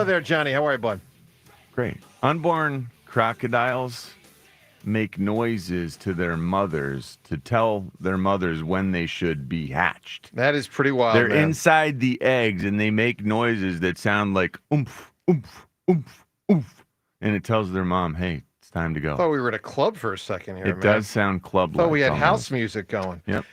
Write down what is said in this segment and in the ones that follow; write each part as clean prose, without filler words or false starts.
there, Johnny. How are you, bud? Great. Unborn crocodiles make noises to their mothers to tell their mothers when they should be hatched. That is pretty wild, They're man. inside the eggs, and they make noises that sound like oomph, oomph, oomph, oomph. And it tells their mom, hey, it's time to go. I thought we were at a club for a second here, It man. does sound club-like. Thought we had almost. house music going. Yep.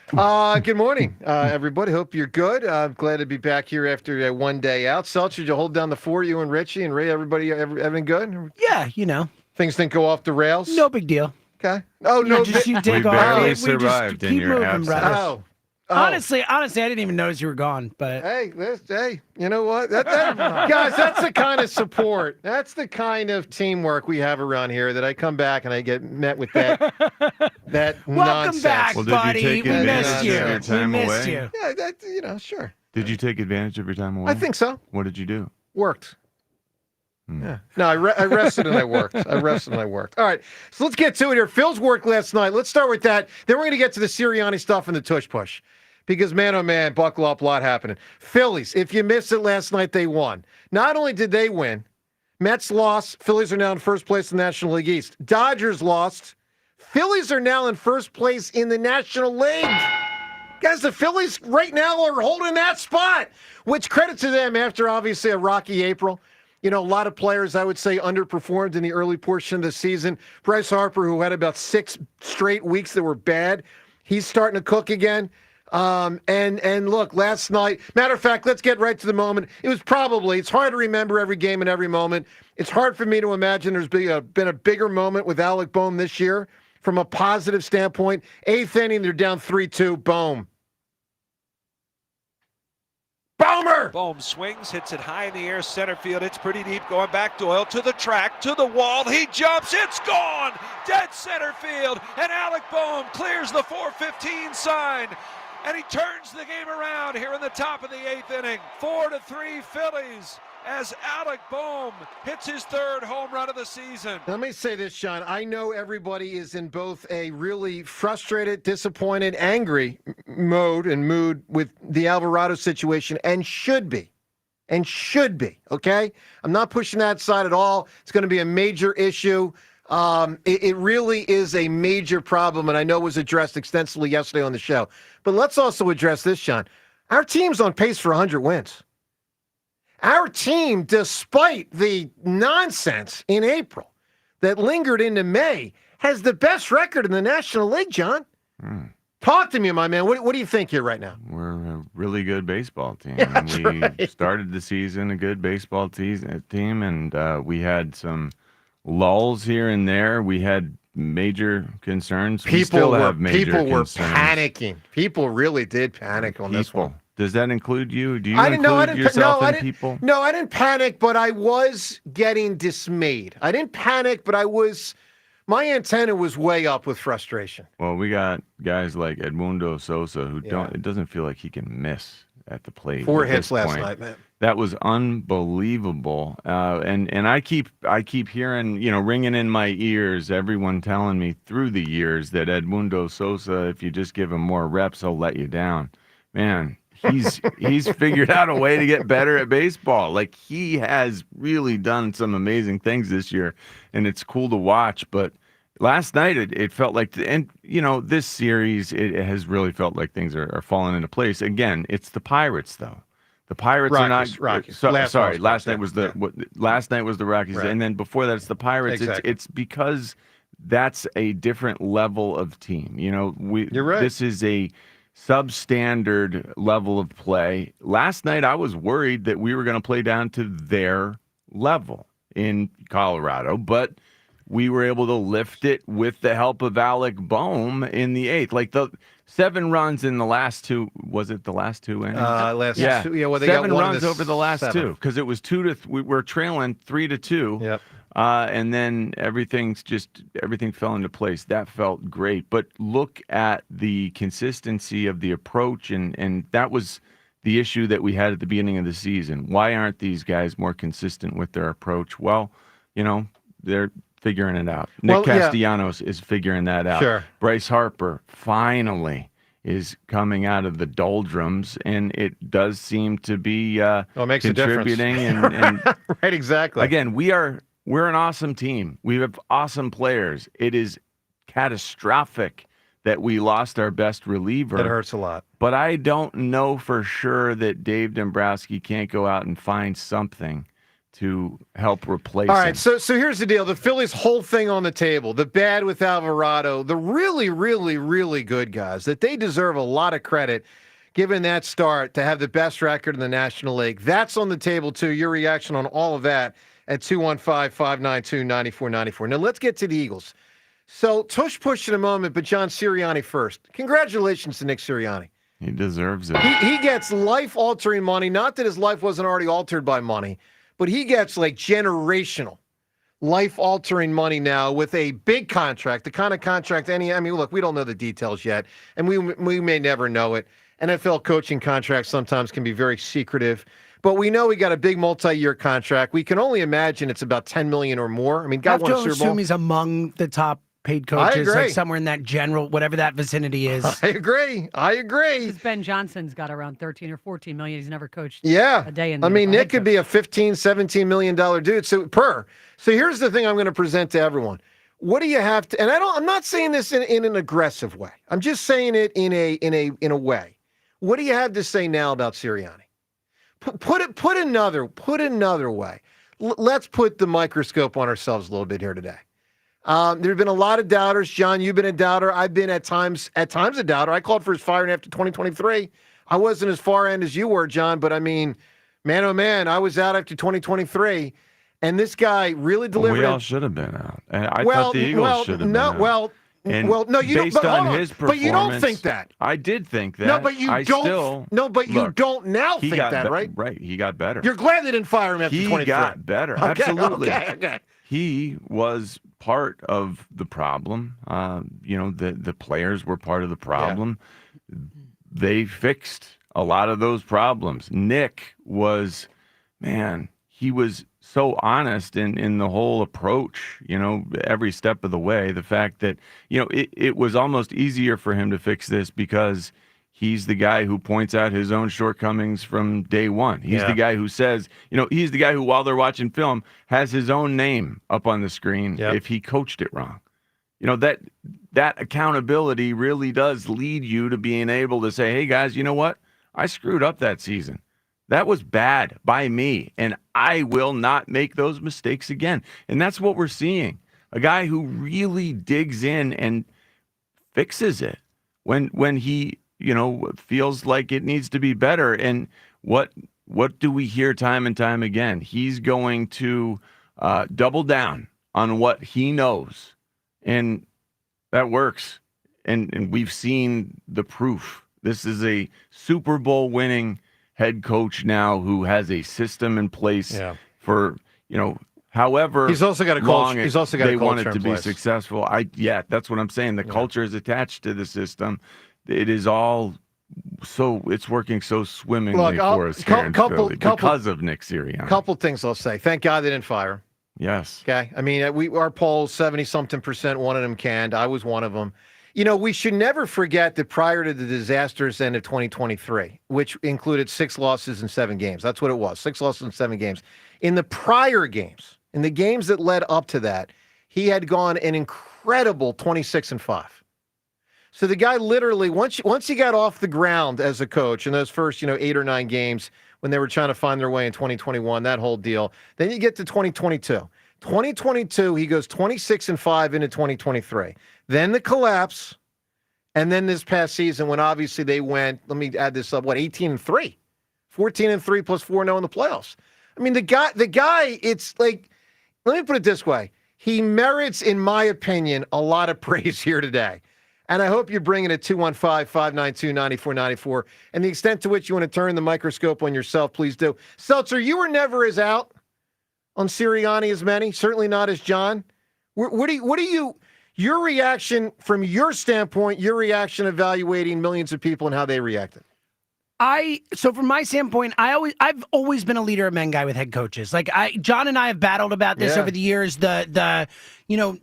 Good morning, everybody. Hope you're good. Glad to be back here after one day out. Seltzer, did you hold down the fort, you and Richie and Ray? Everybody, everything good? Yeah, you know. Things didn't go off the rails? No big deal. Okay. Oh, no. Just you take We off. barely We just survived in keep your moving, absence. brother. Oh. Honestly, I didn't even notice you were gone. But Hey, you know what? Guys, that's the kind of support. That's the kind of teamwork we have around here that I come back and I get met with that welcome nonsense. back, Well, did you buddy. take We advantage missed of you. your time We missed away? you. Yeah, sure. Did you take advantage of your time away? I think so. What did you do? Worked. Yeah. No, I rested and I worked. All right, so let's get to it here. Phil's worked last night. Let's start with that. Then we're going to get to the Sirianni stuff and the Tush Push. Because, man, oh, man, buckle up, a lot happening. Phillies, if you missed it last night, they won. Not only did they win, Mets lost. Phillies are now in first place in the National League East. Dodgers lost. Phillies are now in first place in the National League. Guys, the Phillies right now are holding that spot, which credit to them after, obviously, a rocky April. You know, a lot of players, I would say, underperformed in the early portion of the season. Bryce Harper, who had about 6 straight weeks that were bad, he's starting to cook again. And look, last night, matter of fact, let's get right to the moment. It's hard to remember every game and every moment. It's hard for me to imagine there's been a bigger moment with Alec Bohm this year from a positive standpoint. 8th inning, they're down 3-2. Boom. Bomer! Bohm swings, hits it high in the air, center field. It's pretty deep, going back. Doyle to the track, to the wall. He jumps. It's gone. Dead center field. And Alec Bohm clears the 4:15 sign. And he turns the game around here in the top of the 8th inning. 4-3 Phillies as Alec Bohm hits his 3rd home run of the season. Let me say this, Sean. I know everybody is in both a really frustrated, disappointed, angry mood with the Alvarado situation and should be, okay? I'm not pushing that side at all. It's going to be a major issue. It really is a major problem, and I know it was addressed extensively yesterday on the show. But let's also address this, Sean. Our team's on pace for 100 wins. Our team, despite the nonsense in April that lingered into May, has the best record in the National League, John. Talk to me, my man. What do you think here right now? We're a really good baseball team. Yeah, that's we right. started the season a good baseball team, and we had some lulls here and there. We had major concerns. We still have major concerns. Panicking. People really did panic on this one. Does that include you? Do you I didn't include yourself in people? No, I didn't panic, but I was getting dismayed. I didn't panic, but my antenna was way up with frustration. Well, we got guys like Edmundo Sosa who it doesn't feel like he can miss at the plate. 4 at hits this last point. night, man. That was unbelievable. And I keep hearing, ringing in my ears, everyone telling me through the years that Edmundo Sosa, if you just give him more reps, he'll let you down. Man, he's figured out a way to get better at baseball. Like, he has really done some amazing things this year, and it's cool to watch. But last night it felt like, this series, it has really felt like things are falling into place. Again, it's the Pirates, though. The Pirates are not Rockies. Last night was the Rockies, Right. And then before that, it's the Pirates. Exactly. It's because that's a different level of team. You're right. This is a substandard level of play. Last night, I was worried that we were going to play down to their level in Colorado, but we were able to lift it with the help of Alec Bohm in the 8th. Like the 7 runs in the last 2. Was it the last 2 innings? Two. Yeah, well, they 7 got one runs over the last 2 because it was 2-3. We were trailing 3-2. Yep. And then everything fell into place. That felt great. But look at the consistency of the approach, and that was the issue that we had at the beginning of the season. Why aren't these guys more consistent with their approach? Well, they're figuring it out. Nick Castellanos is figuring that out. Sure. Bryce Harper finally is coming out of the doldrums, and it does seem to be it makes contributing. a difference. And Right, exactly. again, we're an awesome team. We have awesome players. It is catastrophic that we lost our best reliever. It hurts a lot. But I don't know for sure that Dave Dombrowski can't go out and find something to help replace All him. right, so here's the deal. The Phillies' whole thing on the table, the bad with Alvarado, the really, really, really good guys, that they deserve a lot of credit given that start to have the best record in the National League. That's on the table, too. Your reaction on all of that at 215-592-9494. Now, let's get to the Eagles. So, Tush Push in a moment, but John Sirianni first. Congratulations to Nick Sirianni. He deserves it. He gets life-altering money. Not that his life wasn't already altered by money, but he gets like generational, life-altering money now with a big contract, the kind of contract look, we don't know the details yet, and we may never know it. NFL coaching contracts sometimes can be very secretive, but we know we got a big multi-year contract. We can only imagine it's about $10 million or more. I mean, God won a Super Bowl. Assume he's among the top paid coaches, agree. like somewhere in that general, whatever that vicinity is. I agree. Because Ben Johnson's got around 13 or 14 million. He's never coached Yeah. a day in the I mean, NFL Nick head could coach. be a $15, $17 million dude. So here's the thing I'm going to present to everyone. What do you have to, and I'm not saying this in an aggressive way. I'm just saying it in a way. What do you have to say now about Sirianni? Put another way. Let's put the microscope on ourselves a little bit here today. There have been a lot of doubters. John, you've been a doubter. I've been at times a doubter. I called for his firing after 2023. I wasn't as far end as you were, John, but I mean, man, oh man, I was out after 2023, and this guy really delivered. We all should have been out. I thought the Eagles should have been out. no, you based don't. on But his but you don't performance, think that. I did think that. No, but you don't. Still, no, but you look, don't now he think got that, right? Right, he got better. You're glad they didn't fire him after He 23. got better. Okay, Absolutely. Okay. He was part of the problem. The players were part of the problem. Yeah. They fixed a lot of those problems. Nick was, he was so honest in the whole approach, every step of the way. The fact that, it was almost easier for him to fix this because he's the guy who points out his own shortcomings from day one. He's the guy who says, he's the guy who, while they're watching film, has his own name up on the screen if he coached it wrong. That accountability really does lead you to being able to say, hey, guys, you know what? I screwed up that season. That was bad by me, and I will not make those mistakes again. And that's what we're seeing. A guy who really digs in and fixes it when he feels like it needs to be better. And what do we hear time and time again? He's going to double down on what he knows, and that works. And we've seen the proof. This is a Super Bowl winning head coach now who has a system in place for, however he's also got a culture. He's also got they a culture want it in to be place. successful. That's what I'm saying. The culture is attached to the system. It is all it's working so swimmingly for us here in Philly because of Nick Sirianni. Couple things I'll say. Thank God they didn't fire him. Yes. Okay. I mean, our polls, 70-something% wanted him canned. I was one of them. We should never forget that prior to the disastrous end of 2023, which included 6 losses in 7 games. That's what it was. 6 losses in 7 games. In the prior games, in the games that led up to that, he had gone an incredible 26-5. So the guy literally, once he got off the ground as a coach in those first, 8 or 9 games when they were trying to find their way in 2021, that whole deal, then you get to 2022. 2022, he goes 26-5 into 2023. Then the collapse, and then this past season when obviously they went, let me add this up, 18-3? 14-3 plus 4-0 in the playoffs. I mean, the guy, it's like, let me put it this way. He merits, in my opinion, a lot of praise here today. And I hope you're bringing it 215-592-9494. And the extent to which you want to turn the microscope on yourself, please do. Seltzer, you were never as out on Sirianni as many, certainly not as John. What do you your reaction from your standpoint, your reaction evaluating millions of people and how they reacted? So from my standpoint, I've always been a leader of men guy with head coaches. Like John and I have battled about this over the years.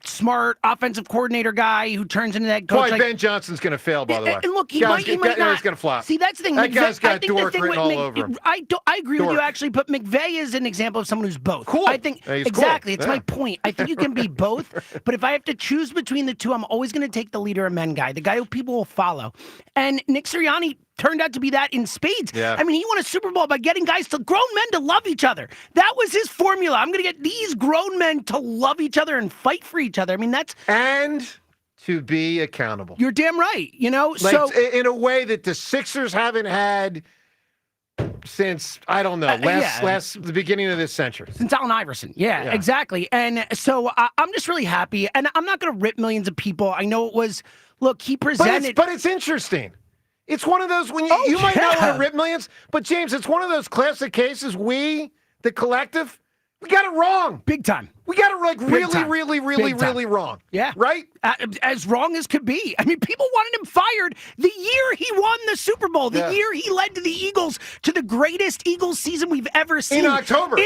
smart offensive coordinator guy who turns into that coach. Boy, Ben Johnson's going to fail, by the way. And look, he might not. He's going to flop. See, that's the thing. That guy's got dork written all over him. I agree with you, actually, but McVay is an example of someone who's both. Cool. I think He's exactly. cool. It's my point. I think you can be both, but if I have to choose between the two, I'm always going to take the leader of men guy, the guy who people will follow. And Nick Sirianni turned out to be that in spades. Yeah. I mean, he won a Super Bowl by getting grown men to love each other. That was his formula. I'm going to get these grown men to love each other and fight for each other. I mean, that's... And to be accountable. You're damn right. So in a way that the Sixers haven't had since, I don't know, the beginning of this century. Since Allen Iverson. Yeah, exactly. And so I'm just really happy. And I'm not going to rip millions of people. I know it was, look, he presented... But it's interesting. It's one of those, when you might not want to rip millions, but James, it's one of those classic cases, we, the collective, we got it wrong. Big time. We got it really wrong. Yeah. Right? As wrong as could be. I mean, people wanted him fired the year he won the Super Bowl, the year he led to the Eagles to the greatest Eagles season we've ever seen. In October,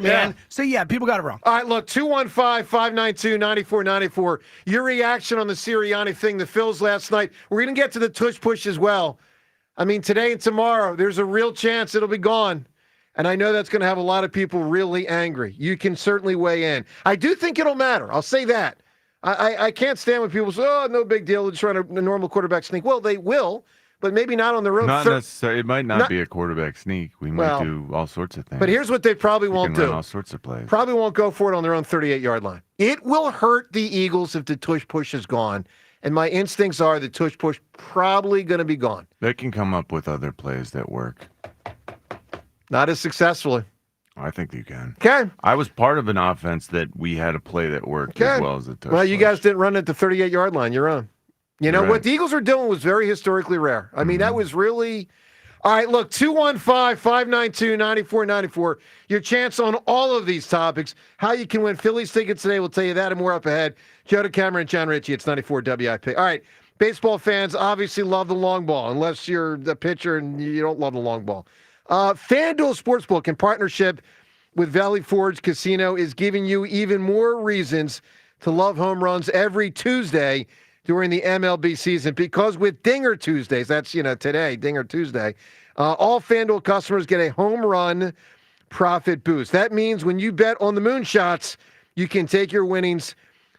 man. Yeah. So, people got it wrong. All right, look, 215-592-9494. Your reaction on the Sirianni thing, the Phils last night. We're going to get to the Tush Push as well. I mean, today and tomorrow, there's a real chance it'll be gone. And I know that's going to have a lot of people really angry. You can certainly weigh in. I do think it'll matter. I'll say that. I can't stand when people say, oh, no big deal. They're just trying a normal quarterback sneak. Well, they will, but maybe not on the road. Not necessarily. It might not be a quarterback sneak. We might do all sorts of things. But here's what they probably won't do. Run all sorts of plays. Probably won't go for it on their own 38-yard line. It will hurt the Eagles if the Tush Push is gone. And my instincts are the Tush Push probably going to be gone. They can come up with other plays that work. Not as successfully. I think you can. Okay. I was part of an offense that we had a play that worked as well as the Tush Well, you Push. guys didn't run at the 38-yard line. You're on. What the Eagles are doing was very historically rare. I mean, that was really... All right, look, 215-592-9494. Your chance on all of these topics. How you can win Phillies tickets today, we'll tell you that and more up ahead. Joe DeCamera and John Ritchie, it's 94 WIP. All right, baseball fans obviously love the long ball, unless you're the pitcher and you don't love the long ball. FanDuel Sportsbook, in partnership with Valley Forge Casino, is giving you even more reasons to love home runs every Tuesday during the MLB season, because with Dinger Tuesdays, that's, today, Dinger Tuesday, all FanDuel customers get a home run profit boost. That means when you bet on the moonshots, you can take your winnings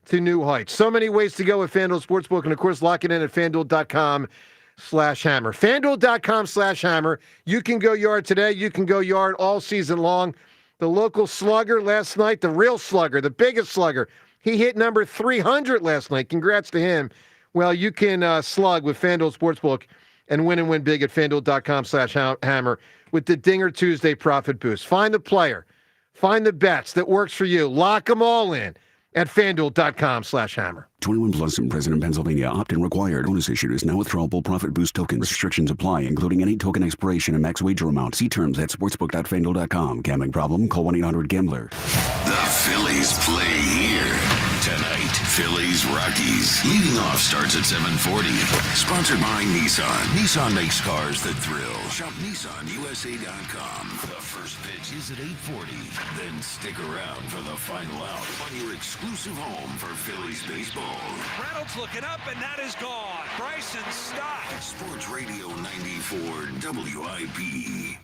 to new heights. So many ways to go with FanDuel Sportsbook, and of course, lock it in at FanDuel.com/hammer. FanDuel.com/hammer. You can go yard today. You can go yard all season long. The local slugger last night, the real slugger, the biggest slugger, he hit number 300 last night. Congrats to him. Well, you can slug with FanDuel Sportsbook and win big at FanDuel.com/hammer with the Dinger Tuesday profit boost. Find the player. Find the bets that works for you. Lock them all in at FanDuel.com/hammer. 21 plus in President Pennsylvania. Opt-in required. Bonus issued is now withdrawable profit boost tokens. Restrictions apply, including any token expiration and max wager amount. See terms at sportsbook.fanduel.com. Gambling problem? Call 1-800-GAMBLER. The Phillies play here tonight. Phillies Rockies. Leading off starts at 7:40. Sponsored by Nissan. Nissan makes cars that thrill. Shop NissanUSA.com. The first pitch is at 8:40. Then stick around for the final out on your exclusive home for Phillies baseball. Reynolds looking up, and that is gone. Bryson stopped. Sports Radio 94 WIP.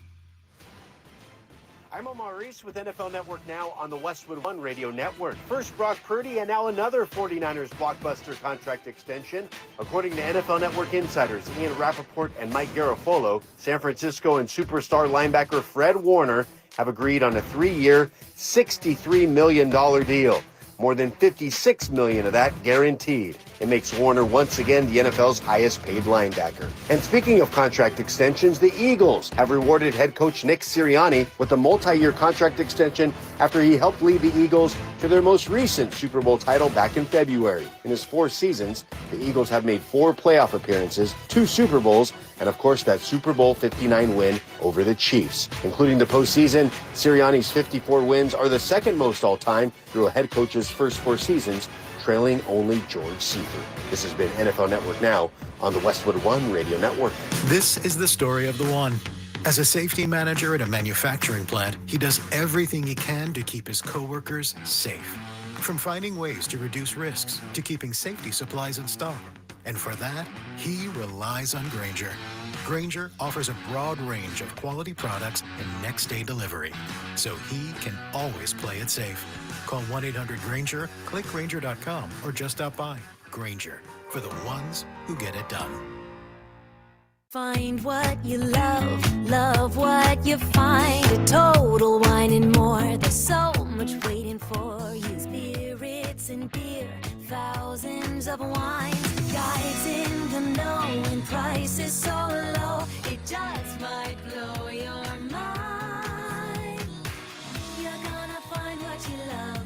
I'm Omar Reese with NFL Network Now on the Westwood One Radio Network. First, Brock Purdy, and now another 49ers blockbuster contract extension. According to NFL Network insiders Ian Rappaport and Mike Garafolo, San Francisco and superstar linebacker Fred Warner have agreed on a 3-year, $63 million deal. More than $56 million of that guaranteed. It makes Warner once again the NFL's highest paid linebacker. And speaking of contract extensions, the Eagles have rewarded head coach Nick Sirianni with a multi-year contract extension after he helped lead the Eagles to their most recent Super Bowl title back in February. In his 4 seasons, the Eagles have made 4 playoff appearances, 2 Super Bowls, and of course that Super Bowl 59 win over the Chiefs. Including the postseason, Sirianni's 54 wins are the second most all-time through a head coach's first 4 seasons, trailing only George Seifert. This has been NFL Network Now on the Westwood One Radio Network. This is the story of the One. As a safety manager at a manufacturing plant, he does everything he can to keep his coworkers safe. From finding ways to reduce risks to keeping safety supplies in stock. And for that, he relies on Grainger. Grainger offers a broad range of quality products and next-day delivery, so he can always play it safe. Call 1-800-GRAINGER, click Grainger.com, or just stop by. Grainger, for the ones who get it done. Find what you love, love what you find. A Total Wine and More. There's so much waiting for you. Spirits and beer, thousands of wines. Guys in the know and prices so low, it just might blow your mind. You're gonna find what you love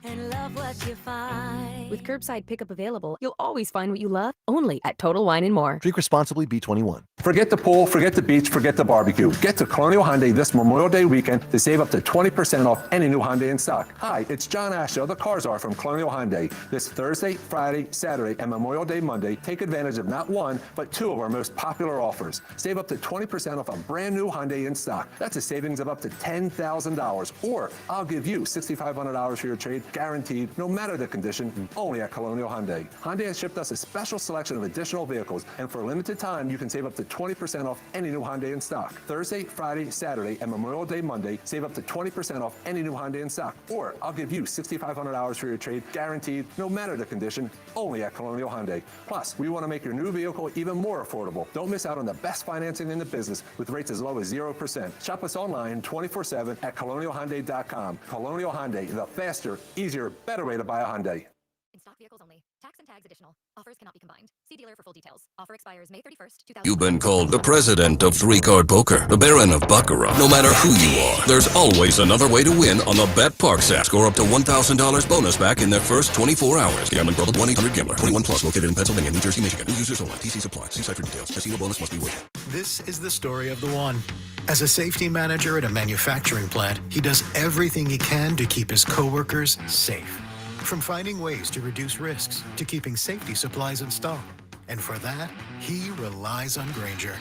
and love what you find. With curbside pickup available, you'll always find what you love, only at Total Wine and More. Drink responsibly, B21. Forget the pool, forget the beach, forget the barbecue. Get to Colonial Hyundai this Memorial Day weekend to save up to 20% off any new Hyundai in stock. Hi, it's John Asher, the Cars Are from Colonial Hyundai. This Thursday, Friday, Saturday, and Memorial Day Monday, take advantage of not one, but two of our most popular offers. Save up to 20% off a brand new Hyundai in stock. That's a savings of up to $10,000. Or I'll give you $6,500 for your trade, guaranteed, no matter the condition, only at Colonial Hyundai. Hyundai has shipped us a special selection of additional vehicles, and for a limited time, you can save up to 20% off any new Hyundai in stock. Thursday, Friday, Saturday, and Memorial Day Monday, save up to 20% off any new Hyundai in stock. Or I'll give you $6,500 for your trade, guaranteed, no matter the condition, only at Colonial Hyundai. Plus, we want to make your new vehicle even more affordable. Don't miss out on the best financing in the business with rates as low as 0%. Shop us online 24/7 at colonialhyundai.com. Colonial Hyundai, the faster, easier, better way to buy a Hyundai. In stock vehicles only. Tax and tags additional. Offers cannot be combined. See dealer for full details. Offer expires May 31st, 2000. You've been called the president of three-card poker, the baron of baccarat. No matter who you are, there's always another way to win on the Bet Parks app. Score up to $1,000 bonus back in their first 24 hours. Gambling problem, 1-800-GAMBLER. 21 plus, located in Pennsylvania, New Jersey, Michigan. New users only. TC Supply. See site for details. Casino bonus must be waived. This is the story of the one. As a safety manager at a manufacturing plant, he does everything he can to keep his coworkers safe. From finding ways to reduce risks to keeping safety supplies in stock. And for that, he relies on Grainger.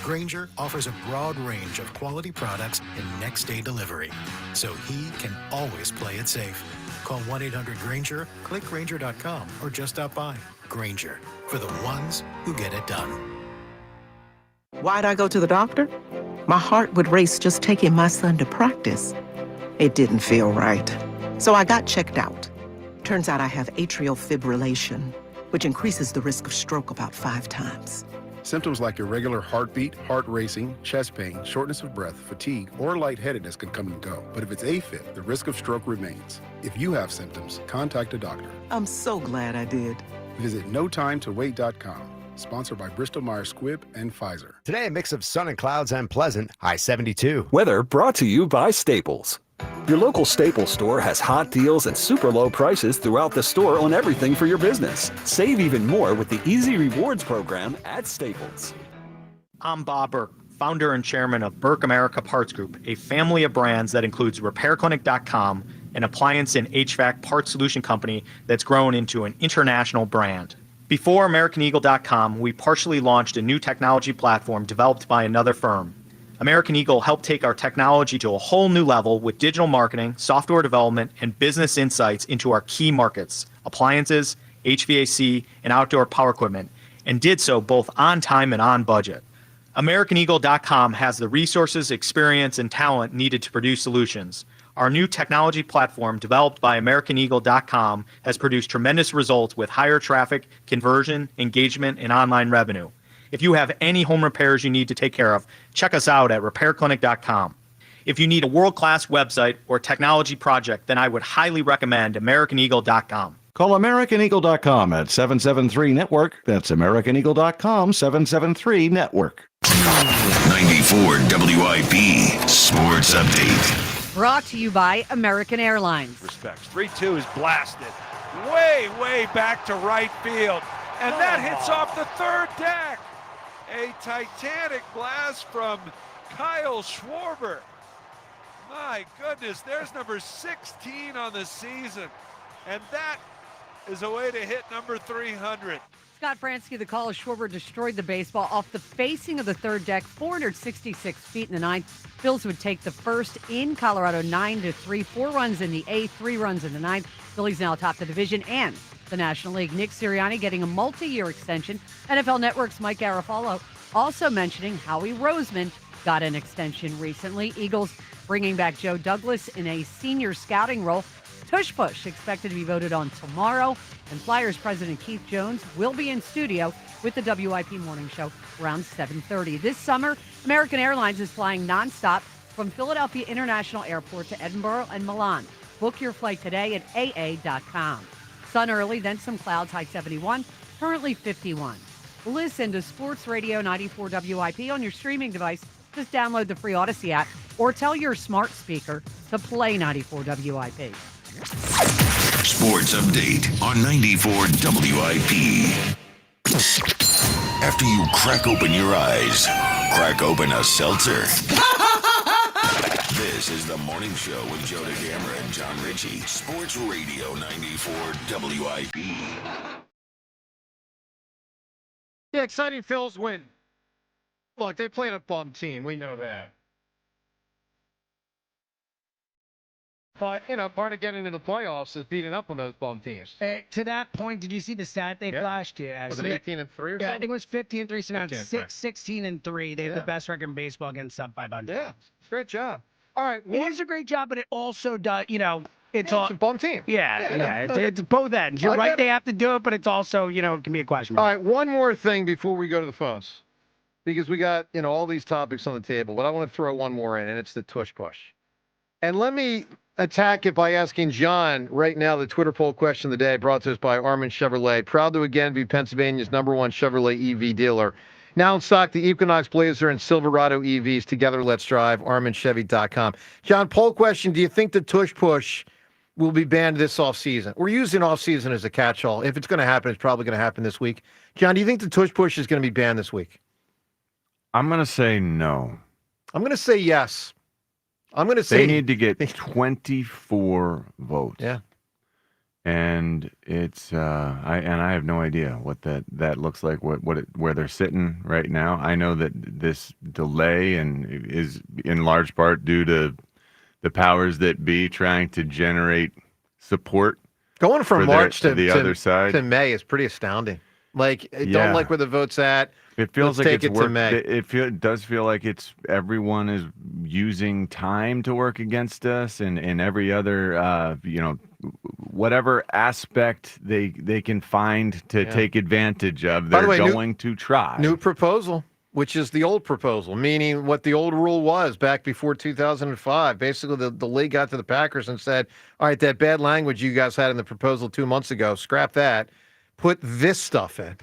Grainger offers a broad range of quality products and next-day delivery, so he can always play it safe. Call 1-800-GRAINGER, click Grainger.com, or just stop by. Grainger, for the ones who get it done. Why'd I go to the doctor? My heart would race just taking my son to practice. It didn't feel right. So I got checked out. Turns out I have atrial fibrillation, which increases the risk of stroke about 5 times. Symptoms like irregular heartbeat, heart racing, chest pain, shortness of breath, fatigue, or lightheadedness can come and go. But if it's AFib, the risk of stroke remains. If you have symptoms, contact a doctor. I'm so glad I did. Visit NoTimeToWait.com. Sponsored by Bristol-Myers Squibb and Pfizer. Today, a mix of sun and clouds and pleasant, high 72. Weather brought to you by Staples. Your local Staples store has hot deals and super low prices throughout the store on everything for your business. Save even more with the Easy Rewards program at Staples. I'm Bob Burke, founder and chairman of Burke America Parts Group, a family of brands that includes RepairClinic.com, an appliance and HVAC parts solution company that's grown into an international brand. Before AmericanEagle.com, we partially launched a new technology platform developed by another firm. American Eagle helped take our technology to a whole new level with digital marketing, software development, and business insights into our key markets, appliances, HVAC, and outdoor power equipment, and did so both on time and on budget. AmericanEagle.com has the resources, experience, and talent needed to produce solutions. Our new technology platform, developed by AmericanEagle.com, has produced tremendous results with higher traffic, conversion, engagement, and online revenue. If you have any home repairs you need to take care of, check us out at RepairClinic.com. If you need a world-class website or technology project, then I would highly recommend AmericanEagle.com. Call AmericanEagle.com at 773-NETWORK. That's AmericanEagle.com, 773-NETWORK. 94 WIP Sports Update. Brought to you by American Airlines. Respects. 3-2 is blasted way back to right field. And that hits off the third deck. A titanic blast from Kyle Schwarber. My goodness, there's number 16 on the season. And that is a way to hit number 300. Scott Fransky, the call is Schwarber destroyed the baseball off the facing of the third deck, 466 feet in the ninth. Phils would take the first in Colorado 9-3, 4 runs in the eighth, 3 runs in the ninth. Phillies now top the division and the National League. Nick Sirianni getting a multi-year extension. NFL Network's Mike Garafolo also mentioning Howie Roseman got an extension recently. Eagles bringing back Joe Douglas in a senior scouting role. Tush Push expected to be voted on tomorrow. And Flyers President Keith Jones will be in studio with the WIP Morning Show around 7:30. This summer, American Airlines is flying nonstop from Philadelphia International Airport to Edinburgh and Milan. Book your flight today at aa.com. Sun early, then some clouds, high 71, currently 51. Listen to Sports Radio 94 WIP on your streaming device. Just download the free Odyssey app or tell your smart speaker to play 94 WIP. Sports update on 94 WIP. After you crack open your eyes, crack open a seltzer. This is the morning show with Joe DeGamera and John Ritchie. Sports Radio 94 WIP. Yeah, exciting Phils win. Look, they played a bum team. We know that. But, part of getting into the playoffs is beating up on those bum teams. To that point, did you see the stat they flashed here? Was it 18-3 or something? Yeah, I think it was 15-3. So now it's 15-3. 16-3. They have the best record in baseball against sub 500. Yeah, great job. All right. It is a great job, but it also does, it's It's a bum team. Yeah. It's both ends. You're right, they have to do it, but it's also, it can be a question. All right, one more thing before we go to the phones. Because we got, all these topics on the table, but I want to throw one more in, and it's the Tush Push. And let me attack it by asking John right now the Twitter poll question of the day brought to us by Armin Chevrolet. Proud to again be Pennsylvania's #1 Chevrolet EV dealer. Now in stock, the Equinox Blazer and Silverado EVs. Together, let's drive. ArminChevy.com. John, poll question. Do you think the Tush Push will be banned this offseason? We're using offseason as a catch-all. If it's going to happen, it's probably going to happen this week. John, do you think the Tush Push is going to be banned this week? I'm going to say no. I'm going to say yes. I'm going to say they need to get 24 votes. Yeah. And it's I have no idea what that looks like, where they're sitting right now. I know that this delay is in large part due to the powers that be trying to generate support. Going from March to the other side to May is pretty astounding. Like, Yeah. don't like where the vote's at. It feels Let's like take it's it to May. It does feel like it's everyone is using time to work against us, and every other whatever aspect they can find to take advantage of, By they're the way, going to try. New proposal, which is the old proposal, meaning what the old rule was back before 2005. Basically, the league got to the Packers and said, all right, that bad language you guys had in the proposal 2 months ago, scrap that, put this stuff in.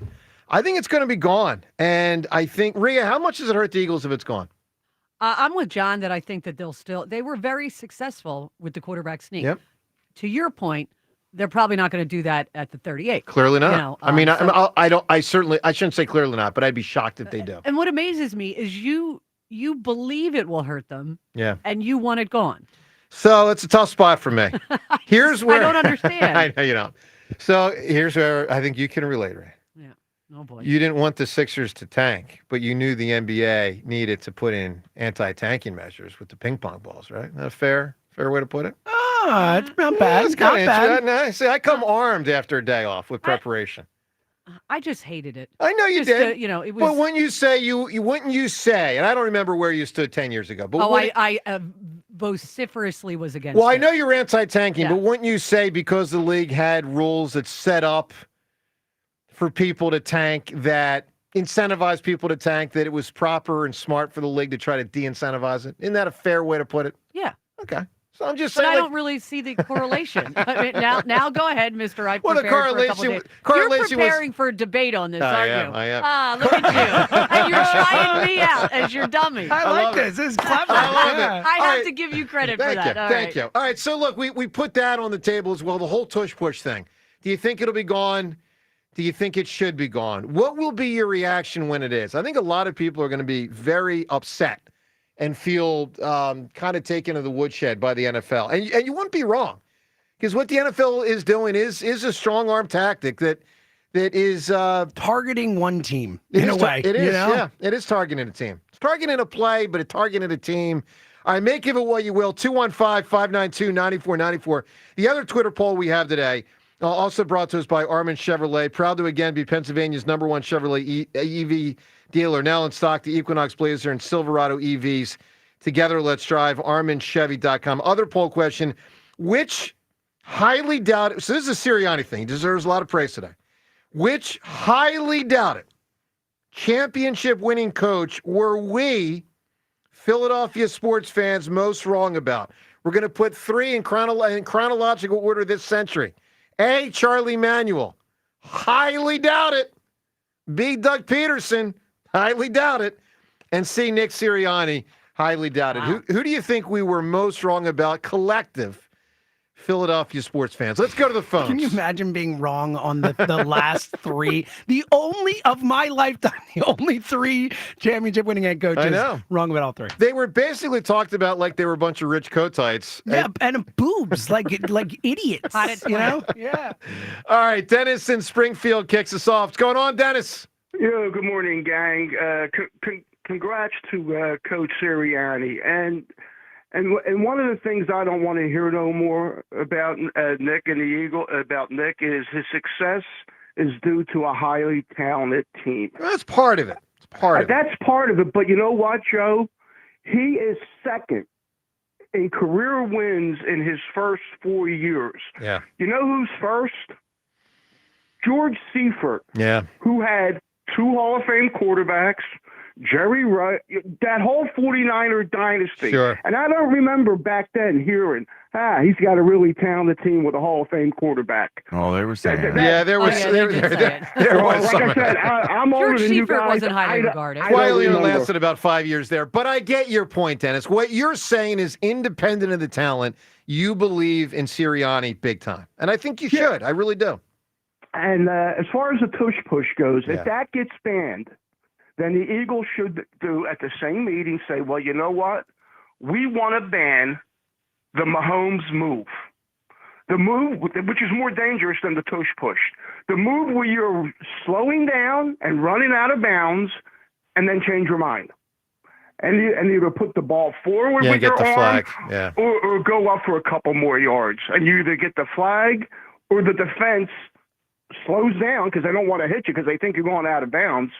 I think it's going to be gone. And I think, Rhea, how much does it hurt the Eagles if it's gone? I'm with John that I think that they were very successful with the quarterback sneak. Yep. To your point, they're probably not going to do that at the 38. Clearly not. I so- I shouldn't say clearly not, but I'd be shocked if they do. And what amazes me is you believe it will hurt them. Yeah. And you want it gone. So it's a tough spot for me. Here's where I don't understand. I know you don't. So here's where I think you can relate, Ray. Yeah. Oh boy. You didn't want the Sixers to tank, but you knew the NBA needed to put in anti-tanking measures with the ping pong balls, right? That a fair way to put it? It's not bad. It's Not kind of bad. interesting. See, I come armed after a day off with preparation. I just hated it. I know you Just, did. it was. But when you say you wouldn't you say, and I don't remember where you stood 10 years ago. But I vociferously was against well, I it. know you're anti-tanking, Yeah. but wouldn't you say because the league had rules that set up for people to tank, that incentivize people to tank, that it was proper and smart for the league to try to de-incentivize it? Isn't that a fair way to put it? Yeah. Okay. So I'm just But saying. I don't really see the correlation. I mean, now go ahead, Mr. I Well, the prepared for a couple correlation days. You're preparing for a debate on this, I aren't am, you? I am. Ah, look at you. And you're trying me out as your dummy. I like this. This is clever. I love it. I All have right. to give you credit for Thank that. you. All Thank right. you. All right. So look, we put that on the table as well. The whole Tush Push thing. Do you think it'll be gone? Do you think it should be gone? What will be your reaction when it is? I think a lot of people are going to be very upset and feel kind of taken to the woodshed by the NFL. And you wouldn't be wrong, because what the NFL is doing is a strong arm tactic that is targeting one team in a way. It is, you know? yeah. It is targeting a team. It's targeting a play, but it's targeting a team. All right, make of it what you will. 215-592-9494. The other Twitter poll we have today, also brought to us by Armin Chevrolet, proud to again be Pennsylvania's #1 Chevrolet EV dealer, now in stock, the Equinox Blazer and Silverado EVs. Together, let's drive, ArminChevy.com. Other poll question, which highly doubted, so this is a Sirianni thing, he deserves a lot of praise today. Which highly doubted championship-winning coach were we, Philadelphia sports fans, most wrong about? We're going to put 3 in chronological order this century. A, Charlie Manuel. Highly doubt it. B, Doug Peterson. Highly doubt it. And C, Nick Sirianni. Highly doubt it. Wow. Who do you think we were most wrong about, collective Philadelphia sports fans? Let's go to the phones. Can you imagine being wrong on the last 3? The only of my lifetime, the only 3 championship-winning head coaches. I know. Wrong about all 3. They were basically talked about like they were a bunch of rich coatites. Yeah, and boobs, like idiots. You know? Yeah. All right, Dennis in Springfield kicks us off. What's going on, Dennis? Yo, good morning, gang. Congrats to Coach Sirianni. And one of the things I don't want to hear no more about Nick and the about Nick is his success is due to a highly talented team. That's part of it. It's part of it. That's part of it. But you know what, Joe? He is second in career wins in his first 4 years. Yeah. You know who's first? George Seifert. Yeah. Who had 2 Hall of Fame quarterbacks, Jerry Rice, that whole 49er dynasty. Sure. And I don't remember back then hearing, he's got a really talented team with a Hall of Fame quarterback. Oh, they were saying that. Yeah, there was. There was like some I said, I'm older George than you Seifert guys. wasn't highly regarded. I don't Wiley remember. lasted about 5 years there. But I get your point, Dennis. What you're saying is independent of the talent, you believe in Sirianni big time. And I think you should. I really do. And as far as the Tush Push goes, Yeah. if that gets banned, then the Eagles should do at the same meeting say, well, you know what? We want to ban the Mahomes move. The move, which is more dangerous than the Tush Push. The move where you're slowing down and running out of bounds and then change your mind. And either put the ball forward with get your the arm flag. Yeah. or go up for a couple more yards. And you either get the flag or the defense slows down because they don't want to hit you because they think you're going out of bounds,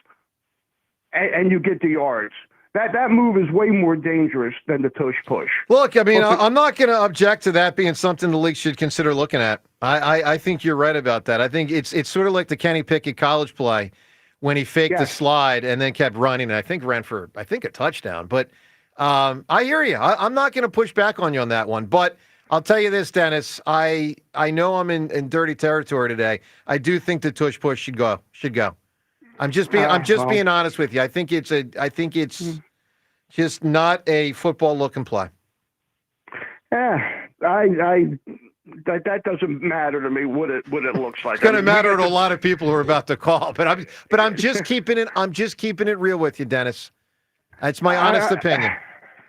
and you get the yards. That move is way more dangerous than the Tush Push. Look, I mean, I'm not going to object to that being something the league should consider looking at. I think you're right about that. I think it's sort of like the Kenny Pickett college play when he faked the slide and then kept running, and I think ran for a touchdown. But I hear you. I'm not going to push back on you on that one. But I'll tell you this, Dennis. I know I'm in dirty territory today. I do think the Tush Push should go. I'm just being honest with you. I think it's just not a football looking play. That doesn't matter to me what it looks like. It's going to matter to a lot of people who are about to call, but I'm just keeping it. I'm just keeping it real with you, Dennis. That's my honest opinion.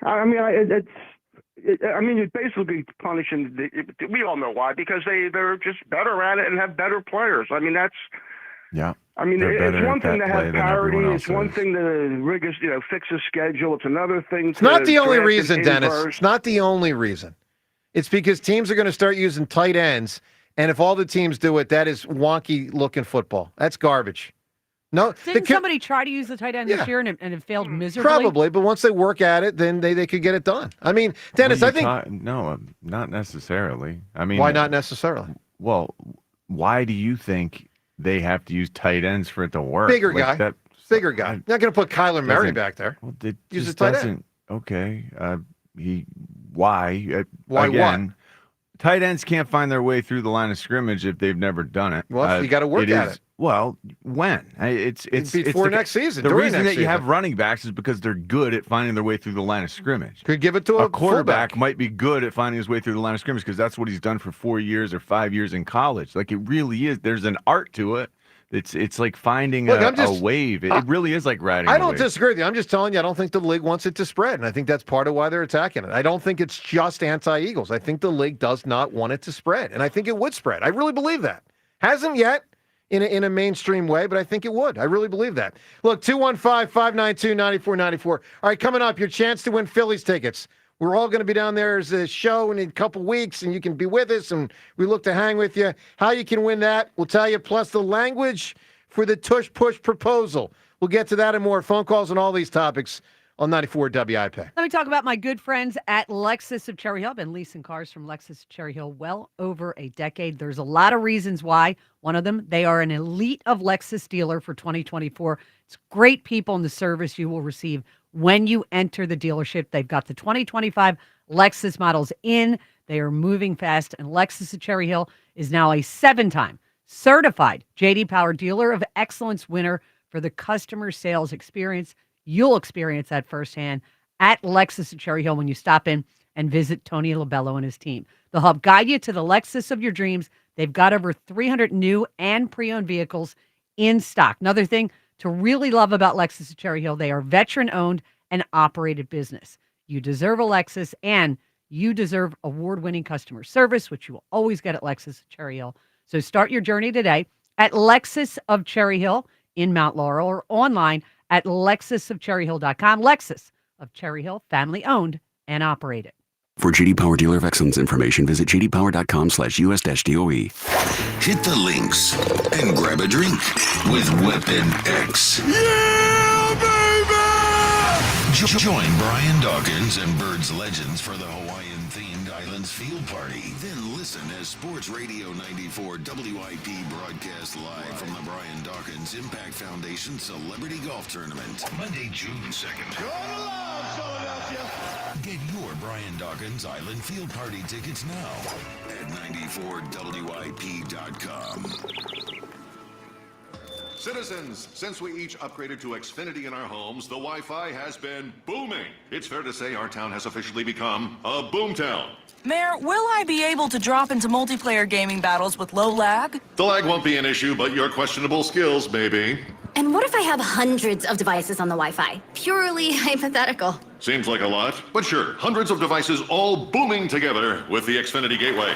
I mean, you're basically punishing. We all know why, because they're just better at it and have better players. I mean, that's. Yeah. I mean, it's one thing to have parity. It's one is. thing to fix a schedule. It's another thing. It's not the only reason, Dennis. It's not the only reason. It's because teams are going to start using tight ends, and if all the teams do it, that is wonky looking football. That's garbage. No, Didn't somebody try to use the tight end this year and it failed miserably? Probably, but once they work at it, then they could get it done. I mean, Dennis, I think no, not necessarily. I mean, why not necessarily? Well, why do you think they have to use tight ends for it to work? Bigger Like guy. Bigger guy. You're not going to put Kyler Murray back there. Well, it Use just a tight doesn't. end. Okay. Why? Why Again, tight ends can't find their way through the line of scrimmage if they've never done it. Well, you got to work at it. Well, when? It's before next season. The during reason next that you season. have running backs is because they're good at finding their way through the line of scrimmage. Could give it to a quarterback fullback. might be good at finding his way through the line of scrimmage because that's what he's done for 4 years or 5 years in college. Like, it really is. There's an art to it. It's like finding a wave. It really is like riding. I don't disagree with you. I'm just telling you, I don't think the league wants it to spread, and I think that's part of why they're attacking it. I don't think it's just anti-Eagles. I think the league does not want it to spread, and I think it would spread. I really believe that. Hasn't yet in a mainstream way, but I think it would. I really believe that. Look, 215-592-9494. All right, coming up, your chance to win Phillies tickets. We're all going to be down there as a show in a couple weeks, and you can be with us, and we look to hang with you. How you can win that, we'll tell you, plus the language for the Tush Push proposal. We'll get to that and more. Phone calls on all these topics on 94 WIP. Let me talk about my good friends at Lexus of Cherry Hill. I've been leasing cars from Lexus of Cherry Hill well over a decade. There's a lot of reasons why. One of them, they are an elite of Lexus dealer for 2024. It's great people in the service you will receive when you enter the dealership. They've got the 2025 Lexus models in. They are moving fast, and Lexus of Cherry Hill is now a 7-time certified J.D. Power Dealer of Excellence winner for the customer sales experience. You'll experience that firsthand at Lexus of Cherry Hill when you stop in and visit Tony Labello and his team. They'll help guide you to the Lexus of your dreams. They've got over 300 new and pre-owned vehicles in stock. Another thing to really love about Lexus of Cherry Hill, they are veteran-owned and operated business. You deserve a Lexus, and you deserve award-winning customer service, which you will always get at Lexus of Cherry Hill. So start your journey today at Lexus of Cherry Hill in Mount Laurel or online at lexusofcherryhill.com. Lexus of Cherry Hill, family owned and operated. For JD Power Dealer of Excellence information, visit jdpower.com/US-DOE. Hit the links and grab a drink with Weapon X. Yeah, baby! Join Brian Dawkins and Birds Legends for the Hawaiian-themed Islands Field Party. Then listen as Sports Radio 94 WIP broadcast live from the Brian Dawkins Impact Foundation Celebrity Golf Tournament. Monday, June 2nd. Get your Brian Dawkins Island Field Party tickets now at 94WIP.com. Citizens, since we each upgraded to Xfinity in our homes, the Wi-Fi has been booming. It's fair to say our town has officially become a boomtown. Mayor, will I be able to drop into multiplayer gaming battles with low lag? The lag won't be an issue, but your questionable skills, maybe. And what if I have hundreds of devices on the Wi-Fi? Purely hypothetical. Seems like a lot, but sure, hundreds of devices all booming together with the Xfinity Gateway.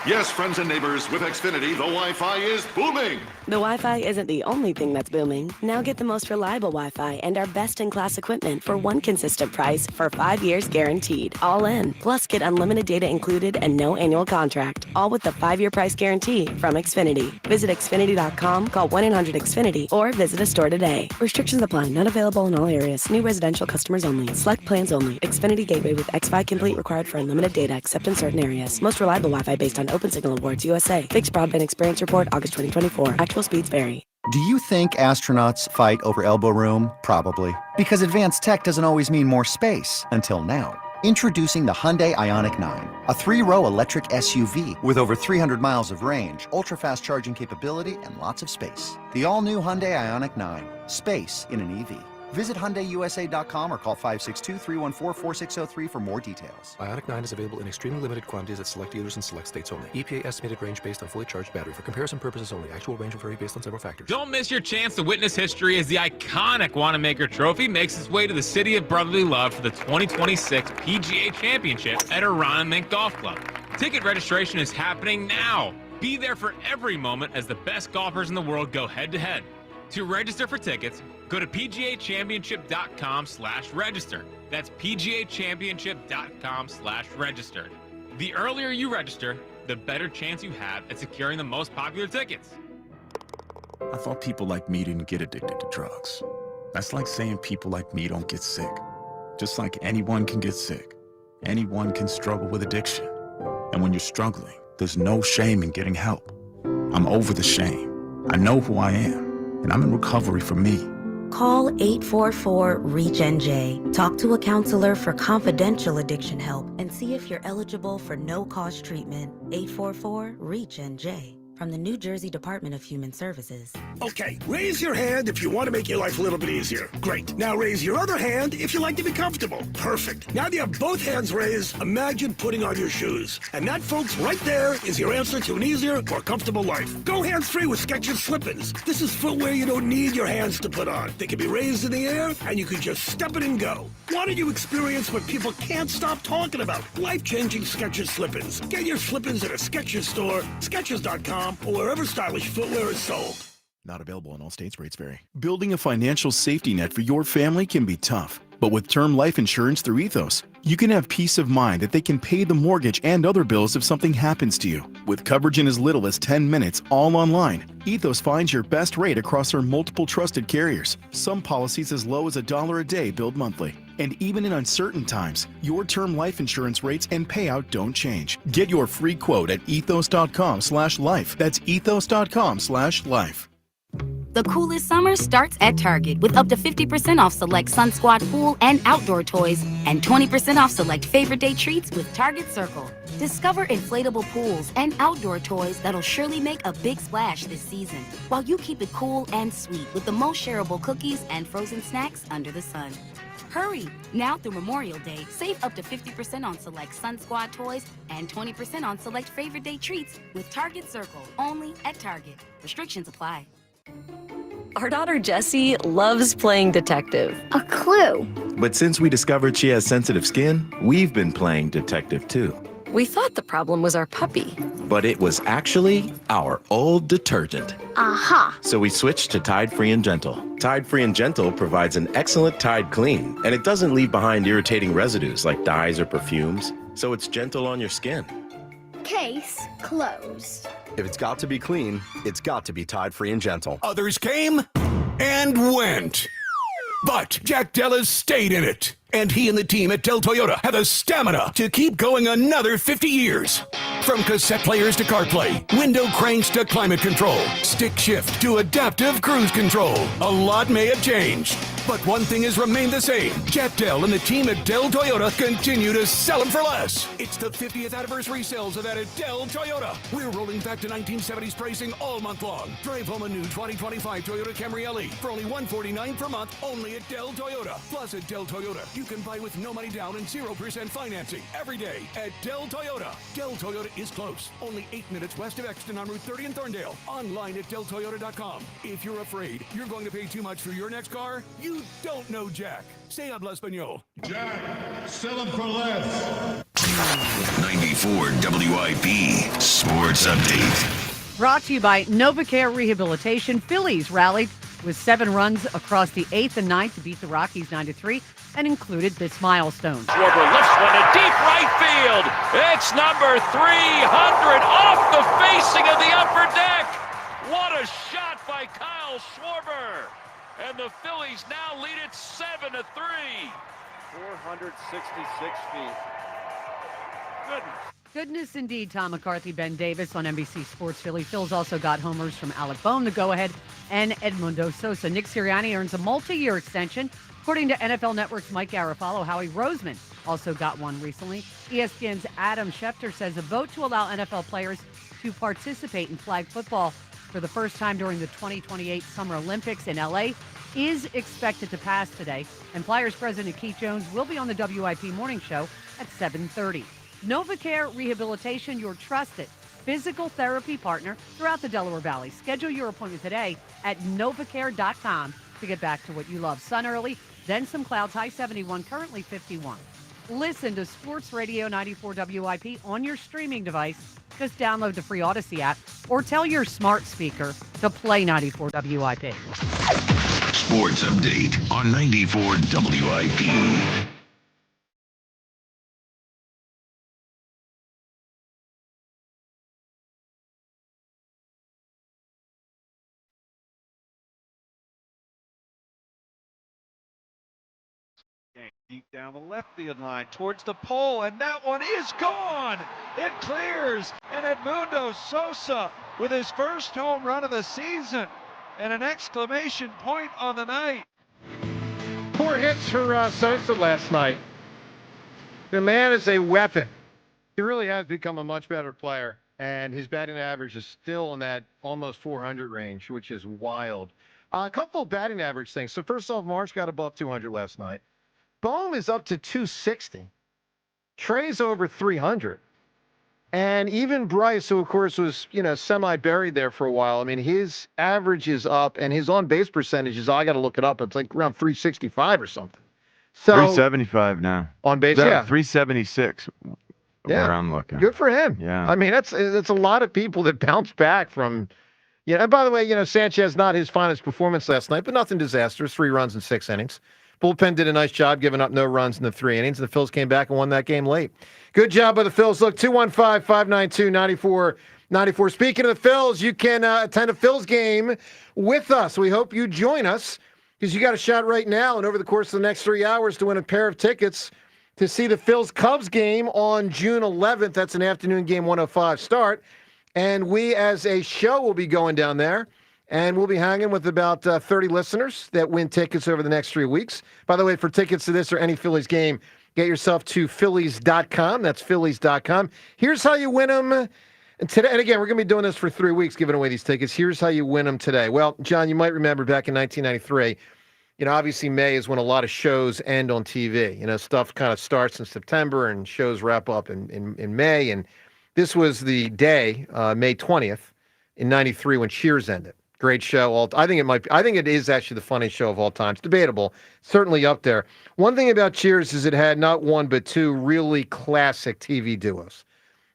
Yes, friends and neighbors, with Xfinity, the Wi-Fi is booming. The Wi-Fi isn't the only thing that's booming. Now get the most reliable Wi-Fi and our best-in-class equipment for one consistent price for 5 years guaranteed. All in. Plus, get unlimited data included and no annual contract. All with the 5-year price guarantee from Xfinity. Visit Xfinity.com, call 1-800-XFINITY, or visit a store today. Restrictions apply. Not available in all areas. New residential customers only. Select plans only. Xfinity Gateway with X5 Complete required for unlimited data except in certain areas. Most reliable Wi-Fi based on Open Signal Awards USA. Fixed Broadband Experience Report, August 2024. Actual speeds vary. Do you think astronauts fight over elbow room? Probably. Because advanced tech doesn't always mean more space. Until now. Introducing the Hyundai Ioniq 9, a 3-row electric SUV with over 300 miles of range, ultra-fast charging capability, and lots of space. The all-new Hyundai Ioniq 9. Space in an EV. Visit HyundaiUSA.com or call 562-314-4603 for more details. Ioniq 9 is available in extremely limited quantities at select dealers in select states only. EPA estimated range based on fully charged battery. For comparison purposes only. Actual range will vary based on several factors. Don't miss your chance to witness history as the iconic Wanamaker Trophy makes its way to the city of brotherly love for the 2026 PGA Championship at Arana Mink Golf Club. Ticket registration is happening now. Be there for every moment as the best golfers in the world go head-to-head. To register for tickets, go to pgachampionship.com/register. That's pgachampionship.com/register. The earlier you register, the better chance you have at securing the most popular tickets. I thought people like me didn't get addicted to drugs. That's like saying people like me don't get sick. Just like anyone can get sick, anyone can struggle with addiction. And when you're struggling, there's no shame in getting help. I'm over the shame. I know who I am. And I'm in recovery for me. Call 844-REACH-NJ. Talk to a counselor for confidential addiction help and see if you're eligible for no-cost treatment. 844-REACH-NJ. From the New Jersey Department of Human Services. Okay, raise your hand if you want to make your life a little bit easier. Great. Now raise your other hand if you like to be comfortable. Perfect. Now that you have both hands raised, imagine putting on your shoes. And that, folks, right there is your answer to an easier, more comfortable life. Go hands-free with Skechers Slip-ins. This is footwear you don't need your hands to put on. They can be raised in the air, and you can just step it and go. Why don't you experience what people can't stop talking about? Life-changing Skechers Slip-ins. Get your Slip-ins at a Skechers store, Skechers.com, or wherever stylish footwear is sold. Not available in all states. Rates vary. Building a financial safety net for your family can be tough. But with term life insurance through Ethos, you can have peace of mind that they can pay the mortgage and other bills if something happens to you. With coverage in as little as 10 minutes, all online, Ethos finds your best rate across our multiple trusted carriers. Some policies as low as $1 a day billed monthly. And even in uncertain times, your term life insurance rates and payout don't change. Get your free quote at ethos.com/life. That's ethos.com/life. The coolest summer starts at Target with up to 50% off select Sun Squad pool and outdoor toys and 20% off select favorite day treats with Target Circle. Discover inflatable pools and outdoor toys that'll surely make a big splash this season, while you keep it cool and sweet with the most shareable cookies and frozen snacks under the sun. Hurry! Now through Memorial Day, save up to 50% on select Sun Squad toys and 20% on select favorite day treats with Target Circle, only at Target. Restrictions apply. Our daughter Jessie loves playing detective. A clue. But since we discovered she has sensitive skin, we've been playing detective too. We thought the problem was our puppy. But it was actually our old detergent. Aha. So we switched to Tide Free and Gentle. Tide Free and Gentle provides an excellent Tide clean, and it doesn't leave behind irritating residues like dyes or perfumes, so it's gentle on your skin. Case closed. If it's got to be clean, it's got to be Tide Free and Gentle. Others came and went. But Jack Dell stayed in it. And he and the team at Dell Toyota have the stamina to keep going another 50 years. From cassette players to CarPlay, window cranks to climate control, stick shift to adaptive cruise control. A lot may have changed, but one thing has remained the same. Jack Dell and the team at Dell Toyota continue to sell them for less. It's the 50th anniversary sales event at Dell Toyota. We're rolling back to 1970s pricing all month long. Drive home a new 2025 Toyota Camry LE for only $149 per month, only at Dell Toyota. Plus at Dell Toyota, you can buy with no money down and 0% financing every day at Dell Toyota. Dell Toyota is close. Only 8 minutes west of Exton on Route 30 in Thorndale. Online at DellToyota.com. If you're afraid you're going to pay too much for your next car, you don't know Jack. Say habla español. Jack, sell them for less. 94 WIP Sports Update. Brought to you by NovaCare Rehabilitation. Phillies rallied with 7 runs across the 8th and 9th to beat the Rockies 9-3 and included this milestone. Schwarber lifts one to deep right field. It's number 300 off the facing of the upper deck. What a shot by Kyle Schwarber. And the Phillies now lead it 7-3. 466 feet. Goodness indeed, Tom McCarthy, Ben Davis on NBC Sports Philly. Phil's also got homers from Alec Boehm, the go-ahead, and Edmundo Sosa. Nick Sirianni earns a multi-year extension. According to NFL Network's Mike Garafolo, Howie Roseman also got one recently. ESPN's Adam Schefter says a vote to allow NFL players to participate in flag football for the first time during the 2028 Summer Olympics in L.A. is expected to pass today. And Flyers President Keith Jones will be on the WIP Morning Show at 7:30. NovaCare Rehabilitation, your trusted physical therapy partner throughout the Delaware Valley. Schedule your appointment today at novacare.com to get back to what you love. Sun early, then some clouds, high 71, currently 51. Listen to Sports Radio 94 WIP on your streaming device. Just download the free Odyssey app or tell your smart speaker to play 94 WIP. Sports Update on 94 WIP. Deep down the left field line towards the pole, and that one is gone. It clears, and Edmundo Sosa with his first home run of the season and an exclamation point on the night. 4 hits for Sosa last night. The man is a weapon. He really has become a much better player, and his batting average is still in that almost 400 range, which is wild. A couple of batting average things. So first off, Marsh got above 200 last night. Boehm is up to 260. Trey's over 300. And even Bryce, who of course was, semi-buried there for a while, I mean, his average is up and his on-base percentage is, I got to look it up, it's like around 365 or something. So 375 now. On base, yeah. 376 yeah. where I'm looking. Good for him. Yeah. I mean, that's a lot of people that bounce back from Yeah, and by the way, Sanchez, not his finest performance last night, but nothing disastrous. 3 runs in 6 innings. Bullpen did a nice job giving up no runs in the 3 innings, and the Phils came back and won that game late. Good job by the Phils. Look, 215-592-9494. Speaking of the Phils, you can attend a Phils game with us. We hope you join us because you got a shot right now and over the course of the next 3 hours to win a pair of tickets to see the Phils-Cubs game on June 11th. That's an afternoon game, 1:05 start. And we, as a show, will be going down there, and we'll be hanging with about 30 listeners that win tickets over the next 3 weeks. By the way, for tickets to this or any Phillies game, get yourself to Phillies.com. That's Phillies.com. Here's how you win them today. And again, we're going to be doing this for 3 weeks, giving away these tickets. Here's how you win them today. Well, John, you might remember back in 1993, obviously May is when a lot of shows end on TV. Stuff kind of starts in September and shows wrap up in May. And this was the day, May 20th, in 93 when Cheers ended. Great show. I think it is actually the funniest show of all time. It's debatable. Certainly up there. One thing about Cheers is it had not one but 2 really classic TV duos.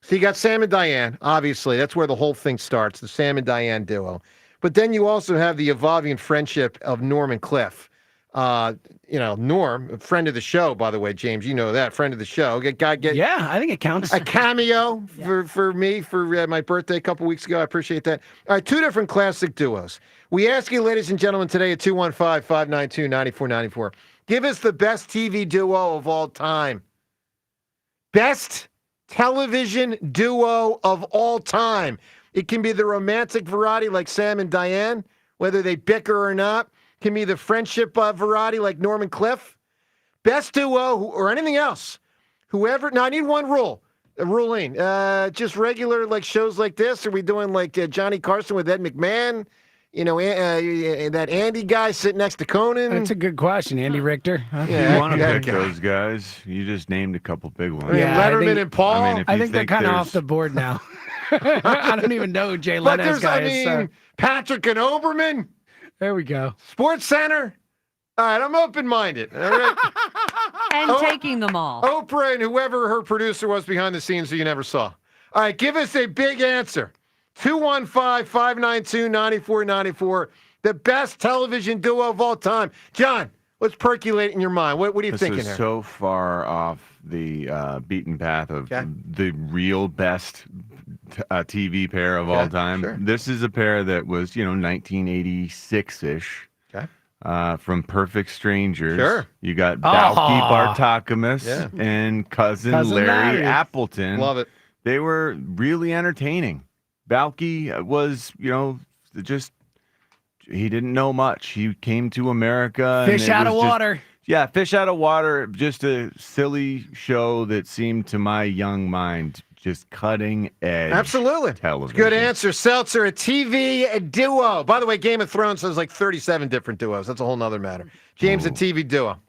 So you got Sam and Diane, obviously. That's where the whole thing starts, the Sam and Diane duo. But then you also have the evolving friendship of Norm and Cliff. Norm, a friend of the show, by the way, James, you know that, friend of the show. Yeah, I think it counts. A cameo for me for my birthday a couple weeks ago. I appreciate that. All right, 2 different classic duos. We ask you, ladies and gentlemen, today at 215-592-9494, give us the best TV duo of all time. Best television duo of all time. It can be the romantic variety like Sam and Diane, whether they bicker or not. Can be the friendship variety like Norm and Cliff. Best duo or anything else. Whoever. Now, I need one rule. Ruling. Just regular like shows like this. Are we doing like Johnny Carson with Ed McMahon? That Andy guy sitting next to Conan? That's a good question. Andy Richter. Yeah, you want to pick those guys. You just named a couple big ones. Yeah, Letterman and Paul. I think they're kind of off the board now. I don't even know who Jay Leno's guy is. Patrick and Oberman. There we go. Sports Center. All right, I'm open-minded. All right. And taking them all. Oprah and whoever her producer was behind the scenes who you never saw. All right, give us a big answer. 215-592-9494. The best television duo of all time. John, what's percolating in your mind? What are you thinking This here? is so far off the beaten path of the real best TV pair of all time. Sure. This is a pair that was, 1986-ish. Okay. From Perfect Strangers. Sure. You got Balky Bartokomous and cousin Larry Appleton. Love it. They were really entertaining. Balky was, just he didn't know much. He came to America. Fish out of water. Yeah, Fish Out of Water, just a silly show that seemed to my young mind just cutting edge. Absolutely. Television. Good answer. Seltzer, a TV duo. By the way, Game of Thrones has like 37 different duos. That's a whole nother matter. James, a TV duo.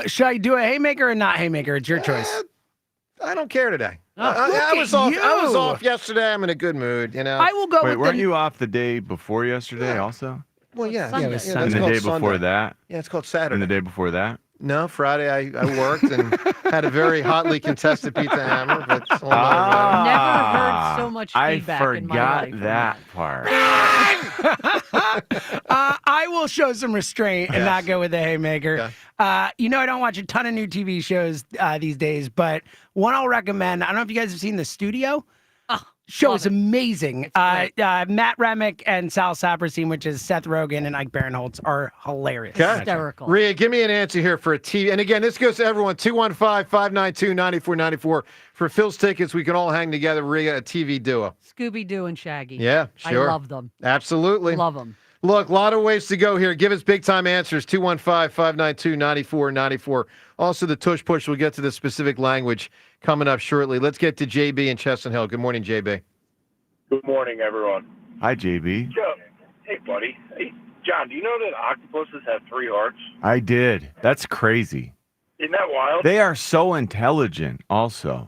Should I do a haymaker or not haymaker? It's your choice. I don't care today. Oh, I was off. you. I was off yesterday. I'm in a good mood. I will go Wait, with weren't you off the day before yesterday also? Well, yeah. Sunday. Yeah, And the day before Sunday. that? Yeah, it's called Saturday. And the day before that? No, Friday I worked and had a very hotly contested pizza hammer. But it's all right. Never heard so much feedback I in my life. forgot that part. I will show some restraint and not go with the haymaker. I don't watch a ton of new TV shows these days, but one I'll recommend, I don't know if you guys have seen The Studio. Show is amazing. Matt Remick and Sal Saperstein, which is Seth Rogen and Ike Barinholtz, are hilarious. Hysterical. Rhea, give me an answer here for a TV. And again, this goes to everyone. 215-592-9494. For Phil's tickets, we can all hang together. Rhea, a TV duo. Scooby-Doo and Shaggy. Yeah, sure. I love them. Absolutely. Love them. Look, a lot of ways to go here. Give us big-time answers. 215-592-9494. Also, the Tush Push. We'll get to the specific language coming up shortly. Let's get to JB in Chestnut Hill. Good morning, JB. Good morning, everyone. Hi, JB. Joe, hey, buddy. Hey, John, do you know that octopuses have 3 hearts? I did. That's crazy. Isn't that wild? They are so intelligent also.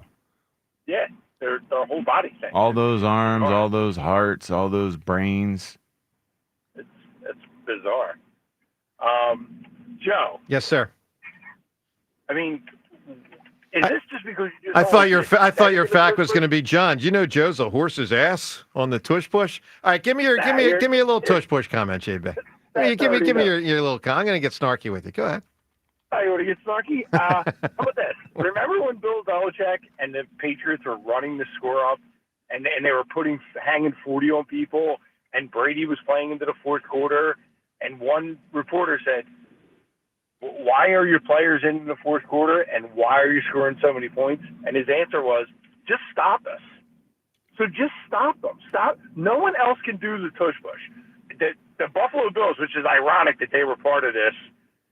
Yeah, their whole body thing. All those arms, all those hearts, all those brains. It's bizarre. Joe. Yes, sir. I mean, Is this just because you just I thought your always I thought your expect fact the was going to be John. Do you know Joe's a horse's ass on the tush push? All right, give me a little tush push comment, JB. Give me your little. I'm going to get snarky with you. Go ahead. I want to get snarky. How about this? Remember when Bill Belichick and the Patriots were running the score up, and they were hanging 40 on people, and Brady was playing into the fourth quarter, and one reporter said, "Why are your players in the fourth quarter, and why are you scoring so many points?" And his answer was, "Just stop us." So just stop them. Stop. No one else can do the tush push. The Buffalo Bills, which is ironic that they were part of this,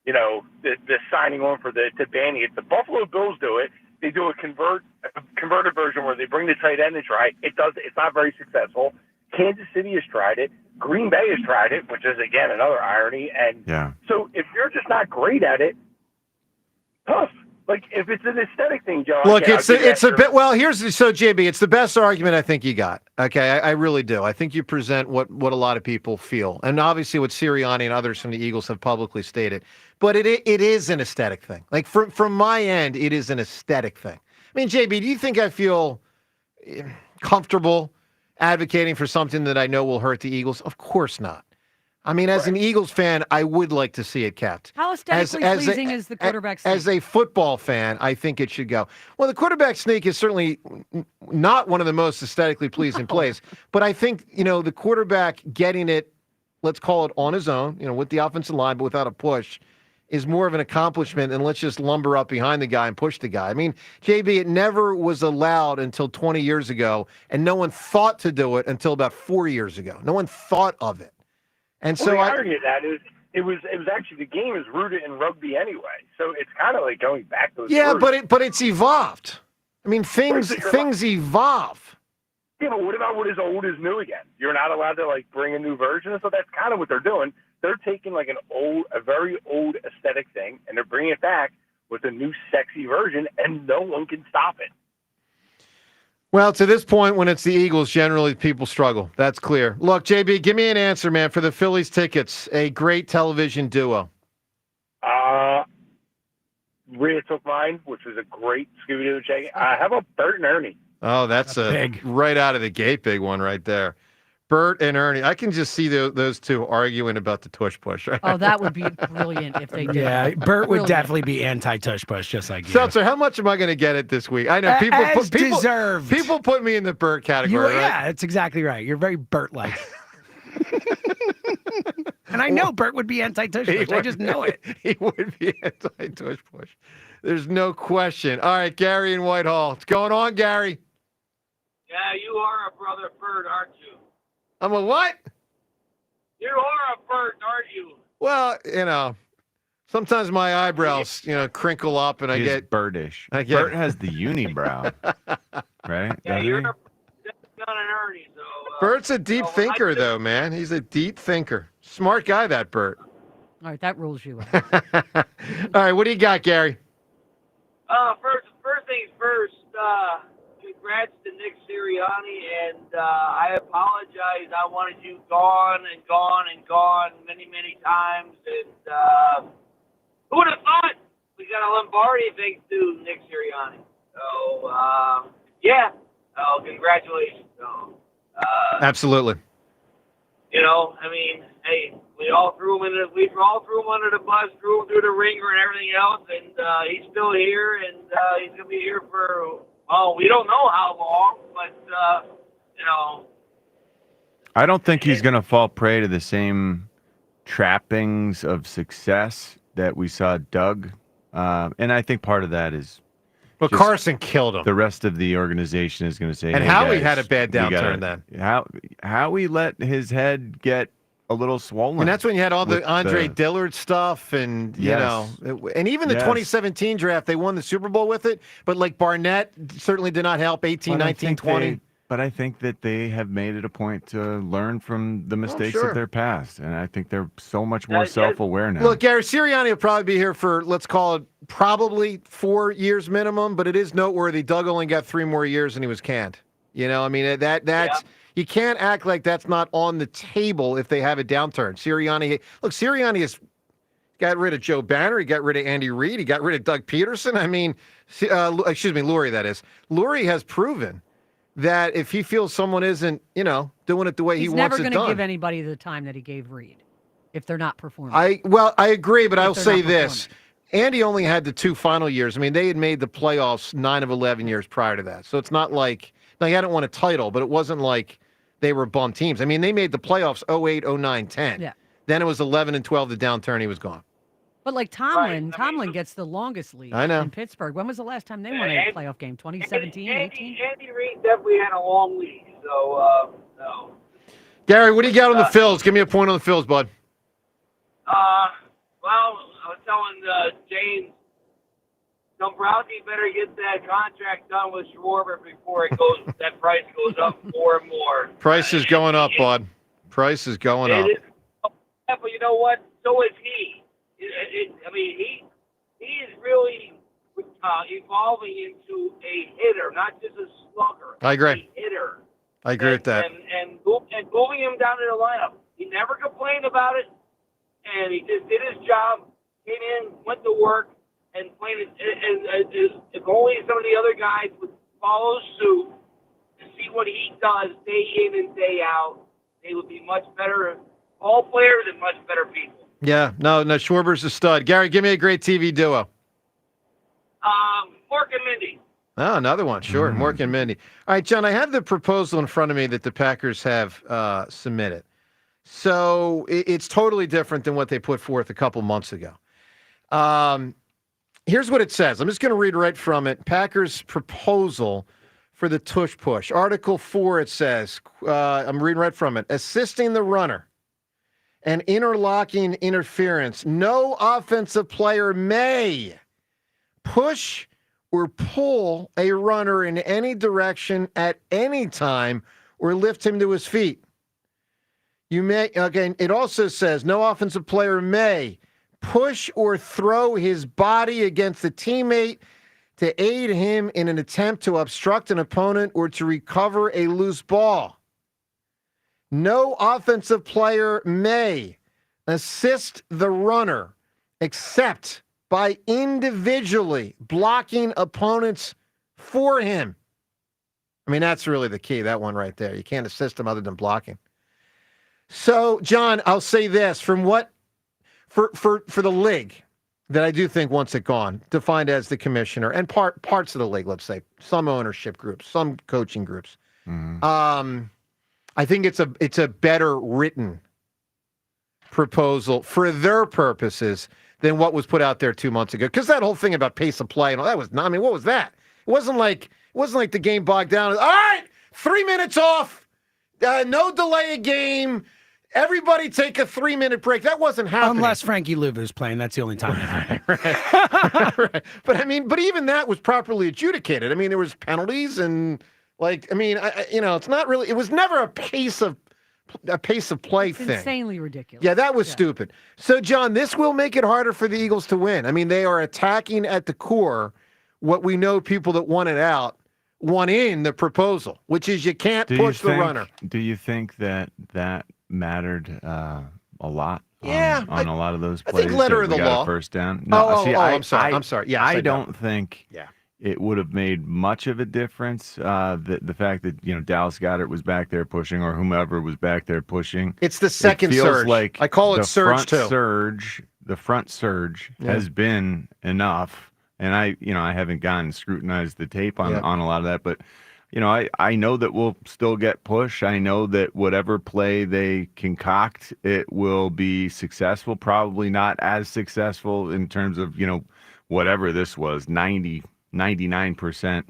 the signing on for to banning it. The Buffalo Bills do it. They do a converted version where they bring the tight end and try it. It's not very successful. Kansas City has tried it. Green Bay has tried it, which is, again, another irony. And so if you're just not great at it, tough. Like, if it's an aesthetic thing, Joe. Look, it's a bit. Well, JB, it's the best argument I think you got. Okay, I really do. I think you present what a lot of people feel, and obviously what Sirianni and others from the Eagles have publicly stated. But it is an aesthetic thing. Like from my end, it is an aesthetic thing. I mean, JB, do you think I feel comfortable advocating for something that I know will hurt the Eagles? Of course not. I mean, as an Eagles fan, I would like to see it kept. How aesthetically pleasing is the quarterback sneak? As a football fan, I think it should go. Well, the quarterback sneak is certainly not one of the most aesthetically pleasing plays, but I think, the quarterback getting it, let's call it on his own, with the offensive line, but without a push, is more of an accomplishment than let's just lumber up behind the guy and push the guy. I mean, JB, it never was allowed until 20 years ago, and no one thought to do it until about 4 years ago. No one thought of it. And so the irony of that is it was actually the game is rooted in rugby anyway, so it's kind of like going back to the roots. but it's evolved. I mean, things evolve. Yeah, but what about what is old is new again? You're not allowed to bring a new version, so that's kind of what they're doing. They're taking a very old aesthetic thing, and they're bringing it back with a new sexy version, and no one can stop it. Well, to this point, when it's the Eagles, generally people struggle. That's clear. Look, JB, give me an answer, man, for the Phillies tickets. A great television duo. Rhea took mine, which was a great Scooby-Doo check. How about Bert and Ernie? Oh, that's a big, right out of the gate, big one right there. Bert and Ernie. I can just see those two arguing about the tush push. Right? Oh, that would be brilliant if they did. Yeah, Bert would definitely be anti-tush push, just like you. Seltzer, how much am I going to get it this week? I know people deserved. People put me in the Bert category. Yeah, that's exactly right. You're very Bert-like. And I know Bert would be anti-tush push. I just know it. He would be anti-tush push. There's no question. All right, Gary in Whitehall. What's going on, Gary? Yeah, you are a brother Bert, aren't you? I'm a what? You are a Bert, aren't you? Well, sometimes my eyebrows, crinkle up and I get birdish. Bert has the unibrow, right? Yeah, you're a John and Ernie. So, Bert's a deep thinker, though, man. He's a deep thinker. Smart guy, that Bert. All right, that rules you out. All right, what do you got, Gary? First things first. Congrats to Nick Sirianni, and I apologize. I wanted you gone many, many times, and who would have thought we got a Lombardi thanks to Nick Sirianni? So, congratulations. So, Absolutely. Hey, we all threw him under the bus, threw him through the ringer and everything else, and he's still here, and he's gonna be here for. Oh, we don't know how long, but, I don't think he's going to fall prey to the same trappings of success that we saw Doug. And I think part of that is. But Carson killed him. The rest of the organization is going to say. And hey, Howie guys, had a bad downturn then. Howie let his head get a little swollen. And that's when you had all the Andre Dillard stuff and, and even the 2017 draft, they won the Super Bowl with it. But Barnett certainly did not help 18, 19, 20. But I think that they have made it a point to learn from the mistakes of their past. And I think they're so much more self-aware now. Look, Gary, Sirianni will probably be here for, let's call it, probably 4 years minimum. But it is noteworthy. Doug only got 3 more years and he was canned. That's... You can't act like that's not on the table if they have a downturn. Sirianni has got rid of Joe Banner. He got rid of Andy Reid. He got rid of Doug Peterson. I mean, Lurie, that is. Lurie has proven that if he feels someone isn't, doing it the way he wants it done. He's never going to give anybody the time that he gave Reid if they're not performing. I agree, but I'll say this. Andy only had the 2 final years. I mean, they had made the playoffs 9 of 11 years prior to that. So it's not like, now he hadn't won a title, but it wasn't like they were bum teams. I mean, they made the playoffs 08, 09, 10. Yeah. Then it was 11 and 12, the downturn, he was gone. But like Tomlin gets the longest lead in Pittsburgh. When was the last time they won a playoff game? 2017, 18? Andy Reid definitely had a long lead. So, no. Gary, what do you got on the Phils? Give me a point on the Phils, bud. Well, I was telling James, Dombrowski better get that contract done with Schwarber before that price goes up more and more. Price is going up, bud. Price is going up. Yeah, but you know what? So is he. He is really evolving into a hitter, not just a slugger. I agree. A hitter. I agree with that. And moving him down to the lineup. He never complained about it, and he just did his job, came in, went to work, and played it. If only some of the other guys would follow suit and see what he does day in and day out, they would be much better ball players and much better people. Yeah, no, Schwarber's a stud. Gary, give me a great TV duo. Mork and Mindy. Oh, another one, sure. Mork and Mindy. All right, John, I have the proposal in front of me that the Packers have submitted. So it's totally different than what they put forth a couple months ago. Here's what it says. I'm just going to read right from it. Packers proposal for the Tush Push. Article 4, it says, I'm reading right from it. Assisting the runner and interlocking interference. No offensive player may push or pull a runner in any direction at any time or lift him to his feet. It also says no offensive player may push or throw his body against a teammate to aid him in an attempt to obstruct an opponent or to recover a loose ball. No offensive player may assist the runner except by individually blocking opponents for him. I mean, that's really the key, that one right there. You can't assist him other than blocking. So, John, I'll say this. From what for the league that I do think wants it gone, defined as the commissioner and parts of the league, let's say, some ownership groups, some coaching groups. I think it's a better written proposal for their purposes than what was put out there 2 months ago. Because that whole thing about pace of play and all that was not. I mean, what was that? It wasn't like the game bogged down. All right, 3 minutes off, no delay a game. Everybody take a 3-minute break. That wasn't happening. Unless Frankie Louvu's playing. That's the only time. Right. But even that was properly adjudicated. I mean, there was penalties and it's not really. It was never a pace of play it's thing. Insanely ridiculous. Yeah, that was stupid. So, John, this will make it harder for the Eagles to win. I mean, they are attacking at the core what we know people that want it out want in the proposal, which is you can't push the runner. Do you think that mattered a lot on a lot of those plays? I think letter of the law. First down. No, I'm sorry. Yes, I don't think it would have made much of a difference. The fact that Dallas Goedert was back there pushing, or whomever was back there pushing. It's the second surge. Like I call it surge too. The front surge has been enough, and I haven't gone and scrutinized the tape on a lot of that, but. I know that we'll still get push. I know that whatever play they concoct, it will be successful. Probably not as successful in terms of, whatever this was, 99%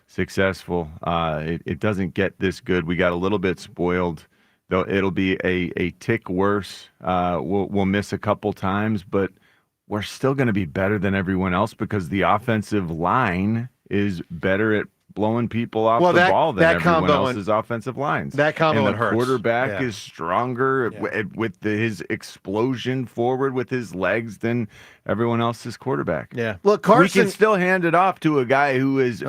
successful. It doesn't get this good. We got a little bit spoiled, though. It'll be a tick worse. We'll miss a couple times, but we're still going to be better than everyone else because the offensive line is better at blowing people off Well, the that- ball than that everyone combo else's offensive lines. that combo and the hurts. quarterback Yeah. is stronger with his explosion forward with his legs than everyone else's quarterback. Yeah. Look, we Carson can still hand it off to a guy who is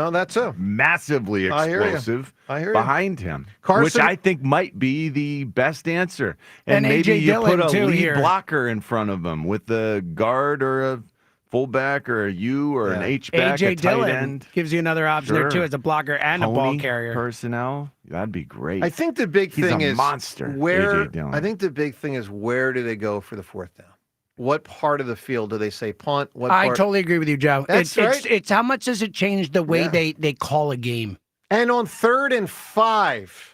massively I hear you. explosive I hear you. behind him, which Carson- I think might be the best answer. And maybe A.J. you put Dillon, a too, lead here. blocker in front of him with a guard or a fullback or a U or an H-back, A.J. a tight Dillon end. gives you another option there, too, Sure. as a blocker and a ball Pony carrier. personnel. That'd be great. I think the big He's thing a is monster, where A.J. Dillon. I think the big thing is where do they go for the fourth down? What part of the field do they say punt? What I part? totally agree with you, Joe. That's right. It's how much does it change the way Yeah. they call a game? And on 3rd and 5,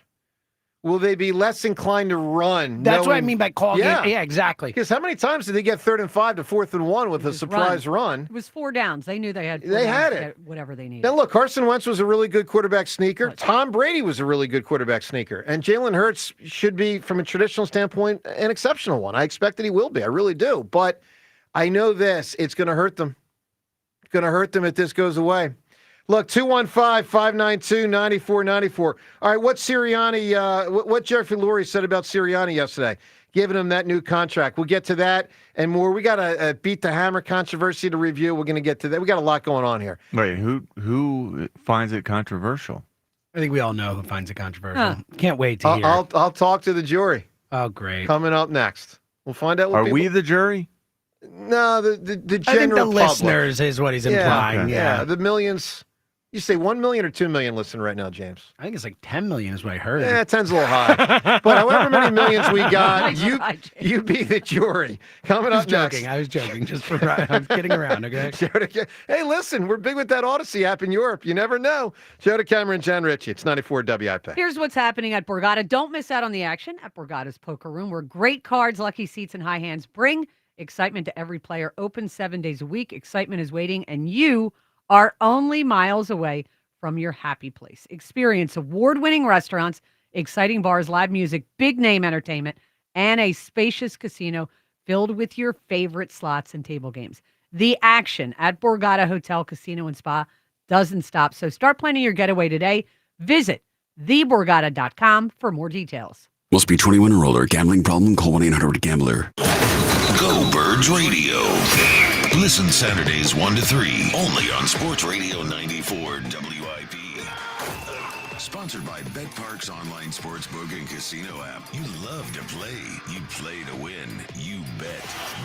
will they be less inclined to run? That's what I mean by call game. Yeah, exactly. Because how many times did they get 3rd and 5 to 4th and 1 with a surprise run? It was 4 downs. They knew they had. 4 They downs had to it. get whatever they needed. Now, look, Carson Wentz was a really good quarterback sneaker. Tom Brady was a really good quarterback sneaker. And Jalen Hurts should be, from a traditional standpoint, an exceptional one. I expect that he will be. I really do. But I know this. It's going to hurt them. It's going to hurt them if this goes away. Look, 215-592-9494. All right, what Sirianni, what Jeffrey Lurie said about Sirianni yesterday, giving him that new contract. We'll get to that and more. We got a Beat the Hammer controversy to review. We're going to get to that. We got a lot going on here. Wait, who finds it controversial? I think we all know who finds it controversial. Can't wait to hear. I'll talk to the jury. Oh, great. Coming up next. We'll find out what Are people... we the jury? No, the general I think the public. listeners is what he's implying. Yeah, the millions. You say 1 million or 2 million listening right now, James? I think it's like 10 million is what I heard. Yeah, 10's a little high. But however many millions we got, Nice try, James. you be the jury. Coming I up was next. joking. I was joking. Just for I'm kidding around, okay? Hey, listen, we're big with that Odyssey app in Europe. You never know. Joe DeCamera and Jen Ritchie. It's 94 WIP. Here's what's happening at Borgata. Don't miss out on the action at Borgata's Poker Room, where great cards, lucky seats, and high hands bring excitement to every player. Open 7 days a week. Excitement is waiting, and you are only miles away from your happy place. Experience award-winning restaurants, exciting bars, live music, big-name entertainment, and a spacious casino filled with your favorite slots and table games. The action at Borgata Hotel, Casino, and Spa doesn't stop, so start planning your getaway today. Visit theborgata.com for more details. Must be 21 or older. Gambling problem? Call 1-800-GAMBLER. Go Birds Radio. Listen Saturdays 1 to 3 only on Sports Radio 94 WIP. Sponsored by BetParks online sportsbook and casino app. You love to play. You play to win. You bet.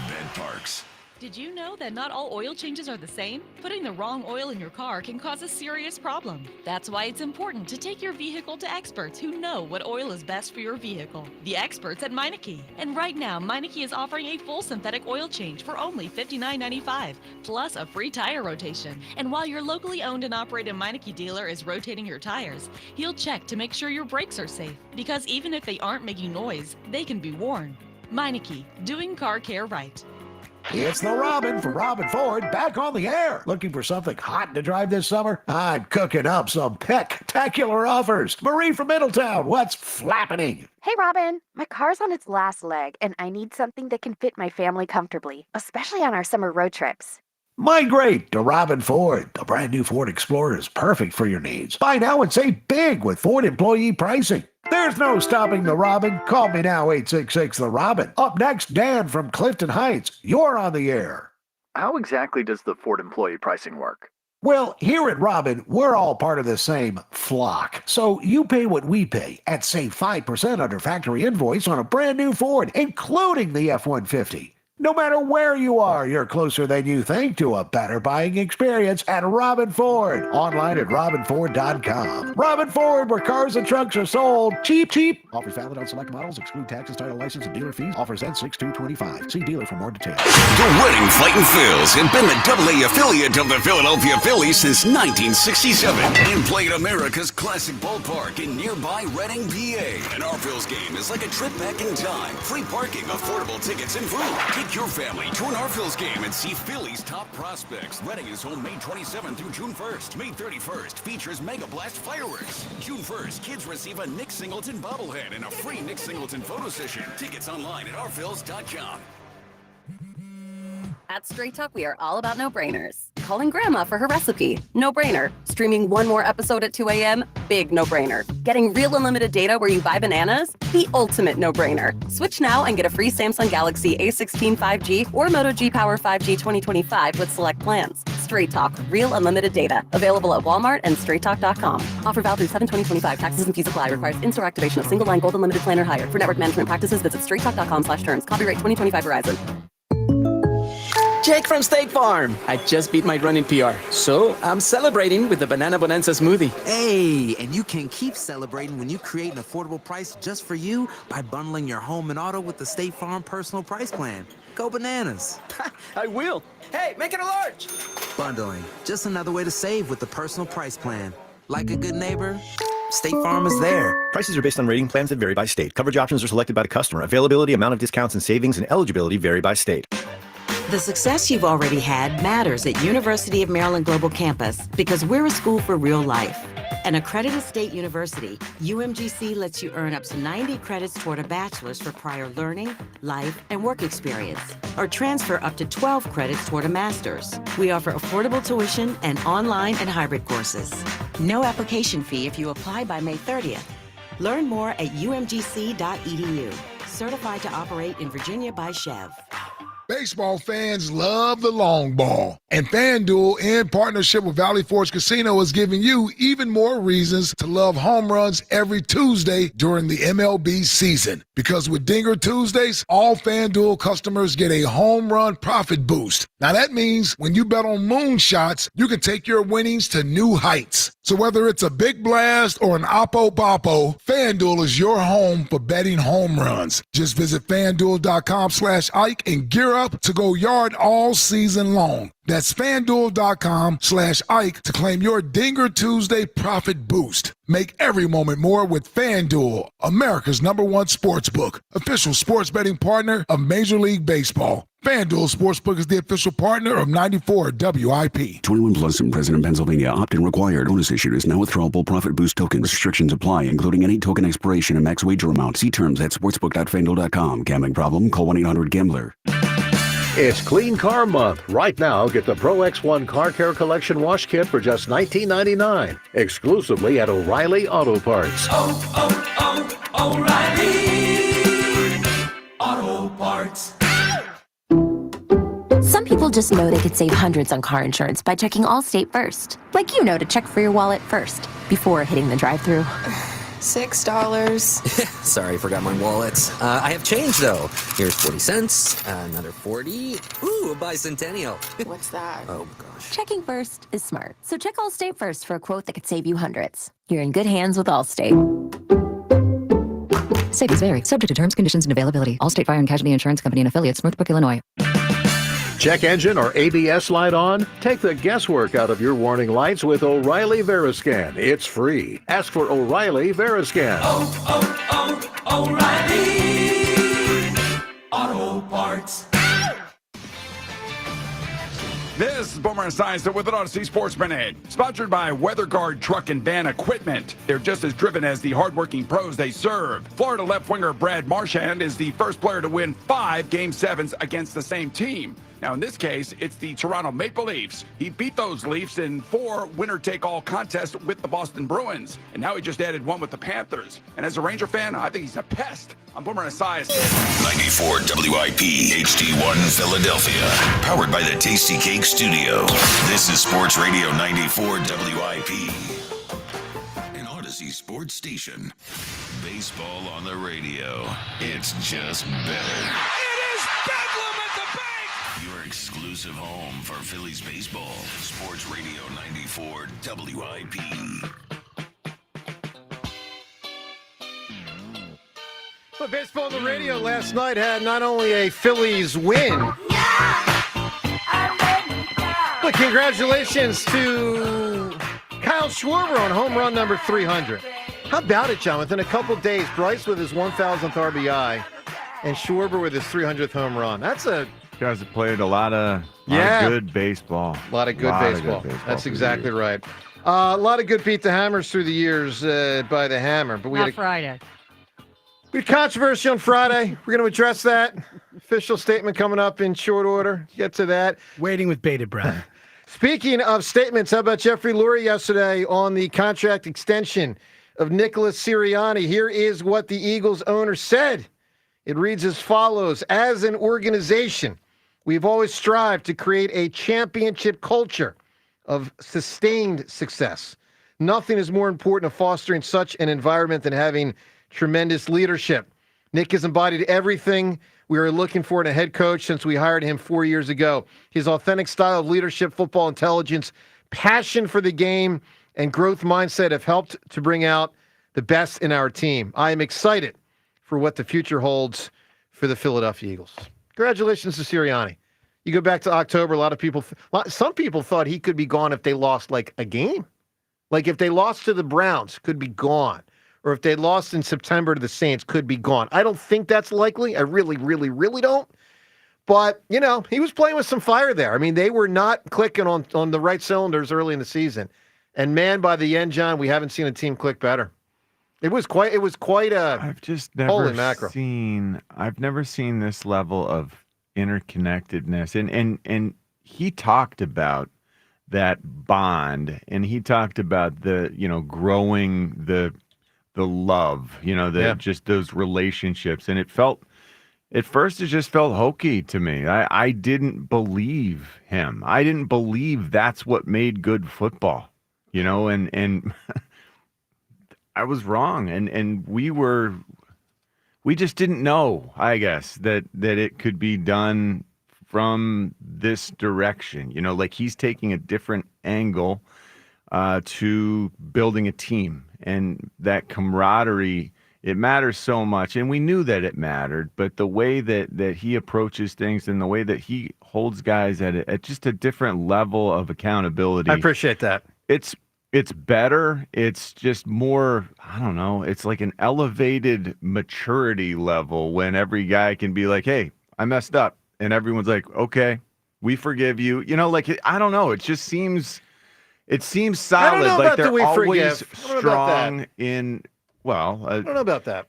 BetParks. Did you know that not all oil changes are the same? Putting the wrong oil in your car can cause a serious problem. That's why it's important to take your vehicle to experts who know what oil is best for your vehicle. The experts at Meineke. And right now, Meineke is offering a full synthetic oil change for only $59.95, plus a free tire rotation. And while your locally owned and operated Meineke dealer is rotating your tires, he'll check to make sure your brakes are safe. Because even if they aren't making noise, they can be worn. Meineke, doing car care right. It's the Robin from Robin Ford back on the air. Looking for something hot to drive this summer? I'm cooking up some spectacular offers. Marie from Middletown, what's flapping? Hey, Robin. My car's on its last leg, and I need something that can fit my family comfortably, especially on our summer road trips. Migrate to Robin Ford. The brand new Ford Explorer is perfect for your needs. Buy now and save big with Ford employee pricing. There's no stopping the Robin. Call me now, 866-THE-ROBIN. Up next, Dan from Clifton Heights. You're on the air. How exactly does the Ford employee pricing work? Well, here at Robin, we're all part of the same flock. So you pay what we pay and save 5% under factory invoice on a brand new Ford, including the F-150. No matter where you are, you're closer than you think to a better buying experience at Robin Ford. Online at robinford.com. Robin Ford, where cars and trucks are sold cheap, cheap. Offers valid on select models, exclude taxes, title, license, and dealer fees. Offers end 6/2/25. See dealer for more details. The winning Fightin' Phils have been the AA affiliate of the Philadelphia Phillies since 1967 and played America's classic ballpark in nearby Reading, PA. An Phils game is like a trip back in time. Free parking, affordable tickets, and food. Take your family to an Phils game and see Phillies' top prospects. Reading is home May 27th through June 1st. May 31st features Mega Blast fireworks. June 1st, kids receive a Nick Singleton bobblehead and a free Nick Singleton photo session. Tickets online at ourphils.com. At Straight Talk, we are all about no-brainers. calling Grandma for her recipe. No-brainer. Streaming one more episode at 2 a.m.? Big no-brainer. Getting real unlimited data where you buy bananas? The ultimate no-brainer. Switch now and get a free Samsung Galaxy A16 5G or Moto G Power 5G 2025 with select plans. Straight Talk. Real unlimited data. Available at Walmart and StraightTalk.com. Offer valid through 7/20/25. Taxes and fees apply. Requires in-store activation of single line gold unlimited plan or higher. For network management practices, visit StraightTalk.com/terms. Copyright 2025 Verizon. Jake from State Farm. I just beat my running PR, so I'm celebrating with the Banana Bonanza smoothie. Hey, and you can keep celebrating when you create an affordable price just for you by bundling your home and auto with the State Farm Personal Price Plan. Go bananas. I will. Hey, make it a large. Bundling, just another way to save with the Personal Price Plan. Like a good neighbor, State Farm is there. Prices are based on rating plans that vary by state. Coverage options are selected by the customer. Availability, amount of discounts and savings, and eligibility vary by state. The success you've already had matters at University of Maryland Global Campus because we're a school for real life. An accredited state university, UMGC lets you earn up to 90 credits toward a bachelor's for prior learning, life, and work experience, or transfer up to 12 credits toward a master's. We offer affordable tuition and online and hybrid courses. No application fee if you apply by May 30th. Learn more at umgc.edu. Certified to operate in Virginia by Chev. Baseball fans love the long ball, and FanDuel, in partnership with Valley Forge Casino, is giving you even more reasons to love home runs every Tuesday during the MLB season. Because with Dinger Tuesdays, all FanDuel customers get a home run profit boost. Now that means when you bet on moonshots, you can take your winnings to new heights. So whether it's a big blast or an oppo-boppo, FanDuel is your home for betting home runs. Just visit FanDuel.com/Ike and gear up to go yard all season long. That's FanDuel.com/Ike to claim your Dinger Tuesday profit boost. Make every moment more with FanDuel, America's #1 sportsbook, official sports betting partner of Major League Baseball. FanDuel Sportsbook is the official partner of 94 WIP. 21 plus and present in Pennsylvania. Opt-in required. Bonus issued is now withdrawable profit boost token. Restrictions apply, including any token expiration and max wager amount. See terms at sportsbook.fanduel.com. Gambling problem? Call 1-800-GAMBLER. It's Clean Car Month. Right now, get the Pro X1 Car Care Collection Wash Kit for just $19.99, exclusively at O'Reilly Auto Parts. O'Reilly Auto Parts. Some people just know they could save hundreds on car insurance by checking Allstate first. Like you know to check for your wallet first, before hitting the drive-thru. $6. Sorry, forgot my wallet. I have change, though. Here's 40 cents, another 40. Ooh, a bicentennial. What's that? Oh, gosh. Checking first is smart. So check Allstate first for a quote that could save you hundreds. You're in good hands with Allstate. Savings vary. Subject to terms, conditions, and availability. Allstate Fire and Casualty Insurance Company and affiliates, Northbrook, Illinois. Check engine or ABS light on? Take the guesswork out of your warning lights with O'Reilly Veriscan. It's free. Ask for O'Reilly Veriscan. O'Reilly Auto Parts. This is Boomer Esiason with an Odyssey Sports Minute, sponsored by WeatherGuard Truck and Van Equipment. They're just as driven as the hardworking pros they serve. Florida left winger Brad Marchand is the first player to win 5 Game 7s against the same team. Now, in this case, it's the Toronto Maple Leafs. He beat those Leafs in 4 winner-take-all contests with the Boston Bruins, and now he just added 1 with the Panthers. And as a Ranger fan, I think he's a pest. I'm Boomer Esiason. 94 WIP HD1 Philadelphia. Powered by the Tasty Cake Studio. This is Sports Radio 94 WIP. An Odyssey sports station. Baseball on the radio. It's just better. It is Bedlam at the bank! Your exclusive home for Phillies baseball. Sports Radio 94 WIP. But baseball on the radio last night had not only a Phillies win, but congratulations to Kyle Schwarber on home run number 300. How about it, John? Within a couple days, Bryce with his 1,000th RBI and Schwarber with his 300th home run. That's a... You guys have played a lot of good baseball. A lot of good baseball. That's exactly right. A lot of good beat the Hammers through the years by the Hammer. But we Not Friday. We had controversy on Friday. We're going to address that. Official statement coming up in short order. Get to that. Waiting with bated breath. Speaking of statements, how about Jeffrey Lurie yesterday on the contract extension of Nicholas Sirianni? Here is what the Eagles owner said. It reads as follows. As an organization, we've always strived to create a championship culture of sustained success. Nothing is more important to fostering such an environment than having tremendous leadership. Nick has embodied everything we were looking for in a head coach since we hired him 4 years ago. His authentic style of leadership, football intelligence, passion for the game, and growth mindset have helped to bring out the best in our team. I am excited for what the future holds for the Philadelphia Eagles. Congratulations to Sirianni. You go back to October, some people thought he could be gone if they lost like a game. Like if they lost to the Browns, could be gone. Or if they lost in September to the Saints, could be gone. I don't think that's likely. I really, really, really don't. But, you know, he was playing with some fire there. I mean, they were not clicking on the right cylinders early in the season. And man, by the end, John, we haven't seen a team click better. It was quite a I've just holy never mackerel. I've never seen this level of interconnectedness. And he talked about that bond, and he talked about the, growing the love, just those relationships. And at first it just felt hokey to me. I didn't believe him. I didn't believe that's what made good football, and I was wrong. And we just didn't know, I guess, that it could be done from this direction. Like he's taking a different angle to building a team, and that camaraderie, it matters so much. And we knew that it mattered, but the way that he approaches things and the way that he holds guys at just a different level of accountability. I appreciate that. It's better. It's just more, I don't know, it's like an elevated maturity level when every guy can be like, hey, I messed up. And everyone's like, okay, we forgive you. I don't know. It just seems solid. Like they're always strong in, I don't know about that.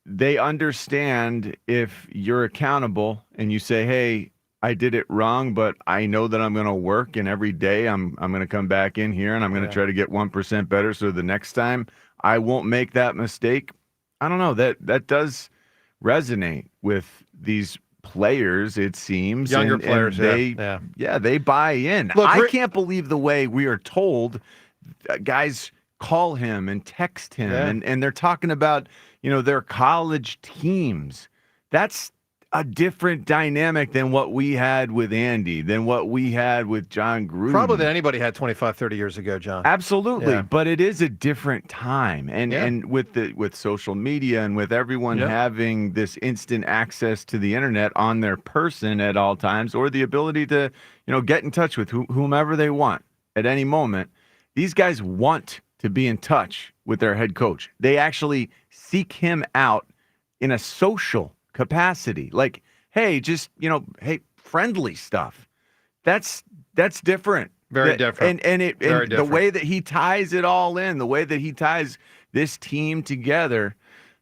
They understand if you're accountable and you say, hey, I did it wrong, but I know that I'm going to work, and every day I'm going to come back in here and I'm going to try to get 1% better. So the next time I won't make that mistake. I don't know, that does resonate with these players, it seems. Younger players, they buy in. Look, I can't believe the way we are told guys call him and text him, and they're talking about, their college teams. That's a different dynamic than what we had with Andy, than what we had with John Gruden. Probably than anybody had 25, 30 years ago, John. Absolutely. Yeah. But it is a different time. And with social media and with everyone having this instant access to the internet on their person at all times, or the ability to, get in touch with whomever they want at any moment, these guys want to be in touch with their head coach. They actually seek him out in a social capacity, like, hey, just hey, friendly stuff. That's different. Very different. And the way that he ties it all in, the way that he ties this team together,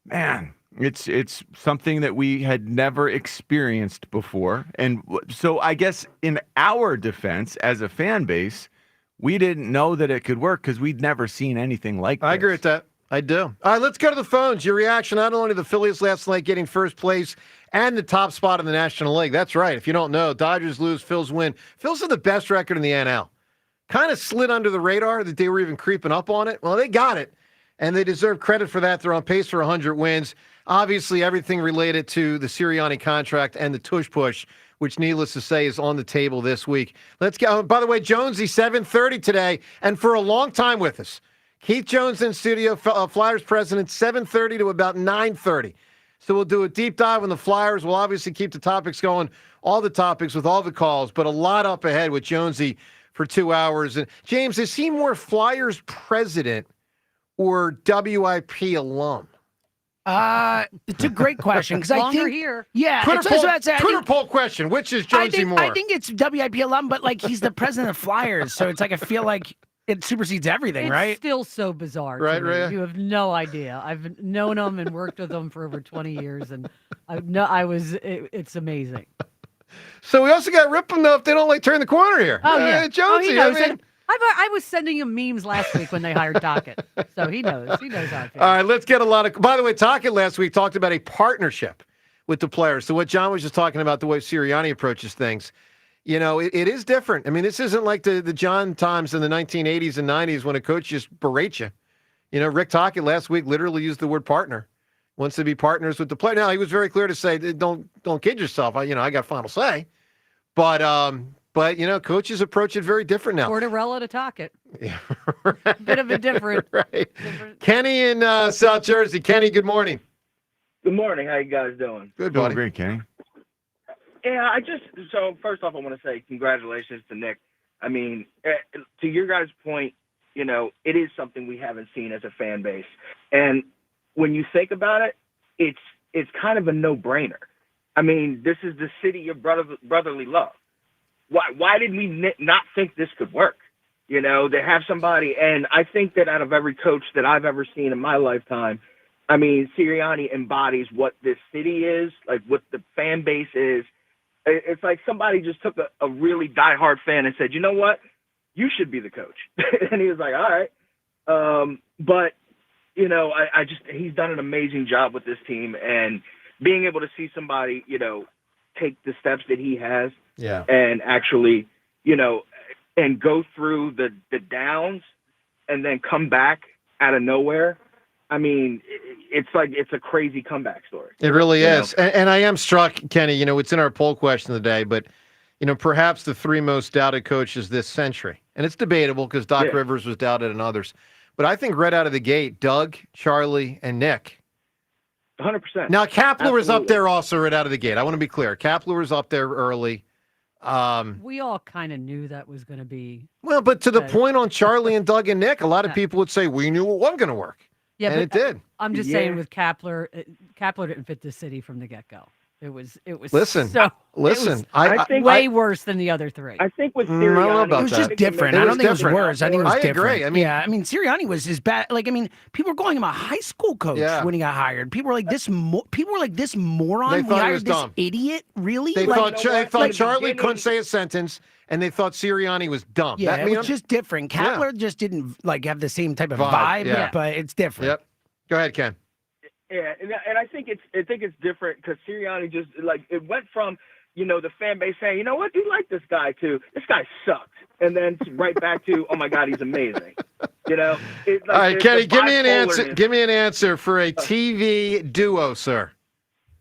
man, it's something that we had never experienced before. And so I guess in our defense as a fan base, we didn't know that it could work because we'd never seen anything like this. I agree with that. I do. All right, let's go to the phones. Your reaction not only to the Phillies last night getting first place and the top spot in the National League. That's right. If you don't know, Dodgers lose, Phils win. Phils have the best record in the NL. Kind of slid under the radar that they were even creeping up on it. Well, they got it, and they deserve credit for that. They're on pace for 100 wins. Obviously, everything related to the Sirianni contract and the Tush Push, which, needless to say, is on the table this week. Let's go. By the way, Jonesy, 7:30 today, and for a long time with us. Keith Jones in studio, Flyers president, 7:30 to about 9:30. So we'll do a deep dive on the Flyers. We'll obviously keep the topics going, all the topics with all the calls, but a lot up ahead with Jonesy for 2 hours. And James, is he more Flyers president or WIP alum? It's a great question because I think here. Yeah, Twitter poll question: which is Jonesy more? I think it's WIP alum, but like he's the president of Flyers, so it's like I feel like it supersedes everything, right? It's still so bizarre. Right, Rhea? You have no idea. I've known him and worked with him for over 20 years, and it's amazing. So we also got to rip them, though, if they don't turn the corner here. Oh, yeah. Jonesy, he knows. I mean, I was sending him memes last week when they hired Dockett. So he knows. He knows how it feels. All right, let's get a lot of. By the way, Dockett last week talked about a partnership with the players. So what John was just talking about, the way Sirianni approaches things, it is different. I mean, this isn't like the John times in the 1980s and 90s when a coach just berates you. Rick Dockett last week literally used the word partner. Wants to be partners with the player. Now, he was very clear to say, don't kid yourself. I got final say. But coaches approach it very different now. Tortorella to Dockett. Yeah, right. Bit of a different. Right. Kenny in South Jersey. Kenny, good morning. Good morning. How you guys doing? Good, Doing buddy. great, Kenny. Yeah, so first off, I want to say congratulations to Nick. I mean, to your guys' point, it is something we haven't seen as a fan base. And when you think about it, it's kind of a no-brainer. I mean, this is the city of brotherly love. Why did we not think this could work? To have somebody, and I think that out of every coach that I've ever seen in my lifetime, I mean, Sirianni embodies what this city is, like what the fan base is. It's like somebody just took a really diehard fan and said, you know what? You should be the coach. And he was like, all right. But, he's done an amazing job with this team, and being able to see somebody, take the steps that he has and actually, and go through the downs and then come back out of nowhere. I mean, it's a crazy comeback story. It really is. And I am struck, Kenny, it's in our poll question of the day, but, perhaps the three most doubted coaches this century. And it's debatable because Doc Rivers was doubted and others. But I think right out of the gate, Doug, Charlie, and Nick. 100%. Now, Kapler is up there also right out of the gate. I want to be clear. Kapler is up there early. We all kind of knew that was going to be. Well, but to the point on Charlie and Doug and Nick, a lot of people would say we knew it wasn't going to work. Yeah, and it did. I'm just saying with Kapler didn't fit the city from the get-go. It was. Listen. I think way worse than the other three. I think with Sirianni, it was just different. I don't think it was worse. I think it was different. Agree. I mean, Sirianni was as bad. People were calling him a high school coach when he got hired. People were like this. People were like this moron. They thought we he was hired this dumb. Idiot. Really? They thought Charlie couldn't say a sentence, and they thought Sirianni was dumb. Yeah, it was just different. Kapler just didn't have the same type of vibe, but it's different. Yep. Go ahead, Ken. Yeah, and I think it's different because Sirianni just it went from the fan base saying, you know what, you like this guy too. This guy sucks, and then right back to, oh my God, he's amazing. All right, Kenny, give me an answer. Give me an answer for a TV duo, sir.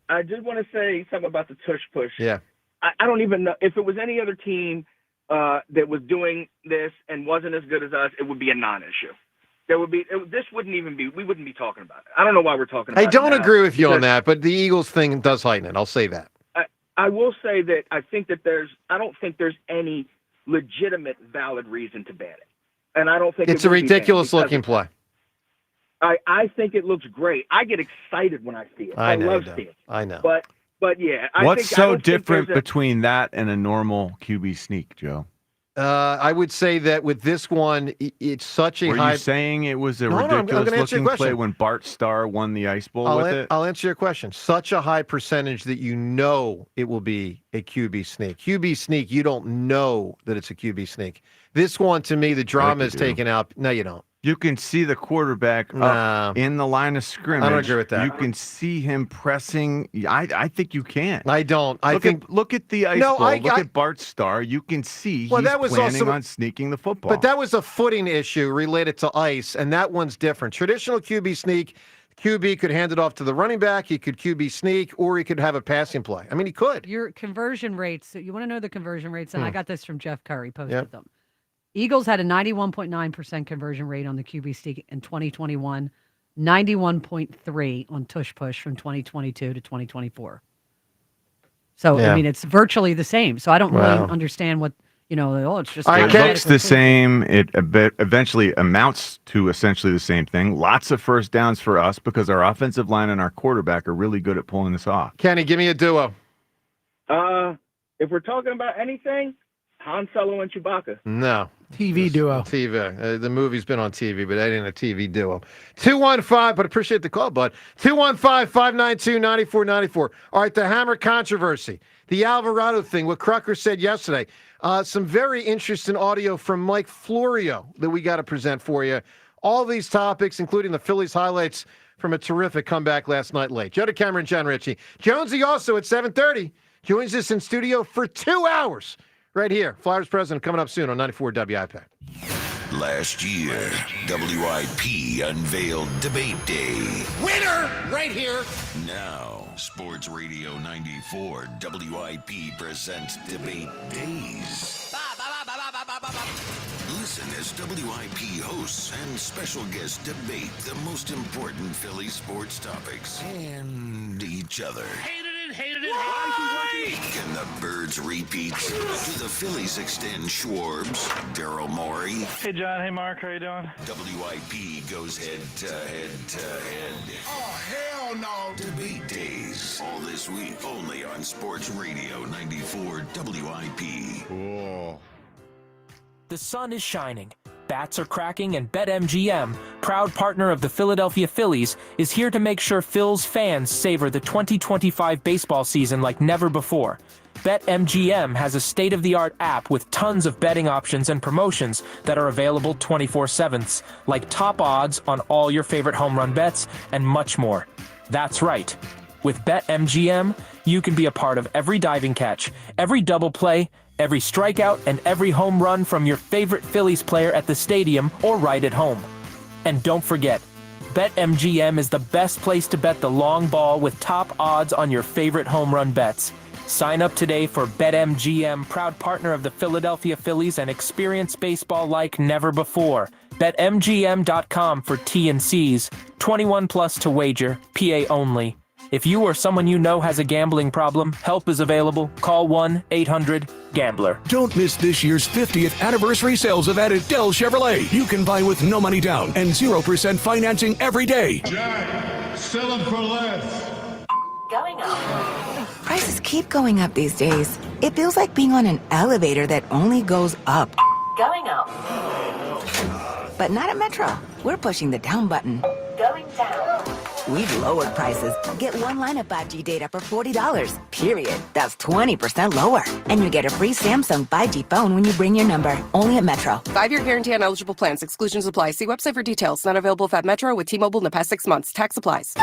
I did want to say something about the Tush Push. Yeah. I don't even know if it was any other team that was doing this and wasn't as good as us, it would be a non-issue. We wouldn't be talking about it. I don't know why we're talking about it. I don't agree with you on that, but the Eagles thing does heighten it. I'll say that. I will say that I don't think there's any legitimate valid reason to ban it. And I don't think it's a ridiculous looking play. I think it looks great. I get excited when I see it. I love seeing it. I know. But yeah. What's so different between that and a normal QB sneak, Joe? I would say that with this one, it's such a high. Were you saying it was a ridiculous-looking play when Bart Starr won the Ice Bowl with it? I'll answer your question. Such a high percentage that it will be a QB sneak. QB sneak, you don't know that it's a QB sneak. This one, to me, the drama is taken out. No, you don't. You can see the quarterback up in the line of scrimmage. I don't agree with that. You can see him pressing. I think you can. I don't. Look at the Ice Bowl. Look at Bart Starr. You can see he's planning on sneaking the football. But that was a footing issue related to ice, and that one's different. Traditional QB sneak, QB could hand it off to the running back. He could QB sneak, or he could have a passing play. I mean, he could. Your conversion rates. You want to know the conversion rates? And I got this from Jeff Curry. Posted them. Eagles had a 91.9% conversion rate on the QB sneak in 2021, 91.3 on Tush Push from 2022 to 2024. So, I mean, it's virtually the same. So I don't really understand what, it's just. It looks the same. It eventually amounts to essentially the same thing. Lots of first downs for us because our offensive line and our quarterback are really good at pulling this off. Kenny, give me a duo. If we're talking about anything, Han Solo and Chewbacca. No. TV duo. TV. The movie's been on TV, but that ain't a TV duo. 215, but appreciate the call, bud. 215-592-9494. All right, the Hammer controversy. The Alvarado thing, what Crucker said yesterday. Some very interesting audio from Mike Florio that we got to present for you. All these topics, including the Phillies highlights from a terrific comeback last night late. Joe DeCamera, John Ritchie. Jonesy also at 7:30 joins us in studio for 2 hours right here. Flyers President coming up soon on 94 WIP. Last year, WIP unveiled Debate Day. Winner right here. Now, Sports Radio 94 WIP presents Debate Days. Listen as WIP hosts and special guests debate the most important Philly sports topics and each other. Hated it. Can the Birds repeat? Do the Phillies extend Schwarbs, Daryl Morey? Hey, John. Hey, Mark. How you doing? WIP goes head to head. Oh, hell no. Debate Days. All this week, only on Sports Radio 94 WIP. Cool. The sun is shining, bats are cracking, and BetMGM, proud partner of the Philadelphia Phillies, is here to make sure Phil's fans savor the 2025 baseball season like never before. BetMGM has a state-of-the-art app with tons of betting options and promotions that are available 24/7, like top odds on all your favorite home run bets and much more. That's right. With BetMGM, you can be a part of every diving catch, every double play, every strikeout, and every home run from your favorite Phillies player at the stadium or right at home. And don't forget, BetMGM is the best place to bet the long ball with top odds on your favorite home run bets. Sign up today for BetMGM, proud partner of the Philadelphia Phillies, and experience baseball like never before. BetMGM.com for T&Cs. 21 plus to wager. PA only. If you or someone you know has a gambling problem, help is available. Call 1-800-GAMBLER. Don't miss this year's 50th anniversary sales event at Dell Chevrolet. You can buy with no money down and 0% financing every day. Jack, sell them for less. Going up. Prices keep going up these days. It feels like being on an elevator that only goes up. Going up. But not at Metro. We're pushing the down button. Going down. We've lowered prices. Get one line of 5G data for $40. Period. That's 20% lower. And you get a free Samsung 5G phone when you bring your number. Only at Metro. 5-year guarantee on eligible plans. Exclusions apply. See website for details. Not available at Metro with T-Mobile in the past 6 months. Tax applies.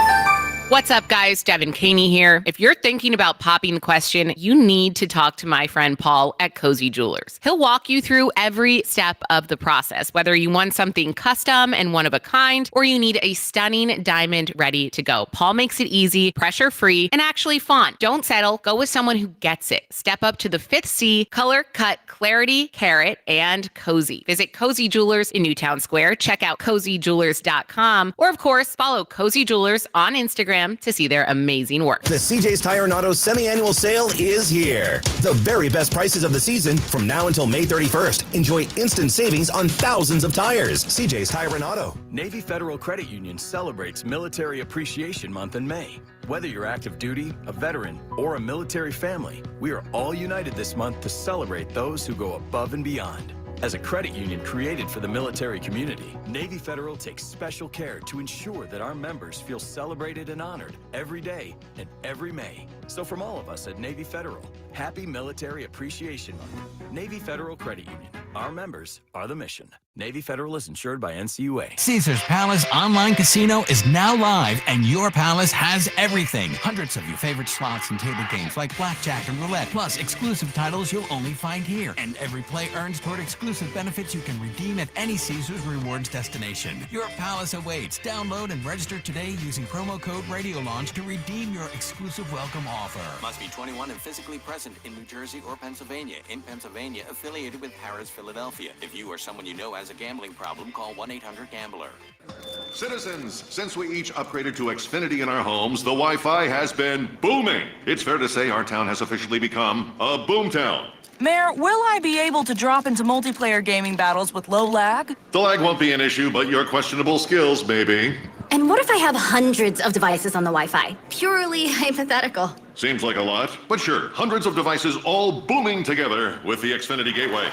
What's up, guys? Devin Caney here. If you're thinking about popping the question, you need to talk to my friend Paul at Cozy Jewelers. He'll walk you through every step of the process, whether you want something custom and one of a kind, or you need a stunning diamond ready to go. Paul makes it easy, pressure-free, and actually fun. Don't settle. Go with someone who gets it. Step up to the 5th C, color, cut, clarity, carat, and cozy. Visit Cozy Jewelers in Newtown Square. Check out cozyjewelers.com, or of course, follow Cozy Jewelers on Instagram to see their amazing work. The CJ's Tire and Auto semi-annual sale is here. The very best prices of the season from now until May 31st. Enjoy instant savings on thousands of tires. CJ's Tire and Auto. Navy Federal Credit Union celebrates Military Appreciation Month in May. Whether you're active duty, a veteran, or a military family, we are all united this month to celebrate those who go above and beyond. As a credit union created for the military community, Navy Federal takes special care to ensure that our members feel celebrated and honored every day and every May. So from all of us at Navy Federal, happy Military Appreciation Month. Navy Federal Credit Union. Our members are the mission. Navy Federal is insured by NCUA. Caesars Palace Online Casino is now live, and your palace has everything. Hundreds of your favorite slots and table games like blackjack and roulette, plus exclusive titles you'll only find here. And every play earns toward exclusive benefits you can redeem at any Caesars Rewards destination. Your palace awaits. Download and register today using promo code RadioLaunch to redeem your exclusive welcome offer. Must be 21 and physically present in New Jersey or Pennsylvania. In Pennsylvania, affiliated with Harrah's Philadelphia. If you or someone you know has a gambling problem, call 1-800-GAMBLER. Citizens, since we each upgraded to Xfinity in our homes, the Wi-Fi has been booming. It's fair to say our town has officially become a boomtown. Mayor, will I be able to drop into multiplayer gaming battles with low lag? The lag won't be an issue, but your questionable skills may be. And what if I have hundreds of devices on the Wi-Fi? Purely hypothetical. Seems like a lot, but sure, hundreds of devices all booming together with the Xfinity Gateway.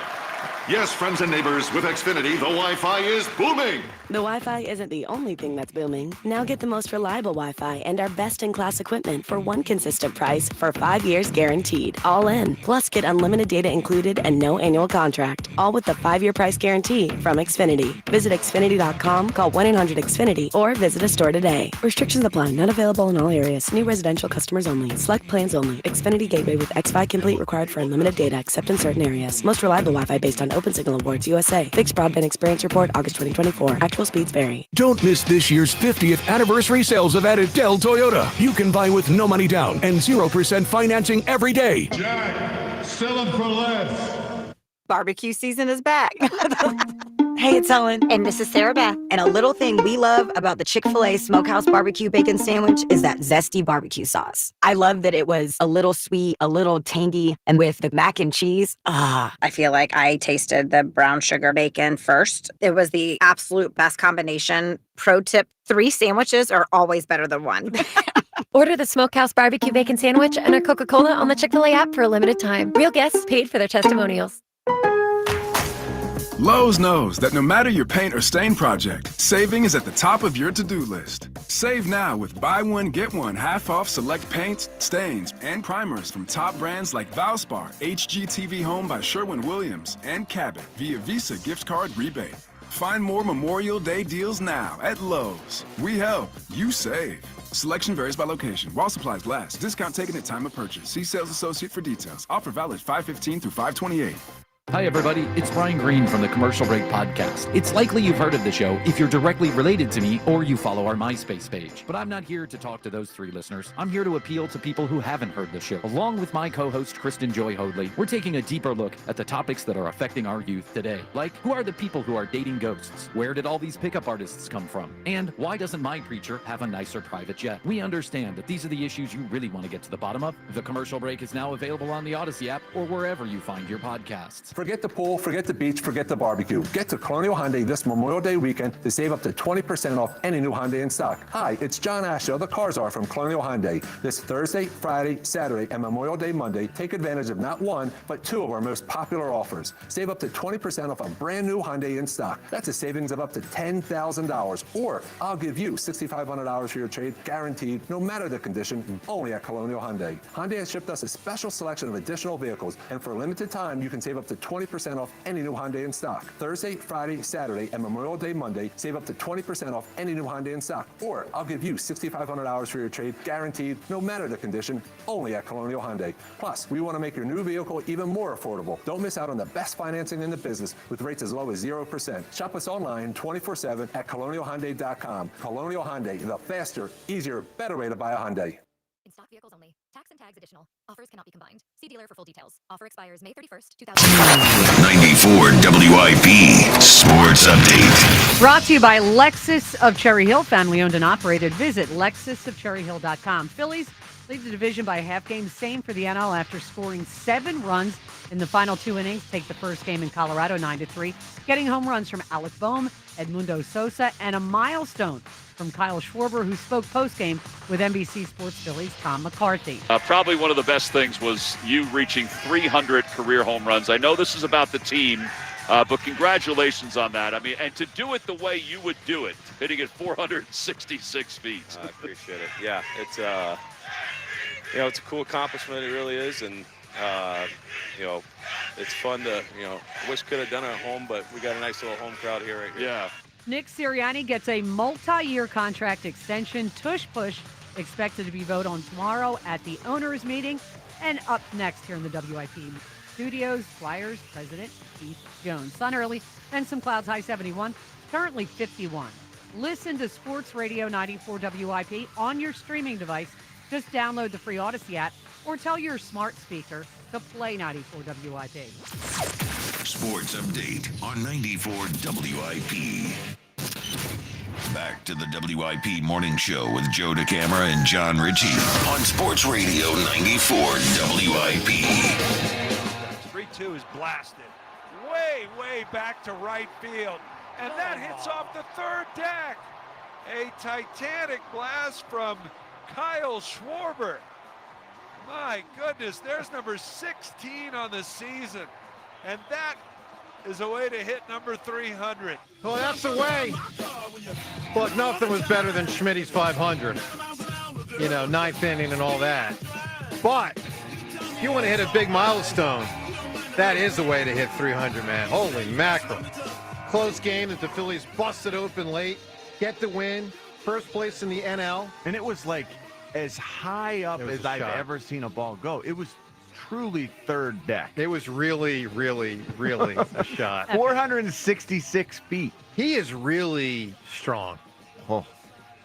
Yes, friends and neighbors, with Xfinity, the Wi-Fi is booming. The Wi-Fi isn't the only thing that's booming. Now get the most reliable Wi-Fi and our best-in-class equipment for one consistent price for 5 years guaranteed. All in. Plus, get unlimited data included and no annual contract. All with the 5-year price guarantee from Xfinity. Visit Xfinity.com, call 1-800-XFINITY, or visit a store today. Restrictions apply. Not available in all areas. New residential customers only. Select plans only. Xfinity Gateway with xFi Complete required for unlimited data except in certain areas. Most reliable Wi-Fi based on OpenSignal Awards USA. Fixed Broadband Experience Report, August 2024. Actual speeds vary. Don't miss this year's 50th anniversary sales event at Dell Toyota. You can buy with no money down and 0% financing every day. Jack, sell them for less. Barbecue season is back. Hey, it's Ellen. And this is Sarah Beth. And a little thing we love about the Chick-fil-A Smokehouse Barbecue Bacon Sandwich is that zesty barbecue sauce. I love that it was a little sweet, a little tangy, and with the mac and cheese, I feel like I tasted the brown sugar bacon first. It was the absolute best combination. Pro tip, 3 sandwiches are always better than 1. Order the Smokehouse Barbecue Bacon Sandwich and a Coca-Cola on the Chick-fil-A app for a limited time. Real guests paid for their testimonials. Lowe's knows that no matter your paint or stain project, saving is at the top of your to-do list. Save now with buy one, get one half off select paints, stains, and primers from top brands like Valspar, HGTV Home by Sherwin-Williams, and Cabot via Visa gift card rebate. Find more Memorial Day deals now at Lowe's. We help, you save. Selection varies by location. While supplies last, discount taken at time of purchase. See sales associate for details. Offer valid 5/15 through 5/28. Hi, everybody. It's Brian Green from the Commercial Break Podcast. It's likely you've heard of the show if you're directly related to me or you follow our MySpace page. But I'm not here to talk to those 3 listeners. I'm here to appeal to people who haven't heard the show. Along with my co-host, Kristen Joy Hoadley, we're taking a deeper look at the topics that are affecting our youth today. Like, who are the people who are dating ghosts? Where did all these pickup artists come from? And why doesn't my preacher have a nicer private jet? We understand that these are the issues you really want to get to the bottom of. The Commercial Break is now available on the Odyssey app or wherever you find your podcasts. Forget the pool, forget the beach, forget the barbecue. Get to Colonial Hyundai this Memorial Day weekend to save up to 20% off any new Hyundai in stock. Hi, it's John Asher, the Cars Are from Colonial Hyundai. This Thursday, Friday, Saturday, and Memorial Day Monday, take advantage of not 1, but 2 of our most popular offers. Save up to 20% off a brand new Hyundai in stock. That's a savings of up to $10,000. Or I'll give you $6,500 for your trade, guaranteed, no matter the condition, only at Colonial Hyundai. Hyundai has shipped us a special selection of additional vehicles, and for a limited time, you can save up to 20% off any new Hyundai in stock. Thursday, Friday, Saturday, and Memorial Day Monday, save up to 20% off any new Hyundai in stock. Or I'll give you $6,500 for your trade, guaranteed, no matter the condition, only at Colonial Hyundai. Plus, we want to make your new vehicle even more affordable. Don't miss out on the best financing in the business with rates as low as 0%. Shop us online 24/7 at colonialhyundai.com. Colonial Hyundai, the faster, easier, better way to buy a Hyundai. In stock vehicles only. Tax and tags additional. Offers cannot be combined. See dealer for full details. Offer expires May 31st, 2020. 94 WIP Sports Update. Brought to you by Lexus of Cherry Hill, family owned and operated. Visit lexusofcherryhill.com. Phillies lead the division by a half game. Same for the NL after scoring 7 runs in the final 2 innings. Take the first game in Colorado 9-3. Getting home runs from Alec Boehm, Edmundo Sosa, and a milestone from Kyle Schwarber, who spoke postgame with NBC Sports Phillies' Tom McCarthy. Probably one of the best things was you reaching 300 career home runs. I know this is about the team, but congratulations on that. I mean, and to do it the way you would do it, hitting it 466 feet. I appreciate it. Yeah, it's it's a cool accomplishment. It really is, and it's fun to wish could have done it at home, but we got a nice little home crowd here right here. Yeah. Nick Sirianni gets a multi-year contract extension. Tush Push expected to be voted on tomorrow at the owners' meeting. And up next here in the WIP studios, Flyers president Keith Jones. Sun early, then some clouds, high 71, currently 51. Listen to Sports Radio 94 WIP on your streaming device. Just download the free Odyssey app or tell your smart speaker to play 94 WIP. Sports Update on 94 WIP. Back to the WIP Morning Show with Joe DeCamara and John Ritchie on Sports Radio 94 WIP. 3-2 is blasted way back to right field, and that hits off the third deck. A titanic blast from Kyle Schwarber. My goodness, there's number 16 on the season, and that is a way to hit number 300. Well, that's the way. Look, nothing was better than Schmitty's 500. You know, ninth inning and all that. But if you want to hit a big milestone, that is the way to hit 300, man. Holy mackerel. Close game that the Phillies busted open late, get the win, first place in the NL. And it was like as high up as I've shot. ever seen a ball go. It was truly third deck. It was really, really, really a shot. 466 feet. He is really strong. Oh,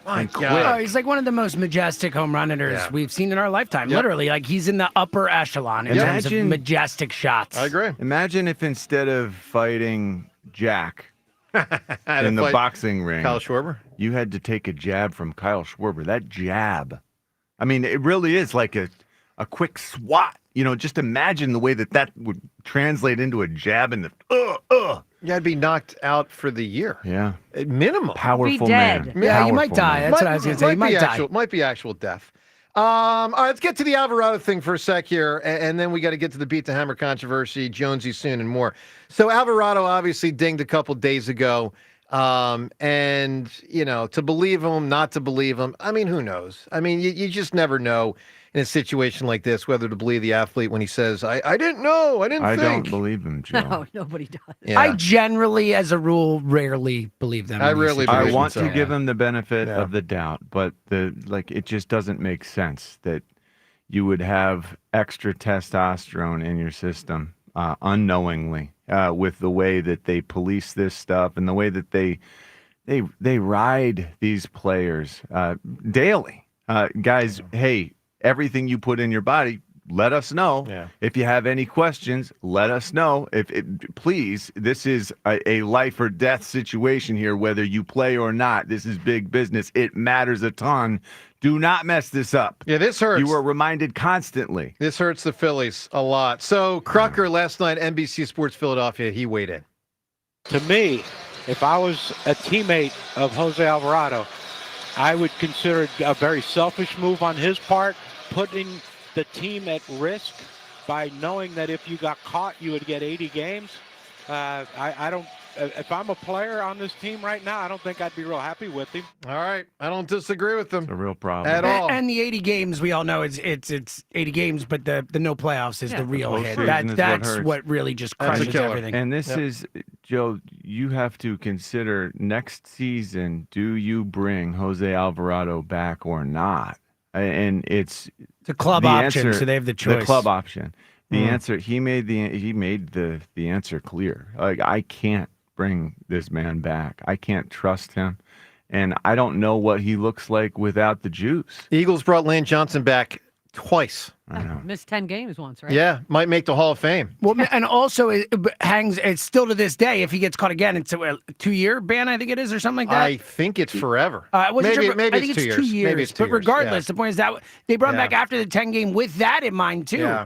my and God. quick. Oh, he's like one of the most majestic home run hitters we've seen in our lifetime. Yep. Literally, like he's in the upper echelon in terms of majestic shots. I agree. Imagine if instead of fighting Jack in the fight boxing ring, Kyle Schwarber, you had to take a jab from Kyle Schwarber. That jab, I mean, it really is like a quick swat. You know, just imagine the way that would translate into a jab in the Yeah, I'd be knocked out for the year. Yeah. At minimum. Powerful Be dead. man. Yeah, you might Powerful die. man. That's what I was going to say. You might die. Might be actual death. All right, let's get to the Alvarado thing for a sec here, and then we got to get to the Beat the Hammer controversy, Jonesy soon, and more. So Alvarado obviously dinged a couple days ago, and, you know, to believe him, not to believe him, I mean, who knows? I mean, you just never know in a situation like this whether to believe the athlete when he says, I didn't know, I didn't I think. don't believe him, Joe. No, nobody does. Yeah. I generally, as a rule, rarely believe them. I rarely believe I them, want so. to give him the benefit of the doubt, but it just doesn't make sense that you would have extra testosterone in your system unknowingly with the way that they police this stuff and the way that they ride these players daily. Guys, hey, everything you put in your body, let us know. Yeah. If you have any questions, let us know. Please, this is a life or death situation here, whether you play or not. This is big business. It matters a ton. Do not mess this up. Yeah, this hurts. You are reminded constantly. This hurts the Phillies a lot. So Crucker last night, NBC Sports Philadelphia, he weighed in. To me, if I was a teammate of Jose Alvarado, I would consider it a very selfish move on his part, putting the team at risk by knowing that if you got caught, you would get 80 games. I don't. If I'm a player on this team right now, I don't think I'd be real happy with him. All right, I don't disagree with them. It's a real problem. At all. And the 80 games, we all know it's 80 games, but the no playoffs is the real hit. Postseason is That's what what really just That's a crushes killer. everything. And this is, Joe, you have to consider next season, do you bring Jose Alvarado back or not? And it's a club the option, answer, so they have the choice. The club option. The answer, he made the answer clear. Like, I can't bring this man back. I can't trust him. And I don't know what he looks like without the juice. Eagles brought Lane Johnson back twice. I know. Missed 10 games once, right? Yeah, might make the Hall of Fame. Well, and also it hangs. It's still to this day. If he gets caught again, it's a 2-year ban, I think it is, or something like that. I think it's forever. Maybe Maybe I think it's 2 it's 2 years. years. Maybe it's 2 but years. regardless, the point is that they brought him Yeah. back after the 10 game with that in mind too. Yeah.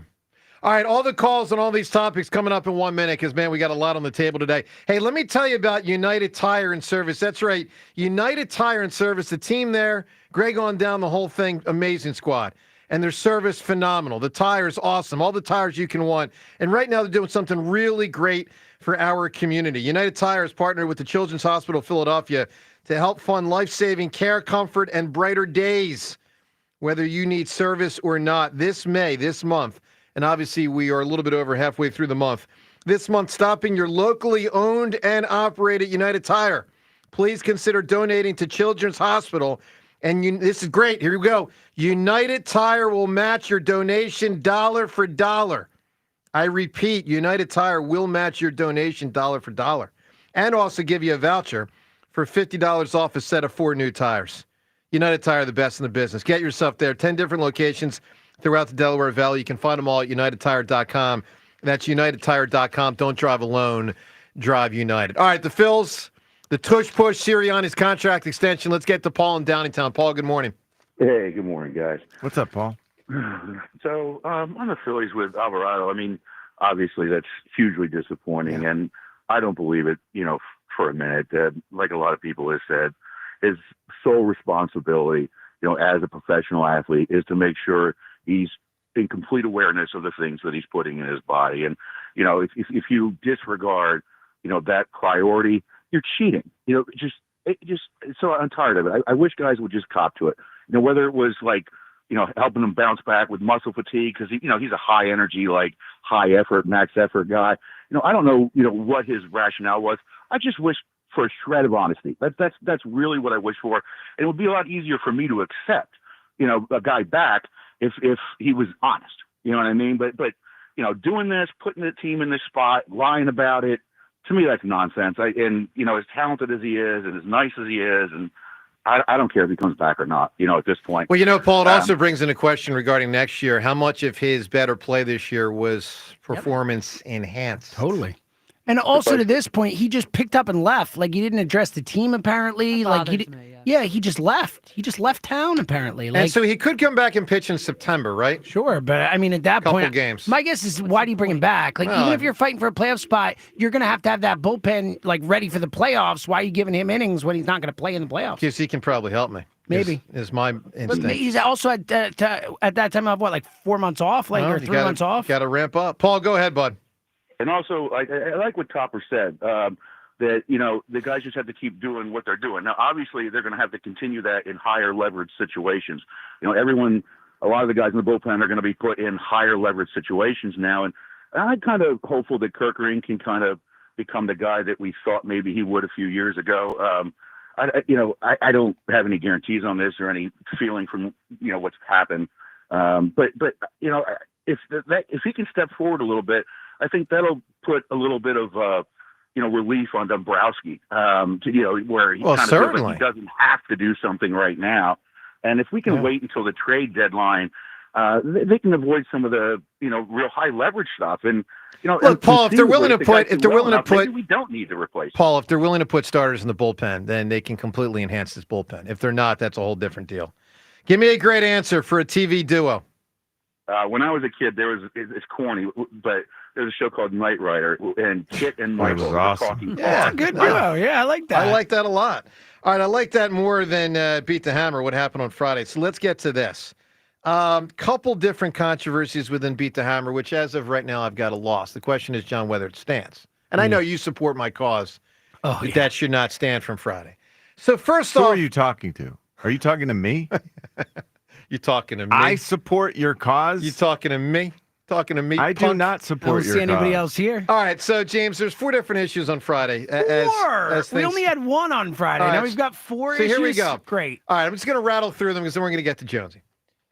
All right, all the calls on all these topics coming up in 1 minute because, man, we got a lot on the table today. Hey, let me tell you about United Tire and Service. That's right, United Tire and Service, the team there, Greg on down the whole thing, amazing squad. And their service, phenomenal. The tires, awesome. All the tires you can want. And right now they're doing something really great for our community. United Tire has partnered with the Children's Hospital of Philadelphia to help fund life-saving care, comfort, and brighter days, whether you need service or not. This month, and obviously we are a little bit over halfway through the month. This month, stopping your locally owned and operated United Tire. Please consider donating to Children's Hospital. And this is great. Here we go. United Tire will match your donation dollar for dollar. I repeat, United Tire will match your donation dollar for dollar. And also give you a voucher for $50 off a set of 4 new tires. United Tire, the best in the business. Get yourself there. 10 different locations throughout the Delaware Valley. You can find them all at UnitedTire.com. That's UnitedTire.com. Don't drive alone. Drive United. All right, the Phils, the Tush Push, Sirianni's contract extension. Let's get to Paul in Downingtown. Paul, good morning. Hey, good morning, guys. What's up, Paul? So on the Phillies with Alvarado, I mean, obviously that's hugely disappointing, and I don't believe it, for a minute. Like a lot of people have said, his sole responsibility, as a professional athlete is to make sure he's in complete awareness of the things that he's putting in his body. And, if you disregard, that priority, you're cheating. Just so I'm tired of it. I wish guys would just cop to it. Whether it was like, helping him bounce back with muscle fatigue because he's a high energy, like high effort, max effort guy. I don't know, what his rationale was. I just wish for a shred of honesty. That's really what I wish for. And it would be a lot easier for me to accept, a guy back if he was honest. You know what I mean? But doing this, putting the team in this spot, lying about it, to me that's nonsense. As talented as he is and as nice as he is, and I don't care if he comes back or not, at this point. Well, Paul, it also brings in a question regarding next year. How much of his better play this year was performance enhanced? Totally. And also to this point, he just picked up and left. Like, he didn't address the team, apparently. Like, he just left. He just left town, apparently. Like, and so he could come back and pitch in September, right? Sure, but I mean, at that point, games. My guess is, why do you bring him back? Like, even if you're fighting for a playoff spot, you're going to have that bullpen, like, ready for the playoffs. Why are you giving him innings when he's not going to play in the playoffs? Because he can probably help me. Maybe. Is my instinct. But he's also at that time of, 4 months off? Or 3 months off? Got to ramp up. Paul, go ahead, bud. And also, I like what Topper said, that, the guys just have to keep doing what they're doing. Now, obviously, they're going to have to continue that in higher leverage situations. A lot of the guys in the bullpen are going to be put in higher leverage situations now. And I'm kind of hopeful that Kerkering can kind of become the guy that we thought maybe he would a few years ago. I don't have any guarantees on this or any feeling from, what's happened. But if he can step forward a little bit, I think that'll put a little bit of, relief on Dombrowski, where he kind of feels like he doesn't have to do something right now. And if we can wait until the trade deadline, they can avoid some of the, real high leverage stuff. And, look, Paul, if they're willing to put, maybe we don't need to replace Paul, if they're willing to put starters in the bullpen, then they can completely enhance this bullpen. If they're not, that's a whole different deal. Give me a great answer for a TV duo. When I was a kid, it's corny, but there's a show called Knight Rider, and Kit and Michael were talking. Yeah, good duo. Yeah, I like that. I like that a lot. All right, I like that more than Beat the Hammer, what happened on Friday. So let's get to this. Couple different controversies within Beat the Hammer, which as of right now, I've got a loss. The question is, John, whether it stands. And I know you support my cause. That should not stand from Friday. So first off... Who are you talking to? Are you talking to me? You talking to me? I support your cause. You talking to me? Talking to me? I do not support your cause. I don't see anybody else here. All right, so James, there's 4 different issues on Friday. We only had 1 on Friday. Now we've got 4 issues. So here we go. Great. All right, I'm just going to rattle through them because then we're going to get to Jonesy.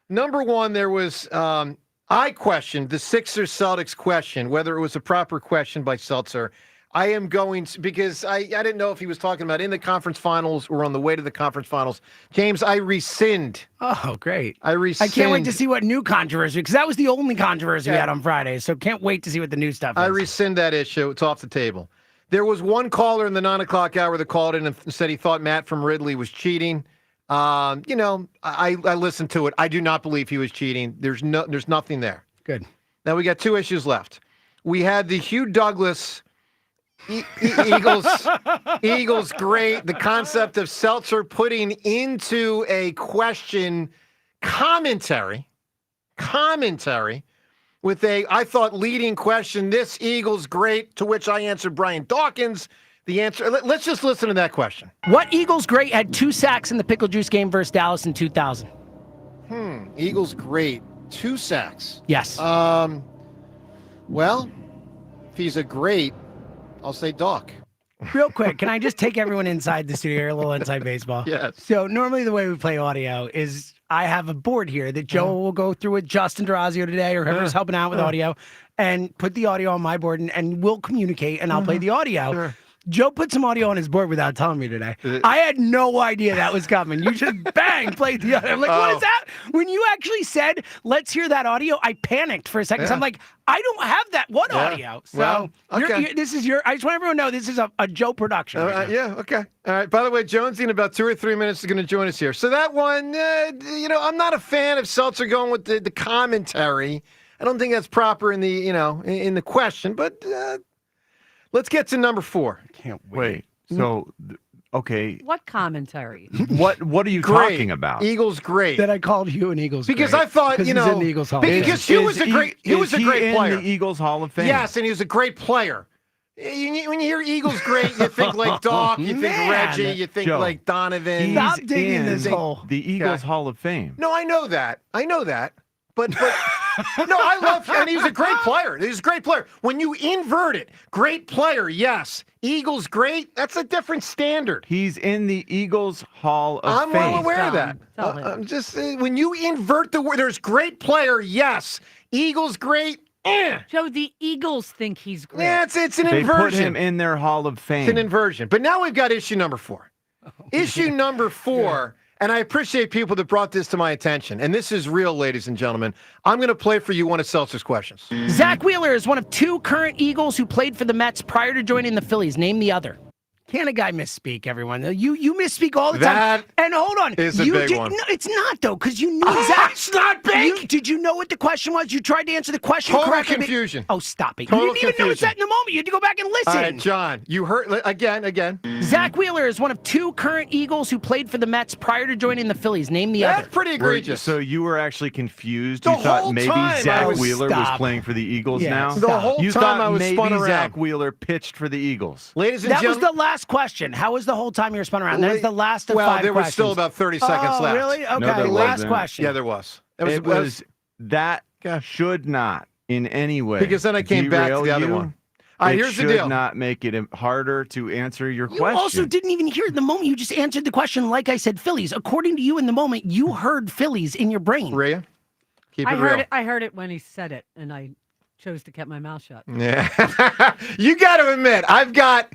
Number 1, there was I questioned the Sixers-Celtics question, whether it was a proper question by Seltzer. I am going to, because I didn't know if he was talking about in the conference finals or on the way to the conference finals. James, I rescind. Oh, great. I rescind. I can't wait to see what new controversy, because that was the only controversy we had on Friday, so can't wait to see what the new stuff is. I rescind that issue. It's off the table. There was one caller in the 9 o'clock hour that called in and said he thought Matt from Ridley was cheating. I listened to it. I do not believe he was cheating. There's nothing there. Good. Now we got 2 issues left. We had the Hugh Douglas Eagles great. The concept of Seltzer putting into a question commentary with I thought, leading question, this Eagles great, to which I answered Brian Dawkins. The answer, let's just listen to that question. What Eagles great had 2 sacks in the pickle juice game versus Dallas in 2000? Eagles great, 2 sacks. Yes. Well, if he's a great, I'll say Doc. Real quick, can I just take everyone inside the studio, a little inside baseball? Yes. So normally the way we play audio is I have a board here that Joe will go through with Justin Durazio today, or whoever's helping out with audio, and put the audio on my board, and we'll communicate, and I'll play the audio. Sure. Joe put some audio on his board without telling me today. I had no idea that was coming. You just played the audio. I'm like, what is that? When you actually said, let's hear that audio, I panicked for a second. So I'm like, I don't have that. What audio? So well, okay. this is I just want everyone to know this is a Joe production. Okay. All right. By the way, Jonesy in about 2 or 3 minutes is going to join us here. So that one, I'm not a fan of Seltzer going with the commentary. I don't think that's proper in the, in the question, but let's get to number 4. Can't wait. So, okay. What commentary? What are you talking about? Eagles great. That I called you an Eagles because great. I thought, he's in the Eagles Hall of Fame. Because he was a great player. In the Eagles Hall of Fame. Yes, and he was a great player. When you hear Eagles great, you think like Doc, you think Reggie, you think Joe, like Donovan. Stop digging this hole. The Eagles Hall of Fame. No, I know that. But no, I love and he's a great player. He's a great player. When you invert it, great player, yes. Eagles great, that's a different standard. He's in the Eagles Hall of I'm Fame. well aware of that. I'm just saying, when you invert the word, there's great player, yes. Eagles great, Joe, the Eagles think he's great. Yeah, it's an They inversion. put him in their Hall of Fame. It's an inversion. But now we've got issue number 4. Issue number 4, and I appreciate people that brought this to my attention, and this is real, ladies and gentlemen. I'm going to play for you one of Seltzer's questions. Zach Wheeler is one of 2 current Eagles who played for the Mets prior to joining the Phillies. Name the other. Can a guy misspeak, everyone? You misspeak all the time. And hold on. Is a big one. No, it's not, though, because you knew Zach. It's not big. Did you know what the question was? You tried to answer the question Total correctly. confusion. Oh, stop it. Total You didn't even notice confusion. that in the moment. You had to go back and listen. All right, John, you heard again. Zach Wheeler is one of 2 current Eagles who played for the Mets prior to joining the Phillies. Name the other. That's pretty egregious. So you were actually confused? The You thought whole maybe time I Zach was- Wheeler was Stop. playing for the Eagles Yeah, now? stop. The whole You time thought I was maybe spun around. Zach Wheeler pitched for the Eagles. Ladies and That was gentlemen. the last question. How was the whole time you were spun around? That is the last of well, 5 there was questions. still about 30 seconds Oh, left. really? Okay, there last wasn't. question. Yeah, there was. It was that should not in any way. Because then I came back to derail the other you. one. All right, It here's the should deal. not make it harder to answer your You question. also didn't even hear it in the moment. You just answered the question like I said, Phillies. According to you in the moment, you heard Phillies in your brain. Rhea, keep it I real. heard it. I heard it when he said it, and I chose to keep my mouth shut. Yeah. You got to admit, I've got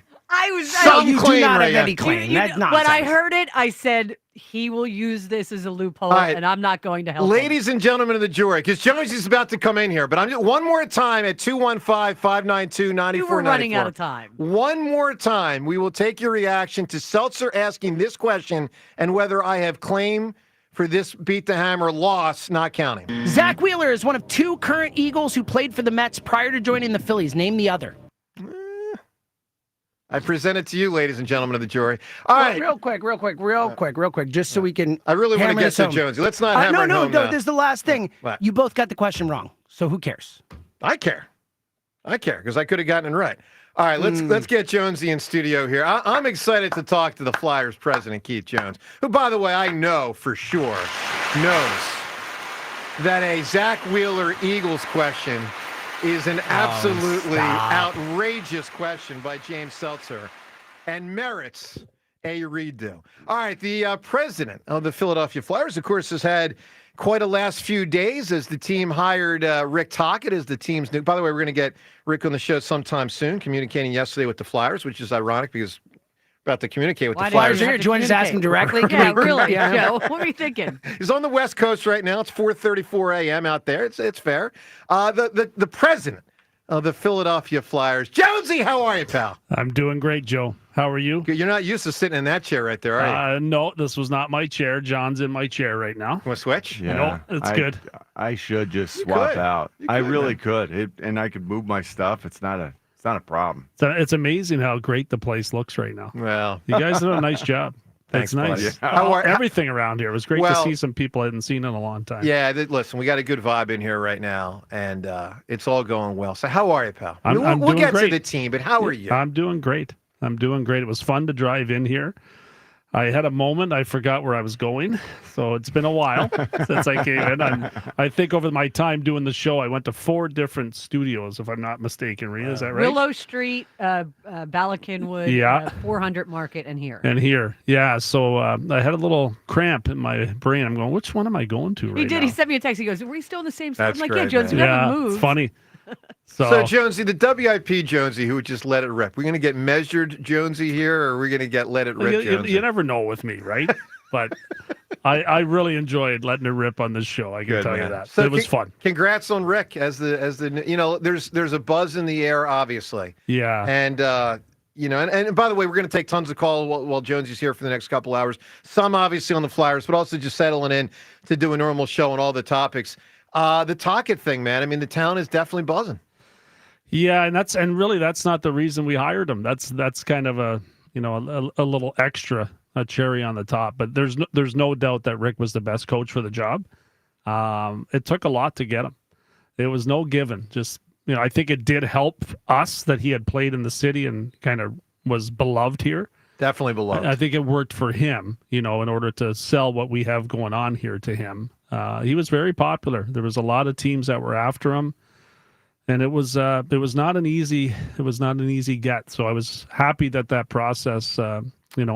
some you do claim, not have Rhea. any claim. That's When nonsense. I heard it, I said he will use this as a loophole, All right. and I'm not going to help him. Ladies and gentlemen of the jury, because Jones is about to come in here, but I'm just one more time at 215-592-9494. You were running out of time. One more time, we will take your reaction to Seltzer asking this question and whether I have claim for this beat the hammer loss, not counting. Zach Wheeler is one of 2 current Eagles who played for the Mets prior to joining the Phillies. Name the other. I present it to you, ladies and gentlemen of the jury. All right. Real quick, just so we can. I really want to hammer get this to home. Jonesy. Let's not hammer it No, home now. this is the last thing. What? You both got the question wrong, so who cares? I care because I could have gotten it right. All right, let's get Jonesy in studio here. I'm excited to talk to the Flyers president, Keith Jones, who, by the way, I know for sure knows that a Zach Wheeler Eagles question is an absolutely outrageous question by James Seltzer and merits a redo. All right, the president of the Philadelphia Flyers, of course, has had quite a last few days as the team hired Rick Tocchet as the team's new. By the way, we're going to get Rick on the show sometime soon, communicating yesterday with the Flyers, which is ironic because we're about to communicate with the Flyers. Flyers are here. Do you want to just ask him directly? Yeah, really, Joe. What were you thinking? He's on the West Coast right now. It's 4:34 a.m. out there. It's fair. The president of the Philadelphia Flyers, Jonesy, how are you, pal? I'm doing great, Joe. How are you? You're not used to sitting in that chair right there, are you? No, this was not my chair. John's in my chair right now. Want to switch? Yeah, No, it's good. I should just swap could. out. You I could, really man. could, and I could move my stuff. It's not a problem. It's amazing how great the place looks right now. Well, You guys did a nice job. Thanks, It's nice. buddy. How are- Everything around here. It was great Well- to see some people I hadn't seen in a long time. Yeah, listen, we got a good vibe in here right now, and it's all going well. So how are you, pal? I'm we'll doing get great. to the team, but how are you? I'm doing great. It was fun to drive in here. I had a moment. I forgot where I was going. So it's been a while since I came in. I think over my time doing the show, I went to 4 different studios, if I'm not mistaken. Rhea, is that right? Willow Street, Ballackinwood, Yeah. 400 Market, and here. And here. Yeah. So I had a little cramp in my brain. I'm going, which one am I going to right He did. now? He sent me a text. He goes, "Were we still in the same spot?" That's I'm like, great, "Yeah, Jones, we man. haven't Yeah, moved." it's funny. So, Jonesy, the WIP Jonesy, who would just let it rip. We're going to get measured Jonesy here, or are we going to get let it rip Jonesy? You never know with me, right? But I really enjoyed letting it rip on this show. I can Good, tell you man. that. So It was fun. Congrats on Rick as the there's a buzz in the air, obviously. Yeah. And and by the way, we're going to take tons of calls while Jonesy's here for the next couple hours. Some obviously on the Flyers, but also just settling in to do a normal show on all the topics. The Tocchet thing, man. I mean, the town is definitely buzzing. Yeah, and really that's not the reason we hired him. That's kind of a little extra, a cherry on the top. But there's no doubt that Rick was the best coach for the job. It took a lot to get him. It was no given. Just I think it did help us that he had played in the city and kind of was beloved here. Definitely beloved. I think it worked for him, in order to sell what we have going on here to him. He was very popular. There was a lot of teams that were after him, and it was not an easy get. So I was happy that process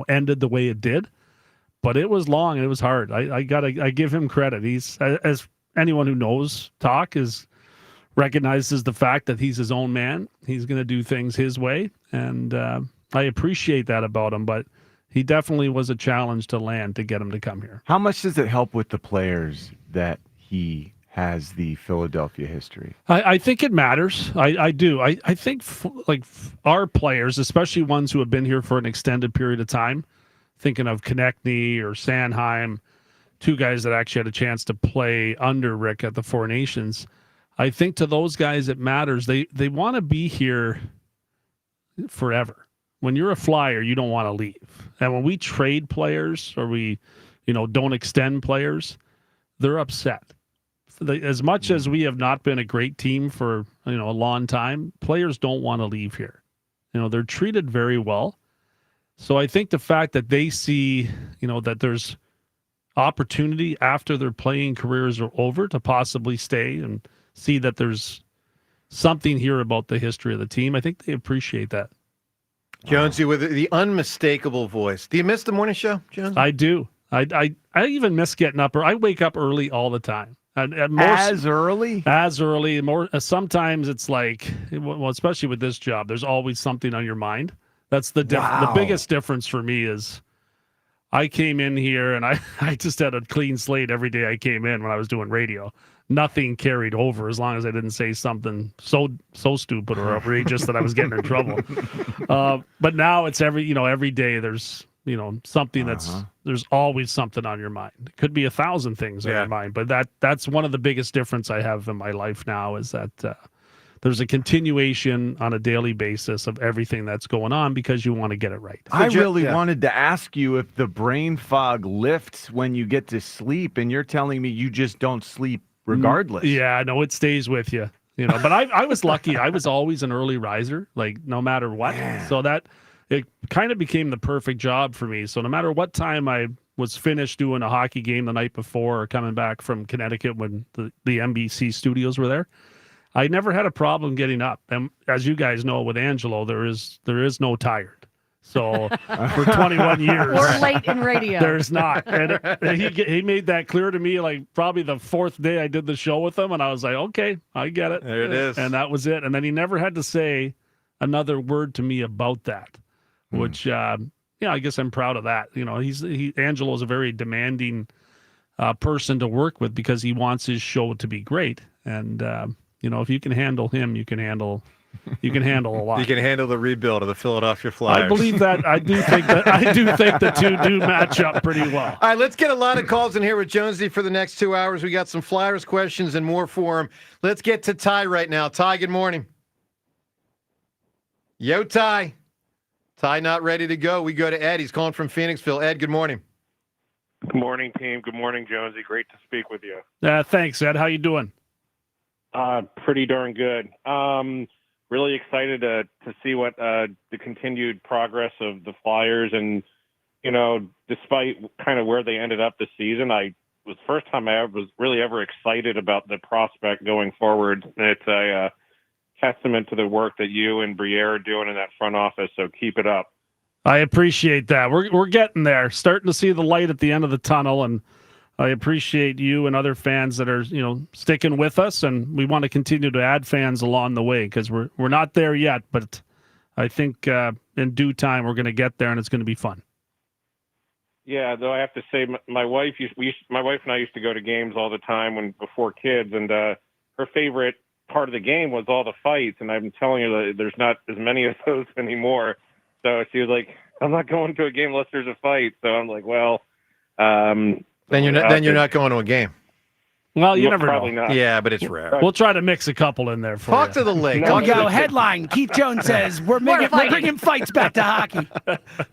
ended the way it did, but it was long and it was hard. I give him credit. He's, as anyone who knows Talk recognizes the fact that he's his own man. He's going to do things his way, and I appreciate that about him, but he definitely was a challenge to land to get him to come here. How much does it help with the players that he has the Philadelphia history? I think it matters. I do. I think our players, especially ones who have been here for an extended period of time, thinking of Konechny or Sanheim, two guys that actually had a chance to play under Rick at the Four Nations. I think to those guys it matters. They want to be here forever. When you're a Flyer, you don't want to leave. And when we trade players or we, don't extend players, they're upset. As much as we have not been a great team for, a long time, players don't want to leave here. They're treated very well. So I think the fact that they see, that there's opportunity after their playing careers are over to possibly stay and see that there's something here about the history of the team, I think they appreciate that. Jonesy with the unmistakable voice. Do you miss the morning show, Jonesy? I do. I even miss getting up. I wake up early all the time. As early? As early. More. Sometimes it's like, well, especially with this job, there's always something on your mind. That's the biggest difference for me is I came in here and I just had a clean slate every day I came in when I was doing radio. Nothing carried over as long as I didn't say something so stupid or outrageous that I was getting in trouble. But now it's every day there's, something there's always something on your mind. It could be 1,000 things on your mind, but that's one of the biggest difference I have in my life now is that there's a continuation on a daily basis of everything that's going on because you want to get it right. I really wanted to ask you if the brain fog lifts when you get to sleep, and you're telling me you just don't sleep regardless. Yeah, no, it stays with you. But I was lucky. I was always an early riser, like no matter what. Man. So that it kind of became the perfect job for me. So no matter what time I was finished doing a hockey game the night before or coming back from Connecticut when the NBC studios were there, I never had a problem getting up. And as you guys know, with Angelo, there is no tired. So for 21 years, or late in radio, there's not. And he made that clear to me, like probably the fourth day I did the show with him, and I was like, okay, I get it. There it is, and that was it. And then he never had to say another word to me about that, which I guess I'm proud of that. Angelo is a very demanding person to work with because he wants his show to be great, and if you can handle him, you can handle a lot. You can handle the rebuild of the Philadelphia Flyers. I believe that. I do think the two do match up pretty well. All right, let's get a lot of calls in here with Jonesy for the next 2 hours. We got some Flyers questions and more for him. Let's get to Ty right now. Ty, good morning. Yo, Ty. Ty not ready to go. We go to Ed. He's calling from Phoenixville. Ed, good morning. Good morning, team. Good morning, Jonesy. Great to speak with you. Thanks, Ed. How you doing? Pretty darn good. Really excited to see what the continued progress of the Flyers, and despite kind of where they ended up this season, was the first time I was really ever excited about the prospect going forward. It's a testament to the work that you and Briere are doing in that front office. So keep it up. I appreciate that. We're getting there, starting to see the light at the end of the tunnel, and I appreciate you and other fans that are, sticking with us, and we want to continue to add fans along the way because we're not there yet, but I think in due time we're going to get there, and it's going to be fun. Yeah, though I have to say, my wife and I used to go to games all the time before kids, and her favorite part of the game was all the fights, and I'm telling you that there's not as many of those anymore. So she was like, "I'm not going to a game unless there's a fight." So I'm like, "Well." Then you're not going to a game. Well, you never probably know. Not. Yeah, but it's rare. We'll try to mix a couple in there for Talk you. to the lake. There we go. Headline: Keith Jones says we're bringing fights back to hockey.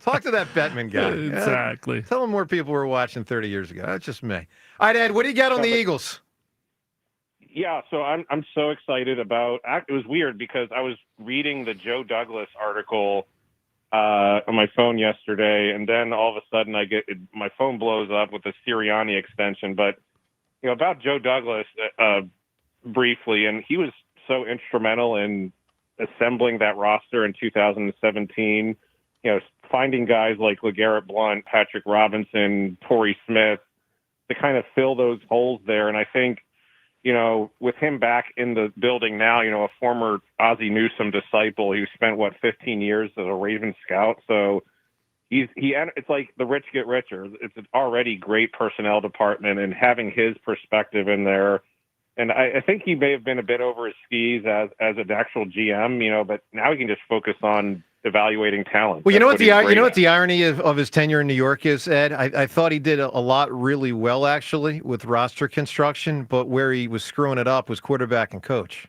Talk to that Bettman guy. Exactly. Yeah. Tell him more people were watching 30 years ago. That's just me. All right, Ed, what do you got on the Eagles? Yeah, so I'm so excited about. It was weird because I was reading the Joe Douglas article on my phone yesterday, and then all of a sudden my phone blows up with the Sirianni extension. But about Joe Douglas briefly, and he was so instrumental in assembling that roster in 2017. Finding guys like LeGarrette Blount, Patrick Robinson, Torrey Smith to kind of fill those holes there, and I think. With him back in the building now, a former Ozzie Newsome disciple who spent 15 years as a Raven scout. So it's like the rich get richer. It's an already great personnel department, and having his perspective in there. And I think he may have been a bit over his skis as an actual GM, but now he can just focus on evaluating talent. Well, you know what the irony of his tenure in New York is, Ed? I thought he did a lot really well, actually, with roster construction, but where he was screwing it up was quarterback and coach.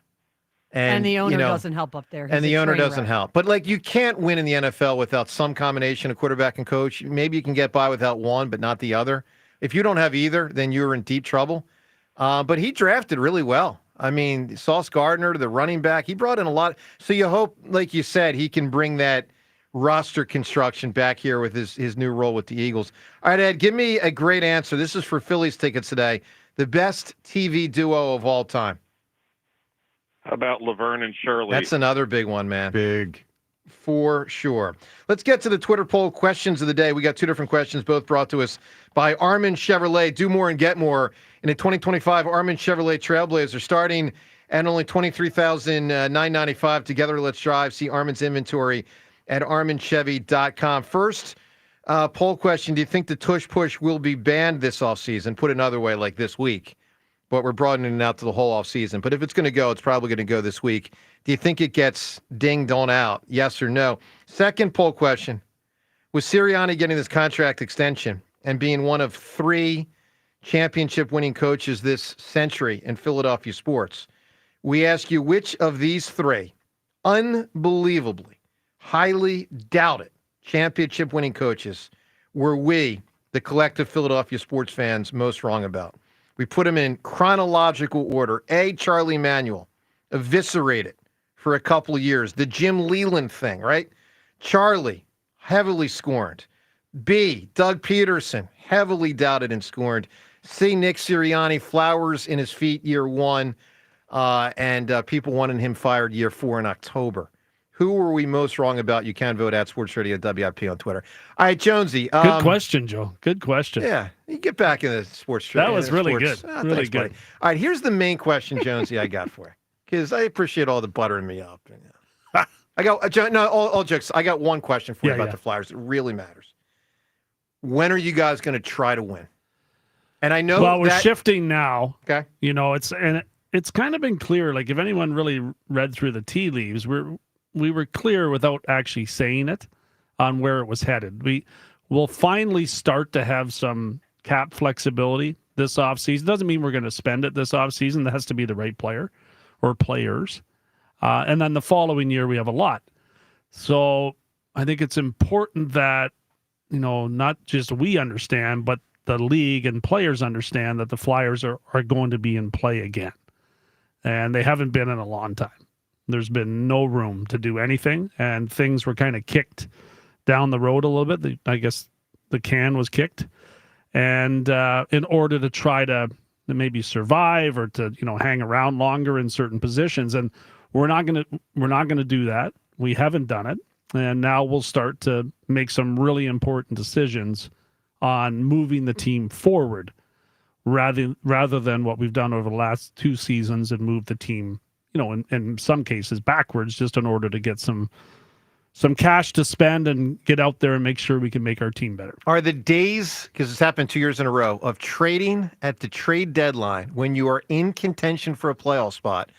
And the owner doesn't help up there. And the owner doesn't help. But, you can't win in the NFL without some combination of quarterback and coach. Maybe you can get by without one, but not the other. If you don't have either, then you're in deep trouble. But he drafted really well. I mean, Sauce Gardner, the running back, he brought in a lot. So you hope, like you said, he can bring that roster construction back here with his new role with the Eagles. All right, Ed, give me a great answer. This is for Phillies tickets today. The best TV duo of all time. How about Laverne and Shirley? That's another big one, man. Big. For sure. Let's get to the Twitter poll questions of the day. We got two different questions, both brought to us by Armin Chevrolet. Do more and get more. In a 2025 Armin Chevrolet Trailblazer, starting at only $23,995. Together, let's drive. See Armin's inventory at arminchevy.com. First poll question, do you think the Tush Push will be banned this offseason? Put another way, like this week. But we're broadening it out to the whole offseason. But if it's going to go, it's probably going to go this week. Do you think it gets dinged on out? Yes or no? Second poll question, with Sirianni getting this contract extension and being one of 3 championship-winning coaches this century in Philadelphia sports, we ask you which of these 3 unbelievably, highly doubted championship-winning coaches were we, the collective Philadelphia sports fans, most wrong about. We put them in chronological order. A, Charlie Manuel, eviscerated for a couple of years. The Jim Leland thing, right? Charlie, heavily scorned. B, Doug Peterson, heavily doubted and scorned. C, Nick Sirianni, flowers in his feet year 1, and people wanted him fired year 4 in October. Who were we most wrong about? You can vote at Sports Radio WIP on Twitter. All right, Jonesy. Good question, Joe. Good question. Yeah, you get back in the sports. That was really good. Really thanks, good. Buddy. All right, here's the main question, Jonesy, I got for you, because I appreciate all the buttering me up. I got all jokes. I got one question for you about the Flyers. It really matters. When are you guys going to try to win? And I know we're shifting now. Okay. It's kind of been clear. Like if anyone really read through the tea leaves, we were clear without actually saying it on where it was headed. We will finally start to have some cap flexibility this offseason. Doesn't mean we're going to spend it this offseason. That has to be the right player or players. And then the following year, we have a lot. So I think it's important that, not just we understand, but the league and players understand that the Flyers are going to be in play again. And they haven't been in a long time. There's been no room to do anything, and things were kind of kicked down the road a little bit. I guess the can was kicked. And in order to try to maybe survive or to, hang around longer in certain positions. And we're not going to do that. We haven't done it. And now we'll start to make some really important decisions on moving the team forward rather than what we've done over the last 2 seasons and move the team, in some cases backwards just in order to get some cash to spend and get out there and make sure we can make our team better. Are the days, because it's happened 2 years in a row, of trading at the trade deadline when you are in contention for a playoff spot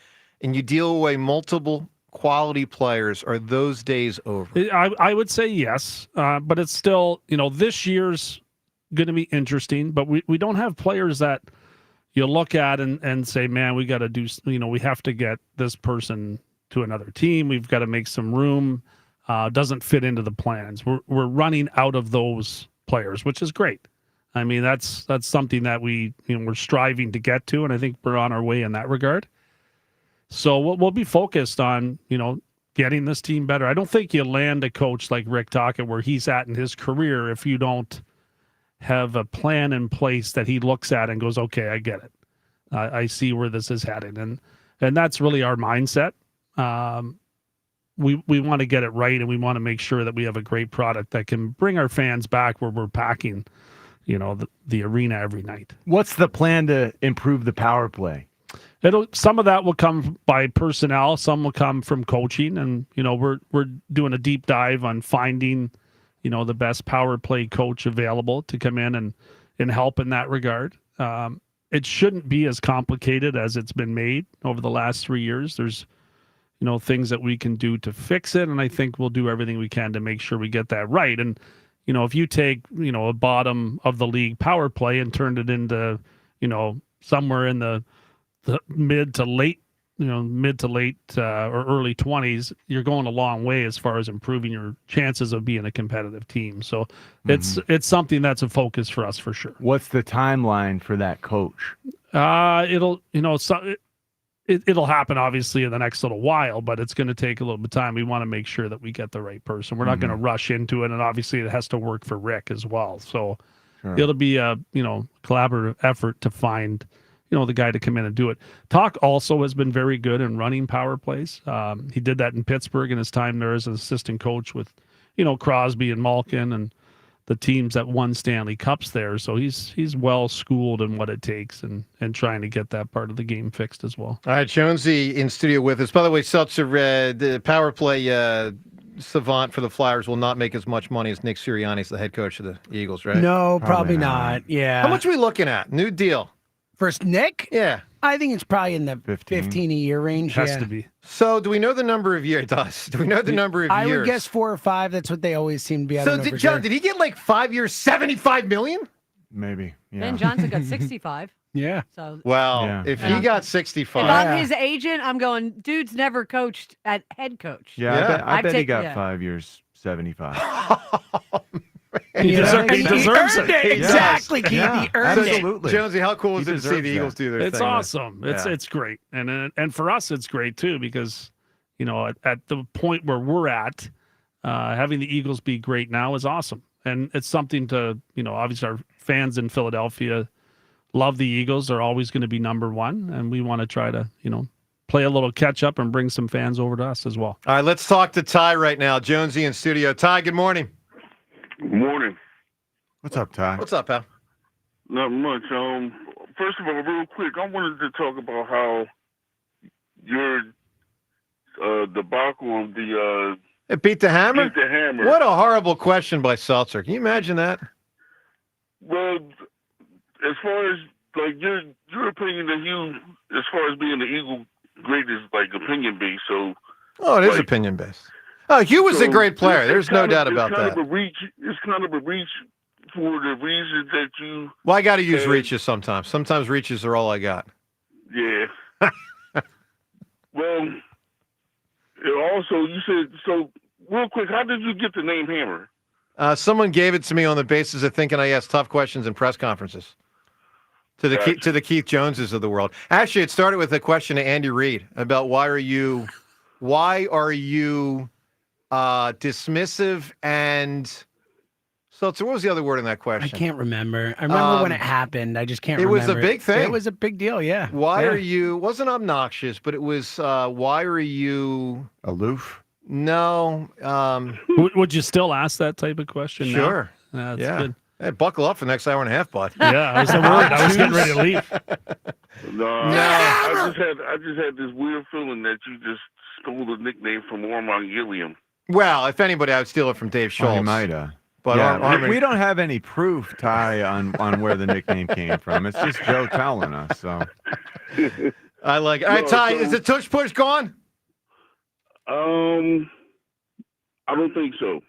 and you deal away multiple quality players, are those days over? I would say yes, but it's still, this year's going to be interesting, but we don't have players that you look at and say, man, we got to do, we have to get this person to another team. We've got to make some room. Doesn't fit into the plans. We're running out of those players, which is great. I mean, that's something that we're striving to get to, and I think we're on our way in that regard. So we'll be focused on, getting this team better. I don't think you land a coach like Rick Tocchet where he's at in his career if you don't have a plan in place that he looks at and goes, okay, I get it. I see where this is heading. And that's really our mindset. We want to get it right, and we want to make sure that we have a great product that can bring our fans back where we're packing, the arena every night. What's the plan to improve the power play? Some of that will come by personnel, some will come from coaching, and we're doing a deep dive on finding, the best power play coach available to come in and help in that regard. It shouldn't be as complicated as it's been made over the last 3 years. There's things that we can do to fix it, and I think we'll do everything we can to make sure we get that right. And if you take a bottom of the league power play and turn it into somewhere in the mid to late or early 20s, you're going a long way as far as improving your chances of being a competitive team. So it's something that's a focus for us for sure. What's the timeline for that coach? It'll happen obviously in the next little while, but it's going to take a little bit of time. We want to make sure that we get the right person. We're not going to rush into it, and obviously it has to work for Rick as well. So it'll be a collaborative effort to find the guy to come in and do it. Talk also has been very good in running power plays. He did that in Pittsburgh in his time there as an assistant coach with, Crosby and Malkin and the teams that won Stanley Cups there. So he's well schooled in what it takes and trying to get that part of the game fixed as well. All right, Jonesy in studio with us. By the way, Seltzer, the power play savant for the Flyers will not make as much money as Nick Sirianni as the head coach of the Eagles, right? No, probably not. Yeah. How much are we looking at? New deal. First, Nick? Yeah. I think it's probably in the 15 a year range. Has to be. So do we know the number of years? It does. Do we know the number of years? I would guess 4 or 5. That's what they always seem to be. So did he get like 5 years, $75 million? Maybe. Yeah. Ben Johnson got 65. Yeah. So if he got 65. If I'm his agent, I'm going, dude's never coached at head coach. Yeah. I bet he got 5 years, 75. He deserves it. Exactly, Keith. He earned Absolutely. it. Jonesy, how cool is it to see the Eagles do their thing? It's awesome. It's great. And for us, it's great too, because, at the point where we're at, having the Eagles be great now is awesome. And it's something to, obviously our fans in Philadelphia love the Eagles. They're always going to be number one. And we want to try to, play a little catch up and bring some fans over to us as well. All right, let's talk to Ty right now. Jonesy in studio. Ty, good morning. Good morning. What's up, Ty? What's up, pal? Not much. First of all, real quick, I wanted to talk about how your debacle of the it beat the hammer? Beat the hammer. What a horrible question by Seltzer. Can you imagine that? Well, as far as like your opinion that you, as far as being the Eagle, great is like opinion based. So. Oh, it is opinion based. Oh, Hugh was a great player. There's no doubt about that. It's kind of a reach for the reasons that you. Well, I got to use reaches sometimes. Sometimes reaches are all I got. Yeah. Well, also, you said, so real quick, how did you get the name Hammer? Someone gave it to me on the basis of thinking I asked tough questions in press conferences. To the Keith Joneses of the world. Actually, it started with a question to Andy Reid about why are you dismissive and so what was the other word in that question? I can't remember. I remember when it happened. I just can't remember. It was a big thing. It was a big deal, yeah. Why are you, wasn't obnoxious, but it was, why are you... Aloof? No. Would you still ask that type of question? Sure. That's good. Hey, buckle up for the next hour and a half, bud. Yeah, I was worried. I was getting ready to leave. No. I just had this weird feeling that you just stole the nickname from Armand Gilliam. Well, if anybody, I would steal it from Dave Schultz. I might have. But yeah, we don't have any proof, Ty, on where the nickname came from. It's just Joe telling us. So I like it. All right, Ty, is the Tush Push gone? I don't think so.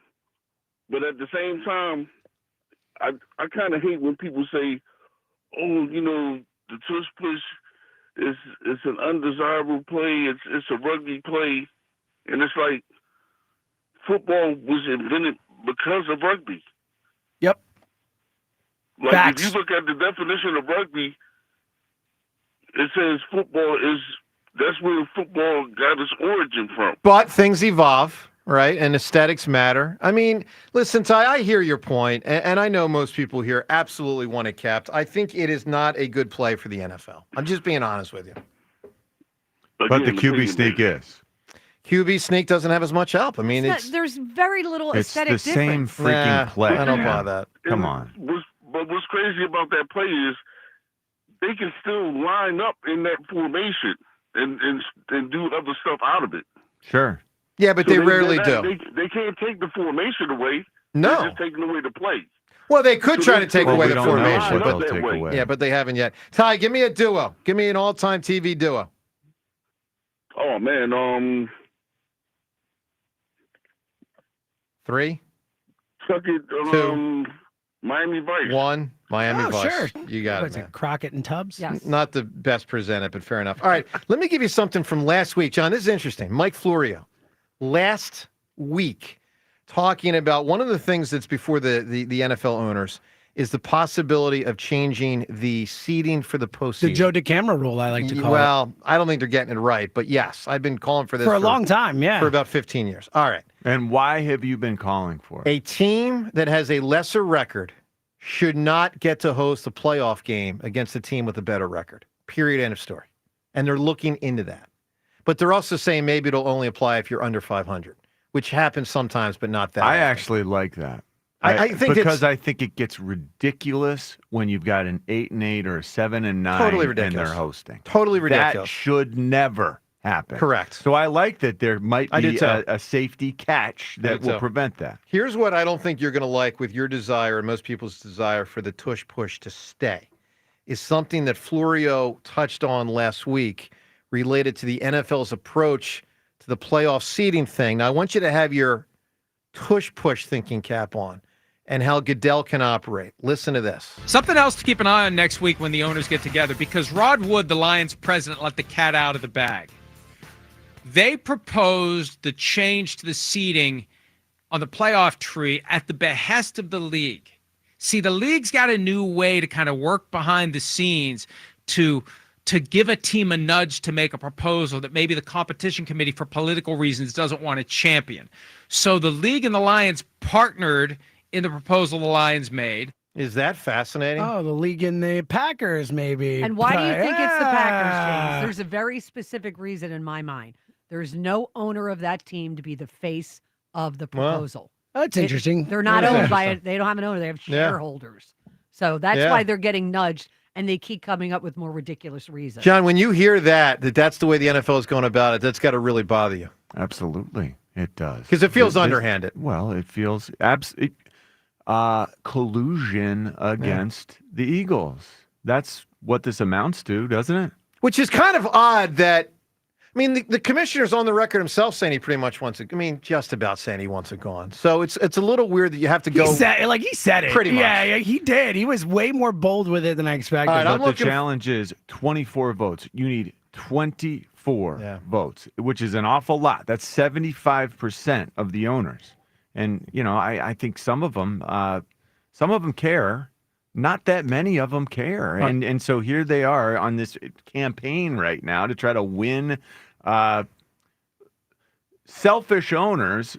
But at the same time, I kind of hate when people say, "Oh, the Tush Push is an undesirable play. It's a rugby play," and it's like football was invented because of rugby. Yep. Like Facts. if you look at the definition of rugby, it says that's where football got its origin from. But things evolve, right? And aesthetics matter. I mean, listen, Ty, I hear your point, and I know most people here absolutely want it capped. I think it is not a good play for the NFL. I'm just being honest with you. But the QB sneak is. QB sneak doesn't have as much help. I mean, there's very little It's aesthetic the same difference. freaking play. I don't man. buy that. Come on. But what's crazy about that play is they can still line up in that formation and do other stuff out of it. Sure. Yeah, but they rarely do. They can't take the formation away. No. They're just taking away the play. Well, they could try to take away the formation, what but they'll take away. yeah, but they haven't yet. Ty, give me a duo. Give me an all-time TV duo. Oh man, 3, Tuck it, 2, Miami Vice. 1, Miami Vice. Sure. You got Was it, man. it Crockett and Tubbs? Yes. Not the best presented, but fair enough. All right, let me give you something from last week. John, this is interesting. Mike Florio, last week, talking about one of the things that's before the NFL owners is the possibility of changing the seating for the postseason. The Joe DeCamera rule, I like to call it. Well, I don't think they're getting it right, but yes, I've been calling for this For a long time, yeah. For about 15 years. All right. And why have you been calling for it? A team that has a lesser record should not get to host a playoff game against a team with a better record. Period. End of story. And they're looking into that. But they're also saying maybe it'll only apply if you're under 500, which happens sometimes, but not that I often. actually like that. I think because I think it gets ridiculous when you've got an 8-8 or a 7-9 Totally and ridiculous. they're hosting. Totally That ridiculous. should never happen. Correct. So I like that there might I do be too. a safety catch that will prevent that. Here's what I don't think you're going to like with your desire and most people's desire for the tush push to stay is something that Florio touched on last week related to the NFL's approach to the playoff seeding thing. Now, I want you to have your tush push thinking cap on and how Goodell can operate. Listen to this. Something else to keep an eye on next week when the owners get together, because Rod Wood, the Lions president, let the cat out of the bag. They proposed the change to the seeding on the playoff tree at the behest of the league. See, the league's got a new way to kind of work behind the scenes to give a team a nudge to make a proposal that maybe the competition committee for political reasons doesn't want to champion. So the league and the Lions partnered in the proposal the Lions made. Is that fascinating? Oh, the league and the Packers, maybe. And why do you think it's the Packers, Yeah. James? There's a very specific reason in my mind. There's no owner of that team to be the face of the proposal. That's interesting. They're not That is owned by interesting. it. They don't have an owner. They have Yeah. shareholders. So that's Yeah. why they're getting nudged, and they keep coming up with more ridiculous reasons. John, when you hear that's the way the NFL is going about it, that's got to really bother you. Absolutely, it does. Because it feels underhanded. Well, it feels collusion against the Eagles. That's what this amounts to, doesn't it? Which is kind of odd that, I mean, the commissioner's on the record himself saying he pretty much wants it. I mean, just about saying he wants it gone. So it's a little weird that you have to go. He said it. Pretty much. Yeah, he did. He was way more bold with it than I expected. All right, But the challenge is 24 votes. You need 24 votes, which is an awful lot. That's 75% of the owners. And, you know, I think some of them care. Not that many of them care. And so here they are on this campaign right now to try to win selfish owners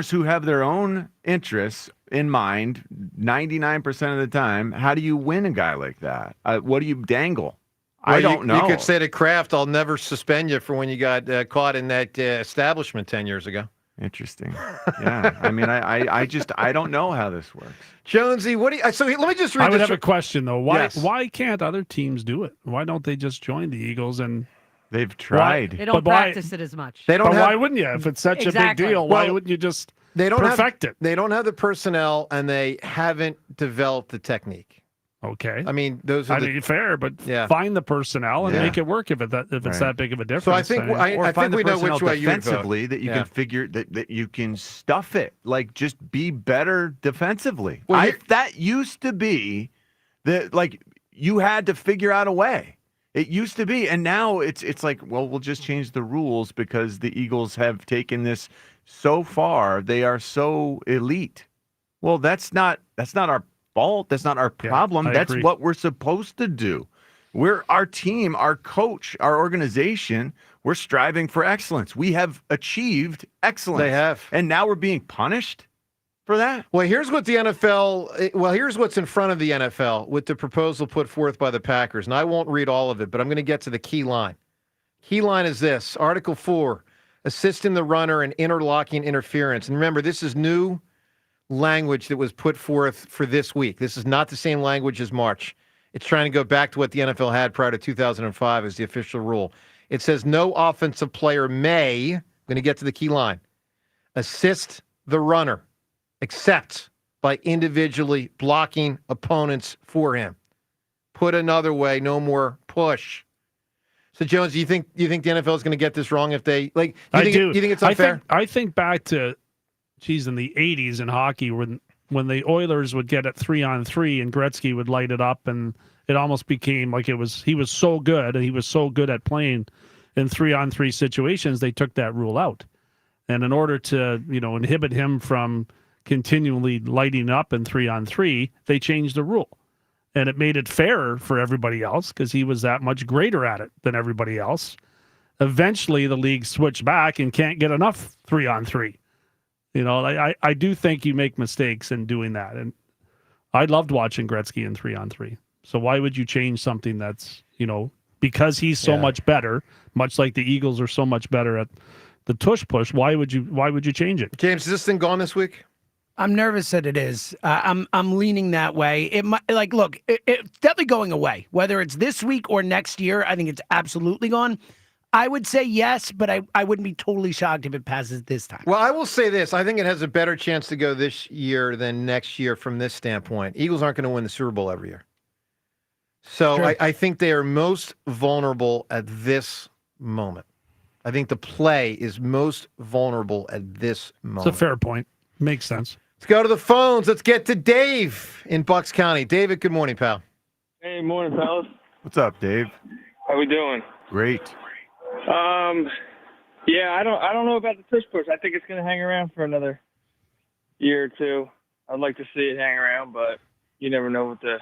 who have their own interests in mind 99% of the time. How do you win a guy like that? What do you dangle? I don't know. You could say to Kraft, I'll never suspend you for when you got caught in that establishment 10 years ago. Interesting. Yeah. I mean, I don't know how this works. Jonesy, what do you? So let me just read. I would this. have a question though. Yes. Why can't other teams do it? Why don't they just join the Eagles and? They've tried. They don't practice it as much. They don't. Why wouldn't you? If it's such a big deal, why wouldn't you just perfect it? They don't have the personnel, and they haven't developed the technique. Okay. I mean, those are fair, but find the personnel and make it work if it's that big of a difference. So I think I think we know which way you would vote. Defensively, that you can figure that you can stuff it. Like just be better defensively. Well, that used to be you had to figure out a way. It used to be, and now it's like, well, we'll just change the rules because the Eagles have taken this so far. They are so elite. Well, that's not our fault. That's not our problem. That's agree. what we're supposed to do. We're our team, our coach, our organization. We're striving for excellence. We have achieved excellence. They have. And now we're being punished for that. Well, here's what the NFL, here's what's in front of the NFL with the proposal put forth by the Packers. And I won't read all of it, but I'm going to get to the key line. Key line is this, Article 4, assisting the runner in interlocking interference. And remember, this is new language that was put forth for this week. This is not the same language as March. It's trying to go back to what the NFL had prior to 2005 as the official rule. It says no offensive player may, I'm going to get to the key line, assist the runner except by individually blocking opponents for him. Put another way, no more push. So, Jones, do you think the NFL is going to get this wrong if they like? I do. You think it's unfair? I think back to, in the '80s in hockey when the Oilers would get it 3-on-3 and Gretzky would light it up, and it almost became like he was so good and he was so good at playing in 3-on-3 situations. They took that rule out, and in order to inhibit him from continually lighting up in 3-on-3, they changed the rule. And it made it fairer for everybody else because he was that much greater at it than everybody else. Eventually, the league switched back and can't get enough 3-on-3. I do think you make mistakes in doing that. And I loved watching Gretzky in 3-on-3. So why would you change something that's, because he's so much better, much like the Eagles are so much better at the tush push, why would you change it? James, is this thing gone this week? I'm nervous that it is. I'm leaning that way. It might, look, it's definitely going away. Whether it's this week or next year, I think it's absolutely gone. I would say yes, but I wouldn't be totally shocked if it passes this time. Well, I will say this. I think it has a better chance to go this year than next year from this standpoint. Eagles aren't going to win the Super Bowl every year. So I think they are most vulnerable at this moment. I think the play is most vulnerable at this moment. It's a fair point. Makes sense. Let's go to the phones. Let's get to Dave in Bucks County. David, good morning, pal. Hey, morning, fellas. What's up, Dave? How we doing? Great. Yeah, I don't know about the tush push. I think it's going to hang around for another year or two. I'd like to see it hang around, but you never know what the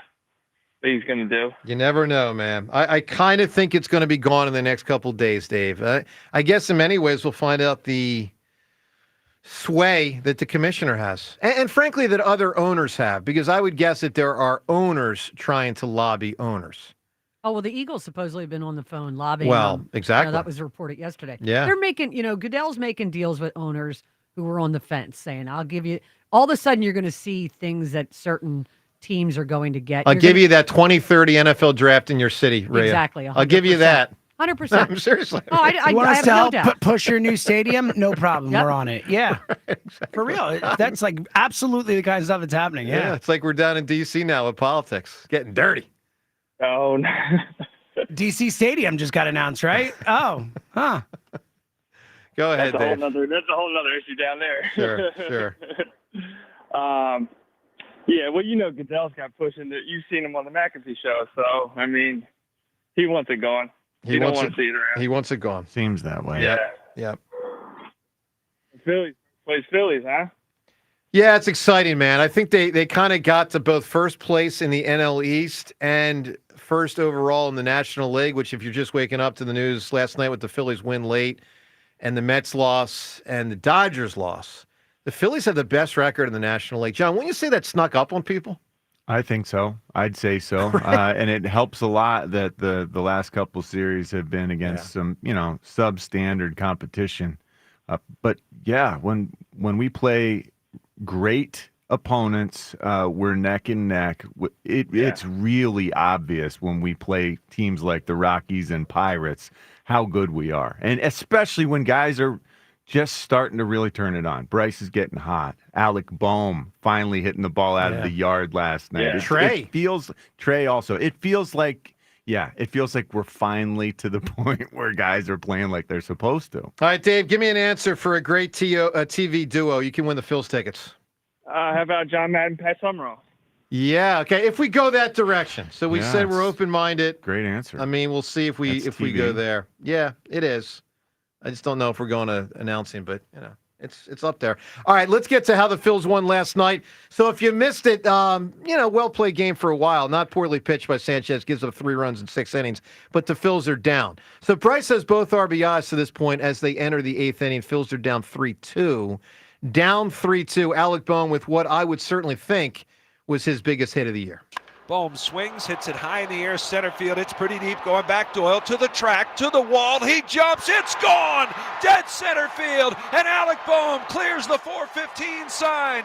league's going to do. You never know, man. I kind of think it's going to be gone in the next couple of days, Dave. I guess in many ways we'll find out the sway that the commissioner has, and frankly that other owners have, because I would guess that there are owners trying to lobby owners. Oh, well, the Eagles supposedly have been on the phone lobbying. Well, exactly. That was reported yesterday. Yeah. They're making, Goodell's making deals with owners who were on the fence saying, I'll give you, all of a sudden you're going to see things that certain teams are going to get. I'll give you that 2030 NFL draft in your city, Rhea. Exactly. I'll give you that. 100%. I'm seriously. Oh, you want I us have to no help doubt. push your new stadium? No problem. Yep. We're on it. Yeah. Exactly. For real. That's like absolutely the kind of stuff that's happening. Yeah. It's like we're down in D.C. now with politics. Getting dirty. Oh, no. DC Stadium just got announced, right? Oh, huh. Go ahead, That's a Dave. that's a whole nother issue down there. Sure. Yeah, well, Goodell's got pushing that. You've seen him on the McAfee show, so I mean, he wants it gone. He don't want to see it around. He wants it gone. Seems that way. Yeah. Phillies plays Phillies, huh? Yeah, it's exciting, man. I think they kind of got to both first place in the NL East and first overall in the National League, which if you're just waking up to the news last night with the Phillies win late and the Mets loss and the Dodgers loss, the Phillies have the best record in the National League. John, wouldn't you say that snuck up on people? I think so. I'd say so. And it helps a lot that the last couple series have been against some, substandard competition. But yeah, when we play great opponents, we're neck and neck. It's really obvious when we play teams like the Rockies and Pirates how good we are. And especially when guys are just starting to really turn it on. Bryce is getting hot. Alec Boehm finally hitting the ball out of the yard last night. Yeah. Trey also. It feels like we're finally to the point where guys are playing like they're supposed to. All right, Dave, give me an answer for a great TV duo. You can win the Phils tickets. How about John Madden, Pat Summerall? Yeah, okay. If we go that direction. So we said we're open-minded. Great answer. I mean, we'll see if we go there. Yeah, it is. I just don't know if we're going to announcing, but It's up there. All right, let's get to how the Phils won last night. So if you missed it, well played game for a while. Not poorly pitched by Sanchez. Gives up 3 runs in 6 innings. But the Phils are down. So Bryce has both RBIs to this point as they enter the 8th inning. Phils are down 3-2. Down 3-2. Alec Bohm with what I would certainly think was his biggest hit of the year. Bohm swings, hits it high in the air, center field. It's pretty deep, going back. Doyle to the track, to the wall. He jumps. It's gone. Dead center field. And Alec Bohm clears the 4:15 sign.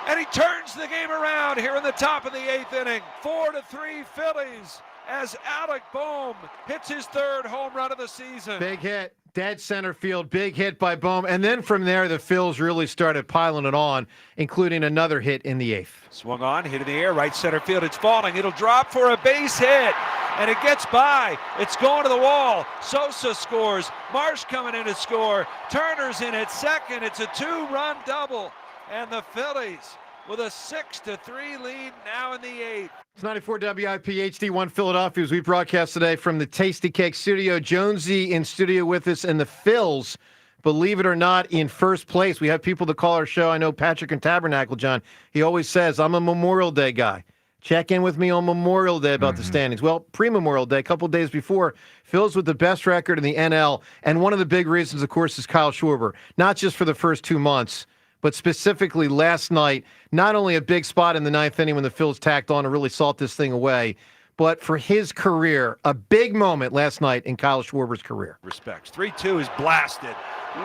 And he turns the game around here in the top of the 8th inning. 4-3 Phillies as Alec Bohm hits his 3rd home run of the season. Big hit. Dead center field. Big hit by Bohm. And then from there, the Phils really started piling it on, including another hit in the 8th. Swung on, hit in the air, right center field. It's falling. It'll drop for a base hit. And it gets by. It's going to the wall. Sosa scores. Marsh coming in to score. Turner's in at second. It's a 2-run double. And the Phillies with a 6-3 lead now in the 8th. It's 94 WIP HD1 Philadelphia as we broadcast today from the Tasty Cake Studio. Jonesy in studio with us, and the Phils, believe it or not, in first place. We have people that call our show. I know Patrick in Tabernacle, John. He always says, I'm a Memorial Day guy. Check in with me on Memorial Day about the standings. Well, pre-Memorial Day, a couple days before, Phil's with the best record in the NL. And one of the big reasons, of course, is Kyle Schwarber. Not just for the first 2 months, but specifically last night, not only a big spot in the 9th inning when the Phils tacked on to really salt this thing away, but for his career, a big moment last night in Kyle Schwarber's career. Respects. 3-2 is blasted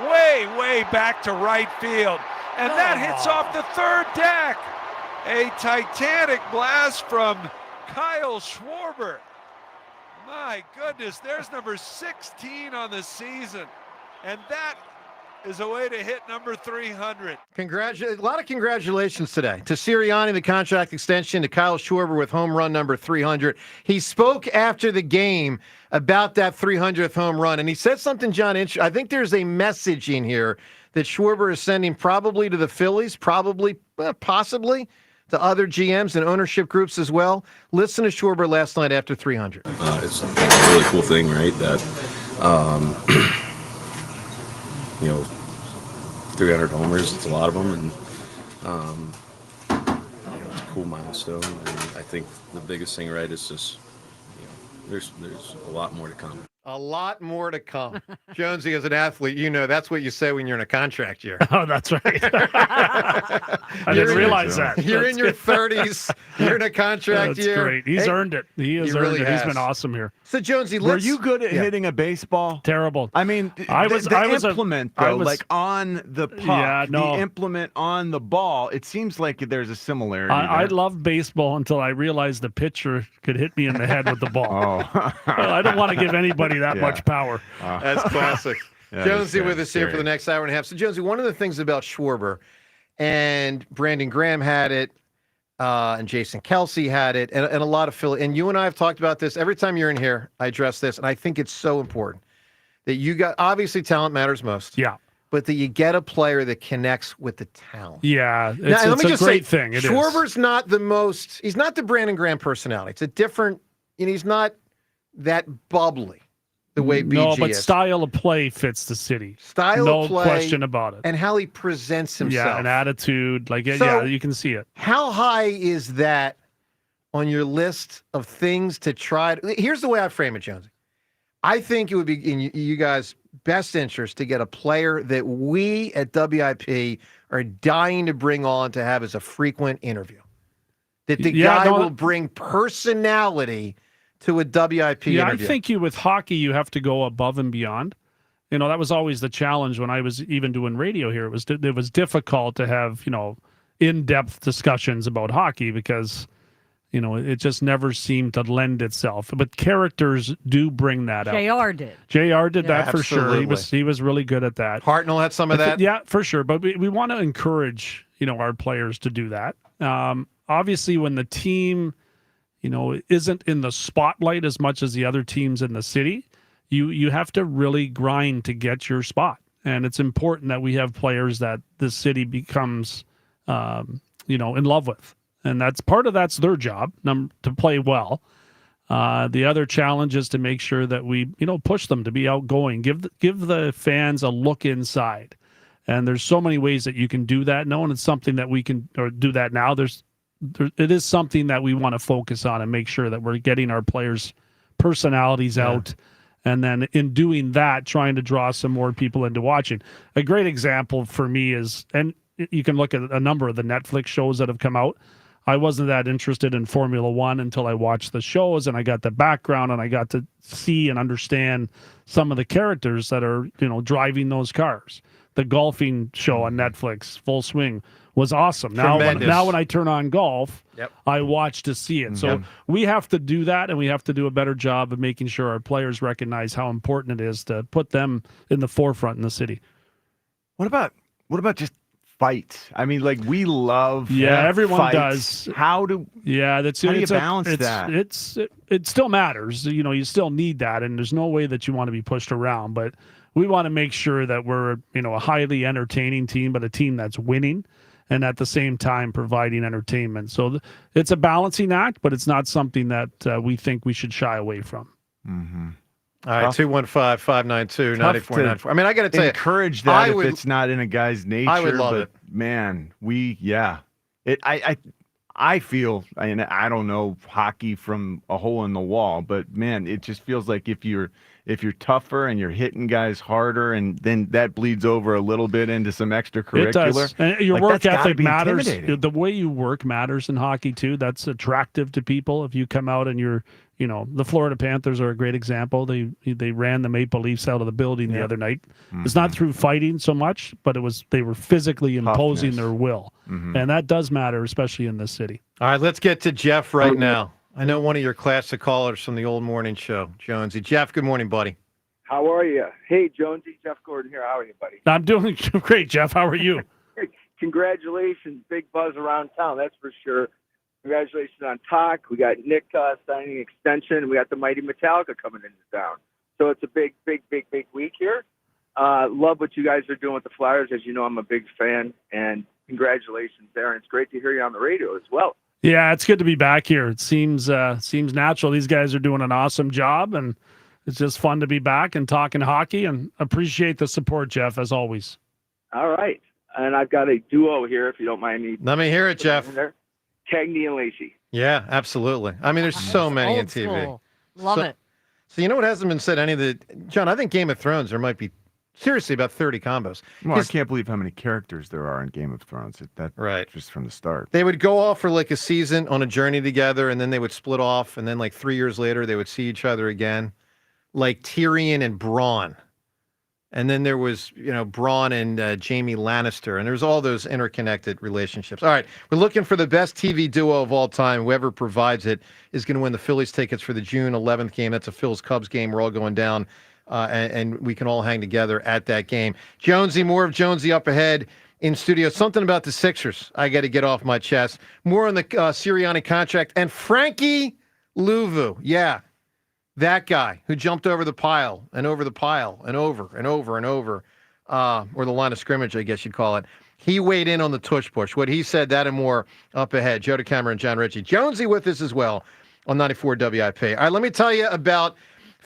way back to right field. And that hits off the 3rd deck. A titanic blast from Kyle Schwarber. My goodness, there's number 16 on the season. And that is a way to hit number 300. A lot of congratulations today to Sirianni, the contract extension, to Kyle Schwarber with home run number 300. He spoke after the game about that 300th home run, and he said something, John, I think there's a message in here that Schwarber is sending probably to the Phillies, possibly to other GMs and ownership groups as well. Listen to Schwarber last night after 300. It's a really cool thing, right, that 300 homers, it's a lot of them, and it's a cool milestone. And I think the biggest thing, right, is just there's a lot more to come. A lot more to come. Jonesy, as an athlete, that's what you say when you're in a contract year. Oh, that's right. I didn't realize that. You're in your 30s. You're in a contract year. That's great. He's earned it. He has earned it. He's been awesome here. So, Jonesy, were you good at hitting a baseball? Terrible. I mean, the implement, on the puck, the implement on the ball, it seems like there's a similarity. I loved baseball until I realized the pitcher could hit me in the head with the ball. I don't want to give anybody that much power. That's classic. Jonesy with us here for the next hour and a half. So, Jonesy, one of the things about Schwarber, and Brandon Graham had it, and Jason Kelsey had it, and a lot of Philly. And you and I have talked about this. Every time you're in here, I address this, and I think it's so important that you got, obviously talent matters most. Yeah. But that you get a player that connects with the talent. Yeah, it's a great thing. Schwarber's not he's not the Brandon Graham personality. It's a different, he's not that bubbly the way BG No, but is. style of play fits the city. Style of play. No question about it. And how he presents himself. Yeah, an attitude. So, you can see it. How high is that on your list of things to try? Here's the way I frame it, Jonesy. I think it would be in you guys' best interest to get a player that we at WIP are dying to bring on to have as a frequent interview. That the guy will bring personality to a WIP interview. I think with hockey, you have to go above and beyond. That was always the challenge when I was even doing radio here. It was difficult to have, in-depth discussions about hockey because, it just never seemed to lend itself. But characters do bring that out. JR did that for sure. He was really good at that. Hartnell had some of that. Yeah, for sure. But we want to encourage, our players to do that. Obviously, when the team isn't in the spotlight as much as the other teams in the city, you have to really grind to get your spot. And it's important that we have players that the city becomes, in love with. And that's their job, to play well. The other challenge is to make sure that we, push them to be outgoing, give the fans a look inside. And there's so many ways that you can do that. No, and it's something that we can or do that now. It is something that we want to focus on and make sure that we're getting our players' personalities out. And then in doing that, trying to draw some more people into watching. A great example for me is, and you can look at a number of the Netflix shows that have come out. I wasn't that interested in Formula One until I watched the shows and I got the background and I got to see and understand some of the characters that are, driving those cars. The golfing show on Netflix, Full Swing, was awesome. Now when I turn on golf, I watch to see it. So we have to do that, and we have to do a better job of making sure our players recognize how important it is to put them in the forefront in the city. What about just fights? I mean, like, we love everyone fights. does. How do you balance that? It still matters. You still need that, and there's no way that you want to be pushed around, but we want to make sure that we're, a highly entertaining team, but a team that's winning and at the same time providing entertainment. So it's a balancing act, but it's not something that we think we should shy away from. Mm-hmm. All right, 215-592-9494. I mean, I got to tell you, encourage that if it's not in a guy's nature. I would love it. Man, I feel, and I don't know hockey from a hole in the wall, but man, it just feels like if you're tougher and you're hitting guys harder, and then that bleeds over a little bit into some extracurricular. It does. And your work ethic matters. The way you work matters in hockey too. That's attractive to people. If you come out and you're, the Florida Panthers are a great example. They ran the Maple Leafs out of the building the other night. Mm-hmm. It's not through fighting so much, but they were physically imposing their will. Mm-hmm. And that does matter, especially in this city. All right, let's get to Jeff right now. I know one of your classic callers from the old morning show, Jonesy. Jeff, good morning, buddy. How are you? Hey, Jonesy, Jeff Gordon here. How are you, buddy? I'm doing great, Jeff. How are you? Congratulations. Big buzz around town, that's for sure. Congratulations on Talk. We got Nick signing an extension. We got the mighty Metallica coming into town. So it's a big week here. Love what you guys are doing with the Flyers. As you know, I'm a big fan. And congratulations there. And it's great to hear you on the radio as well. Yeah, it's good to be back here. It seems natural. These guys are doing an awesome job, and it's just fun to be back and talking hockey, and appreciate the support, Jeff, as always. All right. And I've got a duo here, if you don't mind me. Let me hear it, Jeff. Cagney and Lacey. Yeah, absolutely. I mean, there's so many in TV. School. Love it. So you know what hasn't been said? John, I think Game of Thrones, there might be seriously about 30 combos. Well, I can't believe how many characters there are in Game of Thrones. Right. Just from the start. They would go off for like a season on a journey together, and then they would split off, and then like 3 years later, they would see each other again. Like Tyrion and Bronn. And then there was, Bronn and Jaime Lannister, and there's all those interconnected relationships. All right, we're looking for the best TV duo of all time. Whoever provides it is going to win the Phillies tickets for the June 11th game. That's a Phils-Cubs game. We're all going down, and we can all hang together at that game. Jonesy, more of Jonesy up ahead in studio. Something about the Sixers I got to get off my chest. More on the Sirianni contract. And Frankie Louvu, that guy who jumped over the pile and over the pile and over and over and over, or the line of scrimmage, I guess you'd call it. He weighed in on the tush push. What he said, that and more up ahead. Joe DeCamera and John Ritchie. Jonesy with us as well on 94 WIP. All right, let me tell you about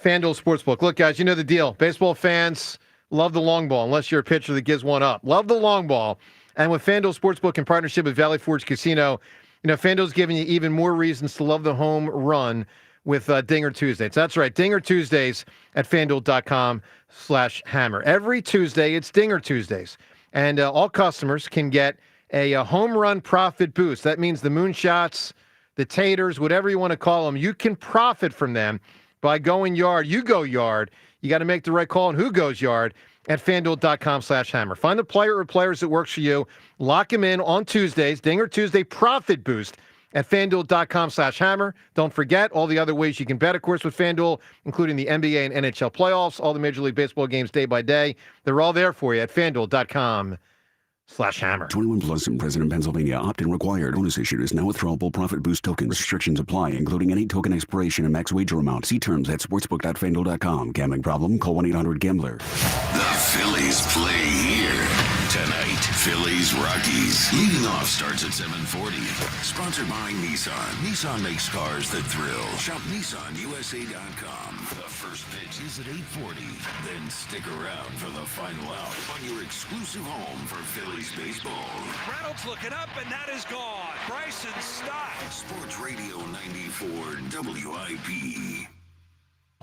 FanDuel Sportsbook. Look, guys, you know the deal. Baseball fans love the long ball, unless you're a pitcher that gives one up. Love the long ball. And with FanDuel Sportsbook in partnership with Valley Forge Casino, FanDuel's giving you even more reasons to love the home run with Dinger Tuesdays. That's right, Dinger Tuesdays at FanDuel.com/hammer. Every Tuesday, it's Dinger Tuesdays. And all customers can get a home run profit boost. That means the moonshots, the taters, whatever you want to call them, you can profit from them by going yard. You go yard. You got to make the right call on who goes yard at FanDuel.com/hammer. Find the player or players that works for you. Lock them in on Tuesdays. Dinger Tuesday profit boost at FanDuel.com/hammer. Don't forget all the other ways you can bet, of course, with FanDuel, including the NBA and NHL playoffs, all the Major League Baseball games day by day. They're all there for you at FanDuel.com/hammer. 21 plus and present in Pennsylvania. Opt-in required. Bonus issued is now withdrawable profit boost token. Restrictions apply, including any token expiration and max wager amount. See terms at sportsbook.fanduel.com. Gambling problem? Call 1-800-GAMBLER. The Phillies play here. Tonight, Phillies Rockies. Leading off starts at 7:40. Sponsored by Nissan. Nissan makes cars that thrill. Shop NissanUSA.com. The first pitch is at 8:40. Then stick around for the final out on your exclusive home for Phillies baseball. Reynolds looking up, and that is gone. Bryson stopped. Sports Radio 94 WIP.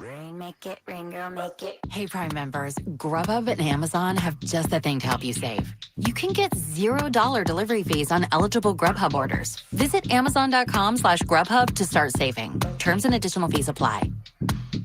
Ring, make it, ring, girl, make it. Hey, Prime members, Grubhub and Amazon have just the thing to help you save. You can get $0 delivery fees on eligible Grubhub orders. Visit Amazon.com/Grubhub to start saving. Terms and additional fees apply.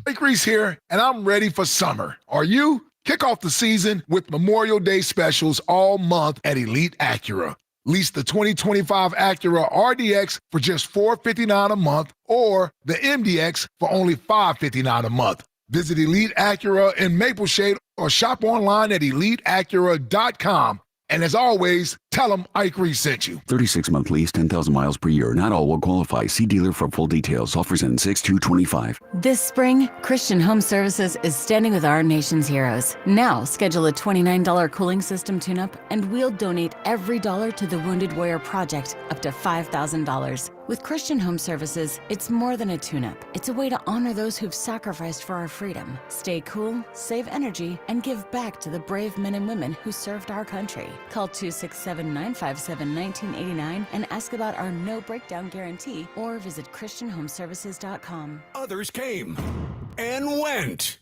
Mike Reese here, and I'm ready for summer. Are you? Kick off the season with Memorial Day specials all month at Elite Acura. Lease the 2025 Acura RDX for just $459 a month or the MDX for only $559 a month. Visit Elite Acura in Maple Shade or shop online at EliteAcura.com. And as always, tell them Ike Reese sent you. 36-month lease, 10,000 miles per year. Not all will qualify. See dealer for full details. Offers end 6/2/25. This spring, Christian Home Services is standing with our nation's heroes. Now, schedule a $29 cooling system tune-up, and we'll donate every dollar to the Wounded Warrior Project, up to $5,000. With Christian Home Services, it's more than a tune-up. It's a way to honor those who've sacrificed for our freedom, stay cool, save energy, and give back to the brave men and women who served our country. Call 267-957-1989 and ask about our no breakdown guarantee, or visit ChristianHomeservices.com. Others came and went.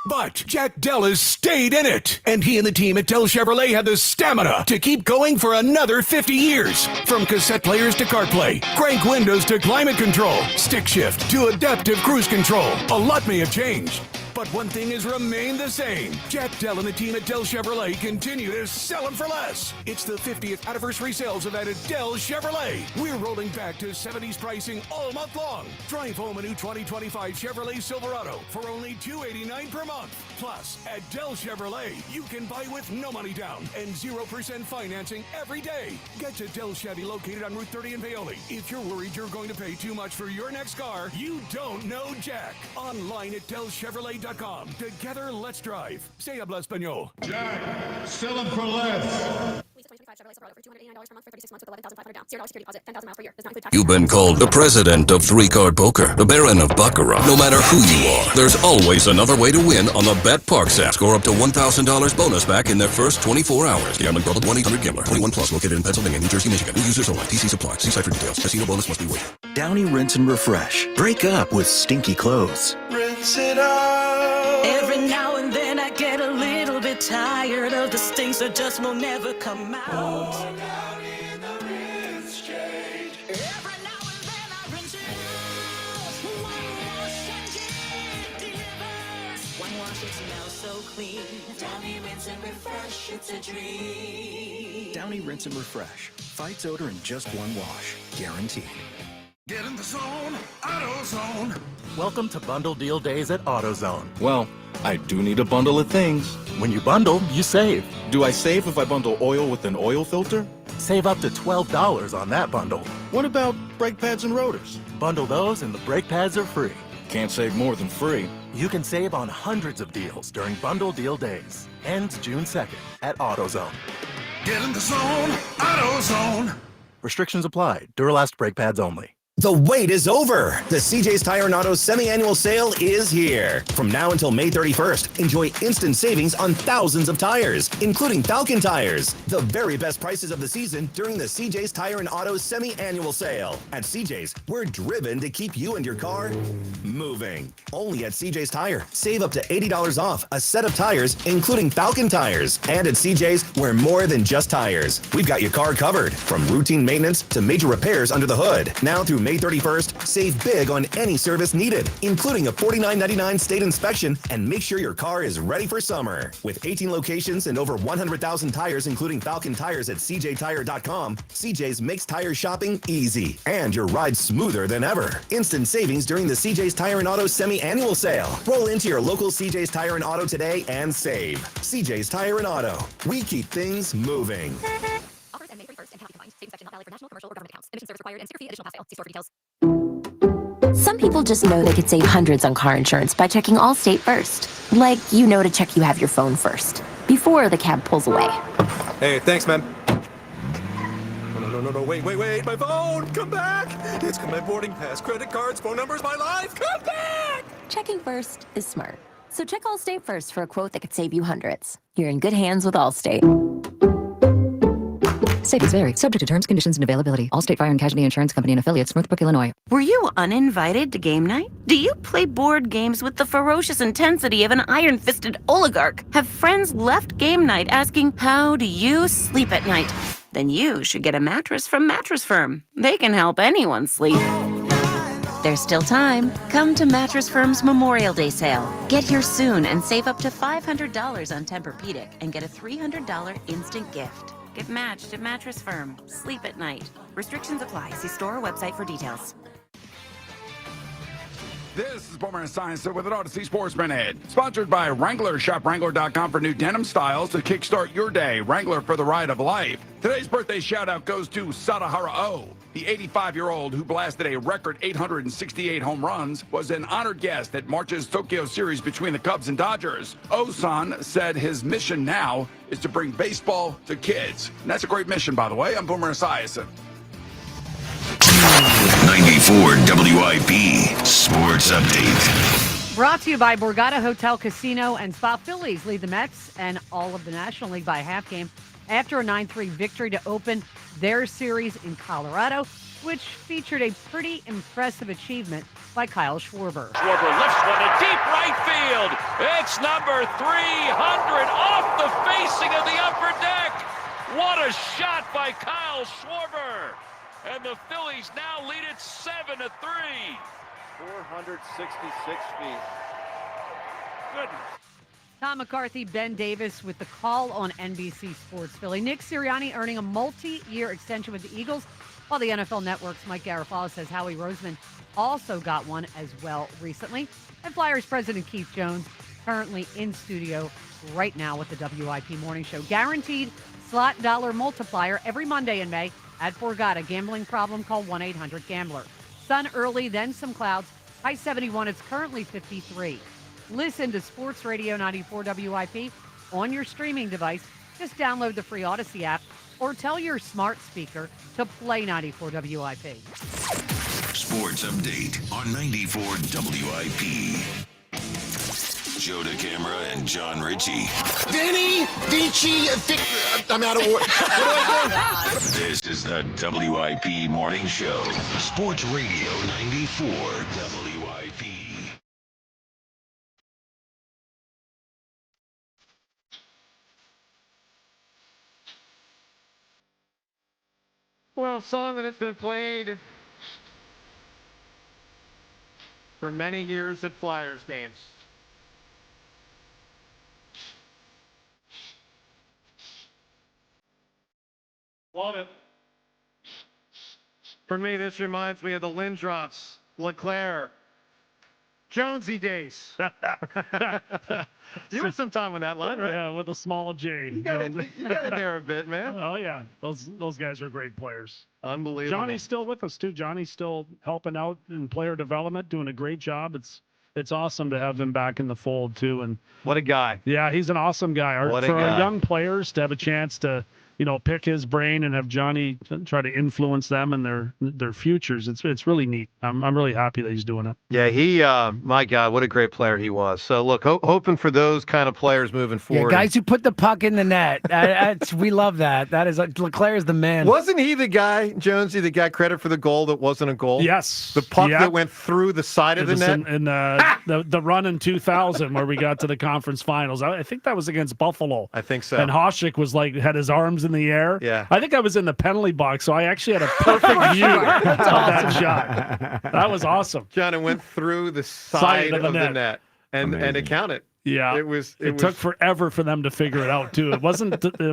But Jack Dellis stayed in it, and he and the team at Dell Chevrolet had the stamina to keep going for another 50 years. From cassette players to CarPlay, crank windows to climate control, stick shift to adaptive cruise control. A lot may have changed, but one thing has remained the same. Jack Dell and the team at Dell Chevrolet continue to sell them for less. It's the 50th anniversary sales event at Dell Chevrolet. We're rolling back to 70s pricing all month long. Drive home a new 2025 Chevrolet Silverado for only $289 per month. Plus, at Dell Chevrolet, you can buy with no money down and 0% financing every day. Get to Dell Chevy, located on Route 30 in Paoli. If you're worried you're going to pay too much for your next car, you don't know Jack. Online at DellChevrolet.com. Together, let's drive. Se habla español. Jack, sell them for less. You've been called the president of three-card poker, the baron of baccarat. No matter who you are, there's always another way to win on the Bet Parks app. Score up to $1,000 bonus back in their first 24 hours. Gambling problem? 1-800-GAMBLER. 21 plus. Located in Pennsylvania, New Jersey, Michigan. New users only. TC Supply. See site for details. Casino bonus must be waived. Downy Rinse and Refresh. Break up with stinky clothes. Rinse it out. Every now and then I get a little bit tired of the stinks that just will never come out. Down in the rinse change. Every now and then I rinse it out. One wash and it delivers. One wash, it smells so clean. Downy Rinse and Refresh, it's a dream. Downy Rinse and Refresh. Fights odor in just one wash. Guaranteed. Get in the zone, AutoZone. Welcome to Bundle Deal Days at AutoZone. Well, I do need a bundle of things. When you bundle, you save. Do I save if I bundle oil with an oil filter? Save up to $12 on that bundle. What about brake pads and rotors? Bundle those and the brake pads are free. Can't save more than free. You can save on hundreds of deals during Bundle Deal Days. Ends June 2nd at AutoZone. Get in the zone, AutoZone. Restrictions apply. Duralast brake pads only. The wait is over. The CJ's Tire and Auto semi-annual sale is here. From now until May 31st, enjoy instant savings on thousands of tires, including Falcon tires. The very best prices of the season during the CJ's Tire and Auto semi-annual sale. At CJ's, we're driven to keep you and your car moving. Only at CJ's Tire. Save up to $80 off a set of tires, including Falcon tires. And at CJ's, we're more than just tires. We've got your car covered, from routine maintenance to major repairs under the hood. Now through May 31st, save big on any service needed, including a $49.99 state inspection, and make sure your car is ready for summer. With 18 locations and over 100,000 tires, including Falcon tires at CJTire.com, CJ's makes tire shopping easy and your ride smoother than ever. Instant savings during the CJ's Tire and Auto semi-annual sale. Roll into your local CJ's Tire and Auto today and save. CJ's Tire and Auto. We keep things moving. Offers end May 31st and cannot be combined. Savings section not valid for national, commercial, or government accounts. Emission service required and sticker fee additional pass sale. See store for details. Some people just know they could save hundreds on car insurance by checking Allstate first. Like, you know to check you have your phone first, before the cab pulls away. Hey, thanks, man. No, wait, my phone, come back. It's got my boarding pass, credit cards, phone numbers, my life, come back. Checking first is smart. So check Allstate first for a quote that could save you hundreds. You're in good hands with Allstate. Savings vary. Subject to terms, conditions, and availability. Allstate Fire and Casualty Insurance Company and Affiliates, Northbrook, Illinois. Were you uninvited to game night? Do you play board games with the ferocious intensity of an iron-fisted oligarch? Have friends left game night asking, how do you sleep at night? Then you should get a mattress from Mattress Firm. They can help anyone sleep. There's still time. Come to Mattress Firm's Memorial Day sale. Get here soon and save up to $500 on Tempur-Pedic and get a $300 instant gift. Get matched at Mattress Firm. Sleep at night. Restrictions apply. See store or website for details. This is Boomer Esiason with an Odyssey Sports Minute. Sponsored by Wrangler. Shop Wrangler.com for new denim styles to kickstart your day. Wrangler for the ride of life. Today's birthday shout-out goes to Sadahara O. The 85-year-old who blasted a record 868 home runs was an honored guest at March's Tokyo series between the Cubs and Dodgers. O-san said his mission now is to bring baseball to kids. And that's a great mission, by the way. I'm Boomer Esiason. 94 WIP Sports Update. Brought to you by Borgata Hotel Casino and Spa. Phillies lead the Mets and all of the National League by a half game after a 9-3 victory to open their series in Colorado, which featured a pretty impressive achievement by Kyle Schwarber. Schwarber lifts one to deep right field. It's number 300 off the facing of the upper deck. What a shot by Kyle Schwarber. And the Phillies now lead it 7-3. 466 feet. Goodness. Tom McCarthy, Ben Davis with the call on NBC Sports Philly. Nick Sirianni earning a multi-year extension with the Eagles, while the NFL Network's Mike Garafolo says Howie Roseman also got one as well recently. And Flyers president Keith Jones currently in studio right now with the WIP Morning Show. Guaranteed slot dollar multiplier every Monday in May at Borgata. Gambling problem? Call 1-800-GAMBLER. Sun early, then some clouds. High 71. It's currently 53. Listen to Sports Radio 94 WIP on your streaming device. Just download the free Odyssey app or tell your smart speaker to play 94 WIP. Sports Update on 94 WIP. Joe DeCamera and John Ritchie. Vinny, Vici, I'm out of order. What do I do? This is the WIP Morning Show. Sports Radio 94 WIP. Well, a song that has been played for many years at Flyers games. Love it. For me, this reminds me of the Lindros, LeClaire, Jonesy days. You had some time with that line, right? Yeah, with a small J. You got it there a bit, man. Oh yeah, those guys are great players. Unbelievable. Johnny's still with us too. Johnny's still helping out in player development, doing a great job. It's awesome to have him back in the fold too. And what a guy! Yeah, he's an awesome guy. Our young players to have a chance to pick his brain and have Johnny try to influence them and their futures. It's really neat. I'm really happy that he's doing it. Yeah, he my God, what a great player he was. So look, hoping for those kind of players moving forward. Yeah, guys who put the puck in the net. We love that. That is LeClaire is the man. Wasn't he the guy, Jonesy, that got credit for the goal that wasn't a goal? Yes, the puck that went through the side of the net. In the run in 2000 where we got to the conference finals. I think that was against Buffalo. I think so. And Hasek was had his arms in the air. Yeah. I think I was in the penalty box, so I actually had a perfect view of that shot. That was awesome. John, it went through the side of the net and it counted. Yeah, it took forever for them to figure it out too. It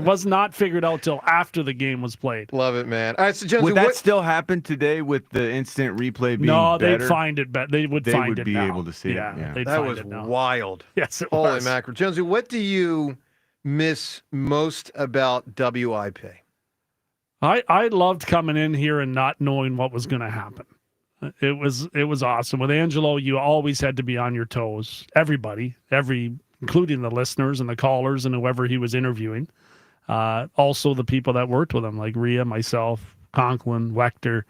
was not figured out till after the game was played. Love it, man. All right, so Jonesy, would that still happen today with the instant replay being no, better? they'd find it better. They would be now. able to see it. Yeah, that was wild. Yes, it Holy was. mackerel. Jonesy, what do you miss most about WIP? I loved coming in here and not knowing what was going to happen. It was awesome. With Angelo, you always had to be on your toes. Everybody, including the listeners and the callers and whoever he was interviewing. Also the people that worked with him, like Rhea, myself, Conklin, Wechter.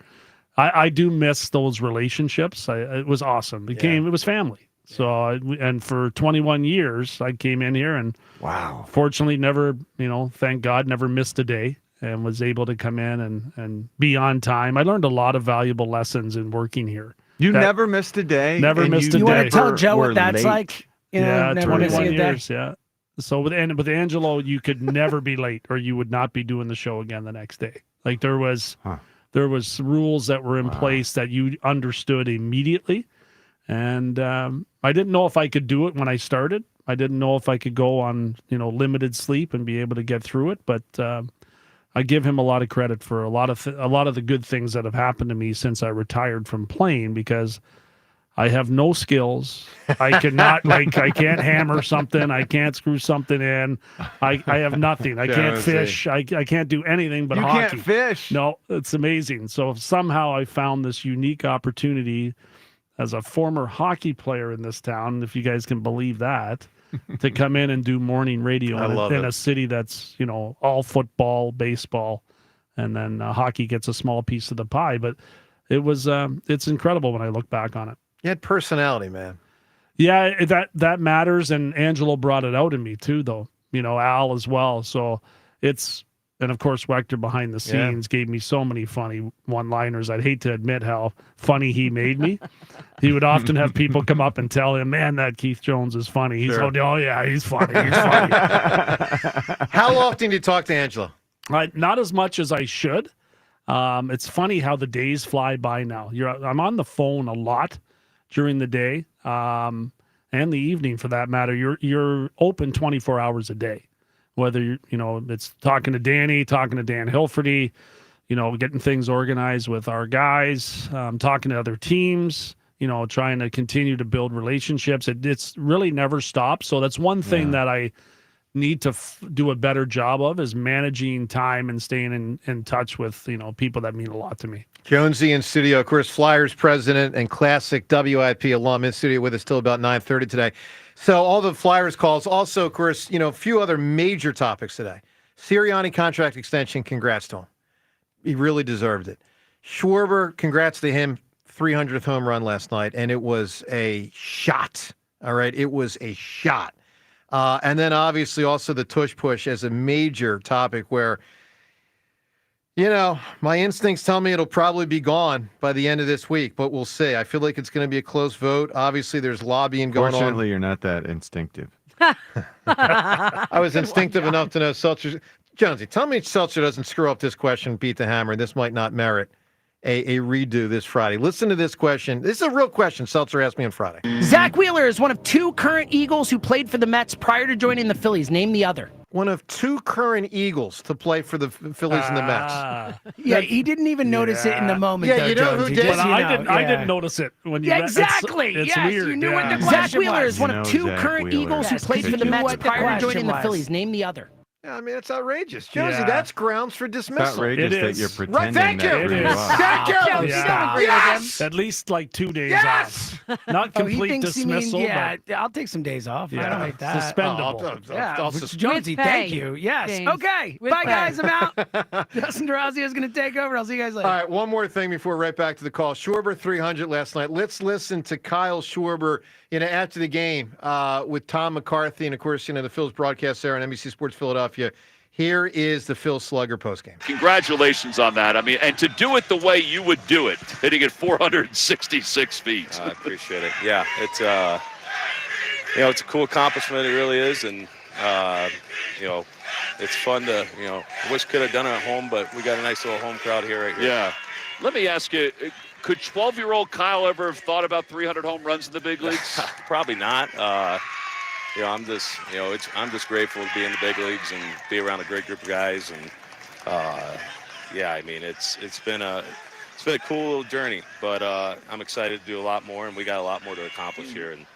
I do miss those relationships. It was awesome. It was family. So, and for 21 years, I came in here and fortunately never, thank God, never missed a day and was able to come in and be on time. I learned a lot of valuable lessons in working here. You never missed a day? Never missed a day. You want to tell Joe what that's like? Yeah, never missing 21 a day. years, yeah. So with Angelo, you could never be late or you would not be doing the show again the next day. Like there was rules that were in place that you understood immediately. And I didn't know if I could do it when I started. I didn't know if I could go on, limited sleep and be able to get through it. But I give him a lot of credit for a lot of the good things that have happened to me since I retired from playing, because I have no skills. I cannot I can't hammer something. I can't screw something in. I have nothing. I can't fish. I can't do anything but hockey. You can't fish? No, it's amazing. So somehow I found this unique opportunity as a former hockey player in this town, if you guys can believe that, to come in and do morning radio in a city that's, all football, baseball, and then hockey gets a small piece of the pie. But it was it's incredible when I look back on it. You had personality, man. Yeah, that matters, and Angelo brought it out in me too, though. Al as well. So and of course Wechter behind the scenes gave me so many funny one-liners. I'd hate to admit how funny he made me. He would often have people come up and tell him, "Man, that Keith Jones is funny." He's oh yeah, he's funny. He's funny. How often do you talk to Angelo? Not as much as I should. It's funny how the days fly by now. I'm on the phone a lot during the day, and the evening for that matter. You're open 24 hours a day, whether it's talking to Danny, talking to Dan Hilferty, getting things organized with our guys, talking to other teams, trying to continue to build relationships. It's really never stops. So that's one thing that I need to do a better job of, is managing time and staying in touch with people that mean a lot to me. Jonesy in studio, of course, Flyers president and classic WIP alum in studio with us till about 9:30 today. So all the Flyers calls. Also, of course, a few other major topics today. Sirianni contract extension, congrats to him. He really deserved it. Schwarber, congrats to him. 300th home run last night, and it was a shot. All right, it was a shot. And then obviously also the Tush Push as a major topic where, my instincts tell me it'll probably be gone by the end of this week, but we'll see. I feel like it's going to be a close vote. Obviously, there's lobbying going on. Fortunately, you're not that instinctive. I was instinctive enough to know Seltzer. Jonesy, tell me Seltzer doesn't screw up this question, beat the hammer. This might not merit a redo this Friday. Listen to this question. This is a real question Seltzer asked me on Friday. Zach Wheeler is one of two current Eagles who played for the Mets prior to joining the Phillies. Name the other. One of two current Eagles to play for the Phillies and the Mets. Yeah, he didn't even notice it in the moment. Yeah, who did? But I didn't notice it when you. Exactly. It's yes, weird. You knew what the Zach Wheeler is one of two current Eagles who played for the Mets prior to joining the Phillies. Name the other. Yeah, I mean, it's outrageous. Jonesy, that's grounds for dismissal. It's outrageous that you're pretending thank you. that you are. Thank you. You don't agree with him. At least like 2 days off. Not complete dismissal. I'll take some days off. I don't hate that. Suspendable. Jonesy, thank you. Yes. James. Okay. Bye, guys. I'm out. Justin Durazio is going to take over. I'll see you guys later. All right, one more thing before we're right back to the call. Schwarber 300 last night. Let's listen to Kyle Schwarber, after the game with Tom McCarthy and, of course, the Phils broadcast there on NBC Sports Philadelphia. Here is the Phil Slugger postgame. Congratulations on that. I mean, and to do it the way you would do it, hitting it 466 feet. I appreciate it. Yeah, it's it's a cool accomplishment. It really is, and it's fun to I wish could have done it at home, but we got a nice little home crowd here right here. Yeah. Let me ask you, could 12-year-old Kyle ever have thought about 300 home runs in the big leagues? Probably not. I'm just grateful to be in the big leagues and be around a great group of guys. And I mean, it's been a cool little journey, but I'm excited to do a lot more, and we got a lot more to accomplish here. And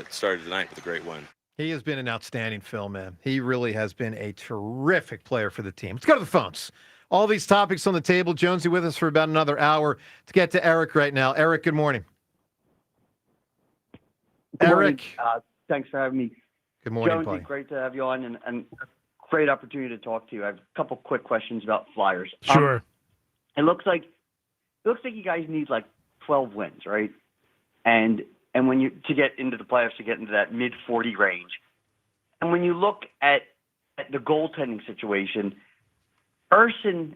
it started tonight with a great win. He has been an outstanding Phil, man. He really has been a terrific player for the team. Let's go to the phones. All these topics on the table. Jonesy with us for about another hour to get to Eric right now. Eric, good morning. Good Eric. morning. Thanks for having me. Good morning, Jonesy, buddy. great to have you on. And Great opportunity to talk to you. I have a couple quick questions about Flyers. Sure. It looks like you guys need like 12 wins, right? And when you to get into the playoffs, to get into that mid 40 range. And when you look at the goaltending situation, Urson,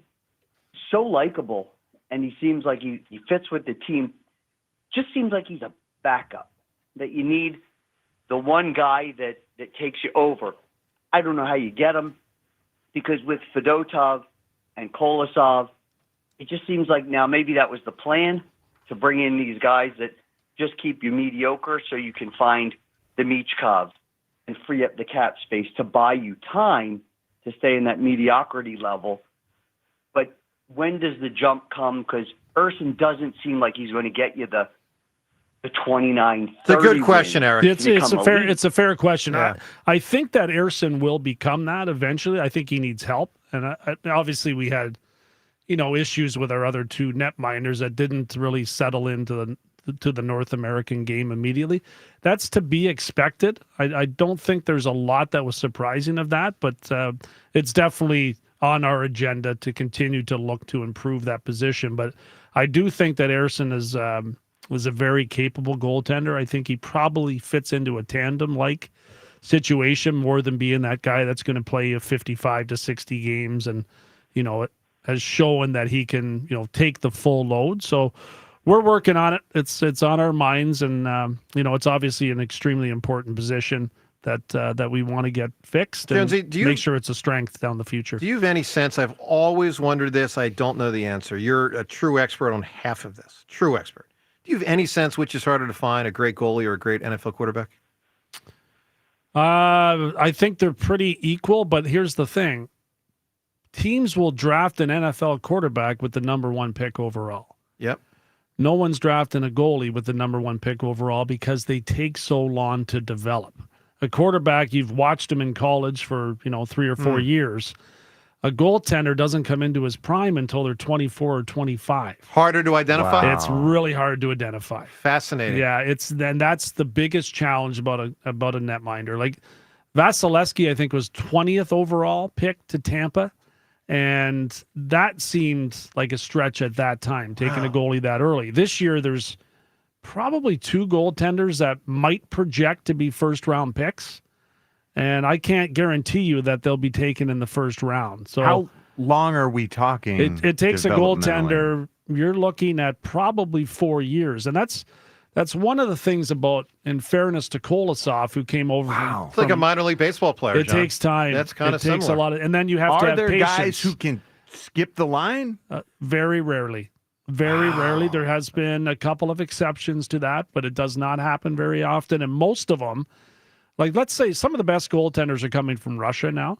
so likable, and he seems like he fits with the team. Just seems like he's a backup, that you need the one guy that takes you over. I don't know how you get him, because with Fedotov and Kolosov, it just seems like now maybe that was the plan, to bring in these guys that just keep you mediocre so you can find the Michkovs and free up the cap space to buy you time to stay in that mediocrity level. But when does the jump come? Because Urson doesn't seem like he's going to get you the 29, 30 It's a good question, Eric. It's a fair question. Yeah. I think that Urson will become that eventually. I think he needs help, and obviously we had, issues with our other two netminders that didn't really settle into the North American game immediately. That's to be expected. I don't think there's a lot that was surprising of that, but it's definitely on our agenda to continue to look to improve that position. But I do think that Urson was a very capable goaltender. I think he probably fits into a tandem-like situation more than being that guy that's going to play you 55 to 60 games and, has shown that he can, take the full load. So we're working on it. It's on our minds, and, it's obviously an extremely important position that we want to get fixed and Jonesy, make sure it's a strength down the future. Do you have any sense? I've always wondered this. I don't know the answer. You're a true expert on half of this. True expert. Do you have any sense which is harder to find, a great goalie or a great NFL quarterback? I think they're pretty equal, but here's the thing. Teams will draft an NFL quarterback with the number 1 pick overall. Yep. No one's drafting a goalie with the number 1 pick overall because they take so long to develop. A quarterback, you've watched him in college for, 3 or 4 years. A goaltender doesn't come into his prime until they're 24 or 25. Harder to identify? Wow. It's really hard to identify. Fascinating. Yeah, that's the biggest challenge about a netminder. Like Vasilevsky, I think, was 20th overall pick to Tampa, and that seemed like a stretch at that time, taking a goalie that early. This year, there's probably 2 goaltenders that might project to be first-round picks. And I can't guarantee you that they'll be taken in the first round. So how long are we talking? It takes a goaltender. You're looking at probably 4 years, and that's one of the things about, in fairness to Kolosov, who came over. Wow, it's like a minor league baseball player. It takes time. That's kind of similar. It takes a lot of, and then you have are to have there patience. Guys who can skip the line? Very rarely. Very rarely. There has been a couple of exceptions to that, but it does not happen very often, and most of them. Like, let's say some of the best goaltenders are coming from Russia now,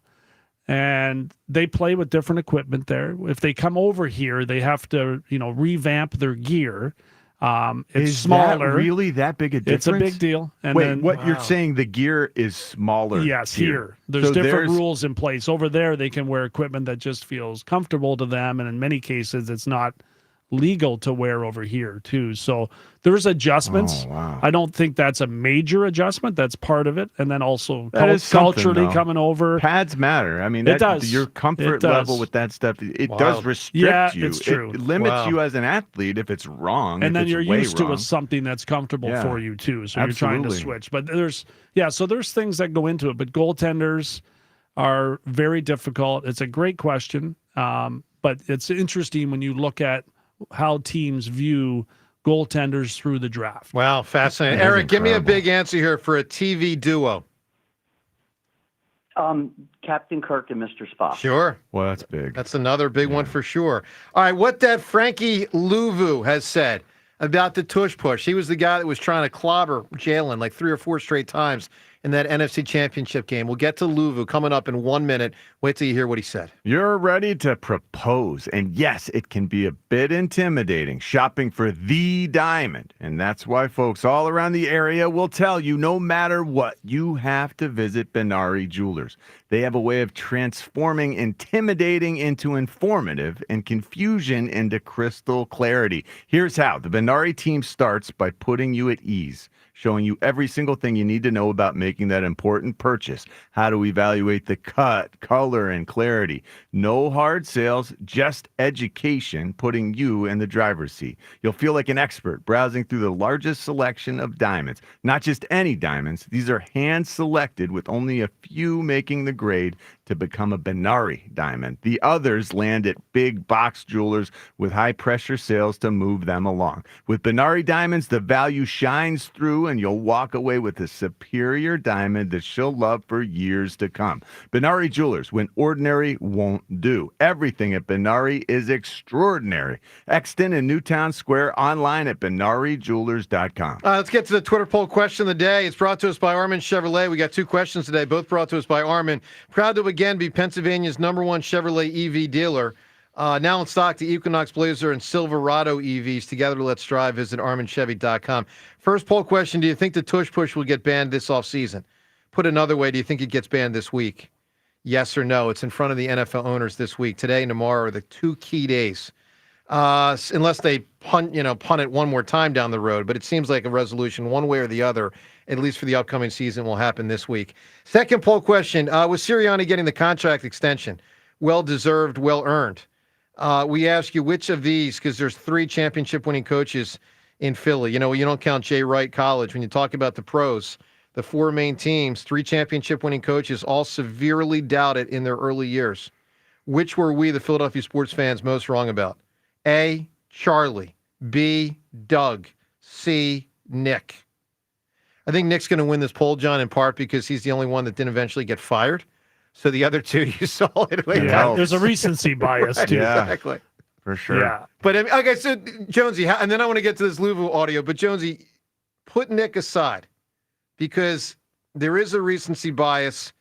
and they play with different equipment there. If they come over here, they have to, revamp their gear. It's is smaller. That really that big a difference? It's a big deal. And wait, then, you're saying the gear is smaller? Yes, here. There's different rules in place. Over there, they can wear equipment that just feels comfortable to them, and in many cases, it's not legal to wear over here too. So there's adjustments. Oh, wow. I don't think that's a major adjustment. That's part of it. And then also culturally coming over. Pads matter. I mean, it does. Your comfort level with that stuff, it does restrict you. It's true. It limits you as an athlete if it's wrong. And then you're used wrong. to something that's comfortable for you too. So Absolutely. you're trying to switch. But there's things that go into it. But goaltenders are very difficult. It's a great question. But it's interesting when you look at how teams view goaltenders through the draft. Wow, fascinating. Eric, give me a big answer here for a TV duo. Captain Kirk and Mr. Spock. Sure. Well, that's big. That's another big one for sure. All right, what that Frankie Louvu has said about the tush push. He was the guy that was trying to clobber Jalen like 3 or 4 straight times in that NFC Championship game. We'll get to Louvu coming up in 1 minute. Wait till you hear what he said. You're ready to propose. And yes, it can be a bit intimidating shopping for the diamond. And that's why folks all around the area will tell you no matter what, you have to visit Benari Jewelers. They have a way of transforming intimidating into informative and confusion into crystal clarity. Here's how. The Benari team starts by putting you at ease, showing you every single thing you need to know about making that important purchase. How to evaluate the cut, color, and clarity. No hard sales, just education, putting you in the driver's seat. You'll feel like an expert browsing through the largest selection of diamonds. Not just any diamonds. These are hand-selected with only a few making the grade to become a Benari diamond. The others land at big box jewelers with high-pressure sales to move them along. With Benari diamonds, the value shines through and you'll walk away with a superior diamond that she'll love for years to come. Benari Jewelers, when ordinary won't do. Everything at Benari is extraordinary. Exton and Newtown Square, online at BenariJewelers.com. Let's get to the Twitter poll question of the day. It's brought to us by Armin Chevrolet. We got 2 questions today, both brought to us by Armin. Proud to again be Pennsylvania's #1 Chevrolet EV dealer. Now in stock, the Equinox Blazer and Silverado EVs. Together, let's drive. Visit ArminChevy.com. First poll question, do you think the Tush Push will get banned this offseason? Put another way, do you think it gets banned this week? Yes or no? It's in front of the NFL owners this week. Today and tomorrow are the 2 key days. Unless they punt it one more time down the road. But it seems like a resolution one way or the other, at least for the upcoming season, will happen this week. Second poll question, was Sirianni getting the contract extension? Well-deserved, well-earned. We ask you which of these, because there's 3 championship-winning coaches in Philly. You don't count Jay Wright College. When you talk about the pros, the 4 main teams, 3 championship-winning coaches, all severely doubted in their early years. Which were we, the Philadelphia sports fans, most wrong about? A, Charlie. B, Doug. C, Nick. I think Nick's going to win this poll, John, in part because he's the only one that didn't eventually get fired. So the other 2, you saw it. There's a recency bias, too. Exactly. For sure. Yeah. But, okay, so, Jonesy, and then I want to get to this Louisville audio, but, Jonesy, put Nick aside because there is a recency bias,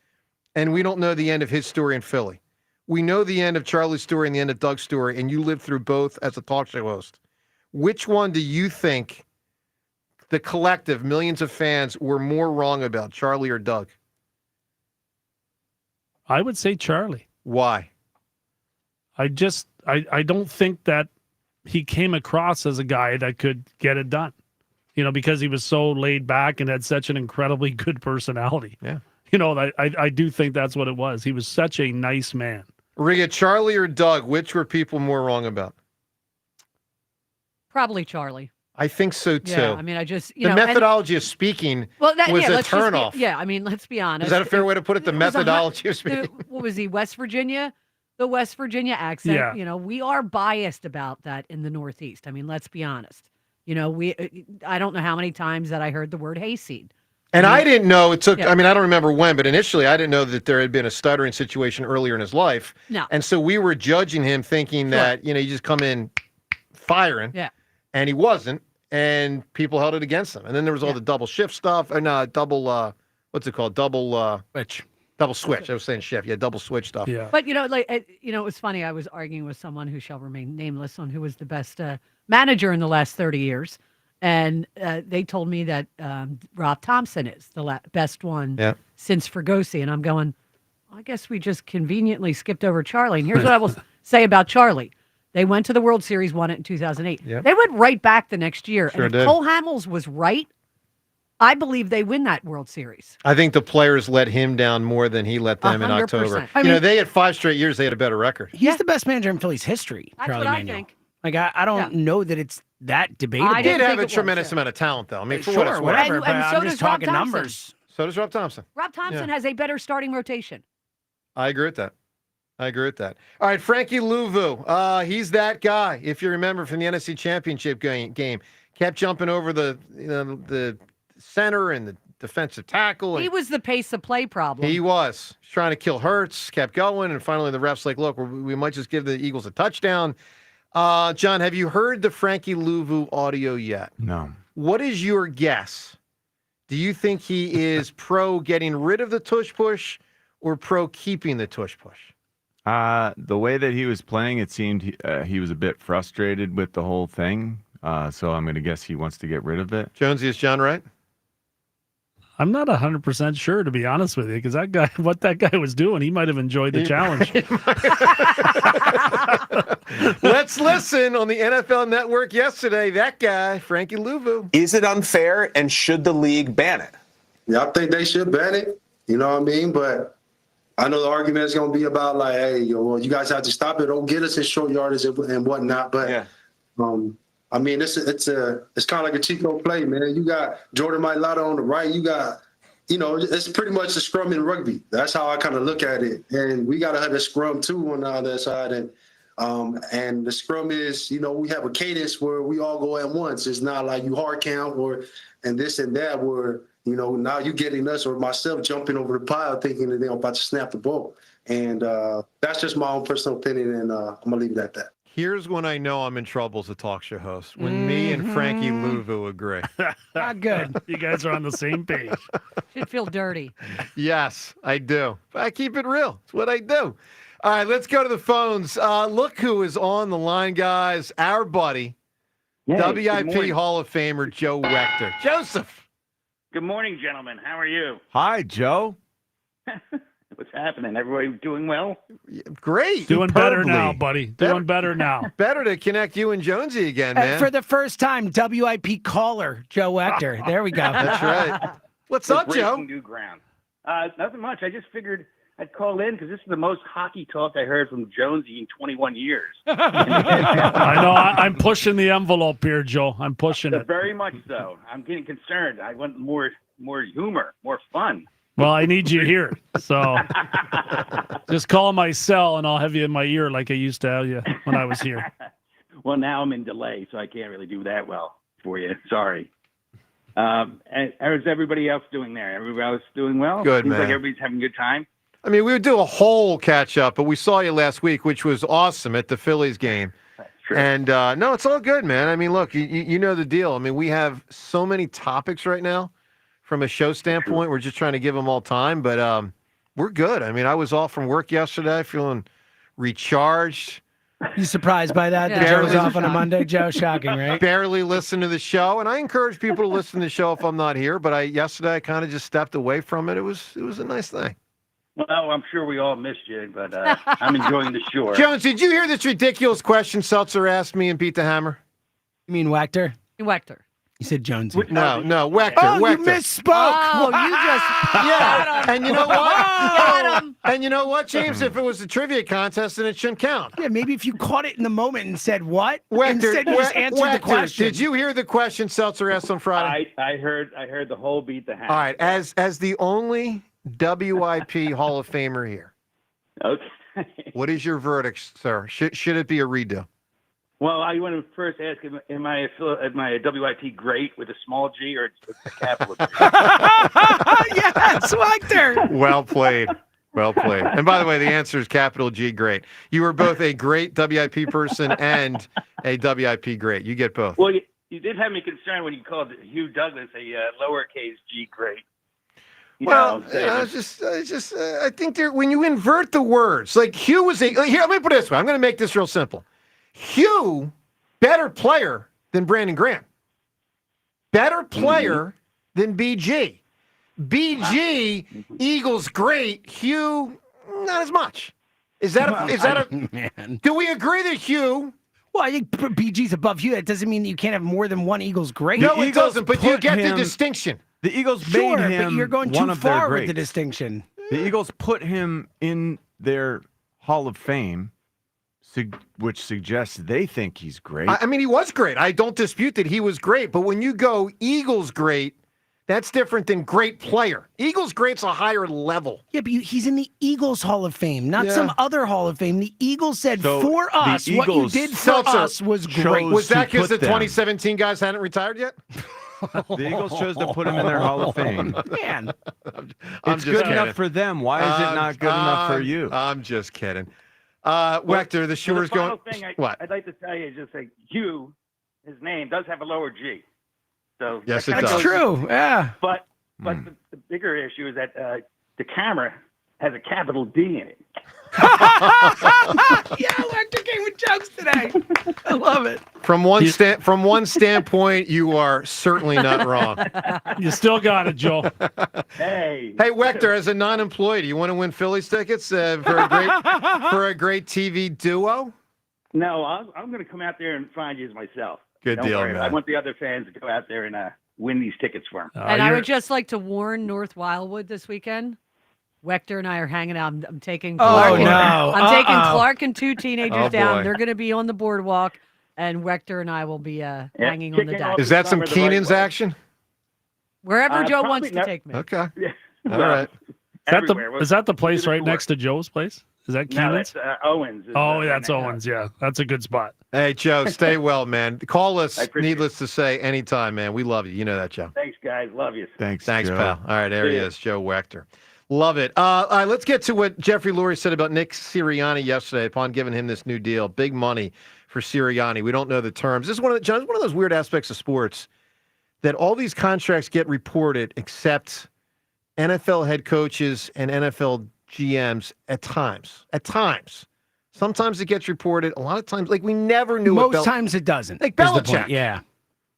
and we don't know the end of his story in Philly. We know the end of Charlie's story and the end of Doug's story, and you lived through both as a talk show host. Which one do you think the collective, millions of fans, were more wrong about, Charlie or Doug? I would say Charlie. Why? I don't think that he came across as a guy that could get it done. Because he was so laid back and had such an incredibly good personality. Yeah. I do think that's what it was. He was such a nice man. Ria, Charlie or Doug, which were people more wrong about? Probably Charlie. I think so, too. Yeah, I mean, the methodology of speaking was a turnoff. Let's be honest. Is that a fair way to put it? The methodology of speaking? What was he, West Virginia? The West Virginia accent. Yeah. We are biased about that in the Northeast. I mean, let's be honest. I don't know how many times that I heard the word hayseed. And I didn't know it took, I don't remember when, but initially I didn't know that there had been a stuttering situation earlier in his life. No. And so we were judging him thinking that, you just come in firing. Yeah. And he wasn't. And people held it against him. And then there was all the double shift stuff. And what's it called? Double switch. I was saying shift. Yeah, double switch stuff. Yeah. But, it was funny. I was arguing with someone who shall remain nameless on who was the best manager in the last 30 years. And they told me that Rob Thompson is the best one since Fergosi. And I'm going, I guess we just conveniently skipped over Charlie. And here's what I will say about Charlie. They went to the World Series, won it in 2008. Yep. They went right back the next year. Sure and did. if Cole Hamels was right, I believe they win that World Series. I think the players let him down more than he let them in 100%. October. I mean, they had 5 straight years. They had a better record. He's the best manager in Philly's history, That's Charlie what I Manuel. think. Like, I don't know that it's that debatable. I He did didn't have think a it was, tremendous amount of talent, though. I mean, for Sure, what it's worth. whatever, And but so I'm does just Rob talking Thompson. numbers. So does Rob Thompson. Rob Thompson has a better starting rotation. I agree with that. All right, Frankie Louvu. He's that guy, if you remember from the NFC Championship game. Kept jumping over the center and the defensive tackle. He was the pace of play problem. He was. He's trying to kill Hurts, kept going, and finally the ref's like, look, we might just give the Eagles a touchdown. John, have you heard the Frankie Louvu audio yet? No. What is your guess? Do you think he is pro getting rid of the Tush Push or pro keeping the Tush Push? The way that he was playing, it seemed he was a bit frustrated with the whole thing. So I'm going to guess he wants to get rid of it. Jonesy, is John right? I'm not 100% sure, to be honest with you, because what that guy was doing, he might have enjoyed the challenge. Let's listen on the NFL Network yesterday. That guy, Frankie Louvu. Is it unfair, and should the league ban it? Yeah, I think they should ban it. You know what I mean? But I know the argument is going to be about like, hey, well, you guys have to stop it. Don't get us in short yardage and whatnot. But I mean, it's kind of like a Chico play, man. You got Jordan Mailata on the right. You got, it's pretty much a scrum in rugby. That's how I kind of look at it. And we got to have a scrum too on the other side. And the scrum is, we have a cadence where we all go at once. It's not like you hard count and this and that where, now you getting us or myself jumping over the pile thinking that they're about to snap the ball. And that's just my own personal opinion, and I'm going to leave it at that. Here's when I know I'm in trouble as a talk show host, when me and Frankie Louvu agree. Not good. You guys are on the same page. Should feel dirty. Yes, I do. I keep it real. It's what I do. All right, let's go to the phones. Look who is on the line, guys. Our buddy, WIP Hall of Famer Joe Wechter. Joseph. Good morning, gentlemen. How are you? Hi, Joe. What's happening? Everybody doing well? Great. Doing better now, buddy. Doing better now. Better to connect you and Jonesy again, man. For the first time, WIP caller, Joe Wechter. There we go. That's right. What's up, Joe? New ground. Nothing much. I just figured I'd call in because this is the most hockey talk I heard from Jonesy in 21 years. I know. I'm pushing the envelope here, Joe. I'm pushing it. Very much so. I'm getting concerned. I want more humor, more fun. Well, I need you here. So just call my cell and I'll have you in my ear like I used to have you when I was here. Well, now I'm in delay, so I can't really do that well for you. Sorry. And how's everybody else doing there? Everybody else doing well? Good, Seems man. like everybody's having a good time. I mean, we would do a whole catch-up, but we saw you last week, which was awesome at the Phillies game. That's true. And, no, it's all good, man. I mean, look, you know the deal. I mean, we have so many topics right now. From a show standpoint, we're just trying to give them all time, but we're good. I mean, I was off from work yesterday, feeling recharged. You surprised by that? Yeah. Joe was off on a Monday. Joe, shocking, right? Barely listen to the show, and I encourage people to listen to the show if I'm not here. But yesterday I kind of just stepped away from it. It was a nice thing. Well, I'm sure we all missed you, but I'm enjoying the show. Jones, did you hear this ridiculous question Seltzer asked me and Pete the Hammer? You mean Wechter? Wechter. You said Jonesy. No, Wechter. Oh, Wechter. you misspoke. Oh, you just yeah. And you know what? Got him. And you know what, James? If it was a trivia contest, then it shouldn't count. Yeah, maybe if you caught it in the moment and said what, Wechter, instead you just answered the question. Did you hear the question Seltzer asked on Friday? I heard the whole beat the Hammer. All right, as the only WIP Hall of Famer here. Okay. What is your verdict, sir? Should it be a redo? Well, I want to first ask, am I a WIP great with a small G or a capital G? Yes, Wechter. Well played. Well played. And by the way, the answer is capital G great. You were both a great WIP person and a WIP great. You get both. Well, you did have me concerned when you called Hugh Douglas a lowercase G great. I think when you invert the words, like Hugh was here, let me put it this way. I'm going to make this real simple. Hugh, better player than Brandon Graham. Better player than BG. BG, Eagles great. Hugh, not as much. Is that a man? Do we agree that Hugh? Well, I think BG's above you. That doesn't mean that you can't have more than one Eagles great. No, it doesn't. But you get the distinction. The Eagles Sure, made him but you're going one too of their far with greats. the distinction. The Eagles put him in their Hall of Fame, which suggests they think he's great. I mean, he was great. I don't dispute that he was great. But when you go Eagles great, that's different than great player. Eagles great's a higher level. Yeah, but he's in the Eagles Hall of Fame, not some other Hall of Fame. The Eagles said, for us, what you did for us was great. Was that because the 2017 guys hadn't retired yet? The Eagles chose to put him in their Hall of Fame. Man, it's good enough for them. Why is it not good enough for you? I'm just kidding. Wechter, the Shores going. What? I'd like to tell you, just like Hugh, his name does have a lower G. So yes, it that's does. True. Yeah. But the bigger issue is that the camera has a capital D in it. Yeah, Wechter came with jokes today. I love it. From one standpoint, you are certainly not wrong. You still got it, Joe. Hey, Wechter, as a non-employee, do you want to win Phillies tickets for a great TV duo? No, I'm going to come out there and find you myself. Good Don't deal, worry. man. I want the other fans to go out there and win these tickets for him. And I would just like to warn North Wildwood this weekend. Wechter and I are hanging out. I'm taking Clark. I'm taking Clark and two teenagers down. Boy. They're going to be on the boardwalk, and Wechter and I will be hanging on the deck. Is that some Keenan's action? Wherever Joe probably wants to not. take me. Okay. Yeah. All right. Is that the place right next to Joe's place? Is that No, Keenan's? that's Owens. That's Owens. Yeah, that's a good spot. Hey, Joe, stay well, man. Call us, needless to say, anytime, man. We love you. You know that, Joe. Thanks, guys. Love you. Thanks, Joe. pal. All right, there he See ya. is, Joe Wechter. Love it. All right, let's get to what Jeffrey Lurie said about Nick Sirianni yesterday upon giving him this new deal. Big money for Sirianni. We don't know the terms. This is one of those weird aspects of sports that all these contracts get reported except NFL head coaches and NFL GMs at times. Sometimes it gets reported. A lot of times, like we never knew. Most times it doesn't. Like is the Belichick. point. Yeah.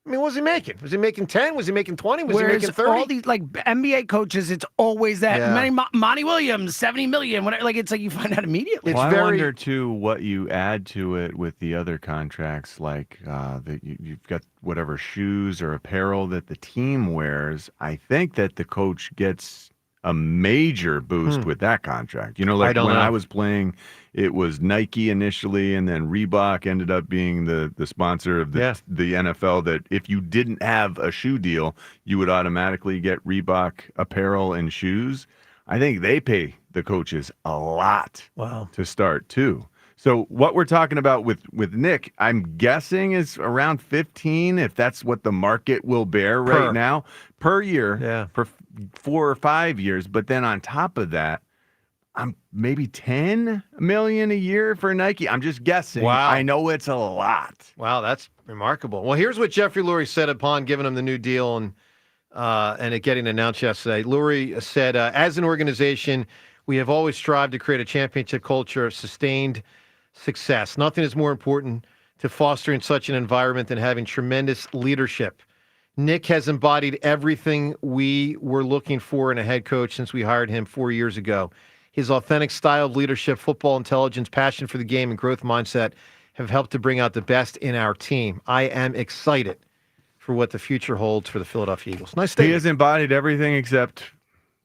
I mean, what was he making? Was he making 10? Was he making 20? Was Whereas he making 30? all these like NBA coaches, it's always that. Yeah. Monty Williams, 70 million. Whatever. Like it's like you find out immediately. I wonder too what you add to it with the other contracts, like that you've got whatever shoes or apparel that the team wears. I think that the coach gets a major boost with that contract. You know, like when I was playing, it was Nike initially, and then Reebok ended up being the sponsor of the NFL, that if you didn't have a shoe deal, you would automatically get Reebok apparel and shoes. I think they pay the coaches a lot to start too. So what we're talking about with Nick, I'm guessing is around 15, if that's what the market will bear right now, per year for 4 or 5 years. But then on top of that, I'm maybe 10 million a year for Nike. I'm just guessing. Wow. I know it's a lot. Wow, that's remarkable. Well, here's what Jeffrey Lurie said upon giving him the new deal and it getting announced yesterday. Lurie said, as an organization, we have always strived to create a championship culture of sustained success. Nothing is more important to fostering such an environment than having tremendous leadership. Nick has embodied everything we were looking for in a head coach since we hired him 4 years ago. His authentic style of leadership, football intelligence, passion for the game, and growth mindset have helped to bring out the best in our team. I am excited for what the future holds for the Philadelphia Eagles. Nice statement. He has embodied everything except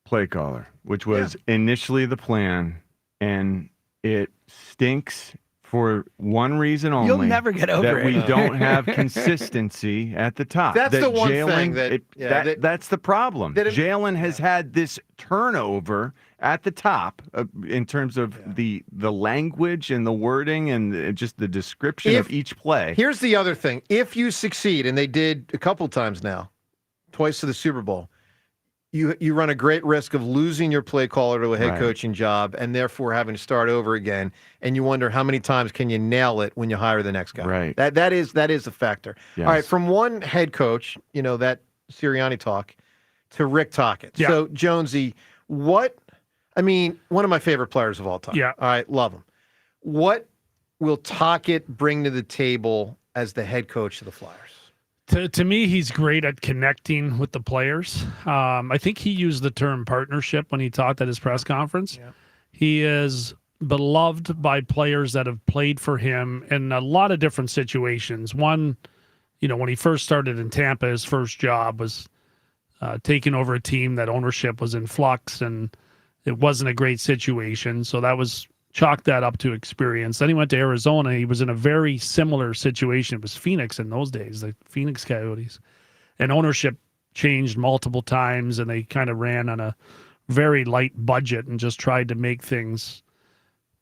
play caller, which was initially the plan, and it stinks for one reason only. You'll never get over that it. we don't have consistency at the top. That's the one Jalen, thing that's the problem. Jalen has had this turnover at the top in terms of the language and the wording and just the description of each play. Here's the other thing. If you succeed, and they did a couple times now, twice to the Super Bowl, you run a great risk of losing your play caller to a head coaching job and therefore having to start over again. And you wonder how many times can you nail it when you hire the next guy. Right. That is a factor. Yes. All right, from one head coach, that Sirianni talk, to Rick Tocchet. Yeah. So, Jonesy, one of my favorite players of all time. Yeah. All right, love him. What will Tocchet bring to the table as the head coach of the Flyers? To me, he's great at connecting with the players. I think he used the term partnership when he talked at his press conference. Yeah. He is beloved by players that have played for him in a lot of different situations. One, when he first started in Tampa, his first job was taking over a team that ownership was in flux, and it wasn't a great situation. So that was chalk that up to experience. Then he went to Arizona. He was in a very similar situation. It was Phoenix in those days, the Phoenix Coyotes. And ownership changed multiple times, and they kind of ran on a very light budget and just tried to make things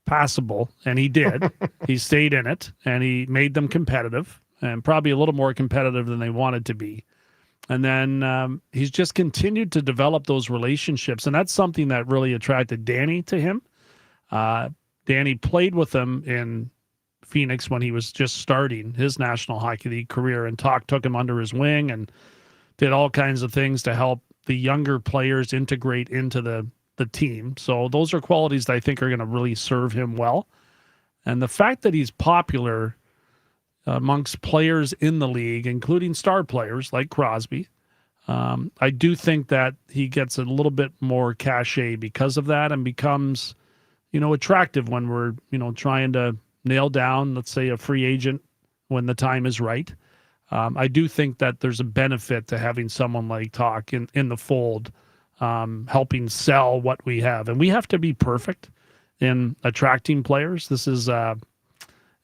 passable. And he did. He stayed in it, and he made them competitive, and probably a little more competitive than they wanted to be. And then he's just continued to develop those relationships. And that's something that really attracted Danny to him. Danny played with him in Phoenix when he was just starting his National Hockey League career, and took him under his wing and did all kinds of things to help the younger players integrate into the team. So those are qualities that I think are going to really serve him well. And the fact that he's popular amongst players in the league, including star players like Crosby. I do think that he gets a little bit more cachet because of that and becomes, attractive when we're, trying to nail down, let's say, a free agent when the time is right. I do think that there's a benefit to having someone like Talk in the fold, helping sell what we have. And we have to be perfect in attracting players. This is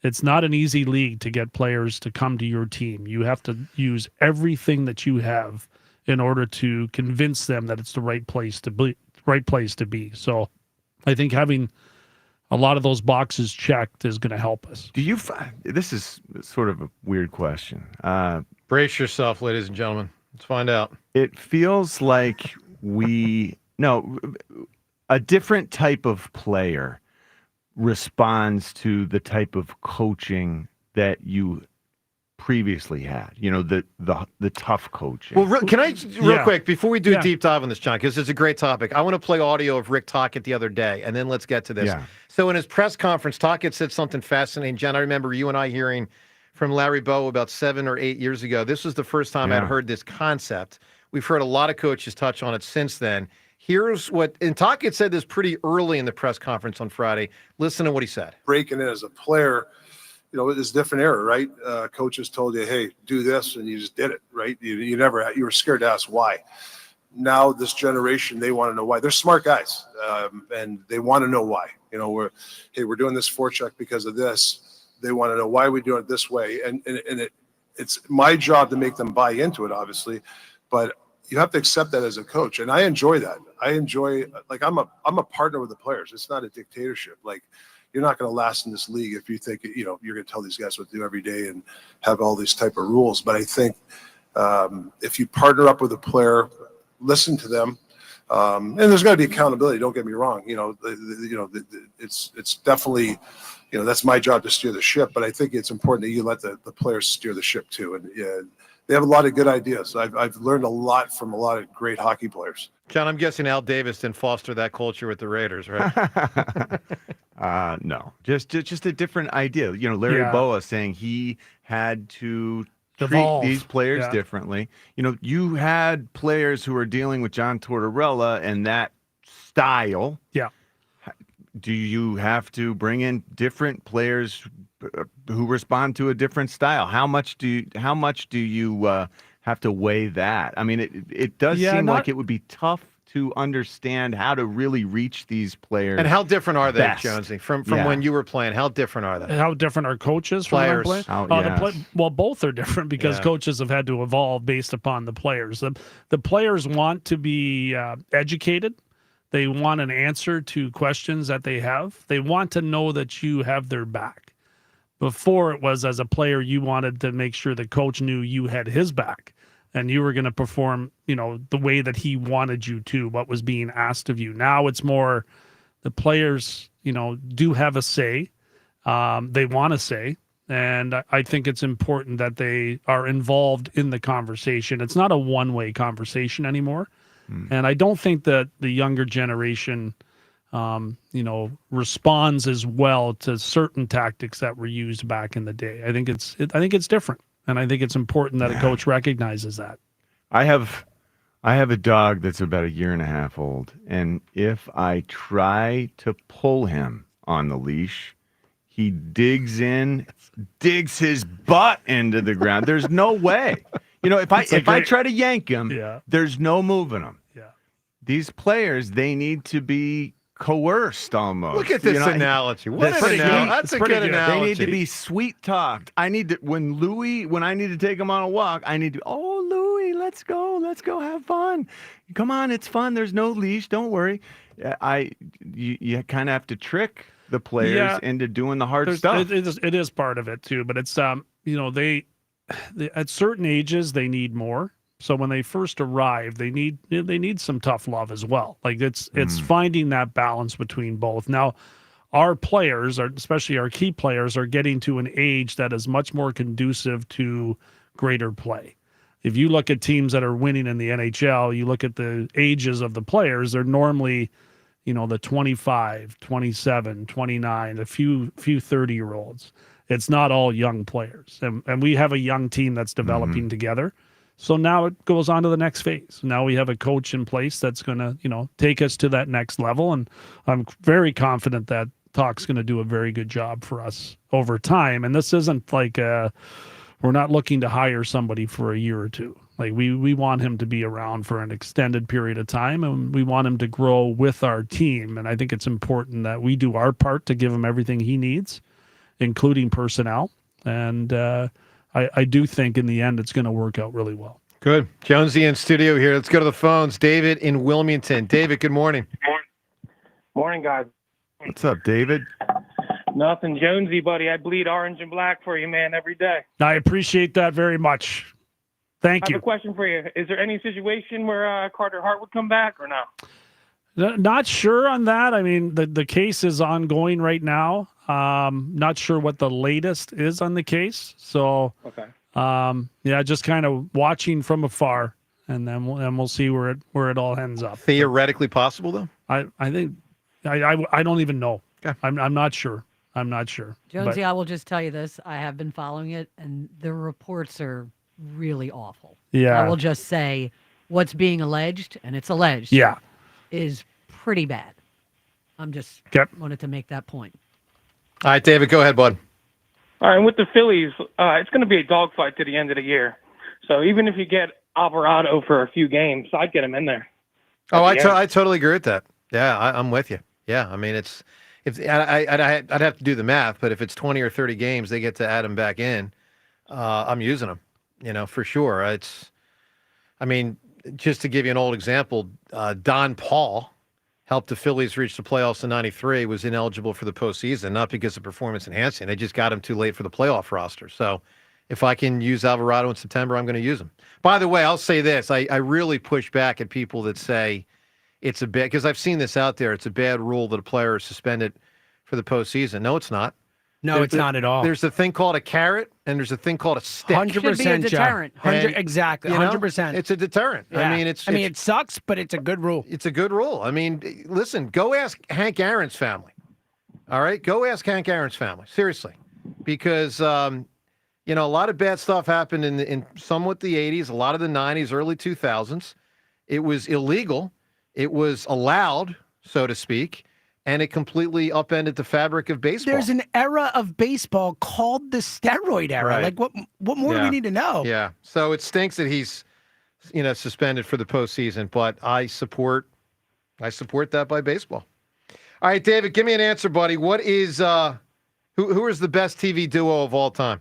it's not an easy league to get players to come to your team. You have to use everything that you have in order to convince them that it's the right place to be. So I think having a lot of those boxes checked is going to help us. Do you find this is sort of a weird question? Brace yourself, ladies and gentlemen. Let's find out. It feels like a different type of player responds to the type of coaching that you previously had. The tough coaching. Well, can I real quick before we do a deep dive on this, John, because it's a great topic. I want to play audio of Rick Tocchet the other day, and then let's get to this. Yeah. So in his press conference, Tocchet said something fascinating. John, I remember you and I hearing from Larry Bowe about 7 or 8 years ago. This was the first time I'd heard this concept. We've heard a lot of coaches touch on it since then. Here's what, and Tocchet said this pretty early in the press conference on Friday. Listen to what he said. Breaking in as a player, it's a different era, right? Coaches told you, hey, do this, and you just did it, right? You were scared to ask why. Now this generation, they want to know why. They're smart guys, and they want to know why. We're doing this forecheck because of this. They want to know why we do it this way, and it's my job to make them buy into it, obviously, but you have to accept that as a coach, and I enjoy that. I'm a partner with the players. It's not a dictatorship. You're not going to last in this league if you think you're going to tell these guys what to do every day and have all these type of rules. But I think if you partner up with a player, listen to them, and there's got to be accountability. Don't get me wrong. It's definitely that's my job to steer the ship. But I think it's important that you let the players steer the ship too. And they have a lot of good ideas. I've learned a lot from a lot of great hockey players. John, I'm guessing Al Davis didn't foster that culture with the Raiders, right? No, just a different idea. Larry Boa saying he had to treat these players differently. You had players who were dealing with John Tortorella and that style. Yeah. Do you have to bring in different players who respond to a different style? How much do you have to weigh that? I mean, it does seem like it would be tough to understand how to really reach these players. And how different are they, Jonesy, from when you were playing? How different are they? How different are coaches from players? Well, both are different because coaches have had to evolve based upon the players. The players want to be educated. They want an answer to questions that they have. They want to know that you have their back. Before, it was as a player, you wanted to make sure the coach knew you had his back and you were going to perform, the way that he wanted you to, what was being asked of you. Now it's more the players, do have a say. They want to say. And I think it's important that they are involved in the conversation. It's not a one-way conversation anymore. And I don't think that the younger generation, responds as well to certain tactics that were used back in the day. I think it's different, and I think it's important that a coach recognizes that. I have a dog that's about 1.5 years old, and if I try to pull him on the leash, he digs his butt into the ground. There's no way. If I try to yank him, there's no moving him. Yeah. These players, they need to be coerced almost. Look at this analogy. That's a good analogy. They need to be sweet talked. When I need to take him on a walk, Louie, let's go have fun. Come on, it's fun. There's no leash. Don't worry. You kind of have to trick the players into doing the hard stuff. It is part of it too, but it's they at certain ages they need more. So when they first arrive, they need some tough love as well. It's finding that balance between both. Now, our players, especially our key players, are getting to an age that is much more conducive to greater play. If you look at teams that are winning in the NHL, you look at the ages of the players, they're normally, the 25, 27, 29, a few 30-year-olds. it's not all young players. And we have a young team that's developing together. So now it goes on to the next phase. Now we have a coach in place that's going to, take us to that next level. And I'm very confident that Talk's going to do a very good job for us over time. And this isn't like we're not looking to hire somebody for a year or two. Like we want him to be around for an extended period of time, and we want him to grow with our team. And I think it's important that we do our part to give him everything he needs, including personnel. And I do think in the end it's going to work out really well. Good. Jonesy in studio here. Let's go to the phones. David in Wilmington. David, good morning. Morning, guys. What's up, David? Nothing, Jonesy, buddy. I bleed orange and black for you, man, every day. I appreciate that very much. Thank I you. have a question for you. Is there any situation where Carter Hart would come back or no? Not sure on that. I mean, the case is ongoing right now. Not sure what the latest is on the case. So, okay. Just kind of watching from afar, and then we'll see where it all ends up. Theoretically possible, though? I think I don't even know. Okay. I'm not sure. I'm not sure. Jonesy, I will just tell you this. I have been following it, and the reports are really awful. Yeah. I will just say what's being alleged, and it's alleged, is pretty bad. I'm just wanted to make that point. All right, David, go ahead, bud. All right, and with the Phillies, it's going to be a dogfight to the end of the year. So even if you get Alvarado for a few games, I'd get him in there. Oh, I totally agree with that. Yeah, I'm with you. Yeah, I mean, I'd have to do the math, but if it's 20 or 30 games, they get to add him back in. I'm using him, for sure. Just to give you an old example, Don Paul helped the Phillies reach the playoffs in '93, was ineligible for the postseason, not because of performance enhancing. They just got him too late for the playoff roster. So if I can use Alvarado in September, I'm going to use him. By the way, I'll say this. I really push back at people that say it's a bad, because I've seen this out there, it's a bad rule that a player is suspended for the postseason. No, it's not. No, it's not at all. There's a thing called a carrot, and there's a thing called a stick. 100%, Should be a deterrent. Exactly, 100%. It's a deterrent. Yeah. It sucks, but it's a good rule. It's a good rule. Listen, go ask Hank Aaron's family. All right? Go ask Hank Aaron's family. Seriously. Because, a lot of bad stuff happened in somewhat the 80s, a lot of the 90s, early 2000s. It was illegal. It was allowed, so to speak. And it completely upended the fabric of baseball. There's an era of baseball called the steroid era. Right. Like, what more do we need to know? Yeah. So it stinks that he's, suspended for the postseason. But I support that by baseball. All right, David, give me an answer, buddy. What is who is the best TV duo of all time?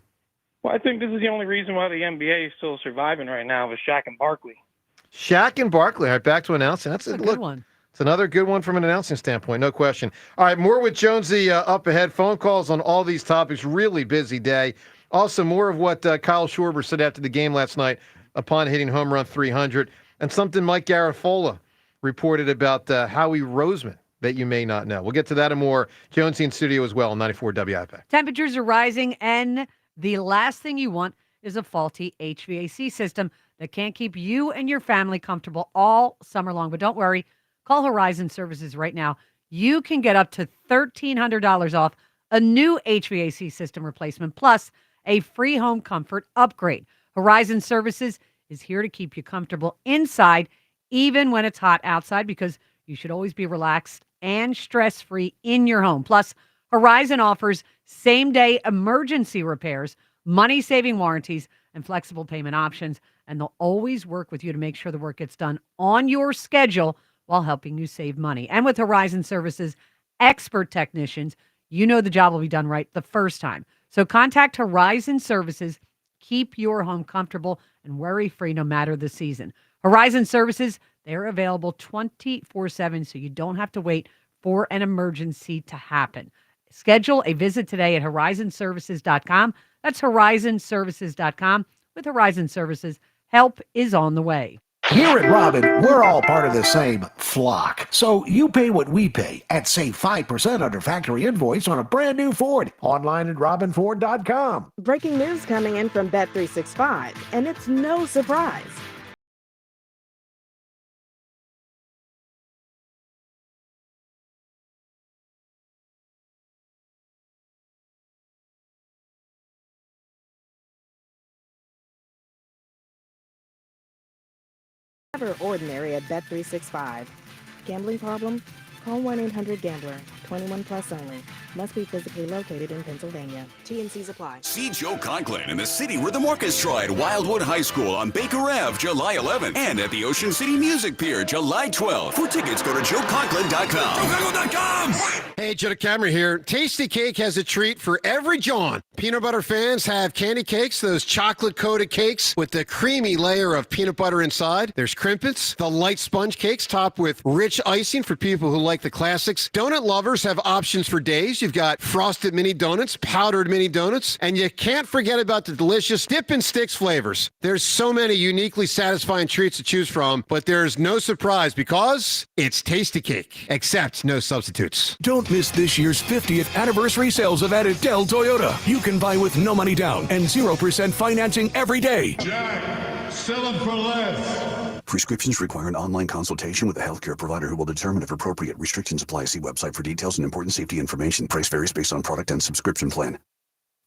Well, I think this is the only reason why the NBA is still surviving right now is Shaq and Barkley. Shaq and Barkley. All right, back to announcing. That's a good one. It's another good one from an announcing standpoint, no question. All right, more with Jonesy up ahead. Phone calls on all these topics. Really busy day. Also, more of what Kyle Schwarber said after the game last night upon hitting home run 300, and something Mike Garafolo reported about Howie Roseman that you may not know. We'll get to that and more. Jonesy in studio as well on 94 WIP. Temperatures are rising, and the last thing you want is a faulty HVAC system that can't keep you and your family comfortable all summer long. But don't worry. Call Horizon Services right now. You can get up to $1,300 off a new HVAC system replacement plus a free home comfort upgrade. Horizon Services is here to keep you comfortable inside even when it's hot outside, because you should always be relaxed and stress-free in your home. Plus, Horizon offers same-day emergency repairs, money-saving warranties, and flexible payment options, and they'll always work with you to make sure the work gets done on your schedule while helping you save money. And with Horizon Services expert technicians, you know the job will be done right the first time. So contact Horizon Services. Keep your home comfortable and worry-free no matter the season. Horizon Services, they're available 24/7, so you don't have to wait for an emergency to happen. Schedule a visit today at horizonservices.com. That's horizonservices.com. With Horizon Services, help is on the way. Here at Robin, we're all part of the same flock. So you pay what we pay and save 5% under factory invoice on a brand new Ford. Online at robinford.com. Breaking news coming in from Bet365, and it's no surprise. Never ordinary at Bet365. Gambling problem? Call 1-800-GAMBLER. 21 plus only. Must be physically located in Pennsylvania. T&Cs apply. See Joe Conklin in the city where the Marcus tried, Wildwood High School on Baker Ave, July 11th. And at the Ocean City Music Pier, July 12th. For tickets, go to joeconklin.com. JoeConklin.com! Hey, Joe DeCamera here. Tasty Cake has a treat for every John. Peanut butter fans have candy cakes, those chocolate-coated cakes with the creamy layer of peanut butter inside. There's crimpets, the light sponge cakes topped with rich icing for people who like the classics. Donut lovers have options for days. You've got frosted mini donuts, powdered mini donuts, and you can't forget about the delicious dip and sticks flavors. There's so many uniquely satisfying treats to choose from, but there's no surprise because it's Tasty Cake, except no substitutes. Don't miss this year's 50th anniversary sales event at Dell Toyota. You can buy with no money down and 0% financing every day. Jack, sell them for less. Prescriptions require an online consultation with a healthcare provider who will determine if appropriate. Restrictions apply. See website for details and important safety information. Price varies based on product and subscription plan.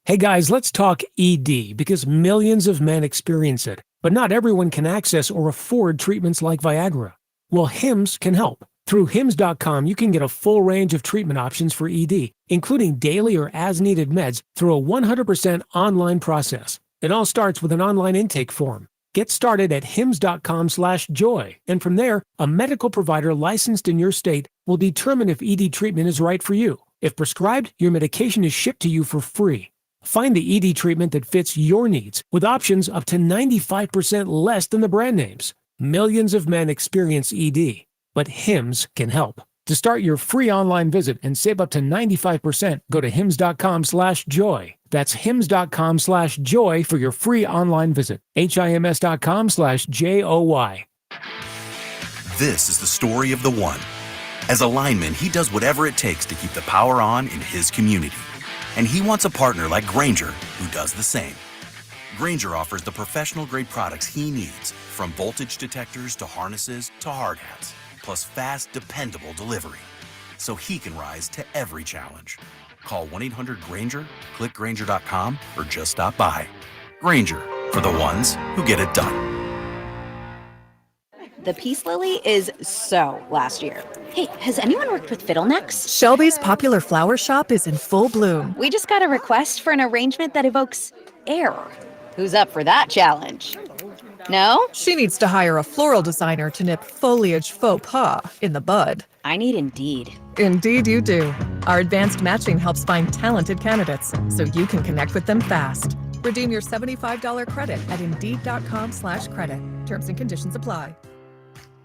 Hey guys, let's talk ED because millions of men experience it, but not everyone can access or afford treatments like Viagra. Well, Hims can help. Through Hims.com, you can get a full range of treatment options for ED, including daily or as-needed meds through a 100% online process. It all starts with an online intake form. Get started at hims.com/joy, and from there, a medical provider licensed in your state will determine if ED treatment is right for you. If prescribed, your medication is shipped to you for free. Find the ED treatment that fits your needs with options up to 95% less than the brand names. Millions of men experience ED, but Hims can help. To start your free online visit and save up to 95%, go to hims.com/joy. That's hims.com/joy for your free online visit. HIMS.com/JOY. This is the story of the one. As a lineman, he does whatever it takes to keep the power on in his community. And he wants a partner like Grainger who does the same. Grainger offers the professional-grade products he needs, from voltage detectors to harnesses to hard hats, plus fast, dependable delivery, so he can rise to every challenge. Call 1-800-GRAINGER, click Grainger.com, or just stop by. Grainger, for the ones who get it done. The peace lily is so last year. Hey, has anyone worked with fiddlenecks? Shelby's popular flower shop is in full bloom. We just got a request for an arrangement that evokes air. Who's up for that challenge? No? She needs to hire a floral designer to nip foliage faux pas in the bud. I need Indeed. Indeed you do. Our advanced matching helps find talented candidates so you can connect with them fast. Redeem your $75 credit at Indeed.com/credit. Terms and conditions apply.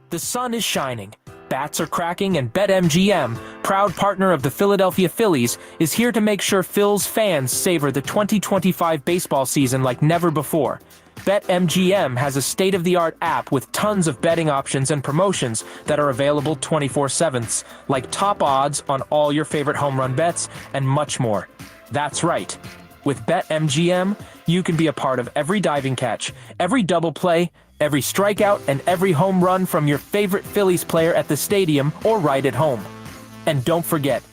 The sun is shining, bats are cracking, and BetMGM, proud partner of the Philadelphia Phillies, is here to make sure Phil's fans savor the 2025 baseball season like never before. BetMGM has a state-of-the-art app with tons of betting options and promotions that are available 24/7, like top odds on all your favorite home run bets and much more. That's right. With BetMGM, you can be a part of every diving catch, every double play, every strikeout, and every home run from your favorite Phillies player at the stadium or right at home. And don't forget,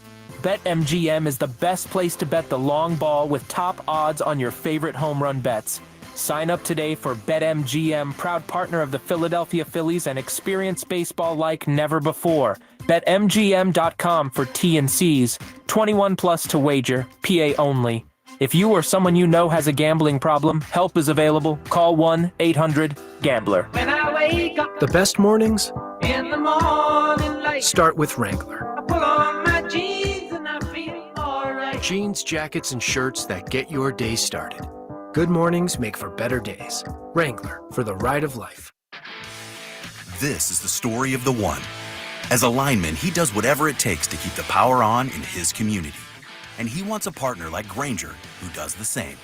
BetMGM is the best place to bet the long ball with top odds on your favorite home run bets. Sign up today for BetMGM, proud partner of the Philadelphia Phillies, and experience baseball like never before. BetMGM.com for T&Cs. 21 plus to wager. PA only. If you or someone you know has a gambling problem, help is available. Call 1-800-GAMBLER. When I wake up The best mornings in the morning light, start with Wrangler. I pull on my jeans and I feel alright. Jeans, jackets, and shirts that get your day started. Good mornings make for better days. Wrangler, for the ride of life. This is the story of the one. As a lineman, he does whatever it takes to keep the power on in his community. And he wants a partner like Grainger who does the same.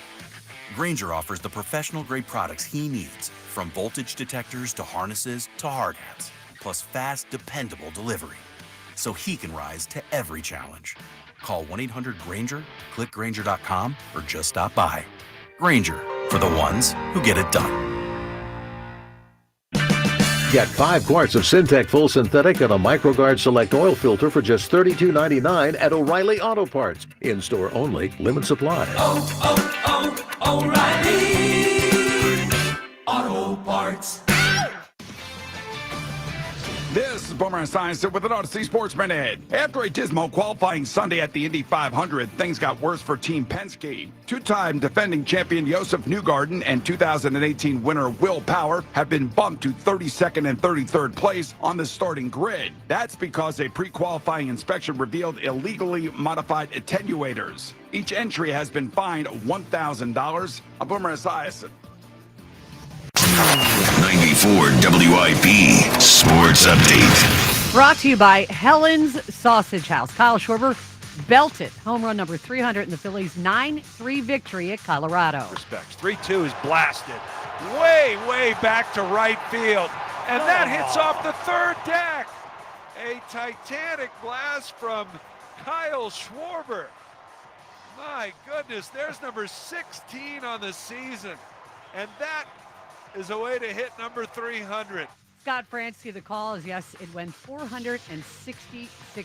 Grainger offers the professional-grade products he needs, from voltage detectors to harnesses to hard hats, plus fast, dependable delivery, so he can rise to every challenge. Call 1-800-GRAINGER, click Grainger.com, or just stop by. Grainger, for the ones who get it done. Get 5 quarts of Syntec Full Synthetic and a MicroGuard Select Oil Filter for just $32.99 at O'Reilly Auto Parts. In-store only, limit supply. O'Reilly Auto Parts. Boomer Esiason with an Odyssey Sports Minute. After a dismal qualifying Sunday at the Indy 500, things got worse for Team Penske. Two-time defending champion Josef Newgarden and 2018 winner Will Power have been bumped to 32nd and 33rd place on the starting grid. That's because a pre-qualifying inspection revealed illegally modified attenuators. Each entry has been fined $1,000. I'm Boomer Esiason. 94 WIP Sports Update. Brought to you by Helen's Sausage House. Kyle Schwarber belted home run number 300 in the Phillies' 9-3 victory at Colorado. Respects. 3-2 is blasted way back to right field. And that hits off the third deck. A titanic blast from Kyle Schwarber. My goodness, there's number 16 on the season. And that is a way to hit number 300. Scott Franzke, the call is yes, it went 466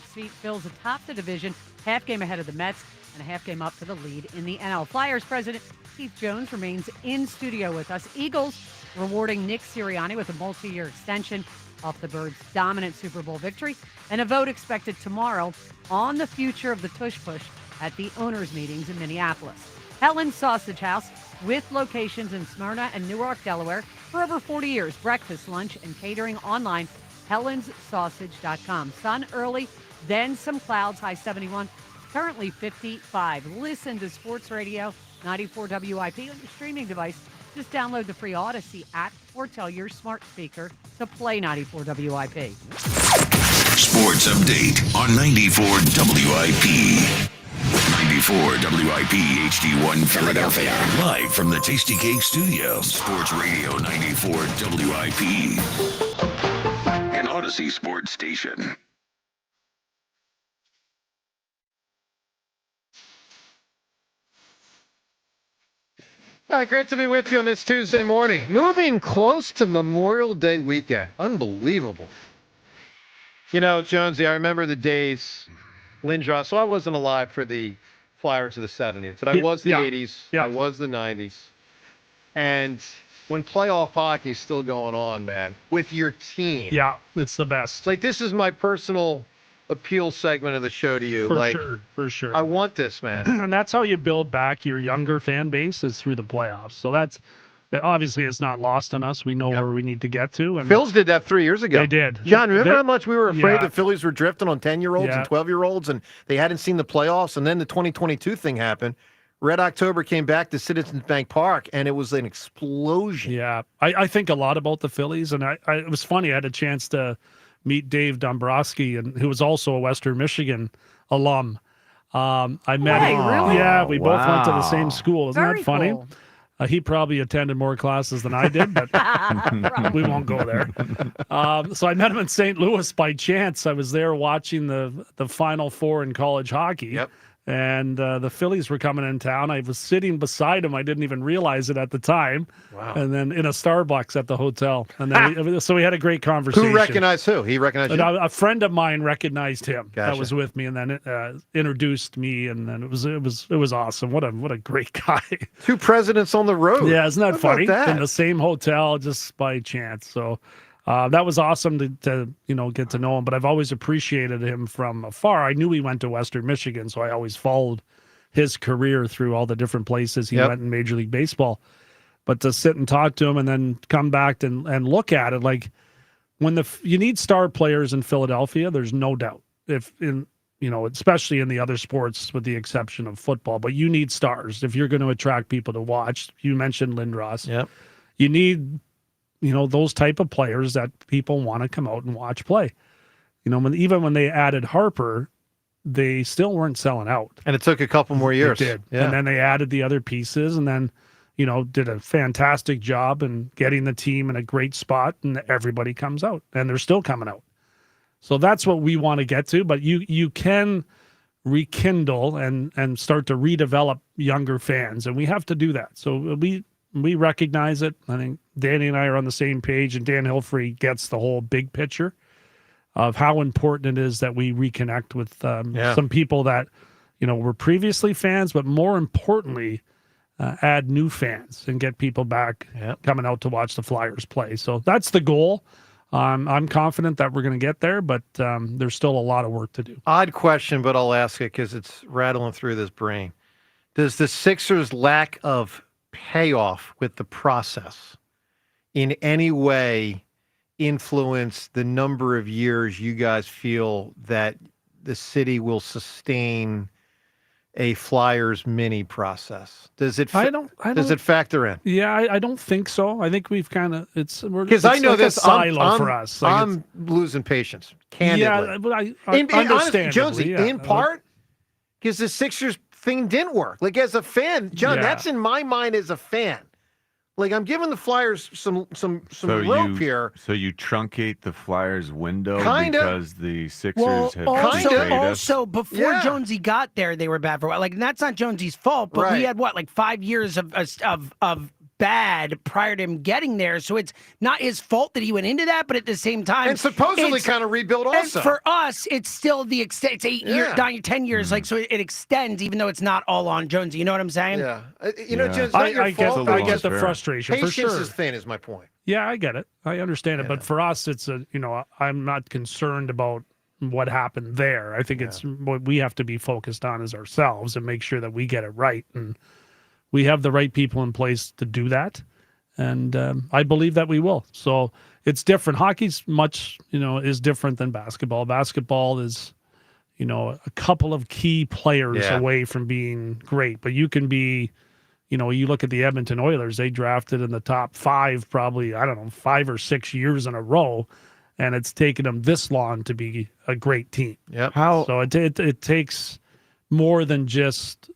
feet. Phil's atop the division, half game ahead of the Mets, and a half game up for the lead in the NL. Flyers president Keith Jones remains in studio with us. Eagles rewarding Nick Sirianni with a multi-year extension off the Birds' dominant Super Bowl victory, and a vote expected tomorrow on the future of the Tush Push at the owners' meetings in Minneapolis. Helen's Sausage House, with locations in Smyrna and Newark, Delaware, for over 40 years. Breakfast, lunch, and catering online, helenssausage.com. Sun early, then some clouds, high 71, currently 55. Listen to Sports Radio 94 WIP on your streaming device. Just download the free Odyssey app or tell your smart speaker to play 94 WIP. Sports Update on 94 WIP. 94 WIP HD1 Philadelphia. Live from the Tasty Cake Studio. Sports Radio 94 WIP. An Odyssey Sports Station. All right, great to be with you on this Tuesday morning. Moving close to Memorial Day weekend. Unbelievable. You know, Jonesy, I remember the days, Lindros, so I wasn't alive for the Flyers of the 70s, but I was the 80s. I was the 90s. And when playoff hockey is still going on, man, with your team. Yeah, it's the best. It's like, this is my personal appeal segment of the show to you. For sure. I want this, man. And that's how you build back your younger fan base, is through the playoffs. So that's, obviously, it's not lost on us. We know where we need to get to. And Phils did that 3 years ago. They did. John, remember how much we were afraid the Phillies were drifting on 10-year-olds and 12-year-olds, and they hadn't seen the playoffs, and then the 2022 thing happened. Red October came back to Citizens Bank Park, and it was an explosion. Yeah, I think a lot about the Phillies, and it was funny. I had a chance to meet Dave Dombrowski, and who was also a Western Michigan alum. I met him. Really? Yeah, we both went to the same school. Isn't Very that funny? cool. He probably attended more classes than I did, but we won't go there. So I met him in St. Louis by chance. I was there watching the Final Four in college hockey. Yep. And the Phillies were coming in town. I was sitting beside him. I didn't even realize it at the time. Wow. And then in a Starbucks at the hotel. And then so we had a great conversation. Who recognized who? He recognized you? A friend of mine recognized him. Gotcha. That was with me, and then introduced me, and then it was awesome. What a great guy. Two presidents on the road. Yeah, isn't that How funny? about that? In the same hotel, just by chance. So that was awesome to get to know him. But I've always appreciated him from afar. I knew he went to Western Michigan, so I always followed his career through all the different places he went in Major League Baseball. But to sit and talk to him and then come back and look at it, like when you need star players in Philadelphia, there's no doubt. Especially in the other sports, with the exception of football, but you need stars if you're going to attract people to watch. You mentioned Lindros. Yep. You need, those type of players that people want to come out and watch play. Even when they added Harper, they still weren't selling out. And it took a couple more years. It did. Yeah. And then they added the other pieces, and then, did a fantastic job in getting the team in a great spot, and everybody comes out, and they're still coming out. So that's what we want to get to, but you can rekindle and start to redevelop younger fans, and we have to do that. So we recognize it. I think Danny and I are on the same page, and Dan Hilfrey gets the whole big picture of how important it is that we reconnect with some people that were previously fans, but more importantly, add new fans and get people back coming out to watch the Flyers play. So that's the goal. I'm confident that we're going to get there, but there's still a lot of work to do. Odd question, but I'll ask it because it's rattling through this brain. Does the Sixers' lack of payoff with the process in any way influence the number of years you guys feel that the city will sustain a Flyers mini process? Does it? Does it factor in? Yeah, I don't think so. I think we've kind of because I know like this a silo for us. Like I'm losing patience. Candidly, yeah, but I honestly, understandably, Jonesy, in part because the Sixers thing didn't work. Like as a fan, John, that's in my mind as a fan. Like I'm giving the Flyers some rope here. So you truncate the Flyers window because the Sixers have also before Jonesy got there, they were bad for a while. Like and that's not Jonesy's fault, but we had like 5 years of bad prior to him getting there. So it's not his fault that he went into that, but at the same time, and supposedly kind of rebuild also. And for us, it's still the extent. It's 8 years, 10 years. Like so, it extends, even though it's not all on Jonesy. You know what I'm saying? Yeah. Jones, I get the frustration. Patience for sure. is thin, is my point. Yeah, I get it. I understand it. But for us, it's I'm not concerned about what happened there. I think it's what we have to be focused on is ourselves and make sure that we get it right. And we have the right people in place to do that. And I believe that we will. So it's different. Hockey's much, is different than basketball. Basketball is, a couple of key players away from being great. But you can be, you look at the Edmonton Oilers, they drafted in the top 5, probably, 5 or 6 years in a row. And it's taken them this long to be a great team. Yep. So it takes more than just,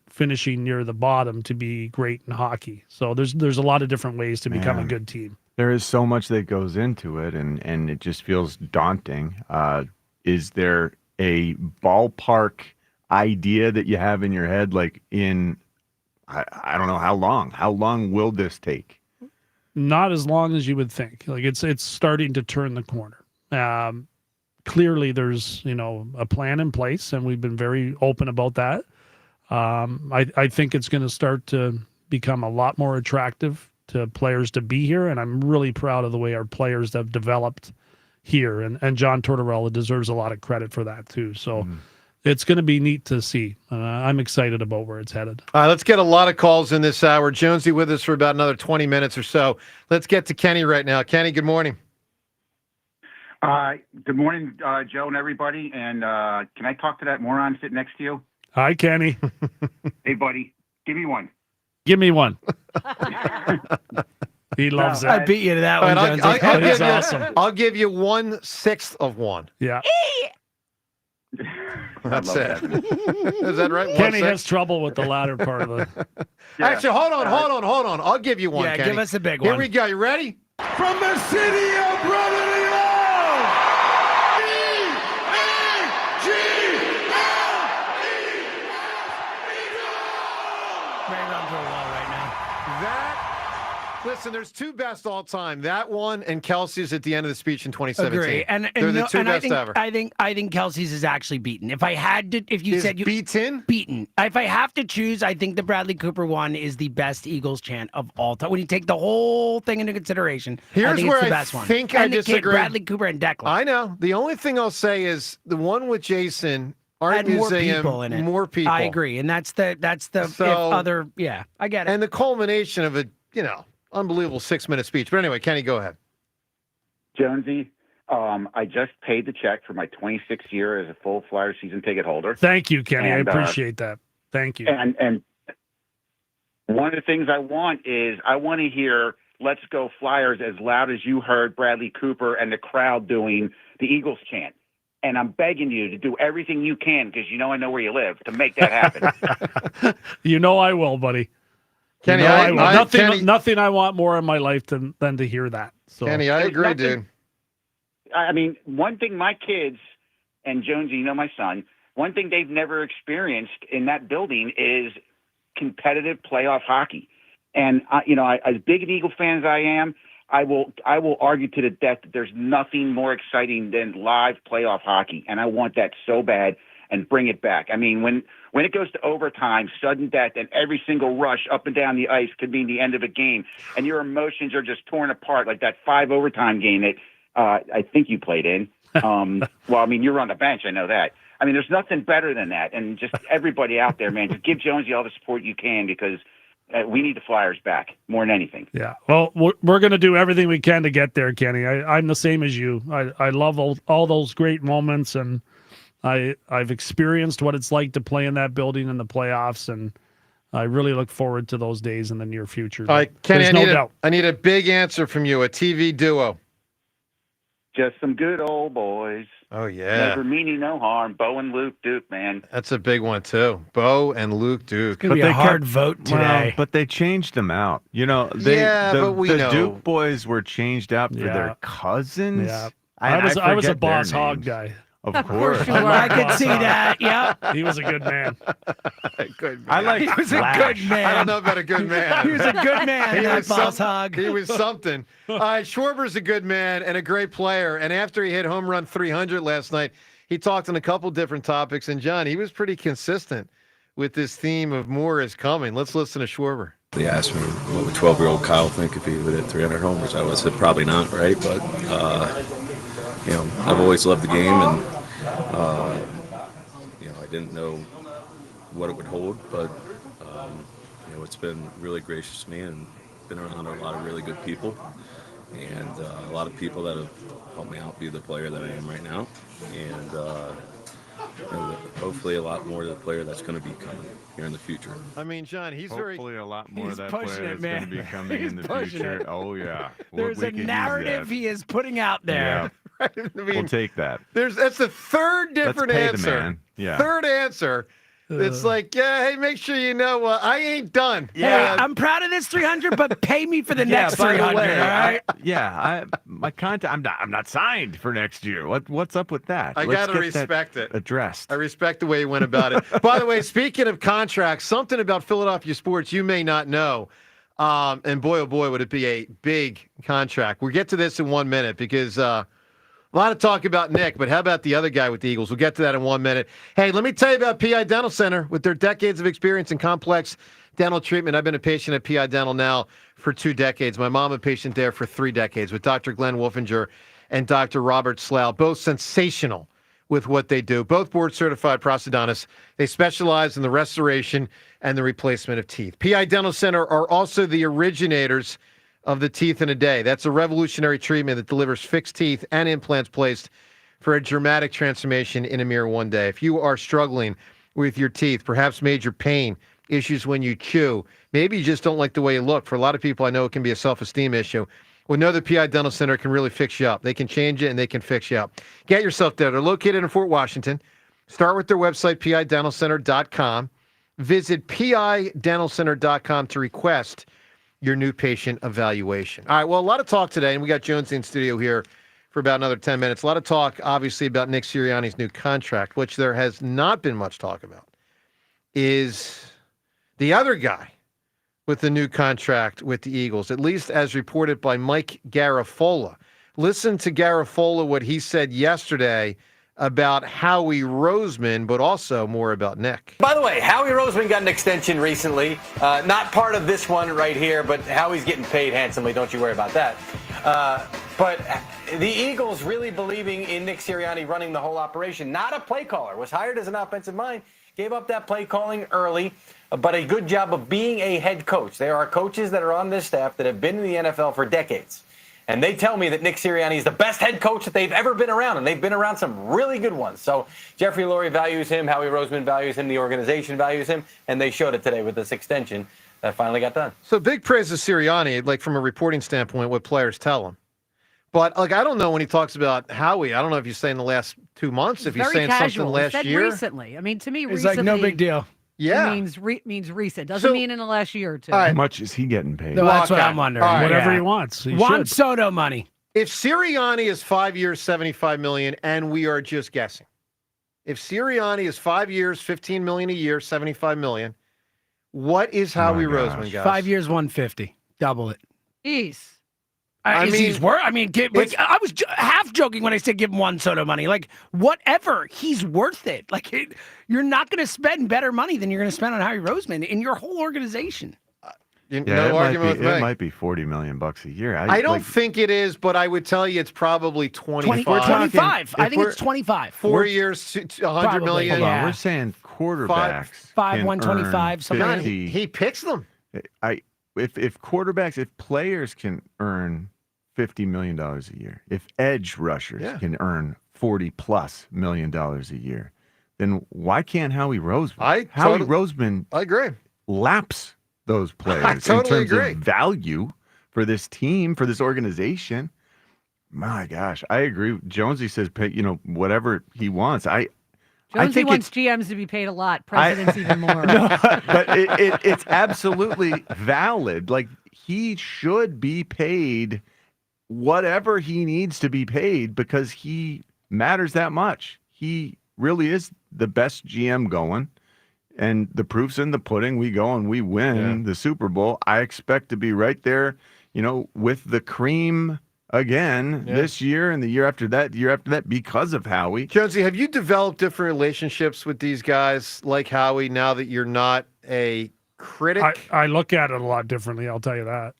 finishing near the bottom to be great in hockey. So there's a lot of different ways to become a good team. There is so much that goes into it, and it just feels daunting. Is there a ballpark idea that you have in your head, like I don't know how long? How long will this take? Not as long as you would think. Like it's starting to turn the corner. Clearly, there's a plan in place, and we've been very open about that. I think it's going to start to become a lot more attractive to players to be here, and I'm really proud of the way our players have developed here, and John Tortorella deserves a lot of credit for that too. So it's going to be neat to see. I'm excited about where it's headed. All right, let's get a lot of calls in this hour. Jonesy with us for about another 20 minutes or so. Let's get to Kenny right now. Kenny, good morning. Good morning, Joe and everybody. And can I talk to that moron sitting next to you? Hi, Kenny. Hey, buddy. Give me one. Give me one. He loves it. I beat you to that one, Jonesy. He's awesome. I'll give you 1/6 of one. Yeah. That's it. Is that right? Kenny has trouble with the latter part of the. Actually, hold on. I'll give you one, Yeah, Kenny. give us a big one. Here we go. You ready? From the city of brotherly love, Ran onto a wall right now. Listen, there's two best all time. That one and Kelsey's at the end of the speech in 2017. Agree. And they're the two best ever. I think Kelsey's is actually beaten. If I had to, if you said you beaten, if I have to choose, I think the Bradley Cooper one is the best Eagles chant of all time. When you take the whole thing into consideration, here's I think where it's the I best one. think and I the kid, disagree. Bradley Cooper and Declan. I know. The only thing I'll say is the one with Jason. Art Had more Museum, people in it. more people. I agree, and that's the I get it. And the culmination of a unbelievable 6-minute speech. But anyway, Kenny, go ahead. Jonesy, I just paid the check for my 26th year as a full Flyer season ticket holder. Thank you, Kenny. I appreciate that. Thank you. And one of the things I want to hear "Let's Go Flyers" as loud as you heard Bradley Cooper and the crowd doing the Eagles chant. And I'm begging you to do everything you can, because I know where you live, to make that happen. I will, buddy. Kenny, I will. Nothing I want more in my life than to hear that. So. Kenny, I agree, dude. I mean, one thing my kids, and Jonesy, my son, one thing they've never experienced in that building is competitive playoff hockey. And, as big an Eagle fan as I am, I will argue to the death that there's nothing more exciting than live playoff hockey, and I want that so bad, and bring it back. I mean, when it goes to overtime, sudden death, and every single rush up and down the ice could mean the end of a game, and your emotions are just torn apart like that 5 overtime game. I think you played in. Well, I mean, you're on the bench. I know that. I mean, there's nothing better than that. And just everybody out there, man, just give Jonesy all the support you can because we need the Flyers back more than anything. Yeah. Well, we're going to do everything we can to get there, Kenny. I'm the same as you. I love all those great moments, and I've experienced what it's like to play in that building in the playoffs, and I really look forward to those days in the near future. All right, Kenny, There's no doubt. I need a big answer from you, a TV duo. Just some good old boys. Oh, yeah. Never meaning no harm. Bo and Luke Duke, man. That's a big one, too. Bo and Luke Duke. It's going to be a hard vote today. Well, but they changed them out. You know, the Duke boys were changed out for their cousins. Yeah. I was a Boss Hogg guy. Of course. I could see that. Yeah. He was a good man. Good man. I like He was a good man. I don't know about a good man. He was a good man, that Boss Hogg. He was something. Schwarber's a good man and a great player. And after he hit home run 300 last night, he talked on a couple different topics. And, John, he was pretty consistent with this theme of more is coming. Let's listen to Schwarber. They asked me what would 12-year-old Kyle think if he would hit 300 homers. I would have said probably not, right? But, you know, I've always loved the game, and, you know, I didn't know what it would hold, but, you know, it's been really gracious to me and been around a lot of really good people and a lot of people that have helped me out be the player that I am right now. And, you know, hopefully a lot more of the player that's going to be coming here in the future. I mean, John, hopefully a lot more of that player it, that's going to be coming in the future. Oh, yeah. There's a narrative he is putting out there. Yeah. Right? I mean, We'll take that. That's the third different Let's pay answer. the man. Yeah. Third answer. It's like, yeah, hey, make sure you know I ain't done. Yeah, I'm proud of this 300, but pay me for the next by the 300. way, all right? my contact. I'm not signed for next year. What's up with that? I Let's gotta get respect that it. Addressed. I respect the way you went about it. By the way, speaking of contracts, something about Philadelphia sports you may not know. And boy, oh boy, would it be a big contract. We'll get to this in 1 minute because a lot of talk about Nick, but how about the other guy with the Eagles? We'll get to that in 1 minute. Hey, let me tell you about PI Dental Center. With their decades of experience in complex dental treatment, I've been a patient at PI Dental now for 2 decades. My mom a patient there for 3 decades with Dr. Glenn Wolfinger and Dr. Robert Slough, both sensational with what they do. Both board-certified prosthodontists. They specialize in the restoration and the replacement of teeth. PI Dental Center are also the originators of the teeth in a day. That's a revolutionary treatment that delivers fixed teeth and implants placed for a dramatic transformation in a mere 1 day. If you are struggling with your teeth, perhaps major pain, issues when you chew, maybe you just don't like the way you look. For a lot of people, I know it can be a self-esteem issue. Well, know the PI Dental Center can really fix you up. They can change it and they can fix you up. Get yourself there. They're located in Fort Washington. Start with their website, pidentalcenter.com. Visit pidentalcenter.com to request your new patient evaluation. All right, well, a lot of talk today, and we got Jonesy in studio here for about another 10 minutes. A lot of talk, obviously, about Nick Sirianni's new contract, which there has not been much talk about, is the other guy with the new contract with the Eagles, at least as reported by Mike Garafolo. Listen to Garafolo, what he said yesterday about Howie Roseman, but also more about Nick. By the way, Howie Roseman got an extension recently. Not part of this one right here, but Howie's getting paid handsomely. Don't you worry about that. But the Eagles really believing in Nick Sirianni running the whole operation. Not a play caller. Was hired as an offensive mind. Gave up that play calling early, but a good job of being a head coach. There are coaches that are on this staff that have been in the NFL for decades. And they tell me that Nick Sirianni is the best head coach that they've ever been around, and they've been around some really good ones. So Jeffrey Lurie values him, Howie Roseman values him, the organization values him, and they showed it today with this extension that finally got done. So big praise to Sirianni, like from a reporting standpoint, what players tell him. But like I don't know when he talks about Howie, I don't know if he's saying the last 2 months, if he's saying casual. something last year. Recently. I mean, to me, it's recently. like no big deal. Yeah. Means recent. Doesn't mean in the last year or two. All right. How much is he getting paid? No, that's what I'm wondering. All right. Whatever he wants. Juan Soto money. If Sirianni is 5 years, $75 million, and we are just guessing, if Sirianni is 5 years, $15 million a year, $75 million, what is Howie Roseman, guys? 5 years, $150. Double it. Jeez. I was half joking when I said give him Juan Soto money. Like, whatever. He's worth it. Like, you're not going to spend better money than you're going to spend on Howie Roseman in your whole organization. No argument with me. It might be $40 million a year. I don't think it is, but I would tell you it's probably 25. 25. I think it's 25. 4 years, 100 million. Hold on, we're saying quarterbacks. 125, something. He picks them. If quarterbacks, if players can earn $50 million a year, if edge rushers can earn $40+ million a year, then why can't Howie Roseman? Howie Roseman, I agree, laps those players I totally in terms agree. of value for this team, for this organization. My gosh, I agree. Jonesy says, pay, whatever he wants. I think wants GMs to be paid a lot. Presidents even more. No, but it's absolutely valid. Like, he should be paid whatever he needs to be paid because he matters that much. He really is the best GM going. And the proof's in the pudding. We go and we win the Super Bowl. I expect to be right there, with the cream again this year and the year after that, because of Howie. Jonesy, have you developed different relationships with these guys like Howie now that you're not a critic? I look at it a lot differently. I'll tell you that.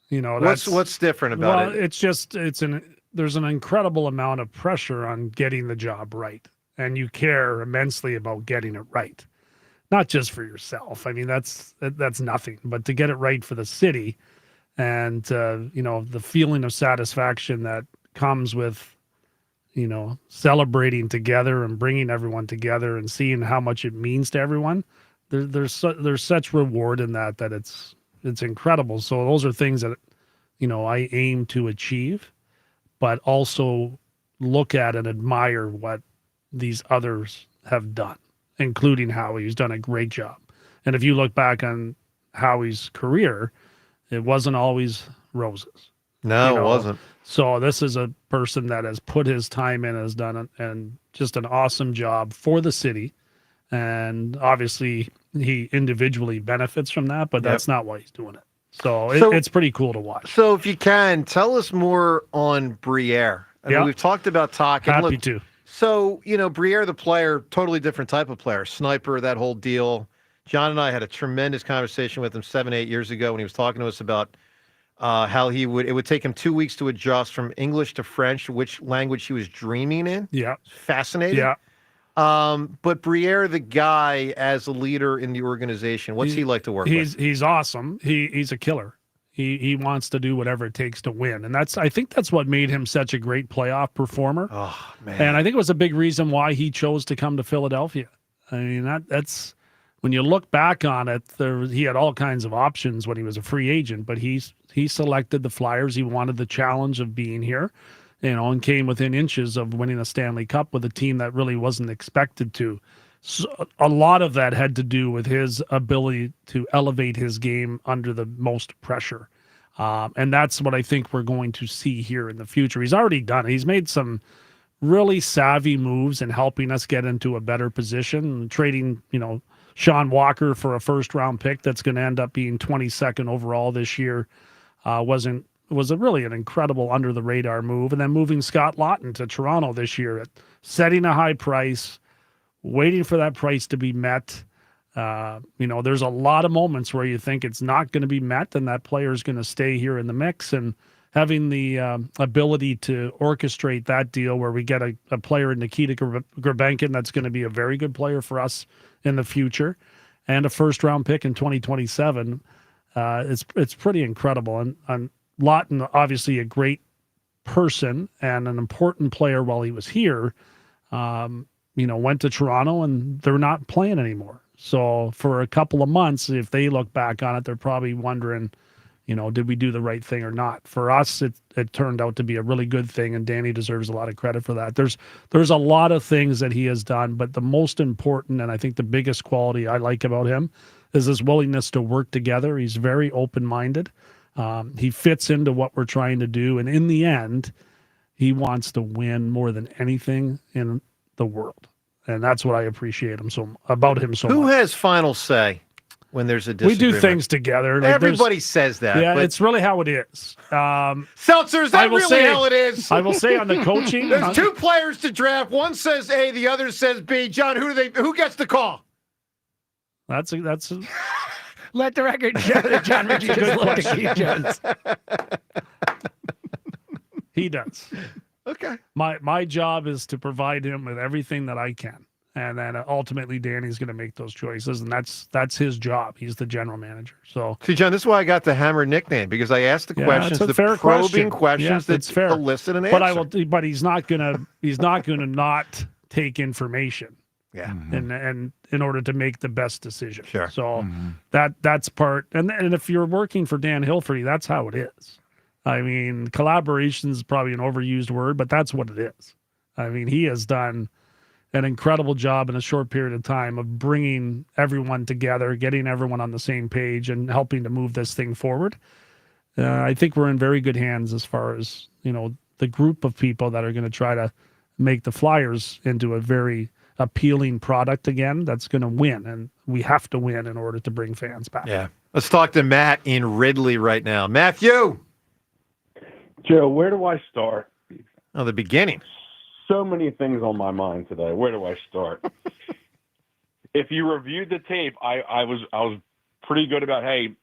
What's different about it? Well, it's just there's an incredible amount of pressure on getting the job right, and you care immensely about getting it right. Not just for yourself. I mean, that's nothing, but to get it right for the city, and the feeling of satisfaction that comes with, celebrating together and bringing everyone together and seeing how much it means to everyone. There's such reward in that it's incredible. So those are things that, I aim to achieve, but also look at and admire what these others have done, including Howie, who's done a great job. And if you look back on Howie's career, it wasn't always roses. No, it wasn't. So this is a person that has put his time in, has done and just an awesome job for the city. And obviously he individually benefits from that, but that's not why he's doing it. So it's pretty cool to watch. So if you can, tell us more on Briere. I mean, we've talked about talking. Happy to. So, Briere, the player, totally different type of player. Sniper, that whole deal. John and I had a tremendous conversation with him 7-8 years ago when he was talking to us about how it would take him 2 weeks to adjust from English to French, which language he was dreaming in. Yeah. Fascinating. Yeah. But Briere, the guy, as a leader in the organization, what's he like to work with? He's awesome. He's a killer. He wants to do whatever it takes to win. And I think that's what made him such a great playoff performer. Oh, man. And I think it was a big reason why he chose to come to Philadelphia. I mean, that's when you look back on it, he had all kinds of options when he was a free agent, but he selected the Flyers. He wanted the challenge of being here, and came within inches of winning a Stanley Cup with a team that really wasn't expected to. So a lot of that had to do with his ability to elevate his game under the most pressure. And that's what I think we're going to see here in the future. He's already done it. He's made some really savvy moves in helping us get into a better position, trading, Sean Walker for a first-round pick that's going to end up being 22nd overall this year. Was really an incredible under-the-radar move. And then moving Scott Lawton to Toronto this year, setting a high price, waiting for that price to be met. There's a lot of moments where you think it's not going to be met and that player is going to stay here in the mix, and having the ability to orchestrate that deal where we get a player in Nikita Grabenkin that's going to be a very good player for us in the future, and a first-round pick in 2027. It's pretty incredible. And Lawton, obviously a great person and an important player while he was here, went to Toronto and they're not playing anymore. So for a couple of months, if they look back on it, they're probably wondering, did we do the right thing or not? For us, it turned out to be a really good thing, and Danny deserves a lot of credit for that. There's a lot of things that he has done, but the most important, and I think the biggest quality I like about him, is his willingness to work together. He's very open-minded. He fits into what we're trying to do, and in the end, he wants to win more than anything in the world. And that's what I appreciate about him so much. Who has final say when there's a disagreement? We do things together. Like everybody says that. Yeah, but it's really how it is. Seltzer, is that really how it is? I will say on the coaching. There's two players to draft. One says A, the other says B. John, who gets the call? That's Let the record show that John Ritchie just looked at Keith Jones. He does. Okay. My job is to provide him with everything that I can. And then ultimately Danny's going to make those choices, and that's his job. He's the general manager. So see, John, this is why I got the Hammer nickname, because I asked the questions, the fair probing questions that's that fair. elicit an answer. But he's not gonna not take information. Yeah. And in order to make the best decision. Sure. So that's part. And if you're working for Dan Hilferty, that's how it is. I mean, collaboration is probably an overused word, but that's what it is. I mean, he has done an incredible job in a short period of time of bringing everyone together, getting everyone on the same page, and helping to move this thing forward. I think we're in very good hands as far as, the group of people that are going to try to make the Flyers into a very appealing product again that's going to win. And we have to win in order to bring fans back. Yeah. Let's talk to Matt in Ridley right now. Matthew. Joe, where do I start? Oh, the beginning. So many things on my mind today. Where do I start? If you reviewed the tape, I was pretty good about, hey,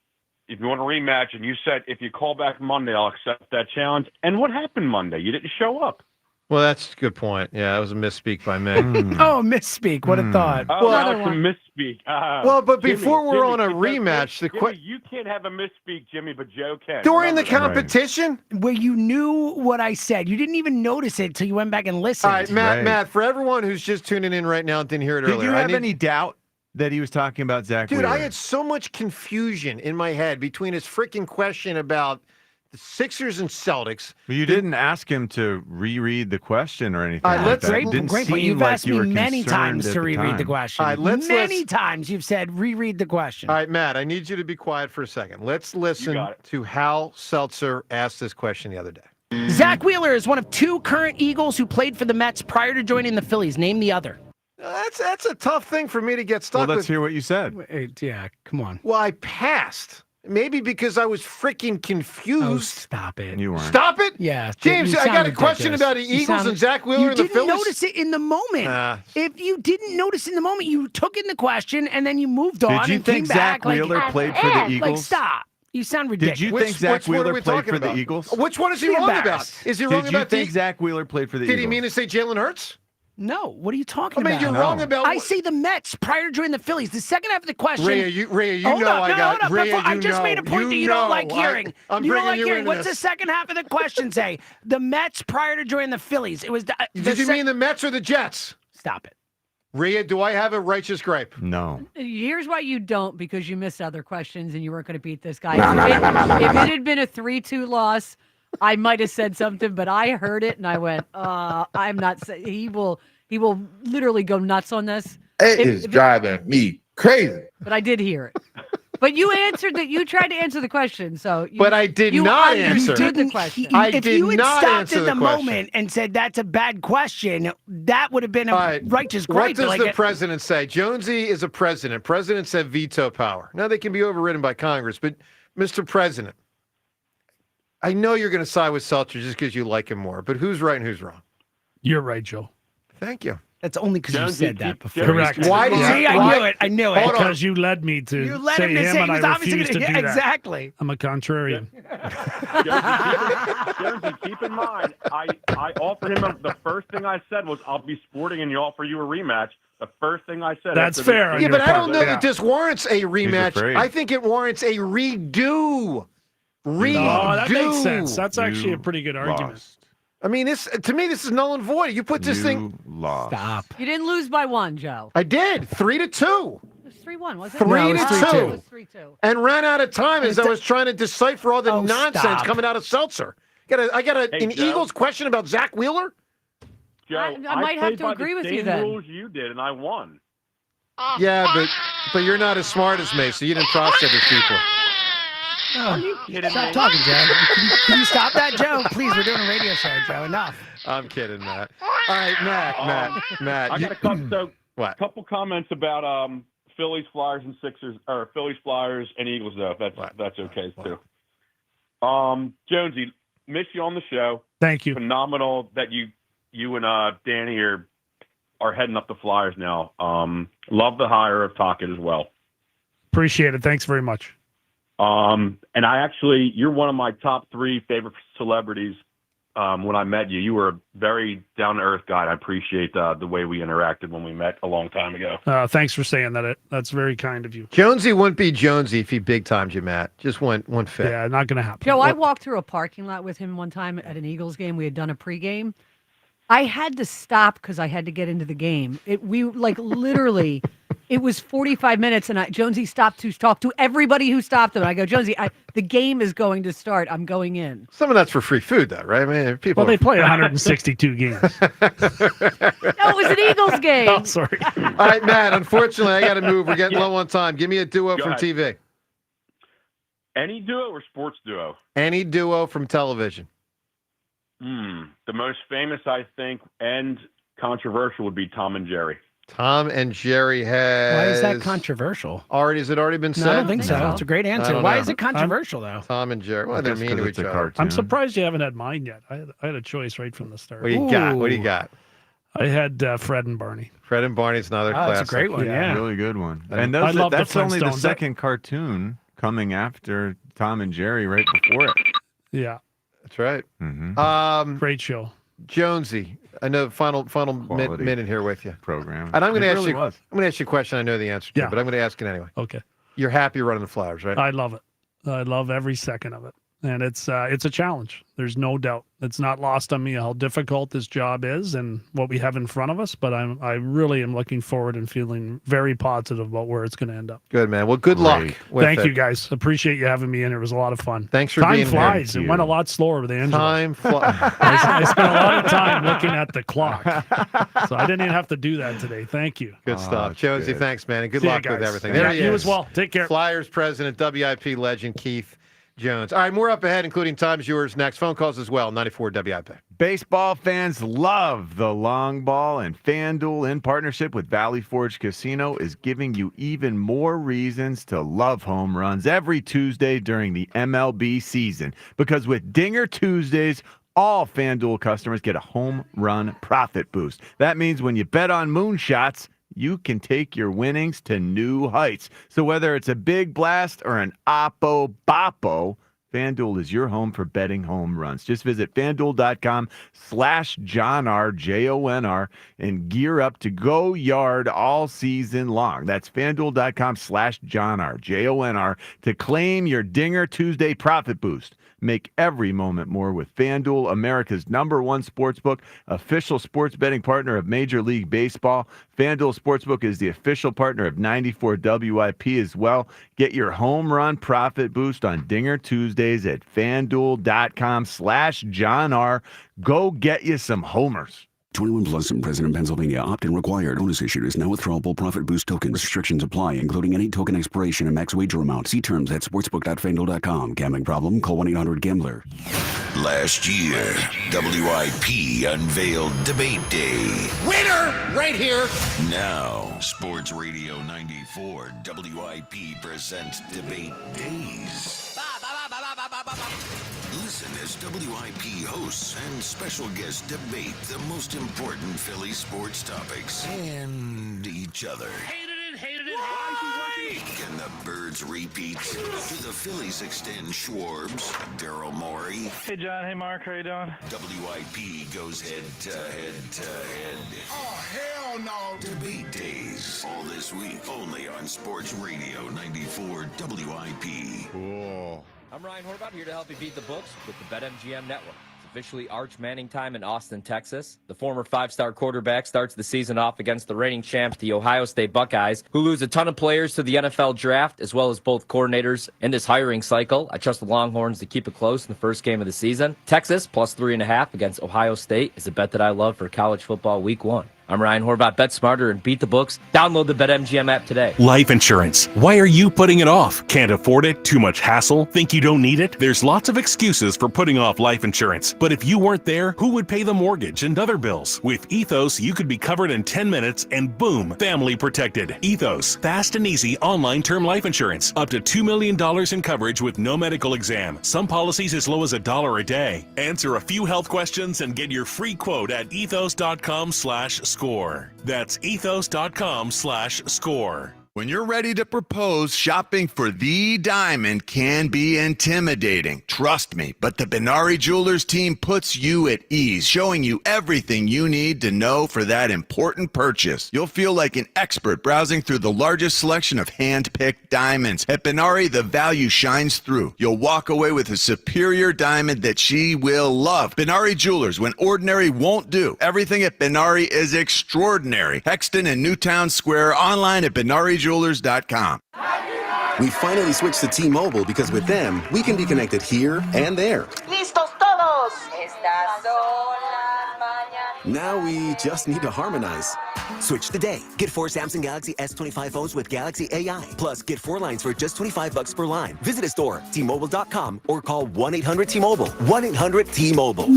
if you want a rematch, and you said if you call back Monday, I'll accept that challenge. And what happened Monday? You didn't show up. Well, that's a good point. Yeah, that was a misspeak by me. Oh, misspeak. What a thought. Oh, now it's a misspeak. Well, but before we're on a rematch, you can't have a misspeak, Jimmy, but Joe can. During the Remember that. competition? Where you knew what I said. You didn't even notice it until you went back and listened. All right, Matt, for everyone who's just tuning in right now and didn't hear it Did earlier. you have any doubt that he was talking about Zach Dude, Wheeler? I had so much confusion in my head between his freaking question about the Sixers and Celtics. But you didn't ask him to reread the question or anything. Great point. You've asked me many times to reread the question. All right, many times you've said reread the question. All right, Matt, I need you to be quiet for a second. Let's listen to Hal Seltzer ask this question the other day. Zach Wheeler is one of two current Eagles who played for the Mets prior to joining the Phillies. Name the other. That's a tough thing for me to get stuck with. Well, let's hear what you said. Yeah, come on. Well, I passed. Maybe because I was freaking confused. Oh, stop it. You weren't. Stop it? Yeah. James, I got a question about the Eagles and Zach Wheeler and the Phillies. You didn't notice it in the moment. If you didn't notice in the moment, you took in the question and then you moved on. Did you and think came Zach back, Wheeler played for the Eagles? Like, stop. You sound ridiculous. Did you think Zach Wheeler played for the Eagles? Which one is he wrong about? Is he wrong about Did you think Zach Wheeler played for the Eagles? Did he mean to say Jalen Hurts? No. What are you talking about? You're wrong about. I say the Mets prior to joining the Phillies. The second half of the question. Rhea, you hold know up, I got. Hold up, Rhea, I just made a point that you don't like hearing. You don't like hearing. What's the second half of the question say? The Mets prior to joining the Phillies. It was. Did you mean the Mets or the Jets? Stop it. Rhea, do I have a righteous gripe? No. Here's why you don't, because you missed other questions and you weren't going to beat this guy. No. If it had been a 3-2 loss, I might have said something, but I heard it and I went, I'm not saying he will literally go nuts on this. It is driving me crazy. But I did hear it. But you answered that. You tried to answer the question, so. But I did not answer the question. If you had stopped in the moment and said that's a bad question, that would have been a righteous gripe. What does the president say? Jonesy is a president. Presidents have veto power. Now they can be overridden by Congress, but Mr. President, I know you're going to side with Seltzer just because you like him more, but who's right and who's wrong? You're right, Joe. Thank you. That's only because you said that before. Correct. Why did See, I knew it. Because you led me to You led say him to say and he was I obviously refuse to gonna- do that. exactly. I'm a contrarian. Jonesy, keep in mind, I offered him the first thing I said was I'll be sporting and you offer you a rematch. The first thing I said. That's fair. Yeah, but I don't know that this warrants a rematch. afraid. I think it warrants a redo. Oh, that makes sense. That's actually a pretty good argument. I mean, to me, this is null and void. You put this thing. Lost. Stop. You didn't lose by one, Joe. I did 3-2. It was 3-1, wasn't it? 3-2. It was 3-2. And ran out of time as I was trying to decipher all the nonsense stop. coming out of Seltzer. I got an Joe. Eagles question about Zach Wheeler. Joe, I might have played to by agree the with same you then. rules you did, and I won. Yeah, but you're not as smart as me, so you didn't process as people. Stop talking, Joe. Can you stop that, Joe? Please, we're doing a radio show, Joe. Enough. I'm kidding, Matt. All right, Matt. I got a couple comments about Phillies, Flyers, and Sixers, or Phillies, Flyers, and Eagles, though. If that's okay too. Jonesy, miss you on the show. Thank you. Phenomenal that you and Danny are heading up the Flyers now. Love the hire of Tocchet as well. Appreciate it. Thanks very much. And you're one of my top 3 favorite celebrities. When I met you, you were a very down-to-earth guy. I appreciate the way we interacted when we met a long time ago. Thanks for saying that. That's very kind of you. Jonesy wouldn't be Jonesy if he big-timed you, Matt. Just one fit. Yeah, not going to happen. Joe, I walked through a parking lot with him one time at an Eagles game. We had done a pregame. I had to stop because I had to get into the game. Literally, it was 45 minutes, and Jonesy stopped to talk to everybody who stopped him. I go, Jonesy, the game is going to start. I'm going in. Some of that's for free food, though, right? I mean, people. Well, they play 162 games. No, it was an Eagles game. Oh, sorry. All right, Matt, unfortunately, I got to move. We're getting low on time. Give me a duo Go from ahead. TV. Any duo or sports duo? Any duo from television. The most famous, I think, and controversial would be Tom and Jerry. Tom and Jerry has. Why is that controversial? Has it already been said? No, I don't think so. It's a great answer. Why is it controversial, though? Tom and Jerry. Well, they're mean to each other. I'm surprised you haven't had mine yet. I had a choice right from the start. What do you got? What do you got? I had Fred and Barney. Fred and Barney's another classic. That's a great one, yeah. Really good one. And And I love that's the only the Flintstones. second cartoon coming after Tom and Jerry right before it. Yeah. That's right. Great show. Jonesy, I know final Quality minute here with you. Program. And I'm going to It ask really you. was. I'm going to ask you a question I know the answer to, Yeah. but I'm going to ask it anyway. Okay. You're happy running the Flyers, right? I love it. I love every second of it. And it's a challenge. There's no doubt. It's not lost on me how difficult this job is and what we have in front of us, but I really am looking forward and feeling very positive about where it's going to end up. Good, man. Well, good luck. with Thank it. you, guys. Appreciate you having me in. It was a lot of fun. Thanks for time being here. flies. Thank It went a you. lot slower with Angela. Time flies. I spent a lot of time looking at the clock. So I didn't even have to do that today. Thank you. Good stuff. Jonesy, thanks, man. And good See ya, luck with guys. everything. Yeah, There he you is. as well. Take care. Flyers president, WIP legend, Keith Jones. All right, more up ahead, including Time's Yours next. Phone calls as well, 94 WIP. Baseball fans love the long ball, and FanDuel, in partnership with Valley Forge Casino, is giving you even more reasons to love home runs every Tuesday during the MLB season. Because with Dinger Tuesdays, all FanDuel customers get a home run profit boost. That means when you bet on moonshots, you can take your winnings to new heights. So whether it's a big blast or an oppo boppo, FanDuel is your home for betting home runs. Just visit FanDuel.com/JohnR, JONR, and gear up to go yard all season long. That's FanDuel.com/JohnR, JONR, to claim your Dinger Tuesday profit boost. Make every moment more with FanDuel, America's #1 sportsbook, official sports betting partner of Major League Baseball. FanDuel Sportsbook is the official partner of 94 WIP as well. Get your home run profit boost on Dinger Tuesdays at FanDuel.com/JohnR. Go get you some homers. 21 plus and present in Pennsylvania. Opt-in required. Bonus issued is now withdrawable profit boost tokens. Restrictions apply, including any token expiration and max wager amount. See terms at sportsbook.fanduel.com. Gambling problem? Call 1-800-GAMBLER. Last year, WIP unveiled Debate Day. Winner right here. Now, Sports Radio 94 WIP presents Debate Days. Listen as WIP hosts and special guests debate the most important Philly sports topics and each other. Can the Birds repeat? Do the Phillies extend Schwarbs, Daryl Morey? Hey, John. Hey, Mark. How you doing? WIP goes head to head to head. Oh, hell no. Debate Days. All this week, only on Sports Radio 94 WIP. Cool. I'm Ryan Horvath, here to help you beat the books with the BetMGM Network. It's officially Arch Manning time in Austin, Texas. The former five-star quarterback starts the season off against the reigning champs, the Ohio State Buckeyes, who lose a ton of players to the NFL draft, as well as both coordinators in this hiring cycle. I trust the Longhorns to keep it close in the first game of the season. Texas, plus 3.5 against Ohio State, is a bet that I love for college football week 1. I'm Ryan Horvath. Bet smarter and beat the books. Download the BetMGM app today. Life insurance. Why are you putting it off? Can't afford it? Too much hassle? Think you don't need it? There's lots of excuses for putting off life insurance. But if you weren't there, who would pay the mortgage and other bills? With Ethos, you could be covered in 10 minutes and boom, family protected. Ethos, fast and easy online term life insurance. Up to $2 million in coverage with no medical exam. Some policies as low as $1 a day. Answer a few health questions and get your free quote at ethos.com/score. That's ethos.com/score. When you're ready to propose, shopping for the diamond can be intimidating. Trust me, but the Benari Jewelers team puts you at ease, showing you everything you need to know for that important purchase. You'll feel like an expert browsing through the largest selection of hand-picked diamonds. At Benari, the value shines through. You'll walk away with a superior diamond that she will love. Benari Jewelers, when ordinary won't do. Everything at Benari is extraordinary. Hexton and Newtown Square, online at benari.com. We finally switched to T-Mobile because with them, we can be connected here and there. ¡Listos todos! Estas son las mañanas. Now we just need to harmonize. Switch today. Get 4 Samsung Galaxy S25 phones with Galaxy AI. Plus, get 4 lines for just $25 per line. Visit a store, T-Mobile.com, or call 1-800-T-Mobile. 1-800-T-Mobile.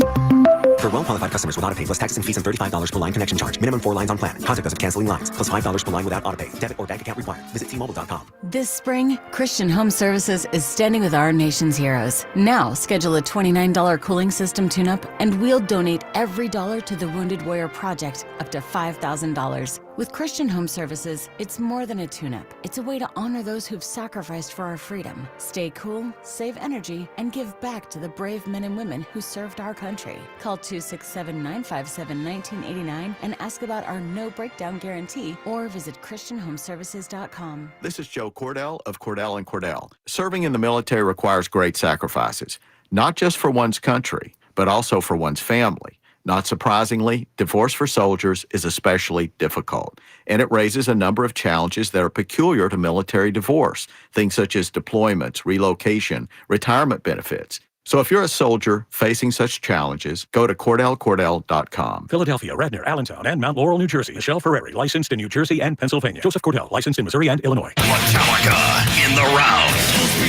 For well-qualified customers with autopay plus taxes and fees and $35 per line connection charge. Minimum 4 lines on plan. Contact us if canceling lines. Plus $5 per line without autopay. Debit or bank account required. Visit T-Mobile.com. This spring, Christian Home Services is standing with our nation's heroes. Now, schedule a $29 cooling system tune-up, and we'll donate every dollar to the Wounded Warrior Project, up to $5,000. With Christian Home Services, it's more than a tune-up. It's a way to honor those who've sacrificed for our freedom, stay cool, save energy, and give back to the brave men and women who served our country. Call 267-957-1989 and ask about our no breakdown guarantee, or visit christianhomeservices.com. This is Joe Cordell of Cordell & Cordell. Serving in the military requires great sacrifices, not just for one's country, but also for one's family. Not surprisingly, divorce for soldiers is especially difficult, and it raises a number of challenges that are peculiar to military divorce, things such as deployments, relocation, retirement benefits. So if you're a soldier facing such challenges, go to CordellCordell.com. Philadelphia, Radnor, Allentown, and Mount Laurel, New Jersey. Michelle Ferreri, licensed in New Jersey and Pennsylvania. Joseph Cordell, licensed in Missouri and Illinois. Metallica in the round.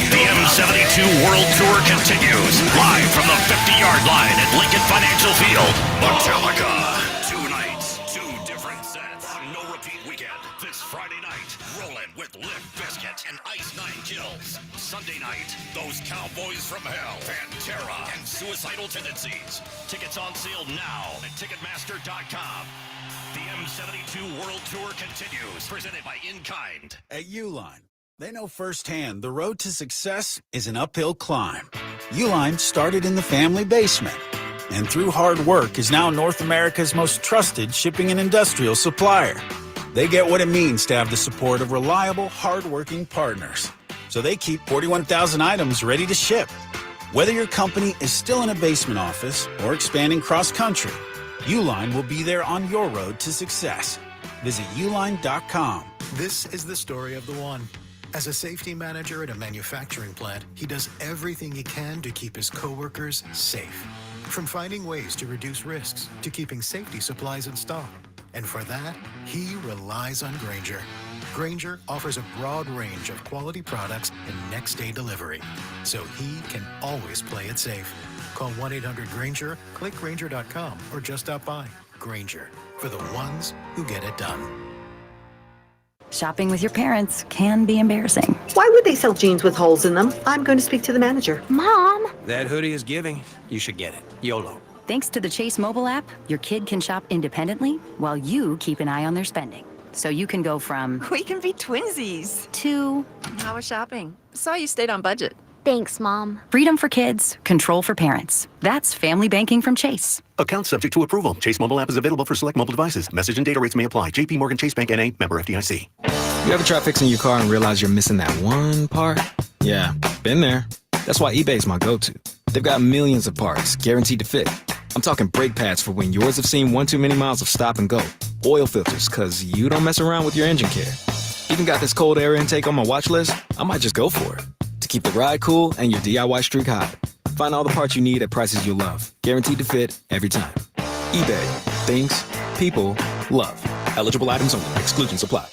The M72 World Tour continues. Live from the 50-yard line at Lincoln Financial Field. Metallica. 2 nights, 2 different sets. No repeat weekend. This Friday night, rolling with Limp Bizkit and Ice Nine Kills. Sunday night, those Cowboys from Hell, Pantera, and Suicidal Tendencies. Tickets on sale now at Ticketmaster.com. The M72 World Tour continues, presented by In Kind. At Uline, they know firsthand the road to success is an uphill climb. Uline started in the family basement, and through hard work is now North America's most trusted shipping and industrial supplier. They get what it means to have the support of reliable, hard-working partners. So they keep 41,000 items ready to ship. Whether your company is still in a basement office or expanding cross-country, Uline will be there on your road to success. Visit uline.com. This is the story of the one. As a safety manager at a manufacturing plant, he does everything he can to keep his coworkers safe. From finding ways to reduce risks to keeping safety supplies in stock. And for that, he relies on Grainger. Grainger offers a broad range of quality products and next-day delivery, so he can always play it safe. Call 1-800-GRAINGER, click Grainger.com, or just stop by. Grainger, for the ones who get it done. Shopping with your parents can be embarrassing. Why would they sell jeans with holes in them? I'm going to speak to the manager. Mom! That hoodie is giving. You should get it. YOLO. Thanks to the Chase mobile app, your kid can shop independently while you keep an eye on their spending. So you can go from... We can be twinsies. ...to... How was shopping? Saw you stayed on budget. Thanks, Mom. Freedom for kids, control for parents. That's family banking from Chase. Account subject to approval. Chase mobile app is available for select mobile devices. Message and data rates may apply. JP Morgan Chase Bank N.A. Member FDIC. You ever try fixing your car and realize you're missing that one part? Yeah, been there. That's why eBay's my go-to. They've got millions of parts, guaranteed to fit. I'm talking brake pads for when yours have seen 1 too many miles of stop and go. Oil filters, cause you don't mess around with your engine care. Even got this cold air intake on my watch list. I might just go for it. To keep the ride cool and your DIY streak hot. Find all the parts you need at prices you love. Guaranteed to fit every time. eBay. Things. People. Love. Eligible items only. Exclusions apply.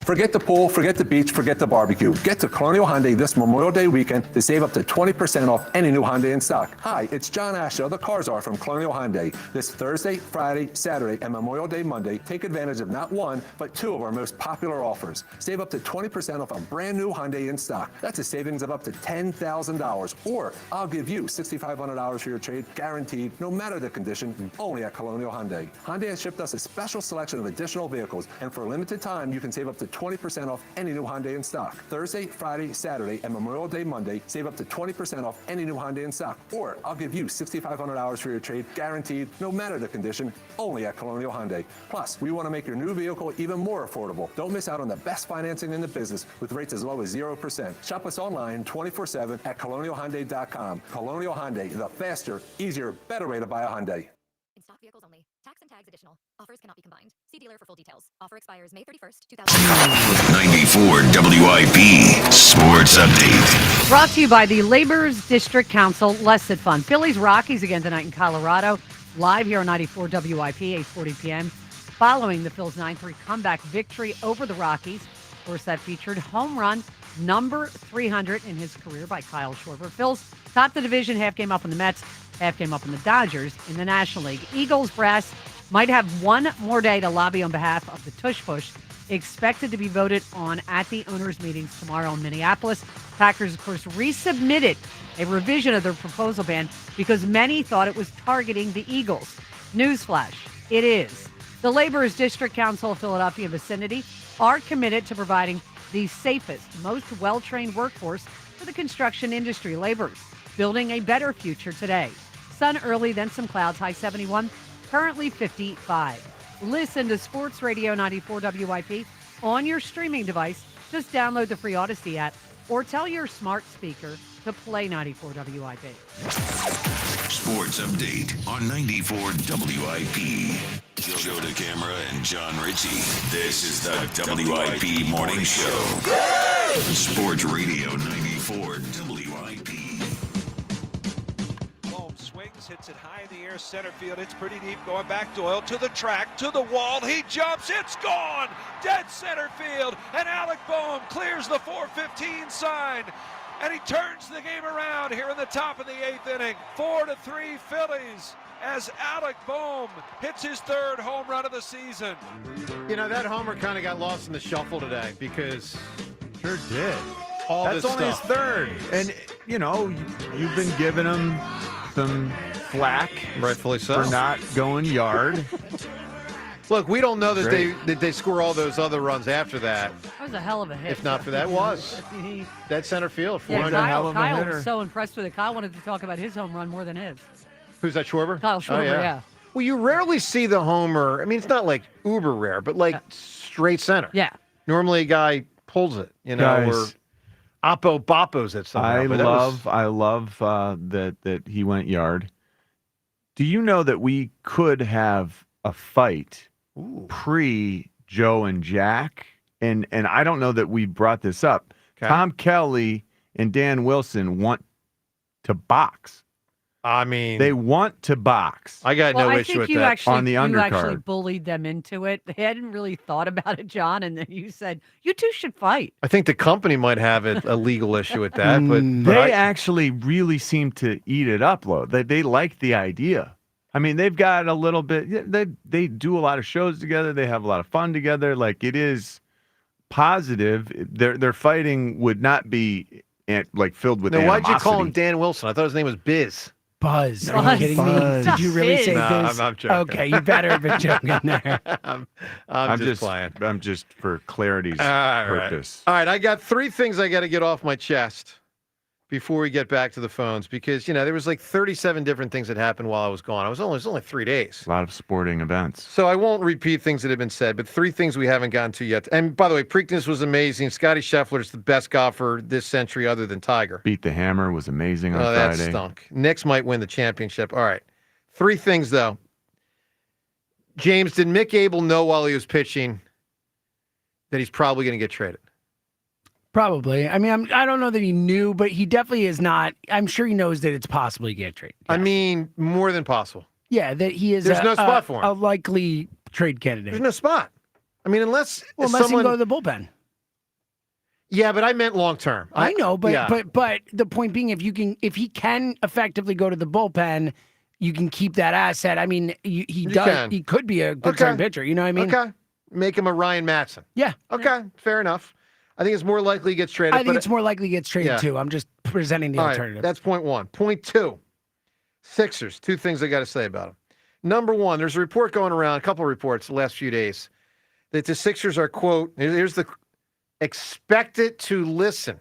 Forget the pool, forget the beach, forget the barbecue. Get to Colonial Hyundai this Memorial Day weekend to save up to 20% off any new Hyundai in stock. Hi, it's John Asher of the Car Czar from Colonial Hyundai. This Thursday, Friday, Saturday, and Memorial Day Monday, take advantage of not one, but 2 of our most popular offers. Save up to 20% off a brand new Hyundai in stock. That's a savings of up to $10,000. Or I'll give you $6,500 for your trade, guaranteed, no matter the condition, only at Colonial Hyundai. Hyundai has shipped us a special selection of additional vehicles, and for a limited time, you can save up to 20% off any new Hyundai in stock. Thursday, Friday, Saturday, and Memorial Day Monday, save up to 20% off any new Hyundai in stock. Or I'll give you $6,500 for your trade, guaranteed, no matter the condition, only at Colonial Hyundai. Plus, we want to make your new vehicle even more affordable. Don't miss out on the best financing in the business with rates as low as 0%. Shop us online 24/7 at colonialhyundai.com. Colonial Hyundai, the faster, easier, better way to buy a Hyundai. In stock vehicles only. Tax and tags additional. Offers cannot be combined. See dealer for full details. Offer expires May 31st, 2020. 94 WIP Sports Update. Brought to you by the Labor's District Council Lesson Fund. Phillies Rockies again tonight in Colorado. Live here on 94 WIP, 8:40 p.m. Following the Phils 9-3 comeback victory over the Rockies. Of course, that featured home run number 300 in his career by Kyle Schwarber. Phils topped the division, half game up on the Mets, half game up on the Dodgers in the National League. Eagles brass might have one more day to lobby on behalf of the Tush Push, expected to be voted on at the owners' meetings tomorrow in Minneapolis. Packers, of course, resubmitted a revision of their proposal ban because many thought it was targeting the Eagles. Newsflash, it is. The Labor's District Council of Philadelphia vicinity are committed to providing the safest, most well-trained workforce for the construction industry. Laborers building a better future today. Sun early, then some clouds, high 71, currently 55. Listen to Sports Radio 94 WIP on your streaming device. Just download the free Odyssey app or tell your smart speaker to play 94 WIP. Sports Update on 94 WIP. Joe DeCamera and John Ritchie. This is the WIP Morning Show. Sports Radio 94 WIP. Bohm swings, hits it high in the air, center field. It's pretty deep. Going back, Doyle to the track, to the wall. He jumps. It's gone. Dead center field. And Alec Bohm clears the 4:15 sign. And he turns the game around here in the top of the 8th inning. 4-3 Phillies as Alec Bohm hits his 3rd home run of the season. You know, that homer kind of got lost in the shuffle today because Sure did. all That's this only stuff. his 3rd. And, you know, you've been giving him some flack. Rightfully so. For not going yard. Look, we don't know that Great. they score all those other runs after that. That was a hell of a hit. If not for that, was dead center field. Yeah, 400. Kyle was so impressed with it. Kyle wanted to talk about his home run more than his. Who's that, Schwarber? Kyle Schwarber, Oh, yeah. Well, you rarely see the homer. I mean, it's not like uber rare, but like straight center. Yeah. Normally a guy pulls it, you know, Guys, or Oppo Boppos it somehow. I but that was- love that he went yard. Do you know that we could have a fight pre Joe and Jack? And I don't know that we brought this up. Okay. Tom Kelly and Dan Wilson want to box. I mean, They want to box. I got Well, no I issue think with you that. actually, On the you actually undercard. bullied them into it. They hadn't really thought about it, John, and then you said, you two should fight. I think the company might have a legal issue with that, but They actually really seem to eat it up, though. They like the idea. I mean, they've got a little bit. They do a lot of shows together. They have a lot of fun together. Like, it is positive. Their fighting would not be like filled with now, why'd you call him animosity. Dan Wilson? I thought his name was Biz. Buzz. Buzz. Are you kidding me? Buzz. Did you really say No, this? I'm joking. Okay, you better have been joking there. I'm just playing. I'm just for clarity's All right. purpose. All right, I got 3 things I got to get off my chest before we get back to the phones because, you know, there was like 37 different things that happened while I was gone. It was only 3 days. A lot of sporting events. So I won't repeat things that have been said, but 3 things we haven't gotten to yet. And by the way, Preakness was amazing. Scotty Scheffler's the best golfer this century other than Tiger. Beat the Hammer was amazing on Oh, that Friday. stunk. Knicks might win the championship. All right. 3 things, though. James, did Mick Abel know while he was pitching that he's probably going to get traded? Probably. I mean, I don't know that he knew, but he definitely is not. I'm sure he knows that it's possible to get traded. I mean, more than possible. Yeah, that he is. There's no spot for him. A likely trade candidate. There's no spot. I mean, unless Unless he can go to the bullpen. Yeah, but I meant long term. I know, but yeah. but the point being, if he can effectively go to the bullpen, you can keep that asset. I mean, he does. can. He could be a good time pitcher. You know what I mean? Okay. Make him a Ryan Matson. Yeah. Okay. Fair enough. I think it's more likely he gets traded. I think it's more likely he gets traded Yeah. too. I'm just presenting the All right, alternative. that's point 1. Point 2, Sixers. 2 things I got to say about them. Number 1, there's a report going around, a couple of reports the last few days, that the Sixers are, quote, here's the expected to listen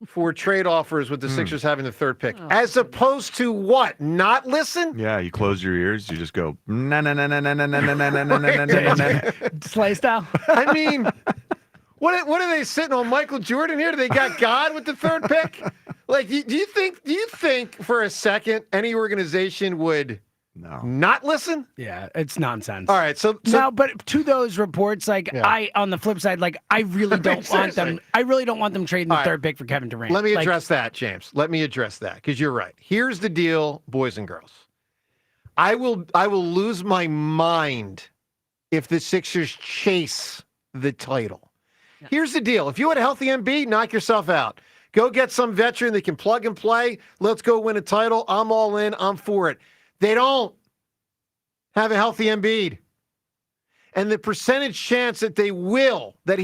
for trade offers with the Sixers having the third pick, as opposed to what? Not listen? Yeah, you close your ears. You just go na na na na na na na na na na na na. Slay style. I mean, what are they sitting on Michael Jordan here? Do they got God with the third pick? Like, do you think for a second any organization would not listen? Yeah, it's nonsense. All right, so no, but to those reports, like on the flip side, like I really don't want them. I really don't want them trading the third pick for Kevin Durant. Let me address that, James. Let me address that because you're right. Here's the deal, boys and girls. I will lose my mind if the Sixers chase the title. Yeah. Here's the deal. If you had a healthy Embiid, knock yourself out. Go get some veteran that can plug and play. Let's go win a title. I'm all in. I'm for it. They don't have a healthy Embiid. And the percentage chance that he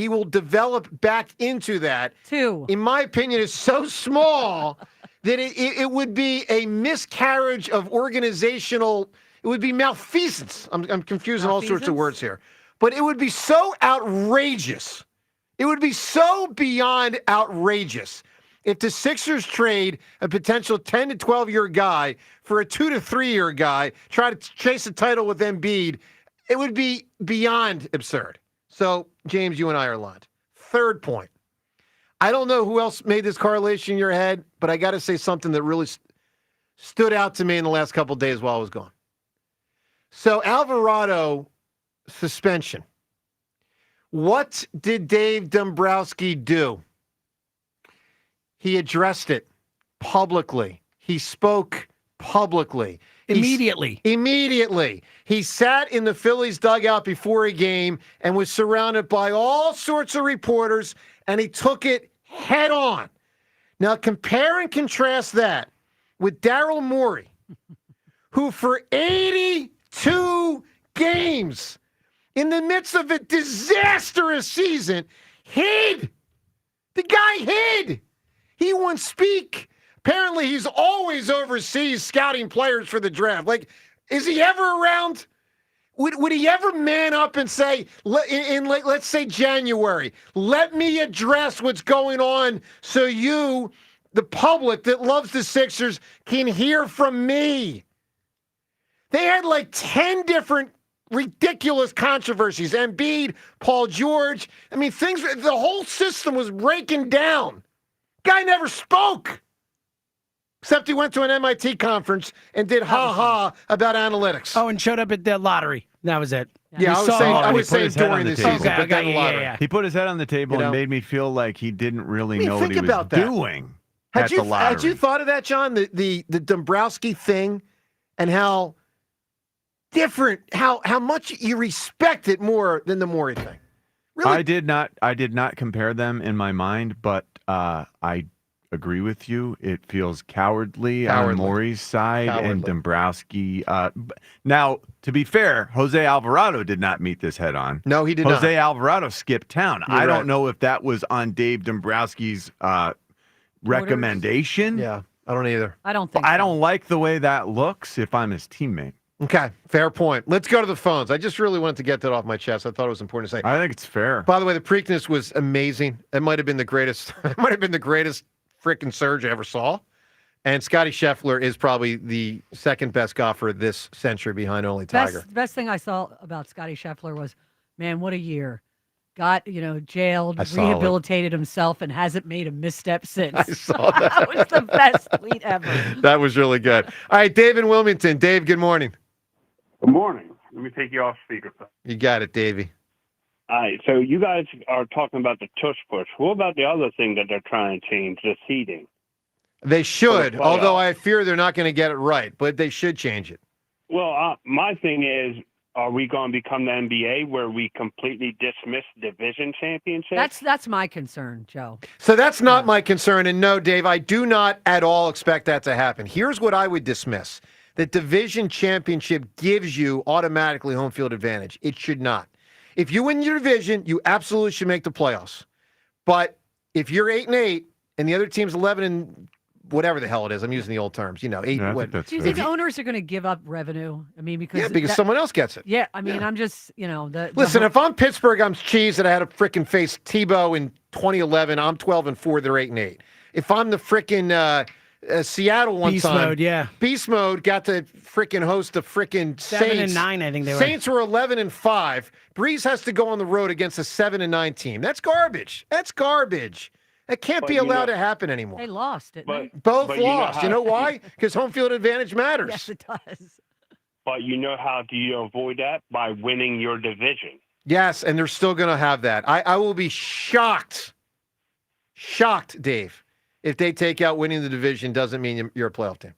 will develop back into that, in my opinion, is so small that it would be a miscarriage of organizational, it would be malfeasance. I'm confusing all sorts of words here. But it would be so outrageous. It would be so beyond outrageous if the Sixers trade a potential 10 to 12-year guy for a 2 to 3-year guy, try to chase a title with Embiid. It would be beyond absurd. So, James, you and I are aligned. Third point. I don't know who else made this correlation in your head, but I got to say something that really stood out to me in the last couple of days while I was gone. So, Alvarado suspension. What did Dave Dombrowski do? He addressed it publicly. He spoke publicly. Immediately. Immediately. He sat in the Phillies dugout before a game and was surrounded by all sorts of reporters, and he took it head on. Now, compare and contrast that with Daryl Morey, who for 82 games in the midst of a disastrous season hid. The guy hid. He won't speak. Apparently, he's always overseas scouting players for the draft. Like, is he ever around? Would he ever man up and say, let's say January, let me address what's going on so you, the public that loves the Sixers, can hear from me? They had like 10 different ridiculous controversies. Embiid, Paul George. I mean, the whole system was breaking down. Guy never spoke. Except he went to an MIT conference and did ha-ha about analytics. Oh, and showed up at the lottery. That was it. Yeah, I was saying during the season. Okay, yeah. He put his head on the table and made me feel like he didn't really know what he was doing at the lottery. Had you thought of that, John? The Dombrowski thing and how different, how much you respect it more than the Morey thing. Really? I did not compare them in my mind, but I agree with you. It feels cowardly on Morey's side and Dombrowski. Now, to be fair, Jose Alvarado did not meet this head on. No, he did not. Jose Alvarado skipped town. I don't know if that was on Dave Dombrowski's recommendation. Yeah, I don't either. I don't think I don't like the way that looks if I'm his teammate. Okay, fair point. Let's go to the phones. I just really wanted to get that off my chest. I thought it was important to say. I think it's fair. By the way, the Preakness was amazing. It might have been the greatest. It might have been the greatest freaking surge I ever saw. And Scotty Scheffler is probably the second best golfer this century behind only Tiger. Best thing I saw about Scotty Scheffler was, man, what a year. Got, jailed, rehabilitated himself, and hasn't made a misstep since. I saw that. That was the best tweet ever. That was really good. All right, Dave in Wilmington. Dave, good morning. Good morning. Let me take you off speakerphone. You got it, Davey. All right, so you guys are talking about the tush push. What about the other thing that they're trying to change, the seeding? They should, although I fear they're not going to get it right, but they should change it. Well, my thing is, are we going to become the NBA where we completely dismiss division championships? That's my concern, Joe. So that's not my concern. And no, Dave, I do not at all expect that to happen. Here's what I would dismiss. The division championship gives you automatically home field advantage. It should not. If you win your division, you absolutely should make the playoffs. But if you're 8-8 and the other team's 11 and whatever the hell it is. I'm using the old terms. Eight. Yeah, I what, think that's Do you fair. think owners are going to give up revenue? I mean, because someone else gets it. Yeah, I mean, I'm just Listen, if I'm Pittsburgh, I'm cheesed that I had to freaking face Tebow in 2011. I'm 12-4. They're 8-8. If I'm the freaking Seattle one Beast time, mode, yeah. Beast mode got to freaking host the freaking Saints. 7-9, I think they were. Saints were 11-5. Breeze has to go on the road against a 7-9 team. That's garbage. That can't be allowed to happen anymore. They lost it. Both but lost. You know why? Because home field advantage matters. Yes, it does. But you know how do you avoid that? By winning your division. Yes, and they're still going to have that. I will be shocked, Dave, if they take out winning the division doesn't mean you're a playoff team.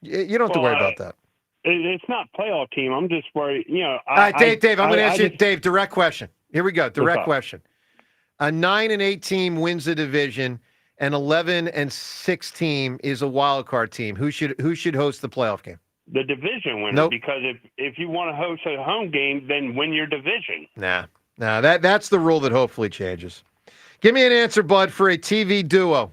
You don't have to worry about that. It's not playoff team. I'm just worried. All right, Dave, I'm going to ask you, Dave, direct question. Here we go, direct question. A 9-8 team wins the division. An 11-6 team is a wild card team. Who should host the playoff game? The division winner. Nope. Because if you want to host a home game, then win your division. Nah, that's the rule that hopefully changes. Give me an answer, bud, for a TV duo.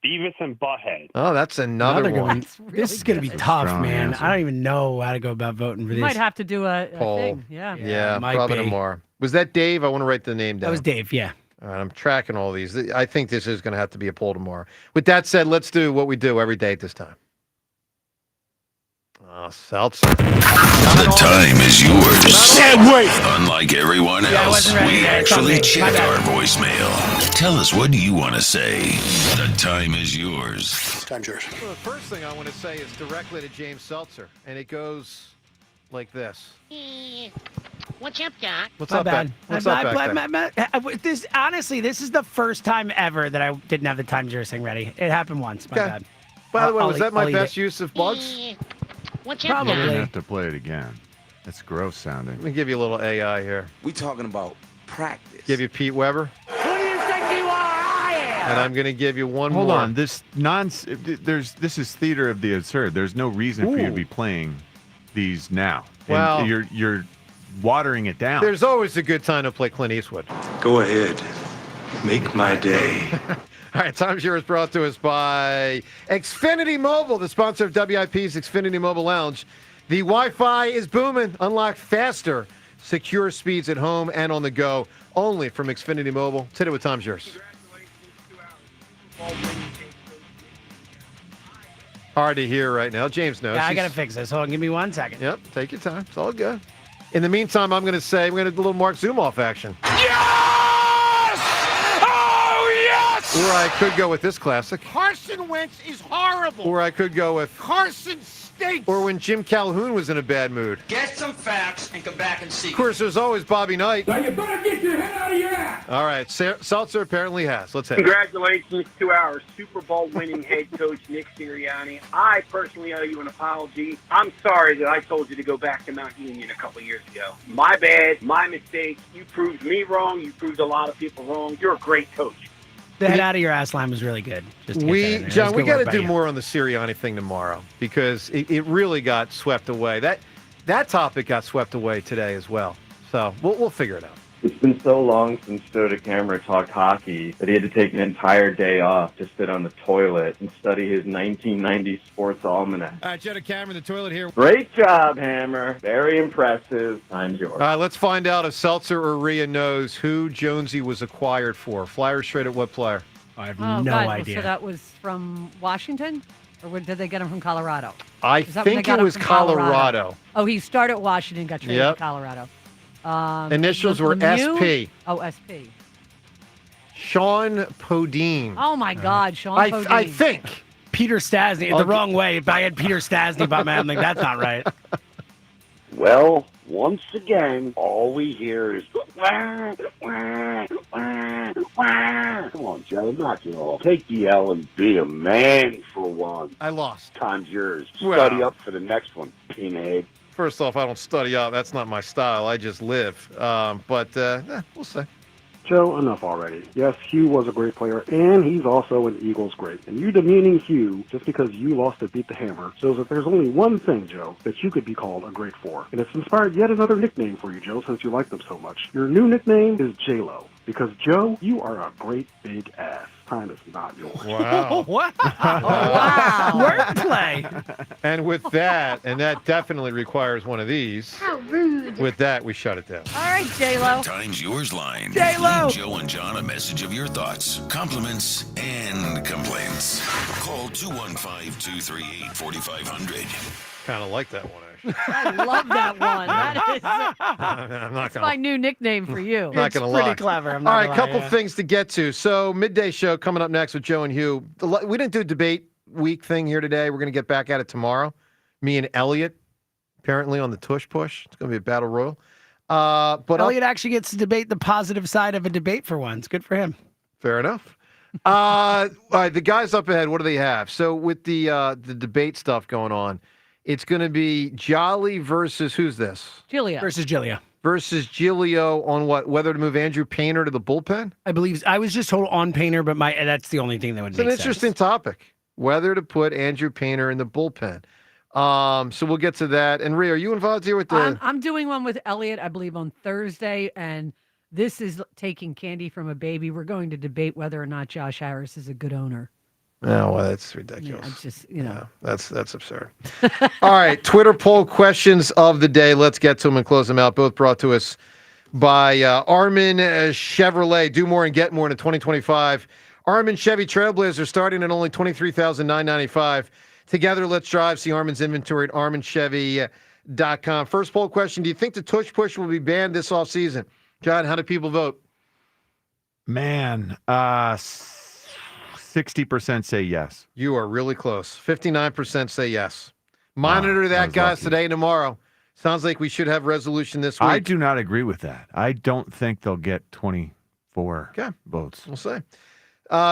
Beavis and Butthead. Oh, that's another one. This is going to be tough, man. I don't even know how to go about voting for You this. might have to do a Poll. thing. Yeah. Yeah, might probably be. tomorrow. Was that Dave? I want to write the name down. That was Dave, yeah. All right, I'm tracking all these. I think this is going to have to be a poll tomorrow. With that said, let's do what we do every day at this time. Oh, Seltzer. The time is yours. And wait. Unlike everyone else, we actually check our voicemail. Tell us, what do you want to say? The time is yours. Time's yours. Well, the first thing I want to say is directly to James Seltzer, and it goes like this. What's up, Doc? What's up, bad. Ben? What's up, back there? This honestly, this is the first time ever that I didn't have the time yours thing ready. It happened once. My bad. By the way, I'll was that I'll my eat best it. use of bugs? What's You're up, going to Doc? have to play it again. It's gross sounding. Let me give you a little AI here. We talking about practice. Give you Pete Weber. Who do you think you are? I am. And I'm going to give you one Hold more. on. This is theater of the absurd. There's no reason for you to be playing these now. And Well- you're watering it down. There's always a good time to play Clint Eastwood. Go ahead. Make my day. All right, Time's Yours brought to us by Xfinity Mobile, the sponsor of WIP's Xfinity Mobile Lounge. The Wi-Fi is booming. Unlock faster, secure speeds at home and on the go, only from Xfinity Mobile. Today with Time's Yours. Hard to hear right now. James knows. Yeah, I got to fix this. Hold on, give me 1 second. Yep, take your time. It's all good. In the meantime, I'm going to do a little Mark Zumoff action. Yes! Oh, yes! Or I could go with this classic. Carson Wentz is horrible. Or I could go with Carson stinks. Or when Jim Calhoun was in a bad mood. Get some facts and come back and see. Of course, there's always Bobby Knight. Now you better get your head out of your ass. All right, Seltzer apparently has. Let's hit it. Congratulations to our Super Bowl winning head coach, Nick Sirianni. I personally owe you an apology. I'm sorry that I told you to go back to Mount Union a couple years ago. My bad, my mistake. You proved me wrong. You proved a lot of people wrong. You're a great coach. The head out of your ass line was really good. Just to get that in there. John, That's we good got work to by do you. more on the Sirianni thing tomorrow because it really got swept away. That topic got swept away today as well. So we'll figure it out. It's been so long since Joe DeCamera talked hockey that he had to take an entire day off to sit on the toilet and study his 1990 sports almanac. All right, Joe DeCamera, the toilet here. Great job, Hammer. Very impressive. Time's yours. All right, let's find out if Seltzer or Rhea knows who Jonesy was acquired for. Flyer straight at what player? I have Oh, God. So that was from Washington? Or did they get him from Colorado? I Is that when they think got it him was from Colorado. Oh, he started at Washington, got traded Yep. to Colorado. Initials were Lemieux? SP. Oh, SP. Sean Podine. Oh, my God. Sean I Podine. think. Peter Stasny, the wrong way. If I had Peter Stasny by my head, I'm like, that's not right. Well, once again, all we hear is wah, wah, wah, wah. Come on, Joe, knock it off. Take the L and be a man for one. I lost. Time's yours. Well. Study up for the next one, pinhead. First off, I don't study up. That's not my style. I just live. But we'll see. Joe, enough already. Yes, Hugh was a great player, and he's also an Eagles great. And you demeaning Hugh just because you lost to beat the Hammer shows that there's only one thing, Joe, that you could be called a great for. And it's inspired yet another nickname for you, Joe, since you like them so much. Your new nickname is J-Lo. Because, Joe, you are a great big ass. Time is not yours. Wow. Wow. Wordplay. And with that, and that definitely requires one of these. How rude. With that, we shut it down. All right, J-Lo. Times Yours line. J-Lo. Leave Joe and John a message of your thoughts, compliments, and complaints. Call 215-238-4500. Kind of like that one, actually. I love that one. That is I'm not that's my new nickname for you. Not going to lie. Pretty clever. I'm All not right, gonna couple lie, yeah. things to get to. So, midday show coming up next with Joe and Hugh. We didn't do a debate week thing here today. We're going to get back at it tomorrow. Me and Elliot, apparently on the Tush Push. It's going to be a battle royal. But Elliot actually gets to debate the positive side of a debate for once. Good for him. Fair enough. All right, the guys up ahead, what do they have? So with the debate stuff going on, it's going to be Jolly versus who's this? Giglio. Versus Giglio. Versus Giglio on what? Whether to move Andrew Painter to the bullpen? I believe I was just told on Painter, but that's the only thing that would It's make an sense. interesting topic. Whether to put Andrew Painter in the bullpen. So we'll get to that. And Rhea, are you involved here with the? I'm doing one with Elliot, I believe, on Thursday, and this is taking candy from a baby. We're going to debate whether or not Josh Harris is a good owner. Oh, well, that's ridiculous. Yeah, it's just, That's absurd. All right, Twitter poll questions of the day. Let's get to them and close them out. Both brought to us by Armin Chevrolet. Do more and get more in 2025. Armin Chevy Trailblazer starting at only $23,995. Together, let's drive. See Armin's inventory at arminchevy.com. First poll question: do you think the Tush Push will be banned this offseason? John, how do people vote? Man, 60% say yes. You are really close. 59% say yes. Monitor that, guys, today and tomorrow. Sounds like we should have resolution this week. I do not agree with that. I don't think they'll get 24 votes. We'll see.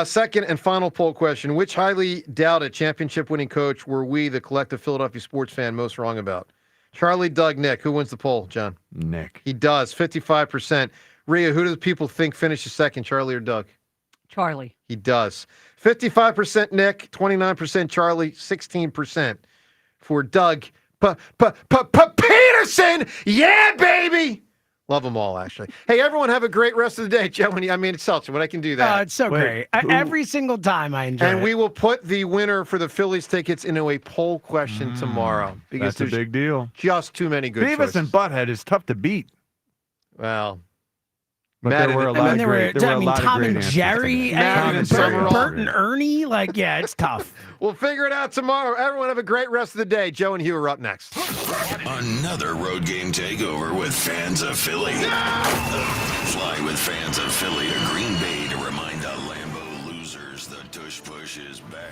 Second and final poll question. Which highly doubted championship-winning coach were we, the collective Philadelphia sports fan, most wrong about? Charlie, Doug, Nick. Who wins the poll, John? Nick. He does. 55%. Rhea, who do the people think finishes second, Charlie or Doug? Charlie. He does. 55% Nick, 29% Charlie, 16% for Doug Peterson. Yeah, baby. Love them all, actually. Hey, everyone, have a great rest of the day. Joe, it's seltzer, but I can do that. Oh, it's so great. Every single time I enjoy And it. we will put the winner for the Phillies tickets into a poll question tomorrow. Because That's a there's big deal. just too many good Beavis choices. and Butthead is tough to beat. Well, But Matt there were a and- lot I of mean, great. There were a lot of Tom great and answers Jerry, to that. Tom and Jerry. Bert and Ernie. Like, yeah, it's tough. We'll figure it out tomorrow. Everyone have a great rest of the day. Joe and Hugh are up next. Another road game takeover with fans of Philly. Fly with fans of Philly to Green Bay to remind the Lambeau losers the Tush Push is back.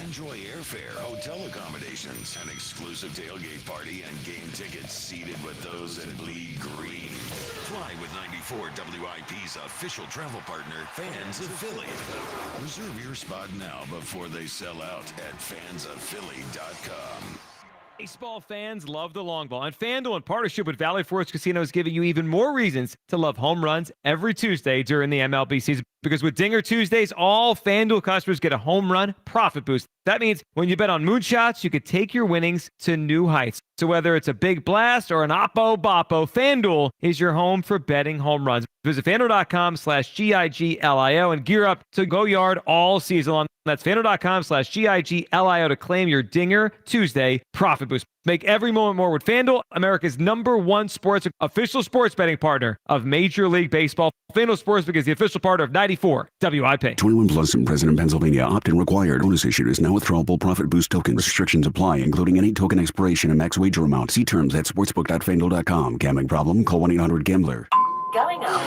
Enjoy airfare, hotel accommodations, an exclusive tailgate party, and game tickets seated with those that bleed green. Fly with 94 WIP's official travel partner, Fans of Philly. Reserve your spot now before they sell out at fansofphilly.com. Baseball fans love the long ball, and FanDuel, in partnership with Valley Forge Casino, is giving you even more reasons to love home runs every Tuesday during the MLB season. Because with Dinger Tuesdays, all FanDuel customers get a home run profit boost. That means when you bet on moonshots, you could take your winnings to new heights. So whether it's a big blast or an oppo boppo, FanDuel is your home for betting home runs. Visit FanDuel.com/GIGLIO and gear up to go yard all season long. That's FanDuel.com/GIGLIO to claim your Dinger Tuesday profit boost. Make every moment more with FanDuel, America's #1 official sports betting partner of Major League Baseball. FanDuel Sportsbook is the official partner of 94 WIP. 21 plus and present in Pennsylvania. Opt-in required. Bonus issued is now withdrawable profit boost token. Restrictions apply, including any token expiration and max wager amount. See terms at sportsbook.fanduel.com. Gambling problem? Call 1-800-GAMBLER. Going up.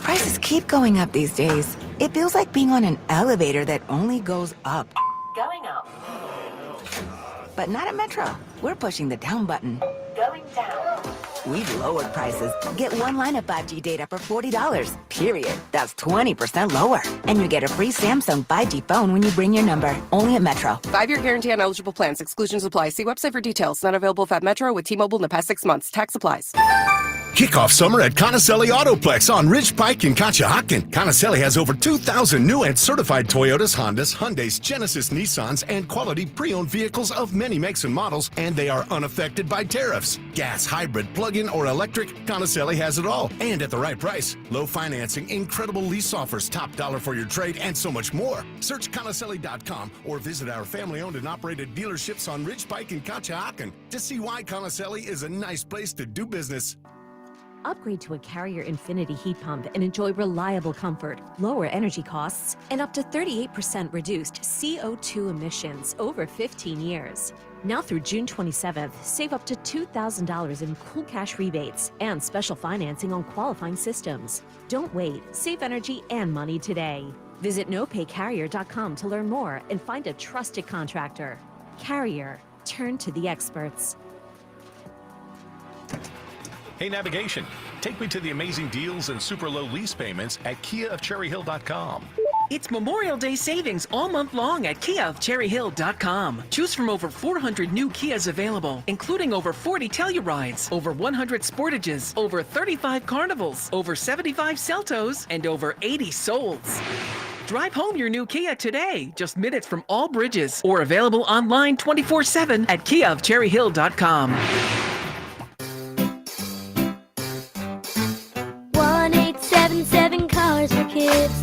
Prices keep going up these days. It feels like being on an elevator that only goes up. Going up. But not at Metro. We're pushing the down button. Going down. We've lowered prices. Get one line of 5G data for $40. Period. That's 20% lower. And you get a free Samsung 5G phone when you bring your number. Only at Metro. 5-year guarantee on eligible plans. Exclusions apply. See website for details. Not available at Metro with T-Mobile in the past 6 months. Tax applies. Kick off summer at Conacelli Autoplex on Ridge Pike in Conshohocken. Conacelli has over 2,000 new and certified Toyotas, Hondas, Hyundais, Genesis, Nissans, and quality pre-owned vehicles of many makes and models, and they are unaffected by tariffs. Gas, hybrid, plug-in, or electric, Conacelli has it all, and at the right price. Low financing, incredible lease offers, top dollar for your trade, and so much more. Search Conacelli.com or visit our family-owned and operated dealerships on Ridge Pike in Conshohocken to see why Conacelli is a nice place to do business. Upgrade to a Carrier Infinity heat pump and enjoy reliable comfort, lower energy costs, and up to 38% reduced CO2 emissions over 15 years. Now through June 27th, save up to $2,000 in cool cash rebates and special financing on qualifying systems. Don't wait. Save energy and money today. Visit nopaycarrier.com to learn more and find a trusted contractor. Carrier. Turn to the experts. Hey, navigation, take me to the amazing deals and super low lease payments at KiaofCherryHill.com. It's Memorial Day savings all month long at KiaofCherryHill.com. Choose from over 400 new Kias available, including over 40 Tellurides, over 100 Sportages, over 35 Carnivals, over 75 Celtos, and over 80 Souls. Drive home your new Kia today, just minutes from all bridges, or available online 24/7 at KiaofCherryHill.com. 1877 Cars for Kids.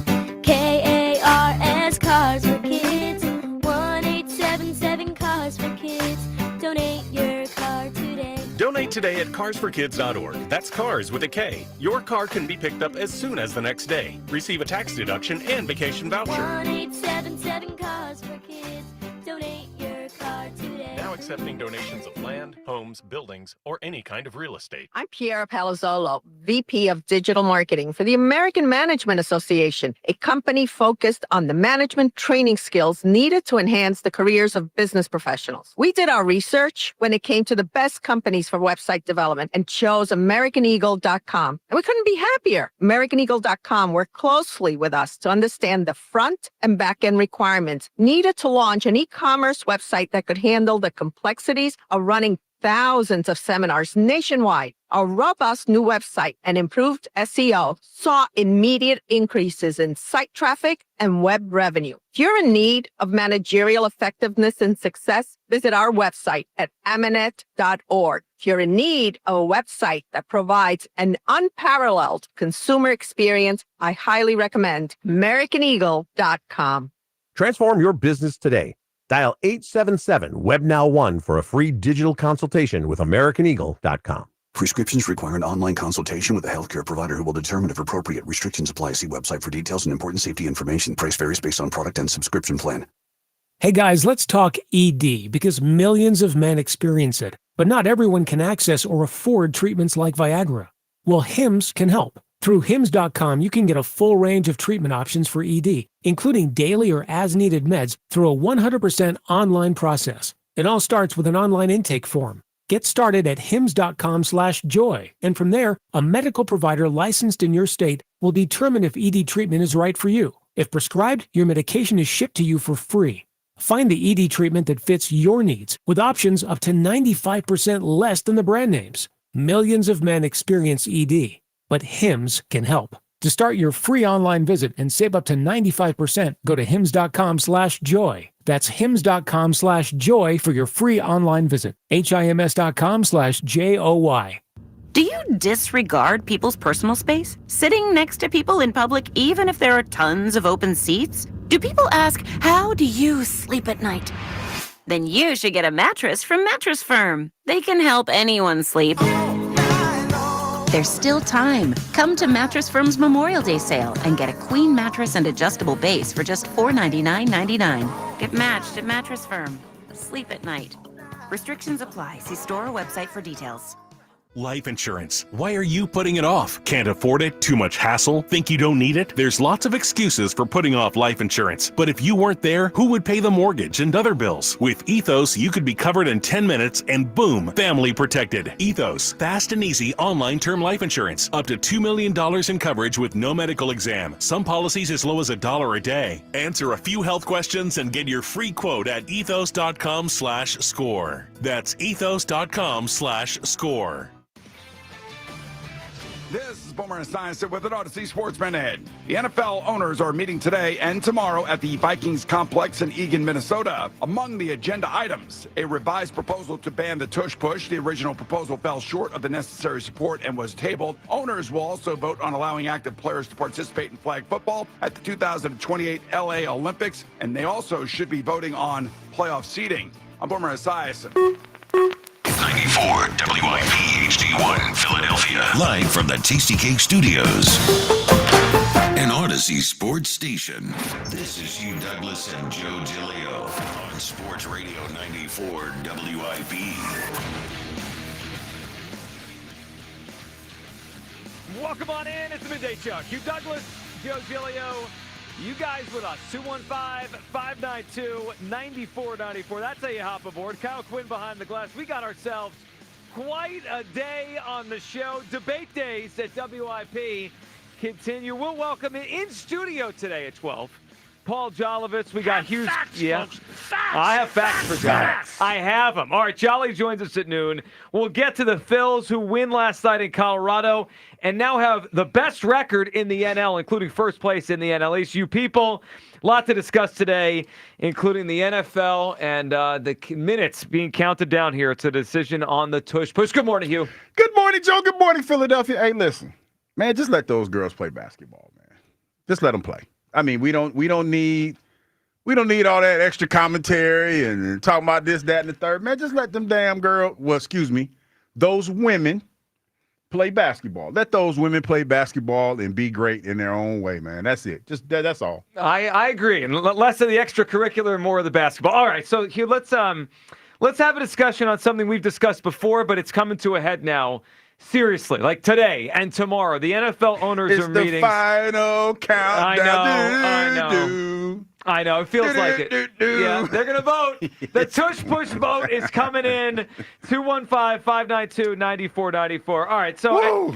KARS Cars for Kids. 1877 Cars for Kids. Donate your car today. Donate today at carsforkids.org. That's cars with a K. Your car can be picked up as soon as the next day. Receive a tax deduction and vacation voucher. 1877 Cars for Kids. Donate your car today. Now accepting donations of land, homes, buildings, or any kind of real estate. I'm Piera Palazzolo, VP of Digital Marketing for the American Management Association, a company focused on the management training skills needed to enhance the careers of business professionals. We did our research when it came to the best companies for website development and chose AmericanEagle.com. And we couldn't be happier. AmericanEagle.com worked closely with us to understand the front and back end requirements needed to launch an e-commerce website that could handle the complexities of running thousands of seminars nationwide. Our robust new website and improved SEO saw immediate increases in site traffic and web revenue. If you're in need of managerial effectiveness and success, visit our website at amanet.org. If you're in need of a website that provides an unparalleled consumer experience, I highly recommend AmericanEagle.com. Transform your business today. Dial 877-WebNow1 for a free digital consultation with AmericanEagle.com. Prescriptions require an online consultation with a healthcare provider who will determine if appropriate. Restrictions apply. See website for details and important safety information. Price varies based on product and subscription plan. Hey guys, let's talk ED because millions of men experience it, but not everyone can access or afford treatments like Viagra. Well, Hims can help. Through Hims.com, you can get a full range of treatment options for ED, including daily or as-needed meds through a 100% online process. It all starts with an online intake form. Get started at hims.com/joy, and from there, a medical provider licensed in your state will determine if ED treatment is right for you. If prescribed, your medication is shipped to you for free. Find the ED treatment that fits your needs with options up to 95% less than the brand names. Millions of men experience ED. But Hims can help. To start your free online visit and save up to 95%, go to hims.com/joy. That's hims.com/joy for your free online visit. HIMS.com/JOY. Do you disregard people's personal space? Sitting next to people in public, even if there are tons of open seats? Do people ask, how do you sleep at night? Then you should get a mattress from Mattress Firm. They can help anyone sleep. There's still time. Come to Mattress Firm's Memorial Day sale and get a queen mattress and adjustable base for just $499.99. Get matched at Mattress Firm. Sleep at night. Restrictions apply. See store or website for details. Life insurance. Why are you putting it off? Can't afford it? Too much hassle? Think you don't need it? There's lots of excuses for putting off life insurance. But if you weren't there, who would pay the mortgage and other bills? With Ethos, you could be covered in 10 minutes and boom, family protected. Ethos, fast and easy online term life insurance. Up to $2 million in coverage with no medical exam. Some policies as low as $1 a day. Answer a few health questions and get your free quote at ethos.com/score. That's ethos.com/score. This is Boomer Esiason with an Odyssey Sports Minute. The NFL owners are meeting today and tomorrow at the Vikings complex in Eagan, Minnesota. Among the agenda items, a revised proposal to ban the Tush Push. The original proposal fell short of the necessary support and was tabled. Owners will also vote on allowing active players to participate in flag football at the 2028 LA Olympics, and they also should be voting on playoff seeding. I'm Boomer Esiason. 94 WIP HD1 Philadelphia. Live from the Tasty Cake Studios. An Odyssey Sports Station. This is Hugh Douglas and Joe Giglio on Sports Radio 94 WIP. Welcome on in. It's the Midday Show. Hugh Douglas, Joe Giglio. You guys with us, 215-592-9494. That's how you hop aboard. Kyle Quinn behind the glass. We got ourselves quite a day on the show. Debate days at WIP continue. We'll welcome in studio today at 12. Paul Jolovitz. We got Hughes. Yeah, I have facts for Jolly. I have them. All right, Jolly joins us at noon. We'll get to the Phils who win last night in Colorado and now have the best record in the NL, including first place in the NL East. You people, a lot to discuss today, including the NFL and the minutes being counted down here to the decision on the Tush Push. Good morning, Hugh. Good morning, Joe. Good morning, Philadelphia. Hey, listen, man, just let those girls play basketball, man. Just let them play. I mean, we don't need all that extra commentary and talking about this, that, and the third. Man, just let them those women play basketball. Let those women play basketball and be great in their own way, man. That's it. Just that's all. I agree. And less of the extracurricular and more of the basketball. All right, so Hugh, let's have a discussion on something we've discussed before, but it's coming to a head now. Seriously, like today and tomorrow, the NFL owners are meeting. It's the final countdown. I know. It feels like it. Yeah, they're going to vote. The Tush Push vote is coming in. 215-592-9494. All right, so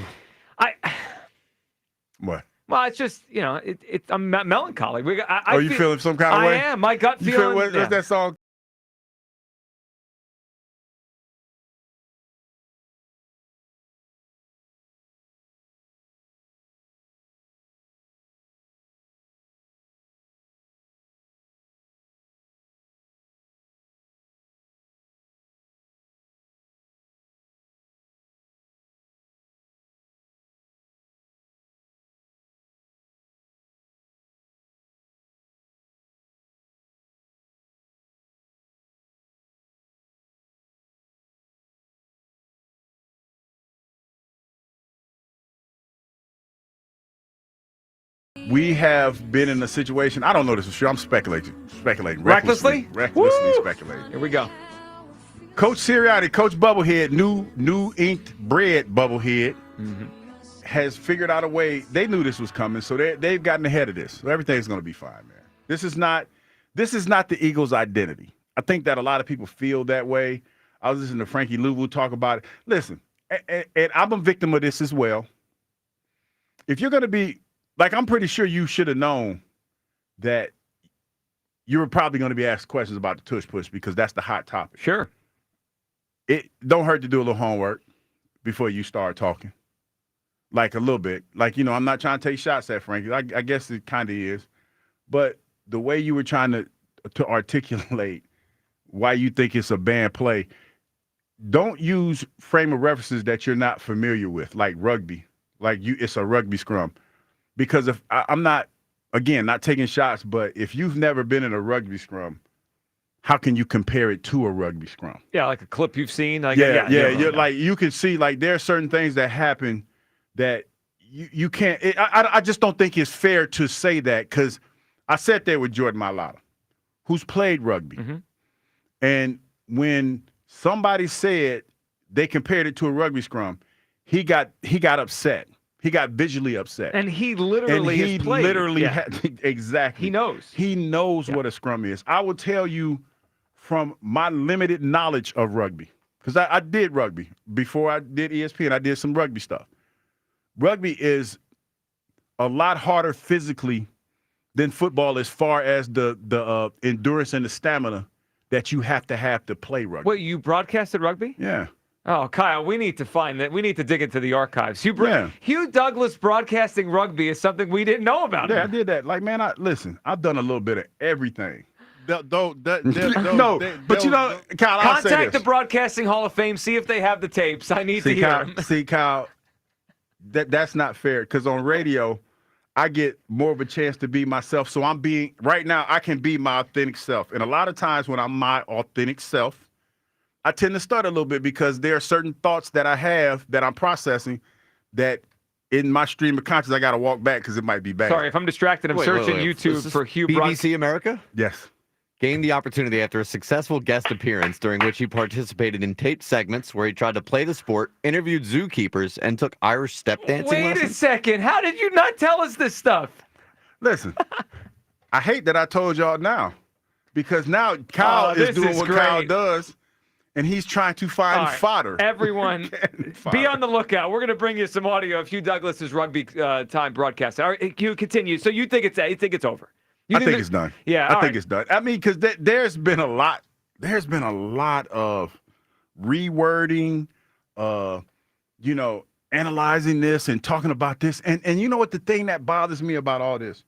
what? Well, it's just, I'm melancholy. You feeling some kind of way? I am. My gut feeling. What's that song? We have been in a situation. I don't know this for sure. I'm speculating. Recklessly speculating. Here we go. Coach Sirianni, Coach Bubblehead, new inked bread Bubblehead, has figured out a way. They knew this was coming, so they've gotten ahead of this. So everything's going to be fine, man. This is not the Eagles' identity. I think that a lot of people feel that way. I was listening to Frankie Louvu talk about it. Listen, and I'm a victim of this as well. If you're going to be I'm pretty sure you should have known that you were probably going to be asked questions about the Tush Push because that's the hot topic. Sure. It don't hurt to do a little homework before you start talking. Like a little bit. I'm not trying to take shots at Frankie. I guess it kind of is. But the way you were trying to articulate why you think it's a bad play, don't use frame of references that you're not familiar with, like rugby. It's a rugby scrum. Because if I'm not taking shots, but if you've never been in a rugby scrum, how can you compare it to a rugby scrum? Yeah, like a clip you've seen. You can see there are certain things that happen that you can't. I just don't think it's fair to say that because I sat there with Jordan Mailata, who's played rugby, and when somebody said they compared it to a rugby scrum, he got upset. He got visually upset. And he literally has played. Exactly. He knows. He knows what a scrum is. I will tell you from my limited knowledge of rugby, because I did rugby. Before I did ESPN, I did some rugby stuff. Rugby is a lot harder physically than football as far as the endurance and the stamina that you have to play rugby. Wait, you broadcasted rugby? Yeah. Oh, Kyle, we need to find that. We need to dig into the archives. Yeah. Hugh Douglas broadcasting rugby is something we didn't know about. Yeah, I did that. Like, man, listen, I've done a little bit of everything. No, but you know, Kyle, I'll say contact this. the Broadcasting Hall of Fame. See if they have the tapes. I need to hear Kyle, them. See, Kyle, that's not fair because on radio, I get more of a chance to be myself. So right now, I can be my authentic self. And a lot of times when I'm my authentic self, I tend to stutter a little bit because there are certain thoughts that I have that I'm processing that in my stream of consciousness, I got to walk back because it might be bad. Sorry, if I'm distracted, I'm searching YouTube for Hugh BBC America? Yes. Gained the opportunity after a successful guest appearance during which he participated in taped segments where he tried to play the sport, interviewed zookeepers, and took Irish step dancing Wait lessons. a second. How did you not tell us this stuff? Listen, I hate that I told y'all now because now Kyle is doing what Kyle does. And he's trying to find fodder. Everyone, be on the lookout. We're going to bring you some audio of Hugh Douglas's rugby time broadcast. All right, Hugh, continue. So you think it's over? I think it's done. Yeah, I think it's done. I mean, because there's been a lot. There's been a lot of rewording, analyzing this and talking about this. And you know what? The thing that bothers me about all this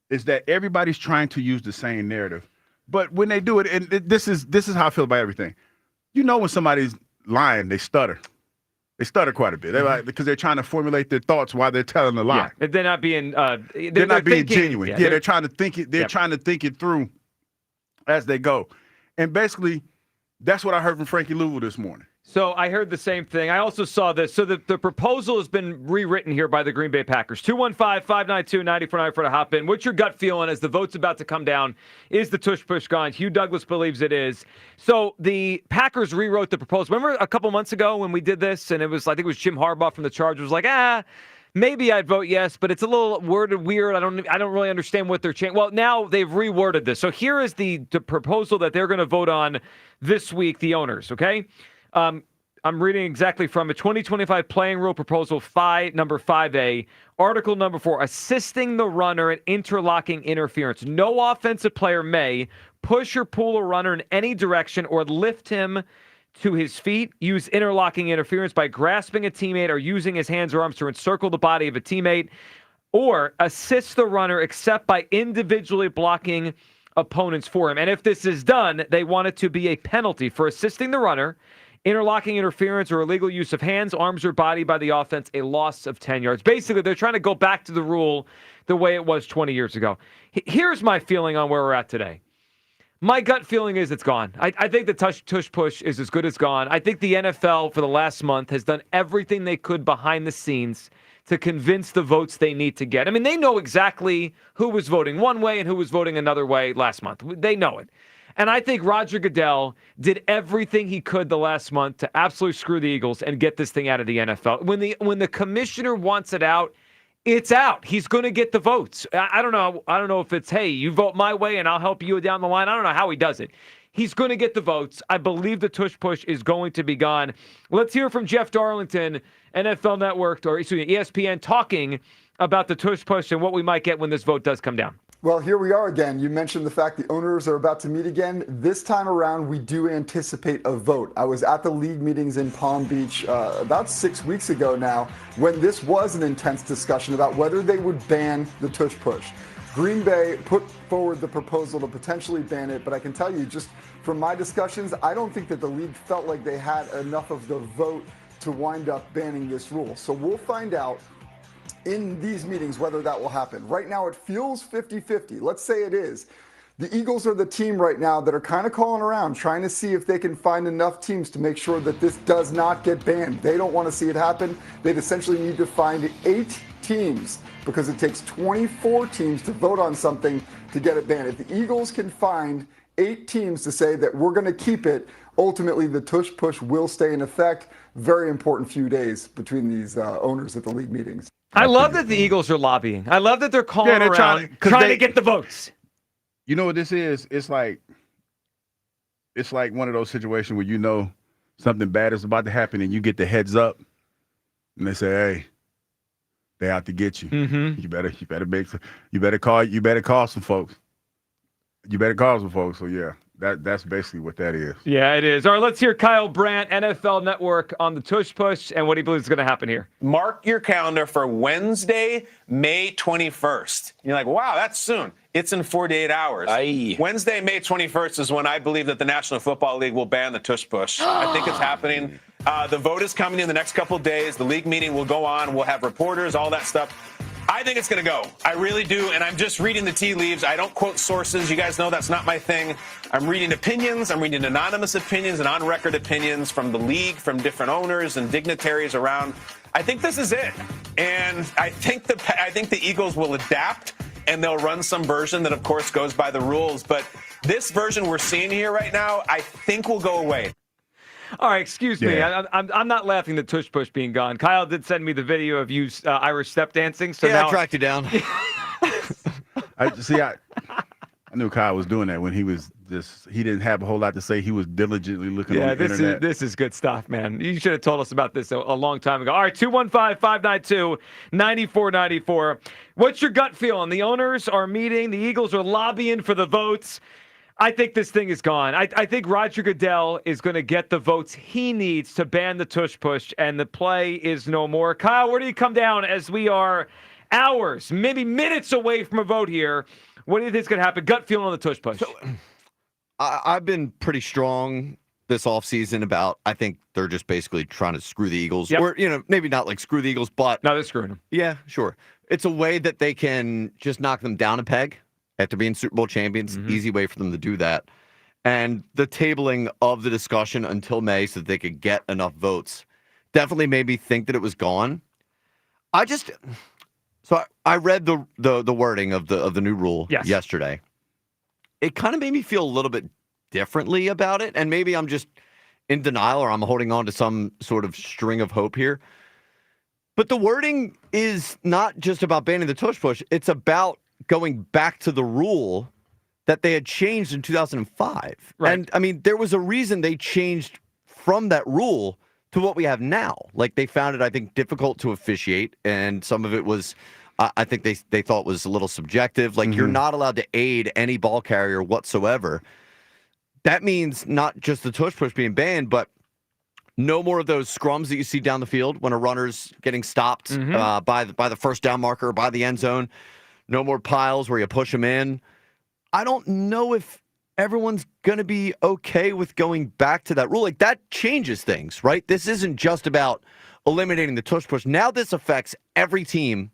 is that everybody's trying to use the same narrative, but when they do it, and this is how I feel about everything. You know when somebody's lying, they stutter. They stutter quite a bit. They're because they're trying to formulate their thoughts while they're telling the lie. Yeah, they're not being they're not being genuine. Yeah, they're trying to think it. They're trying to think it through as they go. And basically, that's what I heard from Frankie Louisville this morning. So I heard the same thing. I also saw this. So the proposal has been rewritten here by the Green Bay Packers. 215-592-9494 to hop in. What's your gut feeling as the vote's about to come down? Is the tush push gone? Hugh Douglas believes it is. So the Packers rewrote the proposal. Remember a couple months ago when we did this and I think it was Jim Harbaugh from the Chargers was like, maybe I'd vote yes, but it's a little worded weird. I don't really understand what they're changing. Well, now they've reworded this. So here is the proposal that they're going to vote on this week, the owners, okay? I'm reading exactly from a 2025 playing rule proposal number 5A, article number 4, assisting the runner in interlocking interference. No offensive player may push or pull a runner in any direction or lift him to his feet, use interlocking interference by grasping a teammate or using his hands or arms to encircle the body of a teammate, or assist the runner except by individually blocking opponents for him. And if this is done, they want it to be a penalty for assisting the runner, interlocking interference, or illegal use of hands, arms, or body by the offense, a loss of 10 yards. Basically, they're trying to go back to the rule the way it was 20 years ago. Here's my feeling on where we're at today. My gut feeling is it's gone. I think the tush push is as good as gone. I think the NFL for the last month has done everything they could behind the scenes to convince the votes they need to get. I mean, they know exactly who was voting one way and who was voting another way last month. They know it. And I think Roger Goodell did everything he could the last month to absolutely screw the Eagles and get this thing out of the NFL. When the commissioner wants it out, it's out. He's going to get the votes. I don't know. I don't know if it's, hey, you vote my way and I'll help you down the line. I don't know how he does it. He's going to get the votes. I believe the tush push is going to be gone. Let's hear from Jeff Darlington, NFL Network, or excuse me, ESPN, talking about the tush push and what we might get when this vote does come down. Well, here we are again. You mentioned the fact the owners are about to meet again. This time around, we do anticipate a vote. I was at the league meetings in Palm Beach about 6 weeks ago now when this was an intense discussion about whether they would ban the tush push. Green Bay put forward the proposal to potentially ban it, but I can tell you just from my discussions, I don't think that the league felt like they had enough of the vote to wind up banning this rule. So we'll find out in these meetings whether that will happen. Right now it feels 50-50. Let's say it is. The Eagles are the team right now that are kind of calling around, trying to see if they can find enough teams to make sure that this does not get banned. They don't want to see it happen. They'd essentially need to find 8 teams because it takes 24 teams to vote on something to get it banned. If the Eagles can find 8 teams to say that we're going to keep it, ultimately the tush push will stay in effect. Very important few days between these owners at the league meetings. I love that the Eagles are lobbying. I love that they're calling around trying to get the votes. You know what this is? It's like one of those situations where you know something bad is about to happen and you get the heads up and they say, hey, they out to get you. Mm-hmm. You better call some folks. You better call some folks. So yeah, That's basically what that is. Yeah, it is. All right, let's hear Kyle Brandt, NFL Network, on the Tush Push and what he believes is going to happen here. Mark your calendar for Wednesday, May 21st. You're like, wow, that's soon. It's in 48 hours. Aye. Wednesday, May 21st is when I believe that the National Football League will ban the Tush Push. I think it's happening. The vote is coming in the next couple of days. The league meeting will go on. We'll have reporters, all that stuff. I think it's going to go. I really do. And I'm just reading the tea leaves. I don't quote sources. You guys know that's not my thing. I'm reading opinions. I'm reading anonymous opinions and on-record opinions from the league, from different owners and dignitaries around. I think this is it. And I think the Eagles will adapt, and they'll run some version that, of course, goes by the rules. But this version we're seeing here right now, I think will go away. All right, excuse me. I'm not laughing at Tush Push being gone. Kyle did send me the video of you Irish step dancing. So yeah, now I tracked you down. I knew Kyle was doing that when he didn't have a whole lot to say. He was diligently looking on the internet. This is good stuff, man. You should have told us about this a long time ago. All right, 215-592-9494. What's your gut feeling? The owners are meeting. The Eagles are lobbying for the votes. I think this thing is gone. I think Roger Goodell is going to get the votes he needs to ban the Tush Push, and the play is no more. Kyle, where do you come down as we are hours, maybe minutes away from a vote here? What do you think is going to happen? Gut feeling on the Tush Push. So, I've been pretty strong this offseason about, I think they're just basically trying to screw the Eagles. Yep. Or, maybe not like screw the Eagles, but... No, they're screwing them. Yeah, sure. It's a way that they can just knock them down a peg. After being Super Bowl champions, easy way for them to do that. And the tabling of the discussion until May so that they could get enough votes definitely made me think that it was gone. I read the wording of the new rule yesterday. It kind of made me feel a little bit differently about it, and maybe I'm just in denial or I'm holding on to some sort of string of hope here. But the wording is not just about banning the Tush Push. It's about going back to the rule that they had changed in 2005. Right. And, I mean, there was a reason they changed from that rule to what we have now. Like, they found it, I think, difficult to officiate, and some of it was, I think they thought was a little subjective. Like, you're not allowed to aid any ball carrier whatsoever. That means not just the Tush Push being banned, but no more of those scrums that you see down the field when a runner's getting stopped by the first down marker or by the end zone. No more piles where you push them in. I don't know if everyone's going to be okay with going back to that rule. Like, that changes things, right? This isn't just about eliminating the Tush Push. Now this affects every team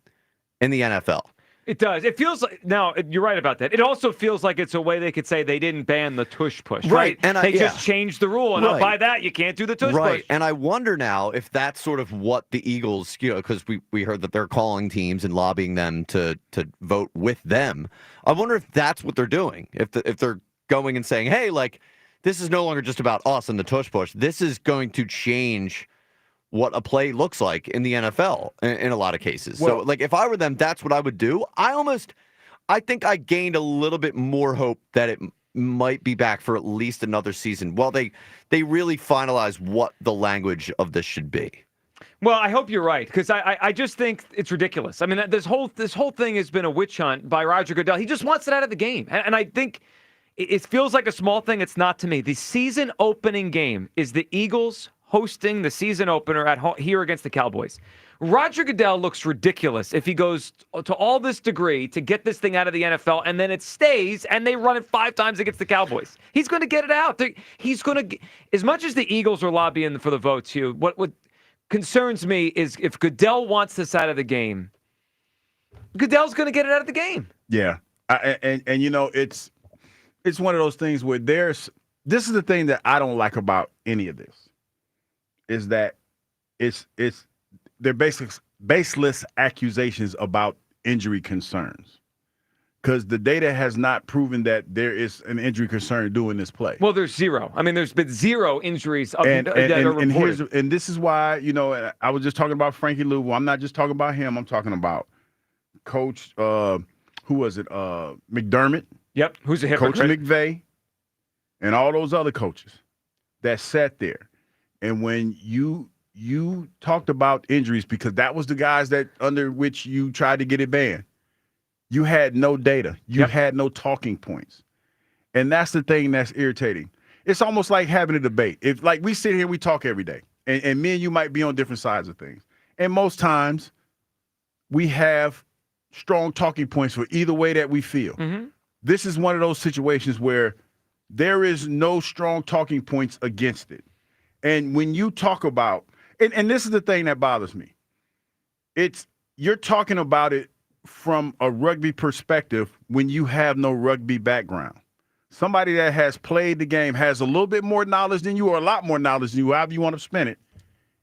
in the NFL. It does. It feels like, now, you're right about that. It also feels like it's a way they could say they didn't ban the Tush Push, right? And they just changed the rule, and by that, you can't do the Tush Push. And I wonder now if that's sort of what the Eagles, because we heard that they're calling teams and lobbying them to vote with them. I wonder if that's what they're doing. If they're going and saying, hey, like, this is no longer just about us and the Tush Push. This is going to change what a play looks like in the NFL in a lot of cases. Well, so, like, if I were them, that's what I would do. I think I gained a little bit more hope that it might be back for at least another season while they really finalize what the language of this should be. Well, I hope you're right, because I just think it's ridiculous. I mean, this whole thing has been a witch hunt by Roger Goodell. He just wants it out of the game. And I think it feels like a small thing. It's not to me. The season opening game is the Eagles hosting the season opener at home here against the Cowboys. Roger Goodell looks ridiculous if he goes to all this degree to get this thing out of the NFL, and then it stays, and they run it 5 times against the Cowboys. He's going to get it out. He's going to, as much as the Eagles are lobbying for the votes, Hugh, what concerns me is if Goodell wants this out of the game, Goodell's going to get it out of the game. Yeah, and it's one of those things where this is the thing that I don't like about any of this. Is that they're baseless accusations about injury concerns, because the data has not proven that there is an injury concern doing this play. Well, there's zero. I mean, there's been 0 injuries that are reported. And this is why, I was just talking about Frankie Louisville. I'm not just talking about him. I'm talking about Coach, who was it? McDermott. Yep, who's a hypocrite. Coach McVay, and all those other coaches that sat there. And when you talked about injuries, because that was the guys that under which you tried to get it banned, you had no data. You had no talking points. And that's the thing that's irritating. It's almost like having a debate. If like we sit here, we talk every day, and me and you might be on different sides of things. And most times we have strong talking points for either way that we feel. Mm-hmm. This is one of those situations where there is no strong talking points against it. And when you talk about, and this is the thing that bothers me, you're talking about it from a rugby perspective when you have no rugby background. Somebody that has played the game, has a little bit more knowledge than you or a lot more knowledge than you, however you want to spin it,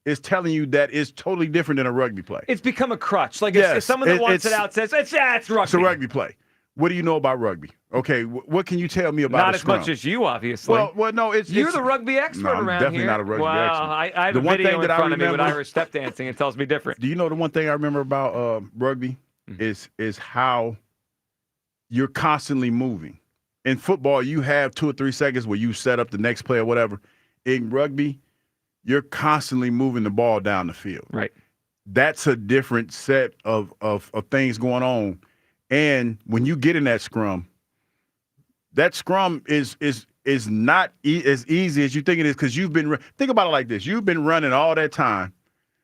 is telling you that it's totally different than a rugby play. It's become a crutch. Like Yes, if someone that wants it out says, it's rugby. It's a rugby play. What do you know about rugby? Okay, what can you tell me about Not a as scrum? much as you, obviously. Well, no, You're the rugby expert no, I'm around definitely here. not a rugby wow, expert. I have The a one video thing in that I front of me with remember- Irish step dancing. It tells me different. Do you know the one thing I remember about rugby is how you're constantly moving. In football, you have 2 or 3 seconds where you set up the next play or whatever. In rugby, you're constantly moving the ball down the field. Right. That's a different set of things going on. And when you get in that scrum is not as easy as you think it is, because you've been think about it like this. You've been running all that time.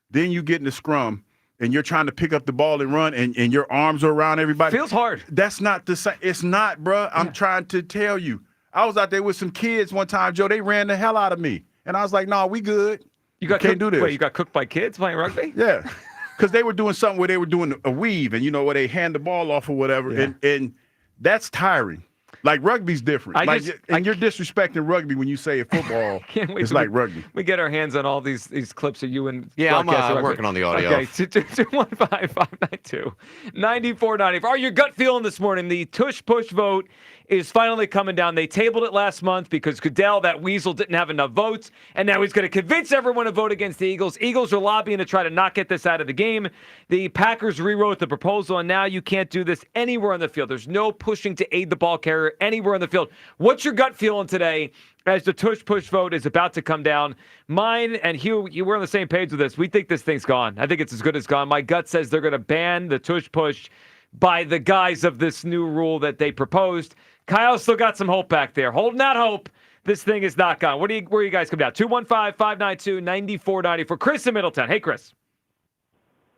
Then you get in the scrum and you're trying to pick up the ball and run, and your arms are around everybody. Feels hard. That's not the same. It's not, bruh. I'm trying to tell you. I was out there with some kids one time, Joe. They ran the hell out of me. And I was like, no, we good. You can't do this. Wait, you got cooked by kids playing rugby? Yeah. Because they were doing something where they were doing a weave, and, where they hand the ball off or whatever. Yeah. And that's tiring. Like, rugby's different. You're disrespecting rugby when you say football is like rugby. We get our hands on all these clips of you and Yeah, I'm broadcast rugby. working on the audio. Okay, 215-592-9494. Are your gut feeling this morning? The Tush Push vote is finally coming down. They tabled it last month because Goodell, that weasel, didn't have enough votes, and now he's going to convince everyone to vote against the Eagles. Eagles are lobbying to try to not get this out of the game. The Packers rewrote the proposal, and now you can't do this anywhere on the field. There's no pushing to aid the ball carrier anywhere on the field. What's your gut feeling today as the Tush Push vote is about to come down? Mine and Hugh, we're on the same page with this. We think this thing's gone. I think it's as good as gone. My gut says they're going to ban the Tush Push by the guise of this new rule that they proposed. Kyle still got some hope back there. Holding out hope. This thing is not gone. Where you guys come down? 215-592-9490 Chris in Middletown. Hey, Chris.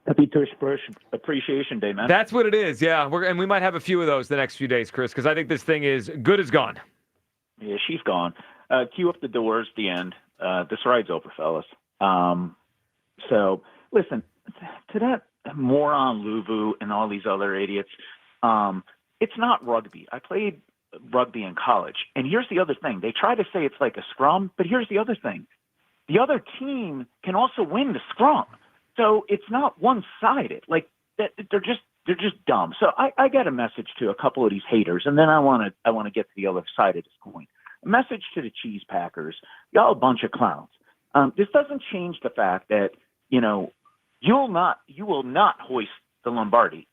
Happy Tush Push Appreciation Day, man. That's what it is, yeah. And we might have a few of those the next few days, Chris, because I think this thing is good as gone. Yeah, she's gone. Cue up the doors, the end. This ride's over, fellas. So, listen, to that moron Luvu and all these other idiots, it's not rugby. I played rugby in college. And here's the other thing. They try to say it's like a scrum, but here's the other thing. The other team can also win the scrum. So it's not one-sided. Like, they're just dumb. So I got a message to a couple of these haters, and then I want to get to the other side of this coin. A message to the Cheese Packers. Y'all a bunch of clowns. This doesn't change the fact that, you will not hoist the Lombardi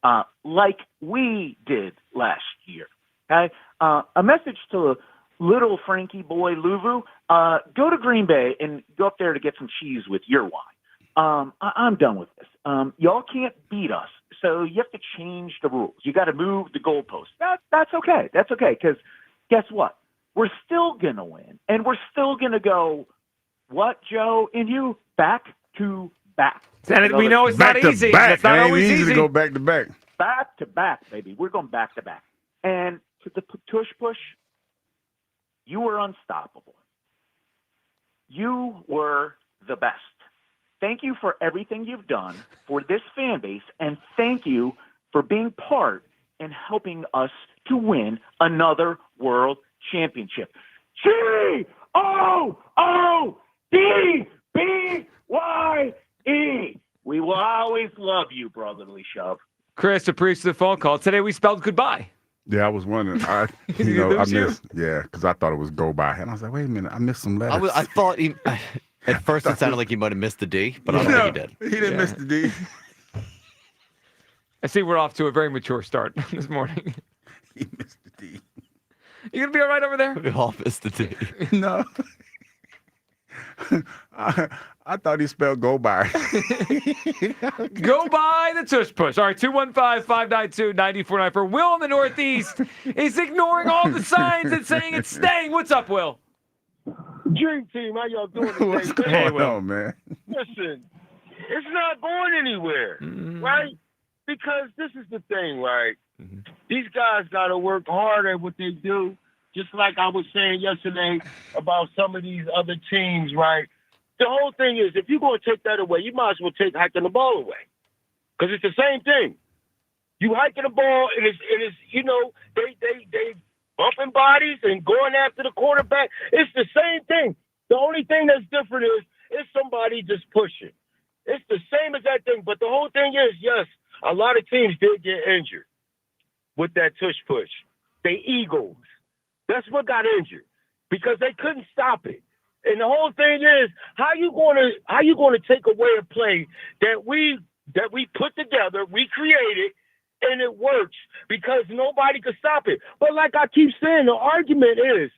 like we did last year. Okay? A message to little Frankie boy Luvu, go to Green Bay and go up there to get some cheese with your wine. I'm done with this. Y'all can't beat us, so you have to change the rules. You got to move the goalposts. That's okay. That's okay, because guess what? We're still going to win, and we're still going to go, what, Joe, and you, back to back. And we know it's back not easy. Back. It's not always easy easy. to go back to back. Back to back, baby. We're going back to back. And to the Tush Push, you were unstoppable. You were the best. Thank you for everything you've done for this fan base, and thank you for being part and helping us to win another world championship. G-O-O-D-B-Y-E. We will always love you, brotherly shove. Chris, appreciate the phone call. Today we spelled goodbye. Yeah, I was wondering. I missed. Yeah, because I thought it was go by, and I was like, wait a minute, I missed some letters. I thought he. At first, it sounded like he might have missed the D, but I don't think he did. He didn't miss the D. I see we're off to a very mature start this morning. He missed the D. You gonna be all right over there? We all missed the D. No. I thought he spelled go by. Go by the Tush Push. All right, 215-592-9494. Will in the Northeast is ignoring all the signs and saying it's staying. What's up, Will? Dream Team, how y'all doing today? What's going on, man? Listen, it's not going anywhere, right? Because this is the thing, right? These guys got to work hard at what they do, just like I was saying yesterday about some of these other teams, right? The whole thing is, if you're going to take that away, you might as well take hiking the ball away, because it's the same thing. You hiking the ball, and it's you know, they bumping bodies and going after the quarterback. It's the same thing. The only thing that's different is somebody just pushing. It's the same as that thing. But the whole thing is, yes, a lot of teams did get injured with that tush push. They Eagles. That's what got injured because they couldn't stop it. And the whole thing is, how you gonna take away a play that we put together, we created, and it works because nobody could stop it. But like I keep saying, the argument is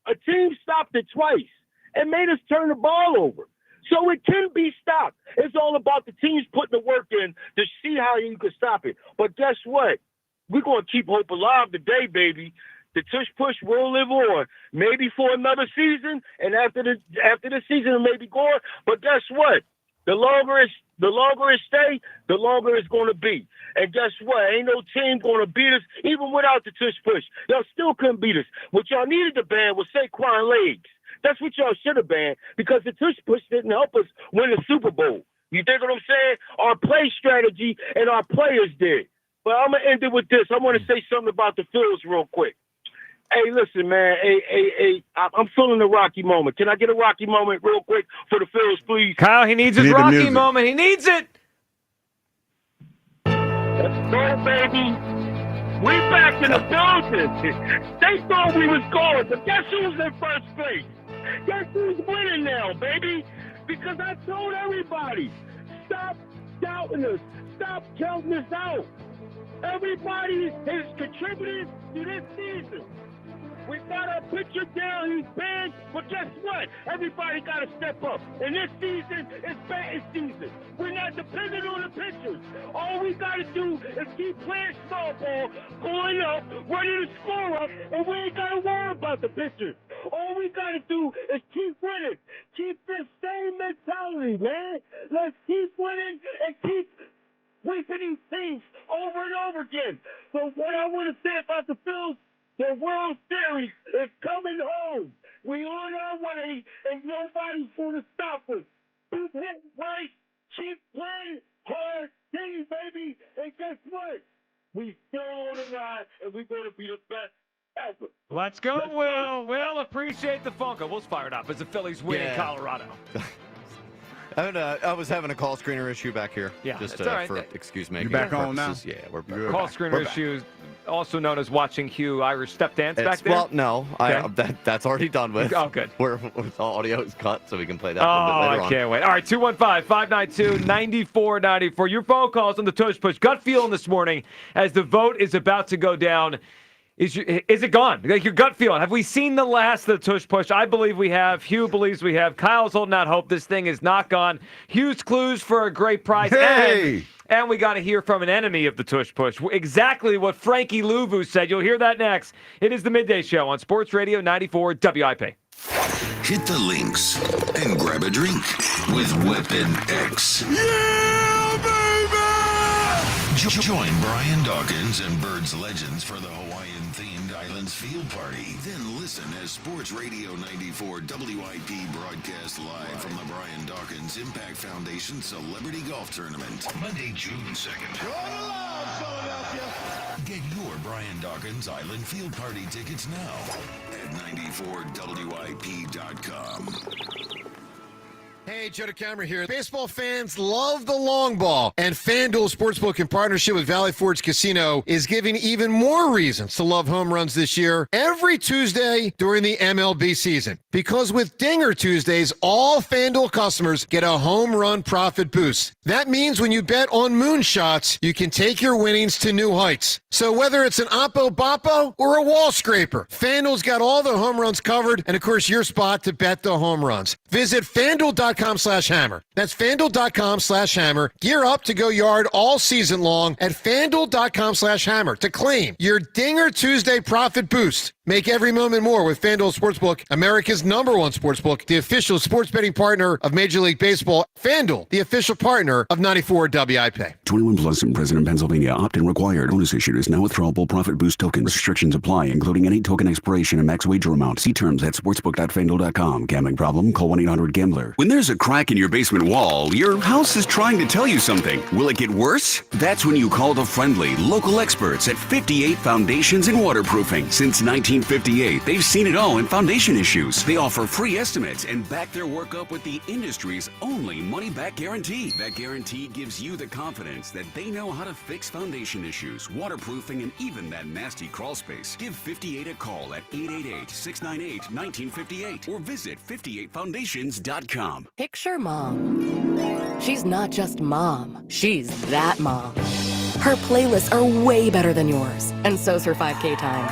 a team stopped it twice and made us turn the ball over. So it can be stopped. It's all about the teams putting the work in to see how you can stop it. But guess what? We're going to keep hope alive today, baby. The Tush Push will live on, maybe for another season, and after the season it may be gone. But guess what? The longer it stay, the longer it's going to be. And guess what? Ain't no team going to beat us, even without the Tush Push. Y'all still couldn't beat us. What y'all needed to ban was Saquon legs. That's what y'all should have banned, because the Tush Push didn't help us win the Super Bowl. You think what I'm saying? Our play strategy and our players did. But I'm going to end it with this. I want to say something about the Phils real quick. Hey, listen, man. I'm feeling the Rocky moment. Can I get a Rocky moment real quick for the Phils, please? Kyle, he needs his Rocky moment. He needs it. Let's go, baby. We back in the building. They thought we was going, but guess who's in first place? Guess who's winning now, baby? Because I told everybody, stop doubting us. Stop counting us out. Everybody has contributed to this season. We got our pitcher down, he's banned, but guess what? Everybody got to step up. And this season is batting season. We're not dependent on the pitchers. All we got to do is keep playing small ball, going up, ready to score up, and we ain't got to worry about the pitchers. All we got to do is keep winning. Keep this same mentality, man. Let's keep winning and keep sweeping these teams over and over again. So what I want to say about the Phils, the World Series is coming home. We on our way, and nobody's going to stop us. Keep hitting right, keep playing hard, team, baby. And guess what? We still on the ride, and we're going to be the best ever. Let's go, Will. Will, appreciate the phone call. Will's fired up as the Phillies win in Colorado. I was having a call screener issue back here. Yeah, just it's all right. for excuse me. You back on now? Yeah, we're back. Call screener issues, also known as watching Hugh Irish step dance back there. Well, no, Okay. that's already done with. Oh, good. Where all audio is cut, so we can play that a little bit later on. I can't wait. All right, 215-592-9494. Your phone calls on the Tush Push. Gut feeling this morning as the vote is about to go down. Is it gone? Like your gut feeling. Have we seen the last of the Tush Push? I believe we have. Hugh believes we have. Kyle's holding out hope this thing is not gone. Hugh's clues for a great prize. Hey! And we got to hear from an enemy of the Tush Push. Exactly what Frankie Louvu said. You'll hear that next. It is the Midday Show on Sports Radio 94 WIP. Hit the links and grab a drink with Weapon X. Yeah, baby! Join Brian Dawkins and Birds Legends for the Hawaiian-themed Islands Field Party. Then listen as Sports Radio 94 WIP broadcast live from the Brian Dawkins Impact Foundation Celebrity Golf Tournament. Monday, June 2nd. Get your Brian Dawkins Island Field Party tickets now at 94WIP.com. Hey, Joe DeCamera here. Baseball fans love the long ball, and FanDuel Sportsbook in partnership with Valley Forge Casino is giving even more reasons to love home runs this year every Tuesday during the MLB season. Because with Dinger Tuesdays, all FanDuel customers get a home run profit boost. That means when you bet on moonshots, you can take your winnings to new heights. So whether it's an Oppo Boppo or a wall scraper, FanDuel's got all the home runs covered, and of course your spot to bet the home runs. Visit FanDuel.com/hammer. That's FanDuel.com/hammer. Gear up to go yard all season long at FanDuel.com/hammer to claim your Dinger Tuesday profit boost. Make every moment more with FanDuel Sportsbook, America's #1 sportsbook, the official sports betting partner of Major League Baseball. FanDuel, the official partner of 94 WIP. 21 plus and present in Pennsylvania. Opt-in required. Bonus issued is now withdrawable profit boost token. Restrictions apply, including any token expiration and max wager amount. See terms at sportsbook.fanduel.com. Gambling problem? Call 1-800-GAMBLER. When there's a crack in your basement wall, your house is trying to tell you something. Will it get worse? That's when you call the friendly, local experts at 58 Foundations in Waterproofing. Since 1958, they've seen it all in foundation issues. They offer free estimates and back their work up with the industry's only money-back guarantee. That guarantee gives you the confidence that they know how to fix foundation issues, waterproofing, and even that nasty crawl space. Give 58 a call at 888-698-1958 or visit 58foundations.com. Picture mom. She's not just mom, she's that mom. Her playlists are way better than yours, and so's her 5K time.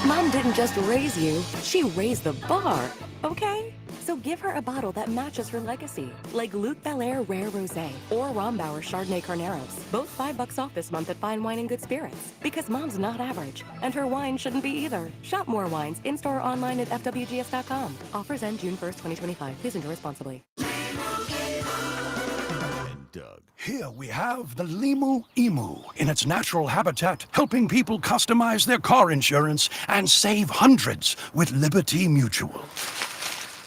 Mom didn't just raise you, she raised the bar, okay? So give her a bottle that matches her legacy, like Luke Belaire Rare Rosé or Rombauer Chardonnay Carneros. Both $5 off this month at Fine Wine and Good Spirits. Because mom's not average, and her wine shouldn't be either. Shop more wines in-store or online at FWGS.com. Offers end June 1st, 2025. Please enjoy responsibly. Doug. Here we have the Limu Emu in its natural habitat, helping people customize their car insurance and save hundreds with Liberty Mutual.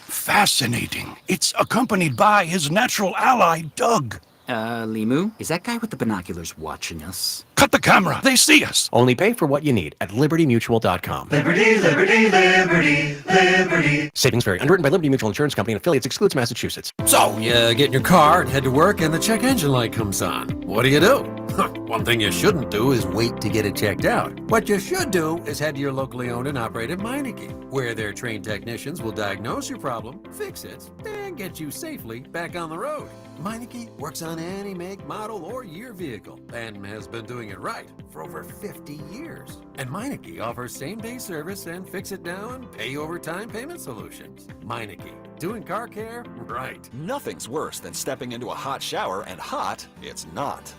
Fascinating. It's accompanied by his natural ally, Doug. Limu, is that guy with the binoculars watching us? Cut the camera. They see us. Only pay for what you need at libertymutual.com. Liberty, liberty, liberty, liberty. Savings vary. Underwritten by Liberty Mutual Insurance Company and affiliates. Excludes Massachusetts. So, you get in your car and head to work and the check engine light comes on. What do? One thing you shouldn't do is wait to get it checked out. What you should do is head to your locally owned and operated Meineke, where their trained technicians will diagnose your problem, fix it, and get you safely back on the road. Meineke works on any make, model, or year vehicle and has been doing it right for over 50 years. And Meineke offers same-day service and fix-it-down, pay-over-time payment solutions. Meineke, doing car care right. Nothing's worse than stepping into a hot shower and hot it's not.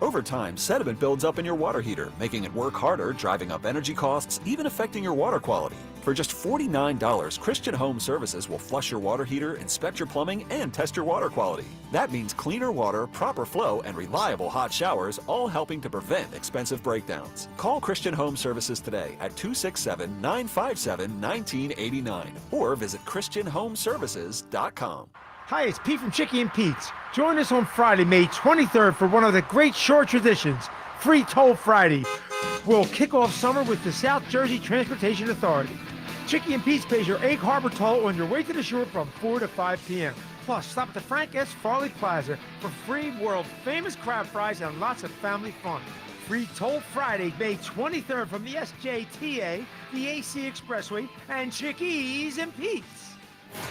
Over time, sediment builds up in your water heater, making it work harder, driving up energy costs, even affecting your water quality. For just $49, Christian Home Services will flush your water heater, inspect your plumbing, and test your water quality. That means cleaner water, proper flow, and reliable hot showers, all helping to prevent expensive breakdowns. Call Christian Home Services today at 267-957-1989 or visit ChristianHomeservices.com. Hi, it's Pete from Chicky and Pete's. Join us on Friday, May 23rd for one of the great shore traditions, Free Toll Friday. We'll kick off summer with the South Jersey Transportation Authority. Chicky and Pete's pays your Egg Harbor toll on your way to the shore from 4 to 5 p.m. Plus, stop at the Frank S. Farley Plaza for free world-famous crab fries and lots of family fun. Free Toll Friday, May 23rd from the SJTA, the AC Expressway, and Chickies and Pete's.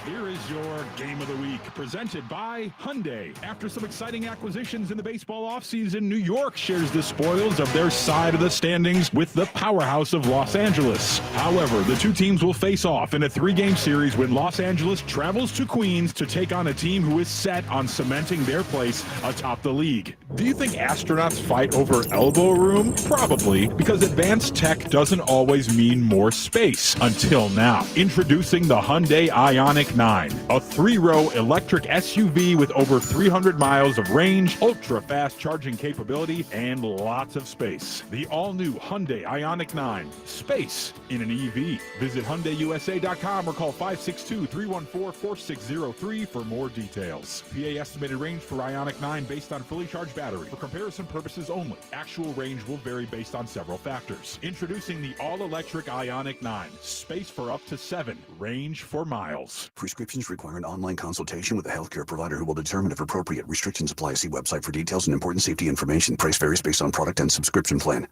Here is your Game of the Week, presented by Hyundai. After some exciting acquisitions in the baseball offseason, New York shares the spoils of their side of the standings with the powerhouse of Los Angeles. However, the two teams will face off in a 3-game series when Los Angeles travels to Queens to take on a team who is set on cementing their place atop the league. Do you think astronauts fight over elbow room? Probably, because advanced tech doesn't always mean more space. Until now. Introducing the Hyundai Ioniq 9, a 3-row electric SUV with over 300 miles of range, ultra-fast charging capability, and lots of space. The all-new Hyundai Ioniq 9. Space in an EV. Visit HyundaiUSA.com or call 562-314-4603 for more details. PA estimated range for Ioniq 9 based on fully charged battery. For comparison purposes only. Actual range will vary based on several factors. Introducing the all-electric Ioniq 9. Space for up to 7. Range for miles. Prescriptions require an online consultation with a healthcare provider who will determine if appropriate. Restrictions apply. See website for details and important safety information. Price varies based on product and subscription plan.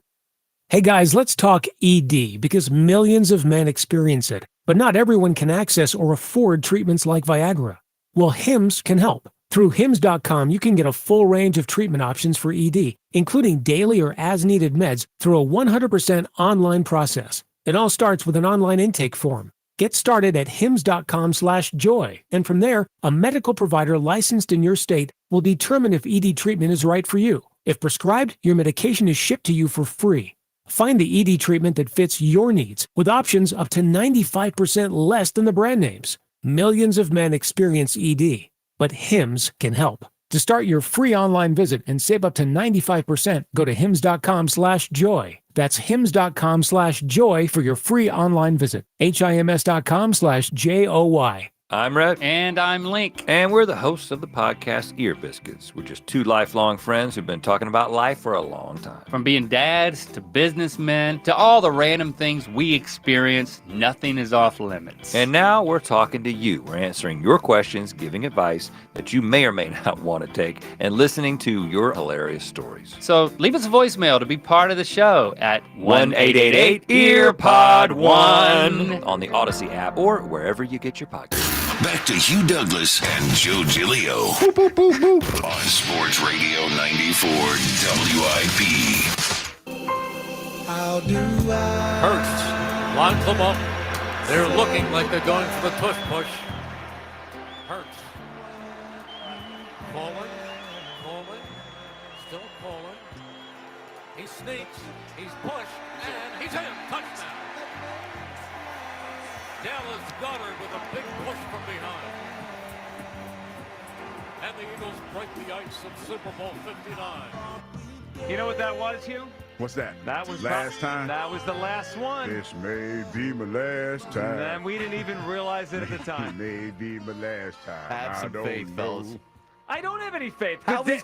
Hey guys, let's talk ED because millions of men experience it, but not everyone can access or afford treatments like Viagra. Well, Hims can help. Through Hims.com, you can get a full range of treatment options for ED, including daily or as-needed meds through a 100% online process. It all starts with an online intake form. Get started at hims.com/joy, and from there, a medical provider licensed in your state will determine if ED treatment is right for you. If prescribed, your medication is shipped to you for free. Find the ED treatment that fits your needs with options up to 95% less than the brand names. Millions of men experience ED, but Hims can help. To start your free online visit and save up to 95%, go to hims.com/joy. That's hims.com/joy for your free online visit. HIMS.com/JOY. I'm Red. And I'm Link. And we're the hosts of the podcast Ear Biscuits. We're just two lifelong friends who've been talking about life for a long time. From being dads to businessmen to all the random things we experience, nothing is off limits. And now we're talking to you. We're answering your questions, giving advice that you may or may not want to take, and listening to your hilarious stories. So leave us a voicemail to be part of the show at 1-888-EARPOD-1 on the Odyssey app or wherever you get your podcasts. Back to Hugh Douglas and Joe Giglio on Sports Radio 94 WIP. How do I? Hurts. Lines them up. They're looking like they're going for the tush push. Hurts. Calling. Still calling. He sneaks. He's pushed. And he's in. Touchdown. Dallas Goddard with a big push from behind. And the Eagles break the ice of Super Bowl 59. You know what that was, Hugh? What's that? That was last time. That was the last one. This may be my last time. And we didn't even realize it at the time. May be my last time. Have some faith, fellas. I don't have any faith. How he's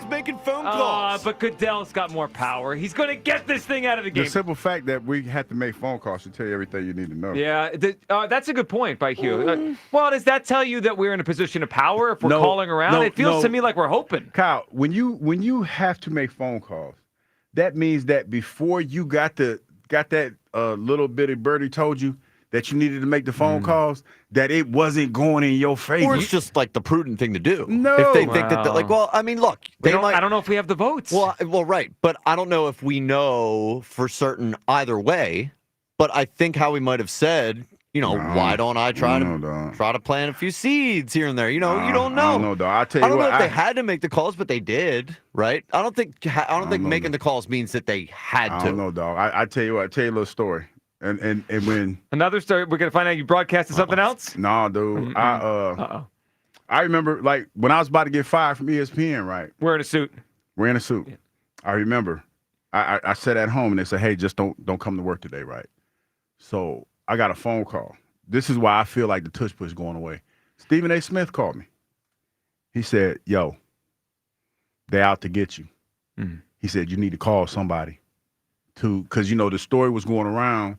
making phone calls. But Goodell's got more power. He's going to get this thing out of the game. The simple fact that we have to make phone calls to tell you everything you need to know. Yeah, that's a good point by Hugh. Well, does that tell you that we're in a position of power if we're calling around? It feels to me like we're hoping. Kyle, when you have to make phone calls, that means that before you got that little bitty birdie told you that you needed to make the phone calls, that it wasn't going in your favor. Or it's just like the prudent thing to do. No. If they think that, I mean, look, I don't know if we have the votes. Well, right. But I don't know if we know for certain either way. But I think how we might have said, why don't I try to plant a few seeds here and there? You don't know. I don't know, dog. I don't know if they had to make the calls, but they did, right? I don't think making the calls means that they had to. I don't know, dog. I tell you what. I tell you a little story. And when another story, we're gonna find out you broadcasted something else. Nah, dude. I remember when I was about to get fired from ESPN. Right, wearing a suit. Yeah. I remember. I sat at home and they said, "Hey, just don't come to work today." Right. So I got a phone call. This is why I feel like the tush push is going away. Stephen A. Smith called me. He said, "Yo, they out to get you." He said, "You need to call somebody because the story was going around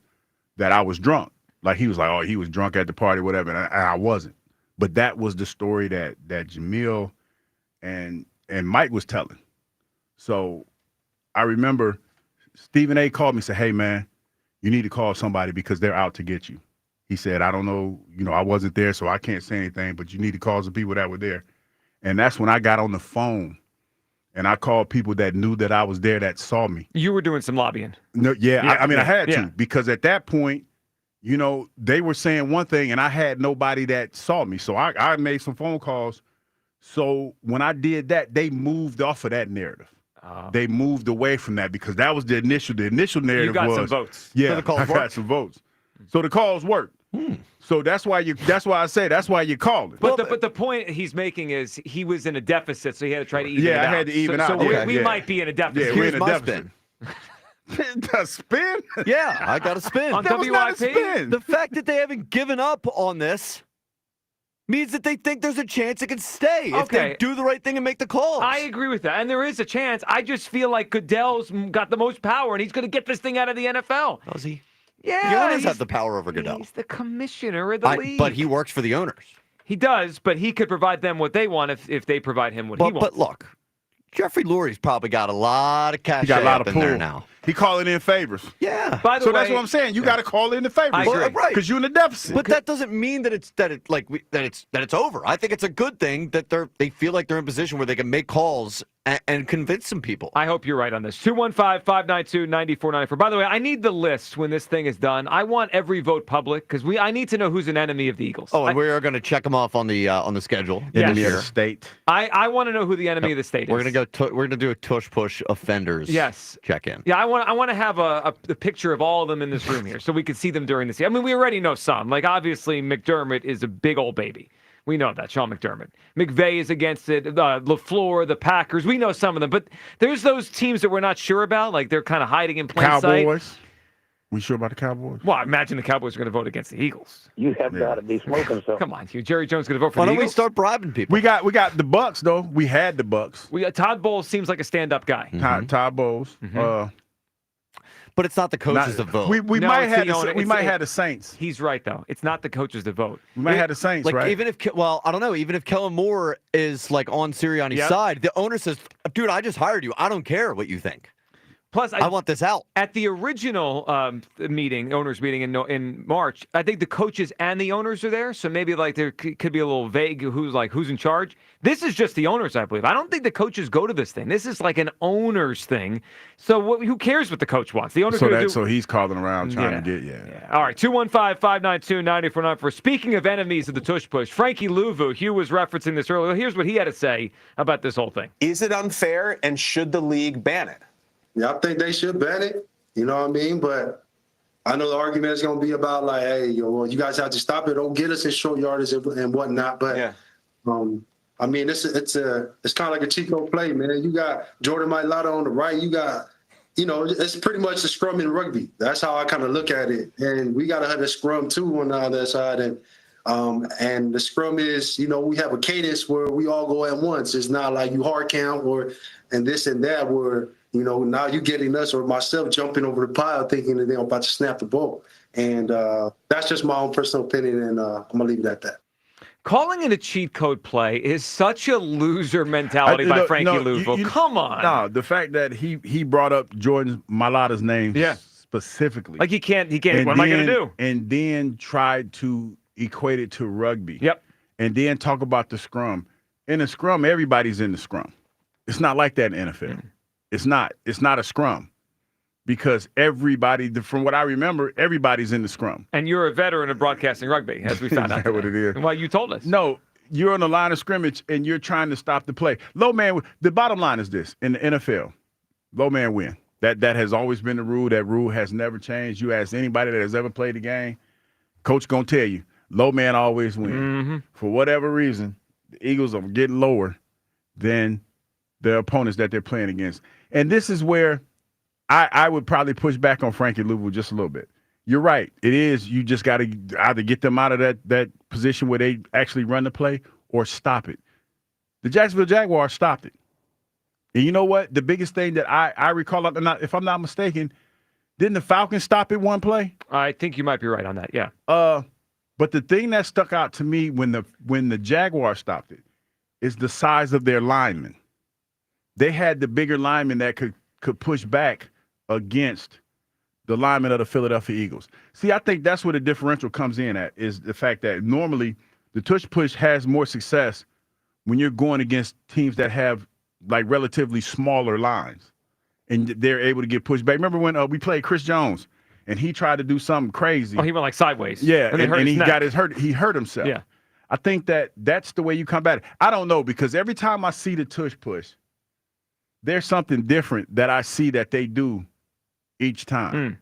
that I was drunk. Like he was like, oh, he was drunk at the party, whatever, and I wasn't. But that was the story that Jamil and Mike was telling. So I remember Stephen A. called me and said, hey, man, you need to call somebody because they're out to get you. He said, I don't know, I wasn't there, so I can't say anything, but you need to call some people that were there. And that's when I got on the phone and I called people that knew that I was there that saw me. You were doing some lobbying. No, I had to because at that point, they were saying one thing and I had nobody that saw me. So I made some phone calls. So when I did that, they moved off of that narrative. They moved away from that because that was the initial narrative. You got some votes. Yeah, I got some votes. So the calls worked. So that's why I say that's why you called it. But the point he's making is he was in a deficit, so he had to try to even it out. Yeah, I had to even out. So we might be in a deficit. Yeah, we're in a deficit. A spin? Yeah, I got a spin. On that WIP? was not a spin. The fact that they haven't given up on this means that they think there's a chance it can stay if they do the right thing and make the calls. I agree with that, and there is a chance. I just feel like Goodell's got the most power, and he's going to get this thing out of the NFL. Does he? Yeah, the owners have the power over Goodell. He's the commissioner of the league. But he works for the owners. He does, but he could provide them what they want if they provide him what he wants. But look, Jeffrey Lurie's probably got a lot of cash He got a lot of in pull there now. He calling in favors. Yeah. By the so way, that's what I'm saying. You got to call in the favors. I agree. Right. Because you're in the deficit. But that doesn't mean that it's over. I think it's a good thing that they feel like they're in a position where they can make calls and convince some people. I hope you're right on this. 215-592-9494. By the way, I need the list when this thing is done. I want every vote public because I need to know who's an enemy of the Eagles. Oh, and we are going to check them off on the schedule. Enemy of the state. I want to know who the enemy of the state is. We're going to do a Tush Push offenders check in. Yeah, I want to have a picture of all of them in this room here so we can see them during the season. I mean, we already know some. Like, obviously, McDermott is a big old baby. We know that, Sean McDermott. McVay is against it. LaFleur, the Packers. We know some of them. But there's those teams that we're not sure about. Like, they're kind of hiding in plain sight. Cowboys. We sure about the Cowboys? Well, I imagine the Cowboys are going to vote against the Eagles. You have got to be smoking something. Come on, Jerry Jones going to vote for Why the don't we Eagles? start bribing people? We got the Bucks though. We had the Bucks. Todd Bowles seems like a stand-up guy. Todd Bowles. But it's not the coaches that vote. We No, might it's have the owner. we might have the Saints. He's right, though. It's not the coaches that vote. We might have the Saints, Like, right? even if, I don't know, even if Kellen Moore is like on Sirianni's side, the owner says, dude, I just hired you. I don't care what you think. Plus, I want this out. At the original owners meeting in March, I think the coaches and the owners are there. So maybe like there could be a little vague who's in charge. This is just the owners, I believe. I don't think the coaches go to this thing. This is like an owners thing. So who cares what the coach wants? The owners so he's calling around trying to get All right, 215-592-9494. For speaking of enemies of the Tush Push, Frankie Louvu, Hugh was referencing this earlier. Here's what he had to say about this whole thing. Is it unfair, and should the league ban it? Yeah, I think they should ban it. You know what I mean? But I know the argument is going to be about like, hey, you guys have to stop it. Don't get us in short yardage and whatnot. But I mean, it's kind of like a Chico play, man. You got Jordan Mailata on the right. You got, it's pretty much the scrum in rugby. That's how I kind of look at it. And we got to have a scrum too on the other side. And the scrum is, we have a cadence where we all go at once. It's not like you hard count and this and that where. Now you're getting us or myself jumping over the pile thinking that they're about to snap the ball. And that's just my own personal opinion, and I'm going to leave it at that. Calling it a cheat code play is such a loser mentality by Frankie Louvu. Come on. No, the fact that he brought up Jordan Mailata's name specifically. Like he can't. What am I going to do? And then tried to equate it to rugby. Yep. And then talk about the scrum. In a scrum, everybody's in the scrum. It's not like that in the NFL. It's not a scrum because everybody, from what I remember, everybody's in the scrum. And you're a veteran of broadcasting rugby, as we found out. That's what it is. Well, you told us. No, you're on the line of scrimmage and you're trying to stop the play. Low man, the bottom line is this in the NFL, low man win. That has always been the rule. That rule has never changed. You ask anybody that has ever played the game, coach going to tell you, low man always win. Mm-hmm. For whatever reason, the Eagles are getting lower than the opponents that they're playing against. And this is where I would probably push back on Frankie Louvu just a little bit. You're right. It is. You just got to either get them out of that position where they actually run the play or stop it. The Jacksonville Jaguars stopped it. And you know what? The biggest thing that I recall, if I'm not mistaken, didn't the Falcons stop it one play? I think you might be right on that, yeah. But the thing that stuck out to me when the Jaguars stopped it is the size of their linemen. They had the bigger linemen that could push back against the linemen of the Philadelphia Eagles. See, I think that's where the differential comes in at, is the fact that normally the Tush Push has more success when you're going against teams that have like relatively smaller lines and they're able to get pushed back. Remember when we played Chris Jones and he tried to do something crazy? Oh, he went like sideways. Yeah, and he got he hurt himself. Yeah. I think that's the way you combat it. I don't know, because every time I see the Tush Push, there's something different that I see that they do each time,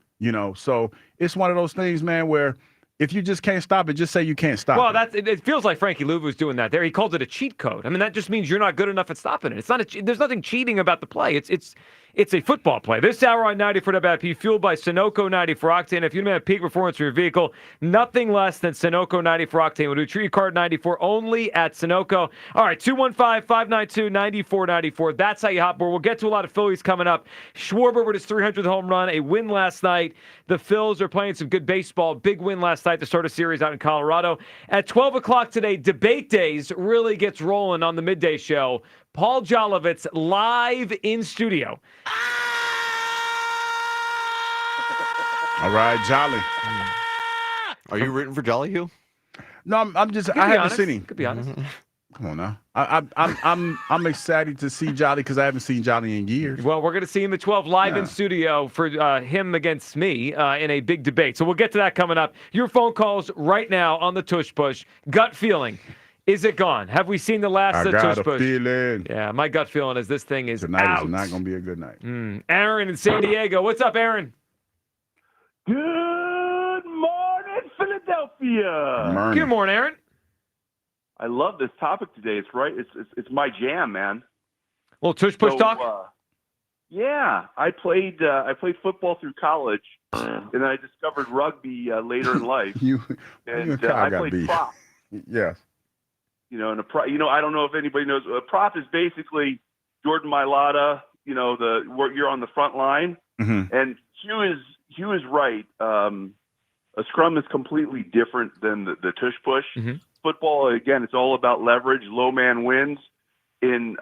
So it's one of those things, man, where if you just can't stop it, just say you can't stop it. Well, it feels like Frankie Louvu's doing that there. He calls it a cheat code. I mean, that just means you're not good enough at stopping it. It's not there's nothing cheating about the play. It's It's a football play. This hour on 94 WIP, fueled by Sunoco 94 Octane. If you demand peak performance for your vehicle, nothing less than Sunoco 94 Octane. We'll do Tree Card 94 only at Sunoco. All right, 215-592-9494. That's how you hop board. We'll get to a lot of Phillies coming up. Schwarber with his 300th home run, a win last night. The Phils are playing some good baseball. Big win last night to start a series out in Colorado. At 12 o'clock today, Debate Days really gets rolling on the midday show. Paul Jolovitz live in studio. All right, Jolly. Are you rooting for Jolly, Hugh? No, I'm just. I haven't seen him. Could be honest. Come on now. I'm excited to see Jolly because I haven't seen Jolly in years. Well, we're going to see him at 12 live in studio for him against me in a big debate. So we'll get to that coming up. Your phone calls right now on the Tush Push. Gut feeling. Is it gone? Have we seen the last of Tush Push? Feeling. Yeah, my gut feeling is this thing is Tonight out. is not going to be a good night. Aaron in San Diego. What's up, Aaron? Good morning, Philadelphia. Good morning, Aaron. I love this topic today. It's right. It's my jam, man. Well, Tush Push talk. Yeah, I played football through college, and then I discovered rugby later in life. I played prop. Yes. You know, and I don't know if anybody knows. A prop is basically Jordan Mailata. You know, you're on the front line, and Hugh is right. A scrum is completely different than the tush push. Football, again, it's all about leverage. Low man wins. In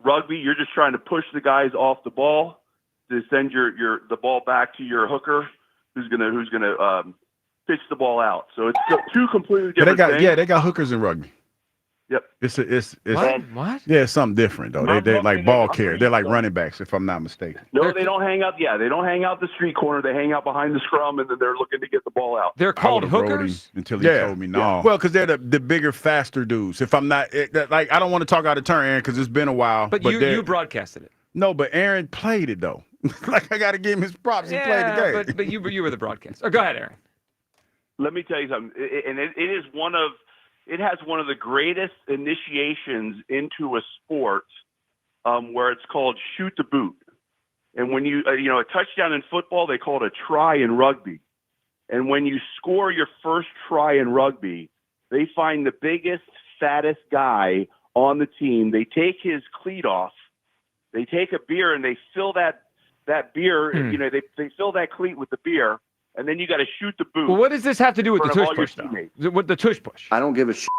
rugby, you're just trying to push the guys off the ball to send the ball back to your hooker, who's gonna pitch the ball out. So it's two completely different things. Yeah, they got hookers in rugby. Yep. It's what? Yeah, it's something different though. They like ball carriers. They're like running backs, if I'm not mistaken. No, they don't hang out. Yeah, they don't hang out the street corner. They hang out behind the scrum, and then they're looking to get the ball out. They're called hookers until he told me no. Yeah. Well, because they're the bigger, faster dudes. If I'm not I don't want to talk out of turn, Aaron, because it's been a while. But you broadcasted it. No, but Aaron played it though. Like I got to give him his props. He played the game. But you were the broadcaster. Go ahead, Aaron. Let me tell you something, and it has one of the greatest initiations into a sport, where it's called shoot the boot. And when you a touchdown in football, they call it a try in rugby. And when you score your first try in rugby, they find the biggest, fattest guy on the team. They take his cleat off. They take a beer and they fill that beer. They fill that cleat with the beer. And then you got to shoot the boot. Well, what does this have to do with the tush push, though? With the tush push? I don't give a shit.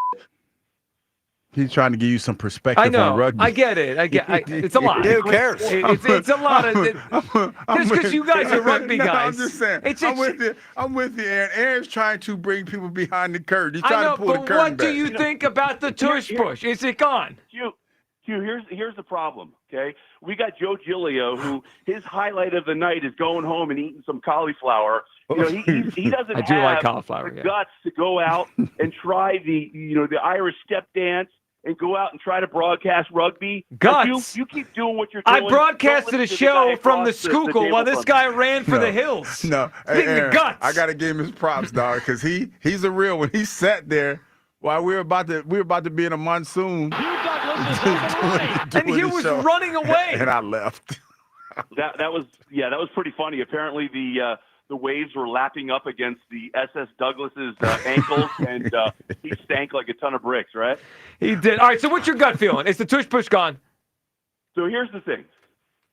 He's trying to give you some perspective I know. on rugby. I get it. It's a lot. Who cares? It's a lot of. Just because you guys are rugby guys. I'm just saying. I'm with you, Aaron. Aaron's trying to bring people behind the curtain. He's I trying know, to pull but the curtain what back. do you think about the tush push? Is it gone? Hugh, here's the problem, okay? We got Joe Giglio, who his highlight of the night is going home and eating some cauliflower. You know, he doesn't I do have like cauliflower, the guts to go out and try the Irish step dance and go out and try to broadcast rugby. Guts. You keep doing what you're doing. I broadcasted a show from the Schuylkill while this guy ran for the hills. No, Speaking of guts. I got to give him his props, dog, because he's a real one. He sat there while we were about to be in a monsoon. And he was running away. And I left. That was pretty funny. Apparently the waves were lapping up against the SS Douglas's ankles, and he stank like a ton of bricks, right? He did. All right, so what's your gut feeling? Is the tush push gone? So here's the thing.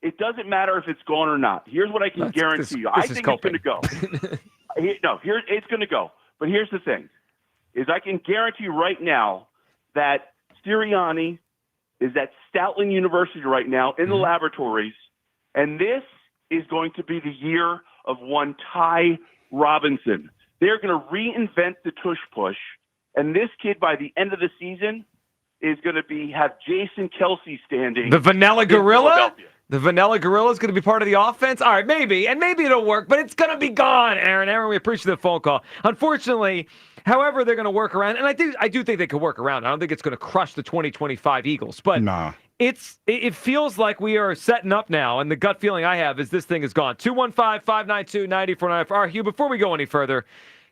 It doesn't matter if it's gone or not. Here's what I can guarantee you. I think it's going to go. It's going to go. But here's the thing, is I can guarantee you right now that Sirianni is at Stoutland University right now in the laboratories, and this is going to be the year of one Ty Robinson. They're going to reinvent the tush push, and this kid by the end of the season is going to have Jason Kelsey standing. The Vanilla Gorilla? The Vanilla Gorilla is going to be part of the offense? All right, maybe. And maybe it'll work, but it's going to be gone, Aaron. Aaron, we appreciate the phone call. Unfortunately, however they're going to work around, and I do think they could work around. I don't think it's going to crush the 2025 Eagles, but it feels like we are setting up now, and the gut feeling I have is this thing is gone. 215-592-9494. All right, Hugh, before we go any further,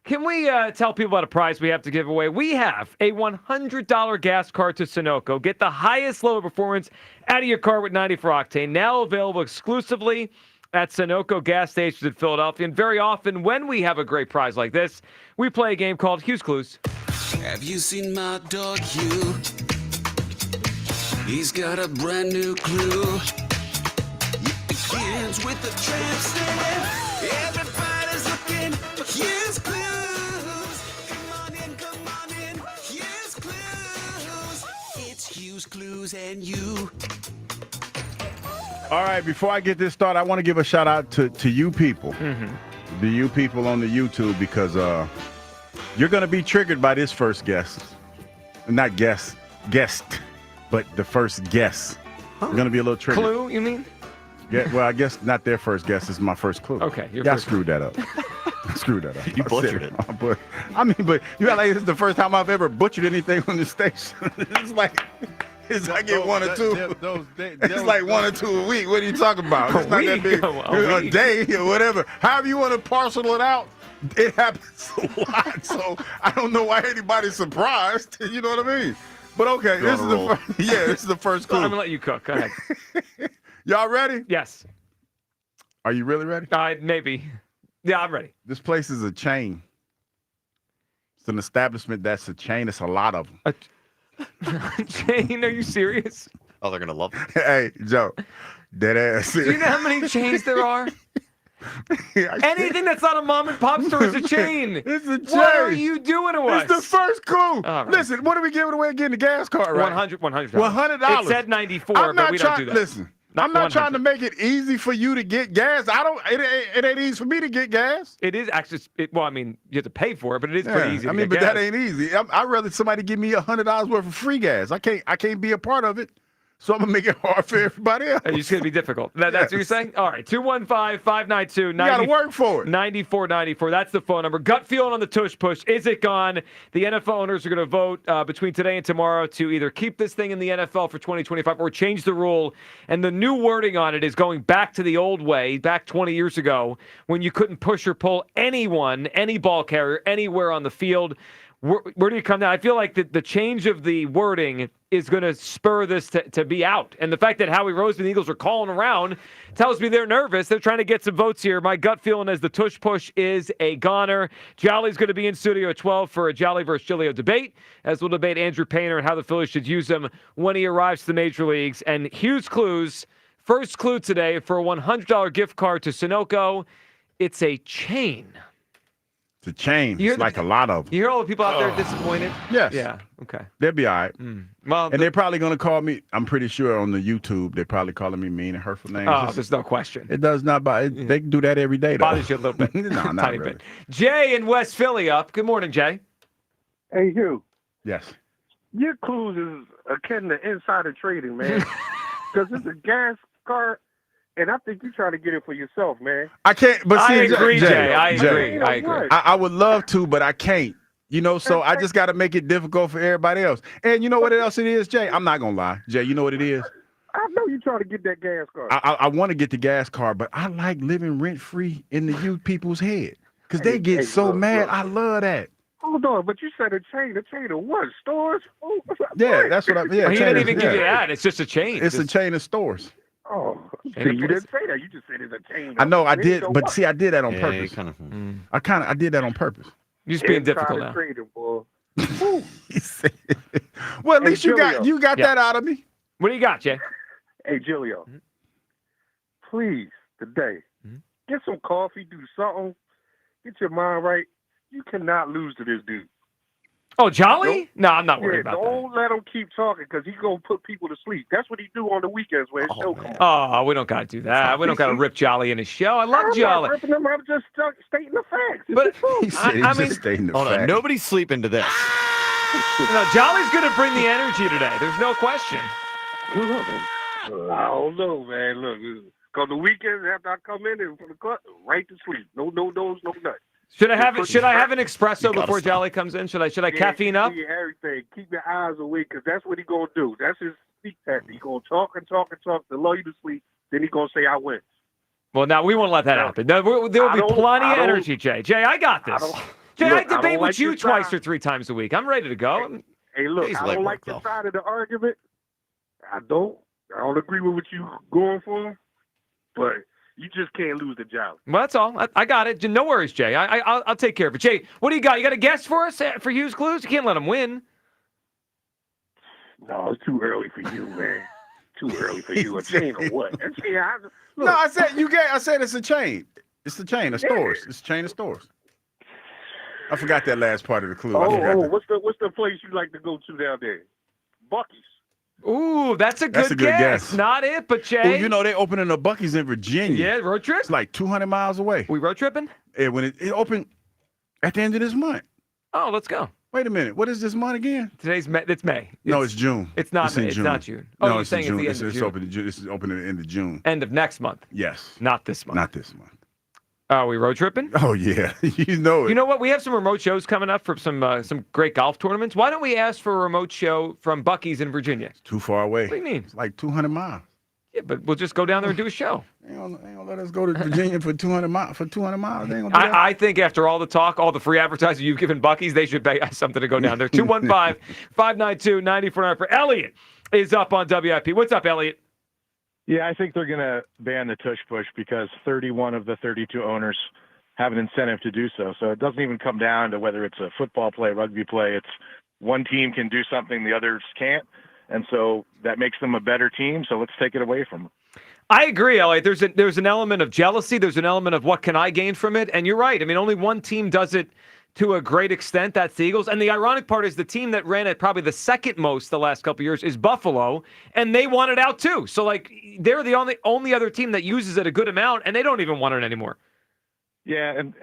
Can we tell people about a prize we have to give away? We have a $100 gas card to Sunoco. Get the highest level of performance out of your car with 94 octane. Now available exclusively at Sunoco gas stations in Philadelphia. And very often when we have a great prize like this, we play a game called Hugh's Clues. Have you seen my dog Hugh? He's got a brand new clue. It begins with a tramp stamp. Everybody's looking for Hugh's Clues. Come on in, Hugh's Clues. It's Hugh's Clues and you. All right, before I get this started, I want to give a shout out to you people, the you people on the YouTube, because you're going to be triggered by this first guest. Not guest, but the first guest. You're going to be a little triggered. Clue, you mean? Yeah, well, I guess not their first guest. This is my first clue. Okay. I screwed that up. Screwed that up. You butchered it. But you got like, this is the first time I've ever butchered anything on this station. It's like I get one or two. It's like one or two a week. What are you talking about? It's not that big. A day or whatever. However you want to parcel it out, it happens a lot. So I don't know why anybody's surprised. You know what I mean? But okay, this is the first clue. I'm going to let you cook. Go ahead. Y'all ready? Yes. Are you really ready? Maybe. Yeah, I'm ready. This place is a chain. It's an establishment that's a chain. It's a lot of them. Chain? Are you serious? Oh, they're going to love it. Hey, Joe. Dead ass. Do you know how many chains there are? Anything that's not a mom and pop store is a chain. It's a chain. What are you doing to us? It's the first clue. Right. Listen, what are we giving away again? The gas card, right? $100. $100. It said 94, but we don't do that. Listen, I'm not trying to make it easy for you to get gas. It ain't easy for me to get gas. It is actually. Well, I mean, you have to pay for it, but it is pretty easy. But gas. that ain't easy. I'd rather somebody give me $100 worth of free gas. I can't be a part of it. So I'm going to make it hard for everybody else. It's going to be difficult. That's what you're saying? All right. 215-592-9494. You got to work for it. 9494. That's the phone number. Gut feeling on the Tush Push. Is it gone? The NFL owners are going to vote between today and tomorrow to either keep this thing in the NFL for 2025 or change the rule. And the new wording on it is going back to the old way, back 20 years ago, when you couldn't push or pull anyone, any ball carrier, anywhere on the field. Where do you come down? I feel like the change of the wording is going to spur this to be out. And the fact that Howie Rose and the Eagles are calling around tells me they're nervous. They're trying to get some votes here. My gut feeling is the Tush Push is a goner. Jolly's going to be in studio at 12 for a Jolly versus Giglio debate, as we'll debate Andrew Painter and how the Phillies should use him when he arrives to the major leagues. And Hugh's Clues, first clue today for a $100 gift card to Sunoco. It's a chain. It's a chain. It's like a lot of them. You hear all the people out there disappointed? Yes. Yeah. Okay. They'll be all right. Well, and they're probably going to call me, I'm pretty sure on the YouTube, they're probably calling me mean and hurtful names. Oh, there's no question. It does not bother. They do that every day, though. Bothers you a little bit. No, not Tiny really. bit. Jay in West Philly up. Good morning, Jay. Hey, Hugh. Yes. Your clues is akin to insider trading, man. Because it's a gas card, and I think you're trying to get it for yourself, man. I can't, but see, I agree, Jay. I agree. I would love to, but I can't. You know, so I just got to make it difficult for everybody else. And you know what else it is, Jay? I'm not going to lie. Jay, you know what it is? I know you're trying to get that gas card. I want to get the gas card, but I like living rent-free in the youth people's head because they get so mad. I love that. Hold on, but you said a chain of what? Stores? Oh, yeah, that's what I'm. Yeah, he didn't even give you that. It's just a chain. It's a chain of stores. Oh, see, you didn't say that. You just said it's a chain. I know I did, but see, I did that on purpose. I did that on purpose. You're just being difficult now. Trading, boy. Well, at least you got that out of me. What do you got, Jay? Hey, Giglio, please, today, get some coffee, do something, get your mind right. You cannot lose to this dude. Oh, Jolly? No, I'm not worried about that. Don't let him keep talking because he's going to put people to sleep. That's what he do on the weekends when his show comes on. Oh, we don't got to do that. We don't got to rip Jolly in his show. I love Jolly. I'm not ripping him. I'm just stating the facts. But he's stating the facts. Nobody's sleeping to this. No, Jolly's going to bring the energy today. There's no question. I don't know, man. Look, because the weekends after I come in and from the cut, right to sleep. No notes, no nuts. Should I have an espresso before Jolly comes in? Should I caffeine up? Everything. Keep your eyes awake because that's what he's gonna do. That's his sleep tactic. He's gonna talk and talk and talk to lull you to sleep. Then he's gonna say, "I win." Well, now we won't let that happen. There will be plenty of energy, Jay. Jay, I got this. Jay, Look, I debate don't with like you your twice side. or 3 times a week. I'm ready to go. Hey, look, He's I leg don't work, like your though. side of the argument. I don't agree with what you going for, but you just can't lose the joust. Well, that's all. I got it. No worries, Jay. I'll take care of it. Jay, what do you got? You got a guess for us for Hughes Clues? You can't let him win. No, it's too early for you, man. Too early for you. A chain or what? No, I said it's a chain. It's a chain of stores. It's a chain of stores. I forgot that last part of the clue. What's the place you like to go to down there? Buc-ee's. Ooh, that's a good guess. Not it, but Jay. Well, you know they're opening a Buc-ee's in Virginia. Yeah, road trip. It's like 200 miles away. We road tripping? Yeah, when it opened at the end of this month. Oh, let's go. Wait a minute. What is this month again? It's May. No, it's June. It's not May. It's not June. Oh, no, you're it's saying June. it's the end of June. Open in June. This is opening at the end of June. End of next month. Yes. Not this month. Not this month. Are we road tripping? Oh yeah, you know it. You know what? We have some remote shows coming up for some great golf tournaments. Why don't we ask for a remote show from Buc-ee's in Virginia? It's too far away. What do you mean? It's like 200 miles. Yeah, but we'll just go down there and do a show. They ain't gonna let us go to Virginia for 200 miles. For 200 miles, they ain't gonna do that. I think after all the talk, all the free advertising you've given Buc-ee's, they should pay us something to go down there. 215-592-9409 for Elliot is up on WIP. What's up, Elliot? Yeah, I think they're going to ban the Tush Push because 31 of the 32 owners have an incentive to do so. So it doesn't even come down to whether it's a football play, rugby play. It's one team can do something the others can't. And so that makes them a better team. So let's take it away from them. I agree, Elliot. There's an element of jealousy. There's an element of what can I gain from it. And you're right. I mean, only one team does it to a great extent. That's the Eagles. And the ironic part is the team that ran it probably the second most the last couple of years is Buffalo. And they want it out too. So, like, they're the only other team that uses it a good amount, and they don't even want it anymore. Yeah, and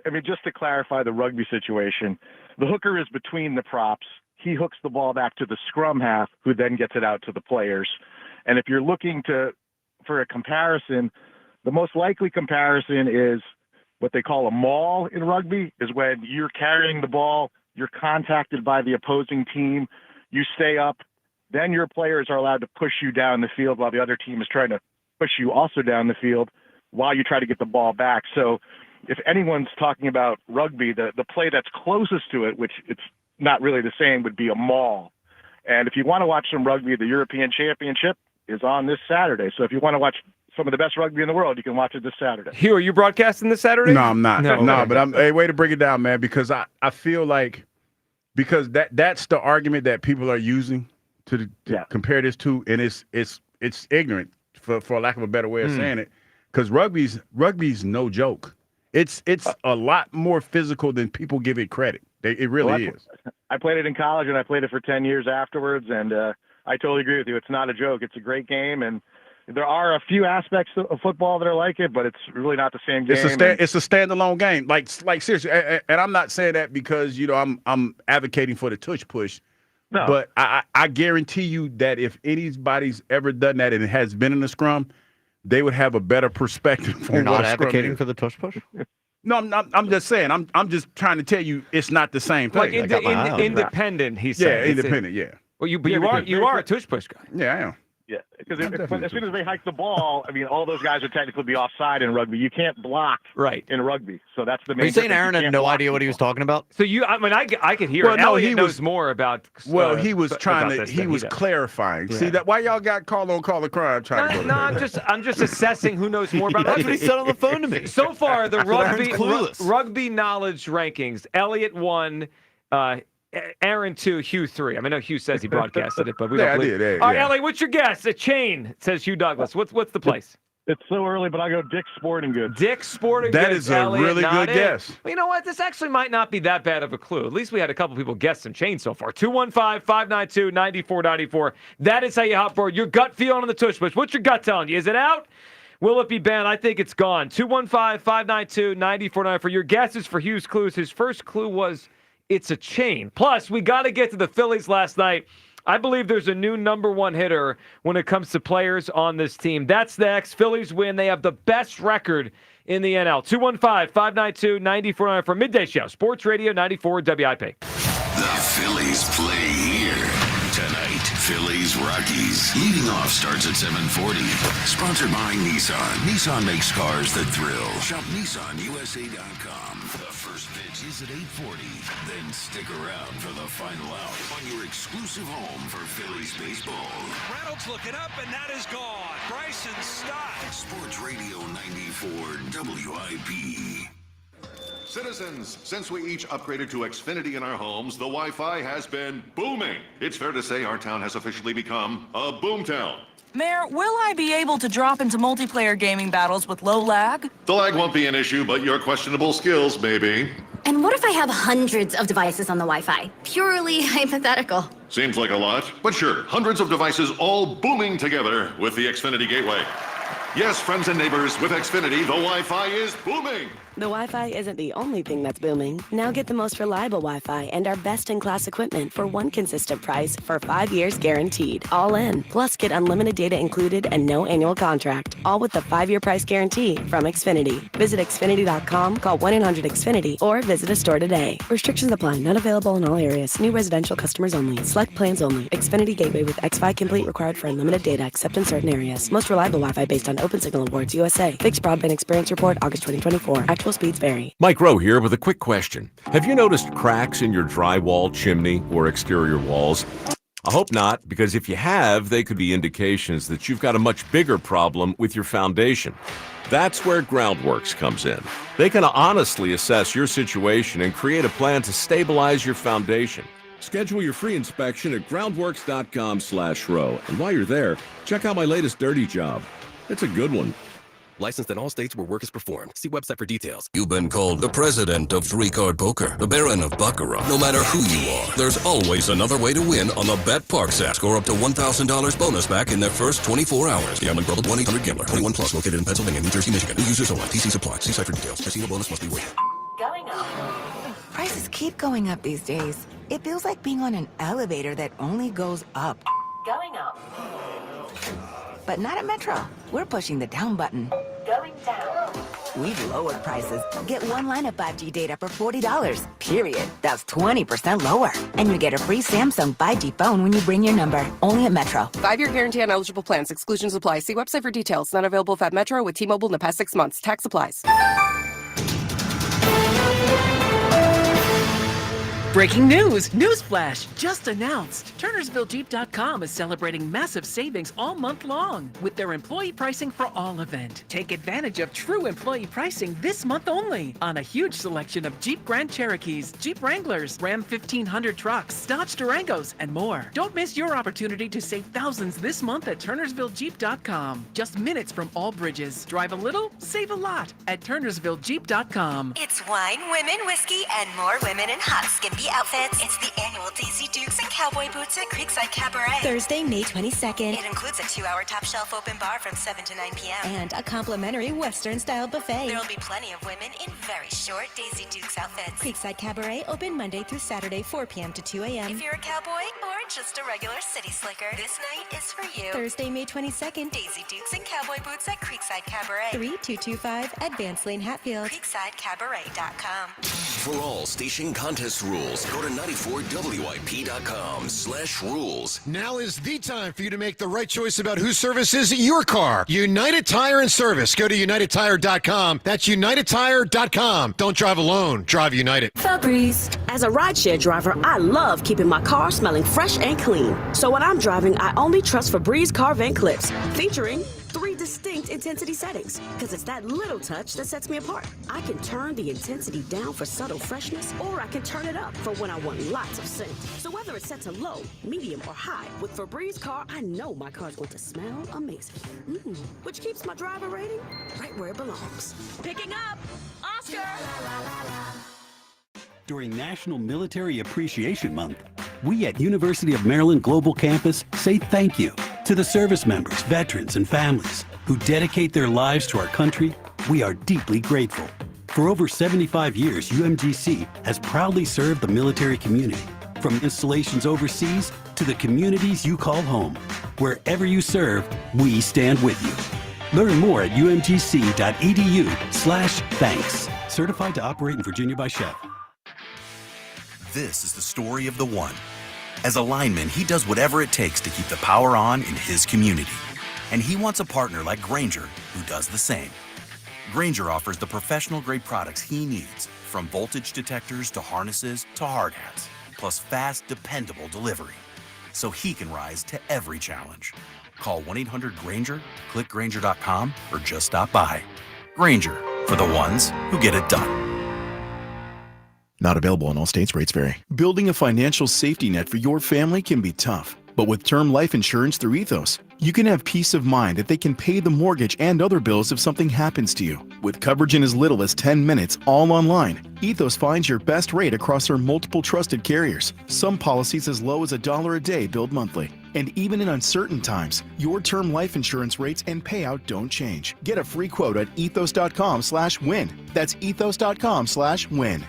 I mean, just to clarify the rugby situation, the hooker is between the props. He hooks the ball back to the scrum half, who then gets it out to the players. And if you're looking for a comparison, the most likely comparison is what they call a maul in rugby, is when you're carrying the ball, you're contacted by the opposing team, you stay up, then your players are allowed to push you down the field while the other team is trying to push you also down the field while you try to get the ball back. So if anyone's talking about rugby, the play that's closest to it, which it's not really the same, would be a maul. And if you want to watch some rugby, the European Championship is on this Saturday. So if you want to watch some of the best rugby in the world, you can watch it this Saturday. Hugh, are you broadcasting this Saturday? No, I'm not. No, but I'm way to break it down, man, because I feel like because that's the argument that people are using to compare this to, and it's ignorant for lack of a better way of saying it, because rugby's no joke. It's a lot more physical than people give it credit. It really is. I played it in college, and I played it for 10 years afterwards, and I totally agree with you. It's not a joke. It's a great game, and there are a few aspects of football that are like it, but it's really not the same game. It's a standalone game. Like seriously, and I'm not saying that because I'm advocating for the tush push. No. But I guarantee you that if anybody's ever done that and it has been in the scrum, they would have a better perspective. You're not advocating for the tush push? No, I'm just saying. I'm just trying to tell you it's not the same thing. Like independent, he said. Yeah, independent. Yeah. Well, you are a tush push guy. Yeah, I am. Yeah, because as soon as they hike the ball, I mean, all those guys would technically be offside in rugby. You can't block in rugby, so that's the main. Are you saying difference. Aaron had no idea what he was talking about? So I could hear. Well, no, Elliot he knows more about. Well, he was clarifying. Yeah. See that why y'all got call of crime trying to. No, I'm just assessing who knows more about. That's what he said on the phone to me. So far, the Aaron's rugby knowledge rankings: Elliot 1. Aaron 2, Hugh 3. I mean, I know Hugh says he broadcasted it, but we don't believe it. All right, Ellie, what's your guess? A chain, says Hugh Douglas. What's the place? It's so early, but I'll go Dick's Sporting Goods. Dick's Sporting That Goods. is a really good guess. Well, you know what? This actually might not be that bad of a clue. At least we had a couple people guess some chains so far. 215-592-9494. That is how you hot board. Your gut feeling on the tush push. What's your gut telling you? Is it out? Will it be banned? I think it's gone. 215-592-9494. Your guesses for Hugh's clues. His first clue was it's a chain. Plus, we got to get to the Phillies last night. I believe there's a new number one hitter when it comes to players on this team. That's next. Phillies win. They have the best record in the NL. 215-592-9494 for Midday Show. Sports Radio 94 WIP. The Phillies play here tonight. Phillies Rockies. Leading off starts at 7:40. Sponsored by Nissan. Nissan makes cars that thrill. Shop NissanUSA.com. The first pitch is at 8:40. Then stick around for the final out on your exclusive home for Phillies baseball. Reynolds looking up, and that is gone. Bryson stopped. Sports Radio 94 WIP. Citizens, since we each upgraded to Xfinity in our homes, the Wi-Fi has been booming. It's fair to say our town has officially become a boomtown. Mayor, will I be able to drop into multiplayer gaming battles with low lag? The lag won't be an issue, but your questionable skills may be. And what if I have hundreds of devices on the Wi-Fi? Purely hypothetical. Seems like a lot, but sure, hundreds of devices all booming together with the Xfinity Gateway. Yes, friends and neighbors, with Xfinity, the Wi-Fi is booming. The Wi-Fi isn't the only thing that's booming. Now get the most reliable Wi-Fi and our best-in-class equipment for one consistent price for 5 years guaranteed. All in. Plus, get unlimited data included and no annual contract. All with the 5-year price guarantee from Xfinity. Visit Xfinity.com, call 1-800-XFINITY, or visit a store today. Restrictions apply. Not available in all areas. New residential customers only. Select plans only. Xfinity Gateway with Xfi Complete required for unlimited data except in certain areas. Most reliable Wi-Fi based on Open Signal Awards USA. Fixed Broadband Experience Report, August 2024. Actual speeds vary. Mike Rowe here with a quick question. Have you noticed cracks in your drywall, chimney, or exterior walls? I hope not, because if you have, they could be indications that you've got a much bigger problem with your foundation. That's where Groundworks comes in. They can honestly assess your situation and create a plan to stabilize your foundation. Schedule your free inspection at groundworks.com/row. And while you're there, check out my latest dirty job. It's a good one. Licensed in all states where work is performed. See website for details. You've been called the president of three-card poker, the baron of baccarat. No matter who you are, there's always another way to win on the Bet Parks app. Score up to $1,000 bonus back in their first 24 hours. Gambling problem? 1-800-GAMBLER. 21 plus. Located in Pennsylvania, New Jersey, Michigan. New users only. TC Supply. See site for details. Casino bonus must be waived. Going up. Prices keep going up these days. It feels like being on an elevator that only goes up. Going up. But not at Metro. We're pushing the down button. Going down. We've lowered prices. Get one line of 5G data for $40. Period. That's 20% lower. And you get a free Samsung 5G phone when you bring your number. Only at Metro. 5-year guarantee on eligible plans. Exclusions apply. See website for details. Not available if at Metro with T-Mobile in the past 6 months. Tax applies. Breaking news! Newsflash! Just announced. TurnersvilleJeep.com is celebrating massive savings all month long with their Employee Pricing for All event. Take advantage of true employee pricing this month only on a huge selection of Jeep Grand Cherokees, Jeep Wranglers, Ram 1500 trucks, Dodge Durangos, and more. Don't miss your opportunity to save thousands this month at TurnersvilleJeep.com. Just minutes from all bridges. Drive a little, save a lot at TurnersvilleJeep.com. It's wine, women, whiskey, and more women in hot skimpy outfits. It's the annual Daisy Dukes and Cowboy Boots at Creekside Cabaret. Thursday, May 22nd. It includes a 2-hour top shelf open bar from 7 to 9 p.m. And a complimentary Western-style buffet. There will be plenty of women in very short Daisy Dukes outfits. Creekside Cabaret open Monday through Saturday, 4 p.m. to 2 a.m. If you're a cowboy or just a regular city slicker, this night is for you. Thursday, May 22nd. Daisy Dukes and Cowboy Boots at Creekside Cabaret. 3225 Advance Lane, Hatfield. CreeksideCabaret.com. For all station contest rules, go to 94WIP.com/rules. Now is the time for you to make the right choice about who services your car. United Tire and Service. Go to UnitedTire.com. That's UnitedTire.com. Don't drive alone. Drive United. Febreze. As a rideshare driver, I love keeping my car smelling fresh and clean. So when I'm driving, I only trust Febreze car vent clips, featuring 3 distinct intensity settings, because it's that little touch that sets me apart. I can turn the intensity down for subtle freshness, or I can turn it up for when I want lots of scent. So whether it's set to low, medium, or high, with Febreze car, I know my car's going to smell amazing. Which keeps my driver rating right where it belongs. Picking up, Oscar! During National Military Appreciation Month, we at University of Maryland Global Campus say thank you to the service members, veterans, and families who dedicate their lives to our country. We are deeply grateful. For over 75 years, UMGC has proudly served the military community, from installations overseas to the communities you call home. Wherever you serve, we stand with you. Learn more at umgc.edu/thanks. Certified to operate in Virginia by Chef. This is the story of the one. As a lineman, he does whatever it takes to keep the power on in his community. And he wants a partner like Grainger who does the same. Grainger offers the professional-grade products he needs, from voltage detectors to harnesses to hard hats, plus fast, dependable delivery, so he can rise to every challenge. Call 1-800-GRAINGER, click Grainger.com, or just stop by. Grainger, for the ones who get it done. Not available in all states. Rates vary. Building a financial safety net for your family can be tough, but with term life insurance through Ethos, you can have peace of mind that they can pay the mortgage and other bills if something happens to you. With coverage in as little as 10 minutes, all online, Ethos finds your best rate across their multiple trusted carriers. Some policies as low as $1 a day billed monthly. And even in uncertain times, your term life insurance rates and payout don't change. Get a free quote at ethos.com/win. That's ethos.com/win.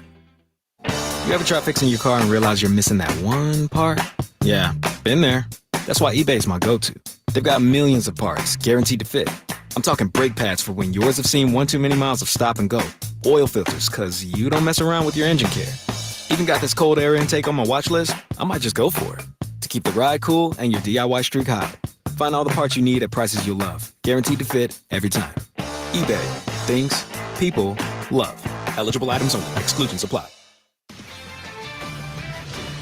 You ever try fixing your car and realize you're missing that one part? Yeah, been there. That's why eBay's my go-to. They've got millions of parts, guaranteed to fit. I'm talking brake pads for when yours have seen one too many miles of stop and go. Oil filters, cause you don't mess around with your engine care. Even got this cold air intake on my watch list. I might just go for it. To keep the ride cool and your DIY streak high. Find all the parts you need at prices you'll love. Guaranteed to fit every time. eBay. Things people love. Eligible items only. Exclusions apply.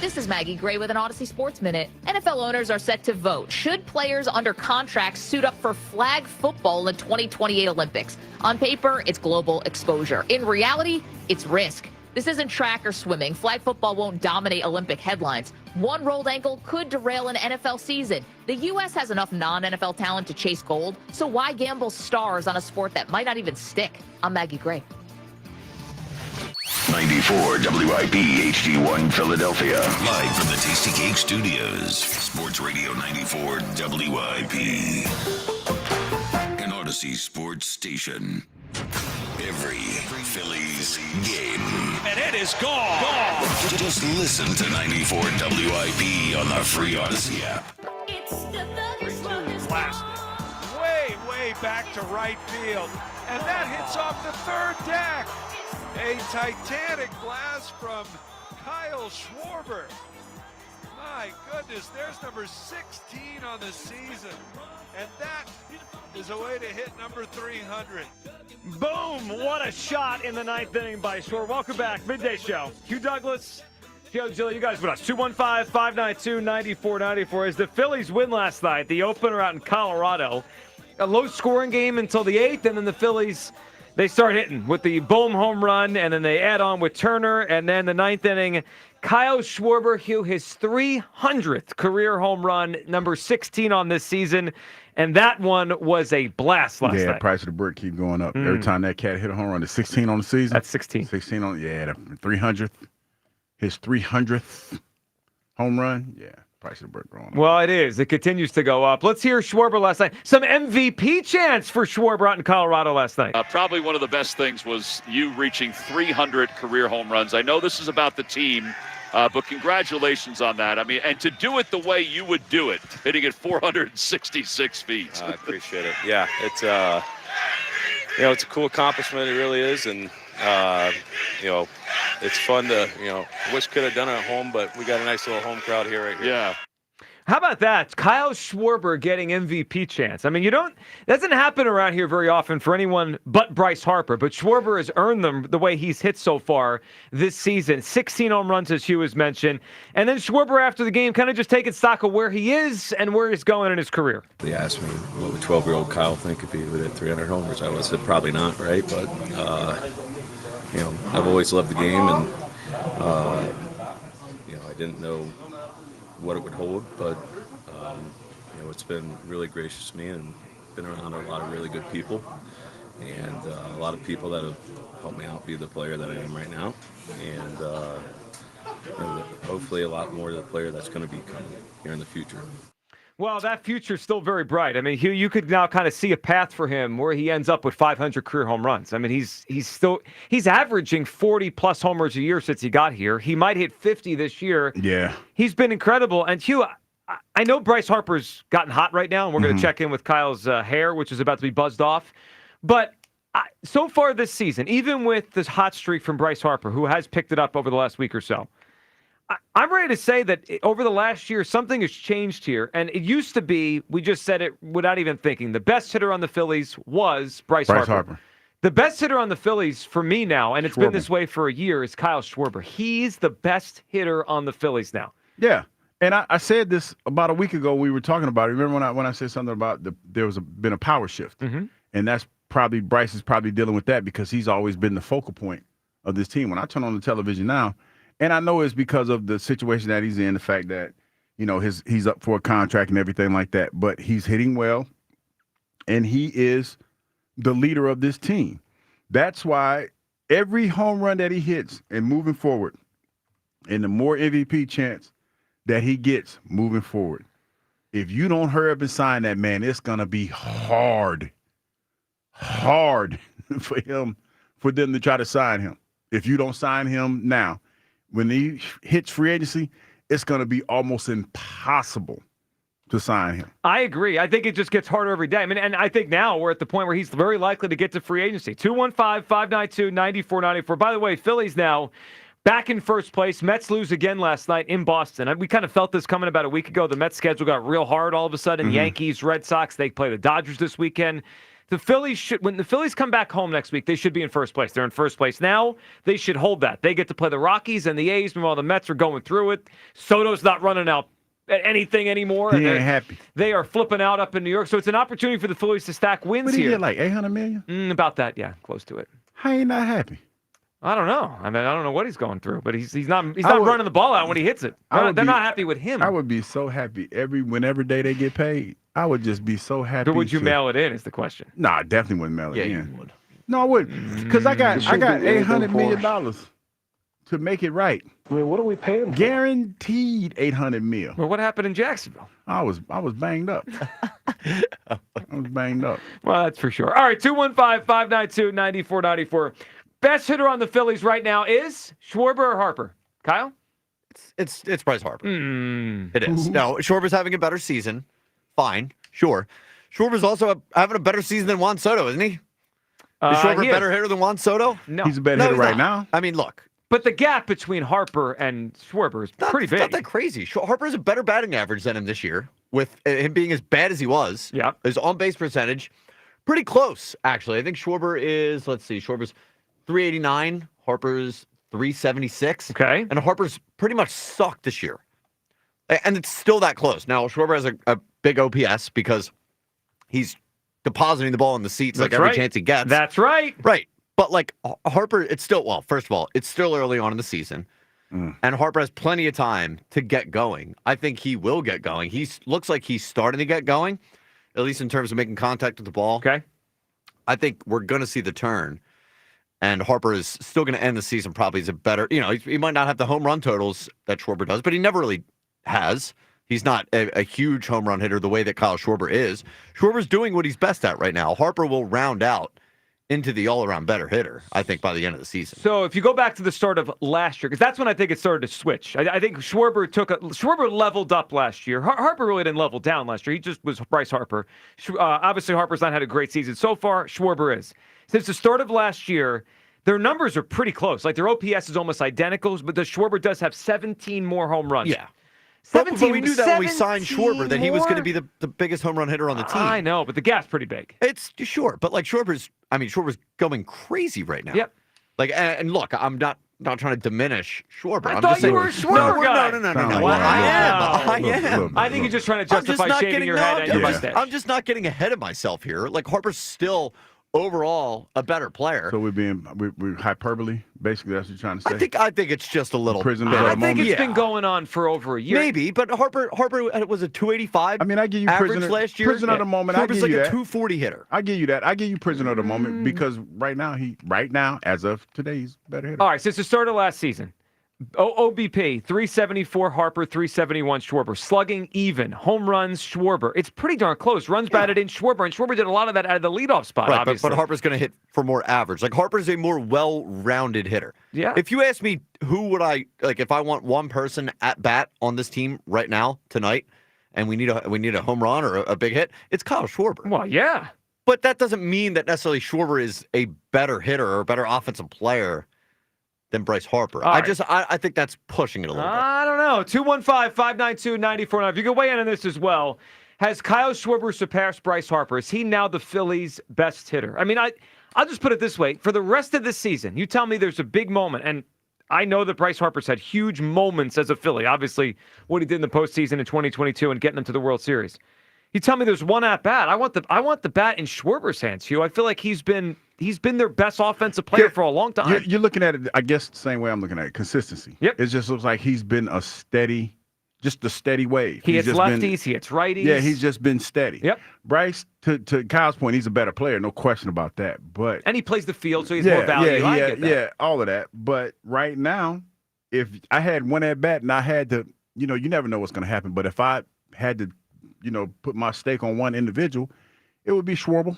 This is Maggie Gray with an Odyssey Sports Minute. NFL owners are set to vote. Should players under contract suit up for flag football in the 2028 Olympics? On paper, it's global exposure. In reality, it's risk. This isn't track or swimming. Flag football won't dominate Olympic headlines. One rolled ankle could derail an NFL season. The U.S. has enough non-NFL talent to chase gold, so why gamble stars on a sport that might not even stick? I'm Maggie Gray. 94 WIP HD1 Philadelphia. Live from the Tasty Cake Studios. Sports Radio 94 WIP. An Odyssey sports station. Every Phillies game. And it is gone. Just listen to 94 WIP on the free Odyssey app. Blasted. Way back to right field. And that hits off the third deck. A titanic blast from Kyle Schwarber. My goodness, there's number 16 on the season. And that is a way to hit number 300. Boom! What a shot in the ninth inning by Schwarber. Welcome back. Midday Show. Hugh Douglas, Joe Gill, you guys with us. 215-592-9494. As the Phillies win last night, the opener out in Colorado. A low-scoring game until the eighth, and then the Phillies, they start hitting with the boom home run, and then they add on with Turner, and then the ninth inning, Kyle Schwarber, his 300th career home run, number 16 on this season, and that one was a blast last night. Yeah, price of the brick keep going up. Every time that cat hit a home run, it's 16 on the season. That's 16. 16 on, the 300th, his 300th home run, yeah. Price of the brick going up. Well, it is. It continues to go up. Let's hear Schwarber last night. Some MVP chants for Schwarber out in Colorado last night. Probably one of the best things was you reaching 300 career home runs. I know this is about the team, but congratulations on that. I mean, and to do it the way you would do it, hitting it 466 feet. I appreciate it. Yeah, it's it's a cool accomplishment. It really is, and it's fun to wish could have done it at home, but we got a nice little home crowd here right here. Yeah. How about that? Kyle Schwarber getting MVP chance. I mean, that doesn't happen around here very often for anyone but Bryce Harper, but Schwarber has earned them the way he's hit so far this season. 16 home runs, as Hugh has mentioned. And then Schwarber, after the game, kind of just taking stock of where he is and where he's going in his career. They asked me, what would 12-year-old Kyle think if he would hit 300 homers? I would have said probably not, right? But, I've always loved the game, and, I didn't know what it would hold, but it's been really gracious to me, and been around a lot of really good people, and a lot of people that have helped me out be the player that I am right now, and hopefully a lot more to the player that's going to be coming here in the future. Well, that future's still very bright. I mean, Hugh, you could now kind of see a path for him where he ends up with 500 career home runs. I mean, he's averaging 40-plus homers a year since he got here. He might hit 50 this year. Yeah. He's been incredible. And, Hugh, I know Bryce Harper's gotten hot right now, and we're going to check in with Kyle's hair, which is about to be buzzed off. But so far this season, even with this hot streak from Bryce Harper, who has picked it up over the last week or so, I'm ready to say that over the last year, something has changed here. And it used to be, we just said it without even thinking, the best hitter on the Phillies was Bryce Harper. The best hitter on the Phillies for me now, and it's been this way for a year, is Kyle Schwarber. He's the best hitter on the Phillies now. Yeah. And I said this about a week ago when we were talking about it. Remember when I said something about there was been a power shift? Mm-hmm. And that's probably Bryce is probably dealing with that because he's always been the focal point of this team. When I turn on the television now, and I know it's because of the situation that he's in, the fact that, he's up for a contract and everything like that, but he's hitting well, and he is the leader of this team. That's why every home run that he hits and moving forward, and the more MVP chance that he gets moving forward, if you don't hurry up and sign that man, it's going to be hard for them to try to sign him. If you don't sign him now, when he hits free agency, it's going to be almost impossible to sign him. I agree. I think it just gets harder every day. I mean, and I think now we're at the point where he's very likely to get to free agency. 215-592-9494. By the way, Phillies now back in first place. Mets lose again last night in Boston. We kind of felt this coming about a week ago. The Mets schedule got real hard all of a sudden. Mm-hmm. Yankees, Red Sox, they play the Dodgers this weekend. The Phillies when the Phillies come back home next week, they should be in first place. They're in first place now. They should hold that. They get to play the Rockies and the A's. Meanwhile, the Mets are going through it. Soto's not running out anything anymore. He ain't happy. They are flipping out up in New York. So it's an opportunity for the Phillies to stack wins What did he here. get, like $800 million? About that, yeah, close to it. How he not happy? I don't know. I mean, I don't know what he's going through, but he's not running the ball out when he hits it. They're not happy with him. I would be so happy whenever day they get paid. I would just be so happy. But would you mail it in is the question. No, I definitely wouldn't mail it in. Yeah, you would. No, I wouldn't. Because I got $800 million to make it right. I mean, what are we paying for? Guaranteed $800 million. Well, what happened in Jacksonville? I was banged up. I was banged up. Well, that's for sure. All right, 215-592-9494. Best hitter on the Phillies right now is Schwarber or Harper? Kyle? It's Bryce Harper. It is. No, Schwarber's having a better season. Fine, sure. Schwarber's also having a better season than Juan Soto, isn't he? Is Schwarber a better hitter than Juan Soto? No. He's a better hitter right now. I mean, look. But the gap between Harper and Schwarber is pretty big. It's not that crazy. Harper has a better batting average than him this year, with him being as bad as he was. Yeah. His on-base percentage, pretty close, actually. I think Schwarber is, Schwarber's 389, Harper's 376. Okay. And Harper's pretty much sucked this year. And it's still that close. Now, Schwarber has a big OPS because he's depositing the ball in the seats every chance he gets. That's right. Right. But, Harper, it's still, first of all, it's still early on in the season. And Harper has plenty of time to get going. I think he will get going. He looks like he's starting to get going, at least in terms of making contact with the ball. Okay. I think we're going to see the turn. And Harper is still going to end the season probably as a better, he might not have the home run totals that Schwarber does, but he never really has. He's not a huge home run hitter the way that Kyle Schwarber is. Schwarber's doing what he's best at right now. Harper will round out into the all-around better hitter, I think, by the end of the season. So if you go back to the start of last year, because that's when I think it started to switch. I think Schwarber leveled up last year. Harper really didn't level down last year. He just was Bryce Harper. Obviously, Harper's not had a great season so far. Schwarber is. Since the start of last year, their numbers are pretty close. Their OPS is almost identical, but the Schwarber does have 17 more home runs. Yeah. But we knew that when we signed Schwarber that he was going to be the biggest home run hitter on the team. I know, but the gap's pretty big. It's sure, but Schwarber's going crazy right now. Yep. And look, I'm not trying to diminish Schwarber. I thought you were a Schwarber guy. No. Well, I am. I think you're just trying to justify shaving your head and your mustache. I'm just not getting ahead of myself here. Harper's still overall a better player. So we're hyperbole. Basically, that's what you're trying to say. I think it's just a little. I think it's been going on for over a year. Maybe, but Harper was a 285. I mean, I give you average prisoner last year. Prisoner of the moment. Schwarber's I give you that. a 240 hitter. I give you that. I give you prisoner of the moment because right now, as of today, he's a better hitter. All right, since the start of last season, OBP 374, Harper 371, Schwarber. Slugging even, home runs, Schwarber. It's pretty darn close. Runs batted in, Schwarber, and Schwarber did a lot of that out of the leadoff spot. Right, obviously. but Harper's going to hit for more average. Harper's a more well-rounded hitter. Yeah. If you ask me who would I if I want one person at bat on this team right now tonight, and we need a home run or a big hit, it's Kyle Schwarber. Well, yeah. But that doesn't mean that necessarily Schwarber is a better hitter or a better offensive player than Bryce Harper. All right. I think that's pushing it a little bit. I don't know. 215-592-94. If you can weigh in on this as well. Has Kyle Schwarber surpassed Bryce Harper? Is he now the Phillies' best hitter? I mean, I'll just put it this way. For the rest of the season, you tell me there's a big moment, and I know that Bryce Harper's had huge moments as a Philly. Obviously, what he did in the postseason in 2022 and getting them to the World Series. You tell me there's one at-bat. I want the bat in Schwarber's hands, Hugh. I feel like he's been their best offensive player for a long time. You're looking at it, I guess, the same way I'm looking at it, consistency. Yep. It just looks like he's been a steady wave. He hits lefties, he hits righties. Yeah, he's just been steady. Yep. Bryce, to Kyle's point, he's a better player, no question about that. But and he plays the field, so he's more value. I get that. Yeah, all of that. But right now, if I had one at bat and I had to, you never know what's going to happen. But if I had to, put my stake on one individual, it would be Schwarber.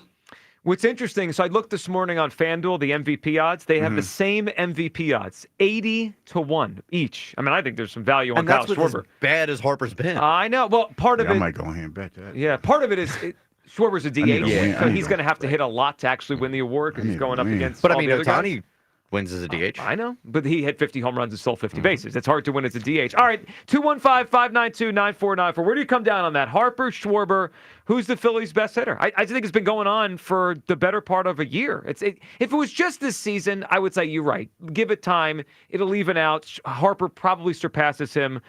What's interesting, so I looked this morning on FanDuel, the MVP odds. They have the same MVP odds, 80-1 each. I mean, I think there's some value on Kyle Schwarber. As bad as Harper's been. I know. Well, part of it. I might go ahead and bet that. Yeah, part of it is Schwarber's a DH, so he's going to have to hit a lot to actually win the award because he's going up against. But all I mean, the other guys. Ohtani wins as a DH. I know, but he hit 50 home runs and stole 50 bases. It's hard to win as a DH. All right, 215-592-9494. Where do you come down on that? Harper, Schwarber, who's the Phillies' best hitter? I think it's been going on for the better part of a year. If it was just this season, I would say you're right. Give it time. It'll even out. Harper probably surpasses him.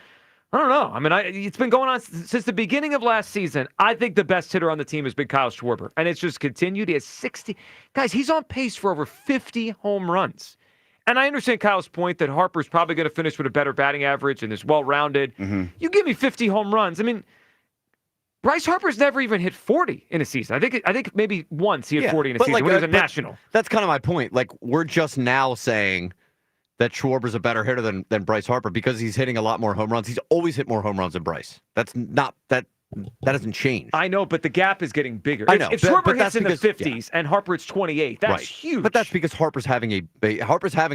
I don't know. I mean, it's been going on since the beginning of last season. I think the best hitter on the team has been Kyle Schwarber, and it's just continued. He has 60. Guys, he's on pace for over 50 home runs. And I understand Kyle's point that Harper's probably going to finish with a better batting average and is well-rounded. Mm-hmm. You give me 50 home runs. I mean, Bryce Harper's never even hit 40 in a season. I think maybe once he hit 40 in a season when he was a national. That's kind of my point. Like, we're just now saying that Schwarber's a better hitter than Bryce Harper because he's hitting a lot more home runs. He's always hit more home runs than Bryce. That's not that hasn't changed. I know, but the gap is getting bigger. I know. If Schwarber hits in the 50s and Harper hits 28, that's huge. But that's because Harper's having a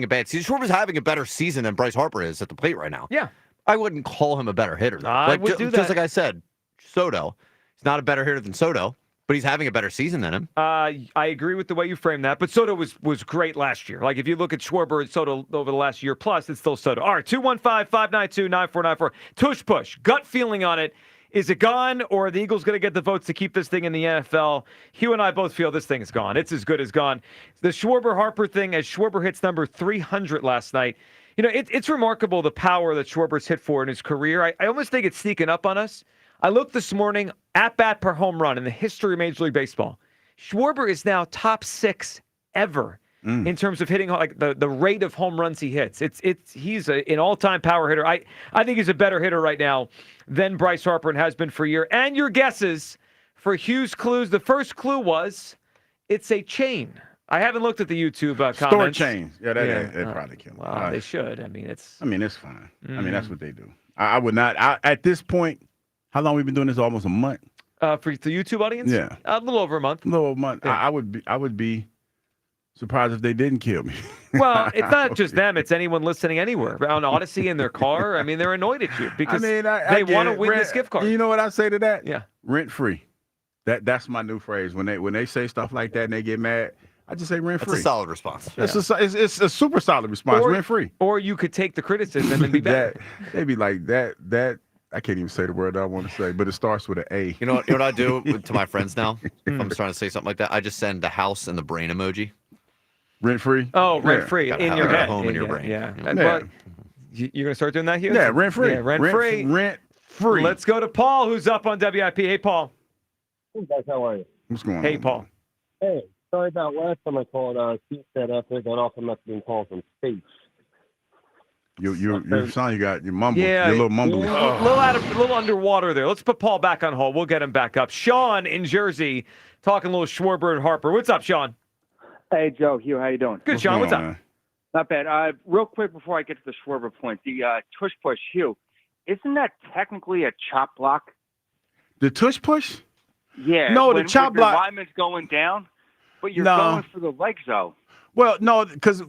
bad season. Schwarber's having a better season than Bryce Harper is at the plate right now. Yeah. I wouldn't call him a better hitter. I would do that. Just like I said, Soto. He's not a better hitter than Soto, but he's having a better season than him. I agree with the way you frame that, but Soto was great last year. Like, if you look at Schwarber and Soto over the last year plus, it's still Soto. All right, 215-592-9494. Tush Push, gut feeling on it. Is it gone, or are the Eagles going to get the votes to keep this thing in the NFL? Hugh and I both feel this thing is gone. It's as good as gone. The Schwarber-Harper thing, as Schwarber hits number 300 last night, it's remarkable the power that Schwarber's hit for in his career. I almost think it's sneaking up on us. I looked this morning, at-bat per home run in the history of Major League Baseball. Schwarber is now top 6 ever in terms of hitting, like the rate of home runs he hits. He's an all-time power hitter. I think he's a better hitter right now than Bryce Harper and has been for a year. And your guesses for Hugh's clues. The first clue was it's a chain. I haven't looked at the YouTube comments. Store chains. Yeah, that probably kill him. Well, they should. I mean, it's fine. I mean, that's what they do. I would not. At this point, how long we've been doing this? Almost a month. For the YouTube audience? Yeah. A little over a month. A little over a month. Yeah. I would be surprised if they didn't kill me. Well, it's not just them. It's anyone listening anywhere. On Odyssey in their car. I mean, they're annoyed at you because they want to win this gift card. You know what I say to that? Yeah. Rent free. That's my new phrase. When they say stuff like that and they get mad, I just say rent free. That's a solid response. It's a super solid response. Rent free. Or you could take the criticism and be better. They'd be like that. I can't even say the word I want to say, but it starts with an A. You know what I do to my friends now? If I'm trying to say something like that, I just send the house and the brain emoji. Rent free? Oh, rent free in your head. Home in your brain. Yeah. But you're going to start doing that, Hugh? Yeah, rent free. Yeah, rent free. Rent free. Let's go to Paul, who's up on WIP. Hey, Paul. Hey, guys, how are you? What's going on? Hey, Paul. Hey, sorry about last time I called. Keith said after I got off, I must have been calling from space. You sound, you got your mumble. Yeah, You're a little mumbly. A little underwater there. Let's put Paul back on hold. We'll get him back up. Sean in Jersey, talking a little Schwarber and Harper. What's up, Sean? Hey, Joe, Hugh, how you doing? Good, Sean. What's up? Not bad. Real quick before I get to the Schwarber point, the tush push, Hugh, isn't that technically a chop block? The tush push? Yeah. No, the chop block. The lineman's going down, but you're going for the legs, though. Well, no, because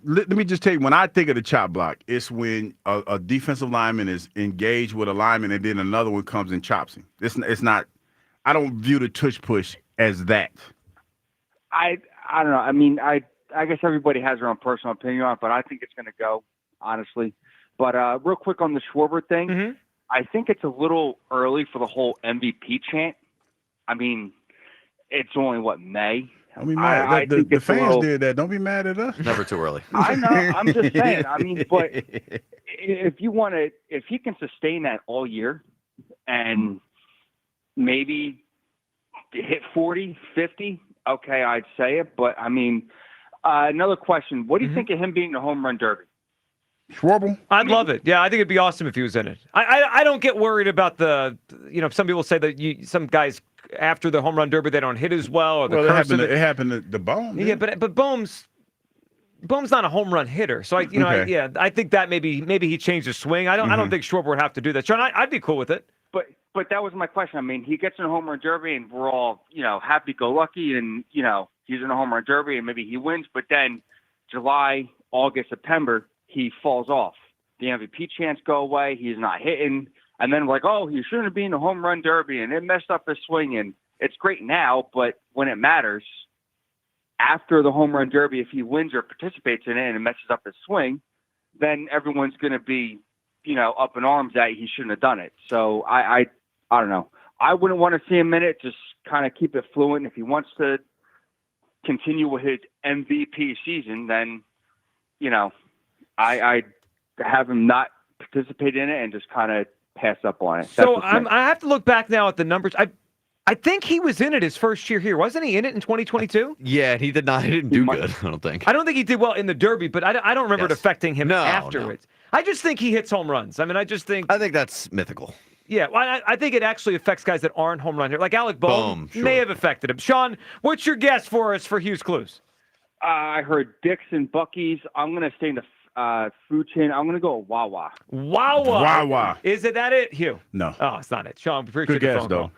let me just tell you, when I think of the chop block, it's when a defensive lineman is engaged with a lineman and then another one comes and chops him. It's not. I don't view the tush push as that. I don't know. I mean, I guess everybody has their own personal opinion on it, but I think it's going to go, honestly. But real quick on the Schwarber thing, I think it's a little early for the whole MVP chant. I mean, it's only, May? I mean, the fans did that. Don't be mad at us. Never too early. I know. I'm just saying. I mean, but if he can sustain that all year and maybe hit 40, 50, okay, I'd say it. But, I mean, another question. What do you think of him being the home run derby? Schwarber? I'd love it. Yeah, I think it'd be awesome if he was in it. I don't get worried about some people say that some guys after the home run derby they don't hit as well, or it happened to Bohm. Yeah, but Bohm's not a home run hitter, so I think that maybe he changed his swing. I don't think Schwarber would have to do that. Sean, I'd be cool with it. But that was my question. I mean, he gets in a home run derby, and we're all happy-go-lucky, and he's in a home run derby, and maybe he wins. But then July, August, September, he falls off. The MVP chants go away. He's not hitting. And then like, oh, he shouldn't be in the home run derby, and it messed up his swing. And it's great now, but when it matters, after the home run derby, if he wins or participates in it and it messes up his swing, then everyone's going to be, up in arms that he shouldn't have done it. So I don't know. I wouldn't want to see him in it. Just kind of keep it fluent. If he wants to continue with his MVP season, then, I'd have him not participate in it and just kind of pass up on it. So I have to look back now at the numbers. I think he was in it his first year here. Wasn't he in it in 2022? Yeah, he did not. He didn't do good, I don't think. I don't think he did well in the Derby, but I don't remember it affecting him afterwards. I just think he hits home runs. I mean, I think that's mythical. Yeah, well, I think it actually affects guys that aren't home run hitters. Like Alec Bohm may have affected him. Sean, what's your guess for us for Hughes Clues? I heard Dick's and Bucky's. I'm going to stay in the food chain. I'm going to go Wawa. Wawa. Is that it, Hugh? No. Oh, it's not it. Sean, appreciate Good the guess, phone though. call.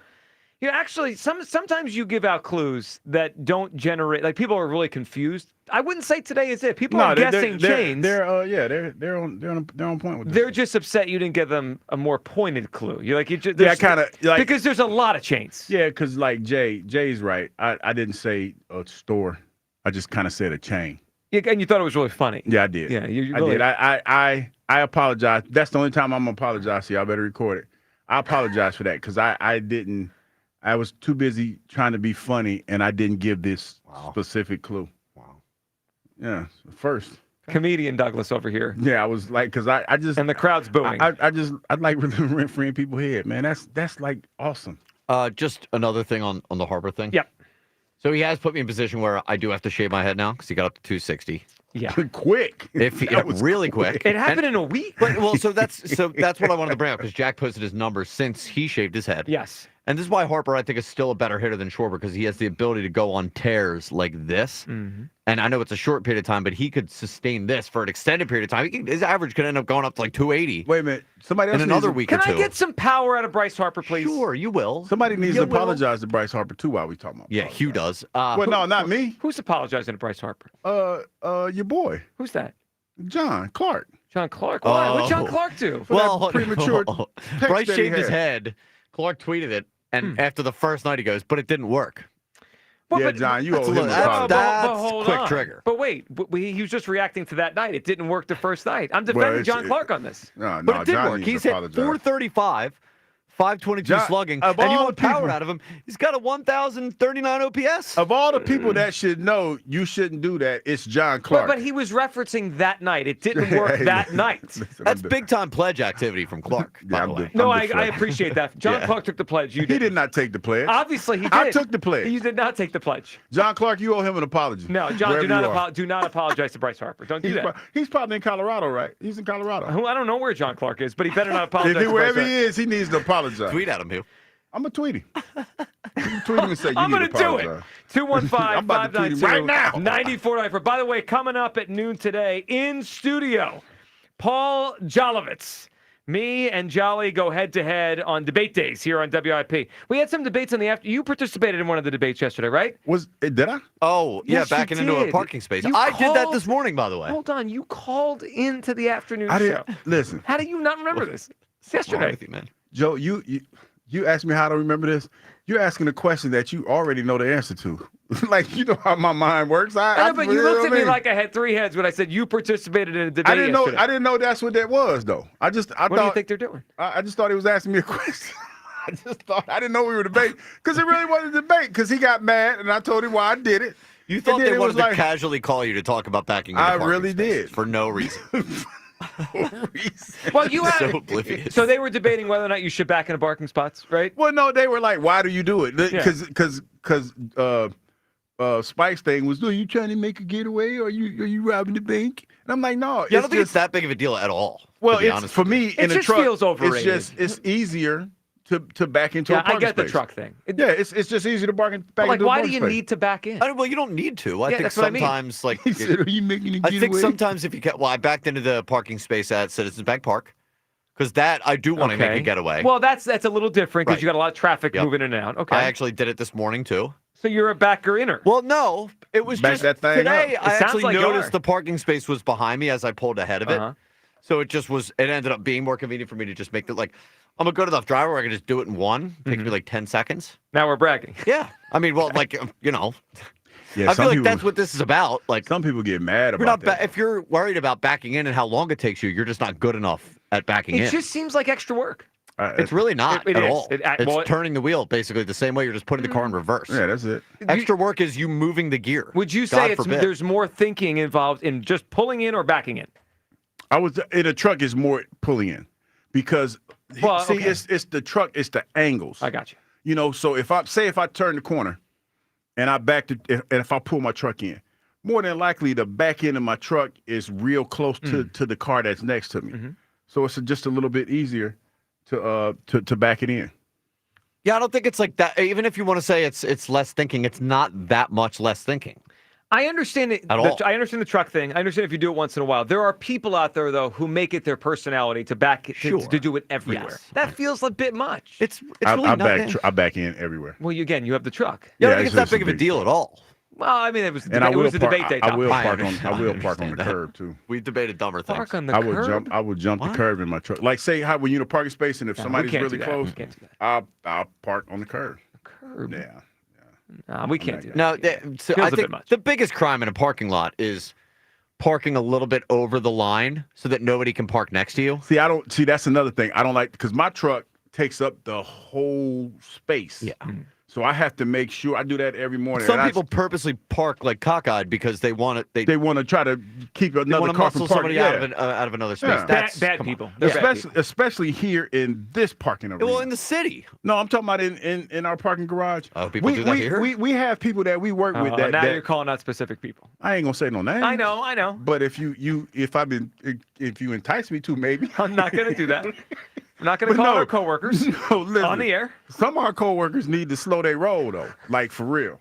Actually, sometimes you give out clues that don't generate. Like people are really confused. I wouldn't say today is it. People are guessing chains. They're on point with this. They're just upset you didn't give them a more pointed clue. You're like, because there's a lot of chains. Yeah, because like Jay's right. I didn't say a store. I just kind of said a chain. Yeah, and you thought it was really funny. Yeah, I did. Yeah, you I really did. I apologize. That's the only time I'm gonna apologize to y'all. Better record it. I apologize for that because I didn't. I was too busy trying to be funny, and I didn't give this specific clue. Wow. Yeah, first. Comedian Douglas over here. Yeah, I was like, because I just. And the crowd's booing. I'd like rent-free in people's head, man. That's like awesome. Just another thing on the Harbor thing. Yep. So he has put me in a position where I do have to shave my head now because he got up to 260. Yeah. Quick. Really quick. It happened in a week. So that's what I wanted to bring up because Jack posted his numbers since he shaved his head. Yes. And this is why Harper, I think, is still a better hitter than Schwarber because he has the ability to go on tears like this. Mm-hmm. And I know it's a short period of time, but he could sustain this for an extended period of time. His average could end up going up to like 280. Wait a minute. Somebody else in another week or two. Can I get some power out of Bryce Harper, please? Sure, you will. Somebody needs to apologize to Bryce Harper, too, while we talking about Yeah, Hugh does. Well, no, not me. Who's apologizing to Bryce Harper? Your boy. Who's that? John Clark. John Clark? Why? What'd John Clark do? That premature Bryce shaved his head. Clark tweeted it. And after the first night, he goes, but it didn't work. Well, John, you owe him an apology. That's quick trigger. But wait, he was just reacting to that night. It didn't work the first night. I'm defending John Clark on this. No, but it did John work. He's hit apologize. 435, 522 slugging, and you want power out of him. He's got a 1,039 OPS. Of all the people that should know you shouldn't do that, it's John Clark. But he was referencing that night. It didn't work that night. That's big-time pledge activity from Clark, by the way. No, I appreciate that. John Clark took the pledge. You did. He did not take the pledge. Obviously, he did. I took the pledge. You did not take the pledge. John Clark, you owe him an apology. No, John, do not apologize to Bryce Harper. Don't do that. He's probably in Colorado, right? He's in Colorado. I don't know where John Clark is, but he better not apologize. Wherever he is, he needs to apologize. Tweet at him, Hugh. I'm going to tweet him. Tweet him and say, I'm going to do it. 215-592-9494. right now. 9494. By the way, coming up at noon today in studio, Paul Jolovitz. Me and Jolly go head-to-head on debate days here on WIP. We had some debates on the after. You participated in one of the debates yesterday, right? Did I? Oh, yeah, Yes, backing you into a did. parking space. You I did that called- this morning, by the way. Hold on. You called into the afternoon I show. didn't. Listen. How do you not remember this? It's What's wrong yesterday. with you, man? Joe, You asked me how to remember this. You're asking a question that you already know the answer to. Like, you know how my mind works. I know, but you looked at me like I had three heads when I said you participated in a debate. I didn't know. yesterday. I didn't know that's what that was, though. I thought. What do you think they're doing? I just thought he was asking me a question. I just thought I didn't know we were debating because it really wasn't a debate. Because he got mad and I told him why I did it. You thought they wanted to casually call you to talk about backing into I parking really spaces did for no reason. Well, you had So oblivious. So they were debating whether or not you should back into parking spots, right? Well, no, they were like, "Why do you do it?" Because Spike's thing was, "Are you trying to make a getaway? Or are you robbing the bank?" And I'm like, "No." Yeah, I don't think it's that big of a deal at all. Well, to be it's honest for with me you. in It a just truck. feels overrated. It's easier to back into a Yeah, I parking get the space. truck thing. Yeah, it's just easier to back But like, into a why do parking you space. need to back in? Well, you don't need to. I Yeah, think that's what I mean. sometimes, like, He said, "Are you making a I think getaway?" sometimes if you get, well, I backed into the parking space at Citizens Bank Park because that I do want to make a getaway. Well, that's a little different because Right. you got a lot of traffic Yep. moving in and out. Okay. I actually did it this morning too. So you're a backer inner. Well, no, it was Back just that thing today. up. I It sounds actually like you noticed are. the parking space was behind me as I pulled ahead of it. Uh-huh. So it ended up being more convenient for me to just make it like, I'm a good enough driver where I can just do it in one. Takes me like 10 seconds. Now we're bragging. Yeah. I mean, well, like, you know, Yeah, I some feel like people- that's what this is about. Like, some people get mad you're about not that. if you're worried about backing in and how long it takes you, you're just not good enough at backing It in. just seems like extra work. It's really not It at is. all. It- It's well, turning the wheel basically the same way you're just putting the car in reverse. Yeah, that's it. Extra work is you moving the gear. Would you God say forbid. there's more thinking involved in just pulling in or backing in? I was in a truck is more pulling in because Well, see, okay. it's the truck, it's the angles. I got you. You know, so if I turn the corner and I if I pull my truck in, more than likely the back end of my truck is real close to the car that's next to me. Mm-hmm. So it's just a little bit easier to back it in. Yeah, I don't think it's like that. Even if you want to say it's less thinking, it's not that much less thinking. I understand it. At all. I understand the truck thing. I understand if you do it once in a while. There are people out there though who make it their personality to to do it everywhere. Yes. That feels a bit much. It's really I not. back in everywhere. Well, you have the truck. Yeah, I Yeah, don't think it's it's that just a big of a big deal at all. Well, I mean, it was And I it will was a park, debate day. I will topic. park on I will understand park on the that. curb too. We debated dumber things. Park on the I curb. would jump the What? curb in my truck. Like say how when you're in a parking space and if No, we somebody's can't really do that. close, We can't do that. I'll park on the curb. Curb. Yeah. No, we can't do that. No, so Feels I a bit think much. the biggest crime in a parking lot is parking a little bit over the line so that nobody can park next to you. See, I don't see. That's another thing. I don't like because my truck takes up the whole space. Yeah. So I have to make sure I do that every morning. Some And people purposely park like cockeyed because they want it. they want to try to keep They another want to car from muscle parking. somebody Yeah. out of another space. Yeah. That's Bad come on. people. They're bad people. Especially here in this parking arena. Well, in the city. No, I'm talking about in our parking garage. Oh, people do that here? We have people that we work with that. now that you're calling out specific people. I ain't gonna say no names. I know. But if you entice me to, maybe I'm not going to do that. I'm not going to But call no. our coworkers No, listen. on the air. Some of our coworkers need to slow their roll though, like for real.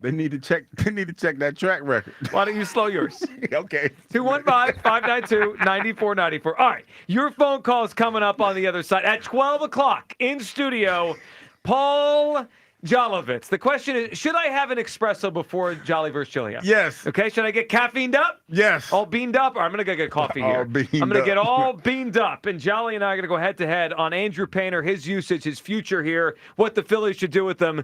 They need to check. They need to check that track record. Why don't you slow yours? Okay. 215-592-9494. All right. Your phone call is coming up on the other side. At 12 o'clock in studio, Paul Jolovitz. The question is, should I have an espresso before Jolly vs. Chili? Yes. Okay. Should I get caffeined up? Yes. All beaned up? Or I'm going to go get coffee All here. beamed I'm going to up. get all beaned up. And Jolly and I are going to go head-to-head on Andrew Painter, his usage, his future here, what the Phillies should do with them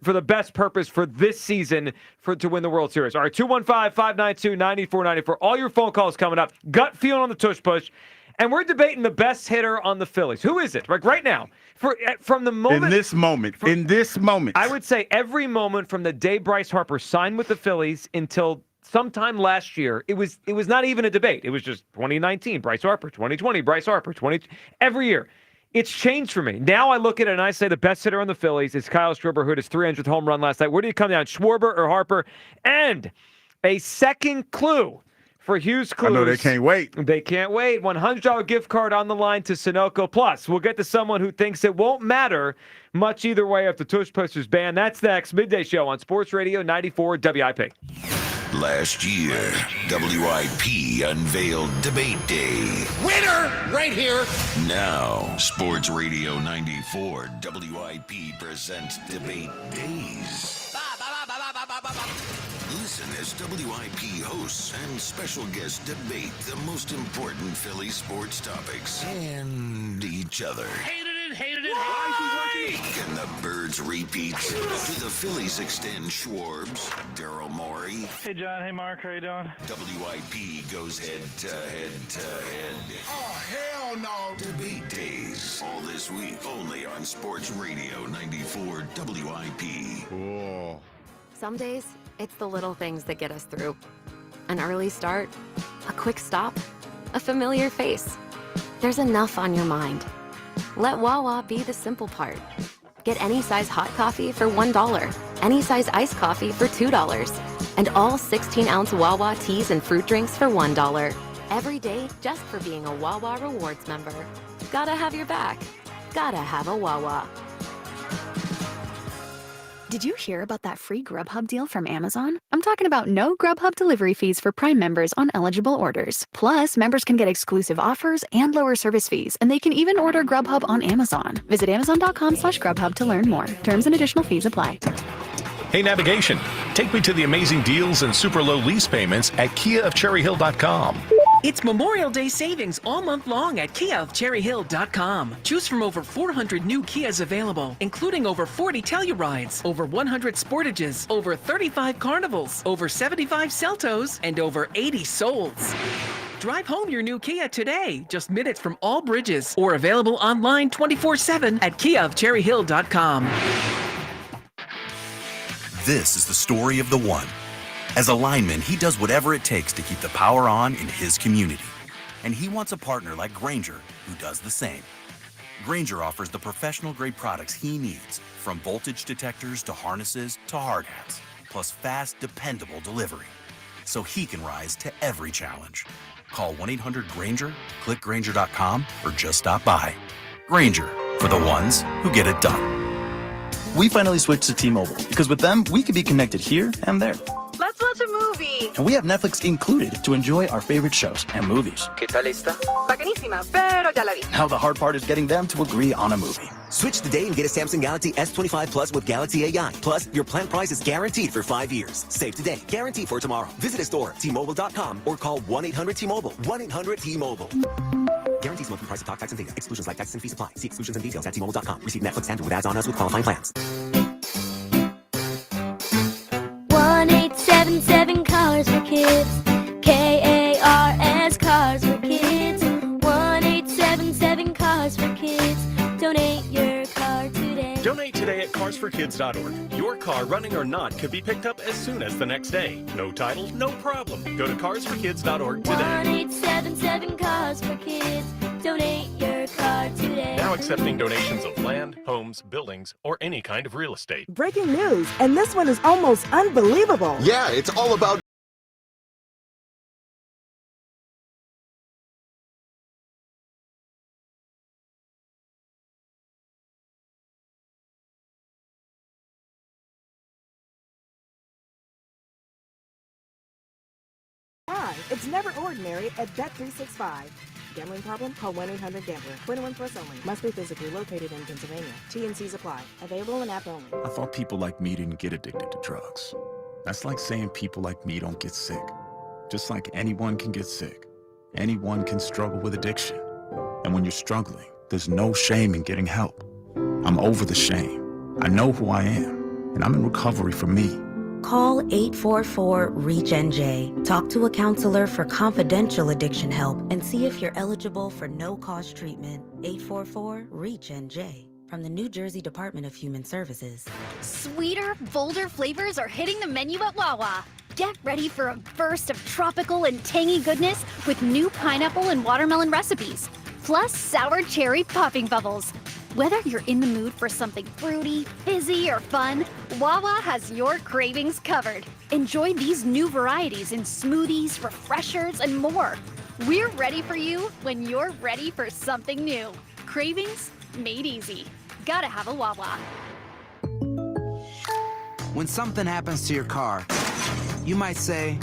for the best purpose for this season to win the World Series. All right, 215-592-9494. All your phone calls coming up. Gut feeling on the Tush Push. And we're debating the best hitter on the Phillies. Who is it? Like right now. From the moment. In this moment. I would say every moment from the day Bryce Harper signed with the Phillies until sometime last year, it was not even a debate. It was just 2019, Bryce Harper, 2020, Bryce Harper, every year. It's changed for me. Now I look at it and I say the best hitter on the Phillies is Kyle Schwarber, who hit his 300th home run last night. Where do you come down, Schwarber or Harper? And second clue for Hughes Clues. I know they can't wait. They can't wait. $100 gift card on the line to Sunoco. Plus, we'll get to someone who thinks it won't matter much either way if the Tush Push is banned. That's next. Midday Show on Sports Radio 94 WIP. Last year, WIP unveiled Debate Day. Winner right here. Now, Sports Radio 94 WIP presents Debate Days. Listen as WIP hosts and special guests debate the most important Philly sports topics and each other. Hated it, hated it. Why is he working? Can the Birds repeat? Do the Phillies extend Schwarbs? Daryl Morey? Hey, John. Hey, Mark. How you doing? WIP goes head to head to head. Oh, hell no. Debate days. All this week. Only on Sports Radio 94 WIP. Cool. Some days, it's the little things that get us through. An early start, a quick stop, a familiar face. There's enough on your mind. Let Wawa be the simple part. Get any size hot coffee for $1, any size iced coffee for $2, and all 16-ounce Wawa teas and fruit drinks for $1. Every day, just for being a Wawa Rewards member. Gotta have your back. Gotta have a Wawa. Did you hear about that free Grubhub deal from Amazon? I'm talking about no Grubhub delivery fees for Prime members on eligible orders. Plus, members can get exclusive offers and lower service fees, and they can even order Grubhub on Amazon. Visit amazon.com/Grubhub to learn more. Terms and additional fees apply. Hey, navigation, take me to the amazing deals and super low lease payments at KiaofCherryHill.com. It's Memorial Day savings all month long at KiaofCherryHill.com. Choose from over 400 new Kias available, including over 40 Tellurides, over 100 Sportages, over 35 Carnivals, over 75 Celtos, and over 80 Souls. Drive home your new Kia today, just minutes from all bridges, or available online 24/7 at KiaofCherryHill.com. This is the story of the one. As a lineman, he does whatever it takes to keep the power on in his community. And he wants a partner like Grainger who does the same. Grainger offers the professional-grade products he needs, from voltage detectors to harnesses to hard hats, plus fast, dependable delivery, so he can rise to every challenge. Call 1-800-GRAINGER, click Grainger.com, or just stop by. Grainger, for the ones who get it done. We finally switched to T-Mobile because with them, we can be connected here and there. Let's watch a movie. And we have Netflix included to enjoy our favorite shows and movies. ¿Qué tal esta? Bacanísima, pero ya la vi. Now the hard part is getting them to agree on a movie. Switch today and get a Samsung Galaxy S25 Plus with Galaxy AI. Plus, your plan price is guaranteed for 5 years. Save today, guaranteed for tomorrow. Visit a store, T-Mobile.com, or call 1-800-T-Mobile. 1-800-T-Mobile. Guarantees monthly price of talk, tax, and data. Exclusions like taxes and fees apply. See exclusions and details at T-Mobile.com. Receive Netflix standard with ads on us with qualifying plans. 1-877 Cars for Kids. KARS Cars for Kids. 1-877 Cars for Kids. Donate your car today. Donate today at carsforkids.org. Your car, running or not, could be picked up as soon as the next day. No title, no problem. Go to carsforkids.org today. 1-877 Cars for Kids. Donate your car today. Now accepting donations of land, homes, buildings, or any kind of real estate. Breaking news, and this one is almost unbelievable. Yeah, it's all about Hi, it's Never Ordinary at Bet365. Gambling problem? Call 1-800-GAMBLER. 21 plus only. Must be physically located in Pennsylvania. T&Cs apply. Available in app only. I thought people like me didn't get addicted to drugs. That's like saying people like me don't get sick. Just like anyone can get sick. Anyone can struggle with addiction. And when you're struggling, there's no shame in getting help. I'm over the shame. I know who I am, and I'm in recovery for me. Call 844-REACH-NJ. Talk to a counselor for confidential addiction help and see if you're eligible for no-cost treatment. 844-REACH-NJ from the New Jersey Department of Human Services. Sweeter, bolder flavors are hitting the menu at Wawa. Get ready for a burst of tropical and tangy goodness with new pineapple and watermelon recipes, plus sour cherry popping bubbles. Whether you're in the mood for something fruity, fizzy, or fun, Wawa has your cravings covered. Enjoy these new varieties in smoothies, refreshers, and more. We're ready for you when you're ready for something new. Cravings made easy. Gotta have a Wawa. When something happens to your car, you might say,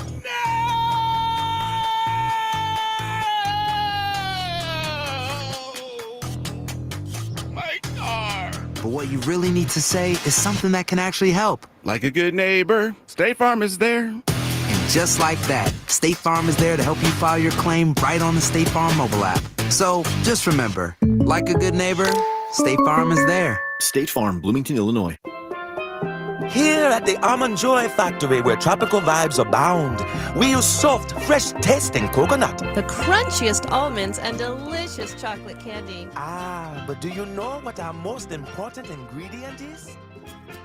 but what you really need to say is something that can actually help. Like a good neighbor, State Farm is there. And just like that, State Farm is there to help you file your claim right on the State Farm mobile app. So just remember, like a good neighbor, State Farm is there. State Farm, Bloomington, Illinois. Here at the Almond Joy Factory, where tropical vibes abound, we use soft, fresh-tasting coconut. The crunchiest almonds and delicious chocolate candy. Ah, but do you know what our most important ingredient is?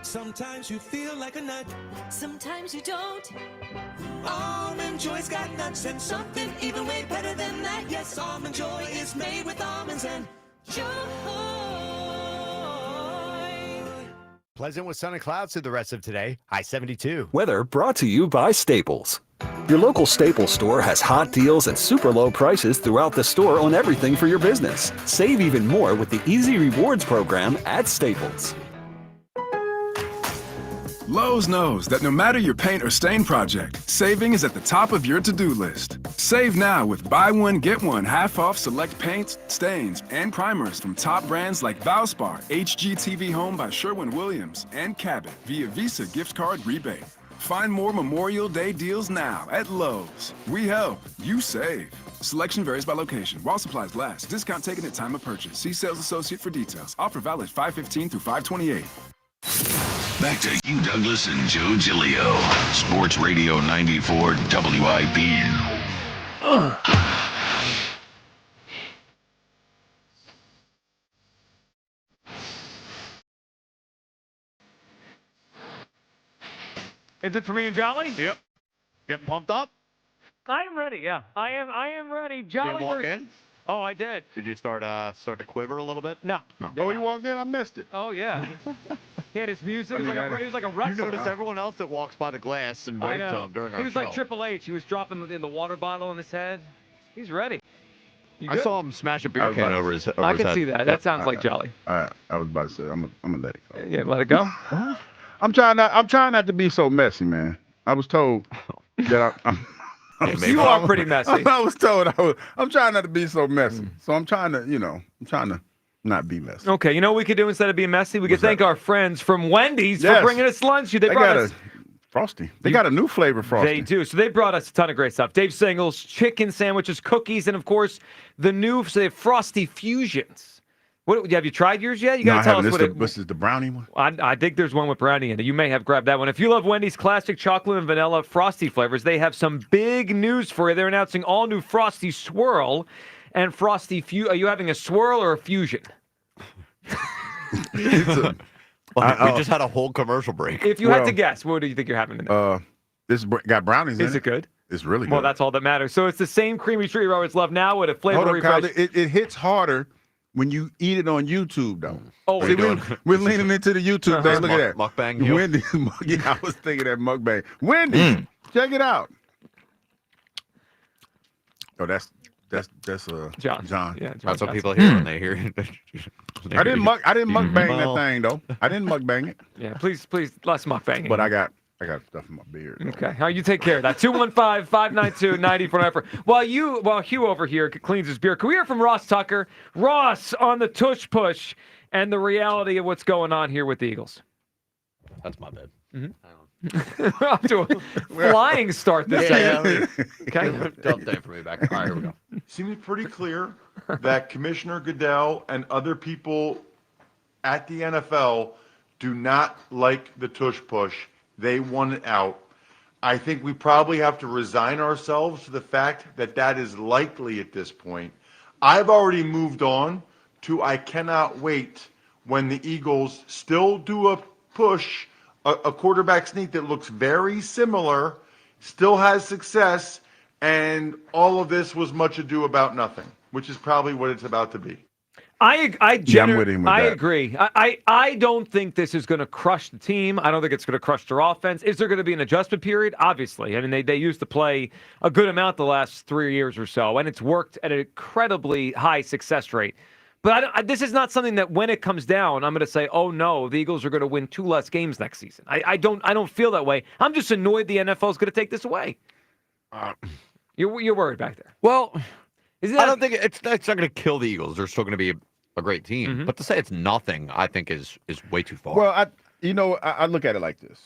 Sometimes you feel like a nut. Sometimes you don't. Almond Joy's got nuts and something even way better than that. Yes, Almond Joy is made with almonds and joy. Pleasant with sun and clouds through the rest of today. High 72. Weather brought to you by Staples. Your local Staples store has hot deals and super low prices throughout the store on everything for your business. Save even more with the Easy Rewards program at Staples. Lowe's knows that no matter your paint or stain project, saving is at the top of your to-do list. Save now with buy one, get one half off select paints, stains, and primers from top brands like Valspar, HGTV Home by Sherwin-Williams, and Cabot via Visa gift card rebate. Find more Memorial Day deals now at Lowe's. We help, you save. Selection varies by location. While supplies last. Discount taken at time of purchase. See sales associate for details. Offer valid 5/15 through 5/28. Back to you, Douglas and Joe Giglio. Sports Radio 94 WIP. Is it for me and Jolly? Yep. Getting pumped up? I am ready, yeah. I am ready. Jolly. Did you walk in? Oh, I did. Did you start to quiver a little bit? No. Oh, you walked in? I missed it. Oh, yeah. He had his music. He was like a wrestler. You notice everyone else that walks by the glass and waves to him during our show. He was like Triple H. He was dropping in the water bottle on his head. He's ready. I saw him smash a beer can over his head. I can see that. That sounds like Jolly. I was about to say, I'm gonna let it go. Yeah, let it go. I'm trying not to be so messy, man. I was told that you are pretty messy. I was told I'm trying not to be so messy. So I'm trying to not be messy. Okay, you know what we could do instead of being messy? We could thank our friends from Wendy's for bringing us lunch. They brought us Frosty. They got a new flavor Frosty. They do. So they brought us a ton of great stuff. Dave Singles, chicken sandwiches, cookies, and of course the new Frosty Fusions. Have you tried yours yet? You got to tell us what this is the brownie one. I think there's one with brownie in it. You may have grabbed that one. If you love Wendy's classic chocolate and vanilla Frosty flavors, they have some big news for you. They're announcing all new Frosty Swirl and Frosty Are you having a swirl or a fusion? We just had a whole commercial break. If you had to guess, what do you think you're having in there? This got brownies in it. Is it good? It's really good. Well, that's all that matters. So it's the same creamy treat you always love now with a flavor refresh. Kyle, it hits harder when you eat it on YouTube, though. Oh, see, we're leaning into the YouTube thing. Look at that. Mukbang. Wendy's. Yeah, I was thinking that mukbang. Wendy's, check it out. Oh, that's John. Yeah, that's what people hear when they hear it. I didn't mukbang that thing though. I didn't mukbang it. Yeah, please, less mukbanging. But I got stuff in my beard. Though. Okay, how you take care of that? 215-592-9494. While Hugh over here cleans his beer, can we hear from Ross Tucker? Ross on the Tush Push and the reality of what's going on here with the Eagles. That's my bad. We're off to a flying start this day. Okay. Dump day for me back. All right, here we go. Seems pretty clear that Commissioner Goodell and other people at the NFL do not like the Tush Push. They want it out. I think we probably have to resign ourselves to the fact that that is likely at this point. I've already moved on to I cannot wait when the Eagles still do a push, a quarterback sneak that looks very similar, still has success, and all of this was much ado about nothing, which is probably what it's about to be. I agree. I don't think this is going to crush the team. I don't think it's going to crush their offense. Is there going to be an adjustment period? Obviously. I mean, they used to play a good amount the last 3 years or so, and it's worked at an incredibly high success rate. But this is not something that when it comes down, I'm going to say, oh, no, the Eagles are going to win 2 less games next season. I don't feel that way. I'm just annoyed the NFL is going to take this away. You're worried back there. Well, I don't think it's not going to kill the Eagles. They're still going to be a great team. Mm-hmm. But to say it's nothing, I think is way too far. Well, I look at it like this.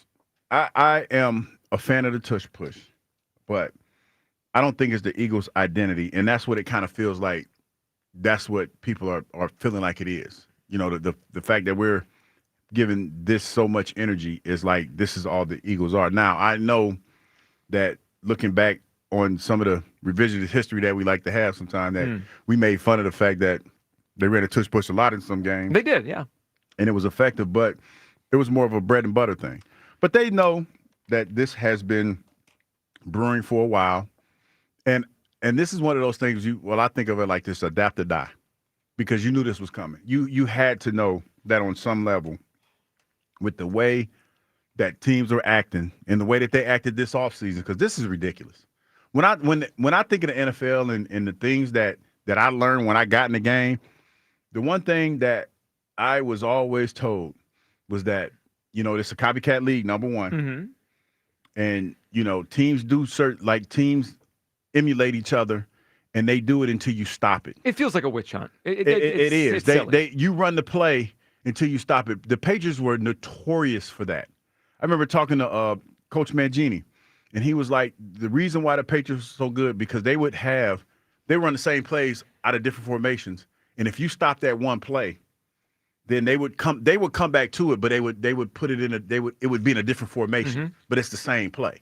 I am a fan of the Tush Push, but I don't think it's the Eagles' identity, and that's what it kind of feels like. That's what people are feeling like it is. the fact that we're giving this so much energy is like this is all the Eagles are. Now, I know that looking back on some of the revisionist history that we like to have sometimes, that we made fun of the fact that they ran a tush push a lot in some games. They did, yeah. And it was effective, but it was more of a bread and butter thing. But they know that this has been brewing for a while. And this is one of those things I think of it like this, adapt or die. Because you knew this was coming. You had to know that on some level, with the way that teams are acting and the way that they acted this offseason, because this is ridiculous. When I think of the NFL and the things that I learned when I got in the game, the one thing that I was always told was that, it's a copycat league, number one. Mm-hmm. And, teams do teams emulate each other, and they do it until you stop it. It feels like a witch hunt. It is. It's silly. You run the play until you stop it. The Patriots were notorious for that. I remember talking to Coach Mangini, and he was like, the reason why the Patriots were so good because they run the same plays out of different formations, and if you stop that one play, then they would come back to it, but they would put it it would be in a different formation, but it's the same play.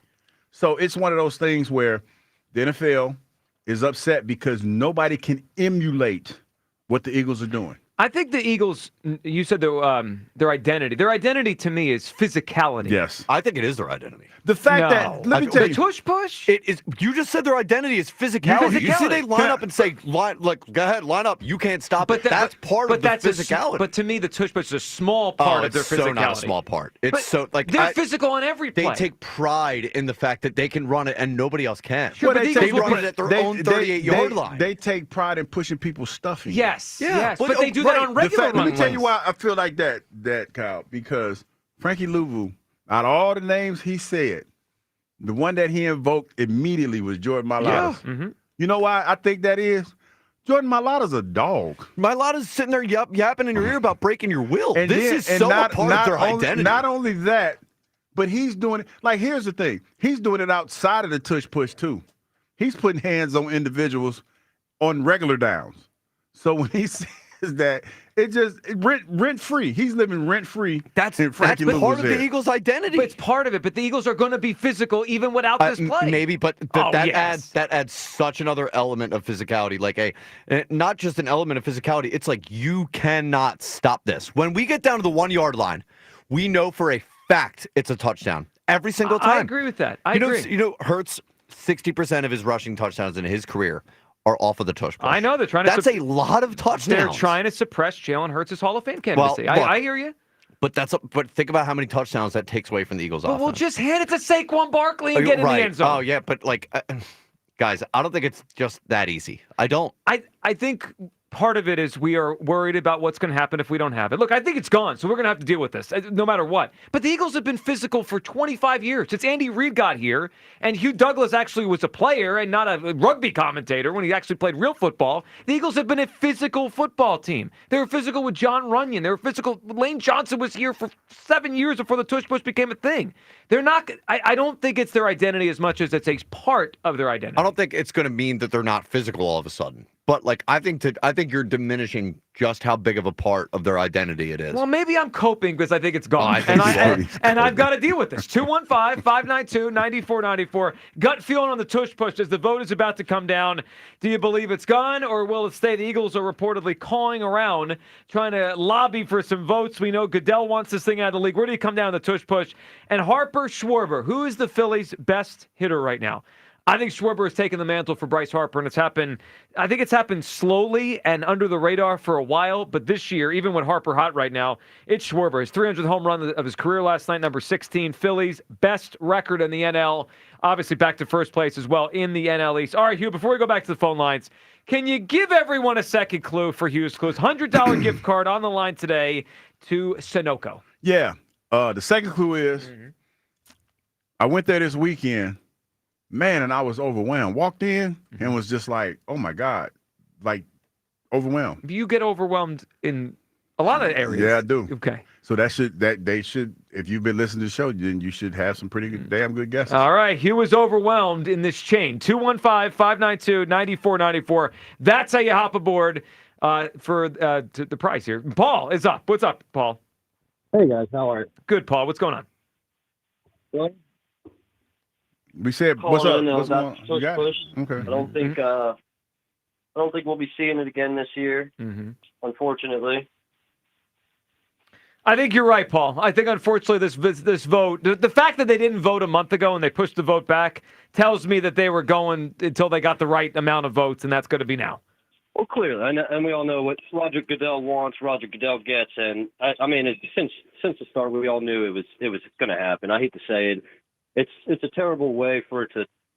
So it's one of those things where the NFL is upset because nobody can emulate what the Eagles are doing. I think the Eagles, you said their identity. Their identity to me is physicality. Yes. I think it is their identity. The fact that, let me tell you. The tush push? It is. You just said their identity is physicality. You see they line up and say, go ahead, line up. You can't stop it. That's part of the physicality. But to me, the tush push is a small part of their physicality. It's so not a small part. It's they're physical on every play. They take pride in the fact that they can run it and nobody else can. Sure, but they run it at their own 38-yard line. They take pride in pushing people's stuff in. Yes, yes. But they do that on regular runs. Let me tell you why I feel like that, Kyle, because Frankie Louvu, out of all the names he said, the one that he invoked immediately was Jordan Mailata. Yeah. Mm-hmm. You know why I think that is? Jordan Mailata's a dog. Mailata's sitting there yapping in your ear about breaking your will. And this is so a part of their identity. Not only that, but he's doing it. Like, here's the thing. He's doing it outside of the tush push, too. He's putting hands on individuals on regular downs. So when he says that, it just rent free. He's living rent free. That's part of the Eagles' identity. But it's part of it. But the Eagles are going to be physical even without this play. Maybe, but that adds such another element of physicality. Like not just an element of physicality. It's like you cannot stop this. When we get down to the 1 yard line, we know for a fact it's a touchdown every single time. I agree with that. I agree. Hurts 60% of his rushing touchdowns in his career are off of the tush push. I know they're trying to. That's a lot of touchdowns. They're trying to suppress Jalen Hurts' Hall of Fame candidacy. Well, I hear you. But think about how many touchdowns that takes away from the Eagles' offense. We'll just hand it to Saquon Barkley and get in the end zone. Oh yeah, but guys, I don't think it's just that easy. I don't. I think part of it is we are worried about what's going to happen if we don't have it. Look, I think it's gone, so we're going to have to deal with this no matter what. But the Eagles have been physical for 25 years. Since Andy Reid got here, and Hugh Douglas actually was a player and not a rugby commentator when he actually played real football. The Eagles have been a physical football team. They were physical with John Runyon. They were physical. Lane Johnson was here for 7 years before the tush push became a thing. They're not. I don't think it's their identity as much as it's a part of their identity. I don't think it's going to mean that they're not physical all of a sudden. But I think you're diminishing just how big of a part of their identity it is. Well, maybe I'm coping because I think it's gone, and I've got to deal with this. 215-592-9494. Gut feeling on the tush push as the vote is about to come down. Do you believe it's gone, or will it stay? The Eagles are reportedly calling around, trying to lobby for some votes. We know Goodell wants this thing out of the league. Where do you come down on the tush push? And Harper Schwarber, who is the Phillies' best hitter right now? I think Schwarber has taken the mantle for Bryce Harper, and I think it's happened slowly and under the radar for a while, but this year, even with Harper hot right now, it's Schwarber. His 300th home run of his career last night, number 16, Phillies, best record in the NL, obviously back to first place as well in the NL East. All right, Hugh, before we go back to the phone lines, can you give everyone a second clue for Hugh's Clues? $100 gift card on the line today to Sunoco. Yeah. The second clue is I went there this weekend. Man, and I was overwhelmed. Walked in and was just like, oh, my God, overwhelmed. You get overwhelmed in a lot of areas. Yeah, I do. Okay. So they should, if you've been listening to the show, then you should have some pretty damn good guesses. All right. Hugh was overwhelmed in this chain. 215-592-9494. That's how you hop aboard. for the price here. Paul is up. What's up, Paul? Hey guys, how are you? Good, Paul. What's going on? Good. We said, what's up? What's going on? Tush You got it? Push. Okay. I don't think we'll be seeing it again this year. Unfortunately. I think you're right, Paul. I think, unfortunately, this vote, the fact that they didn't vote a month ago and they pushed the vote back tells me that they were going until they got the right amount of votes, and that's going to be now. Well, clearly, and we all know what Roger Goodell wants, Roger Goodell gets, and I mean, since the start, we all knew it was going to happen. I hate to say it, it's a terrible way for it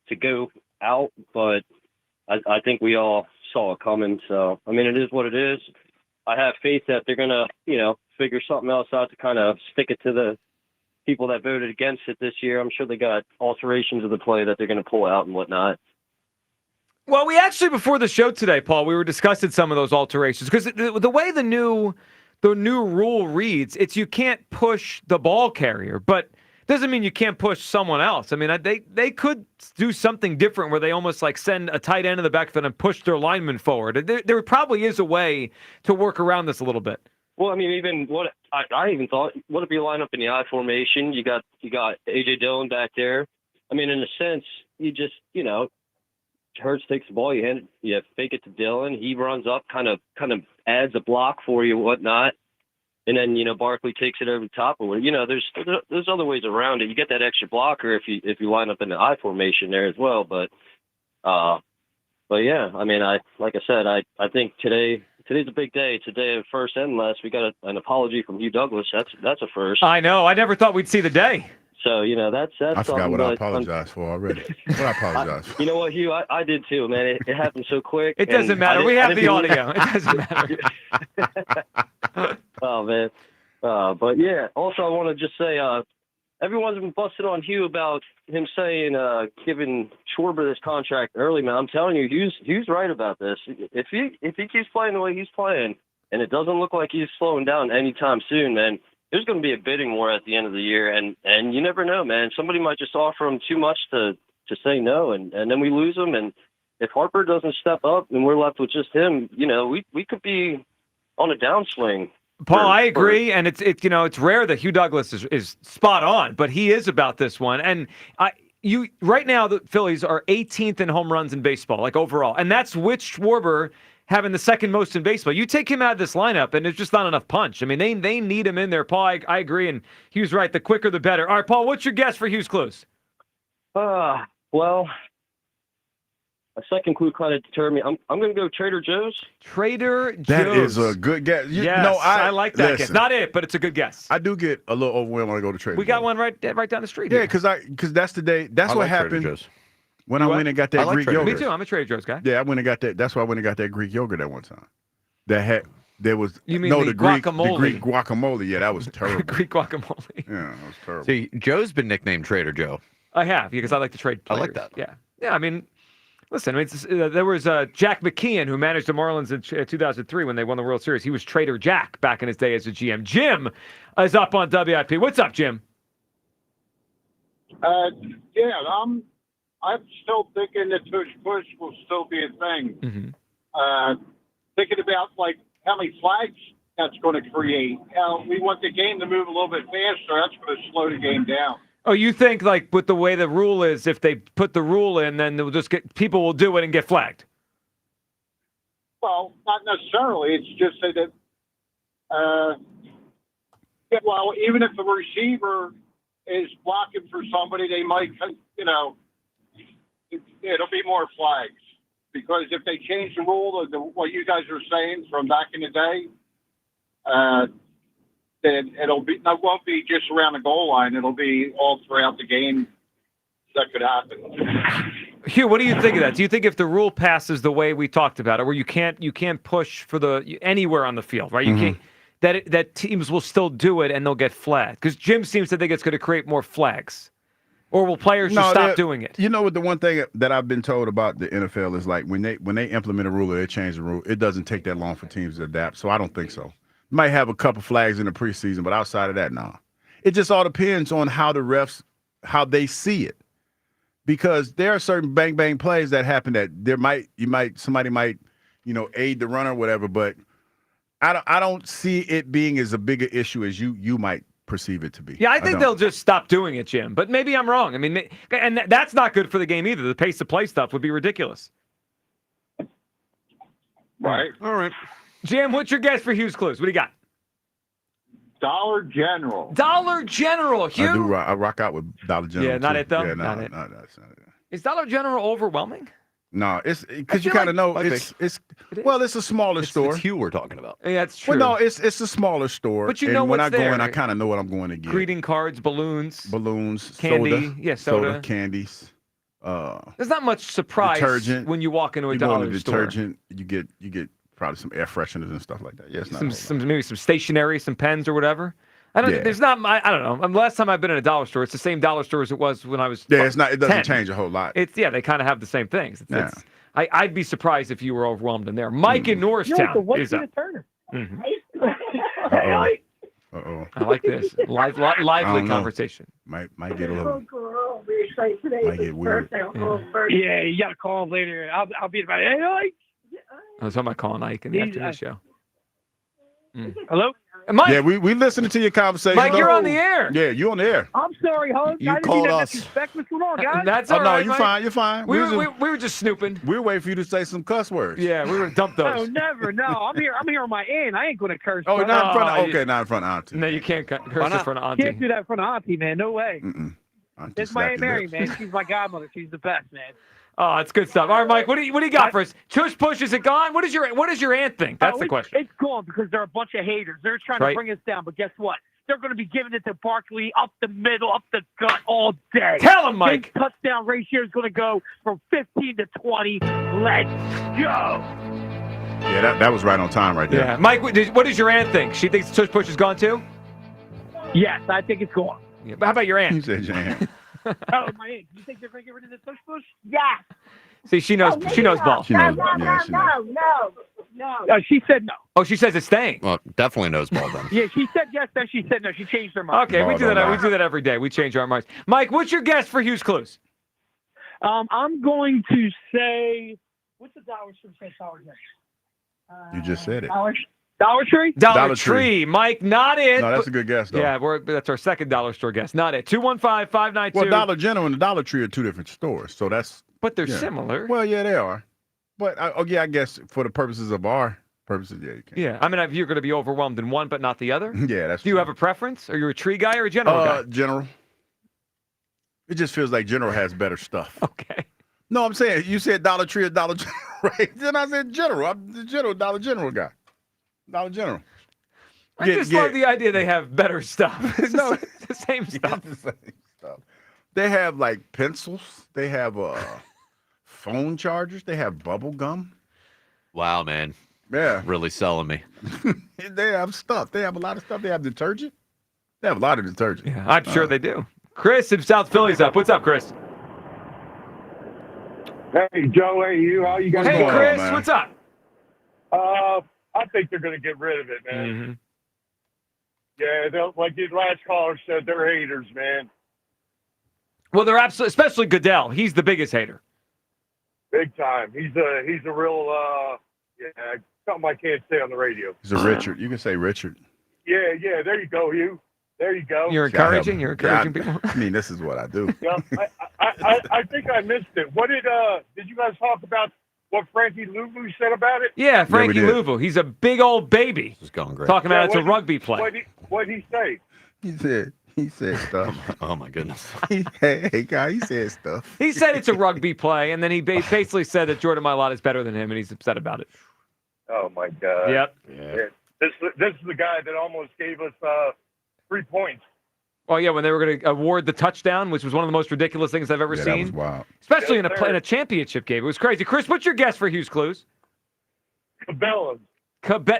to go out, but I think we all saw it coming. So, I mean, it is what it is. I have faith that they're going to, figure something else out to kind of stick it to the people that voted against it this year. I'm sure they got alterations of the play that they're going to pull out and whatnot. Well, we actually, before the show today, Paul, we were discussing some of those alterations because the way the new rule reads, it's you can't push the ball carrier, but doesn't mean you can't push someone else. I mean, they could do something different where they almost like send a tight end in the backfield and push their lineman forward. There probably is a way to work around this a little bit. Well, I mean, even what I even thought, what if you line up in the I formation? You got A.J. Dillon back there. I mean, in a sense, you just, Hurts takes the ball, you fake it to Dillon. He runs up, kind of adds a block for you, whatnot. And then, Barkley takes it over the top of it. There's other ways around it. You get that extra blocker if you line up in the I formation there as well. But yeah, I mean, like I said, I think today's a big day. It's a day of first and last. We got an apology from Hugh Douglas. That's a first. I know. I never thought we'd see the day. So, that's I forgot what I apologized for already. What I apologized for. You know what, Hugh? I did too, man. It happened so quick. It doesn't matter. We have the audio. It doesn't matter. Oh, man. But, yeah, also I want to just say everyone's been busted on Hugh about him saying giving Schwarber this contract early, man. I'm telling you, Hugh's right about this. If he keeps playing the way he's playing, and it doesn't look like he's slowing down anytime soon, man, there's going to be a bidding war at the end of the year, and you never know, man. Somebody might just offer him too much to say no, and then we lose him. And if Harper doesn't step up and we're left with just him, we could be on a downswing. Paul, I agree, and it's rare that Hugh Douglas is spot on, but he is about this one. And right now the Phillies are 18th in home runs in baseball, like overall, and that's with Schwarber having the second most in baseball. You take him out of this lineup, and there's just not enough punch. I mean, they need him in there. Paul, I agree, and Hugh's right. The quicker, the better. All right, Paul, what's your guess for Hugh's clues? Well, a second clue kind of deterred me. I'm going to go Trader Joe's. Trader Joe's. That is a good guess. Yes, I like that guess. Not it, but it's a good guess. I do get a little overwhelmed when I go to Trader Joe's. We got one right down the street. Yeah, because that's the day. That's what happened. When I went and got that Greek yogurt. Me too. I'm a Trader Joe's guy. Yeah, I went and got that. That's why I went and got that Greek yogurt at one time. There was you mean the guacamole? Greek guacamole. Yeah, that was terrible. Greek guacamole. Yeah, that was terrible. See, Joe's been nicknamed Trader Joe. I have because I like to trade players. I like that. Yeah. I mean, listen. There was Jack McKeon who managed the Marlins in 2003 when they won the World Series. He was Trader Jack back in his day as a GM. Jim is up on WIP. What's up, Jim? I'm still thinking that Tush Push will still be a thing. Thinking about how many flags that's going to create. We want the game to move a little bit faster. That's going to slow the game down. Oh, you think with the way the rule is, if they put the rule in, then they'll just people will do it and get flagged? Well, not necessarily. It's just that even if the receiver is blocking for somebody, they might, it'll be more flags. Because if they change the rule, what you guys are saying from back in the day, then it won't be just around the goal line. It'll be all throughout the game that could happen. Hugh, what do you think of that? Do you think if the rule passes the way we talked about it, where you can't push for anywhere on the field, right? You can't. That teams will still do it and they'll get flagged? Because Jim seems to think it's going to create more flags. Or will players just stop doing it? You know what? The one thing that I've been told about the NFL is when they implement a rule or they change the rule, it doesn't take that long for teams to adapt. So I don't think so. You might have a couple flags in the preseason, but outside of that, no. It just all depends on how the refs, how they see it. Because there are certain bang bang plays that happen that somebody might aid the runner, whatever. But I don't see it being as a bigger issue as you might perceive it to be. Yeah, I think they'll just stop doing it, Jim. But maybe I'm wrong. I mean, and that's not good for the game either. The pace of play stuff would be ridiculous. Right. All right. Jim, what's your guess for Hughes Clues? What do you got? Dollar General. Dollar General, Hugh. I rock out with Dollar General. Yeah, not too. it though. Yeah, Not it. No, that's not it. Is Dollar General overwhelming? No, it's I because you feel kind of like- know it's well, it's a smaller store. It's Hugh we're talking about. Yeah, that's true. Well, no, it's a smaller store. But you and know when what's I go there. in, I kind of know what I'm going to get. Greeting cards, balloons, soda, candy, soda. candies. There's not much surprise detergent. when you walk into a You go dollar into store. detergent, you get probably some air fresheners and stuff like that. Yeah, it's not Maybe some stationery, some pens or whatever. I don't. Yeah. There's not. I don't know. Last time I've been in a dollar store, it's the same dollar store as it was when I was. Yeah, it's not. It doesn't 10. change a whole lot. They kind of have the same things. Yeah. I'd be surprised if you were overwhelmed in there. Mike in Norristown is up. Mhm. Uh-oh. I like this lively I don't know. conversation. Might get a little. Might get weird. Yeah, you got to call him later. I'll be about it. Hey, Ike. I was talking about calling Ike in the He's- afternoon show. Hello? Mike, Yeah, we listening to your conversation. Mike, you're on the air. Yeah, you on the air. I'm sorry, Hug. You I didn't called mean to us. disrespect. What's going on, guys? That's Oh all no, right, you're Mike. fine. You're fine. We was were just snooping. we were waiting for you to say some cuss words. Yeah, we were dump Oh, those. never. No, I'm here on my end. I ain't going to curse. Oh, brother. not in front of. Oh, Okay, not in front of auntie. No, you can't curse in not? front of Auntie. Can't do that in front of Auntie, man. No way. Auntie It's my slapped Aunt your Mary, lips. man. She's my godmother. She's the best, man. Oh, it's good stuff. All right, Mike, what do you got for us? Tush Push, is it gone? What does your aunt think? That's the question. It's gone because they're a bunch of haters. They're trying Right. to bring us down, but guess what? They're going to be giving it to Barkley up the middle, up the gut all day. Tell him, Mike. His touchdown ratio is going to go from 15 to 20. Let's go. Yeah, that was right on time right there. Yeah, Mike, what does your aunt think? She thinks Tush Push is gone too? Yes, I think it's gone. Yeah, but how about your You aunt? said your aunt. Oh, my aunt. You think they're going to get rid of the Tush Push? Yeah. See, she knows. She knows ball. She knows. Yeah, she knows. No. She said no. Oh, she says it's staying. Well, definitely knows ball then. Yeah, she said yes, then she said no. She changed her mind. Okay, we No, do that. no, no. We do that every day. We change our minds. Mike, what's your guess for Hughes Clues? I'm going to say, what's the Dollar Tree say Dollar Tree? You just said it. Dollar Tree? Dollar Tree. Mike, not it. No, that's but- a good guess though. Yeah, that's our second dollar store guess. Not it. 215-592. Well, Dollar General and the Dollar Tree are two different stores, so that's. But they're yeah. similar. Well, yeah, they are. But I guess for the purposes of our purposes, yeah, you can. Yeah, I mean, if you're going to be overwhelmed in one but not the other. Yeah, that's. Do you have a preference? Are you a tree guy or a general guy? General. It just feels like General has better stuff. Okay. No, I'm saying you said Dollar Tree or Dollar General, right? Then I said General. I'm the Dollar General guy. Dollar General. I just love the idea they have better stuff. It's No. the same stuff. It's the same stuff. They have like pencils. They have phone chargers. They have bubble gum. Wow, man. Yeah. Really selling me. They have stuff. They have a lot of stuff. They have detergent. They have a lot of detergent. Yeah, I'm sure they do. Chris in South Philly's up. What's up, Chris? Hey, Joe. Hey, you. How you guys Hey, doing? Chris. man? What's up? I think they're going to get rid of it, man. Mm-hmm. Yeah, like these last caller said, they're haters, man. Well, they're absolutely, especially Goodell. He's the biggest hater. Big time. He's a real, something I can't say on the radio. He's a Richard. You can say Richard. Yeah, there you go, Hugh. There you go. You're encouraging. You're encouraging people. I mean, this is what I do. Yeah, I think I missed it. What did you guys talk about? What Frankie Louvu said about it? Yeah, Frankie did. Louvu. He's a big old baby. This is going great. Talking about Yeah, it's a what- rugby play. What'd he say? He said stuff. Oh, my goodness. hey, guy, he said stuff. He said it's a rugby play, and then he basically said that Jordan Mailata is better than him, and he's upset about it. Oh my God. Yep. Yeah. This is the guy that almost gave us 3 points. Oh yeah, when they were going to award the touchdown, which was one of the most ridiculous things I've ever Yeah, that was seen, wild. especially Yes, in sir. a championship game. It was crazy. Chris, what's your guess for Hughes Clues? Cabela's.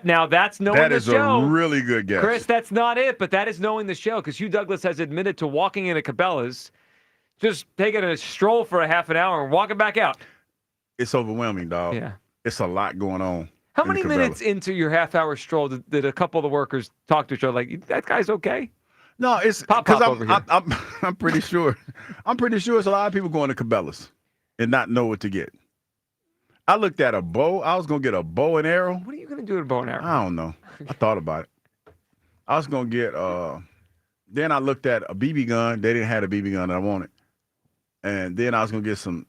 Now that's knowing That the is show. a really good guess. Chris, that's not it, but that is knowing the show because Hugh Douglas has admitted to walking into Cabela's, just taking a stroll for a half an hour and walking back out. It's overwhelming, dog. Yeah. It's a lot going on. How in many Cabela's. minutes into your half-hour stroll did a couple of the workers talk to each other like, that guy's okay? No, it's Pop because over here. I'm pretty sure. I'm pretty sure it's a lot of people going to Cabela's and not know what to get. I looked at a bow. I was gonna get a bow and arrow. What are you gonna do with a bow and arrow? I don't know. I thought about it. I was gonna get. Then I looked at a BB gun. They didn't have a BB gun that I wanted. And then I was gonna get some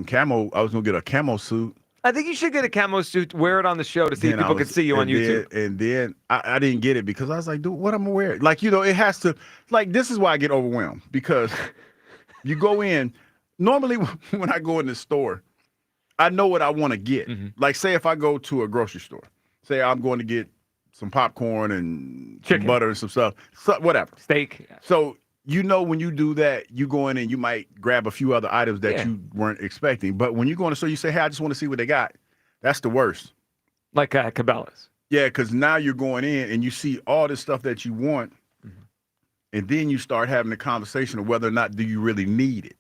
camo. I was gonna get a camo suit. I think you should get a camo suit, wear it on the show to see if people can see you on YouTube. And then I didn't get it because I was like, dude, what am I wearing? Like, it has to, like, this is why I get overwhelmed because you go in, normally when I go in the store, I know what I want to get. Like, say if I go to a grocery store, say I'm going to get some popcorn and some butter and some stuff, whatever. Steak. So, when you do that, you go in and you might grab a few other items that you weren't expecting. But when you go in the store, you say, hey, I just want to see what they got. That's the worst. Like Cabela's. Yeah, because now you're going in and you see all this stuff that you want. And then you start having the conversation of whether or not do you really need it.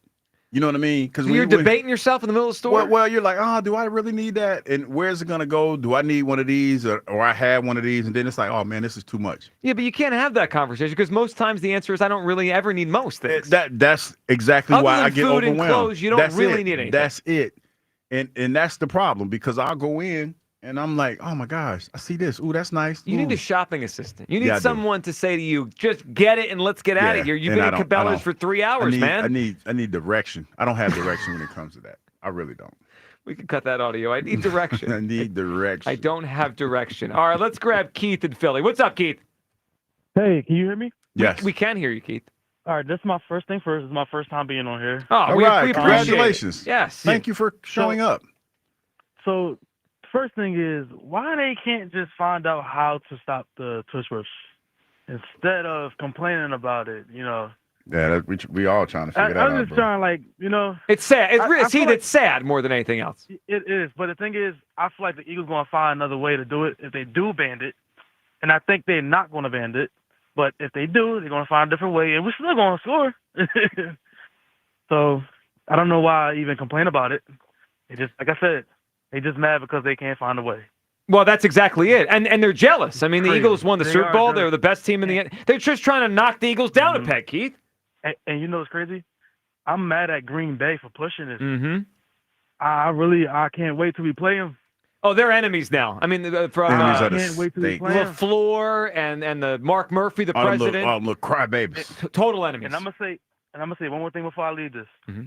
You know what I mean? Because you're debating yourself in the middle of the store? Well, you're like, do I really need that? And where's it going to go? Do I need one of these or I have one of these? And then it's like, oh, man, this is too much. Yeah, but you can't have that conversation because most times the answer is I don't really ever need most things. That's exactly why I get food overwhelmed. And clothes, you don't really need anything. That's it. And that's the problem because I'll go in and I'm like, oh, my gosh, I see this. Ooh, that's nice. You need a shopping assistant. You need someone to say to you, just get it and let's get out of here. You've been at Cabela's for 3 hours, man. I need direction. I don't have direction when it comes to that. I really don't. We can cut that audio. I need direction. I need direction. I don't have direction. All right, let's grab Keith in Philly. What's up, Keith? Hey, can you hear me? Yes. We can hear you, Keith. All right, this is my first thing first. This is my first time being on here. Oh, all we right. Congratulations. It. Yes. Thank you for showing up. So, first thing is, why they can't just find out how to stop the Tush Push instead of complaining about it, Yeah, we all trying to figure that out. I'm just trying, It's sad. It's sad more than anything else. It is, but the thing is, I feel like the Eagles going to find another way to do it if they do ban it, and I think they're not going to ban it, but if they do, they're going to find a different way, and we're still going to score. So, I don't know why I even complain about it. They just, like I said, they just mad because they can't find a way. Well, that's exactly it. And they're jealous. I mean, the Eagles won the Super Bowl. Good. They were the best team in the end. They're just trying to knock the Eagles down a peg, Keith. And you know what's crazy? I'm mad at Green Bay for pushing this. Mm-hmm. I can't wait till we play them. Oh, they're enemies now. I mean, from I can't wait till we play them. LaFleur and the Mark Murphy, the president. Look, crybabies. Total enemies. And I'm gonna say one more thing before I leave this. Mm-hmm.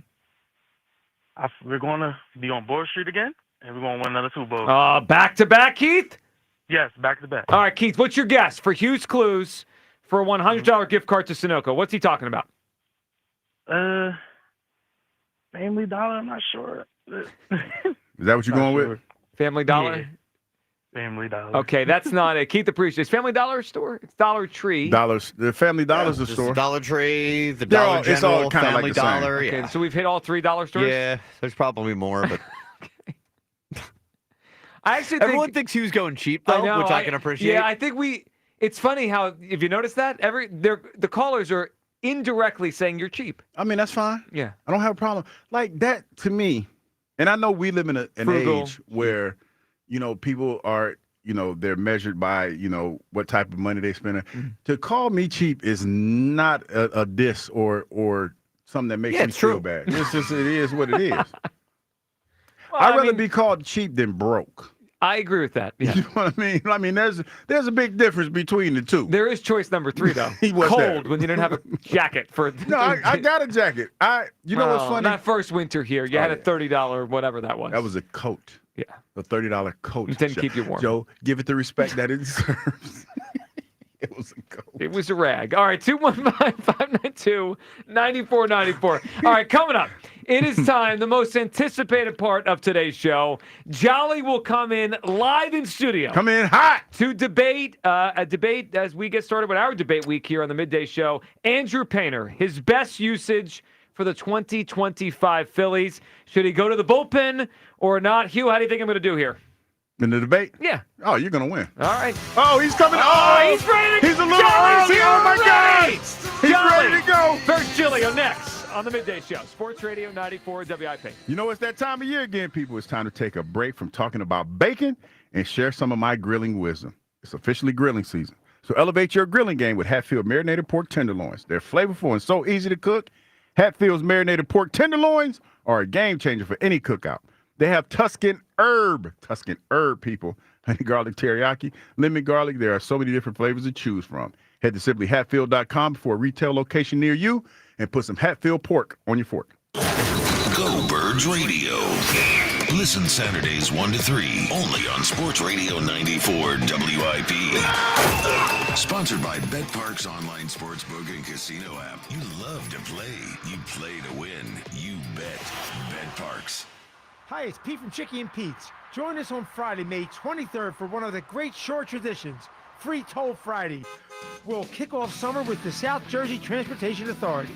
We're gonna be on Board Street again, and we're gonna win another Super Bowl. Back to back, Keith? Yes, back to back. All right, Keith. What's your guess for Hughes Clues for a $100 gift card to Sunoco? What's he talking about? Family Dollar. I'm not sure. Is that what you're going with? Family Dollar? Yeah. Family Dollar. Okay, that's not it. Keith appreciates. Family Dollar store? It's Dollar Tree. The Family Dollar's the store. Dollar Tree, the Dollar General, it's all kind of Family like the same. Dollar. Okay, Yeah. so we've hit all $3 stores? Yeah, there's probably more, but I actually everyone thinks he was going cheap though, which I can appreciate. Yeah, I think it's funny how, if you notice that, the callers are indirectly saying you're cheap. I mean, that's fine. Yeah. I don't have a problem. Like that to me, and I know we live in an Frugal. age where, people are, they're measured by, what type of money they spend. To call me cheap is not a diss or something that makes me feel bad. It's just, it is what it is. I'd rather be called cheap than broke. I agree with that. Yeah. You know what I mean? I mean, there's a big difference between the two. There is choice number 3, though. What's Cold that? when you didn't have a jacket for. No, I got a jacket. You know what's funny? That first winter here, you had a $30 whatever that was. That was a coat. Yeah. A $30 coat. It didn't keep you warm. Joe, give it the respect that it deserves. It was a coat. It was a rag. All right, 215-592-9494. All right, coming up. It is time, the most anticipated part of today's show. Jolly will come in live in studio. Come in hot. To debate, as we get started with our debate week here on the Midday Show. Andrew Painter, his best usage for the 2025 Phillies. Should he go to the bullpen or not? Hugh, how do you think I'm going to do here? In the debate? Yeah. Oh, you're going to win. All right. Oh, he's coming. Oh, he's ready to go. He's a little Jolly's early. here Oh, my already. God. He's ready to go. Virgilio next on the Midday Show. Sports Radio 94 WIP. You know, it's that time of year again, people. It's time to take a break from talking about bacon and share some of my grilling wisdom. It's officially grilling season. So elevate your grilling game with Hatfield marinated pork tenderloins. They're flavorful and so easy to cook. Hatfield's marinated pork tenderloins are a game changer for any cookout. They have Tuscan Tuscan herb, people. Honey garlic teriyaki, lemon garlic. There are so many different flavors to choose from. Head to simplyhatfield.com for a retail location near you and put some Hatfield pork on your fork. Go Birds Radio. Listen Saturdays 1 to 3 only on Sports Radio 94 WIP. Sponsored by BetParks online sportsbook and casino app. You love to play. You play to win. You bet. BetParks. Hi, it's Pete from Chicky and Pete's. Join us on Friday, May 23rd for one of the great short traditions, Free Toll Friday. We'll kick off summer with the South Jersey Transportation Authority.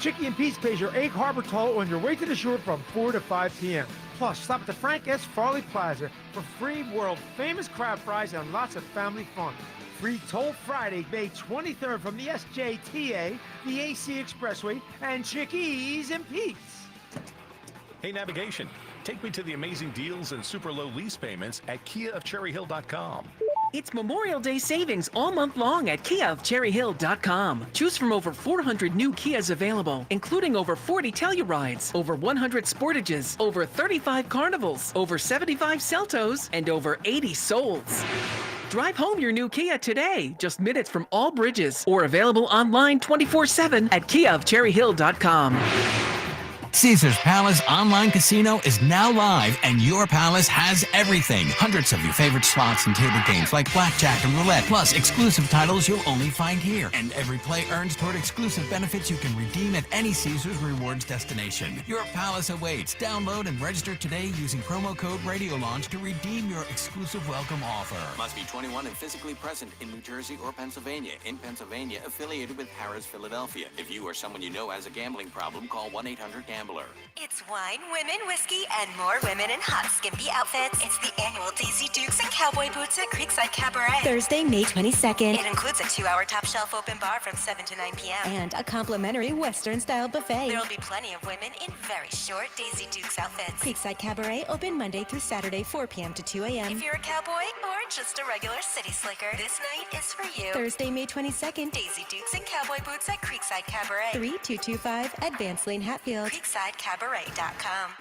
Chicky and Pete's pays your Egg Harbor toll on your way to the shore from 4 to 5 p.m. Plus, stop at the Frank S. Farley Plaza for free world-famous crab fries and lots of family fun. Free Toll Friday, May 23rd from the SJTA, the AC Expressway, and Chickies and Pete's. Hey, navigation. Take me to the amazing deals and super low lease payments at KiaofCherryHill.com. It's Memorial Day savings all month long at KiaofCherryHill.com. Choose from over 400 new Kias available, including over 40 Tellurides, over 100 Sportages, over 35 Carnivals, over 75 Celtos, and over 80 Souls. Drive home your new Kia today, just minutes from all bridges, or available online 24/7 at KiaofCherryHill.com. Caesars Palace Online Casino is now live, and your palace has everything. Hundreds of your favorite slots and table games like blackjack and roulette, plus exclusive titles you'll only find here. And every play earns toward exclusive benefits you can redeem at any Caesars Rewards destination. Your palace awaits. Download and register today using promo code RadioLaunch to redeem your exclusive welcome offer. Must be 21 and physically present in New Jersey or Pennsylvania. In Pennsylvania, affiliated with Harrah's Philadelphia. If you or someone you know has a gambling problem, call 1-800-GAMBLER. It's wine, women, whiskey, and more women in hot, skimpy outfits. It's the annual Daisy Dukes and Cowboy Boots at Creekside Cabaret. Thursday, May 22nd. It includes a 2-hour top shelf open bar from 7 to 9 p.m. And a complimentary Western-style buffet. There'll be plenty of women in very short Daisy Dukes outfits. Creekside Cabaret, open Monday through Saturday, 4 p.m. to 2 a.m. If you're a cowboy or just a regular city slicker, this night is for you. Thursday, May 22nd. Daisy Dukes and Cowboy Boots at Creekside Cabaret. 3225 Advance Lane, Hatfield. CreeksideCabaret.com.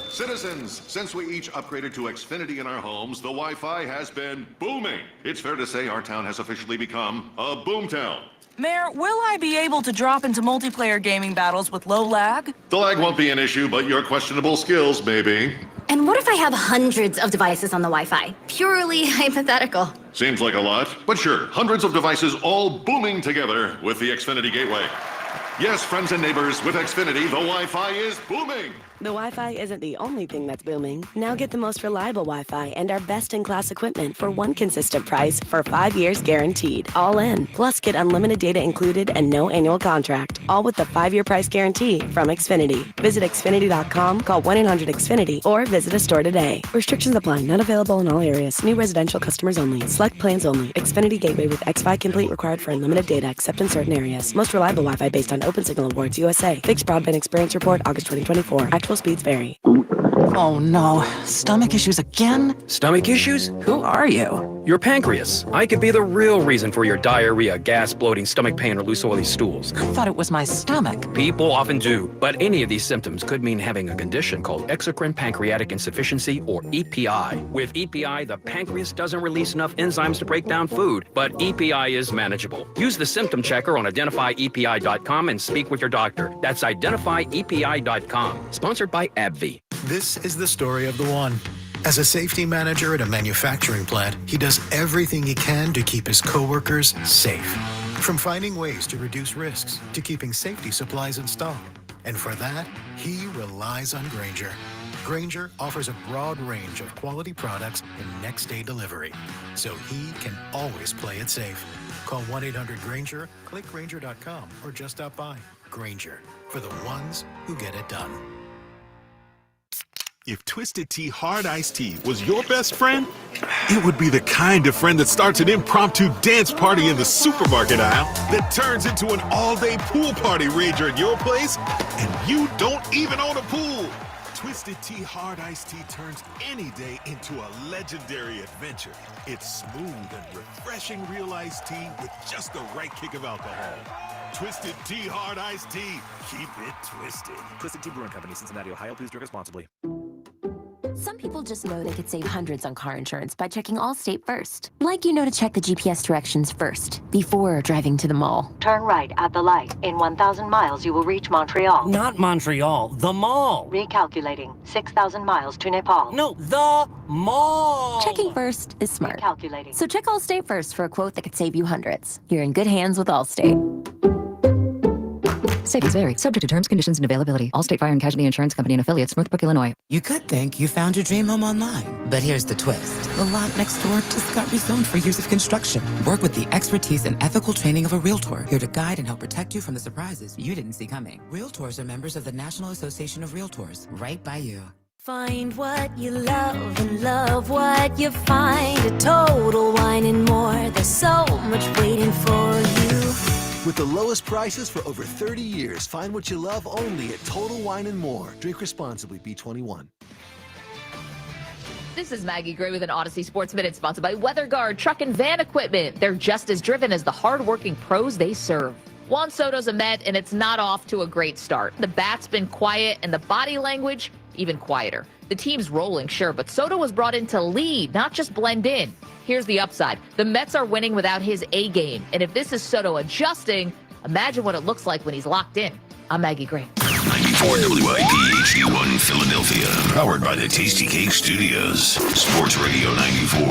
Citizens, since we each upgraded to Xfinity in our homes, the Wi-Fi has been booming. It's fair to say our town has officially become a boomtown. Mayor, will I be able to drop into multiplayer gaming battles with low lag? The lag won't be an issue, but your questionable skills may be. And what if I have hundreds of devices on the Wi-Fi? Purely hypothetical. Seems like a lot, but sure, hundreds of devices all booming together with the Xfinity Gateway. Yes, friends and neighbors, with Xfinity, the Wi-Fi is booming. The Wi-Fi isn't the only thing that's booming. Now get the most reliable Wi-Fi and our best-in-class equipment for one consistent price for 5 years guaranteed. All in. Plus, get unlimited data included and no annual contract. All with the 5-year price guarantee from Xfinity. Visit Xfinity.com, call 1-800-XFINITY, or visit a store today. Restrictions apply. Not available in all areas. New residential customers only. Select plans only. Xfinity Gateway with XFi Complete required for unlimited data except in certain areas. Most reliable Wi-Fi based on Open Signal Awards USA. Fixed Broadband Experience Report, August 2024. Actual speeds vary. Oh no, stomach issues again? Stomach issues? Who are you? Your pancreas. I could be the real reason for your diarrhea, gas, bloating, stomach pain, or loose oily stools. I thought it was my stomach. People often do, but any of these symptoms could mean having a condition called exocrine pancreatic insufficiency, or EPI. With EPI, the pancreas doesn't release enough enzymes to break down food, but EPI is manageable. Use the symptom checker on identifyepi.com and speak with your doctor. That's identifyepi.com. Sponsored by AbbVie. This is the story of the one. As a safety manager at a manufacturing plant, he does everything he can to keep his coworkers safe. From finding ways to reduce risks to keeping safety supplies in stock. And for that, he relies on Grainger. Grainger offers a broad range of quality products and next-day delivery, so he can always play it safe. Call 1-800-GRAINGER, click Grainger.com, or just stop by. Grainger, for the ones who get it done. If Twisted Tea Hard Iced Tea was your best friend, it would be the kind of friend that starts an impromptu dance party in the supermarket aisle that turns into an all-day pool party rager at your place, and you don't even own a pool. Twisted Tea Hard Iced Tea turns any day into a legendary adventure. It's smooth and refreshing real iced tea with just the right kick of alcohol. Twisted Tea Hard Iced Tea. Keep it twisted. Twisted Tea Brewing Company, Cincinnati, Ohio. Please drink responsibly. Some people just know they could save hundreds on car insurance by checking Allstate first. Like to check the GPS directions first, before driving to the mall. Turn right at the light. In 1,000 miles, you will reach Montreal. Not Montreal, the mall. Recalculating. 6,000 miles to Nepal. No, the mall. Checking first is smart. Recalculating. So check Allstate first for a quote that could save you hundreds. You're in good hands with Allstate. Savings vary, subject to terms, conditions, and availability. Allstate Fire and Casualty Insurance Company and affiliates, Northbrook, Illinois. You could think you found your dream home online, but here's the twist. The lot next door just got rezoned for years of construction. Work with the expertise and ethical training of a Realtor, here to guide and help protect you from the surprises you didn't see coming. Realtors are members of the National Association of Realtors, right by you. Find what you love and love what you find. A Total Wine and More. There's so much waiting for you. With the lowest prices for over 30 years, find what you love only at Total Wine & More. Drink responsibly, B21. This is Maggie Gray with an Odyssey Sports Minute, sponsored by WeatherGuard Truck and Van Equipment. They're just as driven as the hardworking pros they serve. Juan Soto's a Met, and it's not off to a great start. The bat's been quiet, and the body language even quieter. The team's rolling, sure, but Soto was brought in to lead, not just blend in. Here's the upside. The Mets are winning without his A game. And if this is Soto adjusting, imagine what it looks like when he's locked in. I'm Maggie Gray. 94 WIP HD1 Philadelphia. Powered by the Tasty Cake Studios. Sports Radio 94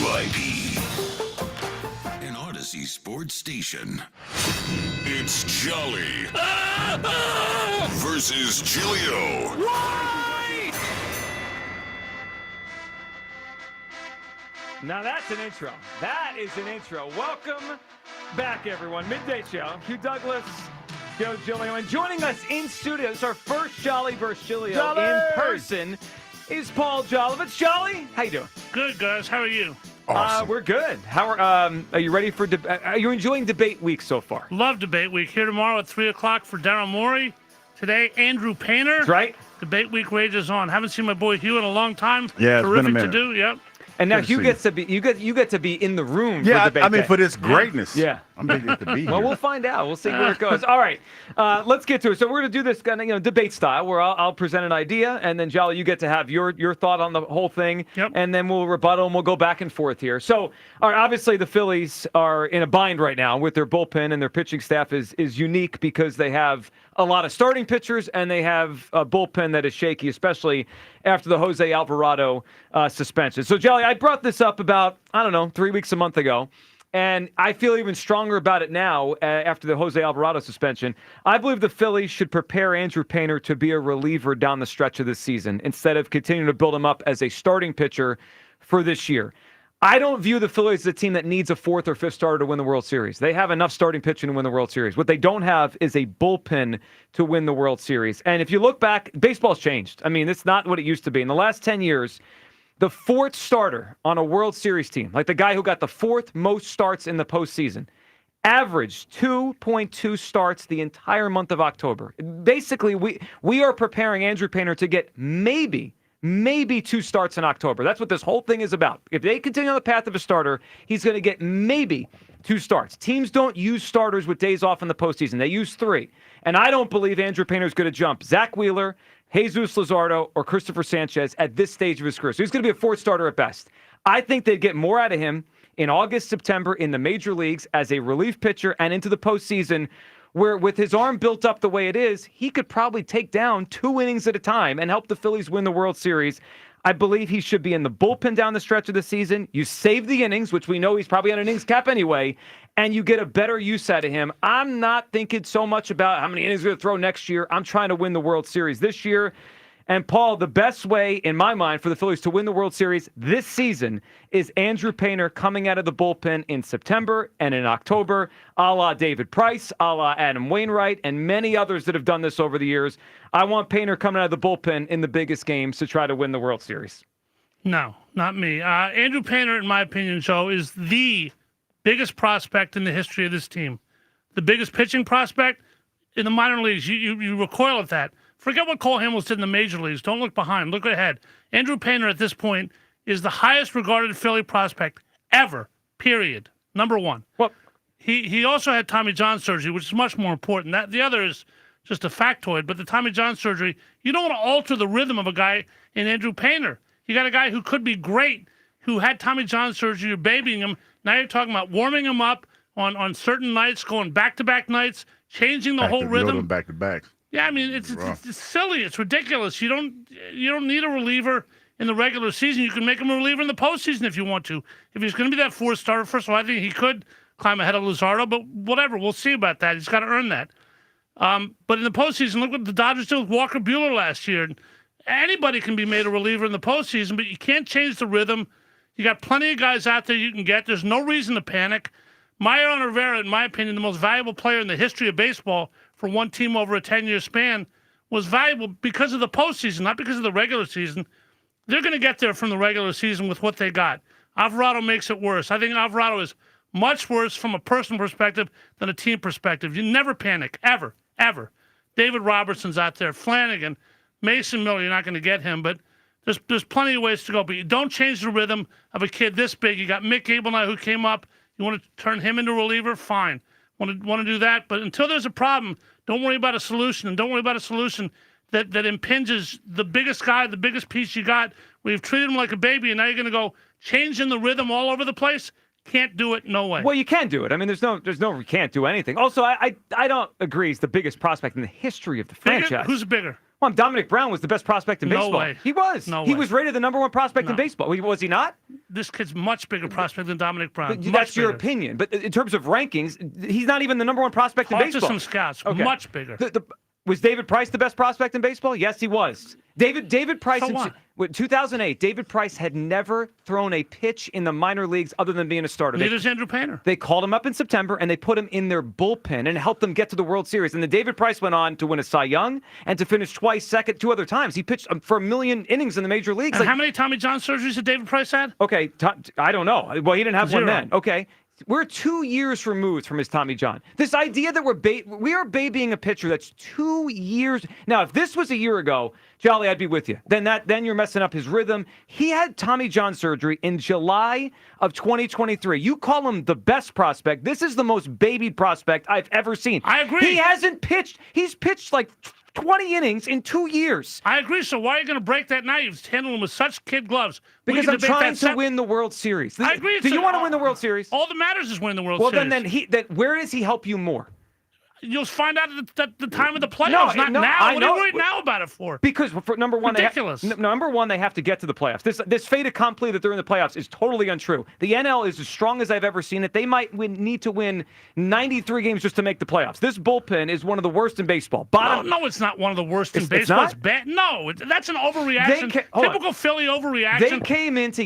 WIP. An Odyssey sports station. It's Jolly versus Giglio. Now that's an intro. That is an intro. Welcome back, everyone. Midday show. Hugh Douglas, Joe Giglio, and joining us in studio, it's our first Jolly versus Giglio in person, is Paul Jolovitz. Jolly, how you doing? Good, guys. How are you? Awesome. We're good. How are you ready for? Are you enjoying debate week so far? Love debate week. Here tomorrow at 3 o'clock for Daryl Morey. Today, Andrew Painter. That's right. Debate week rages on. Haven't seen my boy Hugh in a long time. Yeah, it's terrific been a minute. to do. Yep. And now Hugh gets to be you get to be in the room. Yeah, for debate I mean day. for this greatness. Yeah, I'm big to be here. Well, we'll find out. We'll see where it goes. All right, let's get to it. So we're going to do this kind of debate style, where I'll present an idea, and then Jolly, you get to have your thought on the whole thing, and then we'll rebuttal and we'll go back and forth here. So, all right, obviously the Phillies are in a bind right now with their bullpen, and their pitching staff is unique because they have a lot of starting pitchers and they have a bullpen that is shaky, especially after the Jose Alvarado suspension. So, Jolly, I brought this up about, 3 weeks, a month ago, and I feel even stronger about it now after the Jose Alvarado suspension. I believe the Phillies should prepare Andrew Painter to be a reliever down the stretch of this season instead of continuing to build him up as a starting pitcher for this year. I don't view the Phillies as a team that needs a fourth or fifth starter to win the World Series. They have enough starting pitching to win the World Series. What they don't have is a bullpen to win the World Series. And if you look back, baseball's changed. I mean, it's not what it used to be. In the last 10 years, the fourth starter on a World Series team, like the guy who got the fourth most starts in the postseason, averaged 2.2 starts the entire month of October. Basically, we are preparing Andrew Painter to get maybe 2 starts in October. That's what this whole thing is about. If they continue on the path of a starter, he's going to get maybe 2 starts. Teams don't use starters with days off in the postseason. They use 3. And I don't believe Andrew Painter is going to jump Zach Wheeler, Jesus Luzardo, or Christopher Sanchez at this stage of his career. So he's going to be a 4th starter at best. I think they'd get more out of him in August, September in the major leagues as a relief pitcher and into the postseason, where with his arm built up the way it is, he could probably take down 2 innings at a time and help the Phillies win the World Series. I believe he should be in the bullpen down the stretch of the season. You save the innings, which we know he's probably on an innings cap anyway, and you get a better use out of him. I'm not thinking so much about how many innings he's going to throw next year. I'm trying to win the World Series this year. And, Paul, the best way, in my mind, for the Phillies to win the World Series this season is Andrew Painter coming out of the bullpen in September and in October, a la David Price, a la Adam Wainwright, and many others that have done this over the years. I want Painter coming out of the bullpen in the biggest games to try to win the World Series. No, not me. Andrew Painter, in my opinion, Joe, is the biggest prospect in the history of this team. The biggest pitching prospect in the minor leagues. You recoil at that. Forget what Cole Hamels did in the major leagues. Don't look behind. Look ahead. Andrew Painter at this point is the highest regarded Philly prospect ever, period. Number 1. Well, he also had Tommy John surgery, which is much more important. The other is just a factoid, but the Tommy John surgery, you don't want to alter the rhythm of a guy in Andrew Painter. You got a guy who could be great, who had Tommy John surgery, you're babying him. Now you're talking about warming him up on certain nights, going back-to-back nights, changing the whole rhythm. Back-to-back. Yeah, I mean, it's silly. It's ridiculous. You don't need a reliever in the regular season. You can make him a reliever in the postseason if you want to. If he's going to be that fourth starter, first of all, I think he could climb ahead of Luzardo, but whatever. We'll see about that. He's got to earn that. But in the postseason, look what the Dodgers did with Walker Buehler last year. Anybody can be made a reliever in the postseason, but you can't change the rhythm. You got plenty of guys out there you can get. There's no reason to panic. Mariano Rivera, in my opinion, the most valuable player in the history of baseball for one team over a 10-year span, was valuable because of the postseason, not because of the regular season. They're going to get there from the regular season with what they got. Alvarado makes it worse. I think Alvarado is much worse from a personal perspective than a team perspective. You never panic, ever, ever. David Robertson's out there. Flanagan, Mason Miller, you're not going to get him, but there's plenty of ways to go. But you don't change the rhythm of a kid this big. You got Mick Abel now who came up. You want to turn him into a reliever? Fine. Want to do that. But until there's a problem, don't worry about a solution. And don't worry about a solution that impinges the biggest guy, the biggest piece you got. We've treated him like a baby, and now you're going to go changing the rhythm all over the place? Can't do it. No way. Well, you can do it. I mean, there's no you can't do anything. Also, I don't agree he's the biggest prospect in the history of the franchise. Who's bigger? Well, Dominic Brown was the best prospect in baseball. No way. He was. No he way. was rated the number one prospect in baseball. Was he not? This kid's much bigger prospect than Dominic Brown. But that's your opinion. But in terms of rankings, he's not even the number one prospect in baseball. Talk to some scouts. Okay. Much bigger. Was David Price the best prospect in baseball? Yes, he was. David Price in 2008, David Price had never thrown a pitch in the minor leagues other than being a starter. Neither's Andrew Painter. They called him up in September, and they put him in their bullpen and helped them get to the World Series. And then David Price went on to win a Cy Young and to finish twice second 2 other times. He pitched for 1 million innings in the major leagues. And how many Tommy John surgeries did David Price had? Okay, I don't know. Well, he didn't have 0. one then. Okay. We're 2 years removed from his Tommy John. This idea that we are babying a pitcher that's 2 years. Now, if this was a year ago, Jolly, I'd be with you. Then you're messing up his rhythm. He had Tommy John surgery in July of 2023. You call him the best prospect. This is the most babied prospect I've ever seen. I agree. He hasn't pitched. He's pitched like 20 innings in 2 years. I agree. So why are you going to break that now? You've handled him with such kid gloves. Because I'm trying to win the World Series. I agree. Do you want to win the World Series? All that matters is winning the World Series. Series. Well, then where does he help you more? You'll find out at the time of the playoffs, not now. What are you worried now about it for? Because for number one, ridiculous. Number one, they have to get to the playoffs. This fait accompli that they're in the playoffs is totally untrue. The NL is as strong as I've ever seen it. They might need to win 93 games just to make the playoffs. This bullpen is one of the worst in baseball. No, it's not one of the worst in baseball. It's bad. No, that's an overreaction. Typical Philly overreaction. They came into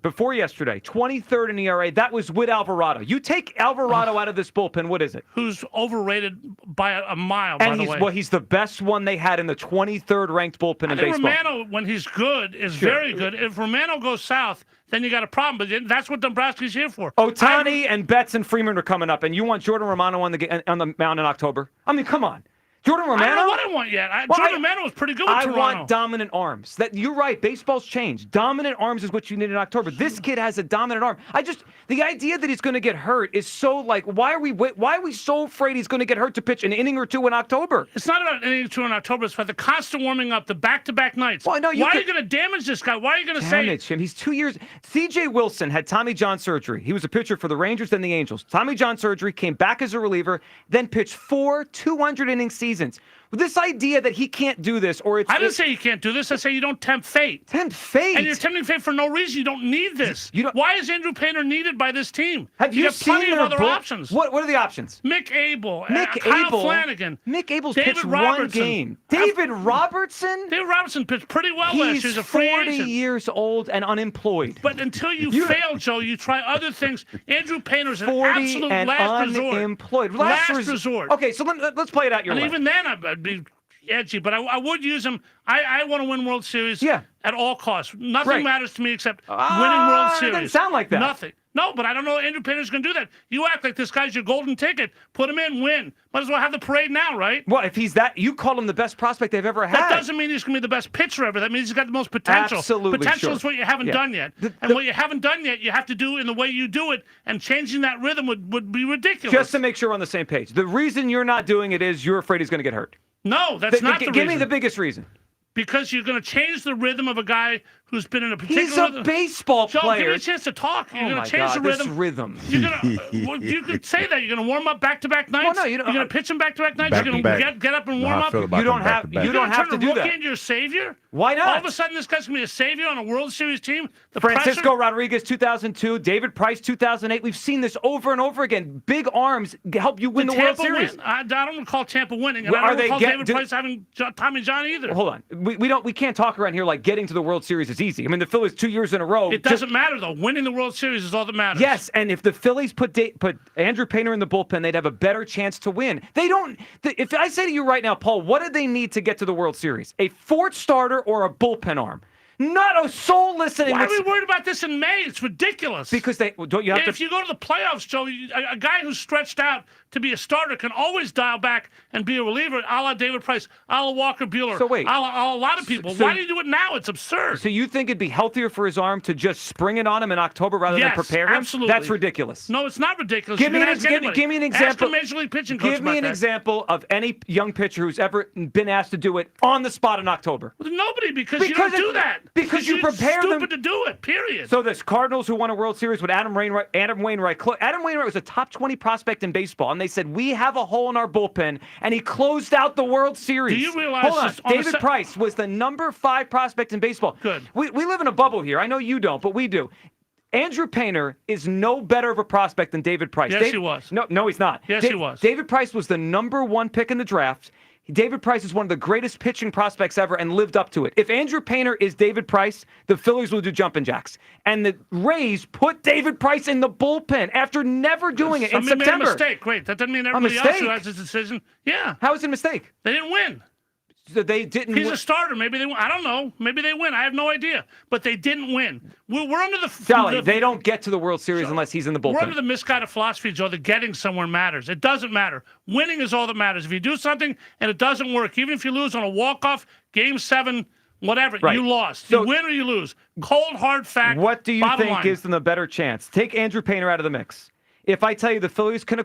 before yesterday, 23rd in ERA. That was with Alvarado. You take Alvarado out of this bullpen, what is it? Who's overrated by a mile, by the way. Well, he's the best one they had in the 23rd ranked bullpen in baseball. Romano, when he's good, is very good. If Romano goes south, then you got a problem. But that's what Dombrowski's here for. Ohtani and Betts and Freeman are coming up, and you want Jordan Romano on the mound in October? I mean, come on. Jordan Romano? I don't know what I want yet. Jordan Romano was pretty good with Toronto. I want dominant arms. You're right. Baseball's changed. Dominant arms is what you need in October. This kid has a dominant arm. The idea that he's going to get hurt is so why are we so afraid he's going to get hurt to pitch an inning or two in October? It's not about an inning or two in October. It's about the constant warming up, the back-to-back nights. Well, why are you going to damage this guy? Why are you going to say damage him? He's 2 years. C.J. Wilson had Tommy John surgery. He was a pitcher for the Rangers, then the Angels. Tommy John surgery, came back as a reliever, then pitched 4 200-inning seasons. This idea that he can't do this, I didn't say you can't do this. I say you don't tempt fate. Tempt fate? And you're tempting fate for no reason. You don't need this. Why is Andrew Painter needed by this team? Have you got seen plenty of other options. What are the options? Mick Abel, Kyle Flanagan. Mick Abel's David pitched Robertson. one game. David Robertson? David Robertson pitched pretty well last year. He's a free agent. 40 years old and unemployed. But until you fail, Joe, you try other things. Andrew Painter's an 40 absolute and last resort. Unemployed. Last resort. Okay, so let's play it out your way. And even then, I'd be edgy, but I would use him. I want to win World Series at all costs. Nothing matters to me except winning World Series. It doesn't sound like that. Nothing. No, but I don't know Andrew Painter's going to do that. You act like this guy's your golden ticket. Put him in, win. Might as well have the parade now, right? Well, if he's that, you call him the best prospect they've ever had. That doesn't mean he's going to be the best pitcher ever. That means he's got the most potential. Absolutely, potential is what you haven't done yet. And what you haven't done yet, you have to do in the way you do it, and changing that rhythm would be ridiculous. Just to make sure we're on the same page. The reason you're not doing it is you're afraid he's going to get hurt. No, that's not the reason. Give me the biggest reason. Because you're going to change the rhythm of a guy who's been in a particular... He's a baseball Joe, player. give me a chance to talk. You're going to change the this rhythm. rhythm. You're gonna, you could say that. You're going to warm up back-to-back nights. Well, no, you don't. You're going to pitch him back-to-back nights. You're going to get up and warm up. You don't have to do that. Into your savior? Why not? All of a sudden, this guy's going to be a savior on a World Series team? Francisco Rodriguez, 2002. David Price, 2008. We've seen this over and over again. Big arms help you win the World Series. I don't recall Tampa winning. And Well, I don't recall David Price having Tommy John either. Hold on. We can't talk around here like getting to the World Series is easy. I mean, the Phillies 2 years in a row. It doesn't matter, though. Winning the World Series is all that matters. Yes, and if the Phillies put Andrew Painter in the bullpen, they'd have a better chance to win. They don't. If I say to you right now, Paul, what do they need to get to the World Series? A fourth starter or a bullpen arm? Not a soul listening. Why are we worried about this in May? It's ridiculous. Because don't you have If you go to the playoffs, Joe, a guy who's stretched out to be a starter can always dial back and be a reliever, a la David Price, a la Walker Buehler, So wait. a lot of people. Why do you do it now? It's absurd. So you think it'd be healthier for his arm to just spring it on him in October rather than prepare him? Absolutely. That's ridiculous. No, it's not ridiculous. Give You me can an ask anybody. give me an example. Ask a Major League pitching coach Give me about an that. example of any young pitcher who's ever been asked to do it on the spot in October. Well, nobody, because you don't do that. Because you you're prepare them. stupid to do it, period. So this Cardinals who won a World Series with Adam Wainwright. Adam Wainwright was a top 20 prospect in baseball, and they said, we have a hole in our bullpen, and he closed out the World Series. Do you realize Hold on. this on David Price was the number 5 prospect in baseball. Good. We live in a bubble here. I know you don't, but we do. Andrew Painter is no better of a prospect than David Price. Yes, he was. No, he's not. Yes, he was. David Price was the number 1 pick in the draft. David Price is one of the greatest pitching prospects ever and lived up to it. If Andrew Painter is David Price, the Phillies will do jumping jacks. And the Rays put David Price in the bullpen after never doing it in Somebody September. made a mistake. Great. That doesn't mean everybody else who has this decision. Yeah. How is it a mistake? They didn't win. So they didn't He's win. a starter. Maybe they win. I don't know. Maybe they win. I have no idea. But they didn't win. We're under the... Sally, they don't get to the World Series unless he's in the bullpen. We're under the misguided philosophy, Joe, that getting somewhere matters. It doesn't matter. Winning is all that matters. If you do something and it doesn't work, even if you lose on a walk-off, Game 7, whatever, Right. you lost. So- you win or you lose. Cold, hard fact. What do you bottom think line. is the better chance? Take Andrew Painter out of the mix. If I tell you the Phillies can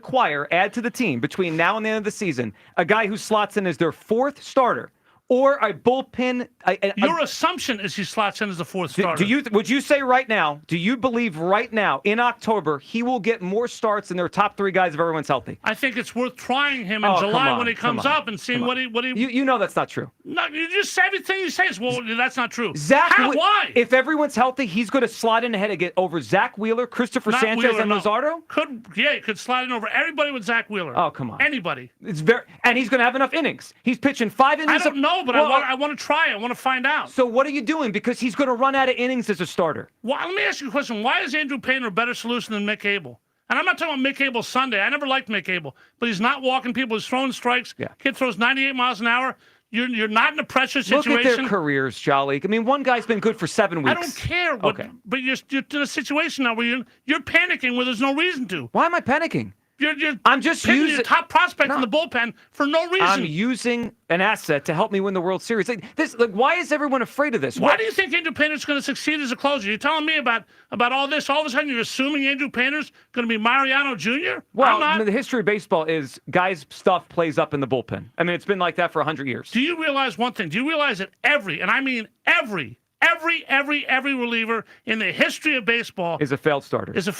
add to the team between now and the end of the season, a guy who slots in as their 4th starter, or a bullpen. Your assumption is he slots in as the 4th starter. Would you say right now, do you believe right now, in October, he will get more starts than their top 3 guys if everyone's healthy? I think it's worth trying him in Oh, July come on, when he come comes on, up and seeing come what on. he. You know that's not true. No, you just everything you say is that's not true. Why? If everyone's healthy, he's going to slide in ahead and get over Zach Wheeler, Christopher Not Sanchez, Wheeler, and no. Luzardo. He could slide in over everybody with Zach Wheeler. Oh, come on. Anybody. And he's going to have enough innings. He's pitching 5 innings. I don't know, but I want to try it. I want to find out. So what are you doing? Because he's going to run out of innings as a starter. Let me ask you a question. Why is Andrew Painter a better solution than Mick Abel? And I'm not talking about Mick Abel Sunday. I never liked Mick Abel. But he's not walking people. He's throwing strikes. Yeah. Kid throws 98 miles an hour. You're not in a pressure situation. Look at their careers, Jolly. I mean, one guy's been good for 7 weeks. I don't care. Okay. But you're in a situation now where you're panicking where there's no reason to. Why am I panicking? I'm just picking your top prospect in the bullpen for no reason. I'm using an asset to help me win the World Series. Why is everyone afraid of this? Why do you think Andrew Painter's going to succeed as a closer? You're telling me about all this. All of a sudden, you're assuming Andrew Painter's going to be Mariano Jr.? Well, the history of baseball is guys' stuff plays up in the bullpen. I mean, it's been like that for 100 years. Do you realize one thing? Do you realize that every reliever in the history of baseball is a failed starter. So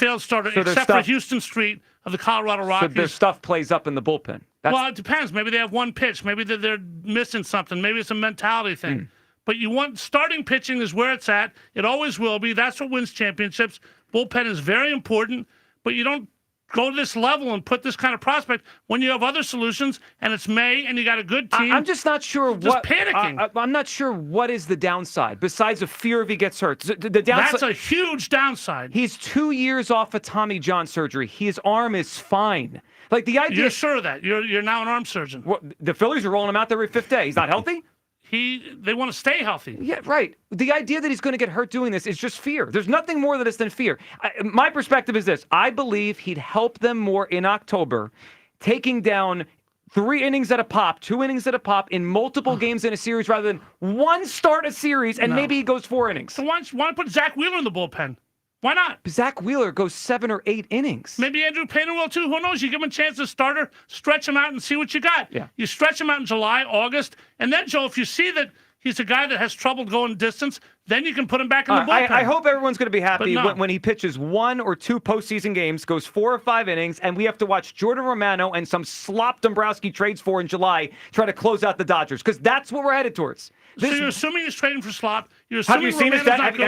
except for Houston Street of the Colorado Rockies. So their stuff plays up in the bullpen. Well, it depends. Maybe they have one pitch. Maybe they're missing something. Maybe it's a mentality thing. But you want starting pitching is where it's at. It always will be. That's what wins championships. Bullpen is very important, but you don't go to this level and put this kind of prospect when you have other solutions and it's May and you got a good team. I'm just not sure just panicking. I'm not sure what is the downside besides the fear if he gets hurt. The downside, that's a huge downside. He's 2 years off of Tommy John surgery. His arm is fine. Like the idea. You're sure of that? You're now an arm surgeon. Well, the Phillies are rolling him out there every 5th day. He's not healthy. They want to stay healthy. Yeah, right. The idea that he's going to get hurt doing this is just fear. There's nothing more to this than fear. My perspective is this. I believe he'd help them more in October, taking down 3 innings at a pop, 2 innings at a pop in multiple games in a series rather than one start a series and maybe he goes 4 innings. So why don't put Zach Wheeler in the bullpen? Why not? Zach Wheeler goes 7 or 8 innings. Maybe Andrew Painter will too. Who knows? You give him a chance to starter, stretch him out and see what you got. Yeah. You stretch him out in July, August, and then, Joe, if you see that He's a guy that has trouble going distance. Then you can put him back in the bullpen. I hope everyone's going to be happy no. when he pitches 1 or 2 postseason games, goes 4 or 5 innings, and we have to watch Jordan Romano and some slop Dombrowski trades for in July try to close out the Dodgers, because that's what we're headed towards. So you're assuming he's trading for slop. You're assuming Have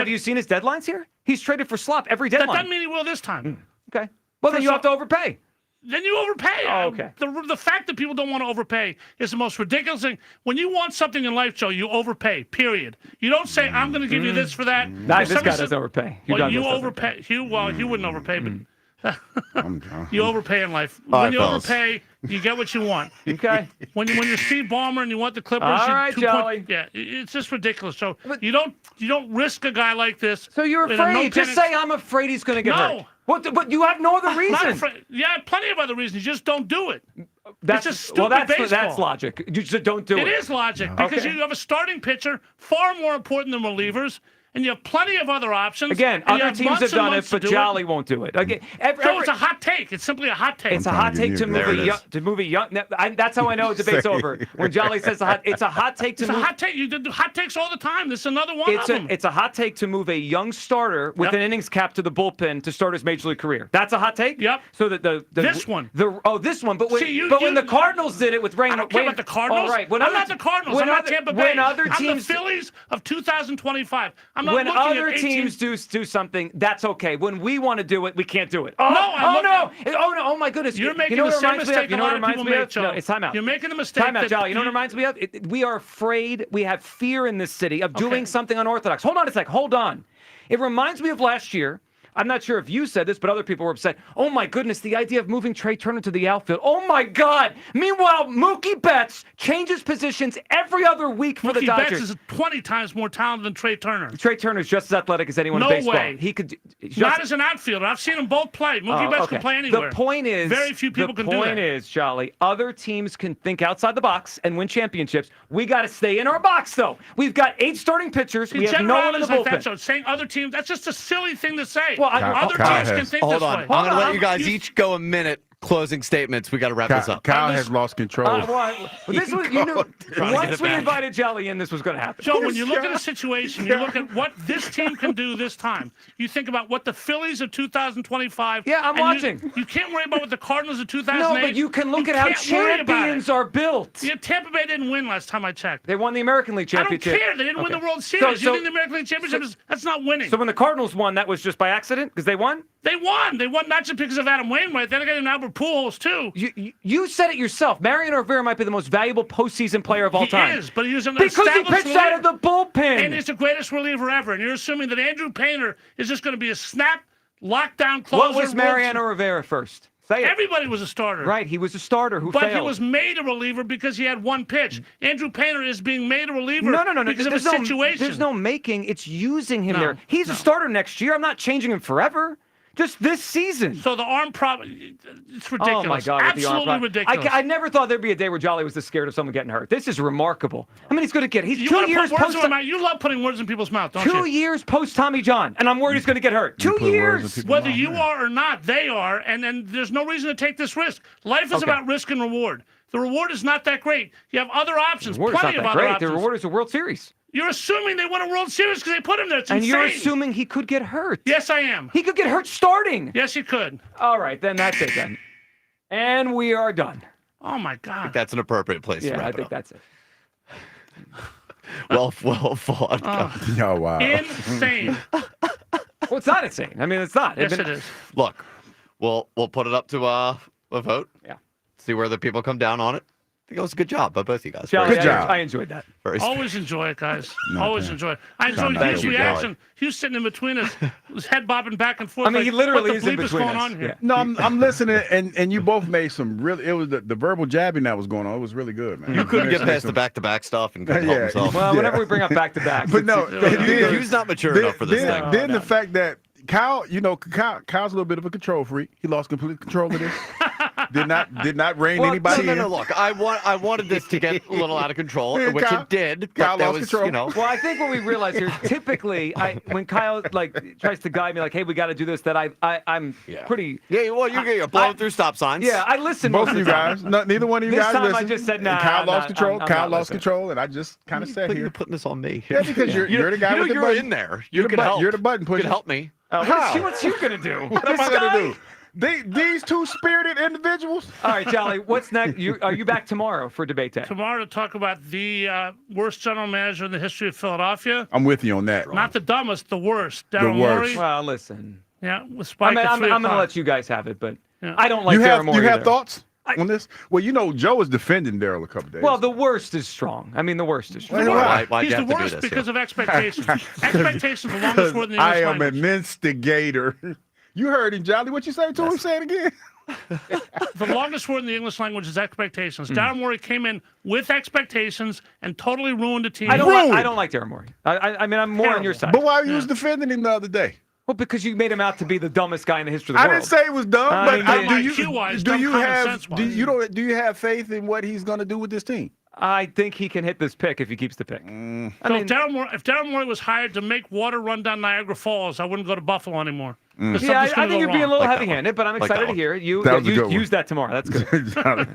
you seen his good. deadlines here? He's traded for slop every That deadline. doesn't mean he will this time. Okay. Well, then you have to overpay. Then you overpay. Oh, okay. The fact that people don't want to overpay is the most ridiculous thing. When you want something in life, Joe, you overpay, period. You don't say, I'm going to give you this for that. This guy doesn't overpay. Well, you overpay. Hugh wouldn't overpay, but you overpay in life. When you overpay, you get what you want. Okay. When you're Steve Ballmer and you want the Clippers, all right, Jolly. It's just ridiculous. So you don't risk a guy like this. So you're afraid. Just say, I'm afraid he's going to get hurt. But you have no other reason. Yeah, plenty of other reasons. You just don't do it. That's it's just stupid baseball. That's logic. You just don't do it. It is logic because you have a starting pitcher far more important than relievers, and you have plenty of other options. Again, other teams have done it, but Jolly won't do it. Again, so it's a hot take. It's simply a hot take. It's a hot take to move a young. That's how I know the debate's over. When Jolly says it's a hot take to move. It's a hot take. You do hot takes all the time. This is another one of them. It's a hot take to move a young starter with an innings cap to the bullpen to start his major league career. That's a hot take. Yep. So that this one. This one. But when the Cardinals did it with Rain. I don't care about the Cardinals. All right. I'm not the Cardinals. I'm not Tampa Bay. When other teams, I'm the Phillies of 2025. I'm not when looking other at teams do something, that's okay. When we want to do it, we can't do it. No, oh my goodness. You're making the same mistake a lot of people make, Joe. No, it's timeout. You're making the mistake. Timeout, Jolly. You know what it reminds me of? We are afraid. We have fear in this city of doing something unorthodox. Hold on a sec. Hold on. It reminds me of last year. I'm not sure if you said this, but other people were upset. Oh, my goodness, the idea of moving Trey Turner to the outfield. Oh, my God. Meanwhile, Mookie Betts changes positions every other week for the Dodgers. Mookie Betts is 20 times more talented than Trey Turner. Trey Turner is just as athletic as anyone in baseball. No way. He could. Not as an outfielder. I've seen them both play. Mookie Betts can play anywhere. The point is, very few people can do that. The point is, Jolly, other teams can think outside the box and win championships. We got to stay in our box, though. We've got 8 starting pitchers. We have no one in the bullpen. Like that, saying other teams, that's just a silly thing to say. Well, other teams can think Hold this on. way. I'm going to let you guys each go a minute. Closing statements. We got to wrap this up. Kyle has lost control. This was, you knew, once we invited Jelly in, this was going to happen. Joe, when you look at a situation, you look at what this team can do this time. You think about what the Phillies of 2025. Yeah, I'm watching. You can't worry about what the Cardinals of 2008. No, but you can look at how champions are built. Yeah, Tampa Bay didn't win last time I checked. They won the American League Championship. I don't care. They didn't win the World Series. You think the American League Championship that's not winning. So when the Cardinals won, that was just by accident because they won? They won. They won not just because of Adam Wainwright. Then they got an Albert Pujols, too. You said it yourself. Mariano Rivera might be the most valuable postseason player of all time. He is, but he was an because he established pitched out of the bullpen. And he's the greatest reliever ever. And you're assuming that Andrew Painter is just going to be a snap, lockdown closer. What was Mariano Rivera first? Say it. Everybody was a starter. Right, he was a starter who failed. failed. But he was made a reliever because he had one pitch. Andrew Painter is being made a reliever no. because of a situation. There's no making. It's using him there. He's a starter next year. I'm not changing him forever. Just this season. So the arm problem, it's ridiculous. Oh, my God. Absolutely ridiculous. I never thought there'd be a day where Jolly was this scared of someone getting hurt. This is remarkable. I mean, he's going to get. He's 2 years post. You love putting words in people's mouth, don't you? 2 years post Tommy John, and I'm worried he's going to get hurt. 2 years. Whether you are or not, they are, and there's no reason to take this risk. Life is about risk and reward. The reward is not that great. You have other options, plenty of other options. The reward is a World Series. You're assuming they won a World Series because they put him there. It's and insane. You're assuming he could get hurt. Yes, I am. He could get hurt starting. Yes, he could. All right, then that's it then. And we are done. Oh, my God. I think that's an appropriate place to wrap it up. I think that's it. well fought. Oh, wow. Insane. Well, it's not insane. I mean, it's not. Yes, it is. Look, we'll put it up to a vote. Yeah. See where the people come down on it. I think it was a good job by both of you guys. Good job. I enjoyed that. Always enjoy it, guys. Always enjoy it. I enjoyed Hugh's reaction. Hugh's sitting in between us, his head bobbing back and forth. I mean, he literally what the is in bleep between going us. on here? Yeah. No, I'm listening, and you both made some really. It was the verbal jabbing that was going on. It was really good, man. You couldn't get past the back-to-back stuff and couldn't help himself. Well, whenever we bring up back-to-backs. But no, Hugh's not mature enough for this thing. Then the fact that Kyle, Kyle's a little bit of a control freak. He lost complete control of this. Did not rein anybody no, in. no, look, I wanted this to get a little out of control, which Kyle- it did. Kyle But there lost was, control. you know, Well, I think what we realize here is typically, when Kyle tries to guide me, like, "Hey, we got to do this," that I'm pretty. Yeah, well, you're blowing through stop signs. Yeah, I listen. Both most of you the time. guys, no, neither one of you This guys. time I listened. just said, And nah, Kyle I'm lost not- control. I'm Kyle not lost listening. control, and I just kind of sat You're here. putting this on me. Yeah, because you're the guy with the you're button. in there. You're You the can help. You're the button You pusher. can help me. What's you gonna do? What am I gonna do? These two spirited individuals. All right, Jolly. What's next? Are you back tomorrow for debate day? Tomorrow to talk about the worst general manager in the history of Philadelphia. I'm with you on that. Not the dumbest, the worst. Daryl worst. Morey. Well, listen. Yeah, with Spike I'm at 3 going to o'clock. let you guys have it, but Yeah. I don't like You have Daryl Morey you have either. thoughts on this? Well, you know, Joe was defending Daryl a couple days. Well, the worst is strong. I mean, the worst is strong. Why'd He's you the have to do worst this because here? of expectations. Expectations for longest word in the English I am language. an instigator. You heard him, Jolly. What you say to him? Say it again. The longest word in the English language is expectations. Daryl Morey came in with expectations and totally ruined the team. I don't like Daryl Morey. I mean, I'm more on your side. But why you was defending him the other day? Well, because you made him out to be the dumbest guy in the history of the I world. didn't say it was dumb, I but mean, do dumb you IQ-wise, do dumb you common have sense-wise. do you have faith in what he's going to do with this team? I think he can hit this pick if he keeps the pick. So if Daryl Morey was hired to make water run down Niagara Falls, I wouldn't go to Buffalo anymore. Yeah, I think you're being a little Like that heavy-handed, but I'm Like excited that to one. hear it. You That was a good one. use that tomorrow. That's good.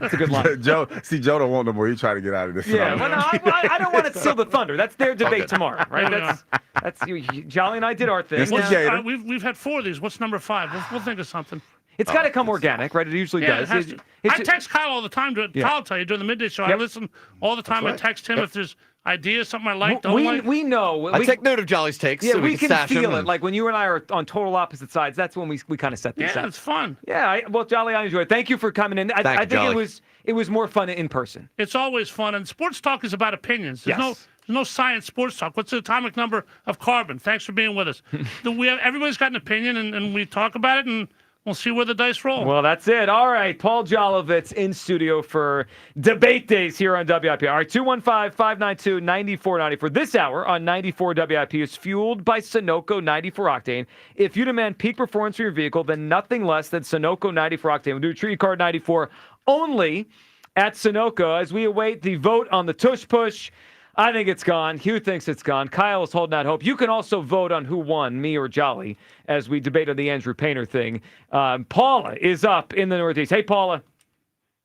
That's a good line. Joe don't want no more. He trying to get out of this. Yeah, well, no, I don't want to steal the thunder. That's their debate good. tomorrow, right? That's you. Jolly and I did our thing. It's the Now, Gator. We've had 4 of these. What's number 5? We'll think of something. it's got to come organic, right? It usually Yeah, does. it has to. It's I text Kyle all the time. Kyle will tell you during the midday show. I Yep. listen all the time. I text him if there's ideas, something I like, don't we like. we know. I we, take note of Jolly's takes. Yeah, so we can stash feel them it. and- Like when you and I are on total opposite sides, that's when we kind of set things Yeah, up. it's fun. Yeah, well, Jolly, I enjoyed it. Thank you for coming in. I Thank you, think Jolly. it was more fun in person. It's always fun, and sports talk is about opinions. There's no science sports talk. What's the atomic number of carbon? Thanks for being with us. Everybody's got an opinion, and we talk about it, and we'll see where the dice roll. Well, that's it. All right, Paul Jolovitz in studio for Debate Days here on WIP. All right, 215-592-9490 this hour on 94 WIP is fueled by Sunoco 94 Octane. If you demand peak performance for your vehicle, then nothing less than Sunoco 94 Octane. We'll do a Tree Card 94 only at Sunoco as we await the vote on the Tush Push. I think it's gone. Hugh thinks it's gone. Kyle is holding out hope. You can also vote on who won, me or Jolly, as we debate on the Andrew Painter thing. Paula is up in the Northeast. Hey, Paula.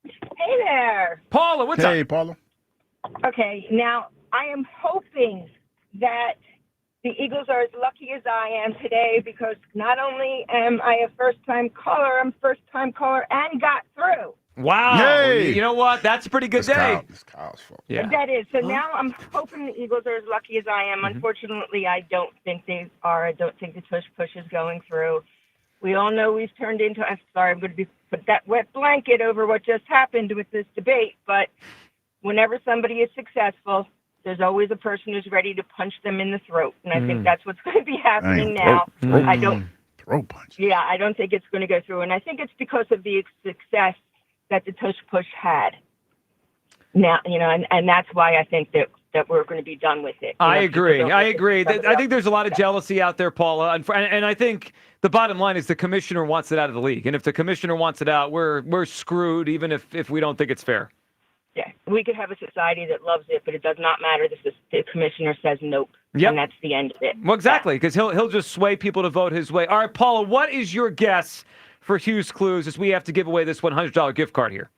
Hey there. Paula, what's up? Hey, Paula. Okay, now I am hoping that the Eagles are as lucky as I am today because not only am I a first-time caller, I'm first-time caller and got through. Wow. Yay. You know what? That's a pretty good day. It's Kyle's fault. Yeah. That is. So now I'm hoping the Eagles are as lucky as I am. Unfortunately, I don't think they are. I don't think the Tush Push is going through. We all know we've turned into, I'm sorry, I'm going to put that wet blanket over what just happened with this debate, but whenever somebody is successful, there's always a person who's ready to punch them in the throat. And I think that's what's going to be happening now. I don't. Throat punch. Yeah, I don't think it's going to go through. And I think it's because of the success that the Tush Push had. Now, and that's why I think that we're going to be done with it. I agree. I think there's a lot of jealousy out there, Paula. And I think the bottom line is the commissioner wants it out of the league. And if the commissioner wants it out, we're screwed, even if we don't think it's fair. Yeah, we could have a society that loves it, but it does not matter. The commissioner says nope, Yep. and that's the end of it. Well, exactly, because he'll just sway people to vote his way. All right, Paula, what is your guess for Hugh's Clues as we have to give away this $100 gift card here?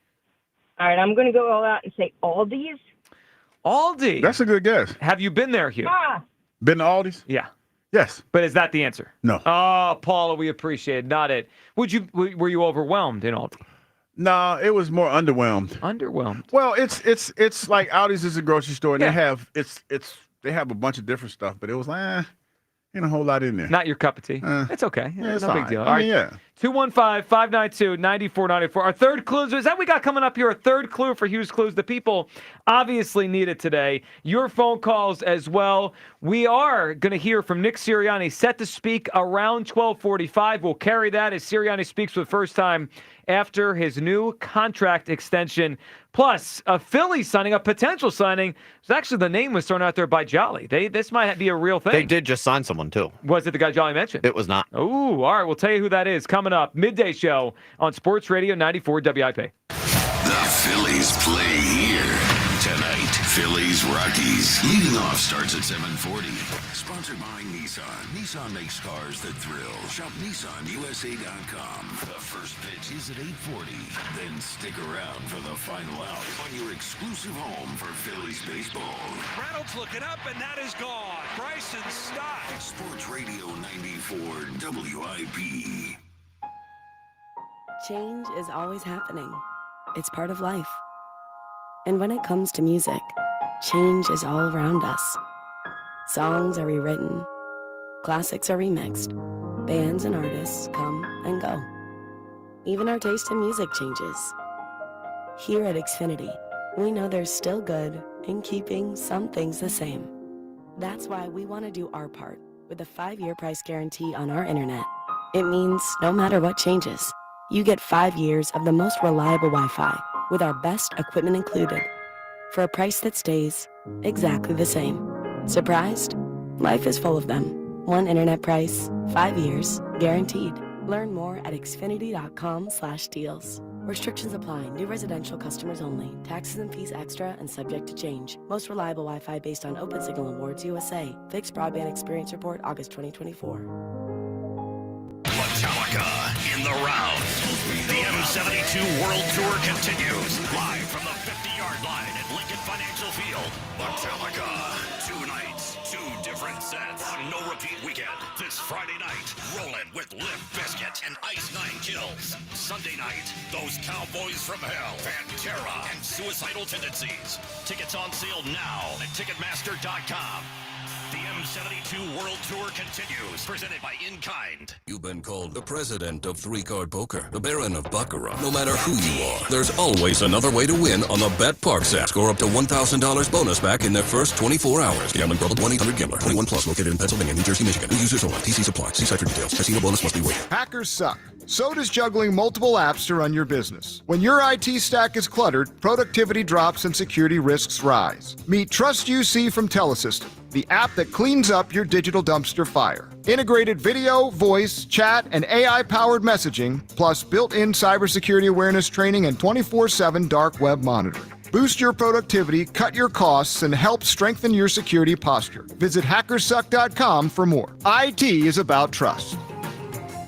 All right, I'm going to go all out and say Aldi's. Aldi. That's a good guess. Have you been there, Hugh? Been to Aldi's? Yeah. Yes. But is that the answer? No. Oh, Paula, we appreciate it. Not it. Were you overwhelmed in Aldi? No, it was more underwhelmed. Underwhelmed. Well, it's like Aldi's is a grocery store, and Yeah. they have a bunch of different stuff, but it was like, ain't a whole lot in there. Not your cup of tea. It's okay. Yeah, it's no big fine. deal. I All right. mean, yeah. 215-592-9494. Our third clue is that we got coming up here. A third clue for Hugh's Clues. The people obviously need it today. Your phone calls as well. We are going to hear from Nick Sirianni, set to speak around 12:45. We'll carry that as Sirianni speaks for the first time after his new contract extension. Plus, a Philly signing, a potential signing, was actually the name was thrown out there by Jolly. This might be a real thing. They did just sign someone, too. Was it the guy Jolly mentioned? It was not. Oh, all right. We'll tell you who that is coming up. Midday show on Sports Radio 94 WIP. The Phillies play here tonight. Phillies Rockies. Leading off starts at 7:40. Sponsored by Nissan. Nissan makes cars that thrill. Shop NissanUSA.com. The first pitch is at 8:40. Then stick around for the final out on your exclusive home for Phillies baseball. Reynolds looking up, and that is gone. Bryson stopped. Sports Radio 94 WIP. Change is always happening. It's part of life. And when it comes to music, change is all around us. Songs are rewritten. Classics are remixed. Bands and artists come and go. Even our taste in music changes. Here at Xfinity, we know there's still good in keeping some things the same. That's why we want to do our part with a 5-year price guarantee on our internet. It means no matter what changes, you get 5 years of the most reliable Wi-Fi with our best equipment included for a price that stays exactly the same. Surprised? Life is full of them. One internet price, 5 years, guaranteed. Learn more at xfinity.com/deals. Restrictions apply. New residential customers only. Taxes and fees extra and subject to change. Most reliable Wi-Fi based on Open Signal Awards USA. Fixed Broadband Experience Report, August 2024. Metallica in the round. The M72 World Tour continues. Live from the 50-yard line at Lincoln Financial Field. Metallica. 2 nights, 2 different sets. On no repeat weekend. This Friday night, Rollin' with Limp Bizkit and Ice Nine Kills. Sunday night, those Cowboys from Hell, Pantera, and Suicidal Tendencies. Tickets on sale now at Ticketmaster.com. The M72 World Tour continues, presented by In Kind. You've been called the president of 3-card poker, the baron of baccarat. No matter who you are, there's always another way to win on the Bet Parks app. Score up to $1,000 bonus back in the first 24 hours. Gambling problem, 1-800-GAMBLER. 21 plus, located in Pennsylvania, New Jersey, Michigan. New users only. TC Supply. See site for details. Casino bonus must be waived. Hackers suck. So does juggling multiple apps to run your business. When your IT stack is cluttered, productivity drops and security risks rise. Meet Trust UC from Telesystem, the app that cleans up your digital dumpster fire. Integrated video, voice, chat, and AI-powered messaging, plus built-in cybersecurity awareness training and 24/7 dark web monitoring. Boost your productivity, cut your costs, and help strengthen your security posture. Visit hackersuck.com for more. IT is about trust.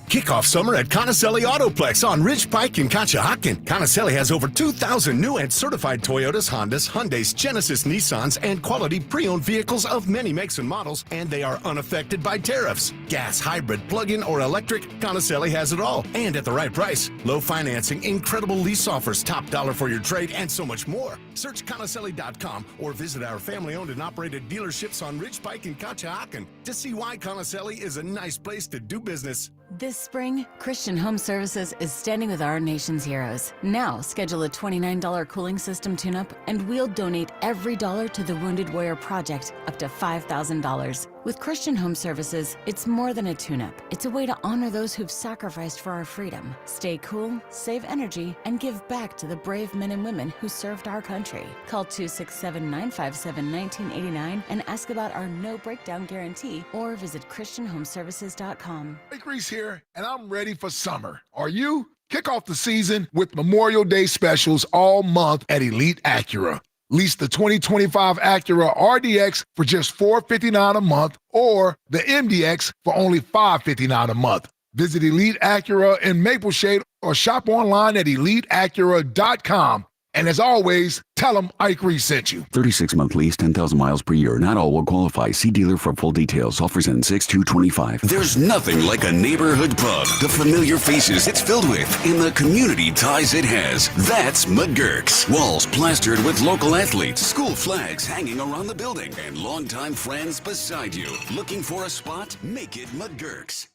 Kick off summer at Conacelli Autoplex on Ridge Pike in Conshohocken. Conacelli has over 2,000 new and certified Toyotas, Hondas, Hyundais, Genesis, Nissans, and quality pre-owned vehicles of many makes and models, and they are unaffected by tariffs. Gas, hybrid, plug-in, or electric, Conacelli has it all, and at the right price. Low financing, incredible lease offers, top dollar for your trade, and so much more. Search Conacelli.com or visit our family-owned and operated dealerships on Ridge Pike in Conshohocken to see why Conacelli is a nice place to do business. This spring, Christian Home Services is standing with our nation's heroes. Now, schedule a $29 cooling system tune-up, and we'll donate every dollar to the Wounded Warrior Project, up to $5,000. With Christian Home Services, it's more than a tune-up. It's a way to honor those who've sacrificed for our freedom. Stay cool, save energy, and give back to the brave men and women who served our country. Call 267-957-1989 and ask about our no breakdown guarantee, or visit ChristianHomeservices.com. Hey, Reese here, and I'm ready for summer. Are you? Kick off the season with Memorial Day specials all month at Elite Acura. Lease the 2025 Acura RDX for just $459 a month, or the MDX for only $559 a month. Visit Elite Acura in Maple Shade or shop online at EliteAcura.com. And as always, tell them Ike Reese sent you. 36-month lease, 10,000 miles per year. Not all will qualify. See dealer for full details. Offers in 6/2/25. There's nothing like a neighborhood pub. The familiar faces it's filled with and the community ties it has. That's McGurk's. Walls plastered with local athletes, school flags hanging around the building, and longtime friends beside you. Looking for a spot? Make it McGurk's.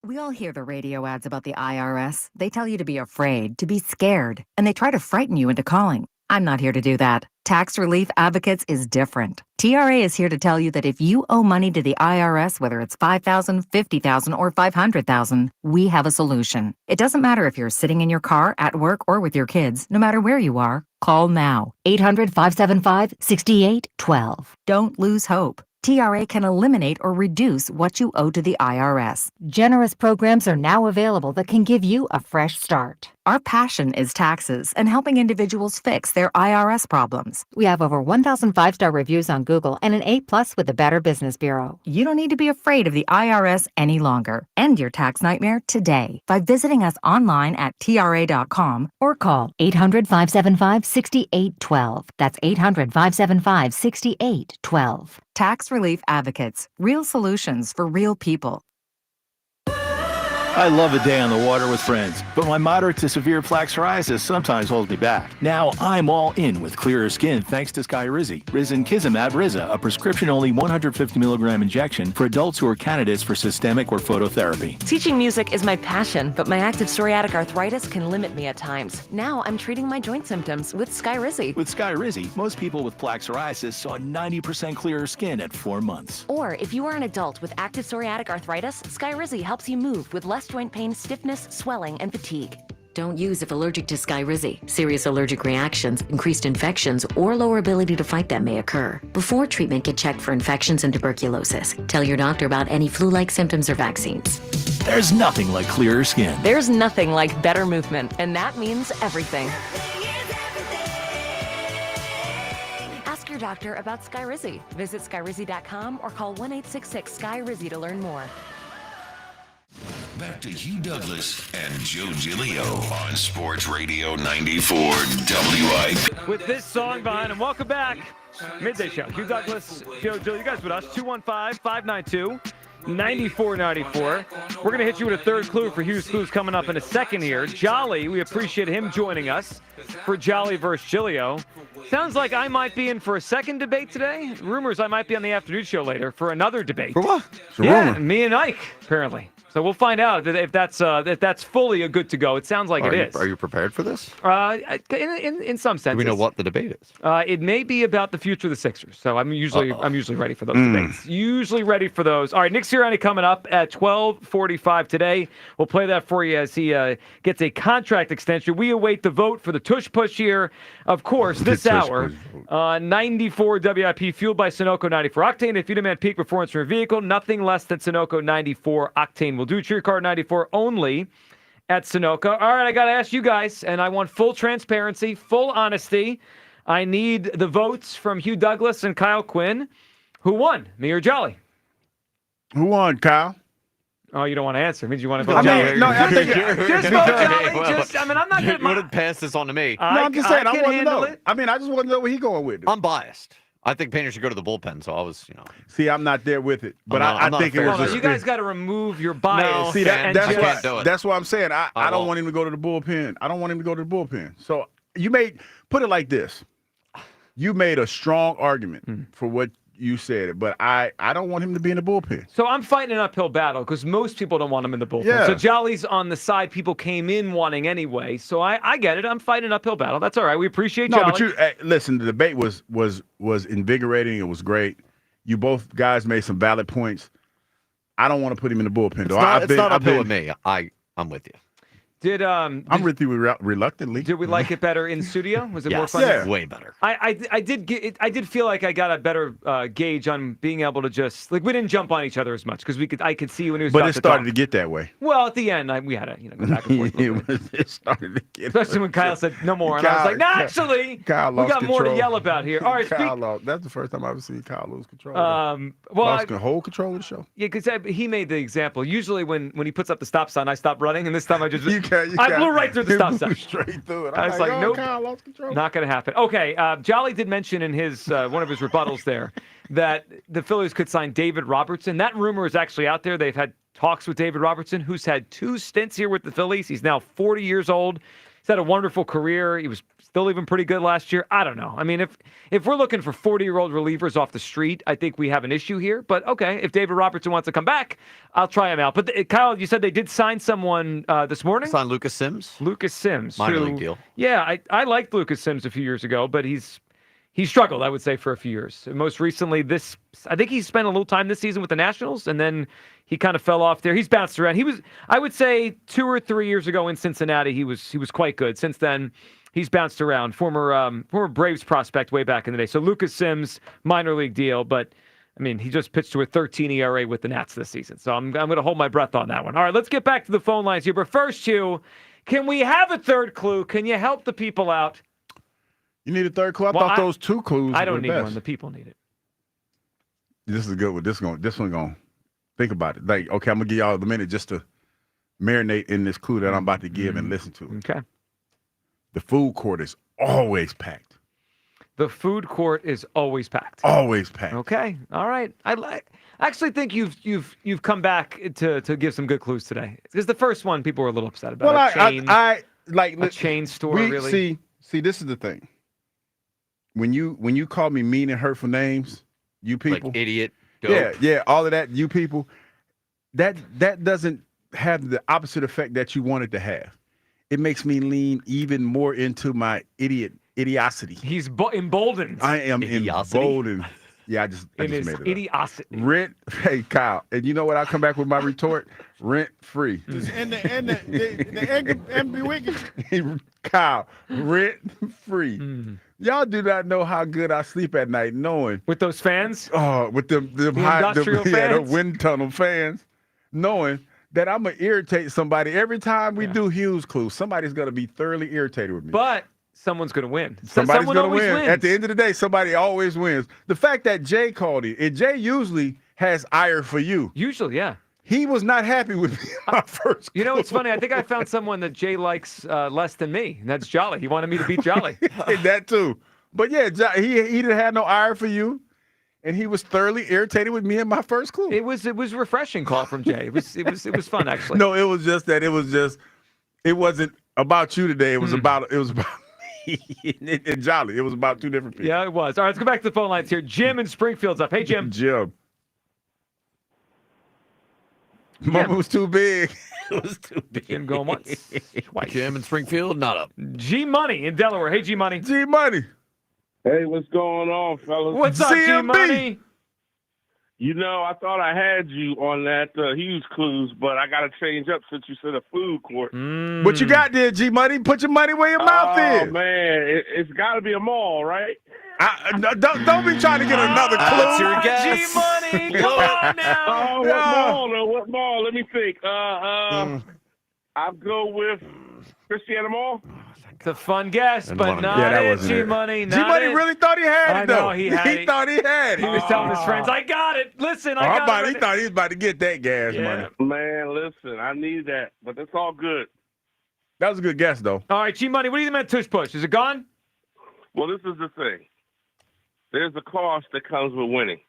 We all hear the radio ads about the IRS. They tell you to be afraid, to be scared, and they try to frighten you into calling. I'm not here to do that. Tax Relief Advocates is different. TRA is here to tell you that if you owe money to the IRS, whether it's $5,000, $50,000, or $500,000, we have a solution. It doesn't matter if you're sitting in your car, at work, or with your kids. No matter where you are, call now. 800-575-6812. Don't lose hope. TRA can eliminate or reduce what you owe to the IRS. Generous programs are now available that can give you a fresh start. Our passion is taxes and helping individuals fix their IRS problems. We have over 1,000 5-star reviews on Google and an A+ with the Better Business Bureau. You don't need to be afraid of the IRS any longer. End your tax nightmare today by visiting us online at TRA.com or call 800-575-6812. That's 800-575-6812. Tax Relief Advocates. Real solutions for real people. I love a day on the water with friends, but my moderate to severe plaque psoriasis sometimes holds me back. Now I'm all in with clearer skin thanks to Skyrizi. Risankizumab Riza, a prescription-only 150 milligram injection for adults who are candidates for systemic or phototherapy. Teaching music is my passion, but my active psoriatic arthritis can limit me at times. Now I'm treating my joint symptoms with Skyrizi. With Skyrizi, most people with plaque psoriasis saw 90% clearer skin at 4 months. Or if you are an adult with active psoriatic arthritis, Skyrizi helps you move with less joint pain, stiffness, swelling, and fatigue. Don't use if allergic to Skyrizi. Serious allergic reactions, increased infections, or lower ability to fight them may occur. Before treatment, get checked for infections and tuberculosis. Tell your doctor about any flu-like symptoms or vaccines. There's nothing like clearer skin. There's nothing like better movement, and that means everything. Ask your doctor about Skyrizi. Visit Skyrizi.com or call 1-866-SKY-RIZZI to learn more. Back to Hugh Douglas and Joe Giglio on Sports Radio 94 WI. With this song behind him, welcome back. Midday Show. Hugh Douglas, Joe Giglio, you guys with us. 215-592-9494. We're going to hit you with a third clue for Hugh's Clues coming up in a second here. Jolly, we appreciate him joining us for Jolly versus Giglio. Sounds like I might be in for a second debate today. Rumors I might be on the afternoon show later for another debate. For what? Yeah, me and Ike, apparently. So we'll find out if that's fully a good to go. It sounds like it is. Are you prepared for this? In some sense. Do we know what the debate is? It may be about the future of the Sixers. So I'm usually ready for those debates. Usually ready for those. All right, Nick Sirianni coming up at 12:45 today. We'll play that for you as he gets a contract extension. We await the vote for the Tush Push here. Of course, this hour, 94 WIP fueled by Sunoco 94 Octane. If you demand peak performance from your vehicle, nothing less than Sunoco 94 Octane will do. Cheer Card 94 only at Sunoco. All right, I got to ask you guys, and I want full transparency, full honesty. I need the votes from Hugh Douglas and Kyle Quinn. Who won, me or Jolly? Who won, Kyle? Oh, you don't want to answer. It means you want to vote. I think just vote Jolly. I'm not You wouldn't pass this on to me. I'm just saying. I want to know. It. I just want to know where he's going with it. I'm biased. I think Painter should go to the bullpen, so I was, See, I'm not there with it, but I think it was. You guys got to remove your bias. No, see, that's that's what I'm saying. I don't want him to go to the bullpen. I don't want him to go to the bullpen. So put it like this. You made a strong argument for what you said, but I don't want him to be in the bullpen. So I'm fighting an uphill battle because most people don't want him in the bullpen. Yeah. So Jolly's on the side people came in wanting anyway. So I get it. I'm fighting an uphill battle. That's all right. We appreciate Jolly. No, but listen, the debate was invigorating. It was great. You both guys made some valid points. I don't want to put him in the bullpen, though. It's not uphill with me. I'm with you. I'm with you reluctantly. Did we like it better in studio? Was it more fun? Yeah, way better. I did feel like I got a better gauge on being able to just we didn't jump on each other as much because I could see when he was. But about it to started talk. to get that way. Well, at the end, we had to go back and forth. It started to get. Especially when Kyle said no more, and I was like, no, actually, Kyle we got lost more to control. yell about here. All right, that's the first time I've ever seen Kyle lose control. Lost whole control of the show. Yeah, because he made the example. Usually when he puts up the stop sign, I stop running, and this time I just you I blew right through the stop sign. Straight through it. I was like, nope, Kyle lost control. Not going to happen. Okay, Jolly did mention in his one of his rebuttals there that the Phillies could sign David Robertson. That rumor is actually out there. They've had talks with David Robertson, who's had 2 stints here with the Phillies. He's now 40 years old. He's had a wonderful career. He was still even pretty good last year. I don't know. I mean, if we're looking for 40-year-old relievers off the street, I think we have an issue here. But okay, if David Robertson wants to come back, I'll try him out. But Kyle, you said they did sign someone this morning? Signed Lucas Sims. Lucas Sims. Minor league deal. Yeah, I liked Lucas Sims a few years ago, but he's he struggled, I would say, for a few years. Most recently, I think he spent a little time this season with the Nationals, and then he kind of fell off there. He's bounced around. I would say 2 or 3 years ago in Cincinnati, he was quite good. Since then, he's bounced around. Former Braves prospect way back in the day. So Lucas Sims, minor league deal, but I mean, he just pitched to a 13 ERA with the Nats this season. So I'm going to hold my breath on that one. All right, let's get back to the phone lines here. But first, Hugh, can we have a third clue? Can you help the people out? You need a third clue? I thought those 2 clues I don't were need best. one. The people need it. This is a good one. This one going think about it. Like, okay, I'm gonna give y'all a minute just to marinate in this clue that I'm about to give and listen to it. Okay. The food court is always packed. The food court is always packed. Always packed. Okay. All right. I actually think you've come back to give some good clues today. Because the first one people were a little upset about. Well, I like a chain store. Really. See, this is the thing. When you call me mean and hurtful names, you people, like idiot, dope. yeah, all of that, you people, that doesn't have the opposite effect that you want it to have. It makes me lean even more into my idiocity. He's emboldened. I am emboldened. Yeah, I just made it up. Idiocity. Hey, Kyle, and you know what? I'll come back with my retort. Rent free. And the Kyle, rent free. Y'all do not know how good I sleep at night, knowing with those fans. Oh, with the industrial fans? the wind tunnel fans, knowing that I'm gonna irritate somebody every time we do Hughes Clues. Somebody's gonna be thoroughly irritated with me. But someone's gonna win. Somebody's Someone gonna always win. wins. At the end of the day, somebody always wins. The fact that Jay called it, and Jay usually has ire for you. Usually, yeah. He was not happy with me in my first. You know, it's funny. I think I found someone that Jay likes less than me, and that's Jolly. He wanted me to beat Jolly. That too. But yeah, he didn't have no ire for you, and he was thoroughly irritated with me in my first clue. It was refreshing call from Jay. It was fun actually. No, it was just that it wasn't about you today. It was about me and Jolly. It was about 2 different people. Yeah, it was. All right, let's go back to the phone lines here. Jim in Springfield's up. Hey, Jim. Jim. Moment was too big. It was too big. Jim going once, twice. Jim in Springfield, not up. G Money in Delaware. Hey, G Money. G Money. Hey, what's going on, fellas? What's up, G Money? You know, I thought I had you on that Hughes Clues, but I got to change up since you said a food court. What you got there, G Money? Put your money where your mouth is. Oh, man. It's got to be a mall, right? Don't be trying to get another clue. That's your guess. G Money, come on now. Oh, what mall, though? What mall? Let me think. I'll go with Christiana Mall. It's a fun guess, but not it, G Money. G Money really thought he had it, though. He had it. He thought he had it. He was telling his friends, I got it. Listen, I got it. He thought he was about to get that gas money. Man, listen, I need that, but it's all good. That was a good guess, though. All right, G Money, what do you think about Tush Push? Is it gone? Well, this is the thing. There's a cost that comes with winning.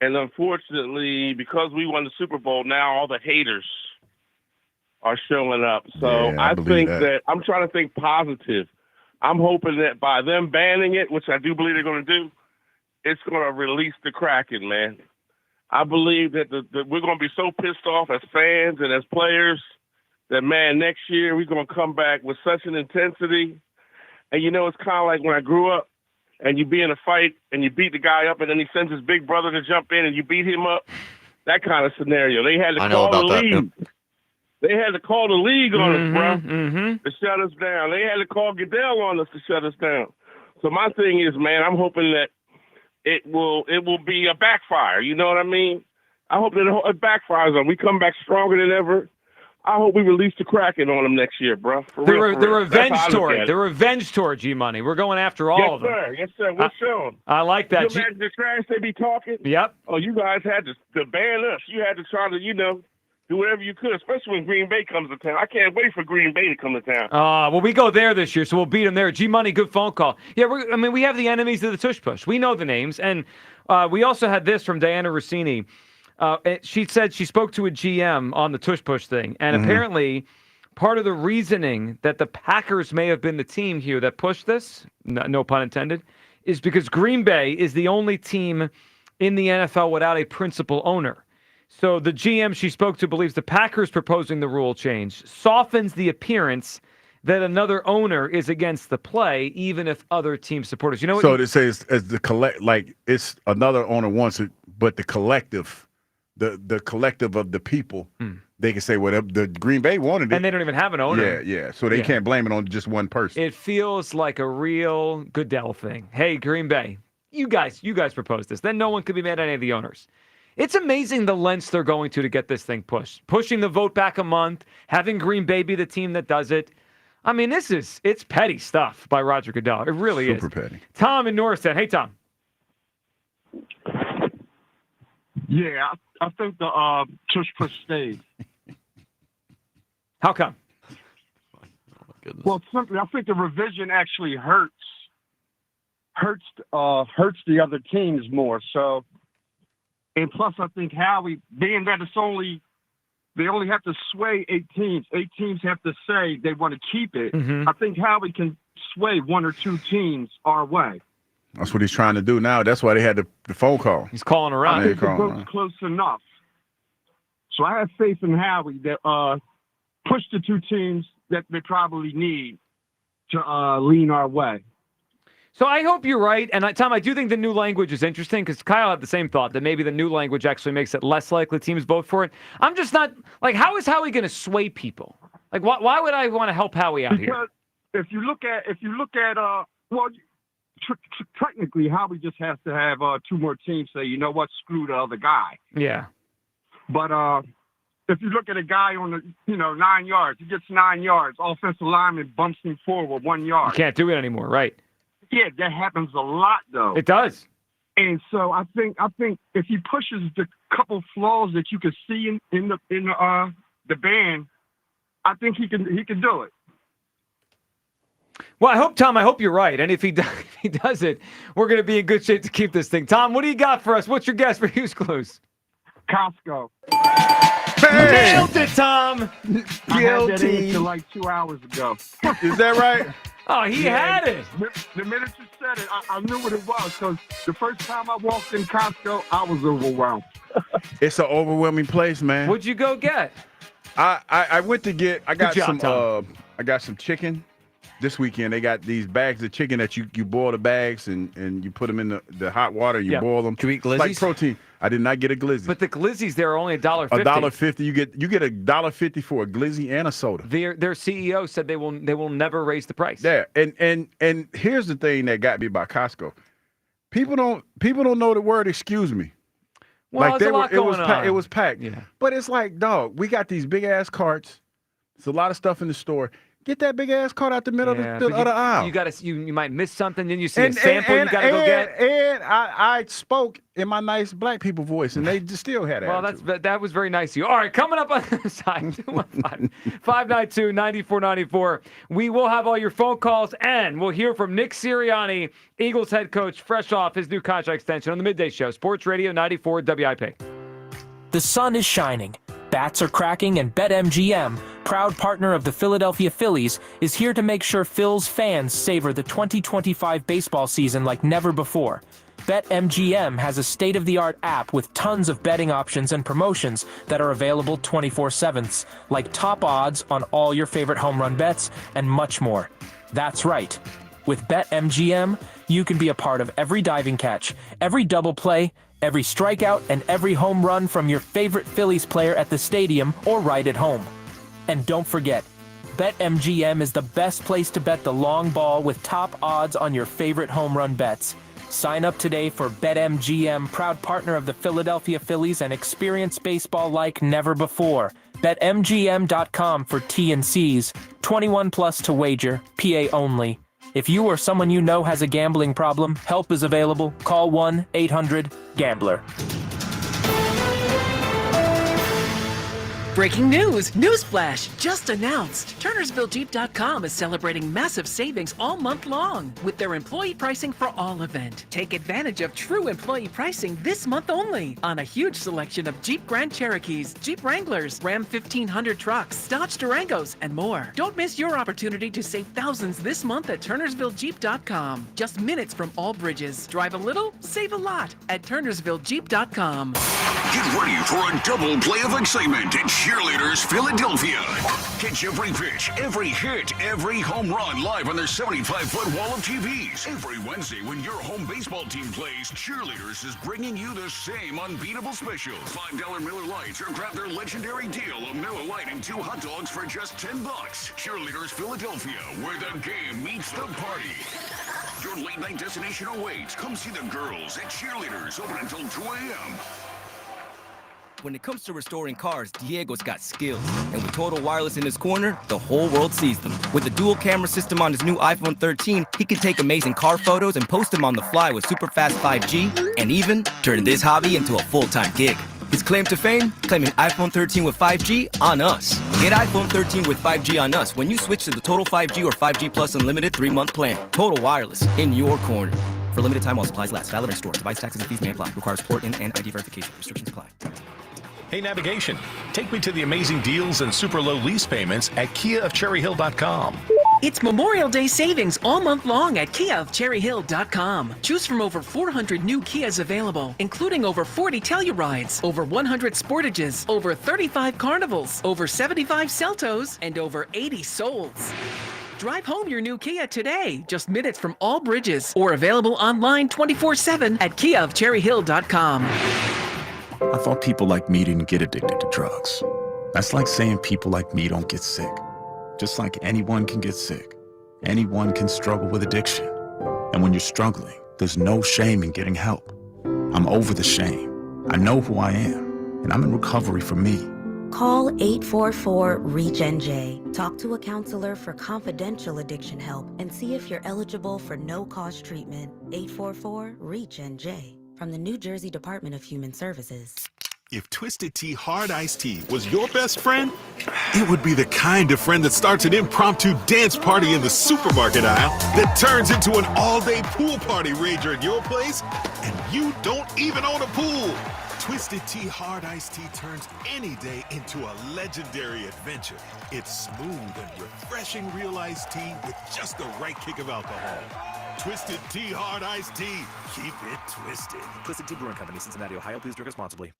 And unfortunately, because we won the Super Bowl, now all the haters are showing up. So I think that I'm trying to think positive. I'm hoping that by them banning it, which I do believe they're going to do, it's going to release the Kraken, man. I believe that we're going to be so pissed off as fans and as players that, man, next year we're going to come back with such an intensity. And, you know, it's kind of like when I grew up and you be in a fight and you beat the guy up and then he sends his big brother to jump in and you beat him up. That kind of scenario. They had to call the league. Yep. They had to call the league on us, bro, to shut us down. They had to call Goodell on us to shut us down. So my thing is, man, I'm hoping that it will be a backfire. You know what I mean? I hope that it backfires on. We come back stronger than ever. I hope we release the Kraken on them next year, bro. The revenge tour. The revenge tour, G Money. We're going after all of them. Yes, sir. We'll show them. I like that. Can you imagine the trash they be talking? Yep. Oh, you guys had to ban us. You had to try to, do whatever you could, especially when Green Bay comes to town. I can't wait for Green Bay to come to town. Well, we go there this year, so we'll beat them there. G Money, good phone call. Yeah, we have the enemies of the Tush Push. We know the names, and we also had this from Diana Rossini. She said she spoke to a GM on the Tush Push thing, and apparently part of the reasoning that the Packers may have been the team here that pushed this, no pun intended, is because Green Bay is the only team in the NFL without a principal owner. So the GM she spoke to believes the Packers proposing the rule change softens the appearance that another owner is against the play, even if other team supporters. You know what? So it says as the it's another owner wants it, but the collective, the collective of the people, they can say whatever. The Green Bay wanted it, and they don't even have an owner. Yeah. So they can't blame it on just one person. It feels like a real Goodell thing. Hey, Green Bay, you guys proposed this. Then no one could be mad at any of the owners. It's amazing the lengths they're going to get this thing pushed. Pushing the vote back a month, having Green Bay be the team that does it. I mean, it's petty stuff by Roger Goodell. It really is. Super petty. Tom in Norristown. Hey, Tom. Yeah, I think the Tush Push stayed. How come? Well, simply, I think the revision actually hurts the other teams more. So, and plus, I think Howie, being that they only have to sway 8 teams. 8 teams have to say they want to keep it. I think Howie can sway 1 or 2 teams our way. That's what he's trying to do now. That's why they had the phone call. He's calling around. I think the vote's close enough. So I have faith in Howie that push the 2 teams that they probably need to lean our way. So I hope you're right. And Tom, I do think the new language is interesting because Kyle had the same thought that maybe the new language actually makes it less likely teams vote for it. I'm just not like, how is Howie going to sway people? Like, why would I want to help Howie out here? Because if you look at well, technically Howie just has to have 2 more teams say, you know what, screw the other guy. Yeah. But if you look at a guy on the 9 yards, he gets 9 yards. Offensive lineman bumps him forward 1 yard. You can't do it anymore, right? Yeah, that happens a lot, though. It does. And so I think if he pushes the couple flaws that you can see in the band, I think he can do it. Well, I hope you're right. And if he does it, we're going to be in good shape to keep this thing. Tom, what do you got for us? What's your guess for Hughes Clues? Costco. Hey! Nailed it, Tom. I had that answer like 2 hours ago. Is that right? Oh, he had it. The minute you said it, I knew what it was because the first time I walked in Costco, I was overwhelmed. It's an overwhelming place, man. What'd you go get? I went to get. I got Good job, Tom. I got some chicken. This weekend, they got these bags of chicken that you boil the bags and you put them in the hot water. You boil them. Can we eat glizzies? Like protein. I did not get a glizzy. But the glizzies there are only $1.50. $1.50. You get $1.50 for a glizzy and a soda. Their CEO said they will never raise the price. Yeah, and here's the thing that got me about Costco. People don't know the word excuse me. Well, there's a lot going on. It was packed. Yeah. But it's like, dog, we got these big ass carts. There's a lot of stuff in the store. Get that big ass cart out the middle of the aisle. You might miss something, then you see a sample you gotta go get. And I spoke in my nice black people voice, and they just still had it. Well, that was very nice of you. All right, coming up on the side, 215-592-9494. We will have all your phone calls, and we'll hear from Nick Sirianni, Eagles head coach, fresh off his new contract extension on the Midday Show, Sports Radio 94 WIP. The sun is shining. Bats are cracking, and BetMGM, proud partner of the Philadelphia Phillies, is here to make sure Phil's fans savor the 2025 baseball season like never before. BetMGM has a state-of-the-art app with tons of betting options and promotions that are available 24/7, like top odds on all your favorite home run bets and much more. That's right. With BetMGM, you can be a part of every diving catch, every double play, every strikeout, and every home run from your favorite Phillies player at the stadium or right at home. And don't forget, BetMGM is the best place to bet the long ball with top odds on your favorite home run bets. Sign up today for BetMGM, proud partner of the Philadelphia Phillies, and experience baseball like never before. BetMGM.com for T&Cs. 21 plus to wager. PA only. If you or someone you know has a gambling problem, help is available. Call 1-800-GAMBLER. Breaking news! Newsflash! Just announced! TurnersvilleJeep.com is celebrating massive savings all month long with their Employee Pricing for All event. Take advantage of true employee pricing this month only on a huge selection of Jeep Grand Cherokees, Jeep Wranglers, Ram 1500 trucks, Dodge Durangos, and more. Don't miss your opportunity to save thousands this month at TurnersvilleJeep.com. Just minutes from all bridges. Drive a little, save a lot at TurnersvilleJeep.com. Get ready for a double play of excitement. It's Cheerleaders Philadelphia. Catch every pitch, every hit, every home run live on their 75-foot wall of TVs. Every Wednesday when your home baseball team plays, Cheerleaders is bringing you the same unbeatable specials. $5 Miller Lights, or grab their legendary deal of Miller Lite and 2 hot dogs for just $10. Cheerleaders Philadelphia, where the game meets the party. Your late night destination awaits. Come see the girls at Cheerleaders, open until 2 a.m. When it comes to restoring cars, Diego's got skills. And with Total Wireless in his corner, the whole world sees them. With the dual camera system on his new iPhone 13, he can take amazing car photos and post them on the fly with super fast 5G, and even turn this hobby into a full-time gig. His claim to fame? Claiming iPhone 13 with 5G on us. Get iPhone 13 with 5G on us when you switch to the Total 5G or 5G Plus Unlimited 3-month plan. Total Wireless, in your corner. For limited time while supplies last. Valid in store. Device taxes and fees may apply. Requires port in and ID verification. Restrictions apply. Hey, navigation. Take me to the amazing deals and super low lease payments at KiaofCherryHill.com. It's Memorial Day savings all month long at KiaofCherryHill.com. Choose from over 400 new Kias available, including over 40 Tellurides, over 100 Sportages, over 35 Carnivals, over 75 Celtos, and over 80 Souls. Drive home your new Kia today, just minutes from all bridges, or available online 24/7 at KiaofCherryHill.com. I thought people like me didn't get addicted to drugs. That's like saying people like me don't get sick. Just like anyone can get sick, anyone can struggle with addiction. And when you're struggling, there's no shame in getting help. I'm over the shame. I know who I am, and I'm in recovery for me. Call 844-REACH-NJ. Talk to a counselor for confidential addiction help and see if you're eligible for no-cost treatment. 844-REACH-NJ. From the New Jersey Department of Human Services. If Twisted Tea Hard Iced Tea was your best friend, it would be the kind of friend that starts an impromptu dance party in the supermarket aisle that turns into an all-day pool party rager at your place, and you don't even own a pool. Twisted Tea Hard Iced Tea turns any day into a legendary adventure. It's smooth and refreshing real iced tea with just the right kick of alcohol. Twisted Tea Hard Iced Tea. Keep it twisted. Twisted Tea Brewing Company, Cincinnati, Ohio. Please drink responsibly.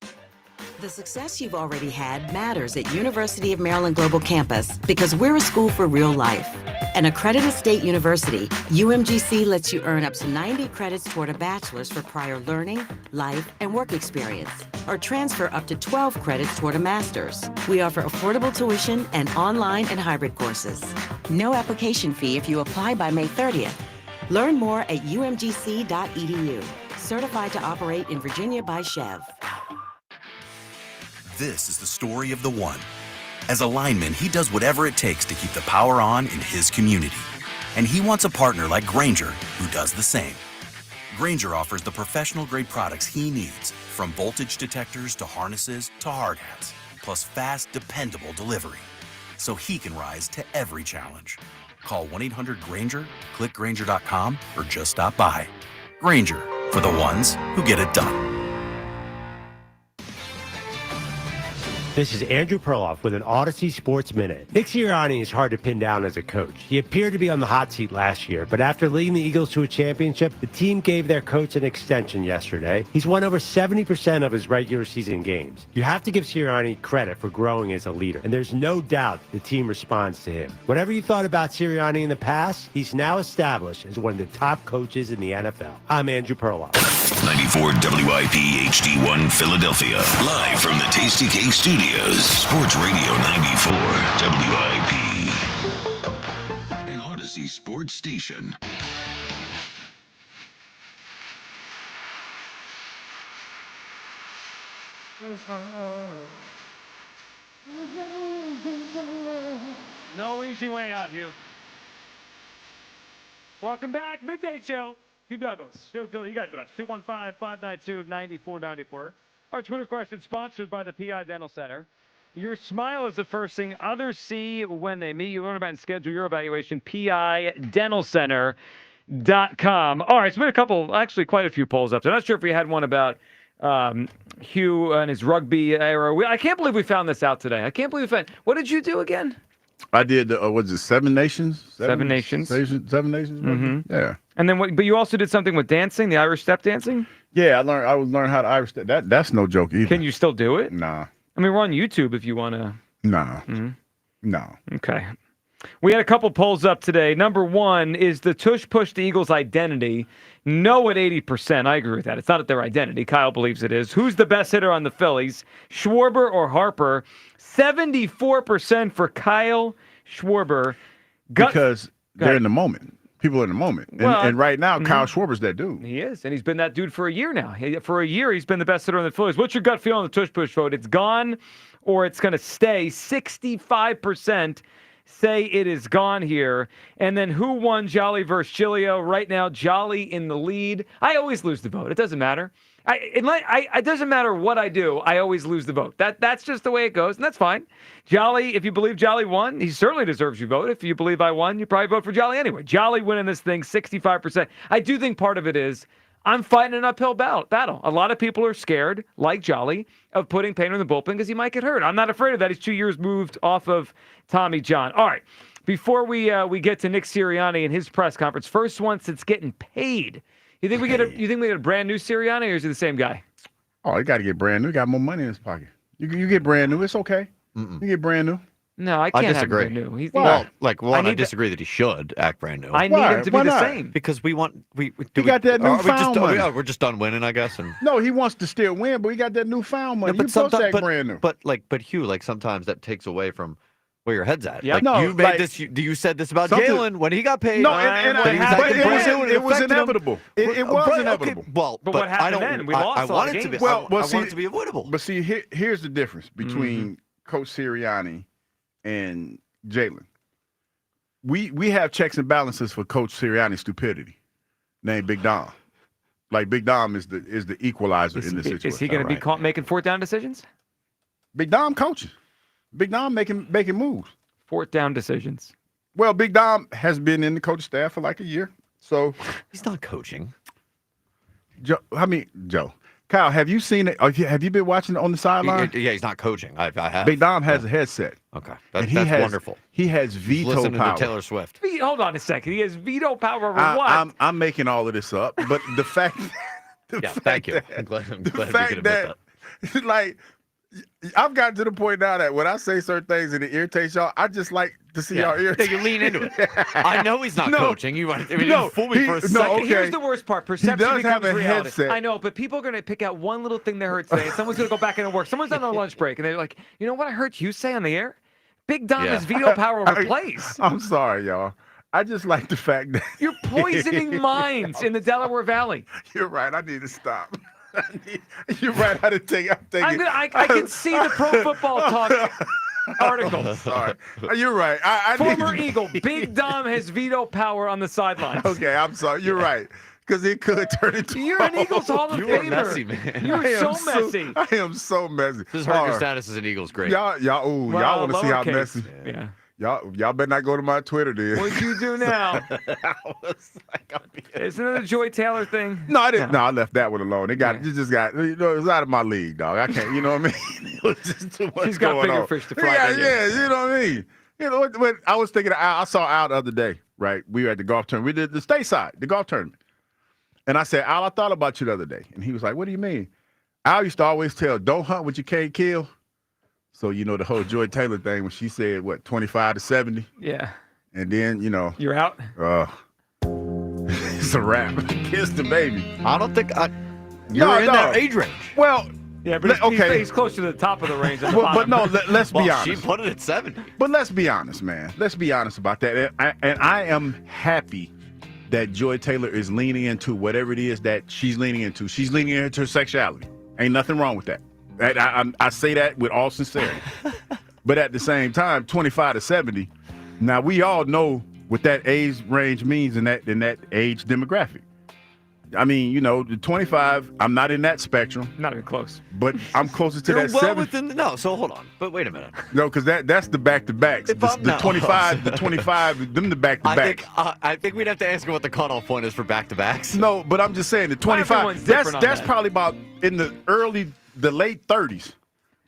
The success you've already had matters at University of Maryland Global Campus because we're a school for real life. An accredited state university, UMGC lets you earn up to 90 credits toward a bachelor's for prior learning, life, and work experience, or transfer up to 12 credits toward a master's. We offer affordable tuition and online and hybrid courses. No application fee if you apply by May 30th. Learn more at umgc.edu. Certified to operate in Virginia by Chev. This is the story of the one. As a lineman, he does whatever it takes to keep the power on in his community. And he wants a partner like Grainger who does the same. Grainger offers the professional-grade products he needs, from voltage detectors to harnesses to hard hats, plus fast, dependable delivery, so he can rise to every challenge. Call 1-800-GRAINGER, click Grainger.com, or just stop by. Grainger, for the ones who get it done. This is Andrew Perloff with an Odyssey Sports Minute. Nick Sirianni is hard to pin down as a coach. He appeared to be on the hot seat last year, but after leading the Eagles to a championship, the team gave their coach an extension yesterday. He's won over 70% of his regular season games. You have to give Sirianni credit for growing as a leader, and there's no doubt the team responds to him. Whatever you thought about Sirianni in the past, he's now established as one of the top coaches in the NFL. I'm Andrew Perloff. 94 WIP HD1 Philadelphia. Live from the Tasty Cake Studios. Sports Radio 94 WIP. An Odyssey Sports Station. No easy way out here. Welcome back, Midday Show. Hugh Douglas. You guys do it. 215-592-9494. Our Twitter question sponsored by the PI Dental Center. Your smile is the first thing others see when they meet you. Learn about and schedule your evaluation. PIDentalCenter.com. All right, so we had actually quite a few polls up. So I'm not sure if we had one about Hugh and his rugby era. I can't believe we found this out today. I can't believe we found. What did you do again? I did. Was it Seven Nations? Seven Nations. Seven Nations. Mm-hmm. Yeah. And then what? But you also did something with dancing, the Irish step dancing. Yeah, I was learning how to Irish step. That's no joke either. Can you still do it? Nah. I mean, we're on YouTube if you want to. No. No. Okay. We had a couple polls up today. Number one, is the Tush Push the Eagles' identity? No at 80%. I agree with that. It's not their identity. Kyle believes it is. Who's the best hitter on the Phillies? Schwarber or Harper? 74% for Kyle Schwarber. Because they're in the moment. People are in the moment. And right now, Kyle Schwarber's that dude. He is, and he's been that dude for a year now. For a year, he's been the best hitter on the Phillies. What's your gut feel on the Tush Push vote? It's gone or it's going to stay. 65% say it is gone here. And then who won Jolly versus Chilio? Right now, Jolly in the lead. I always lose the vote. It doesn't matter. It doesn't matter what I do. I always lose the vote. That's just the way it goes, and that's fine. Jolly, if you believe Jolly won, he certainly deserves your vote. If you believe I won, you probably vote for Jolly anyway. Jolly winning this thing, 65%. I do think part of it is I'm fighting an uphill battle. A lot of people are scared, like Jolly, of putting Painter in the bullpen because he might get hurt. I'm not afraid of that. He's 2 years moved off of Tommy John. All right, before we get to Nick Sirianni and his press conference, first one since getting paid. You think we get a brand new Sirianni, or is he the same guy? Oh, he got to get brand new. He got more money in his pocket. You get brand new. It's okay. You get brand new. No, I can't disagree. have brand new. I disagree that he should act brand new. I need him to be the same. Because we got that newfound money. We're just done winning, I guess. And no, he wants to still win, but he got that newfound money. You supposed to act brand new. But Hugh, sometimes that takes away from where your head's at. Yeah, you said this about Jalen when he got paid. No, it was inevitable. It was inevitable. Well, but what happened then? We lost all the games. I want it to be avoidable. But see, here's the difference between Coach Sirianni and Jalen. We have checks and balances for Coach Sirianni's stupidity, named Big Dom. Like Big Dom is the equalizer in this situation. Is he going to be making fourth down decisions? Big Dom coaching. Big Dom making moves. Fourth down decisions. Well, Big Dom has been in the coaching staff for like a year, so he's not coaching. Joe, Kyle, have you seen it? Have you been watching it on the sideline? Yeah, he's not coaching. I have. Big Dom has a headset. Okay, that's wonderful. He has veto listening power. To Taylor Swift. Hold on a second. He has veto power over what? I'm making all of this up, but the fact. Thank you. I'm glad you could admit that. Like, I've gotten to the point now that when I say certain things and it irritates y'all, I just like to see y'all irritate. You lean into it. I know he's not coaching. You fool me for a second. Okay. Here's the worst part. Perception He does have becomes a reality. headset. I know, but people are going to pick out one little thing they heard say, and someone's going to go back into work. Someone's on a lunch break, and they're like, you know what I heard you say on the air? Big Dom has veto power over plays. I'm sorry, y'all. I just like the fact that you're poisoning minds in the Delaware Valley. You're right. I need to stop. You're right. I can see the Pro Football Talk article. Sorry. You're right. Former Eagle, Big Dom has veto power on the sidelines. Okay, I'm sorry. You're right. Because it could turn into. You're an Eagles Hall of Famer. Messy, man. You're so messy. I am so messy. This hurt your status as an Eagles great. Y'all want to see how messy. Yeah. Y'all better not go to my Twitter, dude. What'd you do now? Isn't it a Joy Taylor thing? No, I didn't. No, I left that one alone. It just got. It was out of my league, dog. I can't. You know what I mean? It was just too much. She's got bigger fish to fry. Yeah. You know what I mean? You know when I was thinking, I saw Al the other day. Right, we were at the golf tournament. We did the stateside, the golf tournament, and I said, Al, I thought about you the other day, and he was like, "What do you mean?" Al used to always tell, "Don't hunt what you can't kill." So, the whole Joy Taylor thing when she said, 25 to 70? Yeah. And then, You're out? It's a wrap. Kiss the baby. I don't think you're in that age range. Well, yeah, but he's close to the top of the range. But no, let's be honest. She put it at 70. But let's be honest, man. Let's be honest about that. And I am happy that Joy Taylor is leaning into whatever it is that she's leaning into. She's leaning into her sexuality. Ain't nothing wrong with that. I say that with all sincerity. But at the same time, 25 to 70, now we all know what that age range means in that age demographic. I mean, the 25, I'm not in that spectrum. Not even close. But I'm closer to You're that well 70. within no, so hold on. But wait a minute. No, because that's the back-to-backs. The 25, them the back-to-backs. I think we'd have to ask her what the cutoff point is for back-to-backs. No, but I'm just saying the 25, that's probably about in the late 30s.